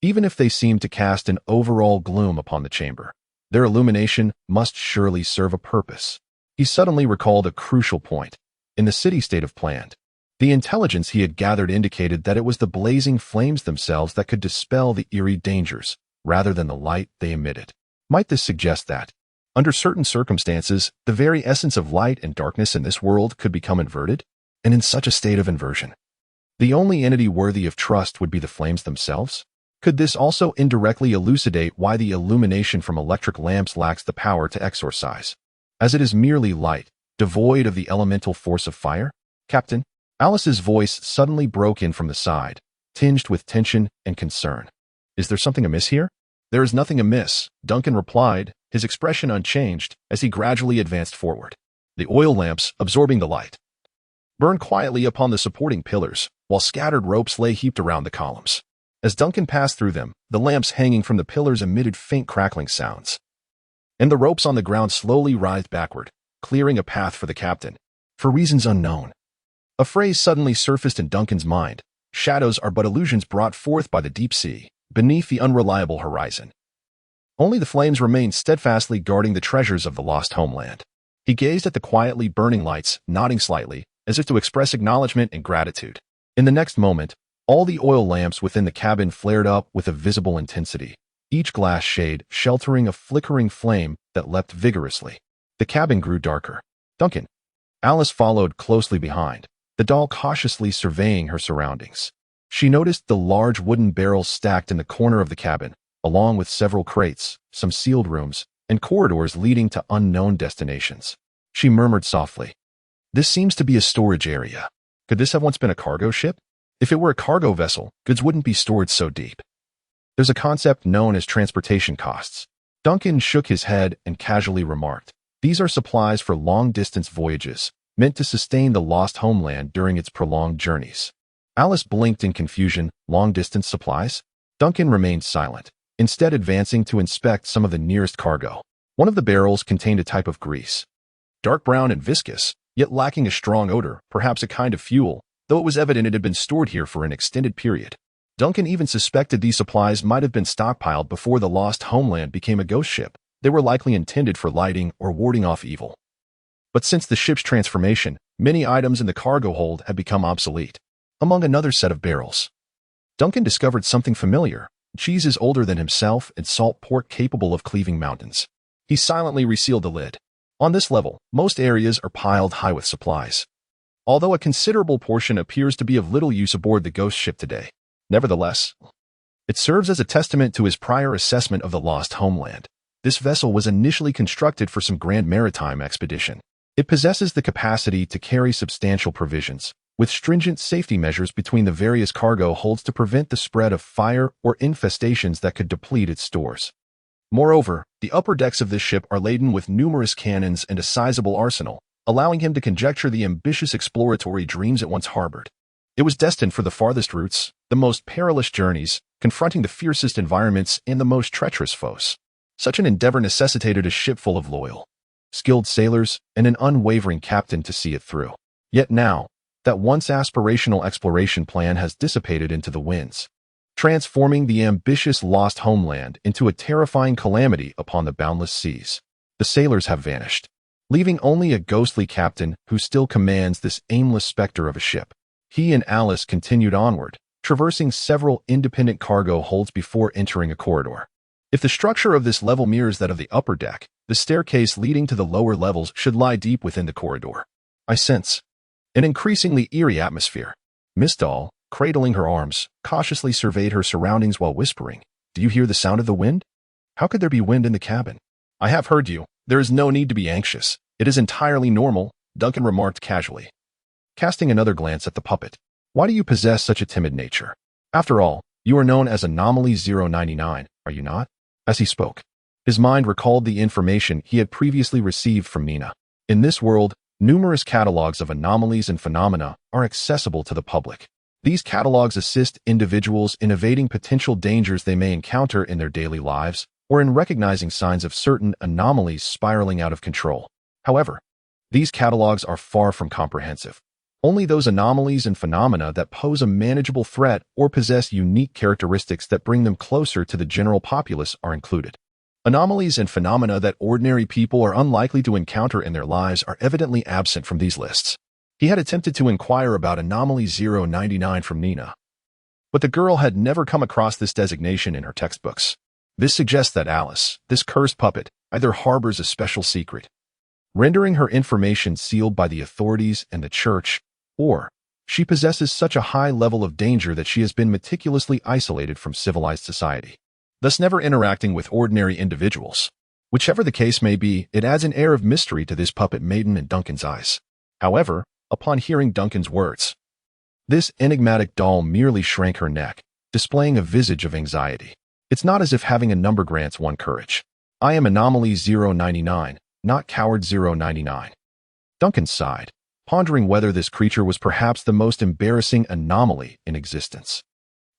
even if they seemed to cast an overall gloom upon the chamber. Their illumination must surely serve a purpose. He suddenly recalled a crucial point. In the city-state of planned, the intelligence he had gathered indicated that it was the blazing flames themselves that could dispel the eerie dangers, rather than the light they emitted. Might this suggest that, under certain circumstances, the very essence of light and darkness in this world could become inverted? And in such a state of inversion, the only entity worthy of trust would be the flames themselves? Could this also indirectly elucidate why the illumination from electric lamps lacks the power to exorcise, as it is merely light, devoid of the elemental force of fire? Captain, Alice's voice suddenly broke in from the side, tinged with tension and concern. Is there something amiss here? There is nothing amiss, Duncan replied, his expression unchanged as he gradually advanced forward. The oil lamps, absorbing the light, burned quietly upon the supporting pillars, while scattered ropes lay heaped around the columns. As Duncan passed through them, the lamps hanging from the pillars emitted faint crackling sounds, and the ropes on the ground slowly writhed backward, clearing a path for the captain. For reasons unknown. A phrase suddenly surfaced in Duncan's mind. Shadows are but illusions brought forth by the deep sea, beneath the unreliable horizon. Only the flames remained steadfastly guarding the treasures of the lost homeland. He gazed at the quietly burning lights, nodding slightly, as if to express acknowledgement and gratitude. In the next moment, all the oil lamps within the cabin flared up with a visible intensity, each glass shade sheltering a flickering flame that leapt vigorously. The cabin grew darker. Duncan. Alice followed closely behind, the doll cautiously surveying her surroundings. She noticed the large wooden barrels stacked in the corner of the cabin, along with several crates, some sealed rooms, and corridors leading to unknown destinations. She murmured softly, "This seems to be a storage area. Could this have once been a cargo ship? If it were a cargo vessel, goods wouldn't be stored so deep." There's a concept known as transportation costs. Duncan shook his head and casually remarked, "These are supplies for long-distance voyages, meant to sustain the lost homeland during its prolonged journeys." Alice blinked in confusion. Long-distance supplies? Duncan remained silent, instead advancing to inspect some of the nearest cargo. One of the barrels contained a type of grease, dark brown and viscous, yet lacking a strong odor, perhaps a kind of fuel, though it was evident it had been stored here for an extended period. Duncan even suspected these supplies might have been stockpiled before the lost homeland became a ghost ship. They were likely intended for lighting or warding off evil. But since the ship's transformation, many items in the cargo hold had become obsolete. Among another set of barrels, Duncan discovered something familiar: cheeses older than himself and salt pork capable of cleaving mountains. He silently resealed the lid. On this level, most areas are piled high with supplies, although a considerable portion appears to be of little use aboard the ghost ship today. Nevertheless, it serves as a testament to his prior assessment of the lost homeland. This vessel was initially constructed for some grand maritime expedition. It possesses the capacity to carry substantial provisions, with stringent safety measures between the various cargo holds to prevent the spread of fire or infestations that could deplete its stores. Moreover, the upper decks of this ship are laden with numerous cannons and a sizable arsenal, allowing him to conjecture the ambitious exploratory dreams it once harbored. It was destined for the farthest routes, the most perilous journeys, confronting the fiercest environments and the most treacherous foes. Such an endeavor necessitated a ship full of loyal, skilled sailors and an unwavering captain to see it through. Yet now, that once aspirational exploration plan has dissipated into the winds, transforming the ambitious lost homeland into a terrifying calamity upon the boundless seas. The sailors have vanished, leaving only a ghostly captain who still commands this aimless specter of a ship. He and Alice continued onward, traversing several independent cargo holds before entering a corridor. If the structure of this level mirrors that of the upper deck, the staircase leading to the lower levels should lie deep within the corridor. I sense an increasingly eerie atmosphere. Miss Dahl, cradling her arms, cautiously surveyed her surroundings while whispering, "Do you hear the sound of the wind? How could there be wind in the cabin?" "I have heard you. There is no need to be anxious. It is entirely normal," Duncan remarked casually, casting another glance at the puppet. "Why do you possess such a timid nature? After all, you are known as Anomaly 099, are you not?" As he spoke, his mind recalled the information he had previously received from Nina. In this world, numerous catalogs of anomalies and phenomena are accessible to the public. These catalogs assist individuals in evading potential dangers they may encounter in their daily lives or in recognizing signs of certain anomalies spiraling out of control. However, these catalogs are far from comprehensive. Only those anomalies and phenomena that pose a manageable threat or possess unique characteristics that bring them closer to the general populace are included. Anomalies and phenomena that ordinary people are unlikely to encounter in their lives are evidently absent from these lists. He had attempted to inquire about Anomaly 099 from Nina, but the girl had never come across this designation in her textbooks. This suggests that Alice, this cursed puppet, either harbors a special secret, rendering her information sealed by the authorities and the church, or she possesses such a high level of danger that she has been meticulously isolated from civilized society, thus never interacting with ordinary individuals. Whichever the case may be, it adds an air of mystery to this puppet maiden in Duncan's eyes. However, upon hearing Duncan's words, this enigmatic doll merely shrank her neck, displaying a visage of anxiety. It's not as if having a number grants one courage. "I am Anomaly 099, not Coward 099. Duncan sighed, pondering whether this creature was perhaps the most embarrassing anomaly in existence.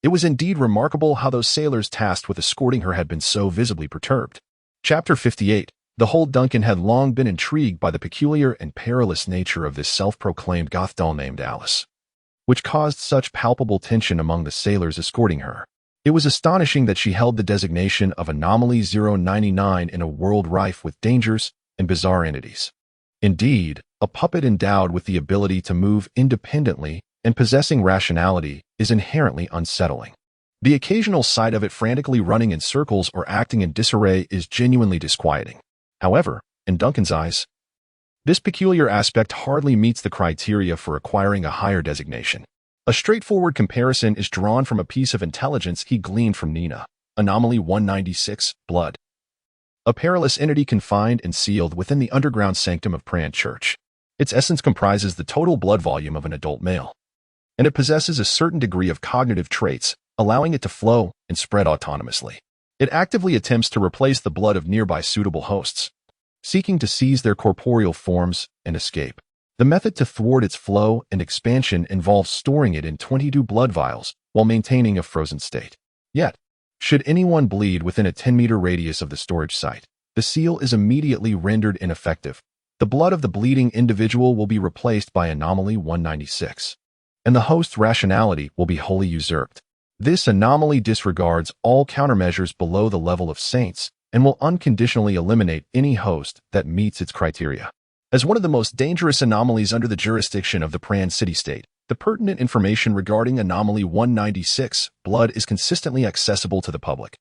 It was indeed remarkable how those sailors tasked with escorting her had been so visibly perturbed. Chapter 58. The whole Duncan had long been intrigued by the peculiar and perilous nature of this self-proclaimed goth doll named Alice, which caused such palpable tension among the sailors escorting her. It was astonishing that she held the designation of Anomaly 099 in a world rife with dangers and bizarre entities. Indeed, a puppet endowed with the ability to move independently and possessing rationality is inherently unsettling. The occasional sight of it frantically running in circles or acting in disarray is genuinely disquieting. However, in Duncan's eyes, this peculiar aspect hardly meets the criteria for acquiring a higher designation. A straightforward comparison is drawn from a piece of intelligence he gleaned from Nina. Anomaly 196, Blood. A perilous entity confined and sealed within the underground sanctum of Pran Church. Its essence comprises the total blood volume of an adult male, and it possesses a certain degree of cognitive traits, allowing it to flow and spread autonomously. It actively attempts to replace the blood of nearby suitable hosts, seeking to seize their corporeal forms and escape. The method to thwart its flow and expansion involves storing it in 22 blood vials while maintaining a frozen state. Yet, should anyone bleed within a 10-meter radius of the storage site, the seal is immediately rendered ineffective. The blood of the bleeding individual will be replaced by Anomaly 196, and the host's rationality will be wholly usurped. This anomaly disregards all countermeasures below the level of saints and will unconditionally eliminate any host that meets its criteria. As one of the most dangerous anomalies under the jurisdiction of the Pran city-state, the pertinent information regarding Anomaly 196, Blood, is consistently accessible to the public,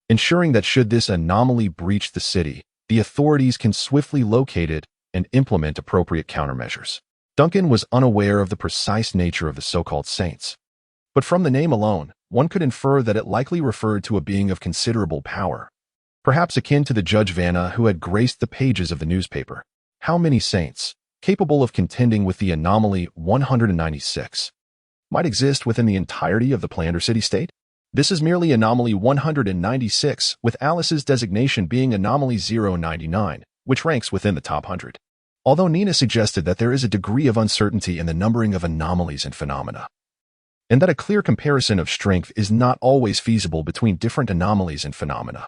ensuring that should this anomaly breach the city, the authorities can swiftly locate it and implement appropriate countermeasures. Duncan was unaware of the precise nature of the so-called saints, but from the name alone, one could infer that it likely referred to a being of considerable power, perhaps akin to the Judge Vanna who had graced the pages of the newspaper. How many saints, capable of contending with the Anomaly 196, might exist within the entirety of the Plander city-state? This is merely Anomaly 196, with Alice's designation being Anomaly 099, which ranks within the top 100. Although Nina suggested that there is a degree of uncertainty in the numbering of anomalies and phenomena, and that a clear comparison of strength is not always feasible between different anomalies and phenomena,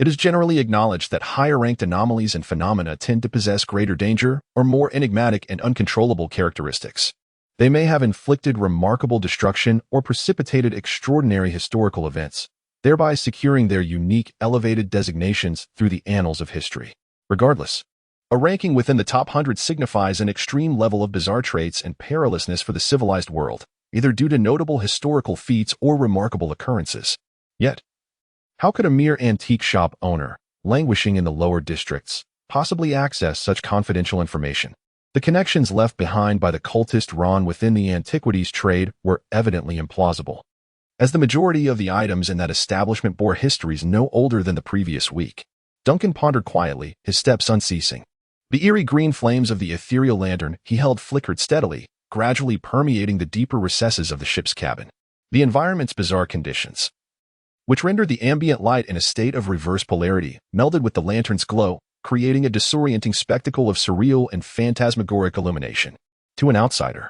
It is generally acknowledged that higher-ranked anomalies and phenomena tend to possess greater danger or more enigmatic and uncontrollable characteristics. They may have inflicted remarkable destruction or precipitated extraordinary historical events, thereby securing their unique, elevated designations through the annals of history. Regardless, a ranking within the top 100 signifies an extreme level of bizarre traits and perilousness for the civilized world, either due to notable historical feats or remarkable occurrences. Yet, how could a mere antique shop owner, languishing in the lower districts, possibly access such confidential information? The connections left behind by the cultist Ron within the antiquities trade were evidently implausible, as the majority of the items in that establishment bore histories no older than the previous week. Duncan pondered quietly, his steps unceasing. The eerie green flames of the ethereal lantern he held flickered steadily, gradually permeating the deeper recesses of the ship's cabin. The environment's bizarre conditions, which rendered the ambient light in a state of reverse polarity, melded with the lantern's glow, creating a disorienting spectacle of surreal and phantasmagoric illumination. To an outsider,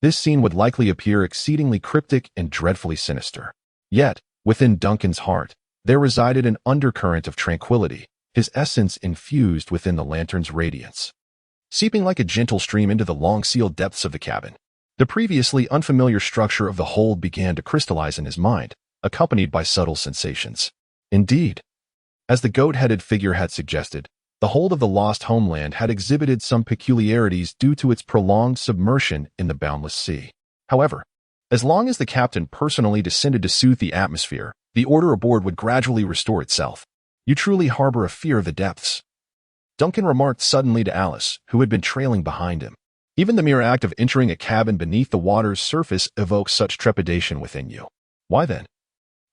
this scene would likely appear exceedingly cryptic and dreadfully sinister. Yet, within Duncan's heart, there resided an undercurrent of tranquility, his essence infused within the lantern's radiance, seeping like a gentle stream into the long-sealed depths of the cabin. The previously unfamiliar structure of the hold began to crystallize in his mind, accompanied by subtle sensations. Indeed, as the goat-headed figure had suggested, the hold of the Lost Homeland had exhibited some peculiarities due to its prolonged submersion in the boundless sea. However, as long as the captain personally descended to soothe the atmosphere, the order aboard would gradually restore itself. "You truly harbor a fear of the depths," Duncan remarked suddenly to Alice, who had been trailing behind him. "Even the mere act of entering a cabin beneath the water's surface evokes such trepidation within you. Why then?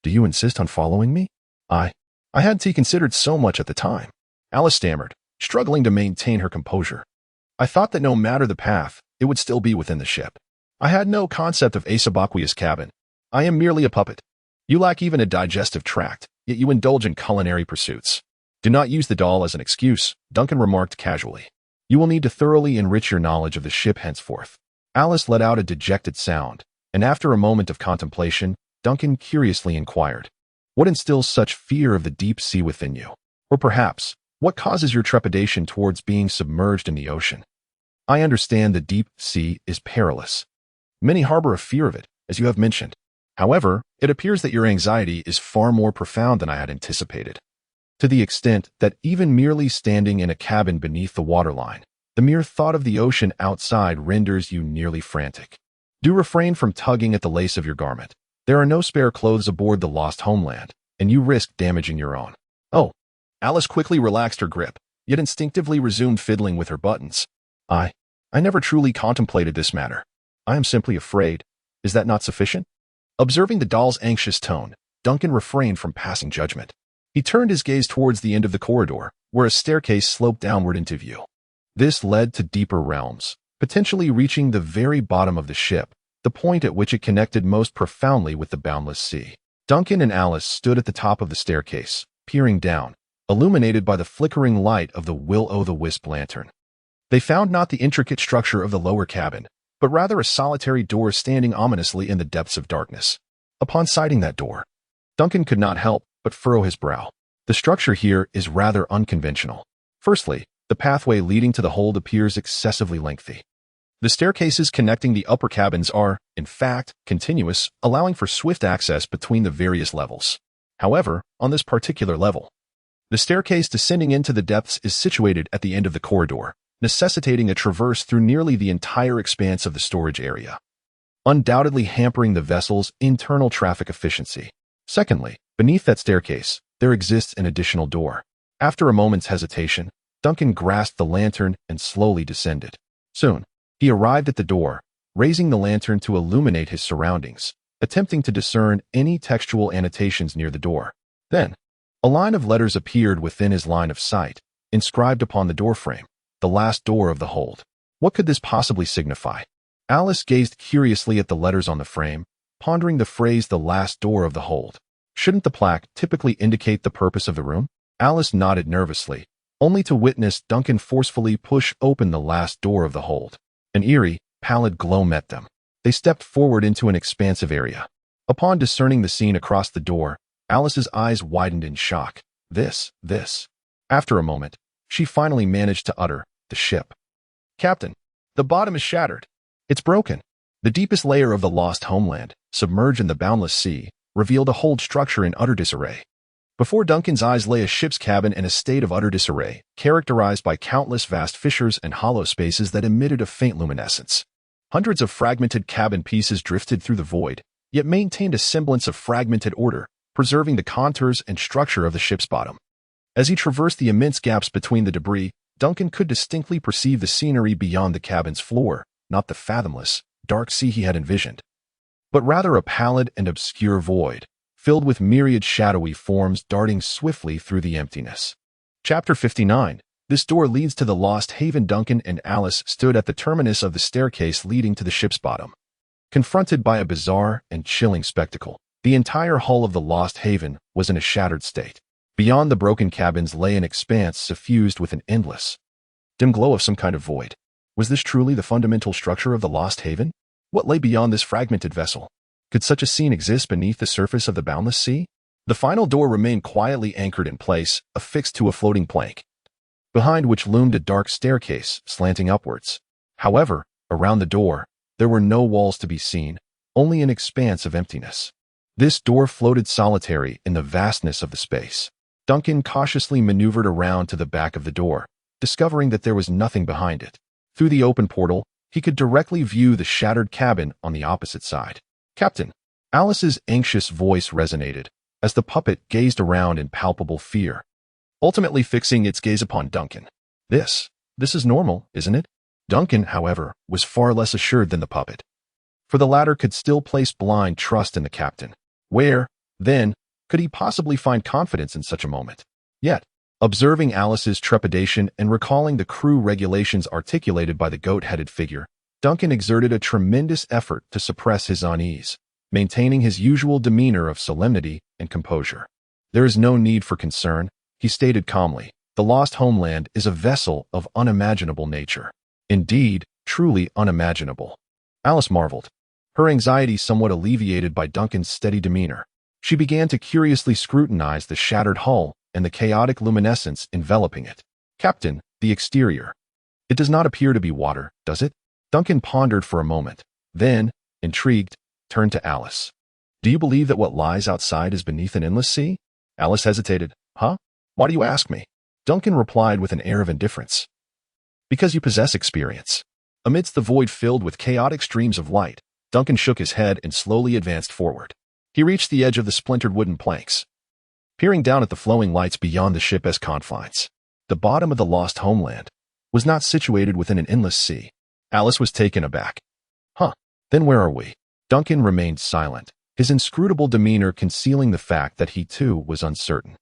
Do you insist on following me?" I hadn't considered so much at the time," Alice stammered, struggling to maintain her composure. "I thought that no matter the path, it would still be within the ship. I had no concept of a subaqueous cabin. I am merely a puppet. You lack even a digestive tract, yet you indulge in culinary pursuits." "Do not use the doll as an excuse," Duncan remarked casually. "You will need to thoroughly enrich your knowledge of the ship henceforth." Alice let out a dejected sound, and after a moment of contemplation, Duncan curiously inquired, "What instills such fear of the deep sea within you? Or perhaps, what causes your trepidation towards being submerged in the ocean?" "I understand the deep sea is perilous. Many harbor a fear of it, as you have mentioned. However, it appears that your anxiety is far more profound than I had anticipated, to the extent that even merely standing in a cabin beneath the waterline, the mere thought of the ocean outside renders you nearly frantic. Do refrain from tugging at the lace of your garment. There are no spare clothes aboard the Lost Homeland, and you risk damaging your own." "Oh." Alice quickly relaxed her grip, yet instinctively resumed fiddling with her buttons. I never truly contemplated this matter. I am simply afraid. Is that not sufficient?" Observing the doll's anxious tone, Duncan refrained from passing judgment. He turned his gaze towards the end of the corridor, where a staircase sloped downward into view. This led to deeper realms, potentially reaching the very bottom of the ship, the point at which it connected most profoundly with the boundless sea. Duncan and Alice stood at the top of the staircase, peering down, illuminated by the flickering light of the will-o'-the-wisp lantern. They found not the intricate structure of the lower cabin, but rather a solitary door standing ominously in the depths of darkness. Upon sighting that door, Duncan could not help but furrow his brow. The structure here is rather unconventional. Firstly, the pathway leading to the hold appears excessively lengthy. The staircases connecting the upper cabins are, in fact, continuous, allowing for swift access between the various levels. However, on this particular level, the staircase descending into the depths is situated at the end of the corridor, necessitating a traverse through nearly the entire expanse of the storage area, undoubtedly hampering the vessel's internal traffic efficiency. Secondly, beneath that staircase, there exists an additional door. After a moment's hesitation, Duncan grasped the lantern and slowly descended. Soon, he arrived at the door, raising the lantern to illuminate his surroundings, attempting to discern any textual annotations near the door. Then, a line of letters appeared within his line of sight, inscribed upon the doorframe, "The last door of the hold." What could this possibly signify? Alice gazed curiously at the letters on the frame, pondering the phrase "the last door of the hold." Shouldn't the plaque typically indicate the purpose of the room? Alice nodded nervously, only to witness Duncan forcefully push open the last door of the hold. An eerie, pallid glow met them. They stepped forward into an expansive area. Upon discerning the scene across the door, Alice's eyes widened in shock. This. After a moment, she finally managed to utter, "The ship." "Captain, the bottom is shattered. It's broken." The deepest layer of the lost homeland, submerged in the boundless sea, revealed a hull structure in utter disarray. Before Duncan's eyes lay a ship's cabin in a state of utter disarray, characterized by countless vast fissures and hollow spaces that emitted a faint luminescence. Hundreds of fragmented cabin pieces drifted through the void, yet maintained a semblance of fragmented order, preserving the contours and structure of the ship's bottom. As he traversed the immense gaps between the debris, Duncan could distinctly perceive the scenery beyond the cabin's floor, not the fathomless, dark sea he had envisioned, but rather a pallid and obscure void, filled with myriad shadowy forms darting swiftly through the emptiness. Chapter 59. This door leads to the lost haven. Duncan and Alice stood at the terminus of the staircase leading to the ship's bottom. Confronted by a bizarre and chilling spectacle, the entire hull of the lost haven was in a shattered state. Beyond the broken cabins lay an expanse suffused with an endless, dim glow of some kind of void. Was this truly the fundamental structure of the lost haven? What lay beyond this fragmented vessel? Could such a scene exist beneath the surface of the boundless sea? The final door remained quietly anchored in place, affixed to a floating plank, behind which loomed a dark staircase slanting upwards. However, around the door, there were no walls to be seen, only an expanse of emptiness. This door floated solitary in the vastness of the space. Duncan cautiously maneuvered around to the back of the door, discovering that there was nothing behind it. Through the open portal, he could directly view the shattered cabin on the opposite side. "Captain," Alice's anxious voice resonated, as the puppet gazed around in palpable fear, ultimately fixing its gaze upon Duncan. This is normal, isn't it?" Duncan, however, was far less assured than the puppet, for the latter could still place blind trust in the captain. Where, then, could he possibly find confidence in such a moment? Yet, observing Alice's trepidation and recalling the crew regulations articulated by the goat-headed figure, Duncan exerted a tremendous effort to suppress his unease, maintaining his usual demeanor of solemnity and composure. "There is no need for concern," he stated calmly. "The lost homeland is a vessel of unimaginable nature. Indeed, truly unimaginable." Alice marveled, her anxiety somewhat alleviated by Duncan's steady demeanor. She began to curiously scrutinize the shattered hull and the chaotic luminescence enveloping it. "Captain, the exterior. It does not appear to be water, does it?" Duncan pondered for a moment, then, intrigued, turned to Alice. "Do you believe that what lies outside is beneath an endless sea?" Alice hesitated. "Huh? Why do you ask me?" Duncan replied with an air of indifference. "Because you possess experience." Amidst the void filled with chaotic streams of light, Duncan shook his head and slowly advanced forward. He reached the edge of the splintered wooden planks, peering down at the flowing lights beyond the ship's confines. The bottom of the lost homeland was not situated within an endless sea. Alice was taken aback. "Huh, then where are we?" Duncan remained silent, his inscrutable demeanor concealing the fact that he too was uncertain.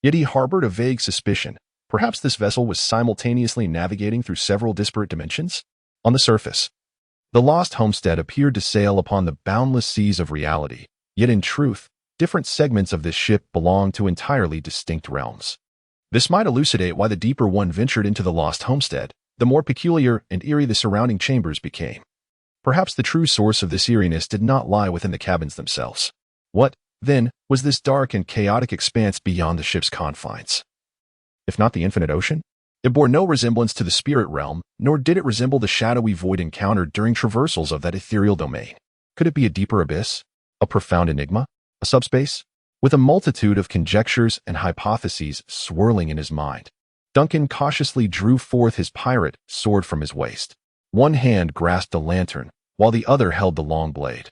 Yet he harbored a vague suspicion. Perhaps this vessel was simultaneously navigating through several disparate dimensions? On the surface, the lost homestead appeared to sail upon the boundless seas of reality, yet in truth, different segments of this ship belonged to entirely distinct realms. This might elucidate why the deeper one ventured into the lost homestead, the more peculiar and eerie the surrounding chambers became. Perhaps the true source of this eeriness did not lie within the cabins themselves. What, then, was this dark and chaotic expanse beyond the ship's confines? If not the infinite ocean? It bore no resemblance to the spirit realm, nor did it resemble the shadowy void encountered during traversals of that ethereal domain. Could it be a deeper abyss? A profound enigma? A subspace? With a multitude of conjectures and hypotheses swirling in his mind, Duncan cautiously drew forth his pirate sword from his waist. One hand grasped the lantern, while the other held the long blade.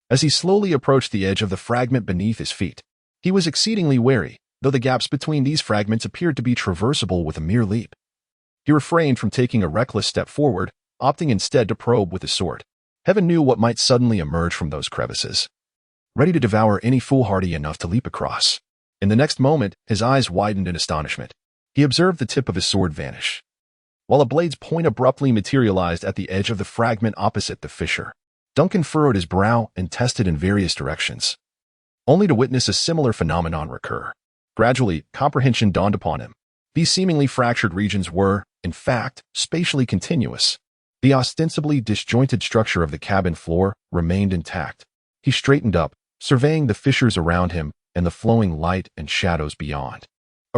As he slowly approached the edge of the fragment beneath his feet, he was exceedingly wary, though the gaps between these fragments appeared to be traversable with a mere leap. He refrained from taking a reckless step forward, opting instead to probe with his sword. Heaven knew what might suddenly emerge from those crevices, ready to devour any foolhardy enough to leap across. In the next moment, his eyes widened in astonishment. He observed the tip of his sword vanish, while a blade's point abruptly materialized at the edge of the fragment opposite the fissure. Duncan furrowed his brow and tested in various directions, only to witness a similar phenomenon recur. Gradually, comprehension dawned upon him. These seemingly fractured regions were, in fact, spatially continuous. The ostensibly disjointed structure of the cabin floor remained intact. He straightened up, surveying the fissures around him and the flowing light and shadows beyond.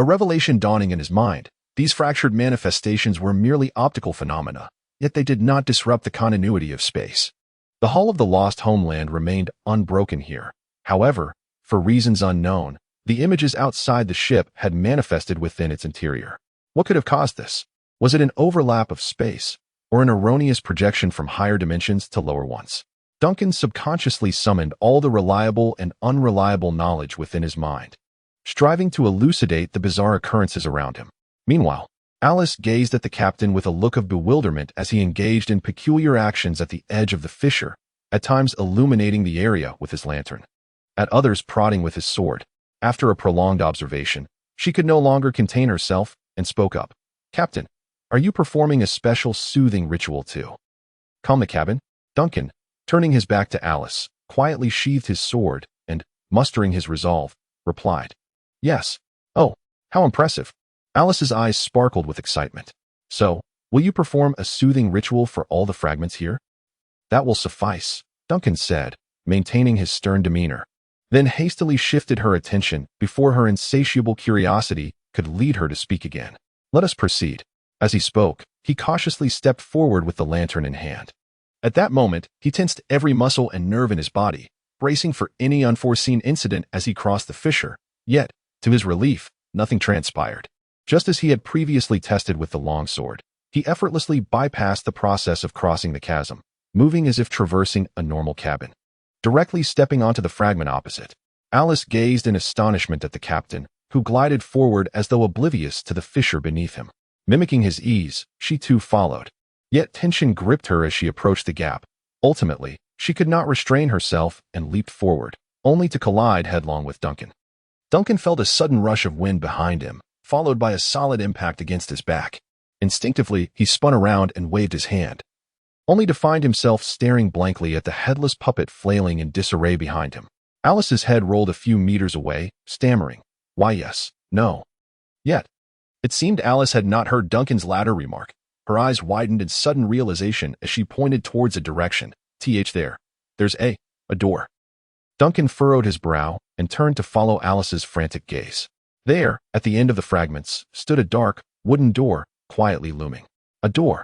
A revelation dawning in his mind. These fractured manifestations were merely optical phenomena, yet they did not disrupt the continuity of space. The hull of the Lost Homeland remained unbroken here. However, for reasons unknown, the images outside the ship had manifested within its interior. What could have caused this? Was it an overlap of space, or an erroneous projection from higher dimensions to lower ones? Duncan subconsciously summoned all the reliable and unreliable knowledge within his mind, striving to elucidate the bizarre occurrences around him. Meanwhile, Alice gazed at the captain with a look of bewilderment as he engaged in peculiar actions at the edge of the fissure, at times illuminating the area with his lantern, at others prodding with his sword. After a prolonged observation, she could no longer contain herself and spoke up. "Captain, are you performing a special soothing ritual too?" "Calm the cabin." Duncan, turning his back to Alice, quietly sheathed his sword and, mustering his resolve, replied, "Yes." "Oh, how impressive." Alice's eyes sparkled with excitement. "So, will you perform a soothing ritual for all the fragments here?" "That will suffice," Duncan said, maintaining his stern demeanor, then hastily shifted her attention before her insatiable curiosity could lead her to speak again. "Let us proceed." As he spoke, he cautiously stepped forward with the lantern in hand. At that moment, he tensed every muscle and nerve in his body, bracing for any unforeseen incident as he crossed the fissure. Yet, to his relief, nothing transpired. Just as he had previously tested with the longsword, he effortlessly bypassed the process of crossing the chasm, moving as if traversing a normal cabin. Directly stepping onto the fragment opposite, Alice gazed in astonishment at the captain, who glided forward as though oblivious to the fissure beneath him. Mimicking his ease, she too followed. Yet tension gripped her as she approached the gap. Ultimately, she could not restrain herself and leaped forward, only to collide headlong with Duncan. Duncan felt a sudden rush of wind behind him, followed by a solid impact against his back. Instinctively, he spun around and waved his hand, only to find himself staring blankly at the headless puppet flailing in disarray behind him. Alice's head rolled a few meters away, stammering, "Why yes, no." Yet, it seemed Alice had not heard Duncan's latter remark. Her eyes widened in sudden realization as she pointed towards a direction. There's a door." Duncan furrowed his brow and turned to follow Alice's frantic gaze. There, at the end of the fragments, stood a dark, wooden door, quietly looming. A door.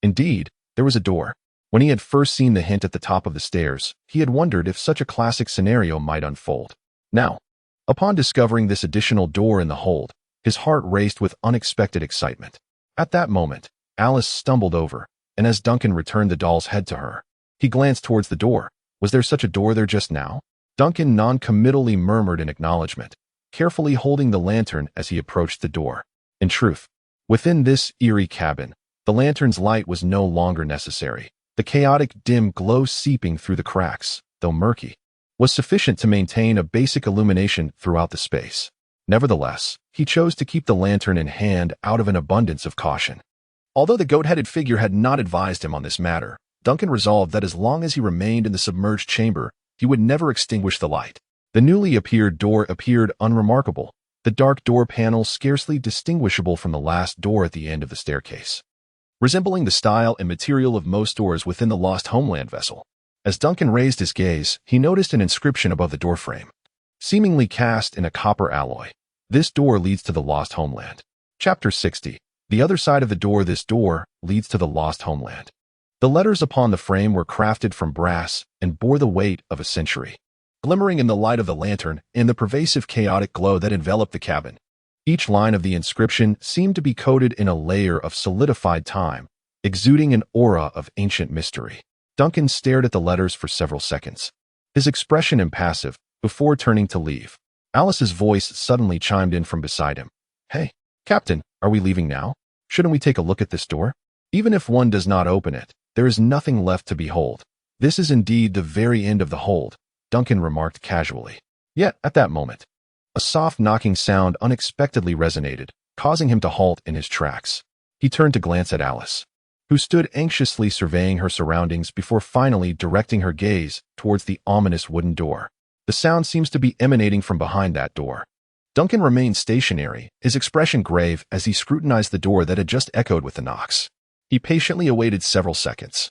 Indeed, there was a door. When he had first seen the hint at the top of the stairs, he had wondered if such a classic scenario might unfold. Now, upon discovering this additional door in the hold, his heart raced with unexpected excitement. At that moment, Alice stumbled over, and as Duncan returned the doll's head to her, he glanced towards the door. Was there such a door there just now? Duncan non-committally murmured in acknowledgement, carefully holding the lantern as he approached the door. In truth, within this eerie cabin, the lantern's light was no longer necessary. The chaotic dim glow seeping through the cracks, though murky, was sufficient to maintain a basic illumination throughout the space. Nevertheless, he chose to keep the lantern in hand out of an abundance of caution. Although the goat-headed figure had not advised him on this matter, Duncan resolved that as long as he remained in the submerged chamber, he would never extinguish the light. The newly appeared door appeared unremarkable, the dark door panel scarcely distinguishable from the last door at the end of the staircase, resembling the style and material of most doors within the Lost Homeland vessel. As Duncan raised his gaze, he noticed an inscription above the doorframe, seemingly cast in a copper alloy. "This door leads to the Lost Homeland." Chapter 60. The other side of the door. This door leads to the Lost Homeland. The letters upon the frame were crafted from brass and bore the weight of a century, glimmering in the light of the lantern and the pervasive chaotic glow that enveloped the cabin. Each line of the inscription seemed to be coated in a layer of solidified time, exuding an aura of ancient mystery. Duncan stared at the letters for several seconds, his expression impassive, before turning to leave. Alice's voice suddenly chimed in from beside him. "Hey, Captain, are we leaving now? Shouldn't we take a look at this door? Even if one does not open it, there is nothing left to behold. This is indeed the very end of the hold," Duncan remarked casually. Yet, at that moment, a soft knocking sound unexpectedly resonated, causing him to halt in his tracks. He turned to glance at Alice, who stood anxiously surveying her surroundings before finally directing her gaze towards the ominous wooden door. The sound seems to be emanating from behind that door. Duncan remained stationary, his expression grave as he scrutinized the door that had just echoed with the knocks. He patiently awaited several seconds,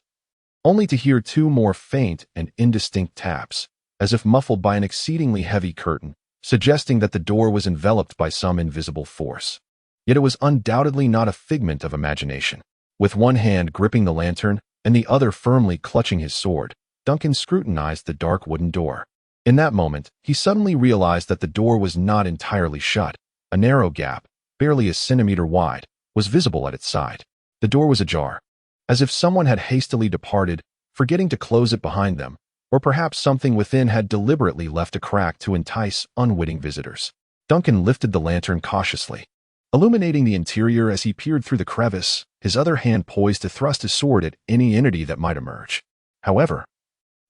only to hear two more faint and indistinct taps, as if muffled by an exceedingly heavy curtain. suggesting that the door was enveloped by some invisible force. Yet it was undoubtedly not a figment of imagination. With one hand gripping the lantern and the other firmly clutching his sword, Duncan scrutinized the dark wooden door. In that moment, he suddenly realized that the door was not entirely shut. A narrow gap, barely a centimeter wide, was visible at its side. The door was ajar, as if someone had hastily departed, forgetting to close it behind them, or perhaps something within had deliberately left a crack to entice unwitting visitors. Duncan lifted the lantern cautiously, illuminating the interior as he peered through the crevice, his other hand poised to thrust his sword at any entity that might emerge. However,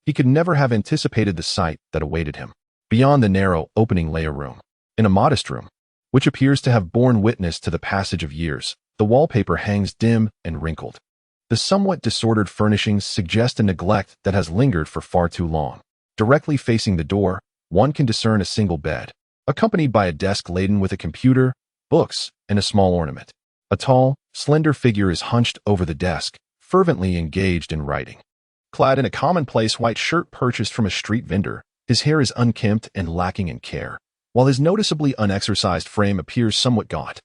he could never have anticipated the sight that awaited him. Beyond the narrow opening lay a room. In a modest room, which appears to have borne witness to the passage of years, the wallpaper hangs dim and wrinkled. The somewhat disordered furnishings suggest a neglect that has lingered for far too long. Directly facing the door, one can discern a single bed, accompanied by a desk laden with a computer, books, and a small ornament. A tall, slender figure is hunched over the desk, fervently engaged in writing. Clad in a commonplace white shirt purchased from a street vendor, his hair is unkempt and lacking in care, while his noticeably unexercised frame appears somewhat gaunt.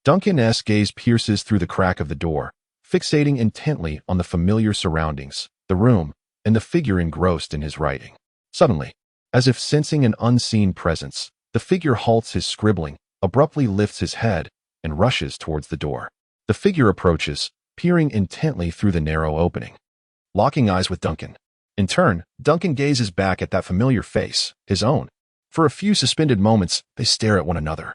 Duncan's gaze pierces through the crack of the door, fixating intently on the familiar surroundings, the room, and the figure engrossed in his writing. Suddenly, as if sensing an unseen presence, the figure halts his scribbling, abruptly lifts his head, and rushes towards the door. The figure approaches, peering intently through the narrow opening, locking eyes with Duncan. In turn, Duncan gazes back at that familiar face, his own. For a few suspended moments, they stare at one another,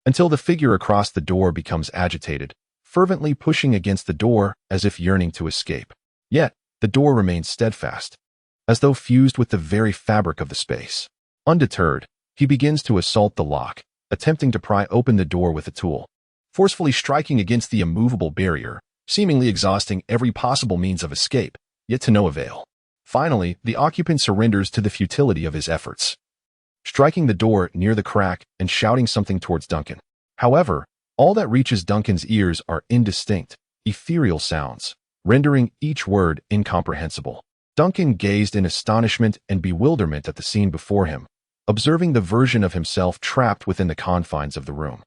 until the figure across the door becomes agitated, fervently pushing against the door as if yearning to escape. Yet, the door remains steadfast, as though fused with the very fabric of the space. Undeterred, he begins to assault the lock, attempting to pry open the door with a tool, forcefully striking against the immovable barrier, seemingly exhausting every possible means of escape, yet to no avail. Finally, the occupant surrenders to the futility of his efforts, striking the door near the crack and shouting something towards Duncan. However, all that reaches Duncan's ears are indistinct, ethereal sounds, rendering each word incomprehensible. Duncan gazed in astonishment and bewilderment at the scene before him, observing the version of himself trapped within the confines of the room.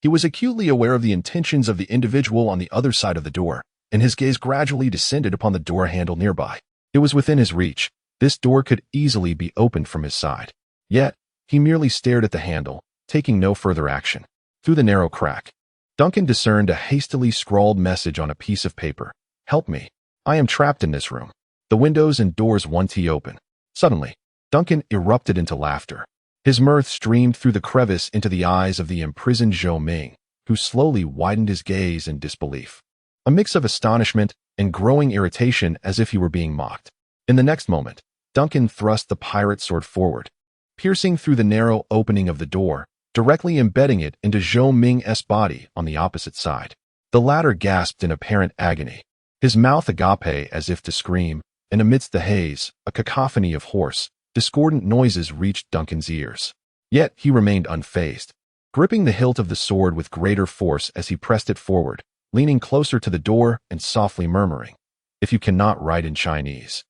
He was acutely aware of the intentions of the individual on the other side of the door, and his gaze gradually descended upon the door handle nearby. It was within his reach. This door could easily be opened from his side. Yet, he merely stared at the handle, taking no further action. Through the narrow crack, Duncan discerned a hastily scrawled message on a piece of paper. "Help me. I am trapped in this room. The windows and doors won't open." Suddenly, Duncan erupted into laughter. His mirth streamed through the crevice into the eyes of the imprisoned Zhou Ming, who slowly widened his gaze in disbelief. A mix of astonishment and growing irritation as if he were being mocked. In the next moment, Duncan thrust the pirate sword forward, piercing through the narrow opening of the door, directly embedding it into Zhou Ming's body on the opposite side. The latter gasped in apparent agony, his mouth agape as if to scream, and amidst the haze, a cacophony of hoarse, discordant noises reached Duncan's ears. Yet he remained unfazed, gripping the hilt of the sword with greater force as he pressed it forward, leaning closer to the door and softly murmuring, "If you cannot write in Chinese,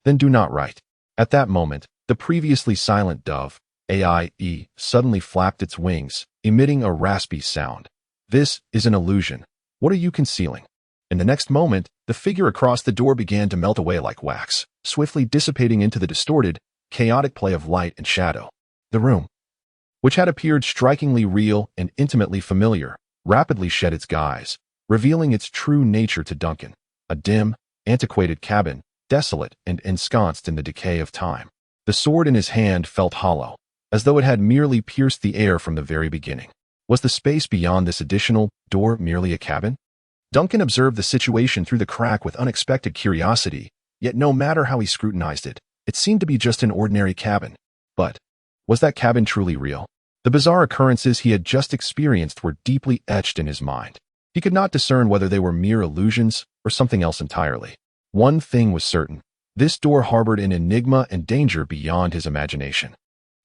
then do not write." At that moment, the previously silent dove, AIE, suddenly flapped its wings, emitting a raspy sound. "This is an illusion. What are you concealing?" In the next moment, the figure across the door began to melt away like wax, swiftly dissipating into the distorted, chaotic play of light and shadow. The room, which had appeared strikingly real and intimately familiar, rapidly shed its guise, revealing its true nature to Duncan, a dim, antiquated cabin, desolate and ensconced in the decay of time. The sword in his hand felt hollow, as though it had merely pierced the air from the very beginning. Was the space beyond this additional door merely a cabin? Duncan observed the situation through the crack with unexpected curiosity, yet no matter how he scrutinized it, it seemed to be just an ordinary cabin. But was that cabin truly real? The bizarre occurrences he had just experienced were deeply etched in his mind. He could not discern whether they were mere illusions or something else entirely. One thing was certain. This door harbored an enigma and danger beyond his imagination.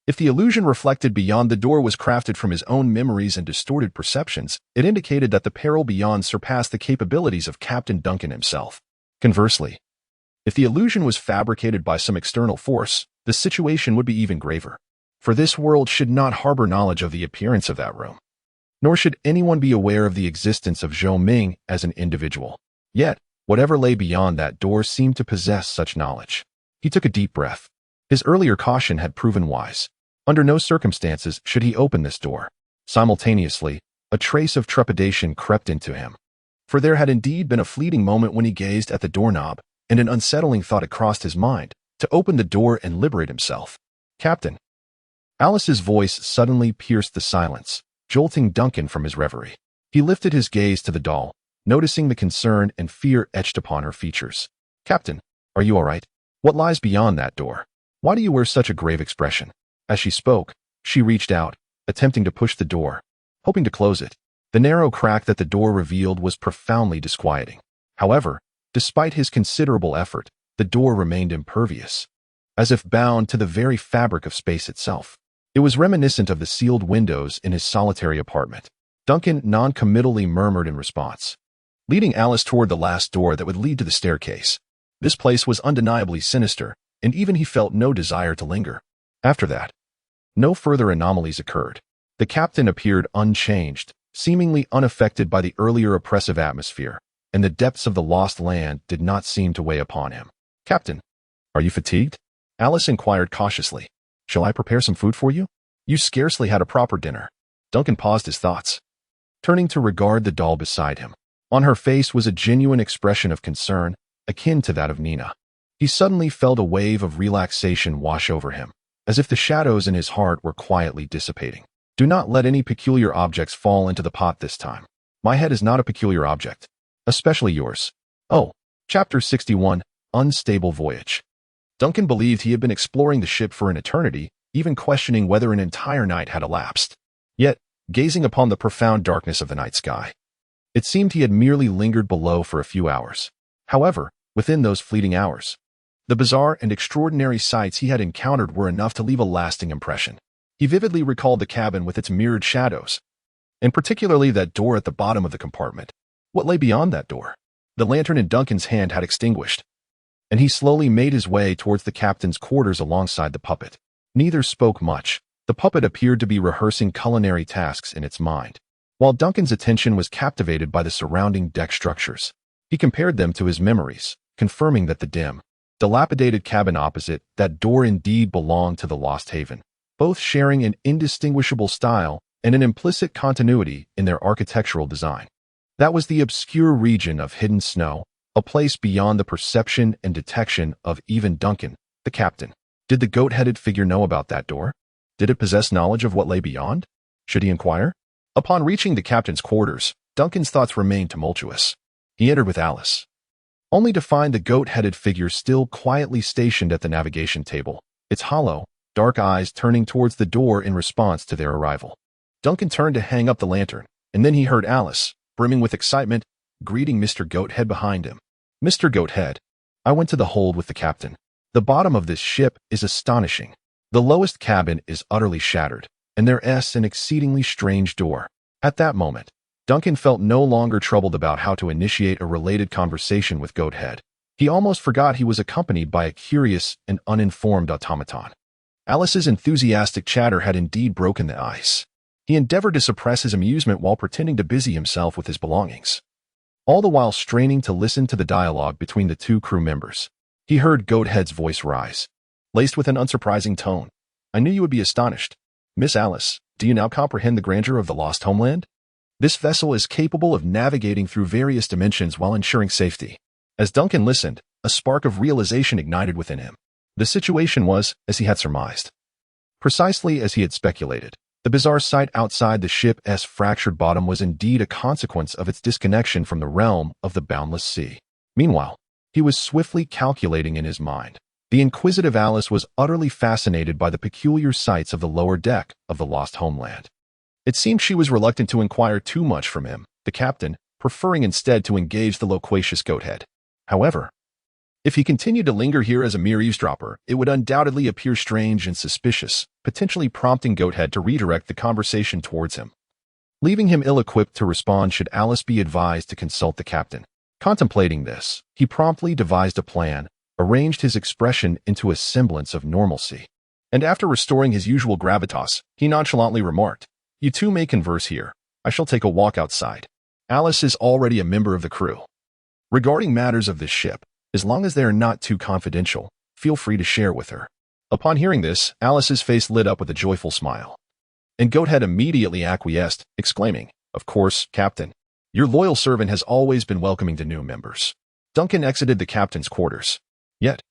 If the illusion reflected beyond the door was crafted from his own memories and distorted perceptions, it indicated that the peril beyond surpassed the capabilities of Captain Duncan himself. Conversely, if the illusion was fabricated by some external force, the situation would be even graver. for this world should not harbor knowledge of the appearance of that room. Nor should anyone be aware of the existence of Zhou Ming as an individual. Yet, whatever lay beyond that door seemed to possess such knowledge. He took a deep breath. His earlier caution had proven wise. Under no circumstances should he open this door. Simultaneously, a trace of trepidation crept into him. For there had indeed been a fleeting moment when he gazed at the doorknob, and an unsettling thought had crossed his mind, to open the door and liberate himself. "Captain." Alice's voice suddenly pierced the silence, jolting Duncan from his reverie. He lifted his gaze to the doll, noticing the concern and fear etched upon her features. "Captain, are you all right? What lies beyond that door? Why do you wear such a grave expression?" As she spoke, she reached out, attempting to push the door, hoping to close it. The narrow crack that the door revealed was profoundly disquieting. However, despite his considerable effort, the door remained impervious, as if bound to the very fabric of space itself. It was reminiscent of the sealed windows in his solitary apartment. Duncan non-committally murmured in response, leading Alice toward the last door that would lead to the staircase. This place was undeniably sinister, and even he felt no desire to linger. After that, no further anomalies occurred. The captain appeared unchanged, seemingly unaffected by the earlier oppressive atmosphere, and the depths of the lost land did not seem to weigh upon him. "Captain, are you fatigued?" Alice inquired cautiously. "Shall I prepare some food for you? You scarcely had a proper dinner." Duncan paused his thoughts, turning to regard the doll beside him. On her face was a genuine expression of concern, akin to that of Nina. He suddenly felt a wave of relaxation wash over him, as if the shadows in his heart were quietly dissipating. "Do not let any peculiar objects fall into the pot this time. My head is not a peculiar object, especially yours." Oh, Chapter 61, Unstable Voyage. Duncan believed he had been exploring the ship for an eternity, even questioning whether an entire night had elapsed. Yet, gazing upon the profound darkness of the night sky, it seemed he had merely lingered below for a few hours. However, within those fleeting hours, the bizarre and extraordinary sights he had encountered were enough to leave a lasting impression. He vividly recalled the cabin with its mirrored shadows, and particularly that door at the bottom of the compartment. What lay beyond that door? The lantern in Duncan's hand had extinguished, and he slowly made his way towards the captain's quarters alongside the puppet. Neither spoke much. The puppet appeared to be rehearsing culinary tasks in its mind, while Duncan's attention was captivated by the surrounding deck structures. He compared them to his memories, confirming that the dim, dilapidated cabin opposite that door indeed belonged to the Lost Haven, both sharing an indistinguishable style and an implicit continuity in their architectural design. That was the obscure region of hidden snow, a place beyond the perception and detection of even Duncan, the captain. Did the goat-headed figure know about that door? Did it possess knowledge of what lay beyond? Should he inquire? Upon reaching the captain's quarters, Duncan's thoughts remained tumultuous. He entered with Alice, only to find the goat-headed figure still quietly stationed at the navigation table, its hollow, dark eyes turning towards the door in response to their arrival. Duncan turned to hang up the lantern, and then he heard Alice, brimming with excitement, greeting Mr. Goathead behind him. "Mr. Goathead, I went to the hold with the captain. The bottom of this ship is astonishing. The lowest cabin is utterly shattered, and there is an exceedingly strange door." At that moment, Duncan felt no longer troubled about how to initiate a related conversation with Goathead. He almost forgot he was accompanied by a curious and uninformed automaton. Alice's enthusiastic chatter had indeed broken the ice. He endeavored to suppress his amusement while pretending to busy himself with his belongings, all the while straining to listen to the dialogue between the two crew members. He heard Goathead's voice rise, laced with an unsurprising tone. "I knew you would be astonished. Miss Alice, do you now comprehend the grandeur of the Lost Homeland? This vessel is capable of navigating through various dimensions while ensuring safety." As Duncan listened, a spark of realization ignited within him. The situation was, as he had surmised, precisely as he had speculated. The bizarre sight outside the ship's fractured bottom was indeed a consequence of its disconnection from the realm of the boundless sea. Meanwhile, he was swiftly calculating in his mind. The inquisitive Alice was utterly fascinated by the peculiar sights of the lower deck of the Lost Homeland. It seemed she was reluctant to inquire too much from him, the captain, preferring instead to engage the loquacious Goathead. However, if he continued to linger here as a mere eavesdropper, it would undoubtedly appear strange and suspicious, potentially prompting Goathead to redirect the conversation towards him, leaving him ill-equipped to respond should Alice be advised to consult the captain. Contemplating this, he promptly devised a plan, arranged his expression into a semblance of normalcy, And after restoring his usual gravitas, he nonchalantly remarked, "You two may converse here. I shall take a walk outside. Alice is already a member of the crew. Regarding matters of this ship, as long as they are not too confidential, feel free to share with her." Upon hearing this, Alice's face lit up with a joyful smile. And Goathead immediately acquiesced, exclaiming, "Of course, Captain. Your loyal servant has always been welcoming to new members." Duncan exited the captain's quarters. Yet,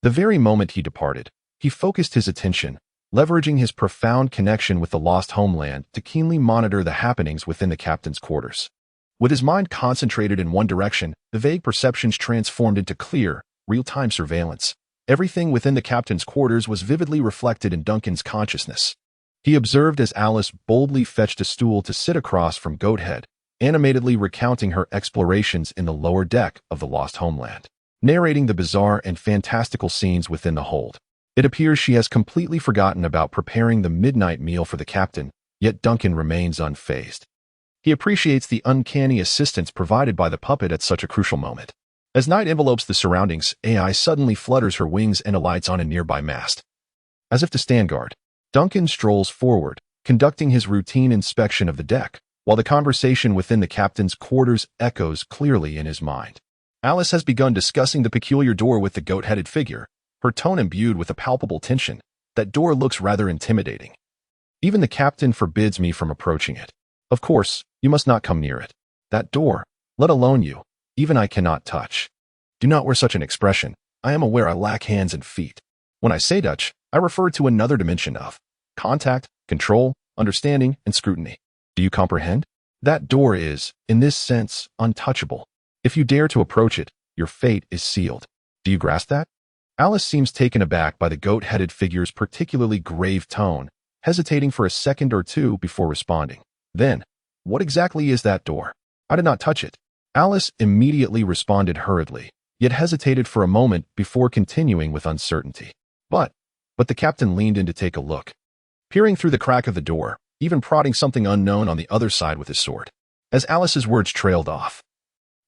the very moment he departed, he focused his attention, leveraging his profound connection with the Lost Homeland to keenly monitor the happenings within the captain's quarters. With his mind concentrated in one direction, the vague perceptions transformed into clear, real-time surveillance. Everything within the captain's quarters was vividly reflected in Duncan's consciousness. He observed as Alice boldly fetched a stool to sit across from Goathead, animatedly recounting her explorations in the lower deck of the Lost Homeland, narrating the bizarre and fantastical scenes within the hold. It appears she has completely forgotten about preparing the midnight meal for the captain, yet Duncan remains unfazed. He appreciates the uncanny assistance provided by the puppet at such a crucial moment. As night envelopes the surroundings, AI suddenly flutters her wings and alights on a nearby mast. As if to stand guard, Duncan strolls forward, conducting his routine inspection of the deck, while the conversation within the captain's quarters echoes clearly in his mind. Alice has begun discussing the peculiar door with the goat-headed figure, her tone imbued with a palpable tension. "That door looks rather intimidating. Even the captain forbids me from approaching it. Of course, you must not come near it. That door, let alone you, even I cannot touch. Do not wear such an expression. I am aware I lack hands and feet. When I say Dutch, I refer to another dimension of contact, control, understanding, and scrutiny. Do you comprehend? That door is, in this sense, untouchable. If you dare to approach it, your fate is sealed. Do you grasp that?" Alice seems taken aback by the goat-headed figure's particularly grave tone, hesitating for a second or two before responding. Then, "What exactly is that door? I did not touch it." Alice immediately responded hurriedly, yet hesitated for a moment before continuing with uncertainty. But the captain leaned in to take a look, peering through the crack of the door, even prodding something unknown on the other side with his sword. As Alice's words trailed off,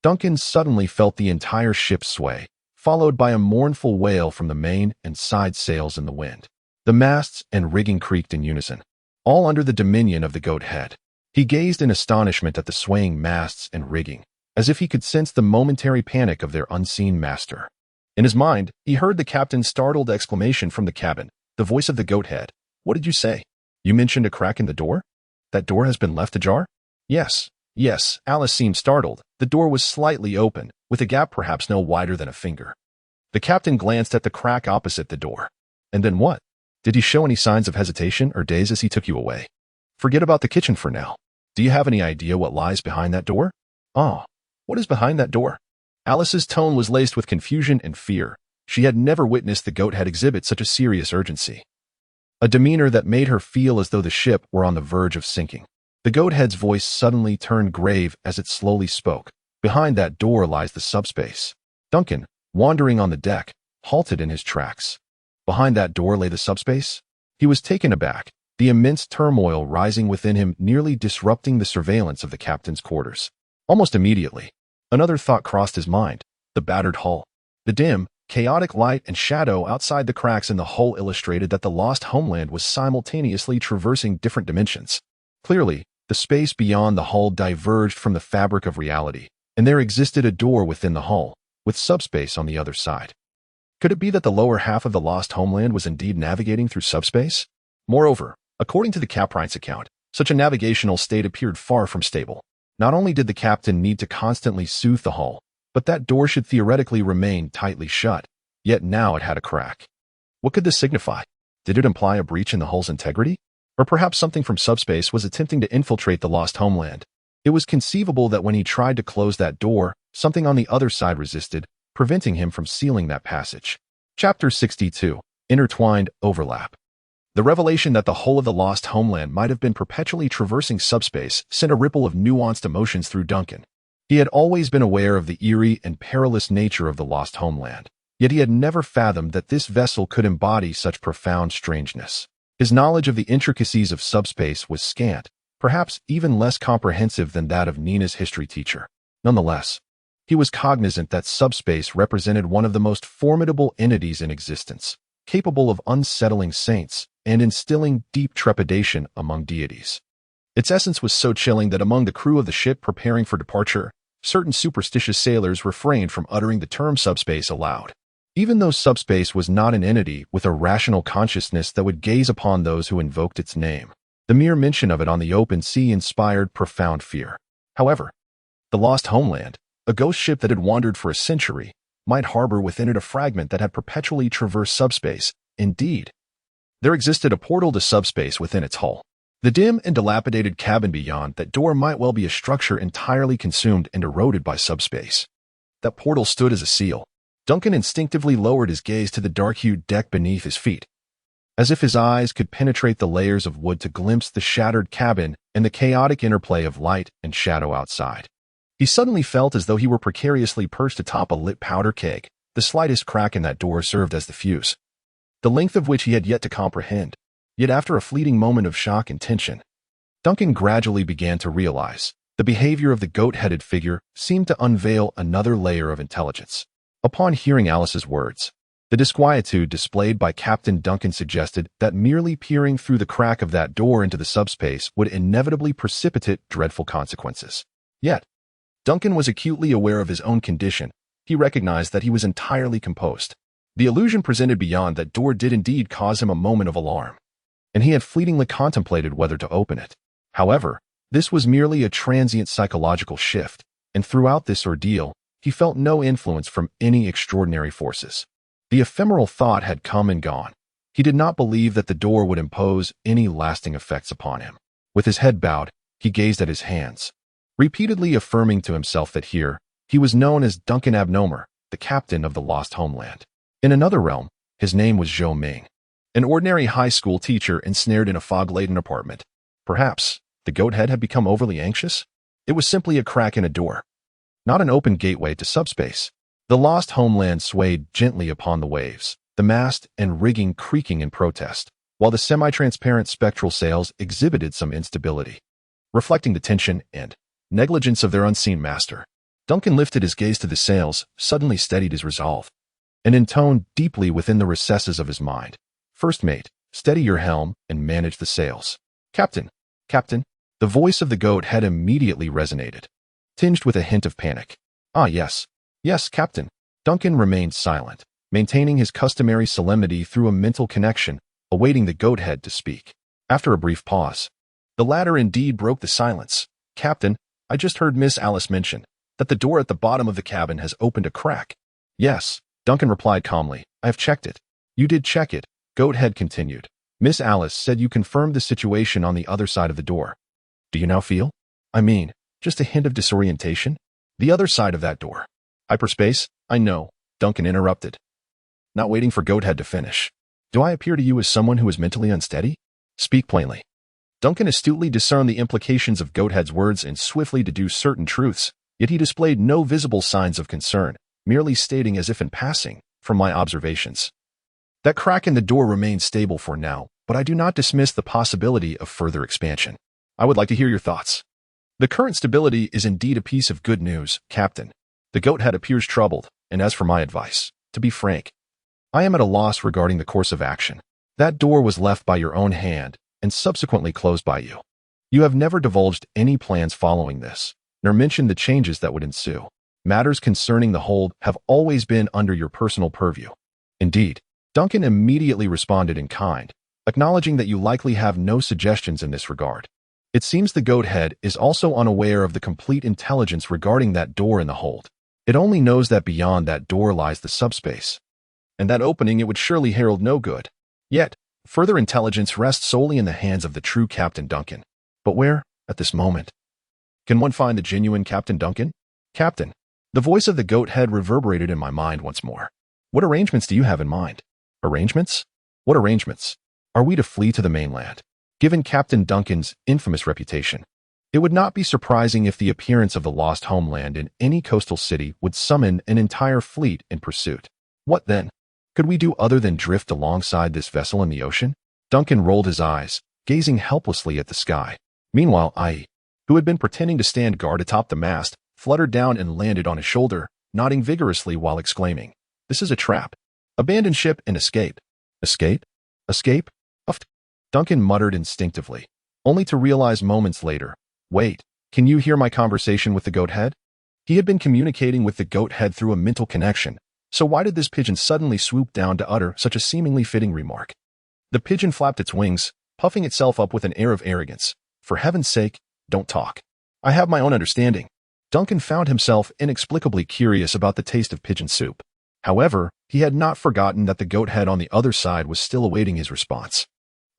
Duncan suddenly felt the entire ship sway, followed by a mournful wail from the main and side sails in the wind. The masts and rigging creaked in unison, all under the dominion of the goat-head. He gazed in astonishment at the swaying masts and rigging, as if he could sense the momentary panic of their unseen master. In his mind, he heard the captain's startled exclamation from the cabin, the voice of the goat-head. "What did you say? You mentioned a crack in the door? That door has been left ajar?" Yes. Alice seemed startled. The door was slightly open, with a gap perhaps no wider than a finger. The captain glanced at the crack opposite the door. "And then what? Did he show any signs of hesitation or daze as he took you away? Forget about the kitchen for now. Do you have any idea what lies behind that door?" "Ah, what is behind that door?" Alice's tone was laced with confusion and fear. She had never witnessed the goat-head exhibit such a serious urgency, a demeanor that made her feel as though the ship were on the verge of sinking. The goat-head's voice suddenly turned grave as it slowly spoke. "Behind that door lies the subspace." Duncan, wandering on the deck, halted in his tracks. Behind that door lay the subspace? He was taken aback, the immense turmoil rising within him nearly disrupting the surveillance of the captain's quarters. Almost immediately, another thought crossed his mind: the battered hull. The dim, chaotic light and shadow outside the cracks in the hull illustrated that the Lost Homeland was simultaneously traversing different dimensions. Clearly, the space beyond the hull diverged from the fabric of reality, and there existed a door within the hull, with subspace on the other side. Could it be that the lower half of the Lost Homeland was indeed navigating through subspace? Moreover, according to the Captain's account, such a navigational state appeared far from stable. Not only did the captain need to constantly soothe the hull, but that door should theoretically remain tightly shut, yet now it had a crack. What could this signify? Did it imply a breach in the hull's integrity? Or perhaps something from subspace was attempting to infiltrate the Lost Homeland? It was conceivable that when he tried to close that door, something on the other side resisted, preventing him from sealing that passage. Chapter 62. Intertwined Overlap. The revelation that the whole of the Lost Homeland might have been perpetually traversing subspace sent a ripple of nuanced emotions through Duncan. He had always been aware of the eerie and perilous nature of the Lost Homeland, yet he had never fathomed that this vessel could embody such profound strangeness. His knowledge of the intricacies of subspace was scant, perhaps even less comprehensive than that of Nina's history teacher. Nonetheless, he was cognizant that subspace represented one of the most formidable entities in existence, capable of unsettling saints and instilling deep trepidation among deities. Its essence was so chilling that among the crew of the ship preparing for departure, certain superstitious sailors refrained from uttering the term subspace aloud. Even though subspace was not an entity with a rational consciousness that would gaze upon those who invoked its name, the mere mention of it on the open sea inspired profound fear. However, the Lost Homeland, a ghost ship that had wandered for a century, might harbor within it a fragment that had perpetually traversed subspace. Indeed, there existed a portal to subspace within its hull. The dim and dilapidated cabin beyond that door might well be a structure entirely consumed and eroded by subspace. That portal stood as a seal. Duncan instinctively lowered his gaze to the dark-hued deck beneath his feet, as if his eyes could penetrate the layers of wood to glimpse the shattered cabin and the chaotic interplay of light and shadow outside. He suddenly felt as though he were precariously perched atop a lit powder keg. The slightest crack in that door served as the fuse, the length of which he had yet to comprehend. Yet after a fleeting moment of shock and tension, Duncan gradually began to realize the behavior of the goat-headed figure seemed to unveil another layer of intelligence. Upon hearing Alice's words, the disquietude displayed by Captain Duncan suggested that merely peering through the crack of that door into the subspace would inevitably precipitate dreadful consequences. Yet, Duncan was acutely aware of his own condition. He recognized that he was entirely composed. The illusion presented beyond that door did indeed cause him a moment of alarm, and he had fleetingly contemplated whether to open it. However, this was merely a transient psychological shift, and throughout this ordeal, he felt no influence from any extraordinary forces. The ephemeral thought had come and gone. He did not believe that the door would impose any lasting effects upon him. With his head bowed, he gazed at his hands, repeatedly affirming to himself that here, he was known as Duncan Abnomer, the captain of the Lost Homeland. In another realm, his name was Zhou Ming, an ordinary high school teacher ensnared in a fog-laden apartment. Perhaps the goat-head had become overly anxious? It was simply a crack in a door, not an open gateway to subspace. The Lost Homeland swayed gently upon the waves, the mast and rigging creaking in protest, while the semi-transparent spectral sails exhibited some instability, reflecting the tension and negligence of their unseen master. Duncan lifted his gaze to the sails, suddenly steadied his resolve, and intoned deeply within the recesses of his mind, "First mate, steady your helm and manage the sails." "Captain, Captain," the voice of the goat had immediately resonated, tinged with a hint of panic. "Ah, yes, yes, Captain." Duncan remained silent, maintaining his customary solemnity through a mental connection, awaiting the goat-head to speak. After a brief pause, the latter indeed broke the silence. "Captain, I just heard Miss Alice mention that the door at the bottom of the cabin has opened a crack." "Yes," Duncan replied calmly. "I have checked it." "You did check it," Goathead continued. "Miss Alice said you confirmed the situation on the other side of the door. Do you now feel? I mean, just a hint of disorientation? The other side of that door." "Hyperspace? I know," Duncan interrupted, not waiting for Goathead to finish. "Do I appear to you as someone who is mentally unsteady? Speak plainly." Duncan astutely discerned the implications of Goathead's words and swiftly deduced certain truths, yet he displayed no visible signs of concern, merely stating as if in passing, "From my observations, that crack in the door remains stable for now, but I do not dismiss the possibility of further expansion. I would like to hear your thoughts." "The current stability is indeed a piece of good news, Captain." The Goathead appears troubled, and as for my advice, to be frank, I am at a loss regarding the course of action. That door was left by your own hand, and subsequently closed by you. You have never divulged any plans following this, nor mentioned the changes that would ensue. Matters concerning the hold have always been under your personal purview. Indeed, Duncan immediately responded in kind, acknowledging that you likely have no suggestions in this regard. It seems the Goathead is also unaware of the complete intelligence regarding that door in the hold. It only knows that beyond that door lies the subspace, and that opening it would surely herald no good. Yet, further intelligence rests solely in the hands of the true Captain Duncan. But where, at this moment, can one find the genuine Captain Duncan? Captain, the voice of the Goathead reverberated in my mind once more. What arrangements do you have in mind? Arrangements? What arrangements? Are we to flee to the mainland? Given Captain Duncan's infamous reputation, it would not be surprising if the appearance of the Lost Homeland in any coastal city would summon an entire fleet in pursuit. What then? Could we do other than drift alongside this vessel in the ocean? Duncan rolled his eyes, gazing helplessly at the sky. Meanwhile, I, who had been pretending to stand guard atop the mast, fluttered down and landed on his shoulder, nodding vigorously while exclaiming, "This is a trap. Abandon ship and escape." Escape? Escape? Uff. Duncan muttered instinctively, only to realize moments later, wait, can you hear my conversation with the goat head? He had been communicating with the goat head through a mental connection, so why did this pigeon suddenly swoop down to utter such a seemingly fitting remark? The pigeon flapped its wings, puffing itself up with an air of arrogance. For heaven's sake, don't talk. I have my own understanding. Duncan found himself inexplicably curious about the taste of pigeon soup. However, he had not forgotten that the goat head on the other side was still awaiting his response.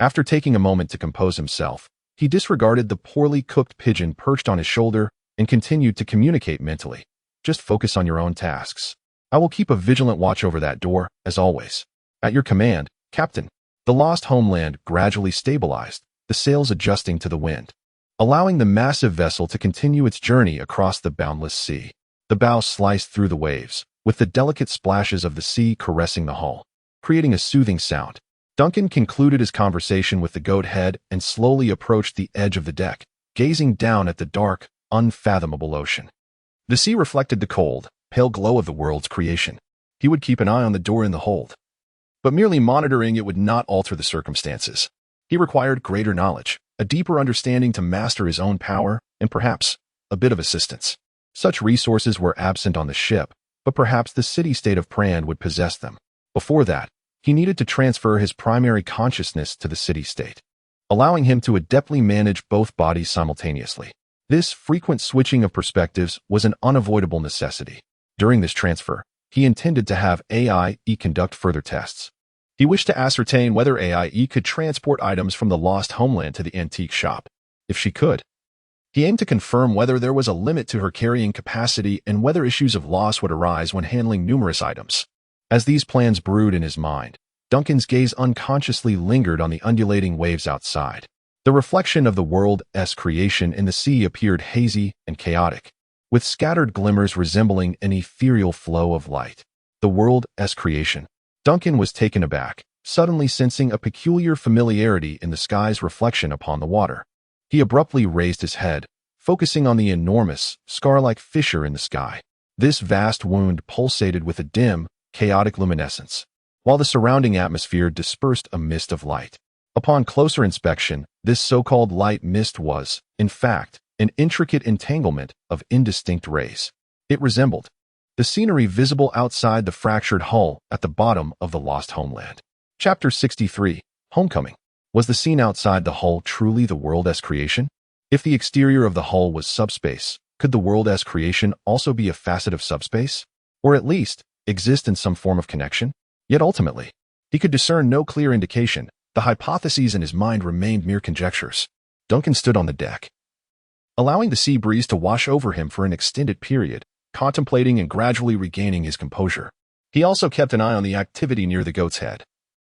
After taking a moment to compose himself, he disregarded the poorly cooked pigeon perched on his shoulder and continued to communicate mentally. Just focus on your own tasks. I will keep a vigilant watch over that door, as always. At your command, Captain. The Lost Homeland gradually stabilized, the sails adjusting to the wind, allowing the massive vessel to continue its journey across the boundless sea. The bow sliced through the waves, with the delicate splashes of the sea caressing the hull, creating a soothing sound. Duncan concluded his conversation with the goat head and slowly approached the edge of the deck, gazing down at the dark, unfathomable ocean. The sea reflected the cold, pale glow of the world's creation. He would keep an eye on the door in the hold. But merely monitoring it would not alter the circumstances. He required greater knowledge, a deeper understanding to master his own power, and perhaps a bit of assistance. Such resources were absent on the ship, but perhaps the city-state of Prand would possess them. Before that, he needed to transfer his primary consciousness to the city-state, allowing him to adeptly manage both bodies simultaneously. This frequent switching of perspectives was an unavoidable necessity. During this transfer, he intended to have AI conduct further tests. He wished to ascertain whether AIE could transport items from the Lost Homeland to the antique shop. If she could, he aimed to confirm whether there was a limit to her carrying capacity and whether issues of loss would arise when handling numerous items. As these plans brewed in his mind, Duncan's gaze unconsciously lingered on the undulating waves outside. The reflection of the world's creation in the sea appeared hazy and chaotic, with scattered glimmers resembling an ethereal flow of light. The world's creation. Duncan was taken aback, suddenly sensing a peculiar familiarity in the sky's reflection upon the water. He abruptly raised his head, focusing on the enormous, scar-like fissure in the sky. This vast wound pulsated with a dim, chaotic luminescence, while the surrounding atmosphere dispersed a mist of light. Upon closer inspection, this so-called light mist was, in fact, an intricate entanglement of indistinct rays. It resembled the scenery visible outside the fractured hull at the bottom of the Lost Homeland. Chapter 63, Homecoming. Was the scene outside the hull truly the world's creation? If the exterior of the hull was subspace, could the world's creation also be a facet of subspace? Or at least, exist in some form of connection? Yet ultimately, he could discern no clear indication. The hypotheses in his mind remained mere conjectures. Duncan stood on the deck, allowing the sea breeze to wash over him for an extended period, contemplating and gradually regaining his composure. He also kept an eye on the activity near the goat's head,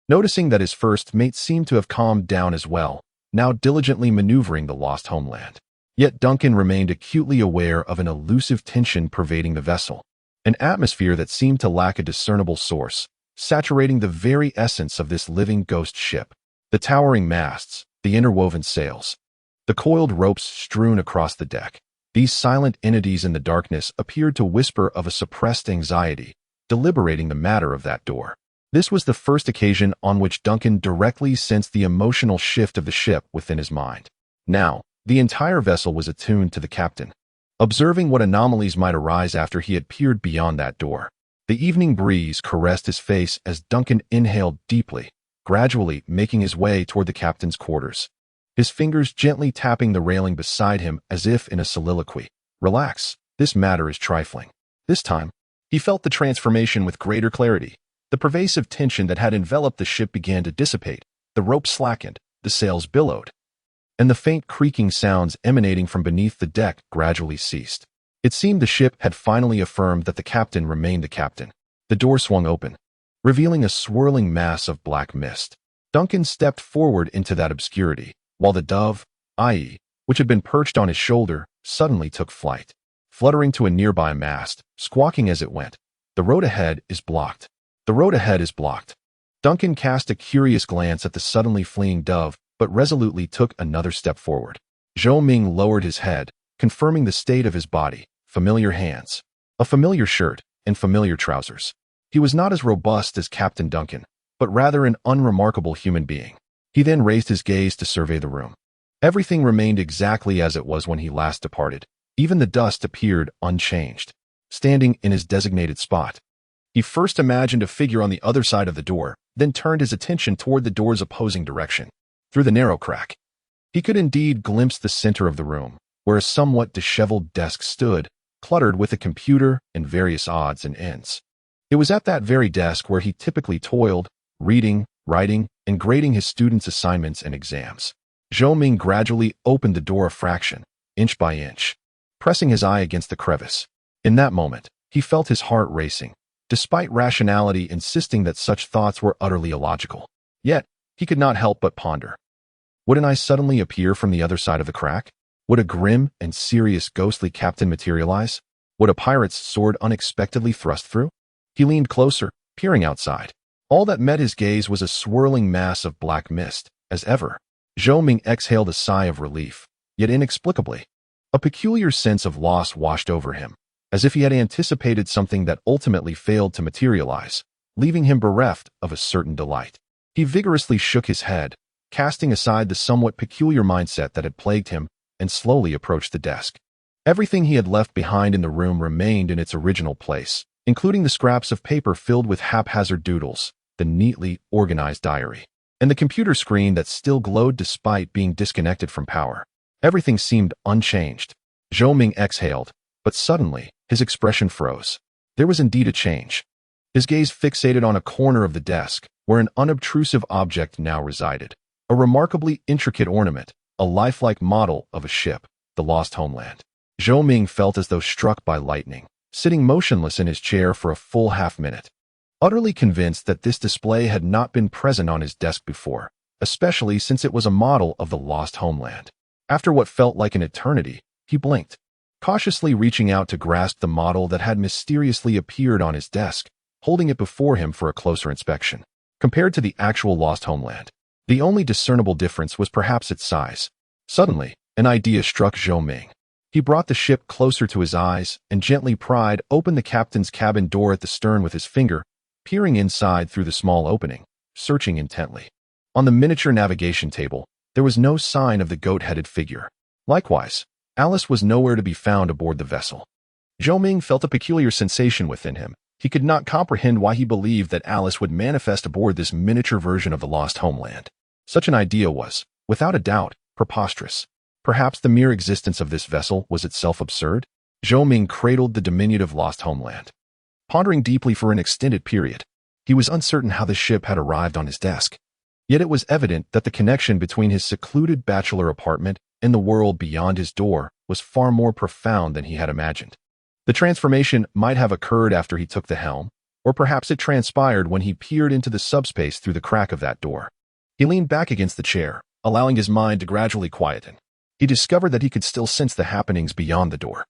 noticing that his first mate seemed to have calmed down as well, now diligently maneuvering the Lost Homeland. Yet Duncan remained acutely aware of an elusive tension pervading the vessel, an atmosphere that seemed to lack a discernible source, saturating the very essence of this living ghost ship. The towering masts, the interwoven sails, the coiled ropes strewn across the deck. These silent entities in the darkness appeared to whisper of a suppressed anxiety, deliberating the matter of that door. This was the first occasion on which Duncan directly sensed the emotional shift of the ship within his mind. Now, the entire vessel was attuned to the captain, observing what anomalies might arise after he had peered beyond that door. The evening breeze caressed his face as Duncan inhaled deeply, gradually making his way toward the captain's quarters, his fingers gently tapping the railing beside him as if in a soliloquy. Relax, this matter is trifling. This time, he felt the transformation with greater clarity. The pervasive tension that had enveloped the ship began to dissipate, the ropes slackened, the sails billowed, and the faint creaking sounds emanating from beneath the deck gradually ceased. It seemed the ship had finally affirmed that the captain remained the captain. The door swung open, revealing a swirling mass of black mist. Duncan stepped forward into that obscurity, while the dove, i.e., which had been perched on his shoulder, suddenly took flight, fluttering to a nearby mast, squawking as it went. The road ahead is blocked. The road ahead is blocked. Duncan cast a curious glance at the suddenly fleeing dove, but resolutely took another step forward. Zhou Ming lowered his head, confirming the state of his body. Familiar hands, a familiar shirt, and familiar trousers. He was not as robust as Captain Duncan, but rather an unremarkable human being. He then raised his gaze to survey the room. Everything remained exactly as it was when he last departed. Even the dust appeared unchanged, standing in his designated spot. He first imagined a figure on the other side of the door, then turned his attention toward the door's opposing direction. Through the narrow crack, he could indeed glimpse the center of the room, where a somewhat disheveled desk stood, cluttered with a computer and various odds and ends. It was at that very desk where he typically toiled, reading, writing, and grading his students' assignments and exams. Zhou Ming gradually opened the door a fraction, inch by inch, pressing his eye against the crevice. In that moment, he felt his heart racing, despite rationality insisting that such thoughts were utterly illogical. Yet, he could not help but ponder. Would an eye suddenly appear from the other side of the crack? Would a grim and serious ghostly captain materialize? Would a pirate's sword unexpectedly thrust through? He leaned closer, peering outside. All that met his gaze was a swirling mass of black mist. As ever, Zhou Ming exhaled a sigh of relief, yet inexplicably, a peculiar sense of loss washed over him, as if he had anticipated something that ultimately failed to materialize, leaving him bereft of a certain delight. He vigorously shook his head, casting aside the somewhat peculiar mindset that had plagued him, and slowly approached the desk. Everything he had left behind in the room remained in its original place, including the scraps of paper filled with haphazard doodles, the neatly organized diary, and the computer screen that still glowed despite being disconnected from power. Everything seemed unchanged. Zhou Ming exhaled, but suddenly, his expression froze. There was indeed a change. His gaze fixated on a corner of the desk, where an unobtrusive object now resided. A remarkably intricate ornament, a lifelike model of a ship, the Lost Homeland. Zhou Ming felt as though struck by lightning, sitting motionless in his chair for a full half-minute, utterly convinced that this display had not been present on his desk before, especially since it was a model of the Lost Homeland. After what felt like an eternity, he blinked, cautiously reaching out to grasp the model that had mysteriously appeared on his desk, holding it before him for a closer inspection. Compared to the actual Lost Homeland, the only discernible difference was perhaps its size. Suddenly, an idea struck Zhou Ming. He brought the ship closer to his eyes and gently pried open the captain's cabin door at the stern with his finger, peering inside through the small opening, searching intently. On the miniature navigation table, there was no sign of the goat-headed figure. Likewise, Alice was nowhere to be found aboard the vessel. Zhou Ming felt a peculiar sensation within him. He could not comprehend why he believed that Alice would manifest aboard this miniature version of the Lost Homeland. Such an idea was, without a doubt, preposterous. Perhaps the mere existence of this vessel was itself absurd? Zhou Ming cradled the diminutive Lost Homeland, pondering deeply for an extended period. He was uncertain how the ship had arrived on his desk. Yet it was evident that the connection between his secluded bachelor apartment and the world beyond his door was far more profound than he had imagined. The transformation might have occurred after he took the helm, or perhaps it transpired when he peered into the subspace through the crack of that door. He leaned back against the chair, allowing his mind to gradually quieten. He discovered that he could still sense the happenings beyond the door.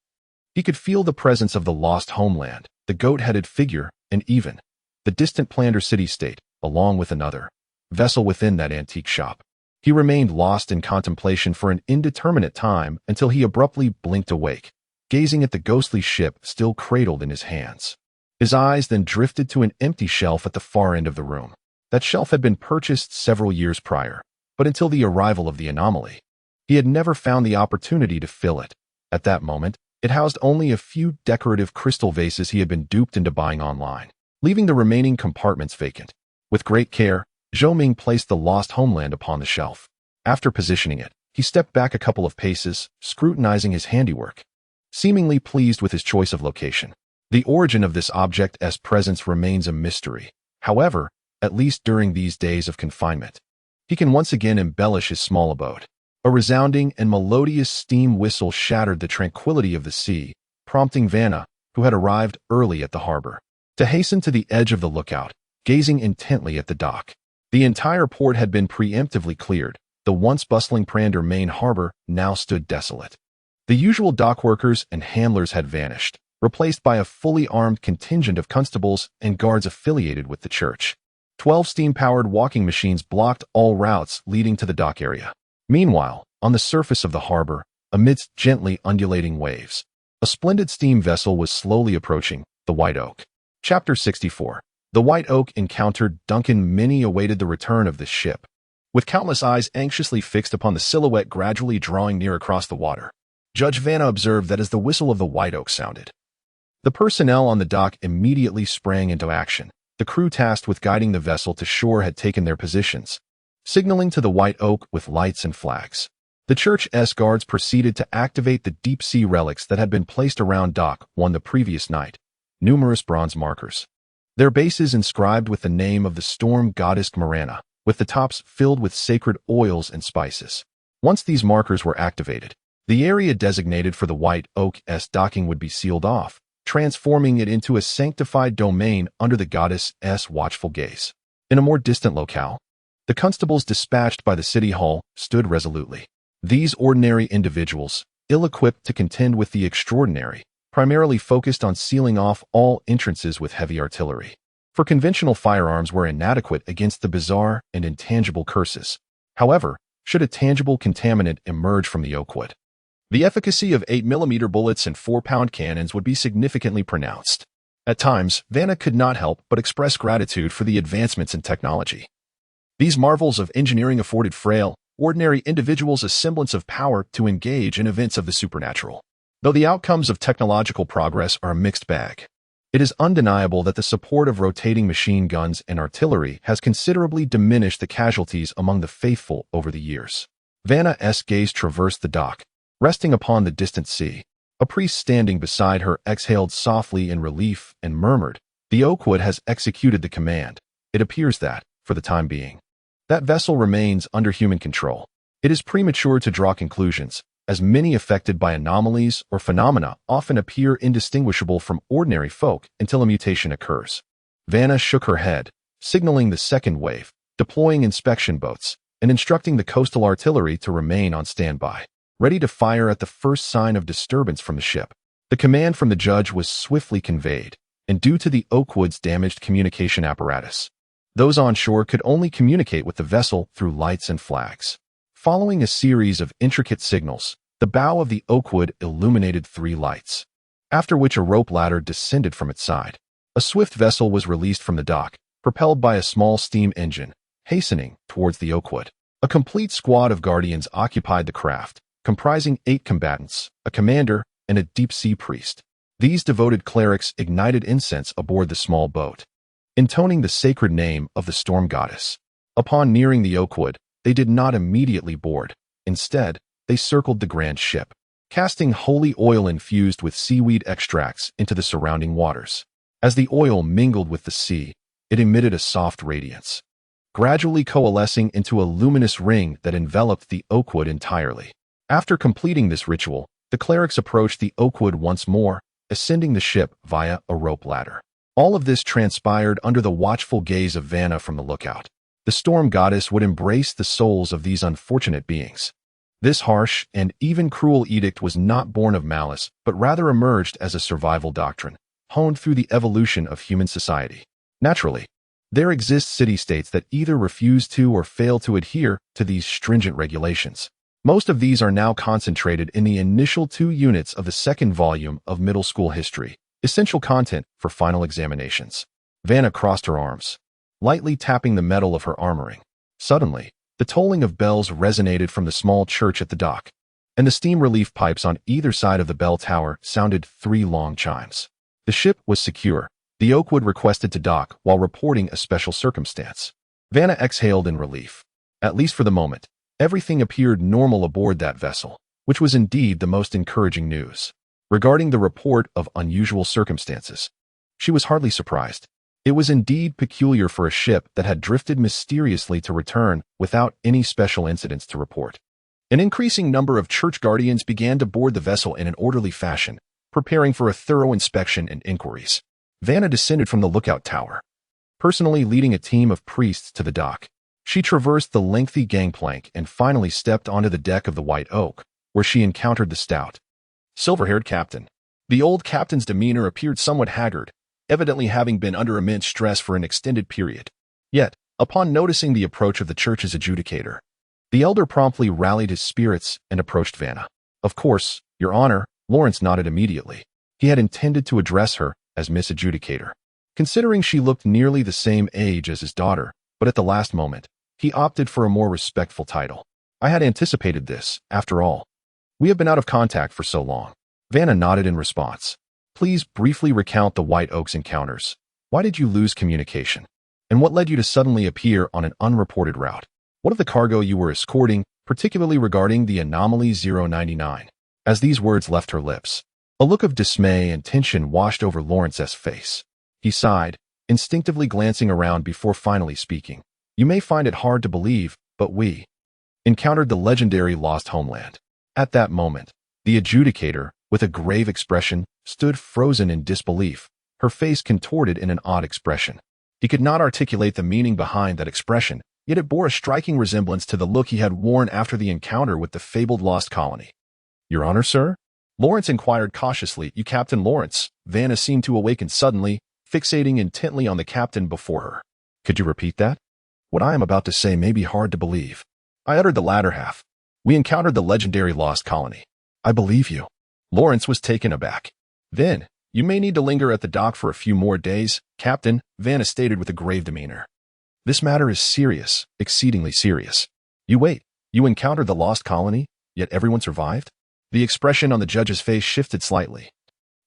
He could feel the presence of the Lost Homeland, the goat-headed figure, and even the distant Plander city-state, along with another vessel within that antique shop. He remained lost in contemplation for an indeterminate time until he abruptly blinked awake, gazing at the ghostly ship still cradled in his hands. His eyes then drifted to an empty shelf at the far end of the room. That shelf had been purchased several years prior, but until the arrival of the anomaly, he had never found the opportunity to fill it. At that moment, it housed only a few decorative crystal vases he had been duped into buying online, leaving the remaining compartments vacant. With great care, Zhou Ming placed the Lost Homeland upon the shelf. After positioning it, he stepped back a couple of paces, scrutinizing his handiwork, seemingly pleased with his choice of location. The origin of this object's presence remains a mystery. However, at least during these days of confinement, he can once again embellish his small abode. A resounding and melodious steam whistle shattered the tranquility of the sea, prompting Vanna, who had arrived early at the harbor, to hasten to the edge of the lookout, gazing intently at the dock. The entire port had been preemptively cleared. The once bustling Prander main harbor now stood desolate. The usual dock workers and handlers had vanished, replaced by a fully armed contingent of constables and guards affiliated with the church. 12 steam-powered walking machines blocked all routes leading to the dock area. Meanwhile, on the surface of the harbor, amidst gently undulating waves, a splendid steam vessel was slowly approaching, the White Oak. Chapter 64. The White Oak encountered Duncan. Many awaited the return of this ship, with countless eyes anxiously fixed upon the silhouette gradually drawing near across the water. Judge Vanna observed that as the whistle of the White Oak sounded, the personnel on the dock immediately sprang into action. The crew tasked with guiding the vessel to shore had taken their positions, signaling to the White Oak with lights and flags. The church's guards proceeded to activate the deep-sea relics that had been placed around Dock 1 the previous night, numerous bronze markers. Their bases inscribed with the name of the storm goddess Marana, with the tops filled with sacred oils and spices. Once these markers were activated, the area designated for the White Oak's docking would be sealed off, transforming it into a sanctified domain under the goddess's watchful gaze. In a more distant locale, the constables dispatched by the city hall stood resolutely. These ordinary individuals, ill-equipped to contend with the extraordinary, primarily focused on sealing off all entrances with heavy artillery. For conventional firearms were inadequate against the bizarre and intangible curses. However, should a tangible contaminant emerge from the oakwood, the efficacy of 8mm bullets and 4-pound cannons would be significantly pronounced. At times, Vanna could not help but express gratitude for the advancements in technology. These marvels of engineering afforded frail, ordinary individuals a semblance of power to engage in events of the supernatural. Though the outcomes of technological progress are a mixed bag, it is undeniable that the support of rotating machine guns and artillery has considerably diminished the casualties among the faithful over the years. Vanna's gaze traversed the dock, resting upon the distant sea. A priest standing beside her exhaled softly in relief and murmured, "The Oakwood has executed the command. It appears that, for the time being, that vessel remains under human control. It is premature to draw conclusions, as many affected by anomalies or phenomena often appear indistinguishable from ordinary folk until a mutation occurs." Vanna shook her head, signaling the second wave, deploying inspection boats, and instructing the coastal artillery to remain on standby, ready to fire at the first sign of disturbance from the ship. The command from the judge was swiftly conveyed, and due to the Oakwood's damaged communication apparatus, those on shore could only communicate with the vessel through lights and flags. Following a series of intricate signals, the bow of the Oakwood illuminated 3 lights, after which a rope ladder descended from its side. A swift vessel was released from the dock, propelled by a small steam engine, hastening towards the Oakwood. A complete squad of guardians occupied the craft, comprising 8 combatants, a commander, and a deep-sea priest. These devoted clerics ignited incense aboard the small boat, intoning the sacred name of the storm goddess. Upon nearing the Oakwood, they did not immediately board. Instead, they circled the grand ship, casting holy oil infused with seaweed extracts into the surrounding waters. As the oil mingled with the sea, it emitted a soft radiance, gradually coalescing into a luminous ring that enveloped the Oakwood entirely. After completing this ritual, the clerics approached the Oakwood once more, ascending the ship via a rope ladder. All of this transpired under the watchful gaze of Vanna from the lookout. The storm goddess would embrace the souls of these unfortunate beings. This harsh and even cruel edict was not born of malice, but rather emerged as a survival doctrine, honed through the evolution of human society. Naturally, there exist city-states that either refuse to or fail to adhere to these stringent regulations. Most of these are now concentrated in the initial 2 units of the second volume of middle school history, essential content for final examinations. Vanna crossed her arms, lightly tapping the metal of her armoring. Suddenly, the tolling of bells resonated from the small church at the dock, and the steam relief pipes on either side of the bell tower sounded 3 long chimes. The ship was secure. The Oakwood requested to dock while reporting a special circumstance. Vanna exhaled in relief. At least for the moment, everything appeared normal aboard that vessel, which was indeed the most encouraging news. Regarding the report of unusual circumstances, she was hardly surprised. It was indeed peculiar for a ship that had drifted mysteriously to return without any special incidents to report. An increasing number of church guardians began to board the vessel in an orderly fashion, preparing for a thorough inspection and inquiries. Vanna descended from the lookout tower, personally leading a team of priests to the dock. She traversed the lengthy gangplank and finally stepped onto the deck of the White Oak, where she encountered the stout, silver-haired captain. The old captain's demeanor appeared somewhat haggard, evidently having been under immense stress for an extended period. Yet, upon noticing the approach of the church's adjudicator, the elder promptly rallied his spirits and approached Vanna. "Of course, Your Honor," Lawrence nodded immediately. He had intended to address her as Miss Adjudicator. Considering she looked nearly the same age as his daughter, but at the last moment, he opted for a more respectful title. I had anticipated this, after all. We have been out of contact for so long. Vanna nodded in response. Please briefly recount the White Oak's encounters. Why did you lose communication? And what led you to suddenly appear on an unreported route? What of the cargo you were escorting, particularly regarding the anomaly 099? As these words left her lips, a look of dismay and tension washed over Lawrence's face. He sighed, instinctively glancing around before finally speaking. You may find it hard to believe, but we encountered the legendary Lost Homeland. At that moment, the adjudicator, with a grave expression, stood frozen in disbelief, her face contorted in an odd expression. He could not articulate the meaning behind that expression, yet it bore a striking resemblance to the look he had worn after the encounter with the fabled lost colony. Your Honor, sir? Lawrence inquired cautiously. You Captain Lawrence. Vanna seemed to awaken suddenly, fixating intently on the captain before her. Could you repeat that? What I am about to say may be hard to believe. I uttered the latter half. We encountered the legendary lost colony. I believe you. Lawrence was taken aback. Then, you may need to linger at the dock for a few more days, Captain, Vanna stated with a grave demeanor. This matter is serious, exceedingly serious. You encountered the lost colony, yet everyone survived? The expression on the judge's face shifted slightly,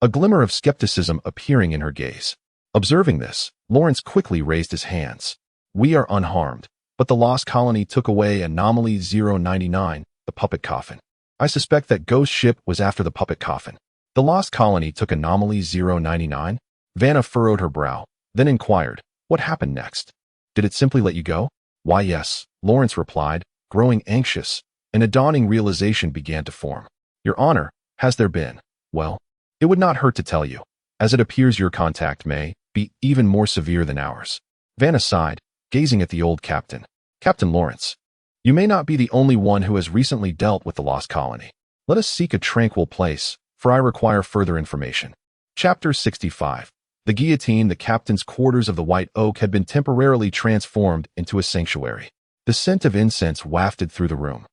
a glimmer of skepticism appearing in her gaze. Observing this, Lawrence quickly raised his hands. We are unharmed, but the lost colony took away anomaly 099, the puppet coffin. I suspect that ghost ship was after the puppet coffin. The lost colony took anomaly 099? Vanna furrowed her brow, then inquired, what happened next? Did it simply let you go? Why yes, Lawrence replied, growing anxious, and a dawning realization began to form. Your Honor, has there been? Well, it would not hurt to tell you, as it appears your contact may be even more severe than ours. Vanna sighed, gazing at the old captain. Captain Lawrence, you may not be the only one who has recently dealt with the lost colony. Let us seek a tranquil place, for I require further information. Chapter 65. The guillotine, the captain's quarters of the White Oak had been temporarily transformed into a sanctuary. The scent of incense wafted through the room,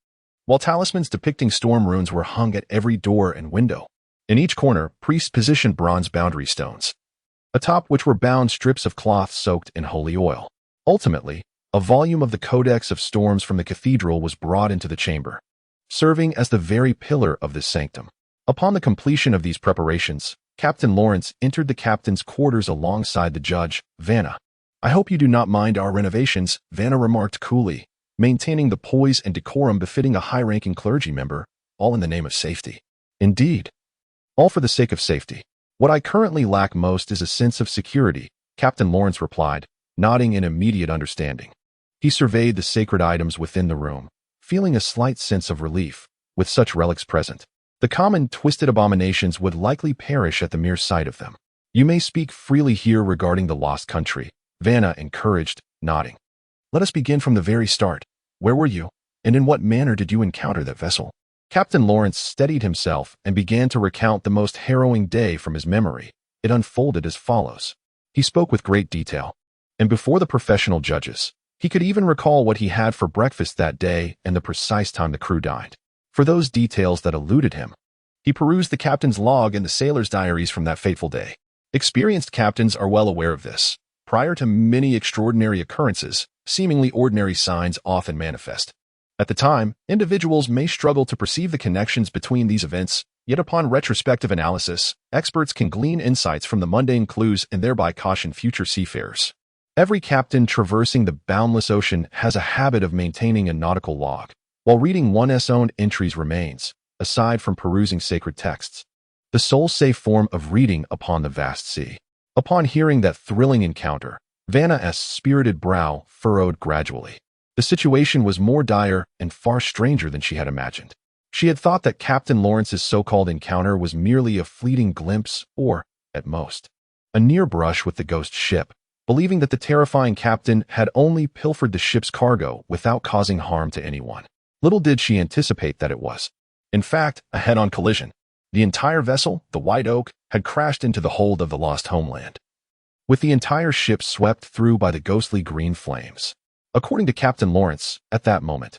while talismans depicting storm runes were hung at every door and window. In each corner, priests positioned bronze boundary stones, atop which were bound strips of cloth soaked in holy oil. Ultimately, a volume of the Codex of Storms from the cathedral was brought into the chamber, serving as the very pillar of this sanctum. Upon the completion of these preparations, Captain Lawrence entered the captain's quarters alongside the judge, Vanna. I hope you do not mind our renovations, Vanna remarked coolly, maintaining the poise and decorum befitting a high-ranking clergy member, all in the name of safety. Indeed. All for the sake of safety. What I currently lack most is a sense of security, Captain Lawrence replied, nodding in immediate understanding. He surveyed the sacred items within the room, feeling a slight sense of relief. With such relics present, the common twisted abominations would likely perish at the mere sight of them. You may speak freely here regarding the lost country, Vanna encouraged, nodding. Let us begin from the very start. Where were you, and in what manner did you encounter that vessel? Captain Lawrence steadied himself and began to recount the most harrowing day from his memory. It unfolded as follows. He spoke with great detail, and before the professional judges, he could even recall what he had for breakfast that day and the precise time the crew dined. For those details that eluded him, he perused the captain's log and the sailors' diaries from that fateful day. Experienced captains are well aware of this. Prior to many extraordinary occurrences, seemingly ordinary signs often manifest. At the time, individuals may struggle to perceive the connections between these events, yet upon retrospective analysis, experts can glean insights from the mundane clues and thereby caution future seafarers. Every captain traversing the boundless ocean has a habit of maintaining a nautical log, while reading one's own entries remains, aside from perusing sacred texts, the sole safe form of reading upon the vast sea. Upon hearing that thrilling encounter, Vanna's spirited brow furrowed gradually. The situation was more dire and far stranger than she had imagined. She had thought that Captain Lawrence's so-called encounter was merely a fleeting glimpse or, at most, a near brush with the ghost ship, believing that the terrifying captain had only pilfered the ship's cargo without causing harm to anyone. Little did she anticipate that it was, in fact, a head-on collision. The entire vessel, the White Oak, had crashed into the hold of the Lost Homeland, with the entire ship swept through by the ghostly green flames. According to Captain Lawrence, at that moment,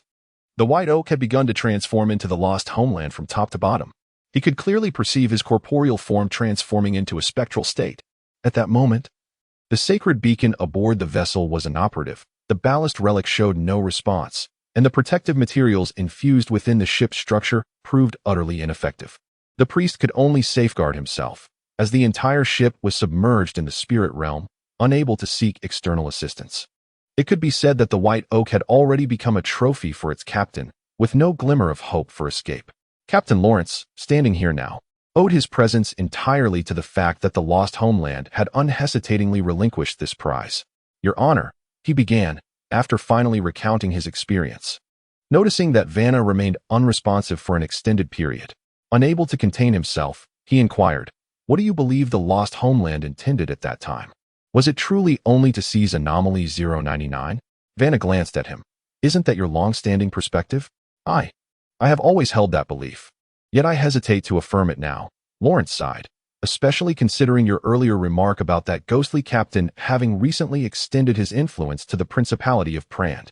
the White Oak had begun to transform into the Lost Homeland from top to bottom. He could clearly perceive his corporeal form transforming into a spectral state. At that moment, The sacred beacon aboard the vessel was inoperative, the ballast relic showed no response, and the protective materials infused within the ship's structure proved utterly ineffective. The priest could only safeguard himself, as the entire ship was submerged in the spirit realm, unable to seek external assistance. It could be said that the White Oak had already become a trophy for its captain, with no glimmer of hope for escape. Captain Lawrence, standing here now, owed his presence entirely to the fact that the Lost Homeland had unhesitatingly relinquished this prize. "Your Honor," he began, after finally recounting his experience. Noticing that Vanna remained unresponsive for an extended period, unable to contain himself, he inquired, "What do you believe the Lost Homeland intended at that time? Was it truly only to seize Anomaly 099? Vanna glanced at him. "Isn't that your long-standing perspective?" I have always held that belief. Yet I hesitate to affirm it now," Lawrence sighed, "especially considering your earlier remark about that ghostly captain having recently extended his influence to the Principality of Prand."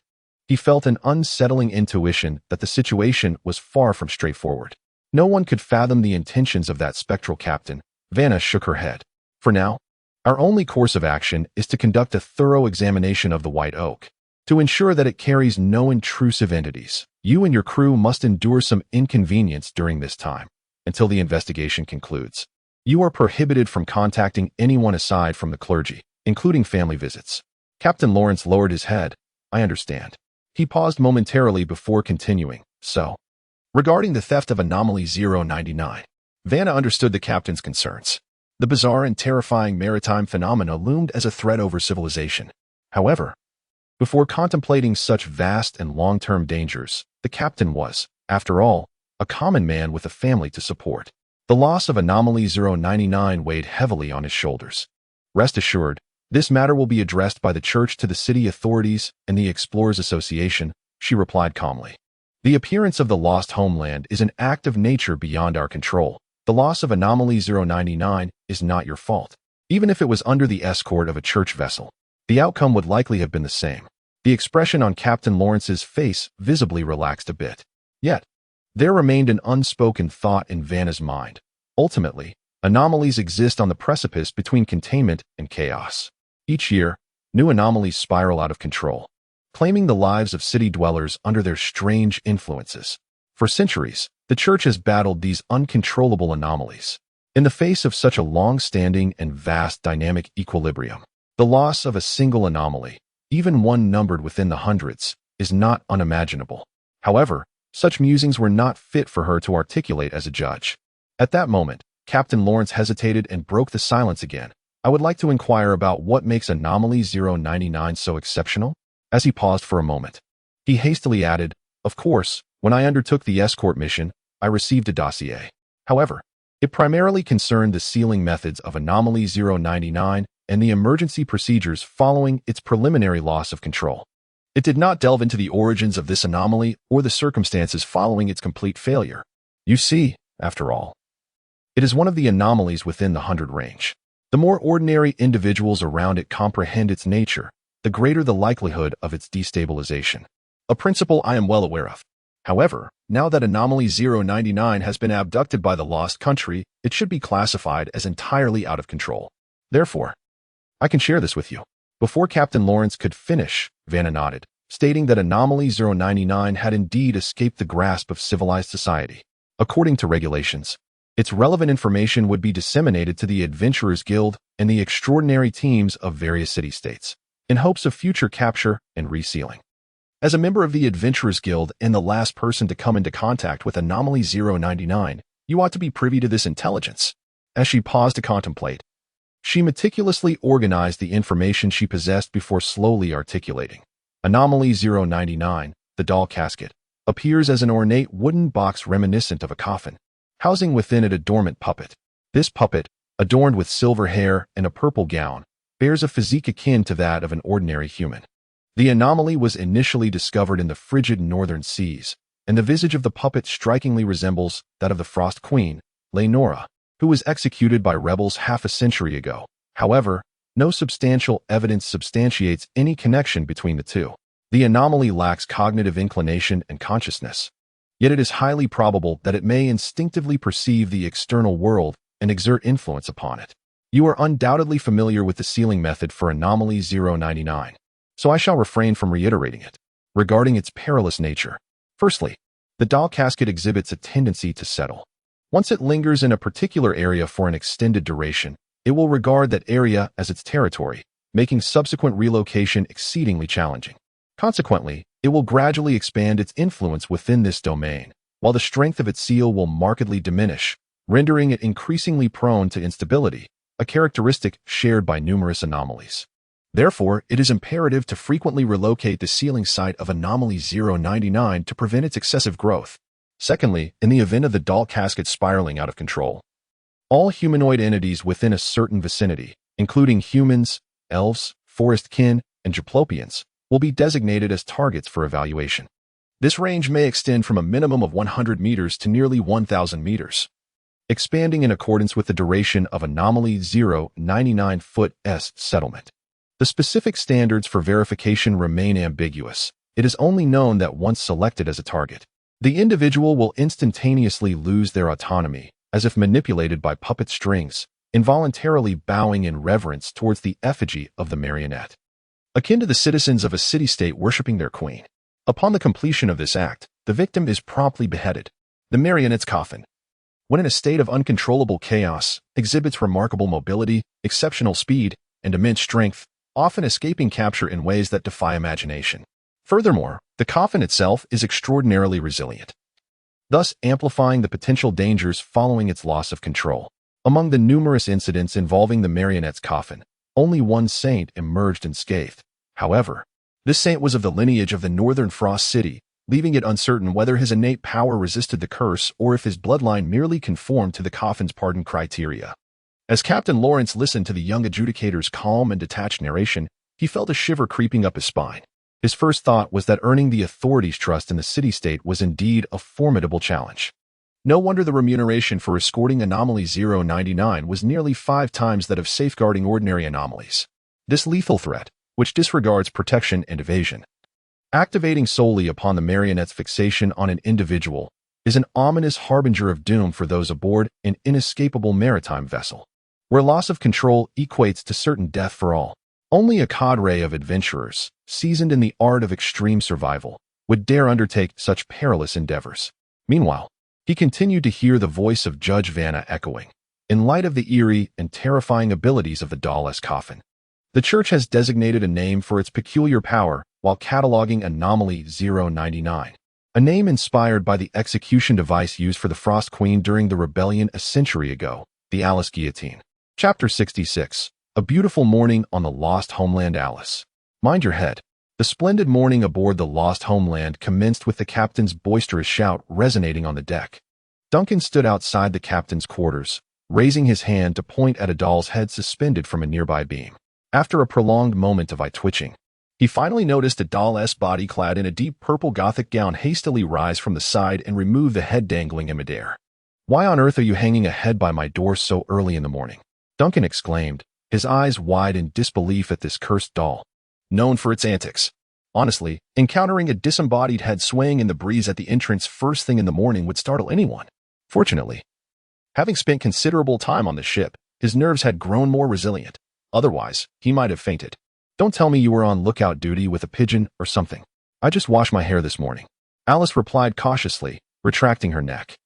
He felt an unsettling intuition that the situation was far from straightforward. No one could fathom the intentions of that spectral captain. Vanna shook her head. "For now, our only course of action is to conduct a thorough examination of the White Oak. To ensure that it carries no intrusive entities, you and your crew must endure some inconvenience during this time, until the investigation concludes. You are prohibited from contacting anyone aside from the clergy, including family visits." Captain Lawrence lowered his head. "I understand." He paused momentarily before continuing. "So, regarding the theft of Anomaly 099, Vanna understood the captain's concerns. The bizarre and terrifying maritime phenomena loomed as a threat over civilization. However, before contemplating such vast and long-term dangers, the captain was, after all, a common man with a family to support. The loss of Anomaly 099 weighed heavily on his shoulders. "Rest assured, this matter will be addressed by the church to the city authorities and the Explorers Association," she replied calmly. "The appearance of the Lost Homeland is an act of nature beyond our control. The loss of Anomaly 099 is not your fault. Even if it was under the escort of a church vessel, the outcome would likely have been the same." The expression on Captain Lawrence's face visibly relaxed a bit. Yet, there remained an unspoken thought in Vanna's mind. Ultimately, anomalies exist on the precipice between containment and chaos. Each year, new anomalies spiral out of control, claiming the lives of city dwellers under their strange influences. For centuries, the Church has battled these uncontrollable anomalies. In the face of such a long-standing and vast dynamic equilibrium, the loss of a single anomaly, even one numbered within the hundreds, is not unimaginable. However, such musings were not fit for her to articulate as a judge. At that moment, Captain Lawrence hesitated and broke the silence again. "I would like to inquire about what makes Anomaly 099 so exceptional?" As he paused for a moment, he hastily added, "Of course, when I undertook the escort mission, I received a dossier. However, it primarily concerned the sealing methods of Anomaly 099 and the emergency procedures following its preliminary loss of control. It did not delve into the origins of this anomaly or the circumstances following its complete failure. You see, after all, it is one of the anomalies within the 100 range. The more ordinary individuals around it comprehend its nature, the greater the likelihood of its destabilization. A principle I am well aware of. However, now that Anomaly 099 has been abducted by the Lost Country, it should be classified as entirely out of control. Therefore, I can share this with you." Before Captain Lawrence could finish, Vanna nodded, stating that Anomaly 099 had indeed escaped the grasp of civilized society. According to regulations, its relevant information would be disseminated to the Adventurers Guild and the extraordinary teams of various city-states, in hopes of future capture and resealing. As a member of the Adventurers Guild and the last person to come into contact with Anomaly 099, you ought to be privy to this intelligence. As she paused to contemplate, she meticulously organized the information she possessed before slowly articulating. Anomaly 099, the doll casket, appears as an ornate wooden box reminiscent of a coffin, housing within it a dormant puppet. This puppet, adorned with silver hair and a purple gown, bears a physique akin to that of an ordinary human. The anomaly was initially discovered in the frigid northern seas, and the visage of the puppet strikingly resembles that of the Frost Queen, Leonora, who was executed by rebels half a century ago. However, no substantial evidence substantiates any connection between the two. The anomaly lacks cognitive inclination and consciousness, yet it is highly probable that it may instinctively perceive the external world and exert influence upon it. You are undoubtedly familiar with the sealing method for anomaly 099, so I shall refrain from reiterating it. Regarding its perilous nature, firstly, the doll casket exhibits a tendency to settle. Once it lingers in a particular area for an extended duration, it will regard that area as its territory, making subsequent relocation exceedingly challenging. Consequently, it will gradually expand its influence within this domain, while the strength of its seal will markedly diminish, rendering it increasingly prone to instability, a characteristic shared by numerous anomalies. Therefore, it is imperative to frequently relocate the sealing site of anomaly 099 to prevent its excessive growth. Secondly, in the event of the doll casket spiraling out of control, all humanoid entities within a certain vicinity, including humans, elves, forest kin, and Joplopians, will be designated as targets for evaluation. This range may extend from a minimum of 100 meters to nearly 1,000 meters, expanding in accordance with the duration of anomaly 099-foot-s settlement. The specific standards for verification remain ambiguous. It is only known that once selected as a target, the individual will instantaneously lose their autonomy, as if manipulated by puppet strings, involuntarily bowing in reverence towards the effigy of the marionette, akin to the citizens of a city-state worshipping their queen. Upon the completion of this act, the victim is promptly beheaded. The marionette's coffin, when in a state of uncontrollable chaos, exhibits remarkable mobility, exceptional speed, and immense strength, often escaping capture in ways that defy imagination. Furthermore, the coffin itself is extraordinarily resilient, thus amplifying the potential dangers following its loss of control. Among the numerous incidents involving the marionette's coffin, only one saint emerged unscathed. However, this saint was of the lineage of the Northern Frost City, leaving it uncertain whether his innate power resisted the curse or if his bloodline merely conformed to the coffin's pardon criteria. As Captain Lawrence listened to the young adjudicator's calm and detached narration, he felt a shiver creeping up his spine. His first thought was that earning the authorities' trust in the city-state was indeed a formidable challenge. No wonder the remuneration for escorting anomaly 099 was nearly 5 times that of safeguarding ordinary anomalies. This lethal threat, which disregards protection and evasion, activating solely upon the marionette's fixation on an individual, is an ominous harbinger of doom for those aboard an inescapable maritime vessel, where loss of control equates to certain death for all. Only a cadre of adventurers, seasoned in the art of extreme survival, would dare undertake such perilous endeavors. Meanwhile, he continued to hear the voice of Judge Vanna echoing, in light of the eerie and terrifying abilities of the doll-less coffin. The church has designated a name for its peculiar power while cataloging anomaly 099, a name inspired by the execution device used for the Frost Queen during the rebellion a century ago, the Alice Guillotine. Chapter 66. A beautiful morning on the Lost Homeland. Alice. Mind your head. The splendid morning aboard the Lost Homeland commenced with the captain's boisterous shout resonating on the deck. Duncan stood outside the captain's quarters, raising his hand to point at a doll's head suspended from a nearby beam. After a prolonged moment of eye-twitching, he finally noticed a doll-esque body clad in a deep purple Gothic gown hastily rise from the side and remove the head dangling in midair. "Why on earth are you hanging a head by my door so early in the morning?" Duncan exclaimed, his eyes wide in disbelief at this cursed doll, known for its antics. Honestly, encountering a disembodied head swaying in the breeze at the entrance first thing in the morning would startle anyone. Fortunately, having spent considerable time on the ship, his nerves had grown more resilient. Otherwise, he might have fainted. "Don't tell me you were on lookout duty with a pigeon or something." "I just washed my hair this morning," Alice replied cautiously, retracting her neck.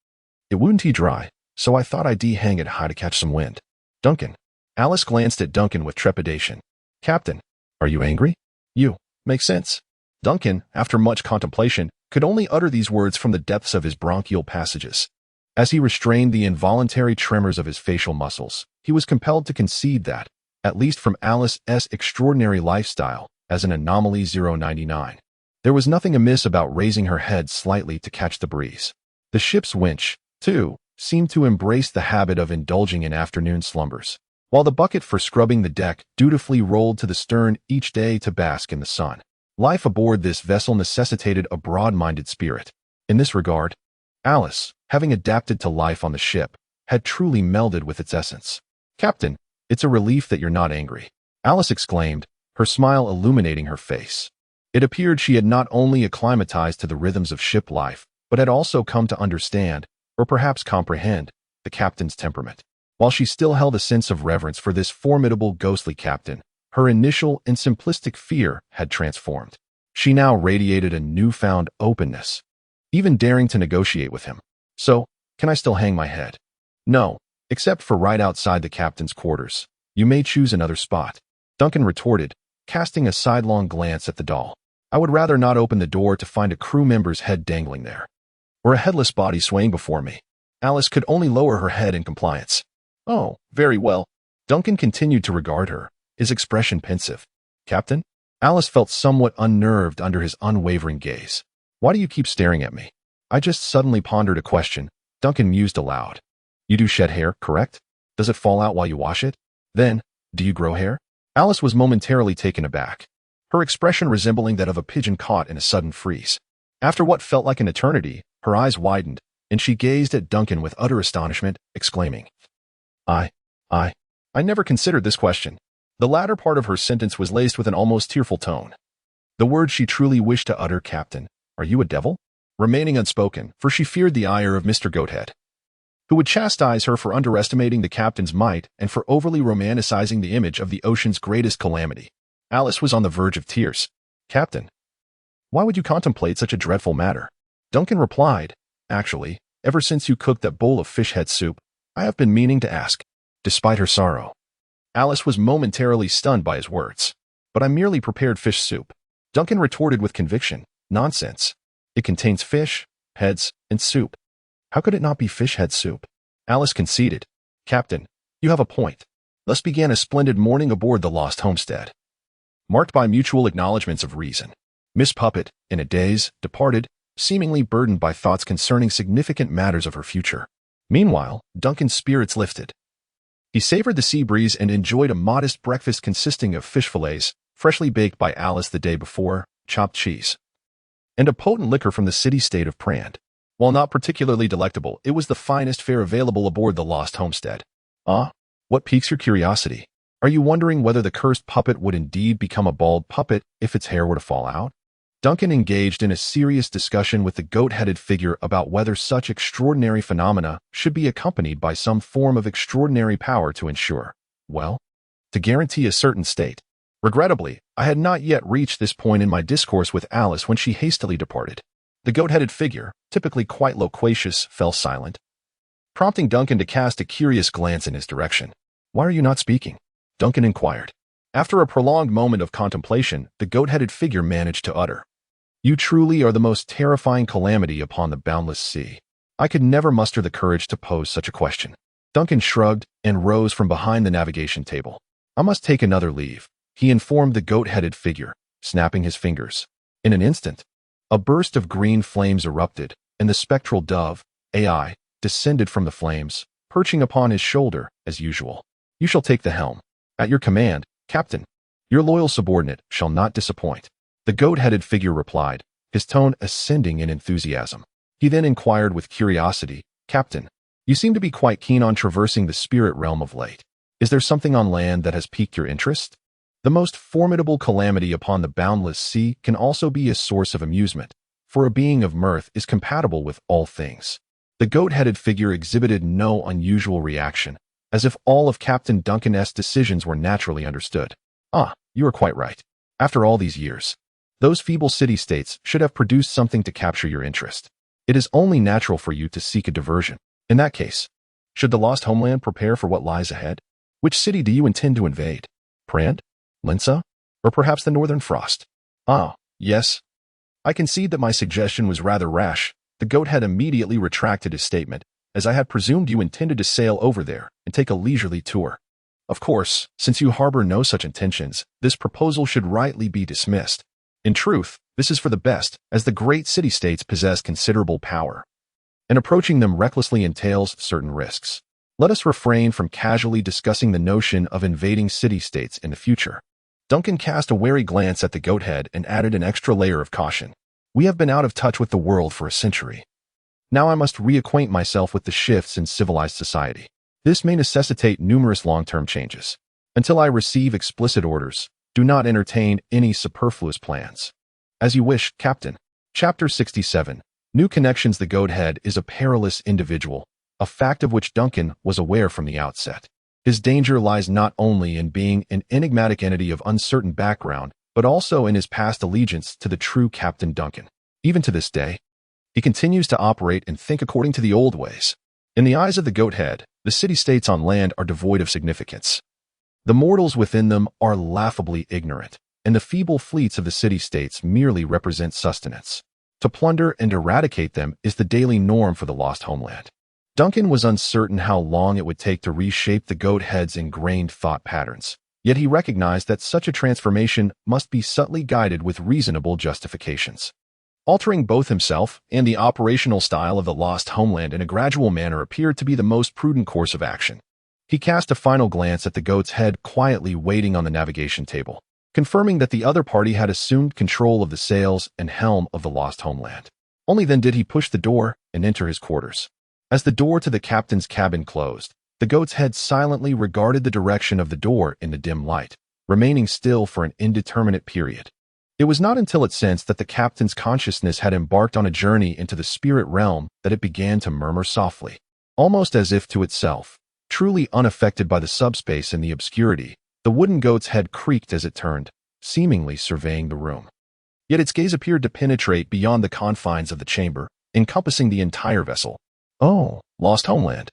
"It wouldn't be dry, so I thought I'd hang it high to catch some wind." "Duncan." Alice glanced at Duncan with trepidation. "Captain, are you angry?" "You. Makes sense." Duncan, after much contemplation, could only utter these words from the depths of his bronchial passages. As he restrained the involuntary tremors of his facial muscles, he was compelled to concede that, at least from Alice's extraordinary lifestyle as an anomaly 099, there was nothing amiss about raising her head slightly to catch the breeze. The ship's winch, too, seemed to embrace the habit of indulging in afternoon slumbers, while the bucket for scrubbing the deck dutifully rolled to the stern each day to bask in the sun. Life aboard this vessel necessitated a broad-minded spirit. In this regard, Alice, having adapted to life on the ship, had truly melded with its essence. "Captain, it's a relief that you're not angry," Alice exclaimed, her smile illuminating her face. It appeared she had not only acclimatized to the rhythms of ship life, but had also come to understand, or perhaps comprehend, the captain's temperament. While she still held a sense of reverence for this formidable ghostly captain, her initial and simplistic fear had transformed. She now radiated a newfound openness, even daring to negotiate with him. So, can I still hang my head? No, except for right outside the captain's quarters. You may choose another spot. Duncan retorted, casting a sidelong glance at the doll. I would rather not open the door to find a crew member's head dangling there, or a headless body swaying before me. Alice could only lower her head in compliance. Oh, very well. Duncan continued to regard her, his expression pensive. Captain? Alice felt somewhat unnerved under his unwavering gaze. Why do you keep staring at me? I just suddenly pondered a question. Duncan mused aloud. You do shed hair, correct? Does it fall out while you wash it? Then, do you grow hair? Alice was momentarily taken aback, her expression resembling that of a pigeon caught in a sudden freeze. After what felt like an eternity, her eyes widened, and she gazed at Duncan with utter astonishment, exclaiming, I never considered this question. The latter part of her sentence was laced with an almost tearful tone. The words she truly wished to utter, Captain, are you a devil? Remaining unspoken, for she feared the ire of Mr. Goathead, who would chastise her for underestimating the captain's might and for overly romanticizing the image of the ocean's greatest calamity. Alice was on the verge of tears. Captain, why would you contemplate such a dreadful matter? Duncan replied, Actually, ever since you cooked that bowl of fish head soup, I have been meaning to ask. Despite her sorrow, Alice was momentarily stunned by his words. But I merely prepared fish soup. Duncan retorted with conviction. Nonsense. It contains fish, heads, and soup. How could it not be fish head soup? Alice conceded. Captain, you have a point. Thus began a splendid morning aboard the Lost Homestead, marked by mutual acknowledgments of reason. Miss Puppet, in a daze, departed, seemingly burdened by thoughts concerning significant matters of her future. Meanwhile, Duncan's spirits lifted. He savored the sea breeze and enjoyed a modest breakfast consisting of fish fillets, freshly baked by Alice the day before, chopped cheese, and a potent liquor from the city-state of Prand. While not particularly delectable, it was the finest fare available aboard the Lost Homestead. Ah, what piques your curiosity? Are you wondering whether the cursed puppet would indeed become a bald puppet if its hair were to fall out? Duncan engaged in a serious discussion with the goat-headed figure about whether such extraordinary phenomena should be accompanied by some form of extraordinary power to ensure, well, to guarantee a certain state. Regrettably, I had not yet reached this point in my discourse with Alice when she hastily departed. The goat-headed figure, typically quite loquacious, fell silent, prompting Duncan to cast a curious glance in his direction. Why are you not speaking? Duncan inquired. After a prolonged moment of contemplation, the goat-headed figure managed to utter, You truly are the most terrifying calamity upon the boundless sea. I could never muster the courage to pose such a question. Duncan shrugged and rose from behind the navigation table. I must take another leave, he informed the goat-headed figure, snapping his fingers. In an instant, a burst of green flames erupted, and the spectral dove, AI, descended from the flames, perching upon his shoulder, as usual. You shall take the helm. At your command, Captain. Your loyal subordinate shall not disappoint. The goat-headed figure replied, his tone ascending in enthusiasm. He then inquired with curiosity, Captain, you seem to be quite keen on traversing the spirit realm of late. Is there something on land that has piqued your interest? The most formidable calamity upon the boundless sea can also be a source of amusement, for a being of mirth is compatible with all things. The goat-headed figure exhibited no unusual reaction, as if all of Captain Duncan's decisions were naturally understood. Ah, you are quite right. After all these years, those feeble city-states should have produced something to capture your interest. It is only natural for you to seek a diversion. In that case, should the Lost Homeland prepare for what lies ahead? Which city do you intend to invade? Prand? Linsa? Or perhaps the Northern Frost? Ah, yes. I concede that my suggestion was rather rash. The goat-head immediately retracted his statement, as I had presumed you intended to sail over there and take a leisurely tour. Of course, since you harbor no such intentions, this proposal should rightly be dismissed. In truth, this is for the best, as the great city-states possess considerable power, and approaching them recklessly entails certain risks. Let us refrain from casually discussing the notion of invading city-states in the future. Duncan cast a wary glance at the goat-head and added an extra layer of caution. We have been out of touch with the world for a century. Now I must reacquaint myself with the shifts in civilized society. This may necessitate numerous long-term changes. Until I receive explicit orders, do not entertain any superfluous plans. As you wish, Captain. Chapter 67. New Connections. The goat-head is a perilous individual, a fact of which Duncan was aware from the outset. His danger lies not only in being an enigmatic entity of uncertain background, but also in his past allegiance to the true Captain Duncan. Even to this day, he continues to operate and think according to the old ways. In the eyes of the Goathead, the city-states on land are devoid of significance. The mortals within them are laughably ignorant, and the feeble fleets of the city-states merely represent sustenance. To plunder and eradicate them is the daily norm for the Lost Homeland. Duncan was uncertain how long it would take to reshape the Goathead's ingrained thought patterns, yet he recognized that such a transformation must be subtly guided with reasonable justifications. Altering both himself and the operational style of the Lost Homeland in a gradual manner appeared to be the most prudent course of action. He cast a final glance at the goat's head quietly waiting on the navigation table, confirming that the other party had assumed control of the sails and helm of the Lost Homeland. Only then did he push the door and enter his quarters. As the door to the captain's cabin closed, the goat's head silently regarded the direction of the door in the dim light, remaining still for an indeterminate period. It was not until it sensed that the captain's consciousness had embarked on a journey into the spirit realm that it began to murmur softly, almost as if to itself. Truly unaffected by the subspace and the obscurity, the wooden goat's head creaked as it turned, seemingly surveying the room. Yet its gaze appeared to penetrate beyond the confines of the chamber, encompassing the entire vessel. "Oh, Lost Homeland.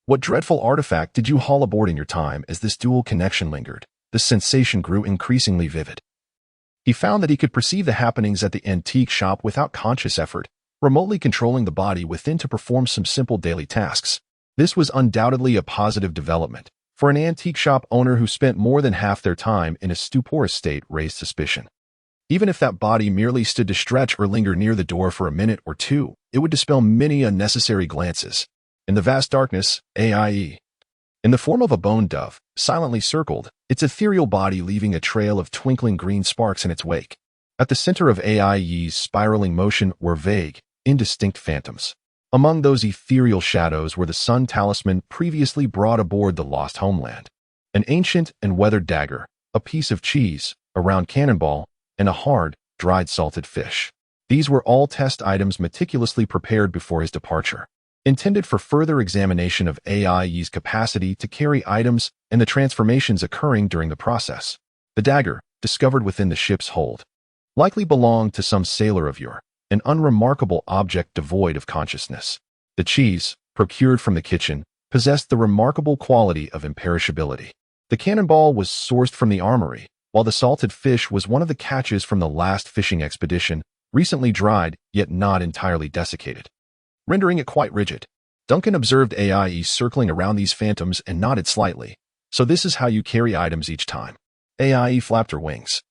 What dreadful artifact did you haul aboard in your time?" As this dual connection lingered, the sensation grew increasingly vivid. He found that he could perceive the happenings at the antique shop without conscious effort, remotely controlling the body within to perform some simple daily tasks. This was undoubtedly a positive development, for an antique shop owner who spent more than half their time in a stuporous state raised suspicion. Even if that body merely stood to stretch or linger near the door for a minute or two, it would dispel many unnecessary glances. In the vast darkness, AIE, in the form of a bone dove, silently circled, its ethereal body leaving a trail of twinkling green sparks in its wake. At the center of AIE's spiraling motion were vague, indistinct phantoms. Among those ethereal shadows were the sun talisman previously brought aboard the Lost Homeland, an ancient and weathered dagger, a piece of cheese, a round cannonball, and a hard, dried salted fish. These were all test items meticulously prepared before his departure, intended for further examination of AIE's capacity to carry items and the transformations occurring during the process. The dagger, discovered within the ship's hold, likely belonged to some sailor of yore, an unremarkable object devoid of consciousness. The cheese, procured from the kitchen, possessed the remarkable quality of imperishability. The cannonball was sourced from the armory, while the salted fish was one of the catches from the last fishing expedition, recently dried yet not entirely desiccated, rendering it quite rigid. Duncan observed AIE circling around these phantoms and nodded slightly. "So this is how you carry items each time." AIE flapped her wings,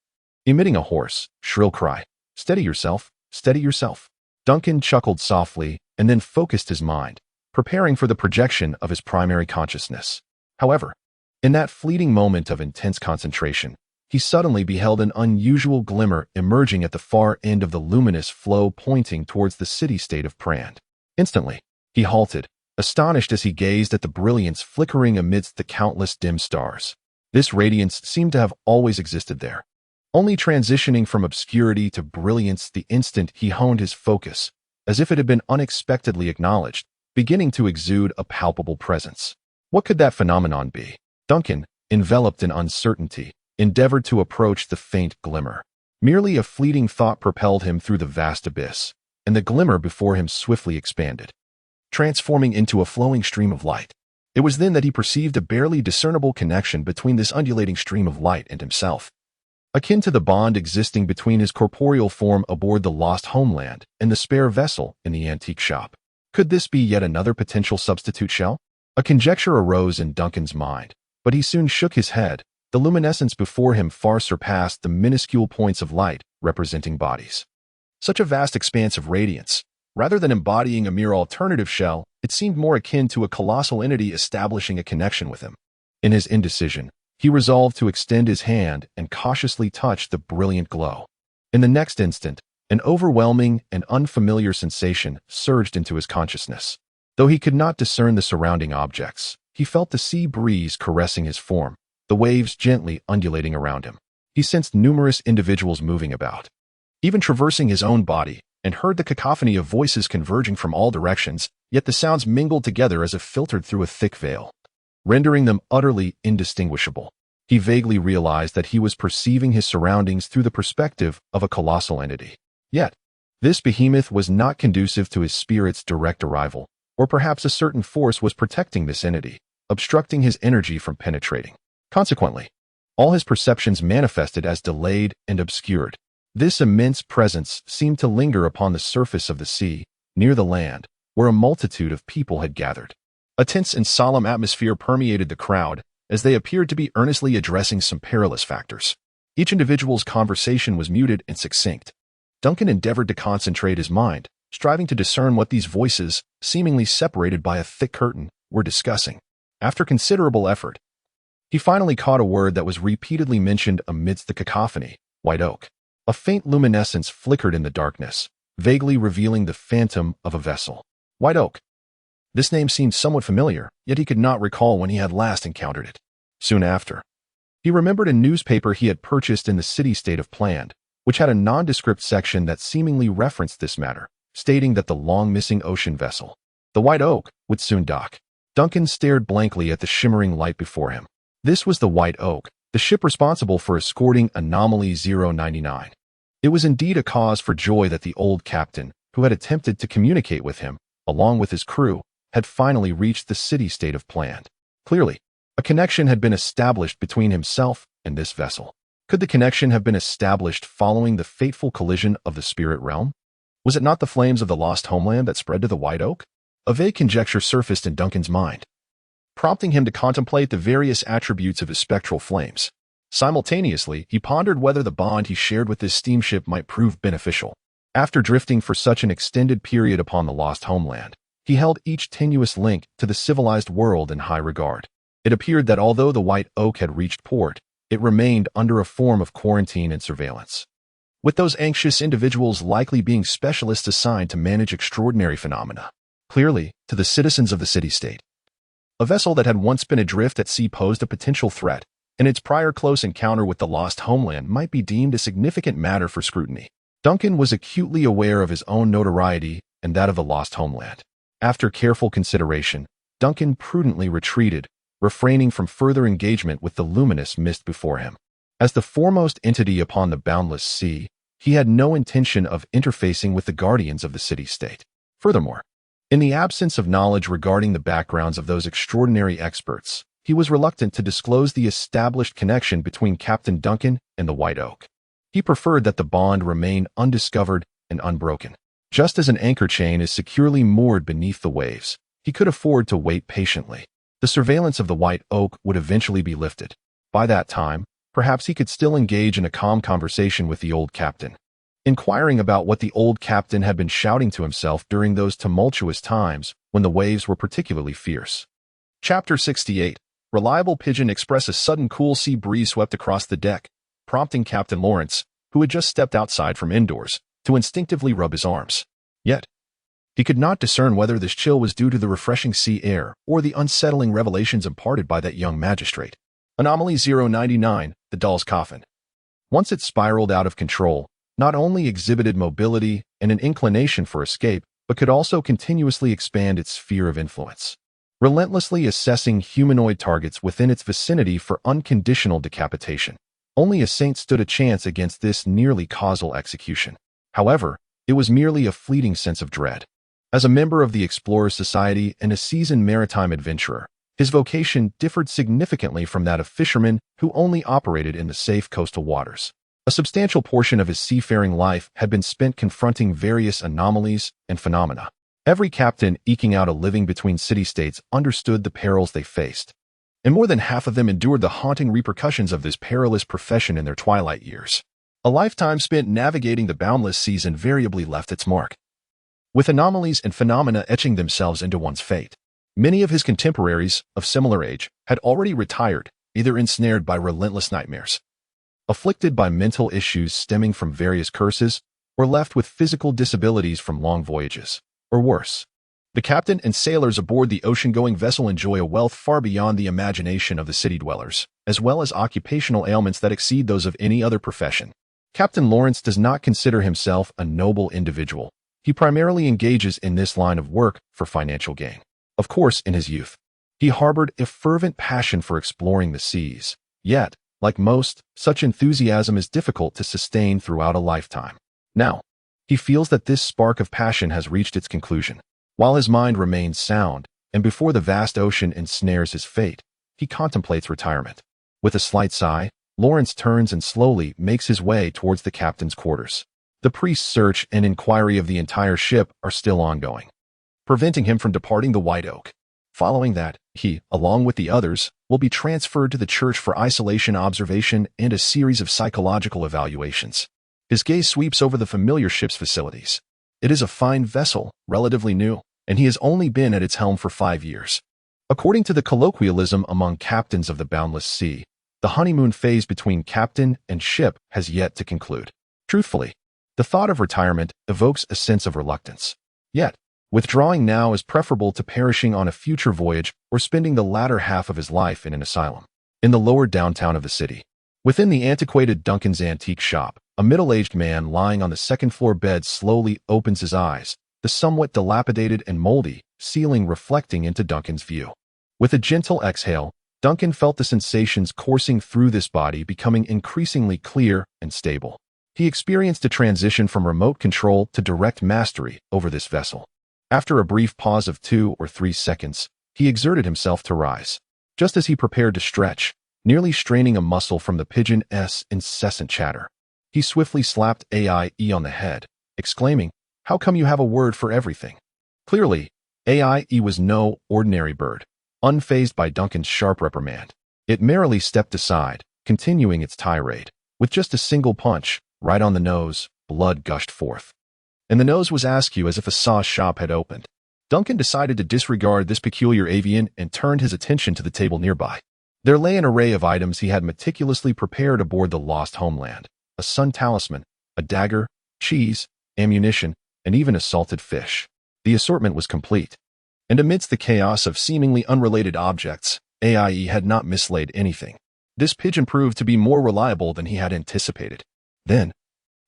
emitting a hoarse, shrill cry. "Steady yourself, steady yourself." Duncan chuckled softly and then focused his mind, preparing for the projection of his primary consciousness. However, in that fleeting moment of intense concentration, he suddenly beheld an unusual glimmer emerging at the far end of the luminous flow pointing towards the city-state of Prand. Instantly, he halted, astonished as he gazed at the brilliance flickering amidst the countless dim stars. This radiance seemed to have always existed there, only transitioning from obscurity to brilliance the instant he honed his focus, as if it had been unexpectedly acknowledged, beginning to exude a palpable presence. What could that phenomenon be? Duncan, enveloped in uncertainty, endeavored to approach the faint glimmer. Merely a fleeting thought propelled him through the vast abyss, and the glimmer before him swiftly expanded, transforming into a flowing stream of light. It was then that he perceived a barely discernible connection between this undulating stream of light and himself, akin to the bond existing between his corporeal form aboard the Lost Homeland and the spare vessel in the antique shop. Could this be yet another potential substitute shell? A conjecture arose in Duncan's mind, but he soon shook his head. The luminescence before him far surpassed the minuscule points of light representing bodies. Such a vast expanse of radiance, rather than embodying a mere alternative shell, it seemed more akin to a colossal entity establishing a connection with him. In his indecision, he resolved to extend his hand and cautiously touch the brilliant glow. In the next instant, an overwhelming and unfamiliar sensation surged into his consciousness. Though he could not discern the surrounding objects, he felt the sea breeze caressing his form, the waves gently undulating around him. He sensed numerous individuals moving about, even traversing his own body, and heard the cacophony of voices converging from all directions, yet the sounds mingled together as if filtered through a thick veil, rendering them utterly indistinguishable. He vaguely realized that he was perceiving his surroundings through the perspective of a colossal entity. Yet, this behemoth was not conducive to his spirit's direct arrival, or perhaps a certain force was protecting this entity, obstructing his energy from penetrating. Consequently, all his perceptions manifested as delayed and obscured. This immense presence seemed to linger upon the surface of the sea, near the land, where a multitude of people had gathered. A tense and solemn atmosphere permeated the crowd, as they appeared to be earnestly addressing some perilous factors. Each individual's conversation was muted and succinct. Duncan endeavored to concentrate his mind, striving to discern what these voices, seemingly separated by a thick curtain, were discussing. After considerable effort, he finally caught a word that was repeatedly mentioned amidst the cacophony: white oak. A faint luminescence flickered in the darkness, vaguely revealing the phantom of a vessel. White oak. This name seemed somewhat familiar, yet he could not recall when he had last encountered it. Soon after, he remembered a newspaper he had purchased in the city-state of Planned, which had a nondescript section that seemingly referenced this matter, stating that the long-missing ocean vessel, the White Oak, would soon dock. Duncan stared blankly at the shimmering light before him. This was the White Oak, the ship responsible for escorting Anomaly 099. It was indeed a cause for joy that the old captain, who had attempted to communicate with him, along with his crew, had finally reached the city-state of Planned. Clearly, a connection had been established between himself and this vessel. Could the connection have been established following the fateful collision of the spirit realm? Was it not the flames of the lost homeland that spread to the White Oak? A vague conjecture surfaced in Duncan's mind, prompting him to contemplate the various attributes of his spectral flames. Simultaneously, he pondered whether the bond he shared with this steamship might prove beneficial. After drifting for such an extended period upon the lost homeland, he held each tenuous link to the civilized world in high regard. It appeared that although the White Oak had reached port, it remained under a form of quarantine and surveillance, with those anxious individuals likely being specialists assigned to manage extraordinary phenomena. Clearly, to the citizens of the city-state, a vessel that had once been adrift at sea posed a potential threat, and its prior close encounter with the lost homeland might be deemed a significant matter for scrutiny. Duncan was acutely aware of his own notoriety and that of the lost homeland. After careful consideration, Duncan prudently retreated, refraining from further engagement with the luminous mist before him. As the foremost entity upon the boundless sea, he had no intention of interfacing with the guardians of the city-state. Furthermore, in the absence of knowledge regarding the backgrounds of those extraordinary experts, he was reluctant to disclose the established connection between Captain Duncan and the White Oak. He preferred that the bond remain undiscovered and unbroken. Just as an anchor chain is securely moored beneath the waves, he could afford to wait patiently. The surveillance of the White Oak would eventually be lifted. By that time, perhaps he could still engage in a calm conversation with the old captain, inquiring about what the old captain had been shouting to himself during those tumultuous times when the waves were particularly fierce. Chapter 68. Reliable Pigeon expressed a sudden cool sea breeze swept across the deck, prompting Captain Lawrence, who had just stepped outside from indoors, to instinctively rub his arms. Yet, he could not discern whether this chill was due to the refreshing sea air or the unsettling revelations imparted by that young magistrate. Anomaly 099, the doll's coffin. Once it spiraled out of control, not only exhibited mobility and an inclination for escape, but could also continuously expand its sphere of influence, relentlessly assessing humanoid targets within its vicinity for unconditional decapitation. Only a saint stood a chance against this nearly causal execution. However, it was merely a fleeting sense of dread. As a member of the Explorer Society and a seasoned maritime adventurer, his vocation differed significantly from that of fishermen who only operated in the safe coastal waters. A substantial portion of his seafaring life had been spent confronting various anomalies and phenomena. Every captain eking out a living between city-states understood the perils they faced, and more than half of them endured the haunting repercussions of this perilous profession in their twilight years. A lifetime spent navigating the boundless seas invariably left its mark, with anomalies and phenomena etching themselves into one's fate. Many of his contemporaries, of similar age, had already retired, either ensnared by relentless nightmares, afflicted by mental issues stemming from various curses, or left with physical disabilities from long voyages. Or worse, the captain and sailors aboard the ocean-going vessel enjoy a wealth far beyond the imagination of the city dwellers, as well as occupational ailments that exceed those of any other profession. Captain Lawrence does not consider himself a noble individual. He primarily engages in this line of work for financial gain. Of course, in his youth, he harbored a fervent passion for exploring the seas. Yet, like most, such enthusiasm is difficult to sustain throughout a lifetime. Now, he feels that this spark of passion has reached its conclusion. While his mind remains sound, and before the vast ocean ensnares his fate, he contemplates retirement. With a slight sigh, Lawrence turns and slowly makes his way towards the captain's quarters. The priest's search and inquiry of the entire ship are still ongoing, preventing him from departing the White Oak. Following that, he, along with the others, will be transferred to the church for isolation observation and a series of psychological evaluations. His gaze sweeps over the familiar ship's facilities. It is a fine vessel, relatively new, and he has only been at its helm for 5 years. According to the colloquialism among captains of the boundless sea, the honeymoon phase between captain and ship has yet to conclude. Truthfully, the thought of retirement evokes a sense of reluctance. Yet, withdrawing now is preferable to perishing on a future voyage or spending the latter half of his life in an asylum. In the lower downtown of the city, within the antiquated Duncan's antique shop, a middle-aged man lying on the second-floor bed slowly opens his eyes, the somewhat dilapidated and moldy ceiling reflecting into Duncan's view. With a gentle exhale, Duncan felt the sensations coursing through this body becoming increasingly clear and stable. He experienced a transition from remote control to direct mastery over this vessel. After a brief pause of 2 or 3 seconds, he exerted himself to rise. Just as he prepared to stretch, nearly straining a muscle from the pigeon's incessant chatter, he swiftly slapped AIE on the head, exclaiming, "How come you have a word for everything?" Clearly, AIE was no ordinary bird. Unfazed by Duncan's sharp reprimand, it merrily stepped aside, continuing its tirade. With just a single punch, right on the nose, blood gushed forth. And the nose was askew as if a saw shop had opened. Duncan decided to disregard this peculiar avian and turned his attention to the table nearby. There lay an array of items he had meticulously prepared aboard the Lost Homeland: a sun talisman, a dagger, cheese, ammunition, and even a salted fish. The assortment was complete. And amidst the chaos of seemingly unrelated objects, AIE had not mislaid anything. This pigeon proved to be more reliable than he had anticipated. Then,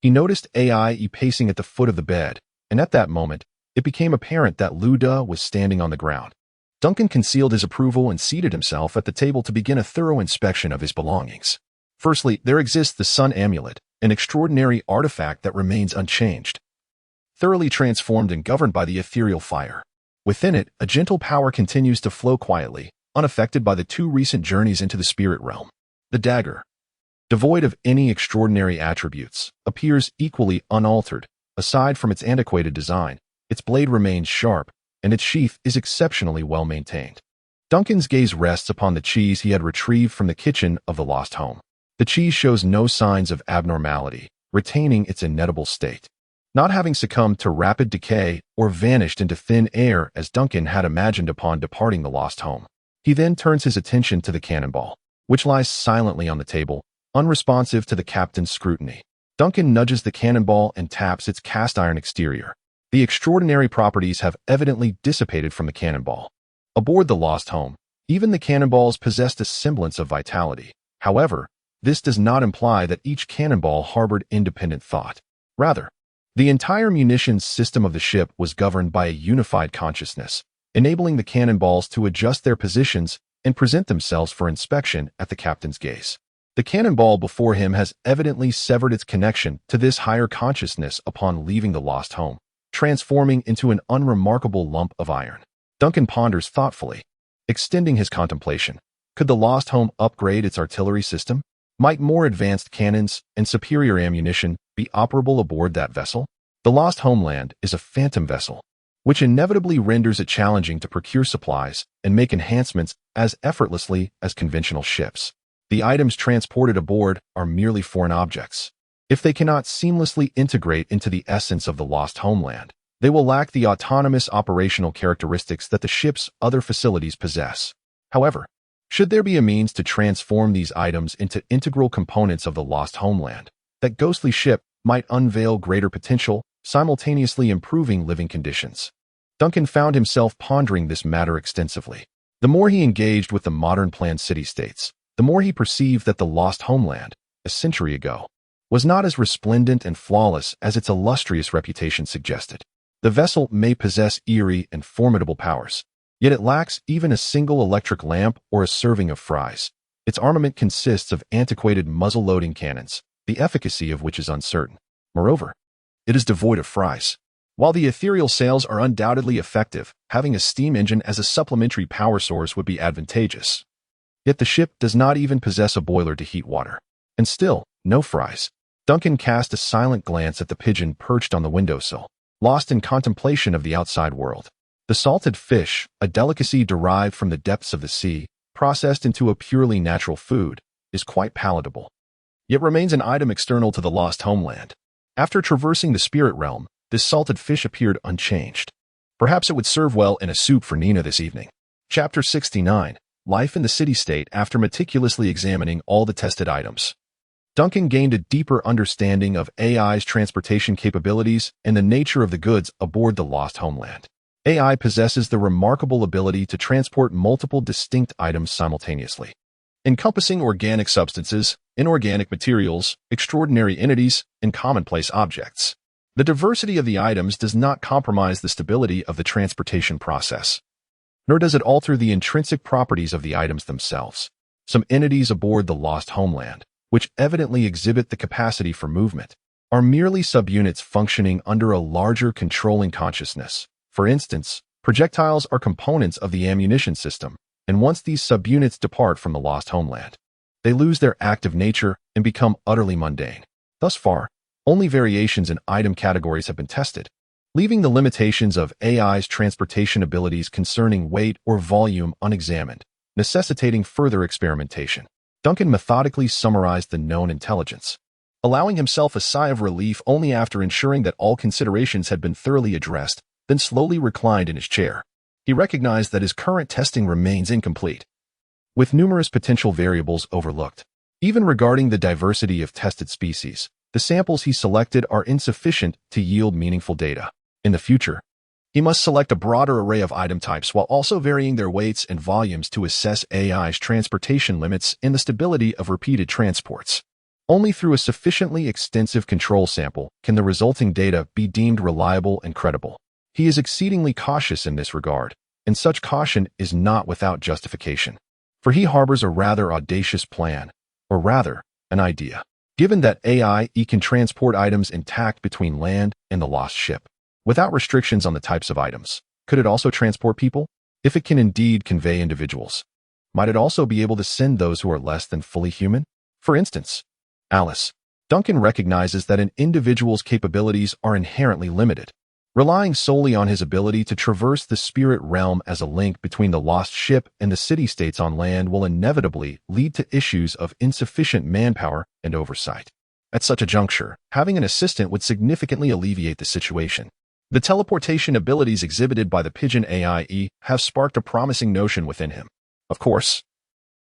he noticed AIE pacing at the foot of the bed, and at that moment, it became apparent that Luda was standing on the ground. Duncan concealed his approval and seated himself at the table to begin a thorough inspection of his belongings. Firstly, there exists the Sun Amulet, an extraordinary artifact that remains unchanged, thoroughly transformed and governed by the ethereal fire. Within it, a gentle power continues to flow quietly, unaffected by the 2 recent journeys into the spirit realm. The dagger, devoid of any extraordinary attributes, appears equally unaltered. Aside from its antiquated design, its blade remains sharp, and its sheath is exceptionally well maintained. Duncan's gaze rests upon the cheese he had retrieved from the kitchen of the Lost Home. The cheese shows no signs of abnormality, retaining its inedible state, not having succumbed to rapid decay or vanished into thin air as Duncan had imagined upon departing the Lost Home. He then turns his attention to the cannonball, which lies silently on the table, unresponsive to the captain's scrutiny. Duncan nudges the cannonball and taps its cast-iron exterior. The extraordinary properties have evidently dissipated from the cannonball. Aboard the Lost Home, even the cannonballs possessed a semblance of vitality. However, this does not imply that each cannonball harbored independent thought. Rather, the entire munitions system of the ship was governed by a unified consciousness, enabling the cannonballs to adjust their positions and present themselves for inspection at the captain's gaze. The cannonball before him has evidently severed its connection to this higher consciousness upon leaving the Lost Home, transforming into an unremarkable lump of iron. Duncan ponders thoughtfully, extending his contemplation. Could the Lost Home upgrade its artillery system? Might more advanced cannons and superior ammunition be operable aboard that vessel? The Lost Homeland is a phantom vessel, which inevitably renders it challenging to procure supplies and make enhancements as effortlessly as conventional ships. The items transported aboard are merely foreign objects. If they cannot seamlessly integrate into the essence of the Lost Homeland, they will lack the autonomous operational characteristics that the ship's other facilities possess. However, should there be a means to transform these items into integral components of the Lost Homeland, that ghostly ship might unveil greater potential, simultaneously improving living conditions. Duncan found himself pondering this matter extensively. The more he engaged with the modern planned city-states, the more he perceived that the Lost Homeland, a century ago, was not as resplendent and flawless as its illustrious reputation suggested. The vessel may possess eerie and formidable powers, yet it lacks even a single electric lamp or a serving of fries. Its armament consists of antiquated muzzle-loading cannons, the efficacy of which is uncertain. Moreover, it is devoid of fries. While the ethereal sails are undoubtedly effective, having a steam engine as a supplementary power source would be advantageous. Yet the ship does not even possess a boiler to heat water. And still, no fries. Duncan cast a silent glance at the pigeon perched on the windowsill, lost in contemplation of the outside world. The salted fish, a delicacy derived from the depths of the sea, processed into a purely natural food, is quite palatable, yet remains an item external to the lost homeland. After traversing the spirit realm, this salted fish appeared unchanged. Perhaps it would serve well in a soup for Nina this evening. Chapter 69. Life in the City-State. After meticulously examining all the tested items, Duncan gained a deeper understanding of AI's transportation capabilities and the nature of the goods aboard the lost homeland. AI possesses the remarkable ability to transport multiple distinct items simultaneously, encompassing organic substances, inorganic materials, extraordinary entities, and commonplace objects. The diversity of the items does not compromise the stability of the transportation process, nor does it alter the intrinsic properties of the items themselves. Some entities aboard the lost homeland, which evidently exhibit the capacity for movement, are merely subunits functioning under a larger controlling consciousness. For instance, projectiles are components of the ammunition system, and once these subunits depart from the lost homeland, they lose their active nature and become utterly mundane. Thus far, only variations in item categories have been tested, leaving the limitations of AI's transportation abilities concerning weight or volume unexamined, necessitating further experimentation. Duncan methodically summarized the known intelligence, allowing himself a sigh of relief only after ensuring that all considerations had been thoroughly addressed, then slowly reclined in his chair. He recognized that his current testing remains incomplete, with numerous potential variables overlooked. Even regarding the diversity of tested species, the samples he selected are insufficient to yield meaningful data. In the future, he must select a broader array of item types while also varying their weights and volumes to assess AI's transportation limits and the stability of repeated transports. Only through a sufficiently extensive control sample can the resulting data be deemed reliable and credible. He is exceedingly cautious in this regard, and such caution is not without justification, for he harbors a rather audacious plan, or rather, an idea. Given that AI can transport items intact between land and the lost ship, without restrictions on the types of items, could it also transport people? If it can indeed convey individuals, might it also be able to send those who are less than fully human? For instance, Alice. Duncan recognizes that an individual's capabilities are inherently limited. Relying solely on his ability to traverse the spirit realm as a link between the lost ship and the city-states on land will inevitably lead to issues of insufficient manpower and oversight. At such a juncture, having an assistant would significantly alleviate the situation. The teleportation abilities exhibited by the pigeon AIE have sparked a promising notion within him. Of course,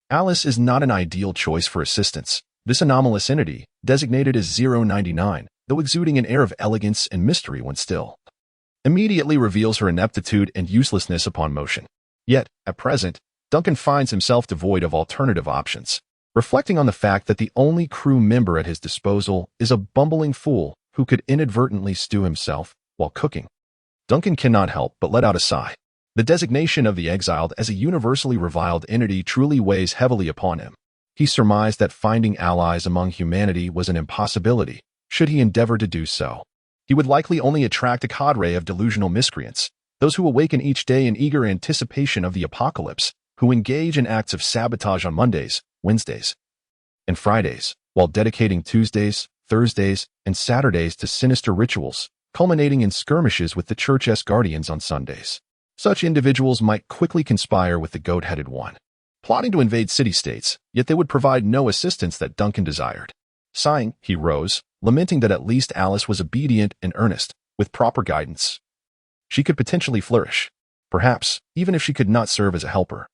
Alice is not an ideal choice for assistance. This anomalous entity, designated as 099, though exuding an air of elegance and mystery when still, immediately reveals her ineptitude and uselessness upon motion. Yet, at present, Duncan finds himself devoid of alternative options, reflecting on the fact that the only crew member at his disposal is a bumbling fool who could inadvertently stew himself while cooking. Duncan cannot help but let out a sigh. The designation of the exiled as a universally reviled entity truly weighs heavily upon him. He surmised that finding allies among humanity was an impossibility, should he endeavor to do so. He would likely only attract a cadre of delusional miscreants, those who awaken each day in eager anticipation of the apocalypse, who engage in acts of sabotage on Mondays, Wednesdays, and Fridays, while dedicating Tuesdays, Thursdays, and Saturdays to sinister rituals, culminating in skirmishes with the church's guardians on Sundays. Such individuals might quickly conspire with the goat-headed one, plotting to invade city-states, yet they would provide no assistance that Duncan desired. Sighing, he rose, lamenting that at least Alice was obedient and earnest. With proper guidance, she could potentially flourish, perhaps even if she could not serve as a helper.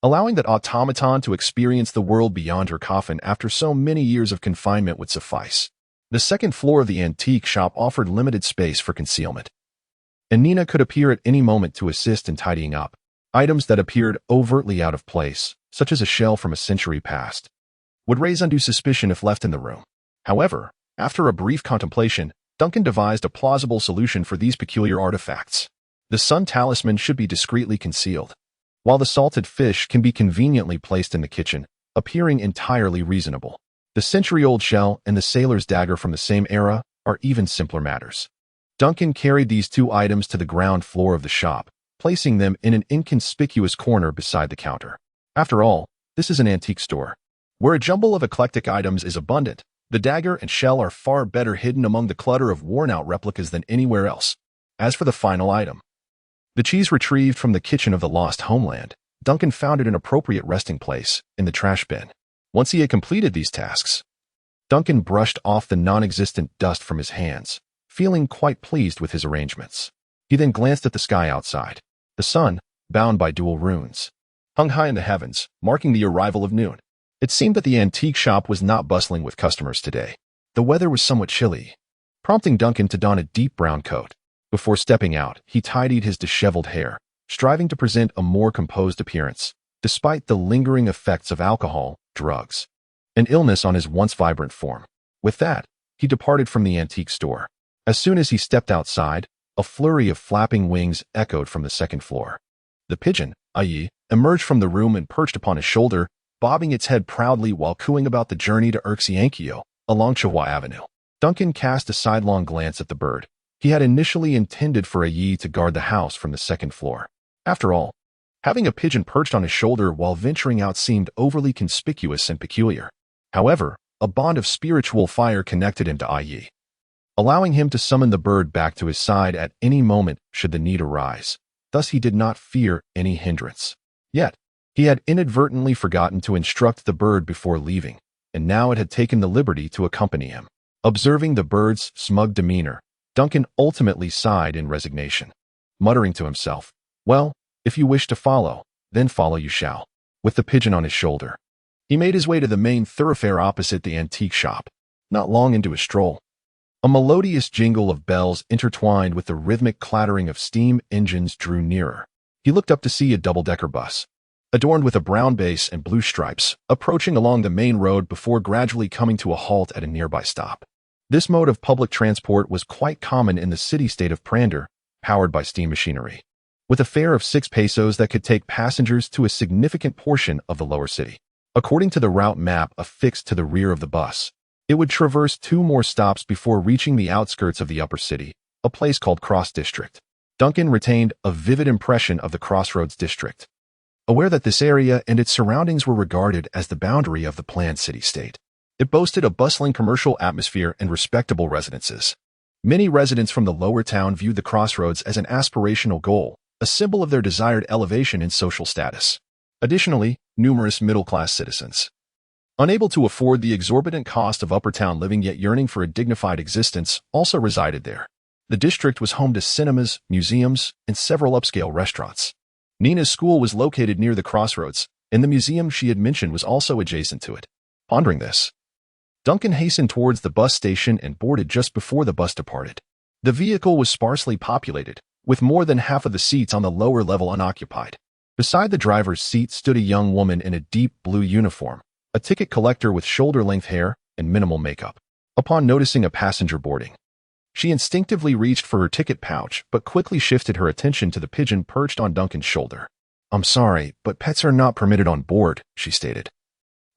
Allowing that automaton to experience the world beyond her coffin after so many years of confinement would suffice. The second floor of the antique shop offered limited space for concealment, and Nina could appear at any moment to assist in tidying up. Items that appeared overtly out of place, such as a shell from a century past, would raise undue suspicion if left in the room. However, after a brief contemplation, Duncan devised a plausible solution for these peculiar artifacts. The sun talisman should be discreetly concealed, while the salted fish can be conveniently placed in the kitchen, appearing entirely reasonable. The century-old shell and the sailor's dagger from the same era are even simpler matters. Duncan carried these two items to the ground floor of the shop, placing them in an inconspicuous corner beside the counter. After all, this is an antique store, where a jumble of eclectic items is abundant. The dagger and shell are far better hidden among the clutter of worn-out replicas than anywhere else. As for the final item, the cheese retrieved from the kitchen of the Lost Homeland, Duncan found it an appropriate resting place in the trash bin. Once he had completed these tasks, Duncan brushed off the non-existent dust from his hands, feeling quite pleased with his arrangements. He then glanced at the sky outside. The sun, bound by dual runes, hung high in the heavens, marking the arrival of noon. It seemed that the antique shop was not bustling with customers today. The weather was somewhat chilly, prompting Duncan to don a deep brown coat. Before stepping out, he tidied his disheveled hair, striving to present a more composed appearance, despite the lingering effects of alcohol, drugs, and illness on his once vibrant form. With that, he departed from the antique store. As soon as he stepped outside, a flurry of flapping wings echoed from the second floor. The pigeon, i.e., emerged from the room and perched upon his shoulder, bobbing its head proudly while cooing about the journey to Urxiankyo along Chihuahua Avenue. Duncan cast a sidelong glance at the bird. He had initially intended for a Yi to guard the house from the second floor. After all, having a pigeon perched on his shoulder while venturing out seemed overly conspicuous and peculiar. However, a bond of spiritual fire connected him to Yi, allowing him to summon the bird back to his side at any moment should the need arise. Thus he did not fear any hindrance. Yet, he had inadvertently forgotten to instruct the bird before leaving, and now it had taken the liberty to accompany him. Observing the bird's smug demeanor, Duncan ultimately sighed in resignation, muttering to himself, "Well, if you wish to follow, then follow you shall." With the pigeon on his shoulder, he made his way to the main thoroughfare opposite the antique shop. Not long into his stroll, a melodious jingle of bells intertwined with the rhythmic clattering of steam engines drew nearer. He looked up to see a double-decker bus, adorned with a brown base and blue stripes, approaching along the main road before gradually coming to a halt at a nearby stop. This mode of public transport was quite common in the city-state of Prander, powered by steam machinery, with a fare of 6 pesos that could take passengers to a significant portion of the lower city. According to the route map affixed to the rear of the bus, it would traverse 2 more stops before reaching the outskirts of the upper city, a place called Cross District. Duncan retained a vivid impression of the Crossroads District, aware that this area and its surroundings were regarded as the boundary of the planned city-state. It boasted a bustling commercial atmosphere and respectable residences. Many residents from the lower town viewed the crossroads as an aspirational goal, a symbol of their desired elevation in social status. Additionally, numerous middle-class citizens, unable to afford the exorbitant cost of upper-town living yet yearning for a dignified existence, also resided there. The district was home to cinemas, museums, and several upscale restaurants. Nina's school was located near the crossroads, and the museum she had mentioned was also adjacent to it. Pondering this, Duncan hastened towards the bus station and boarded just before the bus departed. The vehicle was sparsely populated, with more than half of the seats on the lower level unoccupied. Beside the driver's seat stood a young woman in a deep blue uniform, a ticket collector with shoulder-length hair and minimal makeup. Upon noticing a passenger boarding, she instinctively reached for her ticket pouch but quickly shifted her attention to the pigeon perched on Duncan's shoulder. "I'm sorry, but pets are not permitted on board," she stated,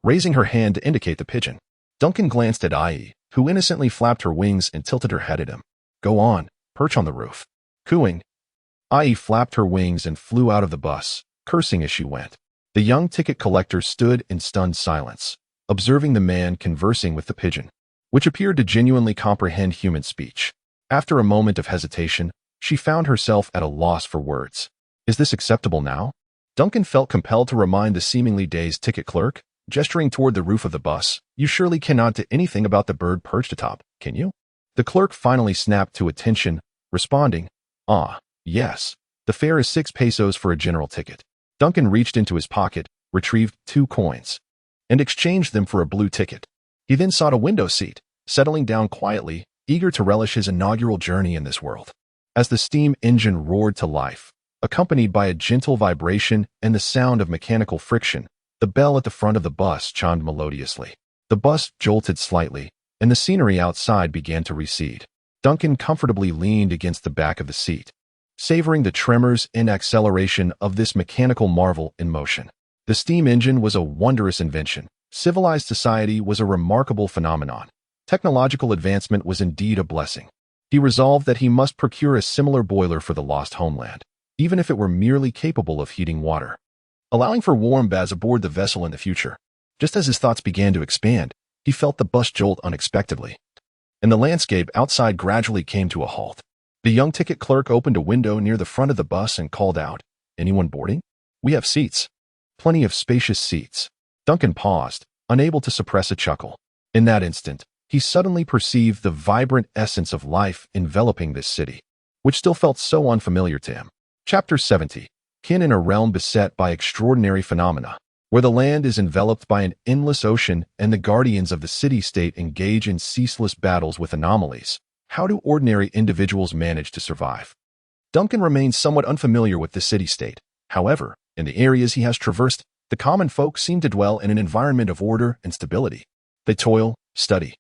raising her hand to indicate the pigeon. Duncan glanced at Ai, who innocently flapped her wings and tilted her head at him. "Go on, perch on the roof." Cooing, Ai flapped her wings and flew out of the bus, cursing as she went. The young ticket collector stood in stunned silence, observing the man conversing with the pigeon, which appeared to genuinely comprehend human speech. After a moment of hesitation, she found herself at a loss for words. Is this acceptable now? Duncan felt compelled to remind the seemingly dazed ticket clerk, gesturing toward the roof of the bus, "You surely cannot do anything about the bird perched atop, can you?" The clerk finally snapped to attention, responding, Yes. The fare is 6 pesos for a general ticket." Duncan reached into his pocket, retrieved 2 coins, and exchanged them for a blue ticket. He then sought a window seat, settling down quietly, eager to relish his inaugural journey in this world. As the steam engine roared to life, accompanied by a gentle vibration and the sound of mechanical friction, the bell at the front of the bus chimed melodiously. The bus jolted slightly, and the scenery outside began to recede. Duncan comfortably leaned against the back of the seat, savoring the tremors and acceleration of this mechanical marvel in motion. The steam engine was a wondrous invention. Civilized society was a remarkable phenomenon. Technological advancement was indeed a blessing. He resolved that he must procure a similar boiler for the Lost Homeland, even if it were merely capable of heating water, allowing for warm baths aboard the vessel in the future. Just as his thoughts began to expand, he felt the bus jolt unexpectedly, and the landscape outside gradually came to a halt. The young ticket clerk opened a window near the front of the bus and called out, "Anyone boarding? We have seats. Plenty of spacious seats." Duncan paused, unable to suppress a chuckle. In that instant, he suddenly perceived the vibrant essence of life enveloping this city, which still felt so unfamiliar to him. Chapter 70. Kin in a realm beset by extraordinary phenomena, where the land is enveloped by an endless ocean and the guardians of the city-state engage in ceaseless battles with anomalies. How do ordinary individuals manage to survive? Duncan remains somewhat unfamiliar with the city-state. However, in the areas he has traversed, the common folk seem to dwell in an environment of order and stability. They toil, study,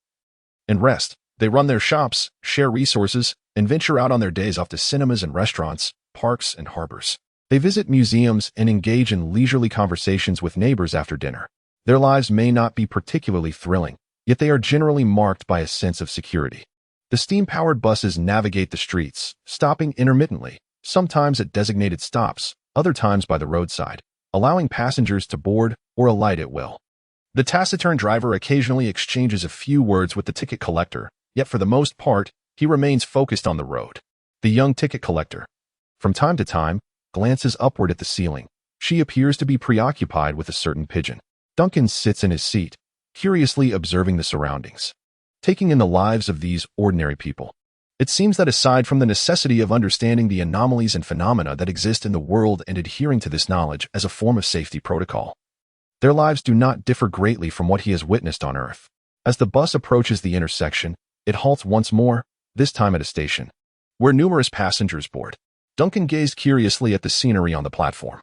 and rest. They run their shops, share resources, and venture out on their days off to cinemas and restaurants, parks and harbors. They visit museums and engage in leisurely conversations with neighbors after dinner. Their lives may not be particularly thrilling, yet they are generally marked by a sense of security. The steam-powered buses navigate the streets, stopping intermittently, sometimes at designated stops, other times by the roadside, allowing passengers to board or alight at will. The taciturn driver occasionally exchanges a few words with the ticket collector, yet for the most part, he remains focused on the road. The young ticket collector, from time to time, glances upward at the ceiling. She appears to be preoccupied with a certain pigeon. Duncan sits in his seat, curiously observing the surroundings, taking in the lives of these ordinary people. It seems that aside from the necessity of understanding the anomalies and phenomena that exist in the world and adhering to this knowledge as a form of safety protocol, their lives do not differ greatly from what he has witnessed on Earth. As the bus approaches the intersection, it halts once more, this time at a station, where numerous passengers board. Duncan gazed curiously at the scenery on the platform,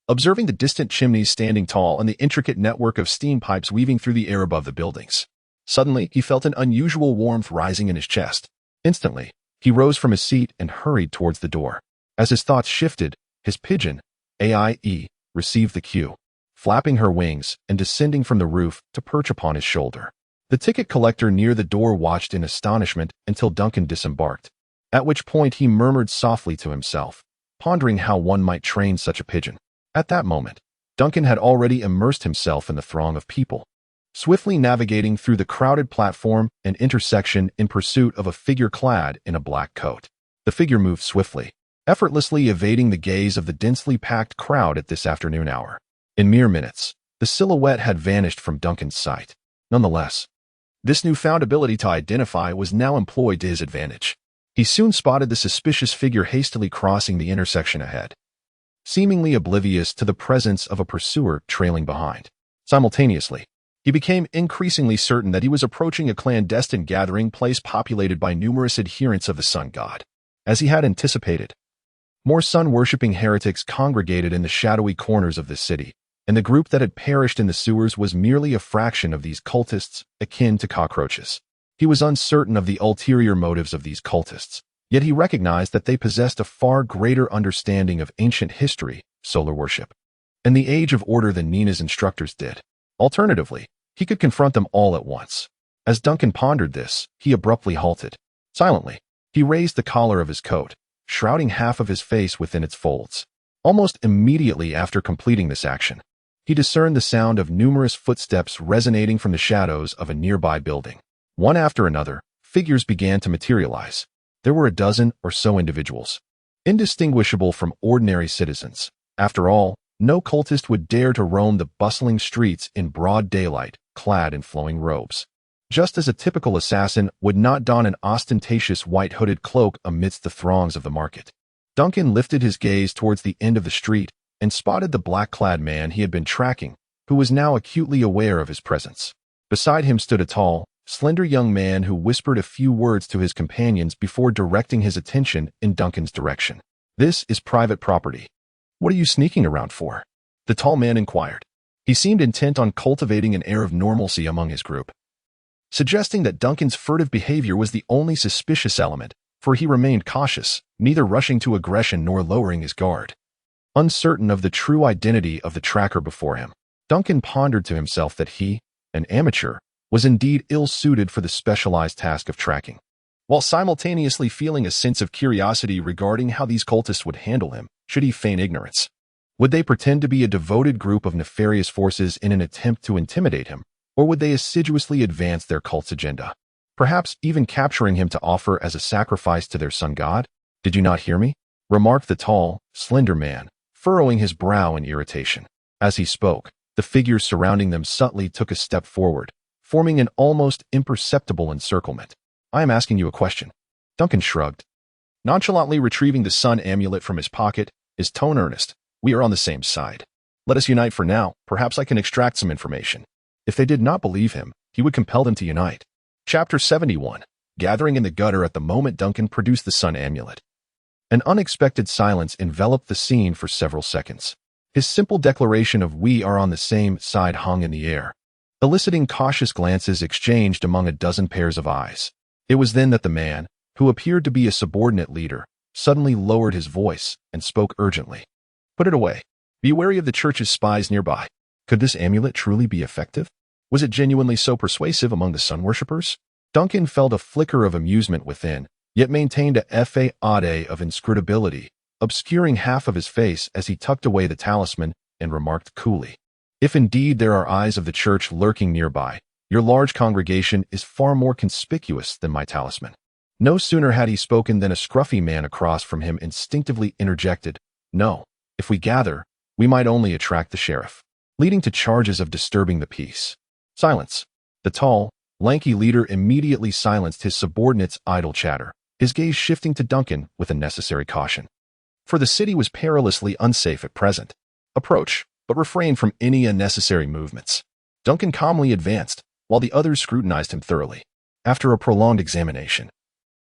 observing the distant chimneys standing tall and the intricate network of steam pipes weaving through the air above the buildings. Suddenly, he felt an unusual warmth rising in his chest. Instantly, he rose from his seat and hurried towards the door. As his thoughts shifted, his pigeon, AIE, received the cue, flapping her wings and descending from the roof to perch upon his shoulder. The ticket collector near the door watched in astonishment until Duncan disembarked, at which point he murmured softly to himself, pondering how one might train such a pigeon. At that moment, Duncan had already immersed himself in the throng of people, swiftly navigating through the crowded platform and intersection in pursuit of a figure clad in a black coat. The figure moved swiftly, effortlessly evading the gaze of the densely packed crowd at this afternoon hour. In mere minutes, the silhouette had vanished from Duncan's sight. Nonetheless, this newfound ability to identify was now employed to his advantage. He soon spotted the suspicious figure hastily crossing the intersection ahead, seemingly oblivious to the presence of a pursuer trailing behind. Simultaneously, he became increasingly certain that he was approaching a clandestine gathering place populated by numerous adherents of the sun god. As he had anticipated, more sun-worshipping heretics congregated in the shadowy corners of this city, and the group that had perished in the sewers was merely a fraction of these cultists, akin to cockroaches. He was uncertain of the ulterior motives of these cultists, yet he recognized that they possessed a far greater understanding of ancient history, solar worship, and the age of order than Nina's instructors did. Alternatively, he could confront them all at once. As Duncan pondered this, he abruptly halted. Silently, he raised the collar of his coat, shrouding half of his face within its folds. Almost immediately after completing this action, he discerned the sound of numerous footsteps resonating from the shadows of a nearby building. One after another, figures began to materialize. There were a dozen or so individuals, indistinguishable from ordinary citizens. After all, no cultist would dare to roam the bustling streets in broad daylight, clad in flowing robes. Just as a typical assassin would not don an ostentatious white-hooded cloak amidst the throngs of the market. Duncan lifted his gaze towards the end of the street and spotted the black-clad man he had been tracking, who was now acutely aware of his presence. Beside him stood a tall, slender young man who whispered a few words to his companions before directing his attention in Duncan's direction. "This is private property. What are you sneaking around for?" the tall man inquired. He seemed intent on cultivating an air of normalcy among his group. suggesting that Duncan's furtive behavior was the only suspicious element, for he remained cautious, neither rushing to aggression nor lowering his guard. Uncertain of the true identity of the tracker before him, Duncan pondered to himself that he, an amateur, was indeed ill-suited for the specialized task of tracking. While simultaneously feeling a sense of curiosity regarding how these cultists would handle him, should he feign ignorance. Would they pretend to be a devoted group of nefarious forces in an attempt to intimidate him, or would they assiduously advance their cult's agenda, perhaps even capturing him to offer as a sacrifice to their sun god? "Did you not hear me?" remarked the tall, slender man, furrowing his brow in irritation. As he spoke, the figures surrounding them subtly took a step forward, forming an almost imperceptible encirclement. "I am asking you a question." Duncan shrugged, nonchalantly retrieving the sun amulet from his pocket, his tone earnest. "We are on the same side. Let us unite for now. Perhaps I can extract some information." If they did not believe him, he would compel them to unite. Chapter 71. Gathering in the gutter at the moment Duncan produced the sun amulet. An unexpected silence enveloped the scene for several seconds. His simple declaration of "we are on the same side" hung in the air, eliciting cautious glances exchanged among a dozen pairs of eyes. It was then that the man, who appeared to be a subordinate leader, suddenly lowered his voice and spoke urgently. "Put it away. Be wary of the church's spies nearby." Could this amulet truly be effective? Was it genuinely so persuasive among the sun worshippers? Duncan felt a flicker of amusement within, yet maintained a facade of inscrutability, obscuring half of his face as he tucked away the talisman and remarked coolly, "If indeed there are eyes of the church lurking nearby, your large congregation is far more conspicuous than my talisman." No sooner had he spoken than a scruffy man across from him instinctively interjected, "No, if we gather, we might only attract the sheriff," leading to charges of disturbing the peace. Silence. The tall, lanky leader immediately silenced his subordinates' idle chatter, his gaze shifting to Duncan with a necessary caution. For the city was perilously unsafe at present. Approach, but refrain from any unnecessary movements. Duncan calmly advanced, while the others scrutinized him thoroughly. After a prolonged examination,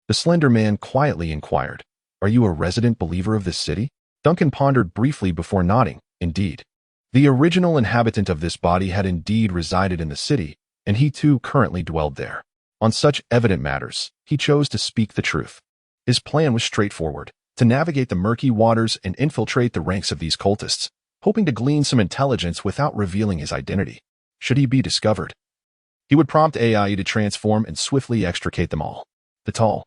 the slender man quietly inquired, "Are you a resident believer of this city?" Duncan pondered briefly before nodding. Indeed. The original inhabitant of this body had indeed resided in the city, and he too currently dwelled there. On such evident matters, he chose to speak the truth. His plan was straightforward: to navigate the murky waters and infiltrate the ranks of these cultists, hoping to glean some intelligence without revealing his identity. Should he be discovered, he would prompt AI to transform and swiftly extricate them all. The tall,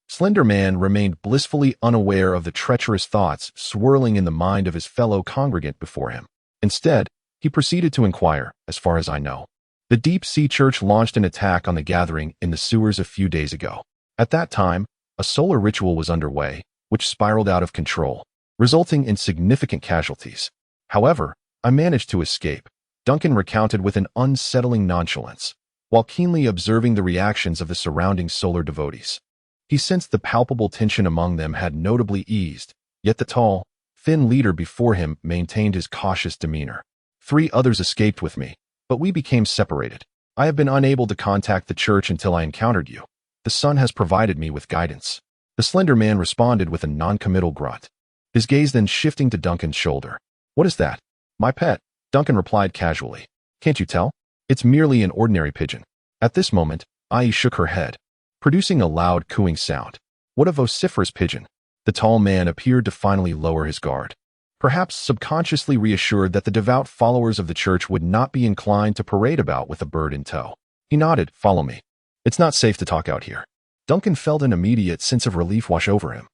slender man remained blissfully unaware of the treacherous thoughts swirling in the mind of his fellow congregant before him. Instead, he proceeded to inquire, "As far as I know, the Deep Sea Church launched an attack on the gathering in the sewers a few days ago. At that time, a solar ritual was underway, which spiraled out of control, resulting in significant casualties. However, I managed to escape," Duncan recounted with an unsettling nonchalance, while keenly observing the reactions of the surrounding solar devotees. He sensed the palpable tension among them had notably eased, yet the tall, thin leader before him maintained his cautious demeanor. "3 others escaped with me, but we became separated. I have been unable to contact the church until I encountered you. The sun has provided me with guidance." The slender man responded with a noncommittal grunt, his gaze then shifting to Duncan's shoulder. "What is that?" "My pet," Duncan replied casually. "Can't you tell? It's merely an ordinary pigeon." At this moment, Ai shook her head, producing a loud cooing sound. "What a vociferous pigeon." The tall man appeared to finally lower his guard, perhaps subconsciously reassured that the devout followers of the church would not be inclined to parade about with a bird in tow. He nodded, "Follow me. It's not safe to talk out here." Duncan felt an immediate sense of relief wash over him,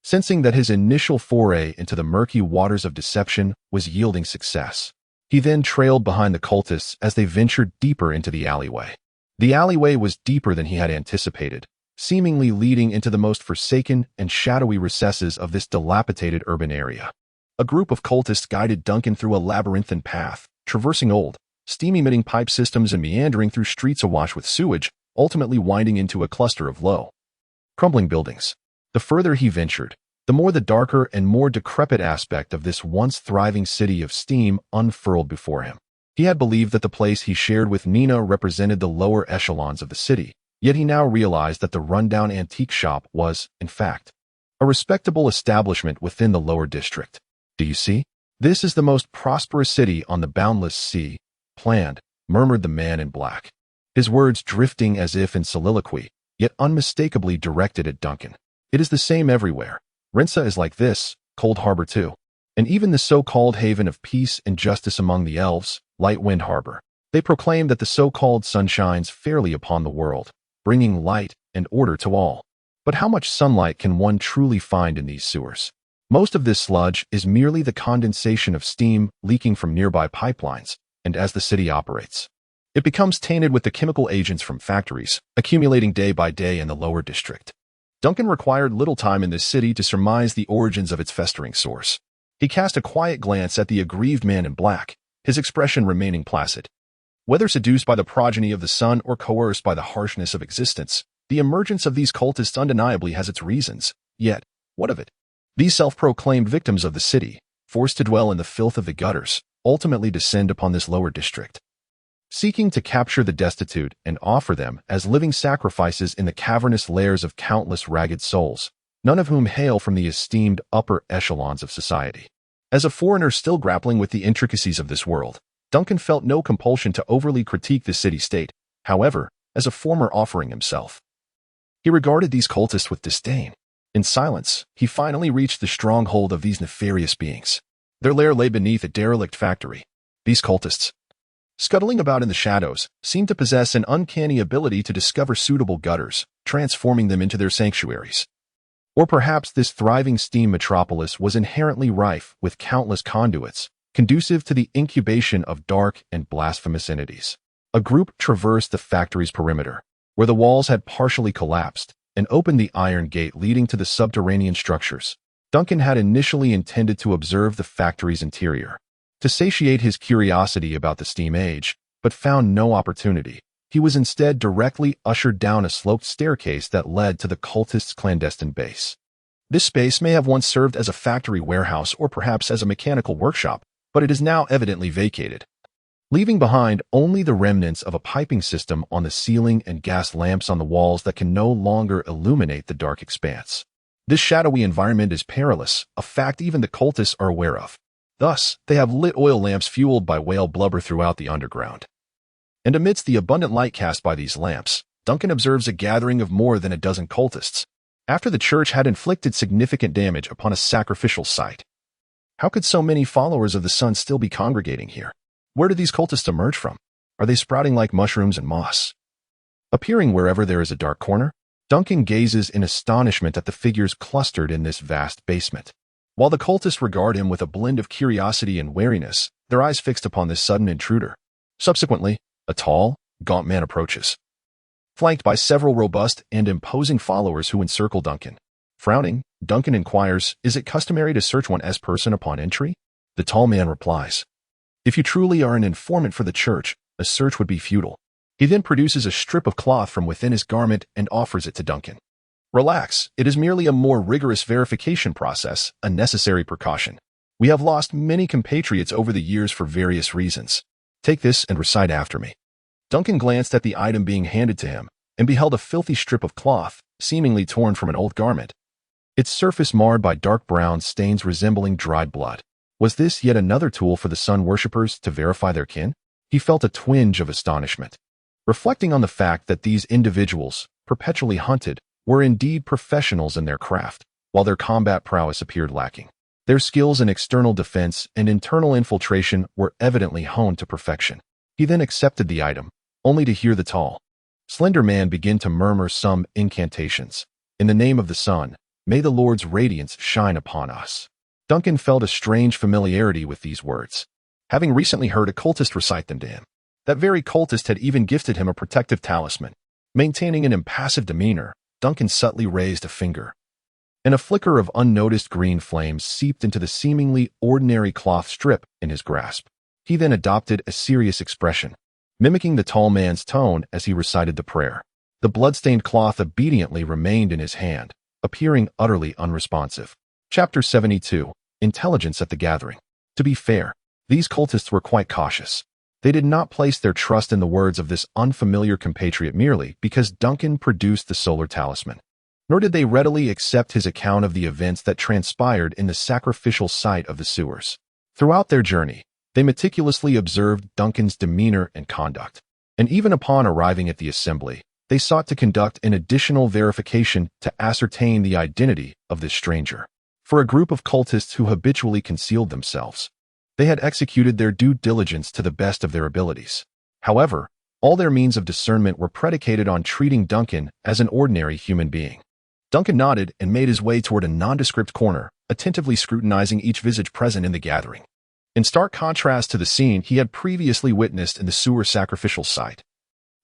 sensing that his initial foray into the murky waters of deception was yielding success. He then trailed behind the cultists as they ventured deeper into the alleyway. The alleyway was deeper than he had anticipated, seemingly leading into the most forsaken and shadowy recesses of this dilapidated urban area. A group of cultists guided Duncan through a labyrinthine path, traversing old, steam-emitting pipe systems and meandering through streets awash with sewage, ultimately winding into a cluster of low, crumbling buildings. The further he ventured, the more the darker and more decrepit aspect of this once thriving city of steam unfurled before him. He had believed that the place he shared with Nina represented the lower echelons of the city, yet he now realized that the rundown antique shop was, in fact, a respectable establishment within the lower district. "Do you see? This is the most prosperous city on the boundless sea," planned, murmured the man in black. his words drifting as if in soliloquy, yet unmistakably directed at Duncan. It is the same everywhere. Rinsa is like this, Cold Harbor too. And even the so-called haven of peace and justice among the elves, Light Wind Harbor. They proclaim that the so-called sun shines fairly upon the world, bringing light and order to all. But how much sunlight can one truly find in these sewers? Most of this sludge is merely the condensation of steam leaking from nearby pipelines, and as the city operates, it becomes tainted with the chemical agents from factories, accumulating day by day in the lower district. Duncan required little time in this city to surmise the origins of its festering source. He cast a quiet glance at the aggrieved man in black, his expression remaining placid. Whether seduced by the progeny of the sun or coerced by the harshness of existence, the emergence of these cultists undeniably has its reasons. Yet, what of it? These self-proclaimed victims of the city, forced to dwell in the filth of the gutters, ultimately descend upon this lower district, seeking to capture the destitute and offer them as living sacrifices in the cavernous lairs of countless ragged souls, none of whom hail from the esteemed upper echelons of society. As a foreigner still grappling with the intricacies of this world, Duncan felt no compulsion to overly critique the city-state. However, as a former offering himself, he regarded these cultists with disdain. In silence, he finally reached the stronghold of these nefarious beings. Their lair lay beneath a derelict factory. These cultists, scuttling about in the shadows, seemed to possess an uncanny ability to discover suitable gutters, transforming them into their sanctuaries. Or perhaps this thriving steam metropolis was inherently rife with countless conduits, conducive to the incubation of dark and blasphemous entities. A group traversed the factory's perimeter, where the walls had partially collapsed, and opened the iron gate leading to the subterranean structures. Duncan had initially intended to observe the factory's interior, to satiate his curiosity about the steam age, but found no opportunity. He was instead directly ushered down a sloped staircase that led to the cultists' clandestine base. This space may have once served as a factory warehouse or perhaps as a mechanical workshop, but it is now evidently vacated, leaving behind only the remnants of a piping system on the ceiling and gas lamps on the walls that can no longer illuminate the dark expanse. This shadowy environment is perilous, a fact even the cultists are aware of. Thus, they have lit oil lamps fueled by whale blubber throughout the underground. And amidst the abundant light cast by these lamps, Duncan observes a gathering of more than a dozen cultists. After the church had inflicted significant damage upon a sacrificial site, how could so many followers of the sun still be congregating here? Where did these cultists emerge from? Are they sprouting like mushrooms and moss, appearing wherever there is a dark corner? Duncan gazes in astonishment at the figures clustered in this vast basement. While the cultists regard him with a blend of curiosity and wariness, their eyes fixed upon this sudden intruder. Subsequently, a tall, gaunt man approaches, flanked by several robust and imposing followers who encircle Duncan. Frowning, Duncan inquires, "Is it customary to search one's person upon entry?" The tall man replies, "If you truly are an informant for the church, a search would be futile." He then produces a strip of cloth from within his garment and offers it to Duncan. "Relax, it is merely a more rigorous verification process, a necessary precaution. We have lost many compatriots over the years for various reasons. Take this and recite after me." Duncan glanced at the item being handed to him and beheld a filthy strip of cloth, seemingly torn from an old garment, its surface marred by dark brown stains resembling dried blood. Was this yet another tool for the sun worshippers to verify their kin? He felt a twinge of astonishment, reflecting on the fact that these individuals, perpetually hunted, were indeed professionals in their craft, while their combat prowess appeared lacking. Their skills in external defense and internal infiltration were evidently honed to perfection. He then accepted the item, only to hear the tall, slender man begin to murmur some incantations. "In the name of the sun, may the Lord's radiance shine upon us." Duncan felt a strange familiarity with these words, having recently heard a cultist recite them to him. That very cultist had even gifted him a protective talisman. Maintaining an impassive demeanor, Duncan subtly raised a finger, and a flicker of unnoticed green flames seeped into the seemingly ordinary cloth strip in his grasp. He then adopted a serious expression, mimicking the tall man's tone as he recited the prayer. The blood-stained cloth obediently remained in his hand, appearing utterly unresponsive. Chapter 72. Intelligence at the Gathering. To be fair, these cultists were quite cautious. They did not place their trust in the words of this unfamiliar compatriot merely because Duncan produced the solar talisman. Nor did they readily accept his account of the events that transpired in the sacrificial site of the sewers. Throughout their journey, they meticulously observed Duncan's demeanor and conduct. And even upon arriving at the assembly, they sought to conduct an additional verification to ascertain the identity of this stranger. For a group of cultists who habitually concealed themselves, they had executed their due diligence to the best of their abilities. However, all their means of discernment were predicated on treating Duncan as an ordinary human being. Duncan nodded and made his way toward a nondescript corner, attentively scrutinizing each visage present in the gathering. In stark contrast to the scene he had previously witnessed in the sewer sacrificial site,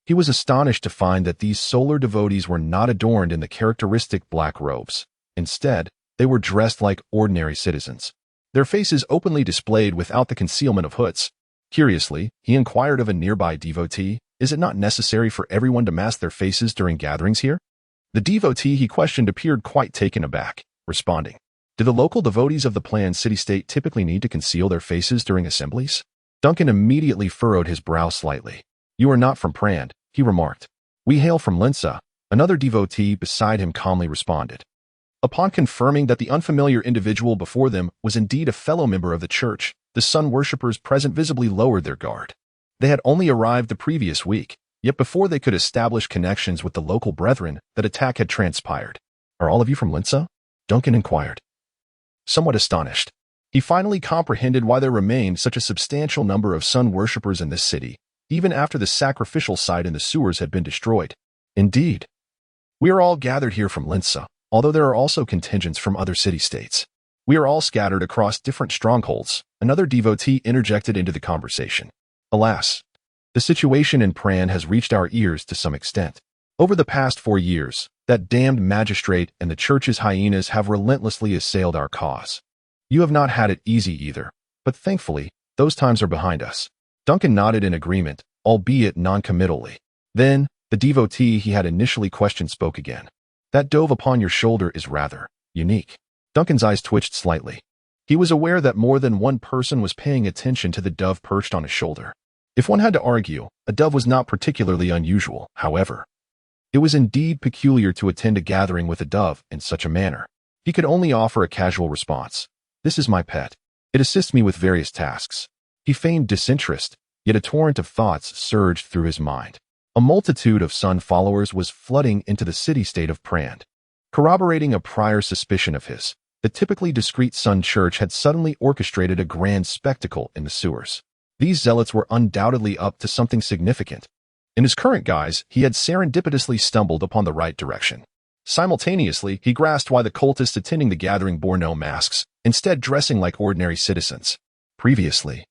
he was astonished to find that these solar devotees were not adorned in the characteristic black robes. Instead, they were dressed like ordinary citizens, their faces openly displayed without the concealment of hoods. Curiously, he inquired of a nearby devotee, "Is it not necessary for everyone to mask their faces during gatherings here?" The devotee he questioned appeared quite taken aback, responding, "Do the local devotees of the planned city-state typically need to conceal their faces during assemblies?" Duncan immediately furrowed his brow slightly. "You are not from Prand," he remarked. "We hail from Linsa," another devotee beside him calmly responded. Upon confirming that the unfamiliar individual before them was indeed a fellow member of the church, the sun worshippers present visibly lowered their guard. They had only arrived the previous week, yet before they could establish connections with the local brethren, that attack had transpired. "Are all of you from Linsa?" Duncan inquired. Somewhat astonished, he finally comprehended why there remained such a substantial number of sun worshippers in this city, even after the sacrificial site in the sewers had been destroyed. "Indeed. We are all gathered here from Linsa, although there are also contingents from other city-states. We are all scattered across different strongholds," another devotee interjected into the conversation. "Alas, the situation in Pran has reached our ears to some extent. Over the past 4 years, that damned magistrate and the church's hyenas have relentlessly assailed our cause. You have not had it easy either, but thankfully, those times are behind us." Duncan nodded in agreement, albeit non-committally. Then, the devotee he had initially questioned spoke again. "That dove upon your shoulder is rather unique." Duncan's eyes twitched slightly. He was aware that more than one person was paying attention to the dove perched on his shoulder. If one had to argue, a dove was not particularly unusual, however. It was indeed peculiar to attend a gathering with a dove in such a manner. He could only offer a casual response. "This is my pet. It assists me with various tasks." He feigned disinterest, yet a torrent of thoughts surged through his mind. A multitude of sun followers was flooding into the city-state of Prand. Corroborating a prior suspicion of his, the typically discreet Sun Church had suddenly orchestrated a grand spectacle in the sewers. These zealots were undoubtedly up to something significant. In his current guise, he had serendipitously stumbled upon the right direction. Simultaneously, he grasped why the cultists attending the gathering bore no masks, instead dressing like ordinary citizens. Previously,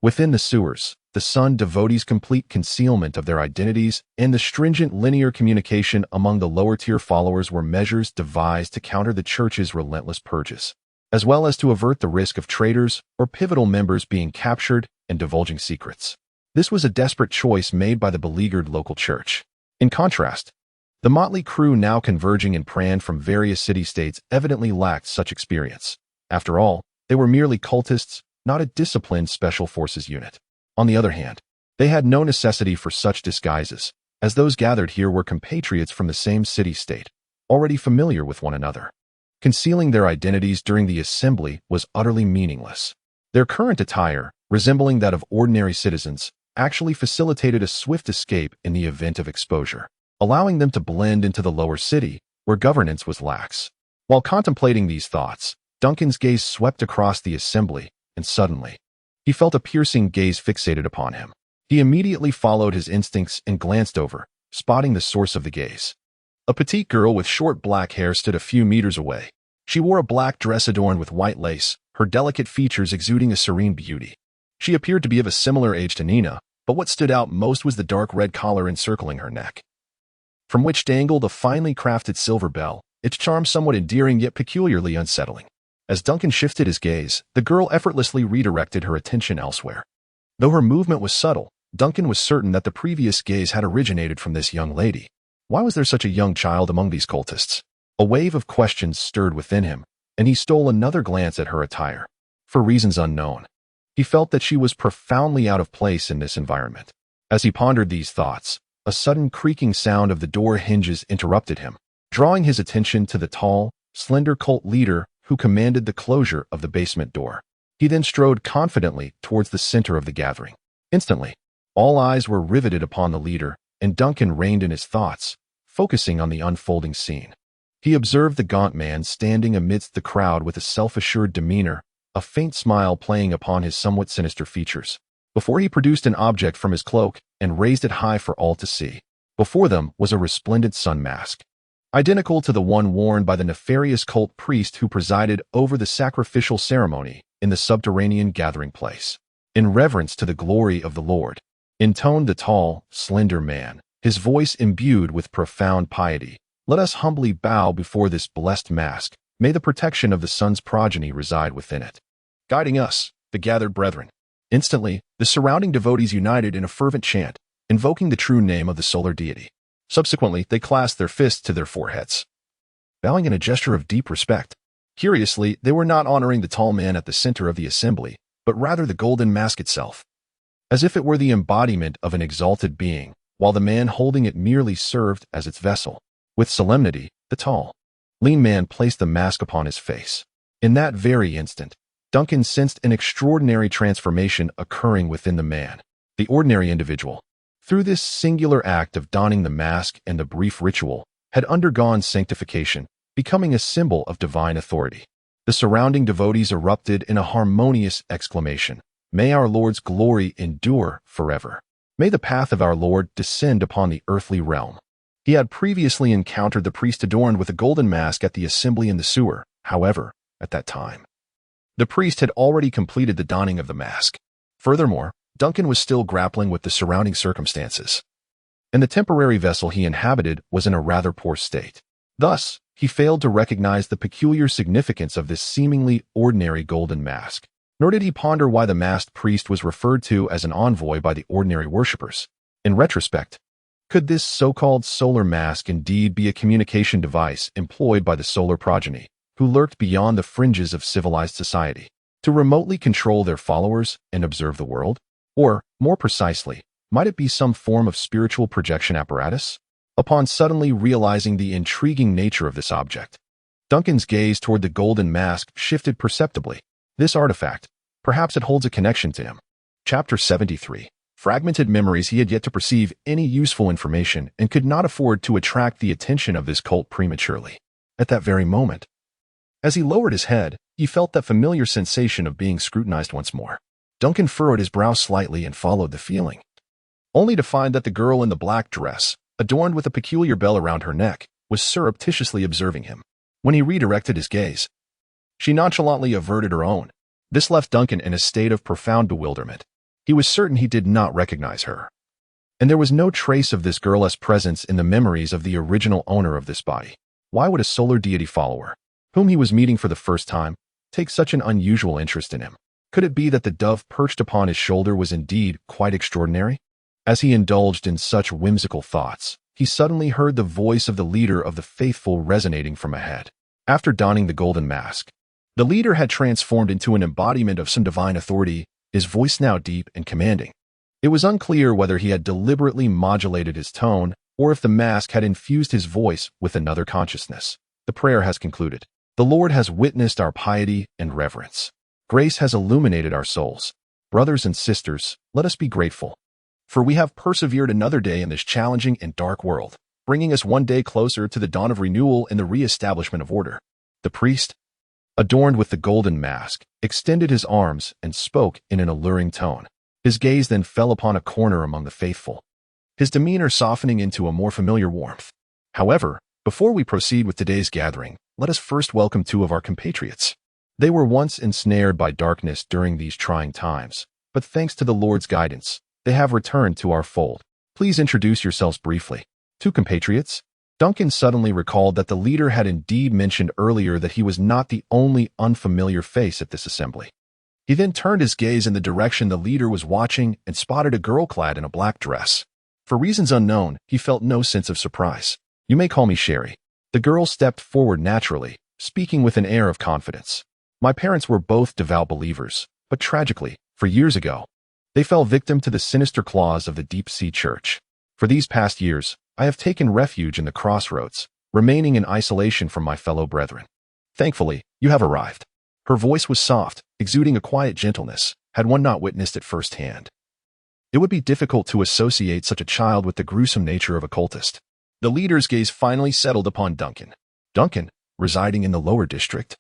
within the sewers, the Sun devotees' complete concealment of their identities and the stringent linear communication among the lower-tier followers were measures devised to counter the church's relentless purges, as well as to avert the risk of traitors or pivotal members being captured and divulging secrets. This was a desperate choice made by the beleaguered local church. In contrast, the motley crew now converging in Pran from various city-states evidently lacked such experience. After all, they were merely cultists, not a disciplined special forces unit. On the other hand, they had no necessity for such disguises, as those gathered here were compatriots from the same city-state, already familiar with one another. Concealing their identities during the assembly was utterly meaningless. Their current attire, resembling that of ordinary citizens, actually facilitated a swift escape in the event of exposure, allowing them to blend into the lower city, where governance was lax. While contemplating these thoughts, Duncan's gaze swept across the assembly, and suddenly, he felt a piercing gaze fixated upon him. He immediately followed his instincts and glanced over, spotting the source of the gaze. A petite girl with short black hair stood a few meters away. She wore a black dress adorned with white lace, her delicate features exuding a serene beauty. She appeared to be of a similar age to Nina, but what stood out most was the dark red collar encircling her neck, from which dangled a finely crafted silver bell, its charm somewhat endearing yet peculiarly unsettling. As Duncan shifted his gaze, the girl effortlessly redirected her attention elsewhere. Though her movement was subtle, Duncan was certain that the previous gaze had originated from this young lady. Why was there such a young child among these cultists? A wave of questions stirred within him, and he stole another glance at her attire. For reasons unknown, he felt that she was profoundly out of place in this environment. As he pondered these thoughts, a sudden creaking sound of the door hinges interrupted him, drawing his attention to the tall, slender cult leader who commanded the closure of the basement door. He then strode confidently towards the center of the gathering. Instantly, All eyes were riveted upon the leader, and Duncan reined in his thoughts, focusing on the unfolding scene. He observed the gaunt man standing amidst the crowd with a self-assured demeanor, a faint smile playing upon his somewhat sinister features. Before he produced an object from his cloak and raised it high for all to see. Before them was a resplendent sun mask, identical to the one worn by the nefarious cult priest who presided over the sacrificial ceremony in the subterranean gathering place. In reverence to the glory of the Lord, intoned the tall, slender man, his voice imbued with profound piety. Let us humbly bow before this blessed mask. May the protection of the sun's progeny reside within it, guiding us, the gathered brethren. Instantly, the surrounding devotees united in a fervent chant, invoking the true name of the solar deity. Subsequently, they clasped their fists to their foreheads, bowing in a gesture of deep respect. Curiously, they were not honoring the tall man at the center of the assembly, but rather the golden mask itself, as if it were the embodiment of an exalted being, while the man holding it merely served as its vessel. With solemnity, the tall, lean man placed the mask upon his face. In that very instant, Duncan sensed an extraordinary transformation occurring within the man, the ordinary individual. Through this singular act of donning the mask and the brief ritual, had undergone sanctification, becoming a symbol of divine authority. The surrounding devotees erupted in a harmonious exclamation, "May our Lord's glory endure forever. May the path of our Lord descend upon the earthly realm." He had previously encountered the priest adorned with a golden mask at the assembly in the sewer. However, at that time, the priest had already completed the donning of the mask. Furthermore, Duncan was still grappling with the surrounding circumstances, and the temporary vessel he inhabited was in a rather poor state. Thus, he failed to recognize the peculiar significance of this seemingly ordinary golden mask. Nor did he ponder why the masked priest was referred to as an envoy by the ordinary worshippers. In retrospect, could this so-called solar mask indeed be a communication device employed by the solar progeny, who lurked beyond the fringes of civilized society, to remotely control their followers and observe the world? Or, more precisely, might it be some form of spiritual projection apparatus? Upon suddenly realizing the intriguing nature of this object, Duncan's gaze toward the golden mask shifted perceptibly. This artifact, perhaps it holds a connection to him. Chapter 73. Fragmented memories. He had yet to perceive any useful information and could not afford to attract the attention of this cult prematurely. At that very moment, as he lowered his head, he felt that familiar sensation of being scrutinized once more. Duncan furrowed his brow slightly and followed the feeling, only to find that the girl in the black dress, adorned with a peculiar bell around her neck, was surreptitiously observing him. When he redirected his gaze, she nonchalantly averted her own. This left Duncan in a state of profound bewilderment. He was certain he did not recognize her, and there was no trace of this girl's presence in the memories of the original owner of this body. Why would a solar deity follower, whom he was meeting for the first time, take such an unusual interest in him? Could it be that the dove perched upon his shoulder was indeed quite extraordinary? As he indulged in such whimsical thoughts, he suddenly heard the voice of the leader of the faithful resonating from ahead. After donning the golden mask, the leader had transformed into an embodiment of some divine authority, his voice now deep and commanding. It was unclear whether he had deliberately modulated his tone or if the mask had infused his voice with another consciousness. The prayer has concluded. The Lord has witnessed our piety and reverence. Grace has illuminated our souls. Brothers and sisters, let us be grateful, for we have persevered another day in this challenging and dark world, bringing us one day closer to the dawn of renewal and the re-establishment of order. The priest, adorned with the golden mask, extended his arms and spoke in an alluring tone. His gaze then fell upon a corner among the faithful, his demeanor softening into a more familiar warmth. However, before we proceed with today's gathering, let us first welcome two of our compatriots. They were once ensnared by darkness during these trying times, but thanks to the Lord's guidance, they have returned to our fold. Please introduce yourselves briefly. Two compatriots? Duncan suddenly recalled that the leader had indeed mentioned earlier that he was not the only unfamiliar face at this assembly. He then turned his gaze in the direction the leader was watching and spotted a girl clad in a black dress. For reasons unknown, he felt no sense of surprise. "You may call me Sherry." The girl stepped forward naturally, speaking with an air of confidence. "My parents were both devout believers, but tragically, for years ago, they fell victim to the sinister claws of the deep-sea church. For these past years, I have taken refuge in the crossroads, remaining in isolation from my fellow brethren. Thankfully, you have arrived." Her voice was soft, exuding a quiet gentleness, had one not witnessed it firsthand. It would be difficult to associate such a child with the gruesome nature of a cultist. The leader's gaze finally settled upon Duncan. Duncan, residing in the lower district,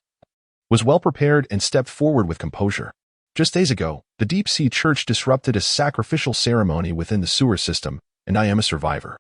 was well prepared and stepped forward with composure. Just days ago, the deep-sea church disrupted a sacrificial ceremony within the sewer system, and I am a survivor.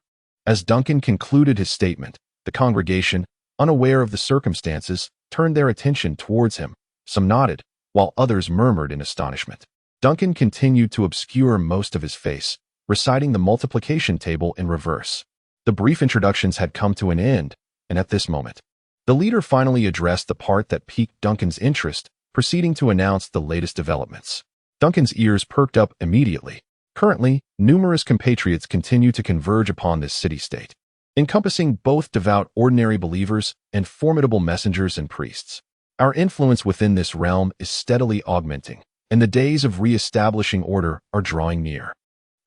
As Duncan concluded his statement, the congregation, unaware of the circumstances, turned their attention towards him. Some nodded, while others murmured in astonishment. Duncan continued to obscure most of his face, reciting the multiplication table in reverse. The brief introductions had come to an end, and at this moment, the leader finally addressed the part that piqued Duncan's interest, proceeding to announce the latest developments. Duncan's ears perked up immediately. Currently, numerous compatriots continue to converge upon this city-state, encompassing both devout ordinary believers and formidable messengers and priests. Our influence within this realm is steadily augmenting, and the days of re-establishing order are drawing near.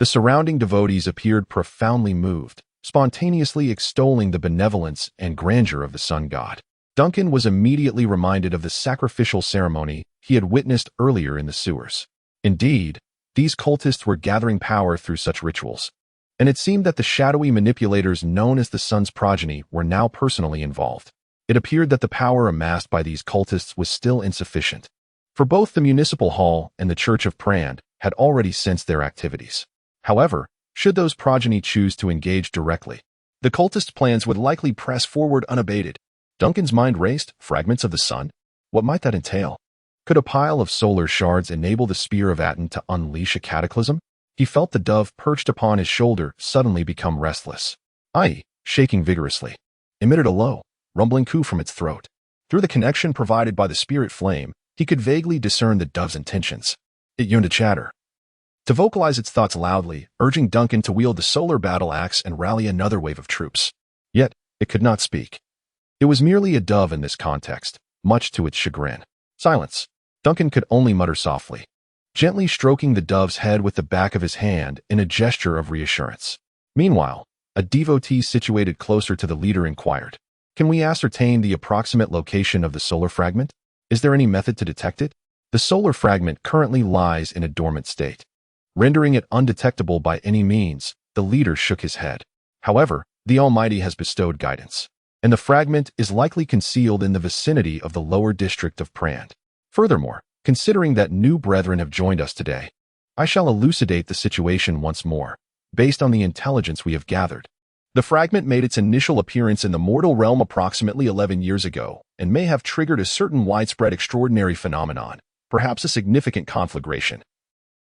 The surrounding devotees appeared profoundly moved, spontaneously extolling the benevolence and grandeur of the sun god. Duncan was immediately reminded of the sacrificial ceremony he had witnessed earlier in the sewers. Indeed, these cultists were gathering power through such rituals, and it seemed that the shadowy manipulators known as the sun's progeny were now personally involved. It appeared that the power amassed by these cultists was still insufficient, for both the municipal hall and the Church of Prand had already sensed their activities. However, should those progeny choose to engage directly, the cultist plans would likely press forward unabated. Duncan's mind raced. Fragments of the sun? What might that entail? Could a pile of solar shards enable the spear of Aten to unleash a cataclysm? He felt the dove perched upon his shoulder suddenly become restless. Shaking vigorously, emitted a low, rumbling coo from its throat. Through the connection provided by the spirit flame, he could vaguely discern the dove's intentions. It yearned to chatter, to vocalize its thoughts loudly, urging Duncan to wield the solar battle axe and rally another wave of troops. Yet, it could not speak. It was merely a dove in this context, much to its chagrin. Silence. Duncan could only mutter softly, gently stroking the dove's head with the back of his hand in a gesture of reassurance. Meanwhile, a devotee situated closer to the leader inquired, "Can we ascertain the approximate location of the solar fragment? Is there any method to detect it?" The solar fragment currently lies in a dormant state, rendering it undetectable by any means. The leader shook his head. However, the Almighty has bestowed guidance, and the fragment is likely concealed in the vicinity of the lower district of Prand. Furthermore, considering that new brethren have joined us today, I shall elucidate the situation once more, based on the intelligence we have gathered. The fragment made its initial appearance in the mortal realm approximately 11 years ago, and may have triggered a certain widespread extraordinary phenomenon, perhaps a significant conflagration,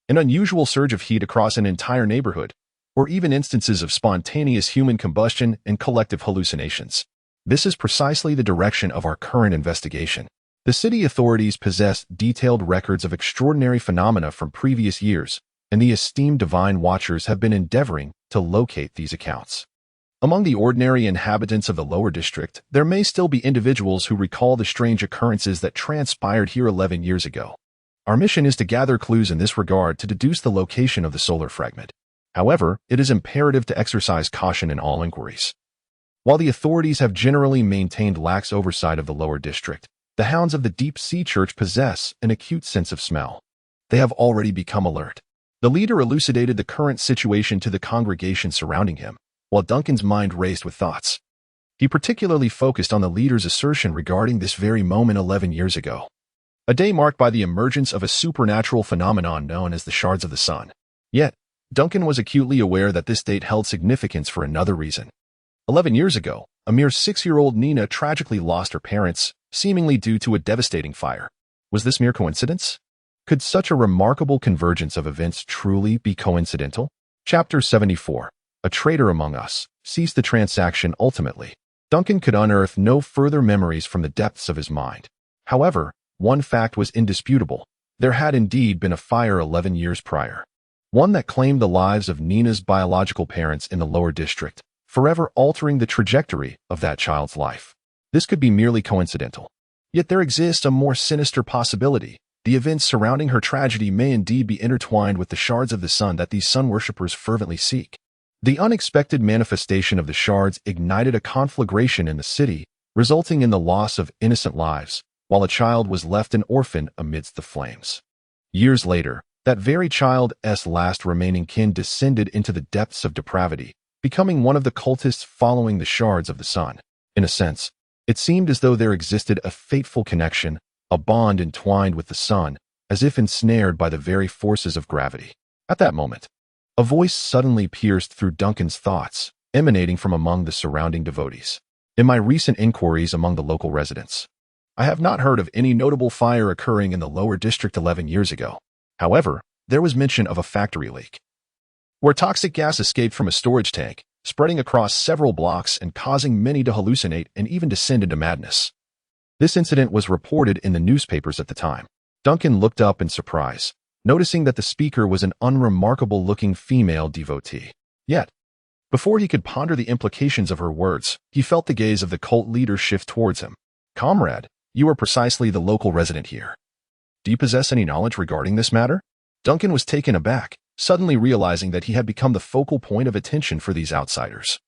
an unusual surge of heat across an entire neighborhood, or even instances of spontaneous human combustion and collective hallucinations. This is precisely the direction of our current investigation. The city authorities possess detailed records of extraordinary phenomena from previous years, and the esteemed divine watchers have been endeavoring to locate these accounts. Among the ordinary inhabitants of the lower district, there may still be individuals who recall the strange occurrences that transpired here 11 years ago. Our mission is to gather clues in this regard to deduce the location of the solar fragment. However, it is imperative to exercise caution in all inquiries. While the authorities have generally maintained lax oversight of the lower district, the hounds of the deep-sea church possess an acute sense of smell. They have already become alert. The leader elucidated the current situation to the congregation surrounding him, while Duncan's mind raced with thoughts. He particularly focused on the leader's assertion regarding this very moment 11 years ago, a day marked by the emergence of a supernatural phenomenon known as the shards of the sun. Yet, Duncan was acutely aware that this date held significance for another reason. 11 years ago, a mere 6-year-old Nina tragically lost her parents, seemingly due to a devastating fire. Was this mere coincidence? Could such a remarkable convergence of events truly be coincidental? Chapter 74. A traitor among us. Ceased the transaction ultimately. Duncan could unearth no further memories from the depths of his mind. However, one fact was indisputable. There had indeed been a fire 11 years prior. One that claimed the lives of Nina's biological parents in the lower district, forever altering the trajectory of that child's life. This could be merely coincidental. Yet there exists a more sinister possibility. The events surrounding her tragedy may indeed be intertwined with the shards of the sun that these sun worshippers fervently seek. The unexpected manifestation of the shards ignited a conflagration in the city, resulting in the loss of innocent lives, while a child was left an orphan amidst the flames. Years later, That very child's last remaining kin descended into the depths of depravity, becoming one of the cultists following the shards of the sun. In a sense, it seemed as though there existed a fateful connection, a bond entwined with the sun, as if ensnared by the very forces of gravity. At that moment, a voice suddenly pierced through Duncan's thoughts, emanating from among the surrounding devotees. In my recent inquiries among the local residents, I have not heard of any notable fire occurring in the lower district 11 years ago. However, there was mention of a factory leak, where toxic gas escaped from a storage tank, spreading across several blocks and causing many to hallucinate and even descend into madness. This incident was reported in the newspapers at the time. Duncan looked up in surprise, noticing that the speaker was an unremarkable-looking female devotee. Yet, before he could ponder the implications of her words, he felt the gaze of the cult leader shift towards him. "Comrade, you are precisely the local resident here. Do you possess any knowledge regarding this matter?" Duncan was taken aback, suddenly realizing that he had become the focal point of attention for these outsiders,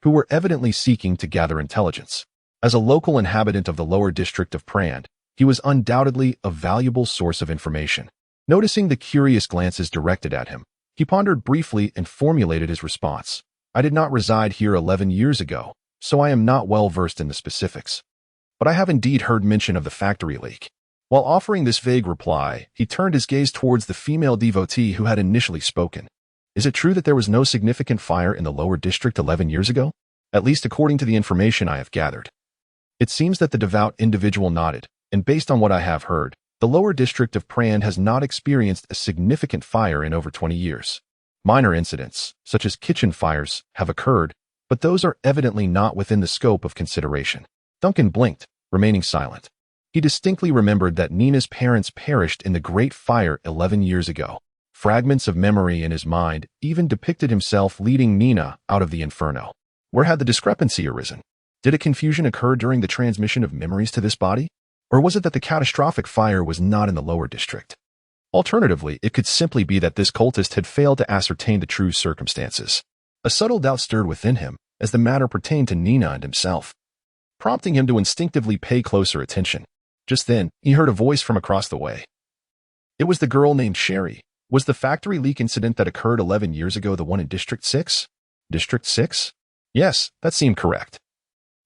who were evidently seeking to gather intelligence. As a local inhabitant of the lower district of Prand, he was undoubtedly a valuable source of information. Noticing the curious glances directed at him, he pondered briefly and formulated his response. "I did not reside here 11 years ago, so I am not well versed in the specifics. But I have indeed heard mention of the factory leak." While offering this vague reply, he turned his gaze towards the female devotee who had initially spoken. "Is it true that there was no significant fire in the lower district 11 years ago? At least according to the information I have gathered." It seems that the devout individual nodded, and based on what I have heard, the lower district of Prand has not experienced a significant fire in over 20 years. Minor incidents, such as kitchen fires, have occurred, but those are evidently not within the scope of consideration. Duncan blinked, remaining silent. He distinctly remembered that Nina's parents perished in the Great Fire 11 years ago. Fragments of memory in his mind even depicted himself leading Nina out of the inferno. Where had the discrepancy arisen? Did a confusion occur during the transmission of memories to this body? Or was it that the catastrophic fire was not in the lower district? Alternatively, it could simply be that this cultist had failed to ascertain the true circumstances. A subtle doubt stirred within him as the matter pertained to Nina and himself, prompting him to instinctively pay closer attention. Just then, he heard a voice from across the way. It was the girl named Sherry. Was the factory leak incident that occurred 11 years ago the one in District 6? District 6? Yes, that seemed correct.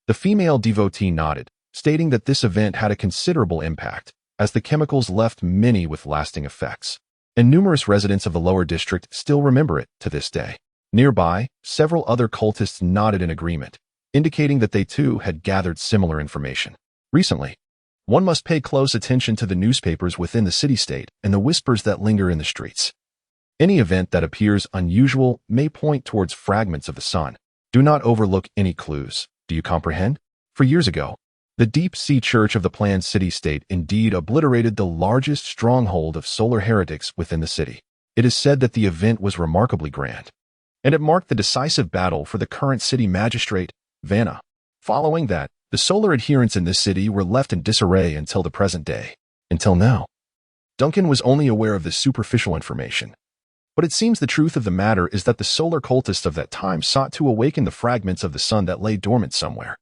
The female devotee nodded, stating that this event had a considerable impact, as the chemicals left many with lasting effects, and numerous residents of the lower district still remember it to this day. Nearby, several other cultists nodded in agreement, indicating that they too had gathered similar information. Recently, one must pay close attention to the newspapers within the city-state and the whispers that linger in the streets. Any event that appears unusual may point towards fragments of the sun. Do not overlook any clues. Do you comprehend? For years ago, the deep-sea church of the planned city-state indeed obliterated the largest stronghold of solar heretics within the city. It is said that the event was remarkably grand, and it marked the decisive battle for the current city magistrate, Vanna. Following that, the solar adherents in this city were left in disarray until the present day. Until now. Duncan was only aware of this superficial information. But it seems the truth of the matter is that the solar cultists of that time sought to awaken the fragments of the sun that lay dormant somewhere.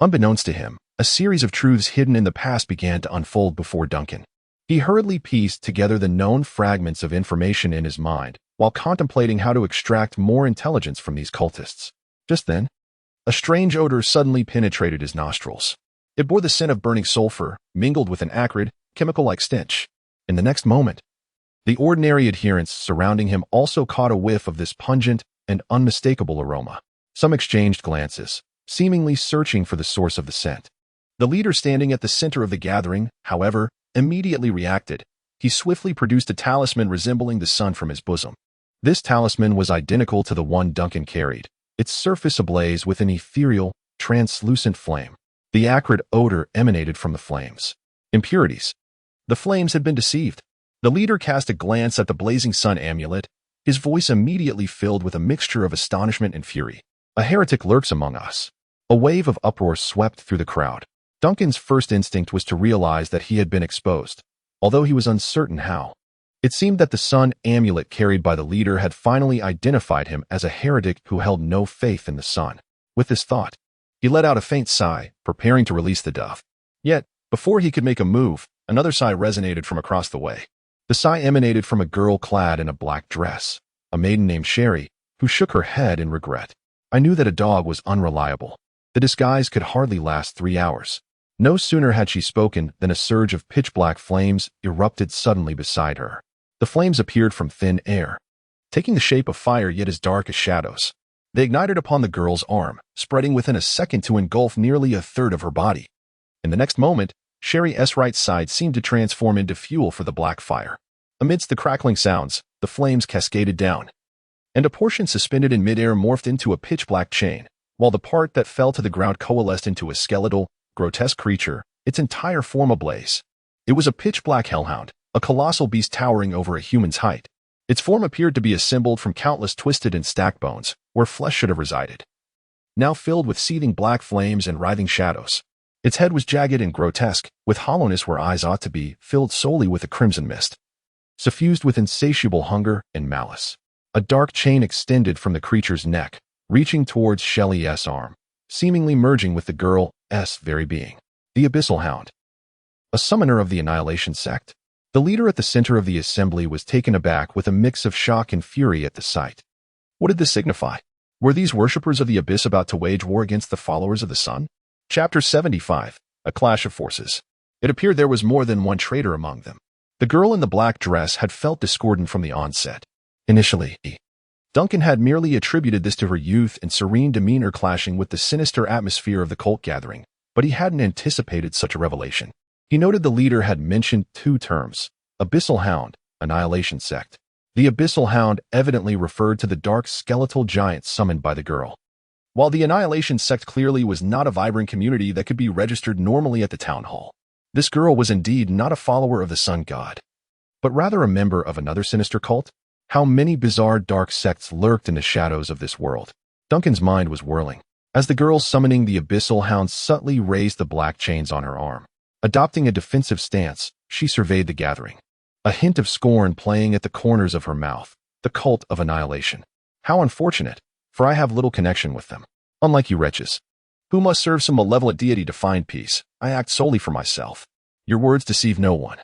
Unbeknownst to him, a series of truths hidden in the past began to unfold before Duncan. He hurriedly pieced together the known fragments of information in his mind, while contemplating how to extract more intelligence from these cultists. Just then, a strange odor suddenly penetrated his nostrils. It bore the scent of burning sulfur, mingled with an acrid, chemical-like stench. In the next moment, the ordinary adherents surrounding him also caught a whiff of this pungent and unmistakable aroma. Some exchanged glances, seemingly searching for the source of the scent. The leader standing at the center of the gathering, however, immediately reacted. He swiftly produced a talisman resembling the sun from his bosom. This talisman was identical to the one Duncan carried, its surface ablaze with an ethereal, translucent flame. The acrid odor emanated from the flames. Impurities. The flames had been deceived. The leader cast a glance at the blazing sun amulet, his voice immediately filled with a mixture of astonishment and fury. "A heretic lurks among us." A wave of uproar swept through the crowd. Duncan's first instinct was to realize that he had been exposed, although he was uncertain how. It seemed that the sun amulet carried by the leader had finally identified him as a heretic who held no faith in the sun. With this thought, he let out a faint sigh, preparing to release the dove. Yet, before he could make a move, another sigh resonated from across the way. The sigh emanated from a girl clad in a black dress, a maiden named Sherry, who shook her head in regret. I knew that a dog was unreliable. The disguise could hardly last 3 hours. No sooner had she spoken than a surge of pitch-black flames erupted suddenly beside her. The flames appeared from thin air, taking the shape of fire yet as dark as shadows. They ignited upon the girl's arm, spreading within a second to engulf nearly a third of her body. In the next moment, Sherry's right side seemed to transform into fuel for the black fire. Amidst the crackling sounds, the flames cascaded down, and a portion suspended in midair morphed into a pitch-black chain, while the part that fell to the ground coalesced into a skeletal, grotesque creature, its entire form ablaze. It was a pitch-black hellhound, a colossal beast towering over a human's height. Its form appeared to be assembled from countless twisted and stacked bones, where flesh should have resided, now filled with seething black flames and writhing shadows. Its head was jagged and grotesque, with hollowness where eyes ought to be, filled solely with a crimson mist, suffused with insatiable hunger and malice. A dark chain extended from the creature's neck, reaching towards Shelley's arm, seemingly merging with the girl's very being. The Abyssal Hound, a summoner of the Annihilation sect. The leader at the center of the assembly was taken aback with a mix of shock and fury at the sight. What did this signify? Were these worshippers of the Abyss about to wage war against the followers of the Sun? Chapter 75. A Clash of Forces. It appeared there was more than one traitor among them. The girl in the black dress had felt discordant from the onset. Initially, Duncan had merely attributed this to her youth and serene demeanor clashing with the sinister atmosphere of the cult gathering, but he hadn't anticipated such a revelation. He noted the leader had mentioned 2 terms, Abyssal Hound, Annihilation Sect. The Abyssal Hound evidently referred to the dark skeletal giant summoned by the girl, while the Annihilation Sect clearly was not a vibrant community that could be registered normally at the town hall. This girl was indeed not a follower of the sun god, but rather a member of another sinister cult. How many bizarre dark sects lurked in the shadows of this world? Duncan's mind was whirling, as the girl summoning the Abyssal Hound subtly raised the black chains on her arm. Adopting a defensive stance, she surveyed the gathering, a hint of scorn playing at the corners of her mouth. The cult of annihilation. How unfortunate, for I have little connection with them. Unlike you wretches, who must serve some malevolent deity to find peace, I act solely for myself. Your words deceive no one.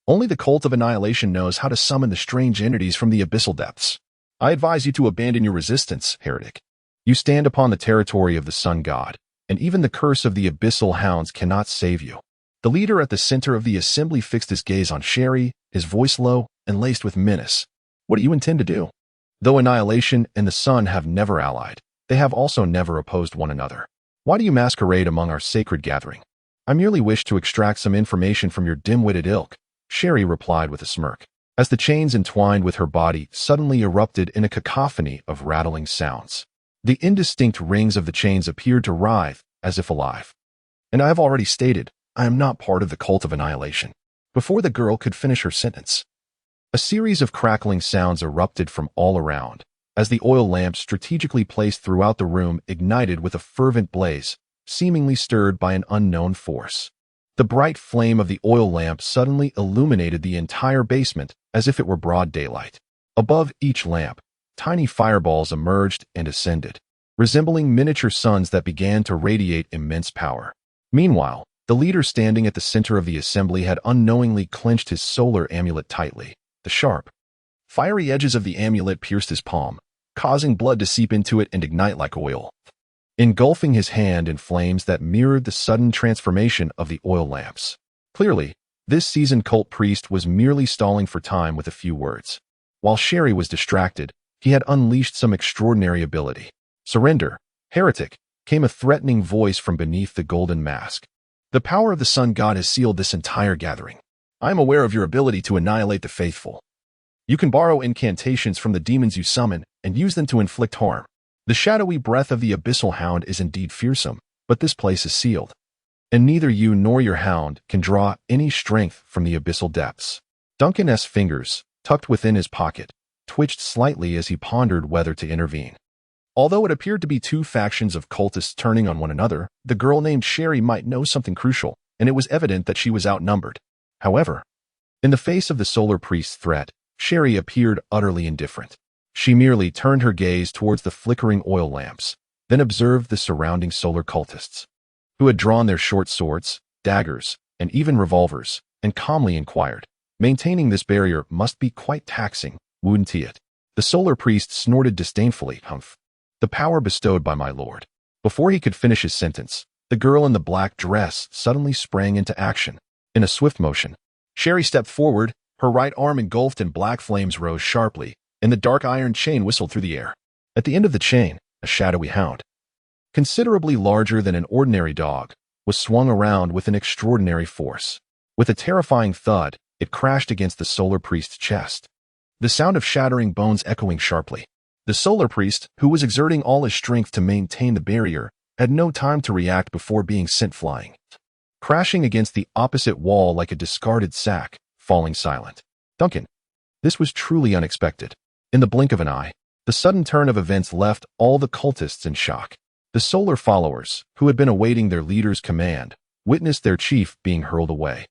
Only the cult of annihilation knows how to summon the strange entities from the abyssal depths. I advise you to abandon your resistance, heretic. You stand upon the territory of the sun god, and even the curse of the Abyssal Hounds cannot save you. The leader at the center of the assembly fixed his gaze on Sherry, his voice low and laced with menace. What do you intend to do? Though annihilation and the sun have never allied, they have also never opposed one another. Why do you masquerade among our sacred gathering? I merely wish to extract some information from your dim-witted ilk, Sherry replied with a smirk, as the chains entwined with her body suddenly erupted in a cacophony of rattling sounds. The indistinct rings of the chains appeared to writhe, as if alive. And I have already stated, I am not part of the cult of annihilation. Before the girl could finish her sentence, a series of crackling sounds erupted from all around, as the oil lamps strategically placed throughout the room ignited with a fervent blaze, seemingly stirred by an unknown force. The bright flame of the oil lamp suddenly illuminated the entire basement as if it were broad daylight. Above each lamp, tiny fireballs emerged and ascended, resembling miniature suns that began to radiate immense power. Meanwhile, the leader standing at the center of the assembly had unknowingly clenched his solar amulet tightly. The sharp, fiery edges of the amulet pierced his palm, causing blood to seep into it and ignite like oil, engulfing his hand in flames that mirrored the sudden transformation of the oil lamps. Clearly, this seasoned cult priest was merely stalling for time with a few words. While Sherry was distracted, he had unleashed some extraordinary ability. Surrender, heretic, came a threatening voice from beneath the golden mask. The power of the sun god has sealed this entire gathering. I am aware of your ability to annihilate the faithful. You can borrow incantations from the demons you summon and use them to inflict harm. The shadowy breath of the Abyssal Hound is indeed fearsome, but this place is sealed, and neither you nor your hound can draw any strength from the abyssal depths. Duncan's fingers, tucked within his pocket, twitched slightly as he pondered whether to intervene. Although it appeared to be 2 factions of cultists turning on one another, the girl named Sherry might know something crucial, and it was evident that she was outnumbered. However, in the face of the solar priest's threat, Sherry appeared utterly indifferent. She merely turned her gaze towards the flickering oil lamps, then observed the surrounding solar cultists, who had drawn their short swords, daggers, and even revolvers, and calmly inquired, Maintaining this barrier must be quite taxing, wouldn't it? The solar priest snorted disdainfully. Humph. The power bestowed by my lord. Before he could finish his sentence, the girl in the black dress suddenly sprang into action. In a swift motion, Sherry stepped forward, her right arm engulfed in black flames rose sharply, and the dark iron chain whistled through the air. At the end of the chain, a shadowy hound, considerably larger than an ordinary dog, was swung around with an extraordinary force. With a terrifying thud, it crashed against the solar priest's chest, the sound of shattering bones echoing sharply. The solar priest, who was exerting all his strength to maintain the barrier, had no time to react before being sent flying, crashing against the opposite wall like a discarded sack, falling silent. Duncan. This was truly unexpected. In the blink of an eye, the sudden turn of events left all the cultists in shock. The solar followers, who had been awaiting their leader's command, witnessed their chief being hurled away.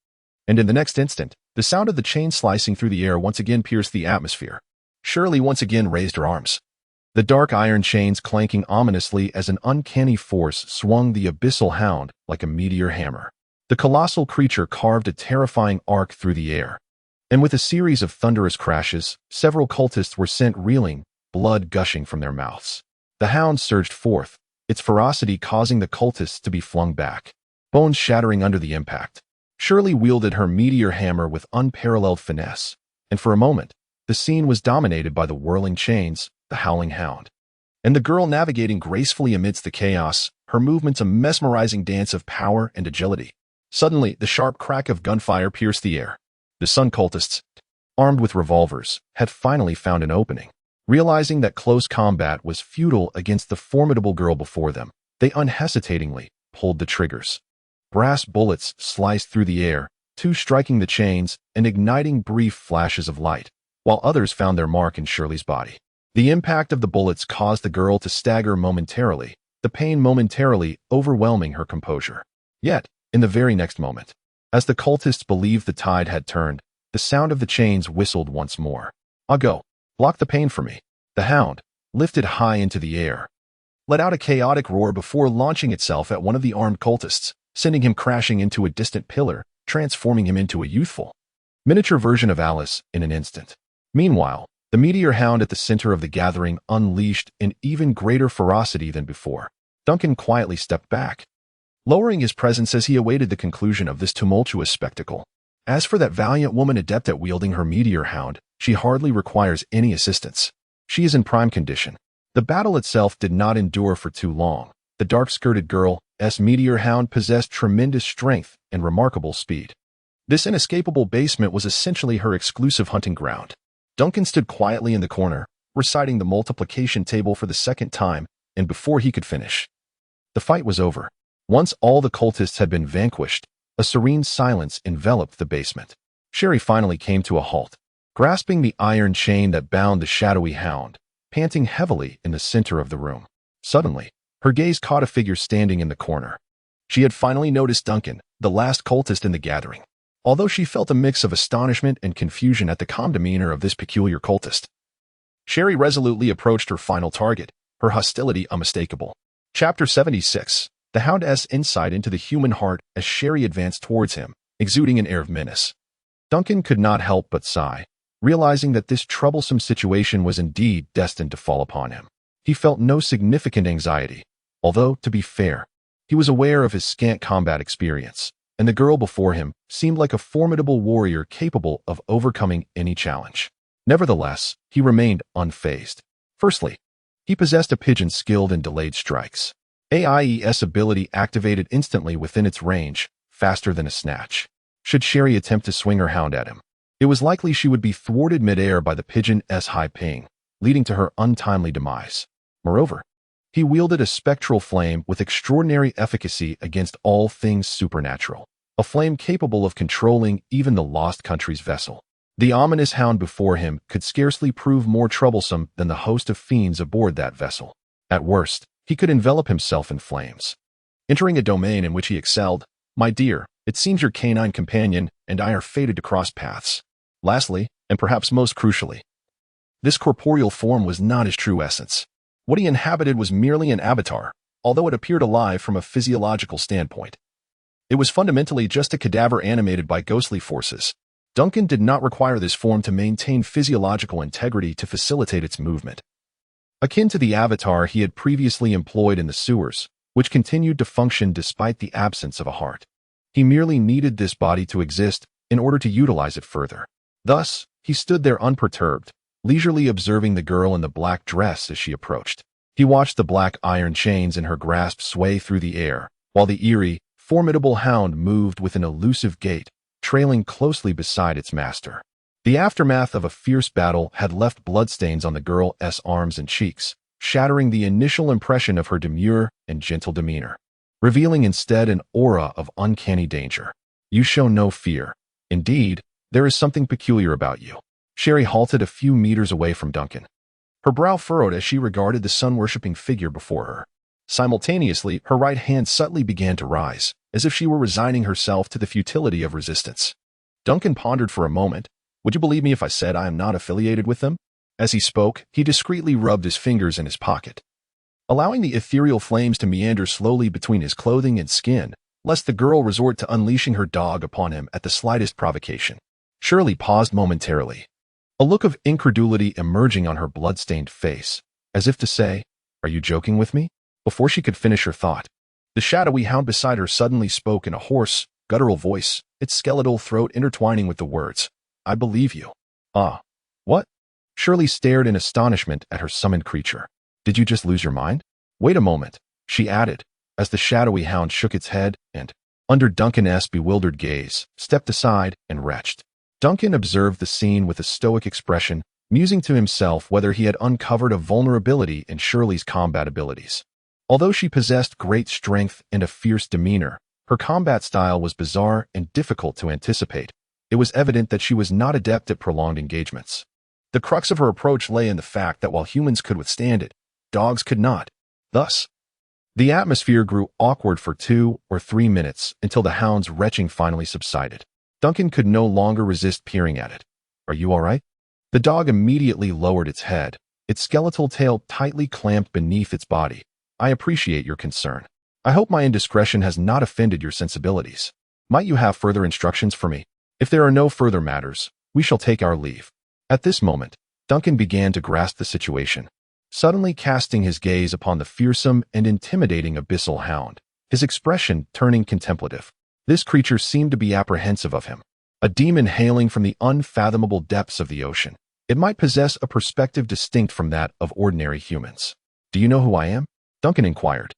And in the next instant, the sound of the chain slicing through the air once again pierced the atmosphere. Shirley once again raised her arms, the dark iron chains clanking ominously as an uncanny force swung the abyssal hound like a meteor hammer. The colossal creature carved a terrifying arc through the air, and with a series of thunderous crashes, several cultists were sent reeling, blood gushing from their mouths. The hound surged forth, its ferocity causing the cultists to be flung back, bones shattering under the impact. Shirley wielded her meteor hammer with unparalleled finesse, and for a moment, the scene was dominated by the whirling chains, the howling hound, and the girl navigating gracefully amidst the chaos, her movements a mesmerizing dance of power and agility. Suddenly, the sharp crack of gunfire pierced the air. The Sun cultists, armed with revolvers, had finally found an opening. Realizing that close combat was futile against the formidable girl before them, they unhesitatingly pulled the triggers. Brass bullets sliced through the air, two striking the chains and igniting brief flashes of light, while others found their mark in Shirley's body. The impact of the bullets caused the girl to stagger momentarily, the pain momentarily overwhelming her composure. Yet, in the very next moment, as the cultists believed the tide had turned, the sound of the chains whistled once more. "I'll go. Block the pain for me." The hound, lifted high into the air, let out a chaotic roar before launching itself at one of the armed cultists, sending him crashing into a distant pillar, transforming him into a youthful, miniature version of Alice in an instant. Meanwhile, the meteor hound at the center of the gathering unleashed an even greater ferocity than before. Duncan quietly stepped back, lowering his presence as he awaited the conclusion of this tumultuous spectacle. As for that valiant woman adept at wielding her meteor hound, she hardly requires any assistance. She is in prime condition. The battle itself did not endure for too long. The dark-skirted girl's meteor hound possessed tremendous strength and remarkable speed. This inescapable basement was essentially her exclusive hunting ground. Duncan stood quietly in the corner, reciting the multiplication table for the second time, and before he could finish, the fight was over. Once all the cultists had been vanquished, a serene silence enveloped the basement. Sherry finally came to a halt, grasping the iron chain that bound the shadowy hound, panting heavily in the center of the room. Suddenly, her gaze caught a figure standing in the corner. She had finally noticed Duncan, the last cultist in the gathering. Although she felt a mix of astonishment and confusion at the calm demeanor of this peculiar cultist, Sherry resolutely approached her final target, her hostility unmistakable. Chapter 76. The Hound's insight into the human heart as Sherry advanced towards him, exuding an air of menace. Duncan could not help but sigh, realizing that this troublesome situation was indeed destined to fall upon him. He felt no significant anxiety, although, to be fair, he was aware of his scant combat experience, and the girl before him seemed like a formidable warrior capable of overcoming any challenge. Nevertheless, he remained unfazed. Firstly, he possessed a pigeon skilled in delayed strikes. AIE's ability activated instantly within its range, faster than a snatch. Should Sherry attempt to swing her hound at him, it was likely she would be thwarted midair by the pigeon's high ping, leading to her untimely demise. Moreover, he wielded a spectral flame with extraordinary efficacy against all things supernatural, a flame capable of controlling even the Lost Country's vessel. The ominous hound before him could scarcely prove more troublesome than the host of fiends aboard that vessel. At worst, he could envelop himself in flames. Entering a domain in which he excelled, "My dear, it seems your canine companion and I are fated to cross paths." Lastly, and perhaps most crucially, this corporeal form was not his true essence. What he inhabited was merely an avatar, although it appeared alive from a physiological standpoint. It was fundamentally just a cadaver animated by ghostly forces. Duncan did not require this form to maintain physiological integrity to facilitate its movement. Akin to the avatar he had previously employed in the sewers, which continued to function despite the absence of a heart. He merely needed this body to exist in order to utilize it further. Thus, he stood there unperturbed, leisurely observing the girl in the black dress as she approached. He watched the black iron chains in her grasp sway through the air, while the eerie, formidable hound moved with an elusive gait, trailing closely beside its master. The aftermath of a fierce battle had left bloodstains on the girl's arms and cheeks, shattering the initial impression of her demure and gentle demeanor, revealing instead an aura of uncanny danger. You show no fear. Indeed, there is something peculiar about you. Sherry halted a few meters away from Duncan. Her brow furrowed as she regarded the sun-worshipping figure before her. Simultaneously, her right hand subtly began to rise, as if she were resigning herself to the futility of resistance. Duncan pondered for a moment. Would you believe me if I said I am not affiliated with them? As he spoke, he discreetly rubbed his fingers in his pocket, allowing the ethereal flames to meander slowly between his clothing and skin, lest the girl resort to unleashing her dog upon him at the slightest provocation. Shirley paused momentarily, a look of incredulity emerging on her blood-stained face, as if to say, "Are you joking with me?" Before she could finish her thought, the shadowy hound beside her suddenly spoke in a hoarse, guttural voice, its skeletal throat intertwining with the words, "I believe you." Ah, what? Shirley stared in astonishment at her summoned creature. Did you just lose your mind? Wait a moment, she added, as the shadowy hound shook its head and, under Duncan's bewildered gaze, stepped aside and retched. Duncan observed the scene with a stoic expression, musing to himself whether he had uncovered a vulnerability in Shirley's combat abilities. Although she possessed great strength and a fierce demeanor, her combat style was bizarre and difficult to anticipate. It was evident that she was not adept at prolonged engagements. The crux of her approach lay in the fact that while humans could withstand it, dogs could not. Thus, the atmosphere grew awkward for 2 or 3 minutes until the hound's retching finally subsided. Duncan could no longer resist peering at it. "Are you all right?" The dog immediately lowered its head, its skeletal tail tightly clamped beneath its body. "I appreciate your concern. I hope my indiscretion has not offended your sensibilities. Might you have further instructions for me? If there are no further matters, we shall take our leave." At this moment, Duncan began to grasp the situation, suddenly casting his gaze upon the fearsome and intimidating abyssal hound, his expression turning contemplative. This creature seemed to be apprehensive of him, a demon hailing from the unfathomable depths of the ocean. It might possess a perspective distinct from that of ordinary humans. "Do you know who I am?" Duncan inquired,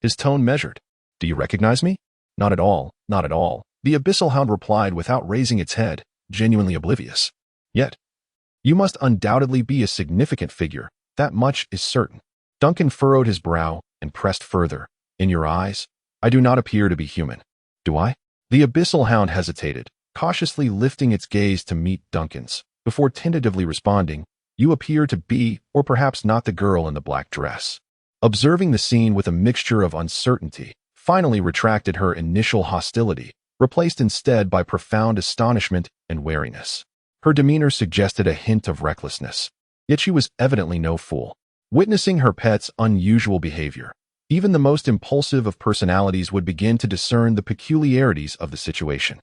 his tone measured. "Do you recognize me?" "Not at all, not at all," the abyssal hound replied without raising its head, genuinely oblivious. "Yet, you must undoubtedly be a significant figure, that much is certain." Duncan furrowed his brow and pressed further. "In your eyes, I do not appear to be human. Do I?" The abyssal hound hesitated, cautiously lifting its gaze to meet Duncan's, before tentatively responding, "You appear to be, or perhaps not, the girl in the black dress." Observing the scene with a mixture of uncertainty, finally retracted her initial hostility, replaced instead by profound astonishment and wariness. Her demeanor suggested a hint of recklessness, yet she was evidently no fool. Witnessing her pet's unusual behavior, even the most impulsive of personalities would begin to discern the peculiarities of the situation.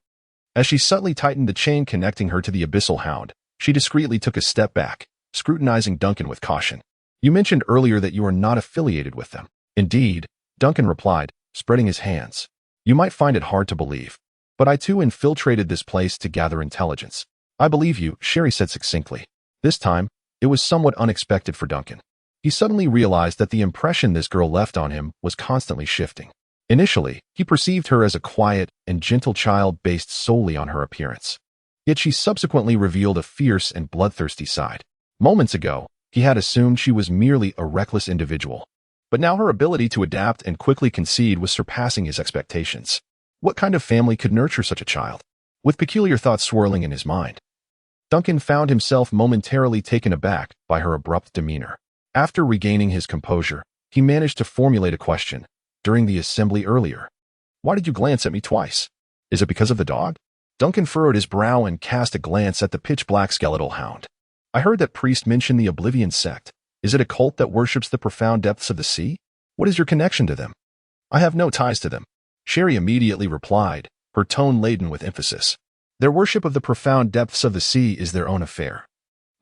As she subtly tightened the chain connecting her to the abyssal hound, she discreetly took a step back, scrutinizing Duncan with caution. "You mentioned earlier that you are not affiliated with them." "Indeed," Duncan replied, spreading his hands. "You might find it hard to believe, but I too infiltrated this place to gather intelligence." "I believe you," Sherry said succinctly. This time, it was somewhat unexpected for Duncan. He suddenly realized that the impression this girl left on him was constantly shifting. Initially, he perceived her as a quiet and gentle child based solely on her appearance. Yet she subsequently revealed a fierce and bloodthirsty side. Moments ago, he had assumed she was merely a reckless individual. But now her ability to adapt and quickly concede was surpassing his expectations. What kind of family could nurture such a child? With peculiar thoughts swirling in his mind, Duncan found himself momentarily taken aback by her abrupt demeanor. After regaining his composure, he managed to formulate a question. "During the assembly earlier, why did you glance at me twice? Is it because of the dog?" Duncan furrowed his brow and cast a glance at the pitch-black skeletal hound. "I heard that priest mention the Oblivion sect. Is it a cult that worships the profound depths of the sea? What is your connection to them?" "I have no ties to them," Sherry immediately replied, her tone laden with emphasis. Their worship of the profound depths of the sea is their own affair.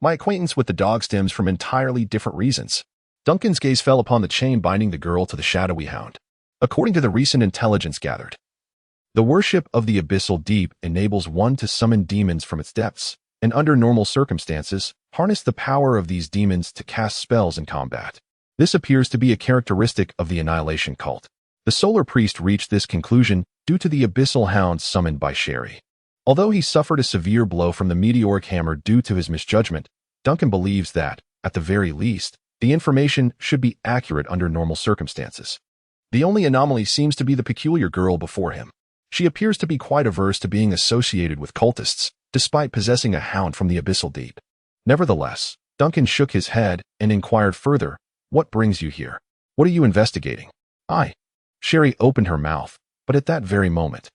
My acquaintance with the dog stems from entirely different reasons. Duncan's gaze fell upon the chain binding the girl to the shadowy hound. According to the recent intelligence gathered, the worship of the abyssal deep enables one to summon demons from its depths, and under normal circumstances, harness the power of these demons to cast spells in combat. This appears to be a characteristic of the Annihilation cult. The Solar Priest reached this conclusion due to the abyssal hound summoned by Sherry. Although he suffered a severe blow from the meteoric hammer due to his misjudgment, Duncan believes that, at the very least, the information should be accurate under normal circumstances. The only anomaly seems to be the peculiar girl before him. She appears to be quite averse to being associated with cultists, despite possessing a hound from the abyssal deep. Nevertheless, Duncan shook his head and inquired further, "What brings you here? What are you investigating?" Sherry opened her mouth, but at that very moment,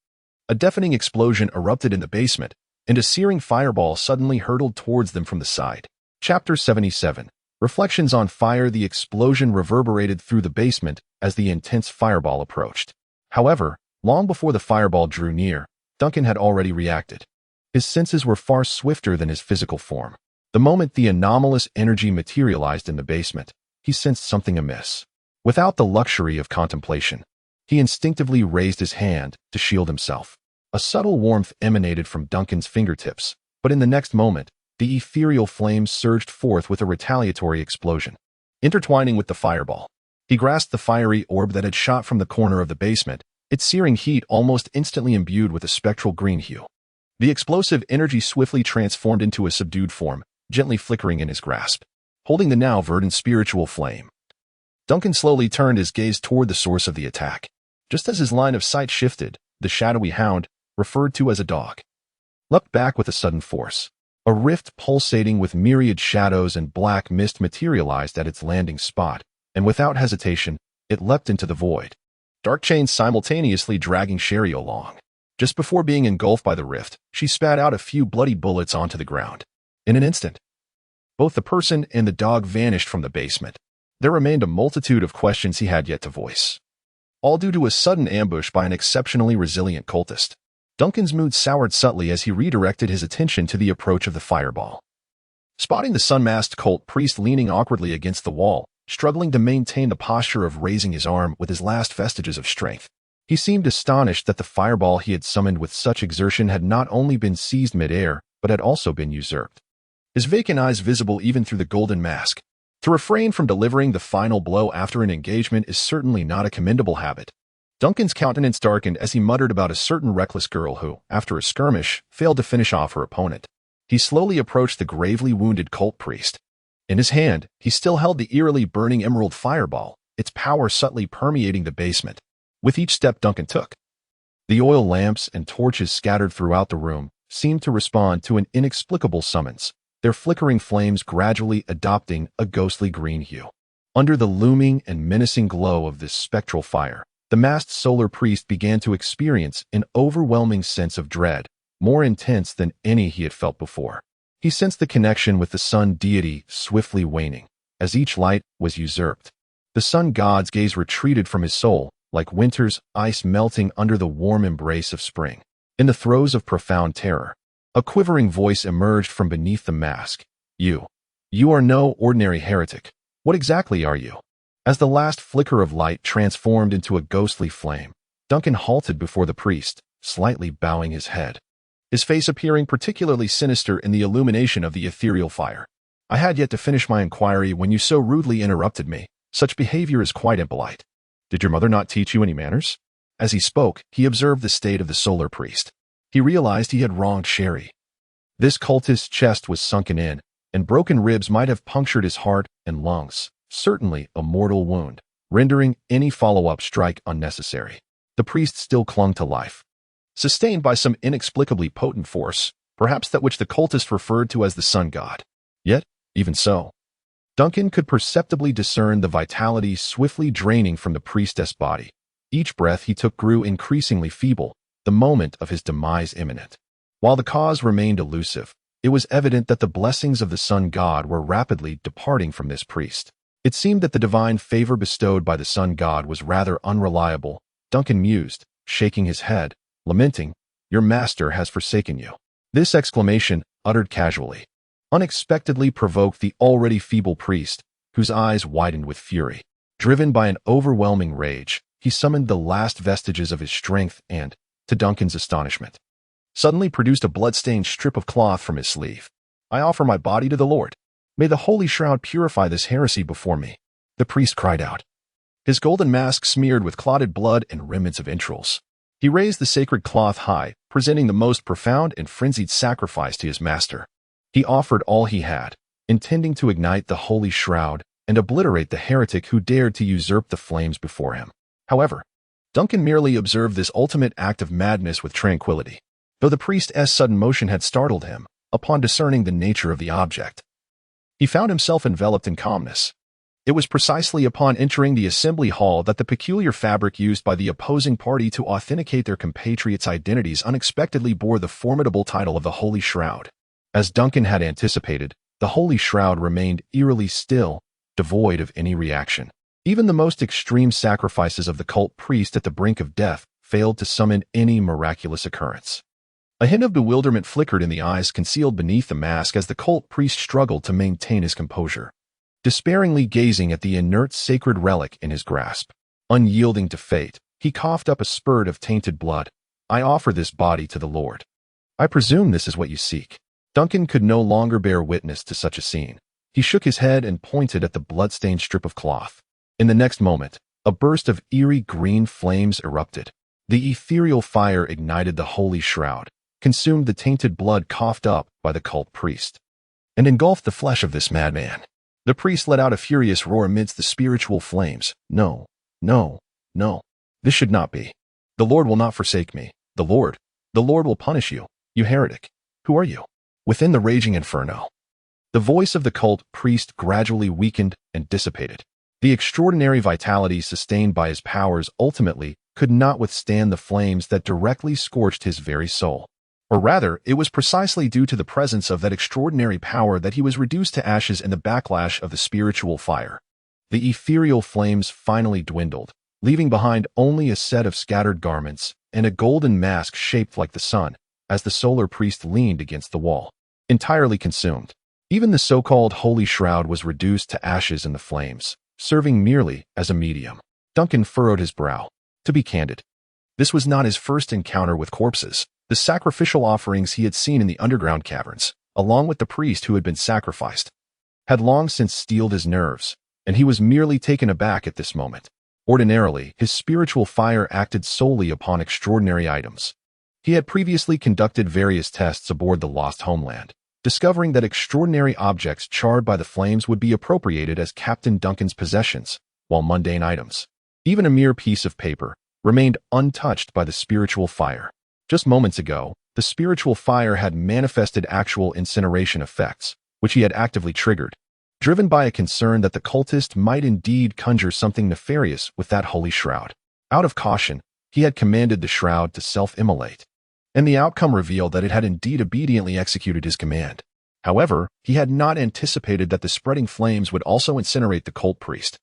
a deafening explosion erupted in the basement, and a searing fireball suddenly hurtled towards them from the side. Chapter 77. Reflections on Fire. The explosion reverberated through the basement as the intense fireball approached. However, long before the fireball drew near, Duncan had already reacted. His senses were far swifter than his physical form. The moment the anomalous energy materialized in the basement, he sensed something amiss. Without the luxury of contemplation, he instinctively raised his hand to shield himself. A subtle warmth emanated from Duncan's fingertips, but in the next moment, the ethereal flames surged forth with a retaliatory explosion. Intertwining with the fireball, he grasped the fiery orb that had shot from the corner of the basement, its searing heat almost instantly imbued with a spectral green hue. The explosive energy swiftly transformed into a subdued form, gently flickering in his grasp, holding the now verdant spiritual flame. Duncan slowly turned his gaze toward the source of the attack. Just as his line of sight shifted, the shadowy hound, referred to as a dog, leapt back with a sudden force. A rift pulsating with myriad shadows and black mist materialized at its landing spot, and without hesitation, it leapt into the void, dark chains simultaneously dragging Sherry along. Just before being engulfed by the rift, she spat out a few bloody bullets onto the ground. In an instant, both the person and the dog vanished from the basement. There remained a multitude of questions he had yet to voice, all due to a sudden ambush by an exceptionally resilient cultist. Duncan's mood soured subtly as he redirected his attention to the approach of the fireball. Spotting the sun-masked cult priest leaning awkwardly against the wall, struggling to maintain the posture of raising his arm with his last vestiges of strength, he seemed astonished that the fireball he had summoned with such exertion had not only been seized mid-air, but had also been usurped. His vacant eyes visible even through the golden mask. To refrain from delivering the final blow after an engagement is certainly not a commendable habit. Duncan's countenance darkened as he muttered about a certain reckless girl who, after a skirmish, failed to finish off her opponent. He slowly approached the gravely wounded cult priest. In his hand, he still held the eerily burning emerald fireball, its power subtly permeating the basement. With each step Duncan took, the oil lamps and torches scattered throughout the room seemed to respond to an inexplicable summons, their flickering flames gradually adopting a ghostly green hue. Under the looming and menacing glow of this spectral fire, the masked solar priest began to experience an overwhelming sense of dread, more intense than any he had felt before. He sensed the connection with the sun deity swiftly waning. As each light was usurped, the sun god's gaze retreated from his soul, like winter's ice melting under the warm embrace of spring. In the throes of profound terror, a quivering voice emerged from beneath the mask. You are no ordinary heretic. What exactly are you?" As the last flicker of light transformed into a ghostly flame, Duncan halted before the priest, slightly bowing his head, his face appearing particularly sinister in the illumination of the ethereal fire. "I had yet to finish my inquiry when you so rudely interrupted me. Such behavior is quite impolite. Did your mother not teach you any manners?" As he spoke, he observed the state of the solar priest. He realized he had wronged Sherry. This cultist's chest was sunken in, and broken ribs might have punctured his heart and lungs. Certainly a mortal wound, rendering any follow-up strike unnecessary. The priest still clung to life, sustained by some inexplicably potent force, perhaps that which the cultist referred to as the sun god. Yet, even so, Duncan could perceptibly discern the vitality swiftly draining from the priestess' body. Each breath he took grew increasingly feeble, the moment of his demise imminent. While the cause remained elusive, it was evident that the blessings of the sun god were rapidly departing from this priest. It seemed that the divine favor bestowed by the sun god was rather unreliable. Duncan mused, shaking his head, lamenting, "Your master has forsaken you." This exclamation, uttered casually, unexpectedly provoked the already feeble priest, whose eyes widened with fury. Driven by an overwhelming rage, he summoned the last vestiges of his strength and, to Duncan's astonishment, suddenly produced a blood-stained strip of cloth from his sleeve. "I offer my body to the Lord. May the holy shroud purify this heresy before me," the priest cried out, his golden mask smeared with clotted blood and remnants of entrails. He raised the sacred cloth high, presenting the most profound and frenzied sacrifice to his master. He offered all he had, intending to ignite the holy shroud and obliterate the heretic who dared to usurp the flames before him. However, Duncan merely observed this ultimate act of madness with tranquility, though the priest's sudden motion had startled him. Upon discerning the nature of the object, he found himself enveloped in calmness. It was precisely upon entering the assembly hall that the peculiar fabric used by the opposing party to authenticate their compatriots' identities unexpectedly bore the formidable title of the Holy Shroud. As Duncan had anticipated, the Holy Shroud remained eerily still, devoid of any reaction. Even the most extreme sacrifices of the cult priest at the brink of death failed to summon any miraculous occurrence. A hint of bewilderment flickered in the eyes concealed beneath the mask as the cult priest struggled to maintain his composure, despairingly gazing at the inert sacred relic in his grasp. Unyielding to fate, he coughed up a spurt of tainted blood. "I offer this body to the Lord. I presume this is what you seek." Duncan could no longer bear witness to such a scene. He shook his head and pointed at the blood-stained strip of cloth. In the next moment, a burst of eerie green flames erupted. The ethereal fire ignited the holy shroud, consumed the tainted blood coughed up by the cult priest, and engulfed the flesh of this madman. The priest let out a furious roar amidst the spiritual flames. "No, no, no. This should not be. The Lord will not forsake me. The Lord will punish you, you heretic. Who are you?" Within the raging inferno, the voice of the cult priest gradually weakened and dissipated. The extraordinary vitality sustained by his powers ultimately could not withstand the flames that directly scorched his very soul. Or rather, it was precisely due to the presence of that extraordinary power that he was reduced to ashes in the backlash of the spiritual fire. The ethereal flames finally dwindled, leaving behind only a set of scattered garments and a golden mask shaped like the sun, as the solar priest leaned against the wall, entirely consumed. Even the so-called holy shroud was reduced to ashes in the flames, serving merely as a medium. Duncan furrowed his brow. To be candid, this was not his first encounter with corpses. The sacrificial offerings he had seen in the underground caverns, along with the priest who had been sacrificed, had long since steeled his nerves, and he was merely taken aback at this moment. Ordinarily, his spiritual fire acted solely upon extraordinary items. He had previously conducted various tests aboard the Lost Homeland, discovering that extraordinary objects charred by the flames would be appropriated as Captain Duncan's possessions, while mundane items, even a mere piece of paper, remained untouched by the spiritual fire. Just moments ago, the spiritual fire had manifested actual incineration effects, which he had actively triggered, driven by a concern that the cultist might indeed conjure something nefarious with that holy shroud. Out of caution, he had commanded the shroud to self-immolate, and the outcome revealed that it had indeed obediently executed his command. However, he had not anticipated that the spreading flames would also incinerate the cult priest,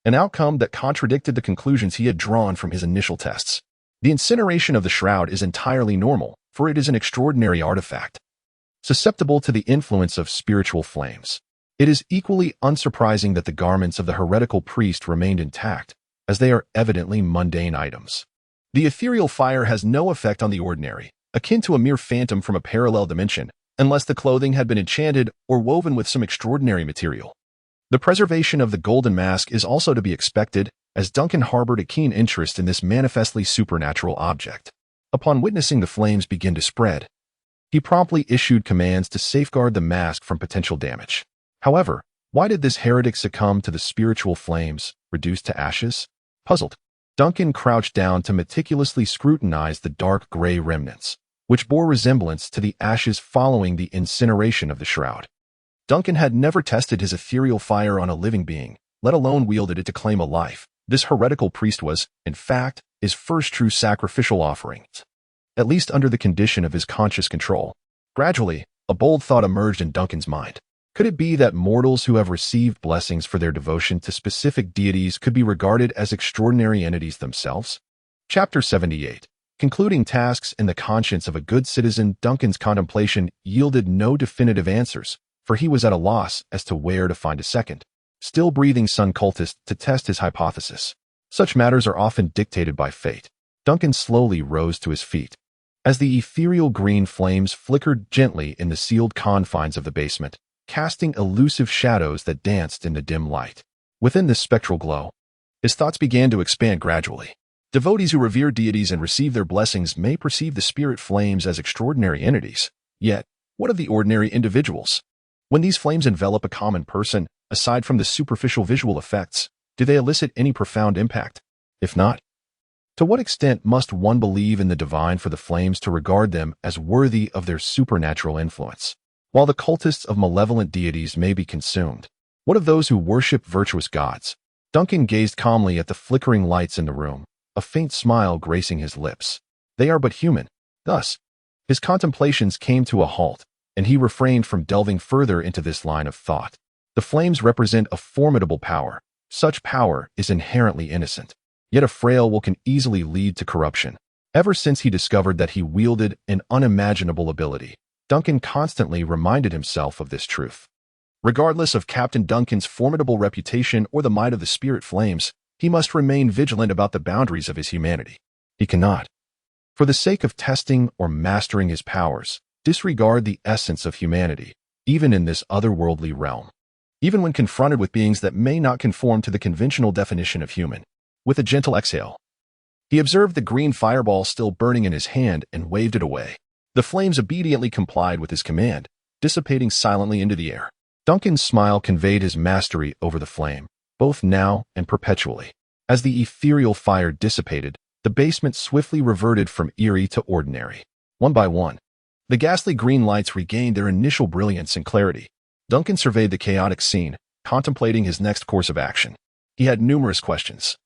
an outcome that contradicted the conclusions he had drawn from his initial tests. The incineration of the shroud is entirely normal, for it is an extraordinary artifact, susceptible to the influence of spiritual flames. It is equally unsurprising that the garments of the heretical priest remained intact, as they are evidently mundane items. The ethereal fire has no effect on the ordinary, akin to a mere phantom from a parallel dimension, unless the clothing had been enchanted or woven with some extraordinary material. The preservation of the golden mask is also to be expected, as Duncan harbored a keen interest in this manifestly supernatural object. Upon witnessing the flames begin to spread, he promptly issued commands to safeguard the mask from potential damage. However, why did this heretic succumb to the spiritual flames, reduced to ashes? Puzzled, Duncan crouched down to meticulously scrutinize the dark gray remnants, which bore resemblance to the ashes following the incineration of the shroud. Duncan had never tested his ethereal fire on a living being, let alone wielded it to claim a life. This heretical priest was, in fact, his first true sacrificial offering, at least under the condition of his conscious control. Gradually, a bold thought emerged in Duncan's mind. Could it be that mortals who have received blessings for their devotion to specific deities could be regarded as extraordinary entities themselves? Chapter 78. Concluding tasks in the conscience of a good citizen, Duncan's contemplation yielded no definitive answers, for he was at a loss as to where to find a second, still-breathing sun cultist to test his hypothesis. Such matters are often dictated by fate. Duncan slowly rose to his feet. As the ethereal green flames flickered gently in the sealed confines of the basement, casting elusive shadows that danced in the dim light. Within this spectral glow, his thoughts began to expand gradually. Devotees who revere deities and receive their blessings may perceive the spirit flames as extraordinary entities. Yet, what of the ordinary individuals? When these flames envelop a common person, aside from the superficial visual effects, do they elicit any profound impact? If not, to what extent must one believe in the divine for the flames to regard them as worthy of their supernatural influence? While the cultists of malevolent deities may be consumed, what of those who worship virtuous gods? Duncan gazed calmly at the flickering lights in the room, a faint smile gracing his lips. They are but human. Thus, his contemplations came to a halt, and he refrained from delving further into this line of thought. The flames represent a formidable power. Such power is inherently innocent, yet a frail will can easily lead to corruption. Ever since he discovered that he wielded an unimaginable ability, Duncan constantly reminded himself of this truth. Regardless of Captain Duncan's formidable reputation or the might of the spirit flames, he must remain vigilant about the boundaries of his humanity. He cannot, for the sake of testing or mastering his powers, disregard the essence of humanity, even in this otherworldly realm. Even when confronted with beings that may not conform to the conventional definition of human. With a gentle exhale, he observed the green fireball still burning in his hand and waved it away. The flames obediently complied with his command, dissipating silently into the air. Duncan's smile conveyed his mastery over the flame, both now and perpetually. As the ethereal fire dissipated, the basement swiftly reverted from eerie to ordinary. One by one, the ghastly green lights regained their initial brilliance and clarity. Duncan surveyed the chaotic scene, contemplating his next course of action. He had numerous questions,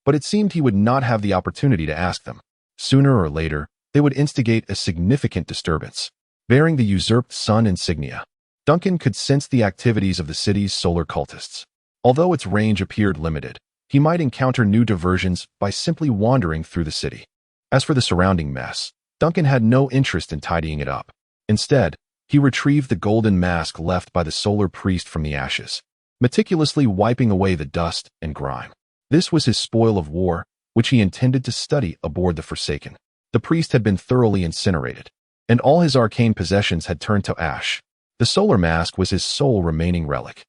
but it seemed he would not have the opportunity to ask them. Sooner or later, they would instigate a significant disturbance. Bearing the usurped sun insignia, Duncan could sense the activities of the city's solar cultists. Although its range appeared limited, he might encounter new diversions by simply wandering through the city. As for the surrounding mess, Duncan had no interest in tidying it up. Instead, he retrieved the golden mask left by the solar priest from the ashes, meticulously wiping away the dust and grime. This was his spoil of war, which he intended to study aboard the Forsaken. The priest had been thoroughly incinerated, and all his arcane possessions had turned to ash. The solar mask was his sole remaining relic.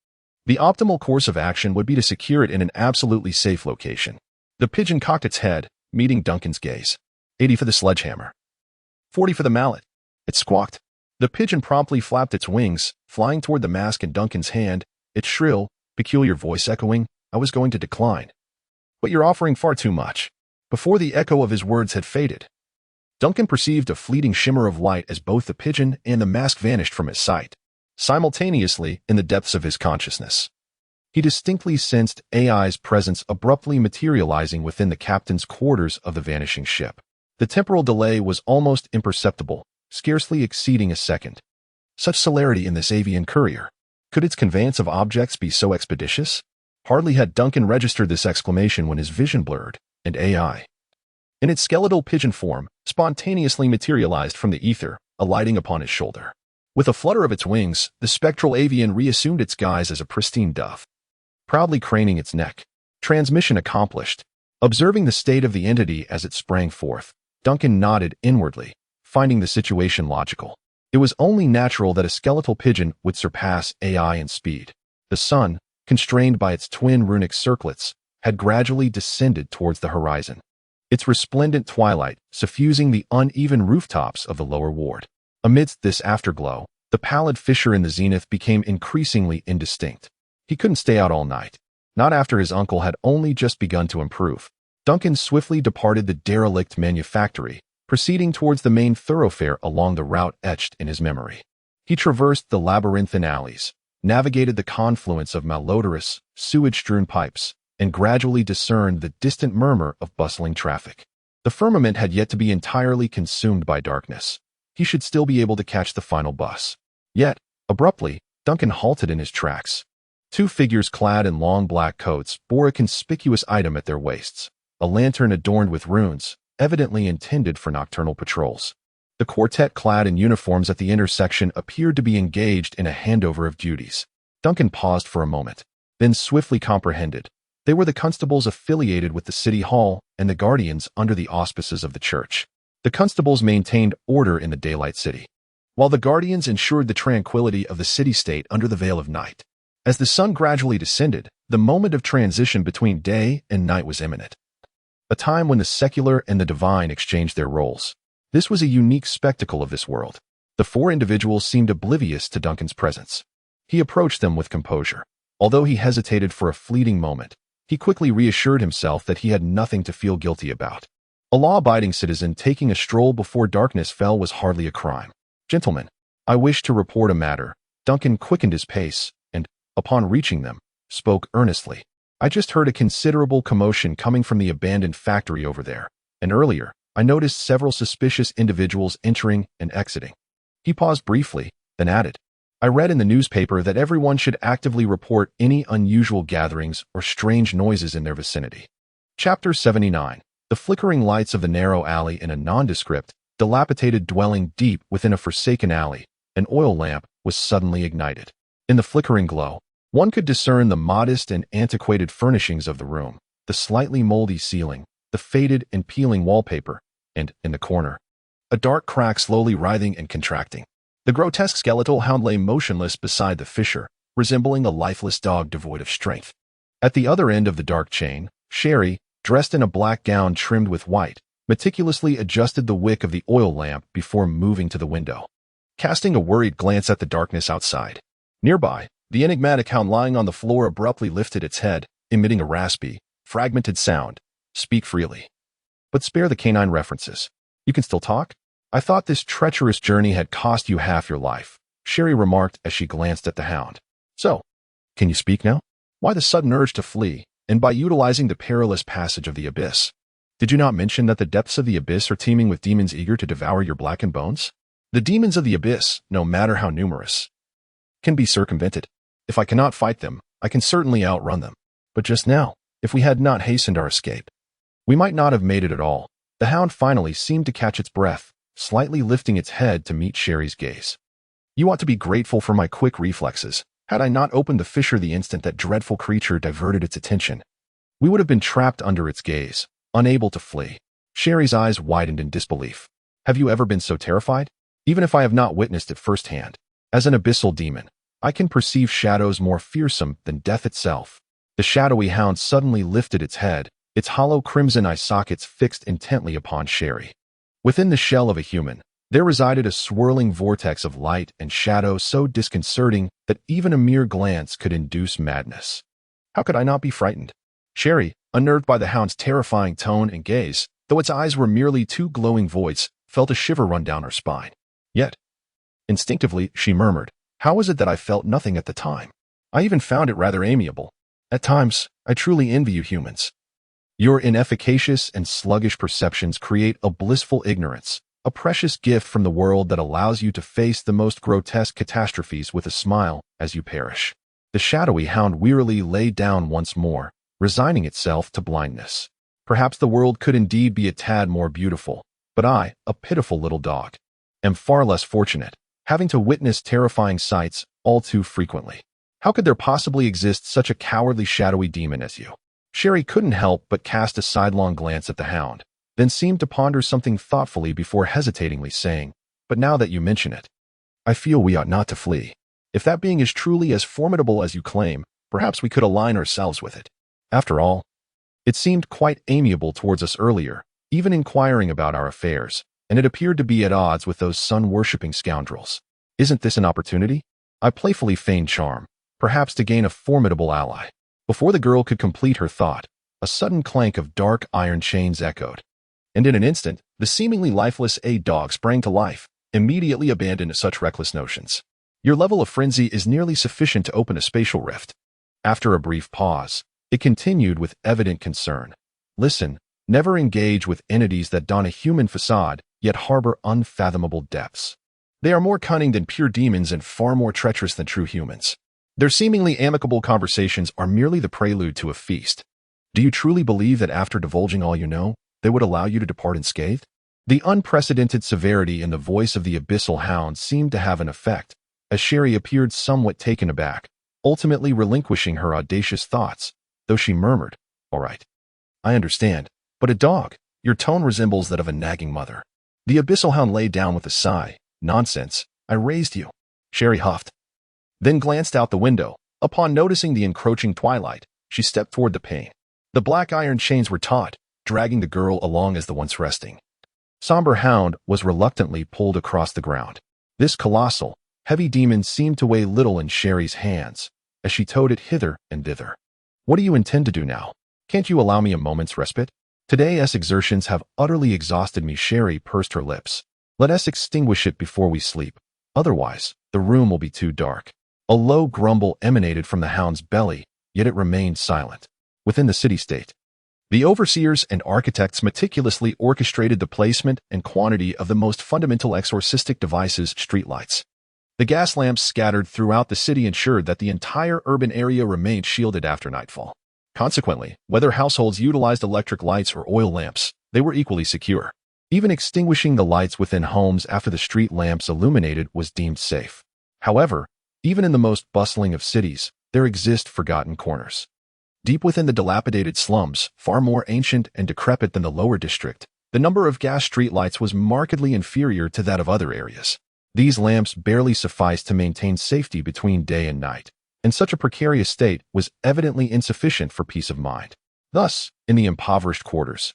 The optimal course of action would be to secure it in an absolutely safe location. The pigeon cocked its head, meeting Duncan's gaze. 80 for the sledgehammer. 40 for the mallet. It squawked. The pigeon promptly flapped its wings, flying toward the mask in Duncan's hand, its shrill, peculiar voice echoing, "I was going to decline. But you're offering far too much." Before the echo of his words had faded, Duncan perceived a fleeting shimmer of light as both the pigeon and the mask vanished from his sight. Simultaneously, in the depths of his consciousness, he distinctly sensed AI's presence abruptly materializing within the captain's quarters of the vanishing ship. The temporal delay was almost imperceptible, scarcely exceeding a second. Such celerity in this avian courier. Could its conveyance of objects be so expeditious? Hardly had Duncan registered this exclamation when his vision blurred, and AI, in its skeletal pigeon form, spontaneously materialized from the ether, alighting upon his shoulder. With a flutter of its wings, the spectral avian reassumed its guise as a pristine dove, proudly craning its neck. Transmission accomplished. Observing the state of the entity as it sprang forth, Duncan nodded inwardly, finding the situation logical. It was only natural that a skeletal pigeon would surpass AI in speed. The sun, constrained by its twin runic circlets, had gradually descended towards the horizon, its resplendent twilight suffusing the uneven rooftops of the lower ward. Amidst this afterglow, the pallid fissure in the zenith became increasingly indistinct. He couldn't stay out all night, not after his uncle had only just begun to improve. Duncan swiftly departed the derelict manufactory, proceeding towards the main thoroughfare along the route etched in his memory. He traversed the labyrinthine alleys, navigated the confluence of malodorous, sewage-strewn pipes, and gradually discerned the distant murmur of bustling traffic. The firmament had yet to be entirely consumed by darkness. He should still be able to catch the final bus. Yet, abruptly, Duncan halted in his tracks. Two figures clad in long black coats bore a conspicuous item at their waists, a lantern adorned with runes, evidently intended for nocturnal patrols. The quartet clad in uniforms at the intersection appeared to be engaged in a handover of duties. Duncan paused for a moment, then swiftly comprehended. They were the constables affiliated with the city hall and the guardians under the auspices of the church. The constables maintained order in the daylight city, while the guardians ensured the tranquility of the city-state under the veil of night. As the sun gradually descended, the moment of transition between day and night was imminent, a time when the secular and the divine exchanged their roles. This was a unique spectacle of this world. The four individuals seemed oblivious to Duncan's presence. He approached them with composure. Although he hesitated for a fleeting moment, he quickly reassured himself that he had nothing to feel guilty about. A law-abiding citizen taking a stroll before darkness fell was hardly a crime. "Gentlemen, I wish to report a matter." Duncan quickened his pace and, upon reaching them, spoke earnestly. "I just heard a considerable commotion coming from the abandoned factory over there, and earlier, I noticed several suspicious individuals entering and exiting." He paused briefly, then added, "I read in the newspaper that everyone should actively report any unusual gatherings or strange noises in their vicinity." Chapter 79. The flickering lights of the narrow alley in a nondescript, dilapidated dwelling deep within a forsaken alley. An oil lamp was suddenly ignited. In the flickering glow, one could discern the modest and antiquated furnishings of the room, the slightly moldy ceiling, the faded and peeling wallpaper, and, in the corner, a dark crack slowly writhing and contracting. The grotesque skeletal hound lay motionless beside the fissure, resembling a lifeless dog devoid of strength. At the other end of the dark chain, Sherry, dressed in a black gown trimmed with white, meticulously adjusted the wick of the oil lamp before moving to the window, casting a worried glance at the darkness outside. Nearby, the enigmatic hound lying on the floor abruptly lifted its head, emitting a raspy, fragmented sound. "Speak freely, but spare the canine references. You can still talk? I thought this treacherous journey had cost you half your life," Sherry remarked as she glanced at the hound. "So, can you speak now? Why the sudden urge to flee, and by utilizing the perilous passage of the abyss? Did you not mention that the depths of the abyss are teeming with demons eager to devour your blackened bones? The demons of the abyss, no matter how numerous, can be circumvented. If I cannot fight them, I can certainly outrun them. But just now, if we had not hastened our escape, we might not have made it at all." The hound finally seemed to catch its breath, slightly lifting its head to meet Sherry's gaze. "You ought to be grateful for my quick reflexes. Had I not opened the fissure the instant that dreadful creature diverted its attention, we would have been trapped under its gaze, unable to flee." Sherry's eyes widened in disbelief. "Have you ever been so terrified? Even if I have not witnessed it firsthand, as an abyssal demon, I can perceive shadows more fearsome than death itself." The shadowy hound suddenly lifted its head, its hollow crimson eye sockets fixed intently upon Sherry. Within the shell of a human, there resided a swirling vortex of light and shadow so disconcerting that even a mere glance could induce madness. How could I not be frightened? Sherry, unnerved by the hound's terrifying tone and gaze, though its eyes were merely two glowing voids, felt a shiver run down her spine. Yet, instinctively, she murmured, "How was it that I felt nothing at the time? I even found it rather amiable. At times, I truly envy you humans. Your inefficacious and sluggish perceptions create a blissful ignorance, a precious gift from the world that allows you to face the most grotesque catastrophes with a smile as you perish." The shadowy hound wearily lay down once more, resigning itself to blindness. Perhaps the world could indeed be a tad more beautiful, but I, a pitiful little dog, am far less fortunate, having to witness terrifying sights all too frequently. How could there possibly exist such a cowardly shadowy demon as you? Sherry couldn't help but cast a sidelong glance at the hound, then seemed to ponder something thoughtfully before hesitatingly saying, "But now that you mention it, I feel we ought not to flee. If that being is truly as formidable as you claim, perhaps we could align ourselves with it. After all, it seemed quite amiable towards us earlier, even inquiring about our affairs, and it appeared to be at odds with those sun-worshipping scoundrels. Isn't this an opportunity?" I playfully feigned charm, perhaps to gain a formidable ally. Before the girl could complete her thought, a sudden clank of dark iron chains echoed, and in an instant, the seemingly lifeless dog sprang to life, immediately abandoned such reckless notions. "Your level of frenzy is nearly sufficient to open a spatial rift." After a brief pause, it continued with evident concern. "Listen, never engage with entities that don a human facade, yet harbor unfathomable depths. They are more cunning than pure demons and far more treacherous than true humans. Their seemingly amicable conversations are merely the prelude to a feast. Do you truly believe that after divulging all you know, they would allow you to depart unscathed? The unprecedented severity in the voice of the abyssal hound seemed to have an effect, as Sherry appeared somewhat taken aback, ultimately relinquishing her audacious thoughts, though she murmured, "All right. I understand, but a dog, your tone resembles that of a nagging mother." The abyssal hound lay down with a sigh. "Nonsense, I raised you," Sherry huffed, then glanced out the window. Upon noticing the encroaching twilight, she stepped toward the pane. The black iron chains were taut, dragging the girl along as the once resting somber hound was reluctantly pulled across the ground. This colossal, heavy demon seemed to weigh little in Sherry's hands, as she towed it hither and thither. "What do you intend to do now? Can't you allow me a moment's respite? Today's exertions have utterly exhausted me." Sherry pursed her lips. "Let us extinguish it before we sleep. Otherwise, the room will be too dark." A low grumble emanated from the hound's belly, yet it remained silent. Within the city-state, the overseers and architects meticulously orchestrated the placement and quantity of the most fundamental exorcistic devices, streetlights. The gas lamps scattered throughout the city ensured that the entire urban area remained shielded after nightfall. Consequently, whether households utilized electric lights or oil lamps, they were equally secure. Even extinguishing the lights within homes after the street lamps illuminated was deemed safe. However, even in the most bustling of cities, there exist forgotten corners. Deep within the dilapidated slums, far more ancient and decrepit than the lower district, the number of gas streetlights was markedly inferior to that of other areas. These lamps barely sufficed to maintain safety between day and night, and such a precarious state was evidently insufficient for peace of mind. Thus, in the impoverished quarters,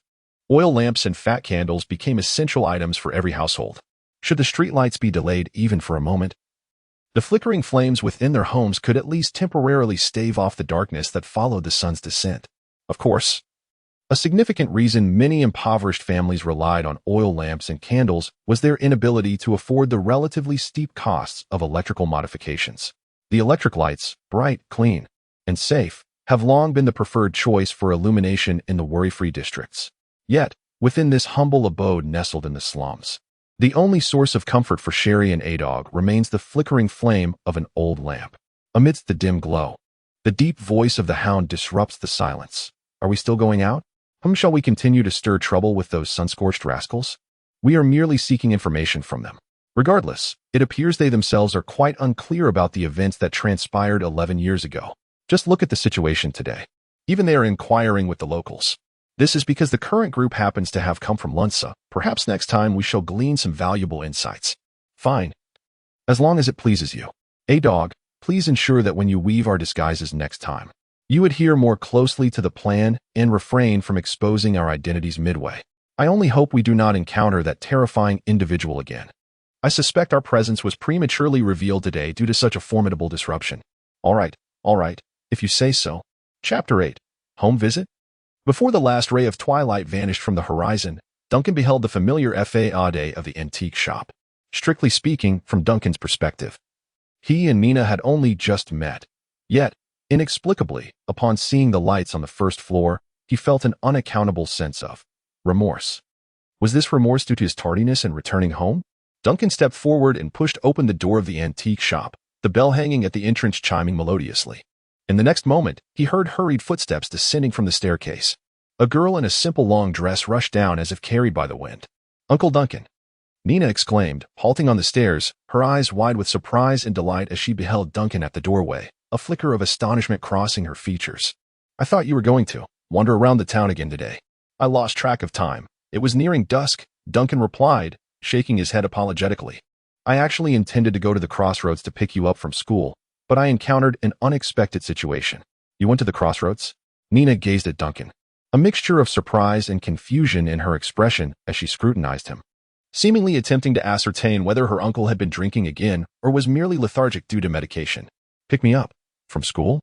oil lamps and fat candles became essential items for every household. Should the streetlights be delayed even for a moment, the flickering flames within their homes could at least temporarily stave off the darkness that followed the sun's descent. Of course, a significant reason many impoverished families relied on oil lamps and candles was their inability to afford the relatively steep costs of electrical modifications. The electric lights, bright, clean, and safe, have long been the preferred choice for illumination in the worry-free districts. Yet, within this humble abode nestled in the slums, the only source of comfort for Sherry and A-Dog remains the flickering flame of an old lamp. Amidst the dim glow, the deep voice of the hound disrupts the silence. "Are we still going out? Shall we continue to stir trouble with those sun-scorched rascals? We are merely seeking information from them. Regardless, it appears they themselves are quite unclear about the events that transpired 11 years ago. Just look at the situation today. Even they are inquiring with the locals. This is because the current group happens to have come from Lunsa. Perhaps next time we shall glean some valuable insights." "Fine. As long as it pleases you. A-Dog, please ensure that when you weave our disguises next time, you adhere more closely to the plan and refrain from exposing our identities midway. I only hope we do not encounter that terrifying individual again. I suspect our presence was prematurely revealed today due to such a formidable disruption." All right, if you say so." Chapter 8. Home Visit. Before the last ray of twilight vanished from the horizon, Duncan beheld the familiar facade of the antique shop. Strictly speaking, from Duncan's perspective, he and Nina had only just met. Yet, inexplicably, upon seeing the lights on the first floor, he felt an unaccountable sense of remorse. Was this remorse due to his tardiness in returning home? Duncan stepped forward and pushed open the door of the antique shop, the bell hanging at the entrance chiming melodiously. In the next moment, he heard hurried footsteps descending from the staircase. A girl in a simple long dress rushed down as if carried by the wind. "Uncle Duncan!" Nina exclaimed, halting on the stairs, her eyes wide with surprise and delight as she beheld Duncan at the doorway, a flicker of astonishment crossing her features. "I thought you were going to wander around the town again today." "I lost track of time. It was nearing dusk," Duncan replied, shaking his head apologetically. "I actually intended to go to the crossroads to pick you up from school, but I encountered an unexpected situation." "You went to the crossroads?" Nina gazed at Duncan, a mixture of surprise and confusion in her expression as she scrutinized him, seemingly attempting to ascertain whether her uncle had been drinking again or was merely lethargic due to medication. "Pick me up? From school?"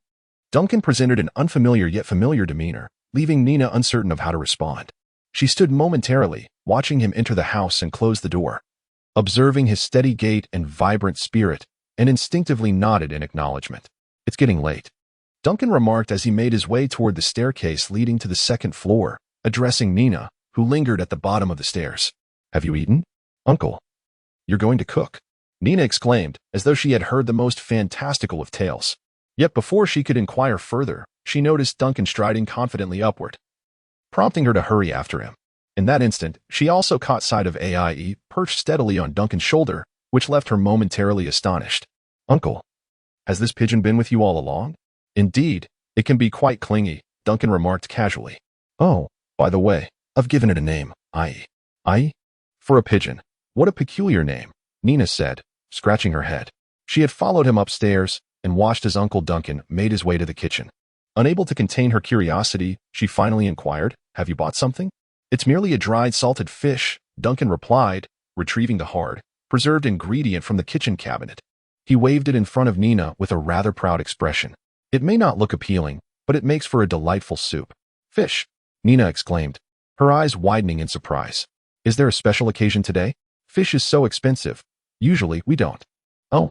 Duncan presented an unfamiliar yet familiar demeanor, leaving Nina uncertain of how to respond. She stood momentarily, watching him enter the house and close the door, observing his steady gait and vibrant spirit, and instinctively nodded in acknowledgement. "It's getting late," Duncan remarked as he made his way toward the staircase leading to the second floor, addressing Nina, who lingered at the bottom of the stairs. "Have you eaten? Uncle, you're going to cook?" Nina exclaimed, as though she had heard the most fantastical of tales. Yet before she could inquire further, she noticed Duncan striding confidently upward, prompting her to hurry after him. In that instant, she also caught sight of AIE perched steadily on Duncan's shoulder, which left her momentarily astonished. "Uncle, has this pigeon been with you all along?" "Indeed, it can be quite clingy," Duncan remarked casually. "Oh, by the way, I've given it a name, IE." "IE? For a pigeon. What a peculiar name," Nina said, scratching her head. She had followed him upstairs and watched as Uncle Duncan made his way to the kitchen. Unable to contain her curiosity, she finally inquired, "Have you bought something?" "It's merely a dried salted fish," Duncan replied, retrieving the hard, preserved ingredient from the kitchen cabinet. He waved it in front of Nina with a rather proud expression. "It may not look appealing, but it makes for a delightful soup." "Fish!" Nina exclaimed, her eyes widening in surprise. "Is there a special occasion today? Fish is so expensive. Usually, we don't." "Oh."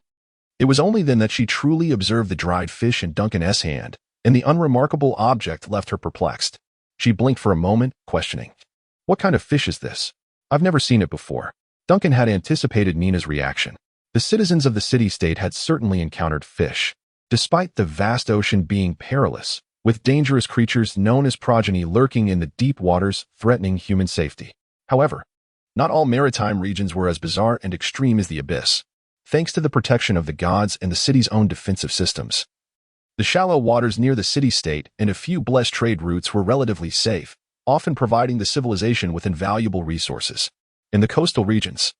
It was only then that she truly observed the dried fish in Duncan's hand, and the unremarkable object left her perplexed. She blinked for a moment, questioning. "What kind of fish is this? I've never seen it before." Duncan had anticipated Nina's reaction. The citizens of the city-state had certainly encountered fish, despite the vast ocean being perilous, with dangerous creatures known as progeny lurking in the deep waters, threatening human safety. However, not all maritime regions were as bizarre and extreme as the abyss, thanks to the protection of the gods and the city's own defensive systems. The shallow waters near the city-state and a few blessed trade routes were relatively safe, often providing the civilization with invaluable resources. In the coastal regions,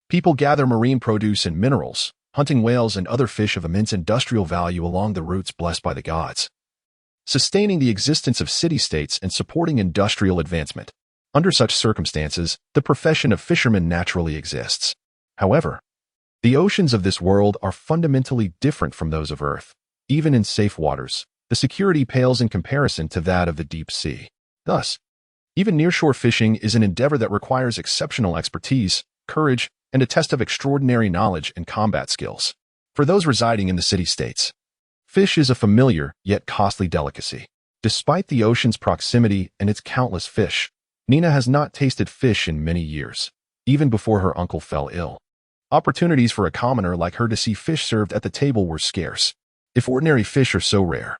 people gather marine produce and minerals, hunting whales and other fish of immense industrial value along the routes blessed by the gods, sustaining the existence of city-states and supporting industrial advancement. Under such circumstances, the profession of fisherman naturally exists. However, the oceans of this world are fundamentally different from those of Earth. Even in safe waters, the security pales in comparison to that of the deep sea. Thus, even nearshore fishing is an endeavor that requires exceptional expertise, courage, and a test of extraordinary knowledge and combat skills. For those residing in the city-states, fish is a familiar yet costly delicacy. Despite the ocean's proximity and its countless fish, Nina has not tasted fish in many years, even before her uncle fell ill. Opportunities for a commoner like her to see fish served at the table were scarce. If ordinary fish are so rare,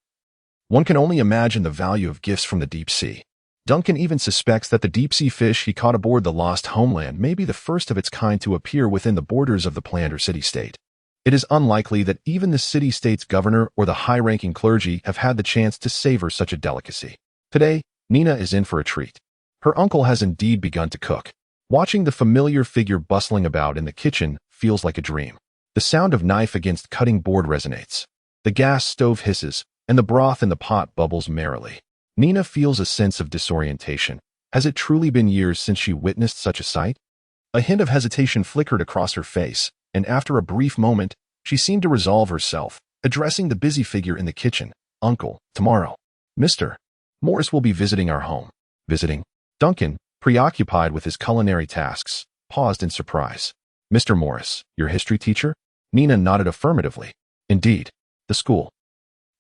one can only imagine the value of gifts from the deep sea. Duncan even suspects that the deep-sea fish he caught aboard the Lost Homeland may be the first of its kind to appear within the borders of the planned or city-state. It is unlikely that even the city-state's governor or the high-ranking clergy have had the chance to savor such a delicacy. Today, Nina is in for a treat. Her uncle has indeed begun to cook. Watching the familiar figure bustling about in the kitchen feels like a dream. The sound of knife against cutting board resonates. The gas stove hisses, and the broth in the pot bubbles merrily. Nina feels a sense of disorientation. Has it truly been years since she witnessed such a sight? A hint of hesitation flickered across her face, and after a brief moment, she seemed to resolve herself, addressing the busy figure in the kitchen. "Uncle, tomorrow, Mr. Morris will be visiting our home." "Visiting?" Duncan, preoccupied with his culinary tasks, paused in surprise. "Mr. Morris, your history teacher?" Nina nodded affirmatively. "Indeed. The school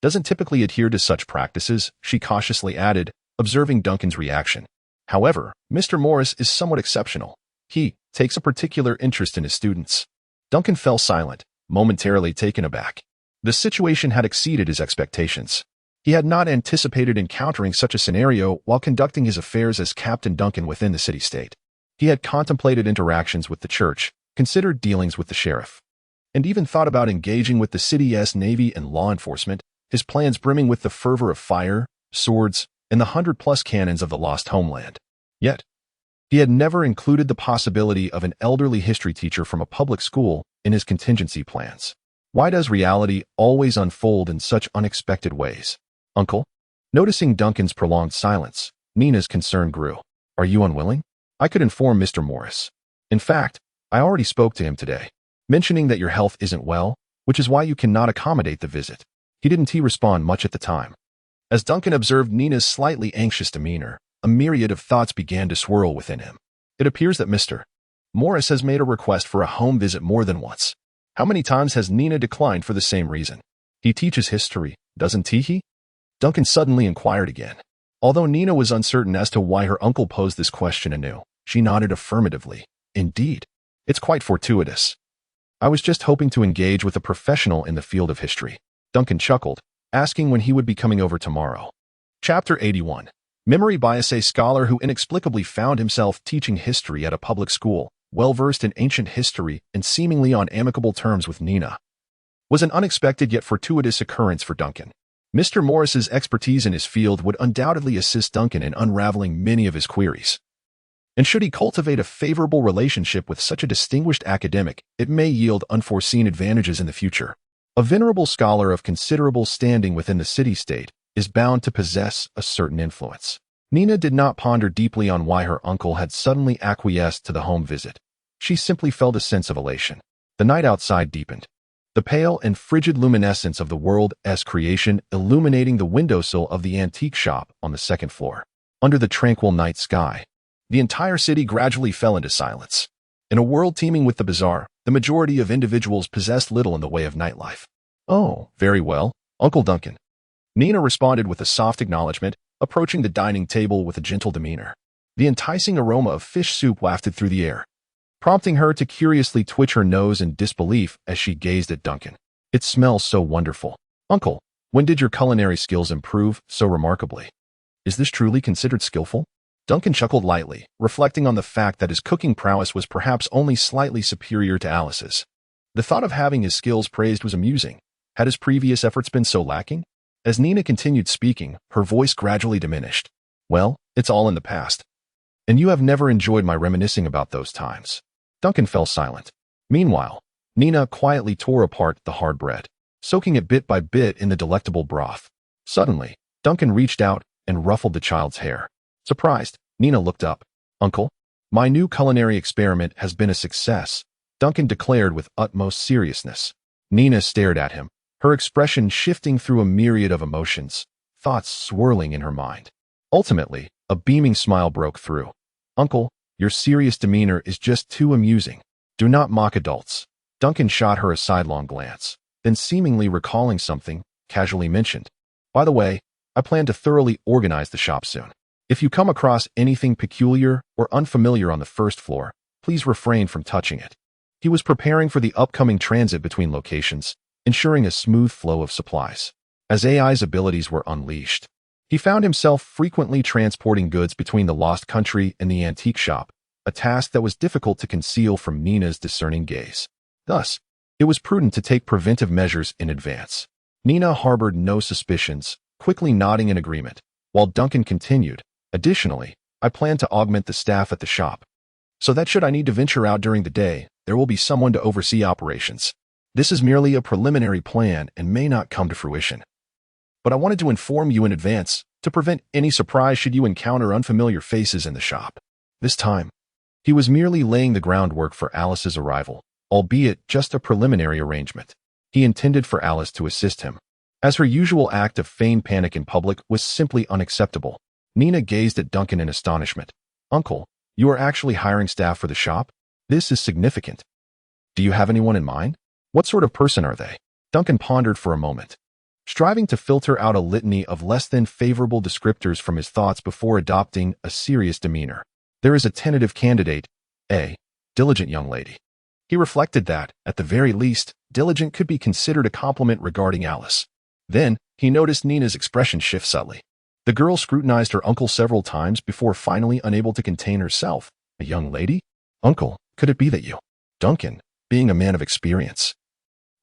doesn't typically adhere to such practices," she cautiously added, observing Duncan's reaction. "However, Mr. Morris is somewhat exceptional. He takes a particular interest in his students." Duncan fell silent, momentarily taken aback. The situation had exceeded his expectations. He had not anticipated encountering such a scenario while conducting his affairs as Captain Duncan within the city-state. He had contemplated interactions with the church, considered dealings with the sheriff, and even thought about engaging with the city's navy and law enforcement, his plans brimming with the fervor of fire, swords, and the 100+ cannons of the Lost Homeland. Yet, he had never included the possibility of an elderly history teacher from a public school in his contingency plans. Why does reality always unfold in such unexpected ways? "Uncle?" Noticing Duncan's prolonged silence, Nina's concern grew. "Are you unwilling? I could inform Mr. Morris. In fact, I already spoke to him today, mentioning that your health isn't well, which is why you cannot accommodate the visit." He didn't respond much at the time. As Duncan observed Nina's slightly anxious demeanor, a myriad of thoughts began to swirl within him. It appears that Mr. Morris has made a request for a home visit more than once. How many times has Nina declined for the same reason? He teaches history, doesn't he? Duncan suddenly inquired again. Although Nina was uncertain as to why her uncle posed this question anew, she nodded affirmatively. "Indeed. It's quite fortuitous. I was just hoping to engage with a professional in the field of history." Duncan chuckled, asking when he would be coming over tomorrow. Chapter 81. Memory bias, a scholar who inexplicably found himself teaching history at a public school, well-versed in ancient history and seemingly on amicable terms with Nina, was an unexpected yet fortuitous occurrence for Duncan. Mr. Morris's expertise in his field would undoubtedly assist Duncan in unraveling many of his queries. And should he cultivate a favorable relationship with such a distinguished academic, it may yield unforeseen advantages in the future. A venerable scholar of considerable standing within the city-state is bound to possess a certain influence. Nina did not ponder deeply on why her uncle had suddenly acquiesced to the home visit. She simply felt a sense of elation. The night outside deepened. The pale and frigid luminescence of the world's creation illuminating the windowsill of the antique shop on the second floor. Under the tranquil night sky, the entire city gradually fell into silence. In a world teeming with the bizarre, the majority of individuals possessed little in the way of nightlife. "Oh, very well, Uncle Duncan." Nina responded with a soft acknowledgement, approaching the dining table with a gentle demeanor. The enticing aroma of fish soup wafted through the air, prompting her to curiously twitch her nose in disbelief as she gazed at Duncan. "It smells so wonderful. Uncle, when did your culinary skills improve so remarkably? Is this truly considered skillful?" Duncan chuckled lightly, reflecting on the fact that his cooking prowess was perhaps only slightly superior to Alice's. The thought of having his skills praised was amusing. Had his previous efforts been so lacking? As Nina continued speaking, her voice gradually diminished. "Well, it's all in the past. And you have never enjoyed my reminiscing about those times." Duncan fell silent. Meanwhile, Nina quietly tore apart the hard bread, soaking it bit by bit in the delectable broth. Suddenly, Duncan reached out and ruffled the child's hair. Surprised, Nina looked up. "Uncle, my new culinary experiment has been a success," Duncan declared with utmost seriousness. Nina stared at him, her expression shifting through a myriad of emotions, thoughts swirling in her mind. Ultimately, a beaming smile broke through. "Uncle, your serious demeanor is just too amusing. Do not mock adults." Duncan shot her a sidelong glance, then seemingly recalling something, casually mentioned, "By the way, I plan to thoroughly organize the shop soon. If you come across anything peculiar or unfamiliar on the first floor, please refrain from touching it." He was preparing for the upcoming transit between locations, ensuring a smooth flow of supplies. As AI's abilities were unleashed, he found himself frequently transporting goods between the Lost Country and the antique shop, a task that was difficult to conceal from Nina's discerning gaze. Thus, it was prudent to take preventive measures in advance. Nina harbored no suspicions, quickly nodding in agreement, while Duncan continued, "Additionally, I plan to augment the staff at the shop, so that should I need to venture out during the day, there will be someone to oversee operations. This is merely a preliminary plan and may not come to fruition. But I wanted to inform you in advance to prevent any surprise should you encounter unfamiliar faces in the shop." This time, he was merely laying the groundwork for Alice's arrival, albeit just a preliminary arrangement. He intended for Alice to assist him, as her usual act of feigned panic in public was simply unacceptable. Nina gazed at Duncan in astonishment. "Uncle, you are actually hiring staff for the shop? This is significant. Do you have anyone in mind? What sort of person are they?" Duncan pondered for a moment, striving to filter out a litany of less than favorable descriptors from his thoughts before adopting a serious demeanor. "There is a tentative candidate, a diligent young lady." He reflected that, at the very least, diligent could be considered a compliment regarding Alice. Then, he noticed Nina's expression shift subtly. The girl scrutinized her uncle several times before finally unable to contain herself. "A young lady? Uncle, could it be that you?" Duncan, being a man of experience,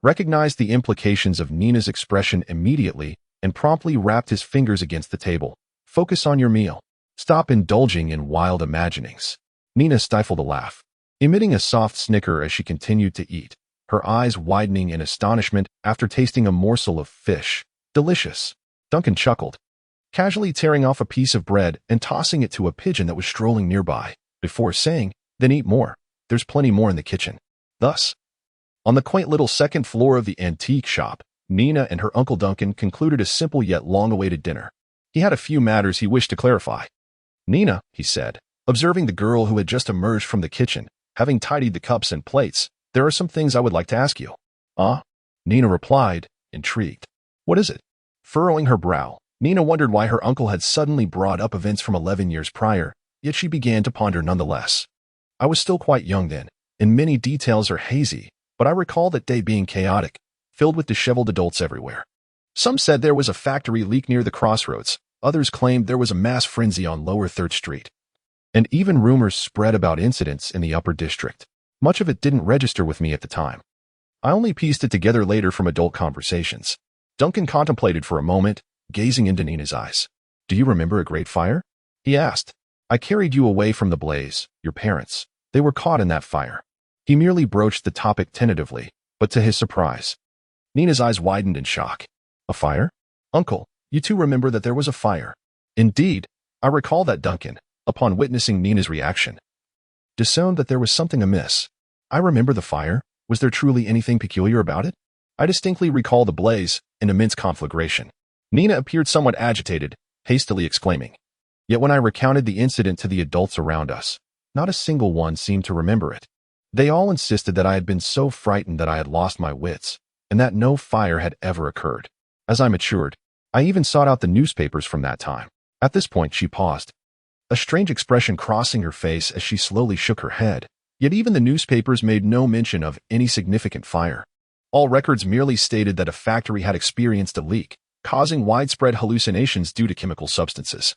recognized the implications of Nina's expression immediately and promptly rapped his fingers against the table. "Focus on your meal. Stop indulging in wild imaginings." Nina stifled a laugh, emitting a soft snicker as she continued to eat, her eyes widening in astonishment after tasting a morsel of fish. "Delicious." Duncan chuckled, casually tearing off a piece of bread and tossing it to a pigeon that was strolling nearby, before saying, "Then eat more. There's plenty more in the kitchen." Thus, on the quaint little second floor of the antique shop, Nina and her Uncle Duncan concluded a simple yet long-awaited dinner. He had a few matters he wished to clarify. "Nina," he said, observing the girl who had just emerged from the kitchen, having tidied the cups and plates, "there are some things I would like to ask you." "Ah?" Nina replied, intrigued. "What is it?" Furrowing her brow, Nina wondered why her uncle had suddenly brought up events from 11 years prior, yet she began to ponder nonetheless. "I was still quite young then, and many details are hazy, but I recall that day being chaotic, filled with disheveled adults everywhere. Some said there was a factory leak near the crossroads, Others claimed there was a mass frenzy on Lower 3rd Street. And even rumors spread about incidents in the Upper District. Much of it didn't register with me at the time. I only pieced it together later from adult conversations. Duncan contemplated for a moment, gazing into Nina's eyes. "Do you remember a great fire?" he asked. "I carried you away from the blaze, your parents. They were caught in that fire." He merely broached the topic tentatively, but to his surprise, Nina's eyes widened in shock. "A fire? Uncle, you too remember that there was a fire?" "Indeed, I recall that." Duncan, upon witnessing Nina's reaction, discerned that there was something amiss. "I remember the fire. Was there truly anything peculiar about it?" "I distinctly recall the blaze, an immense conflagration." Nina appeared somewhat agitated, hastily exclaiming. Yet when I recounted the incident to the adults around us, not a single one seemed to remember it. They all insisted that I had been so frightened that I had lost my wits, and that no fire had ever occurred. As I matured, I even sought out the newspapers from that time. At this point, she paused, a strange expression crossing her face as she slowly shook her head. Yet even the newspapers made no mention of any significant fire. All records merely stated that a factory had experienced a leak, causing widespread hallucinations due to chemical substances.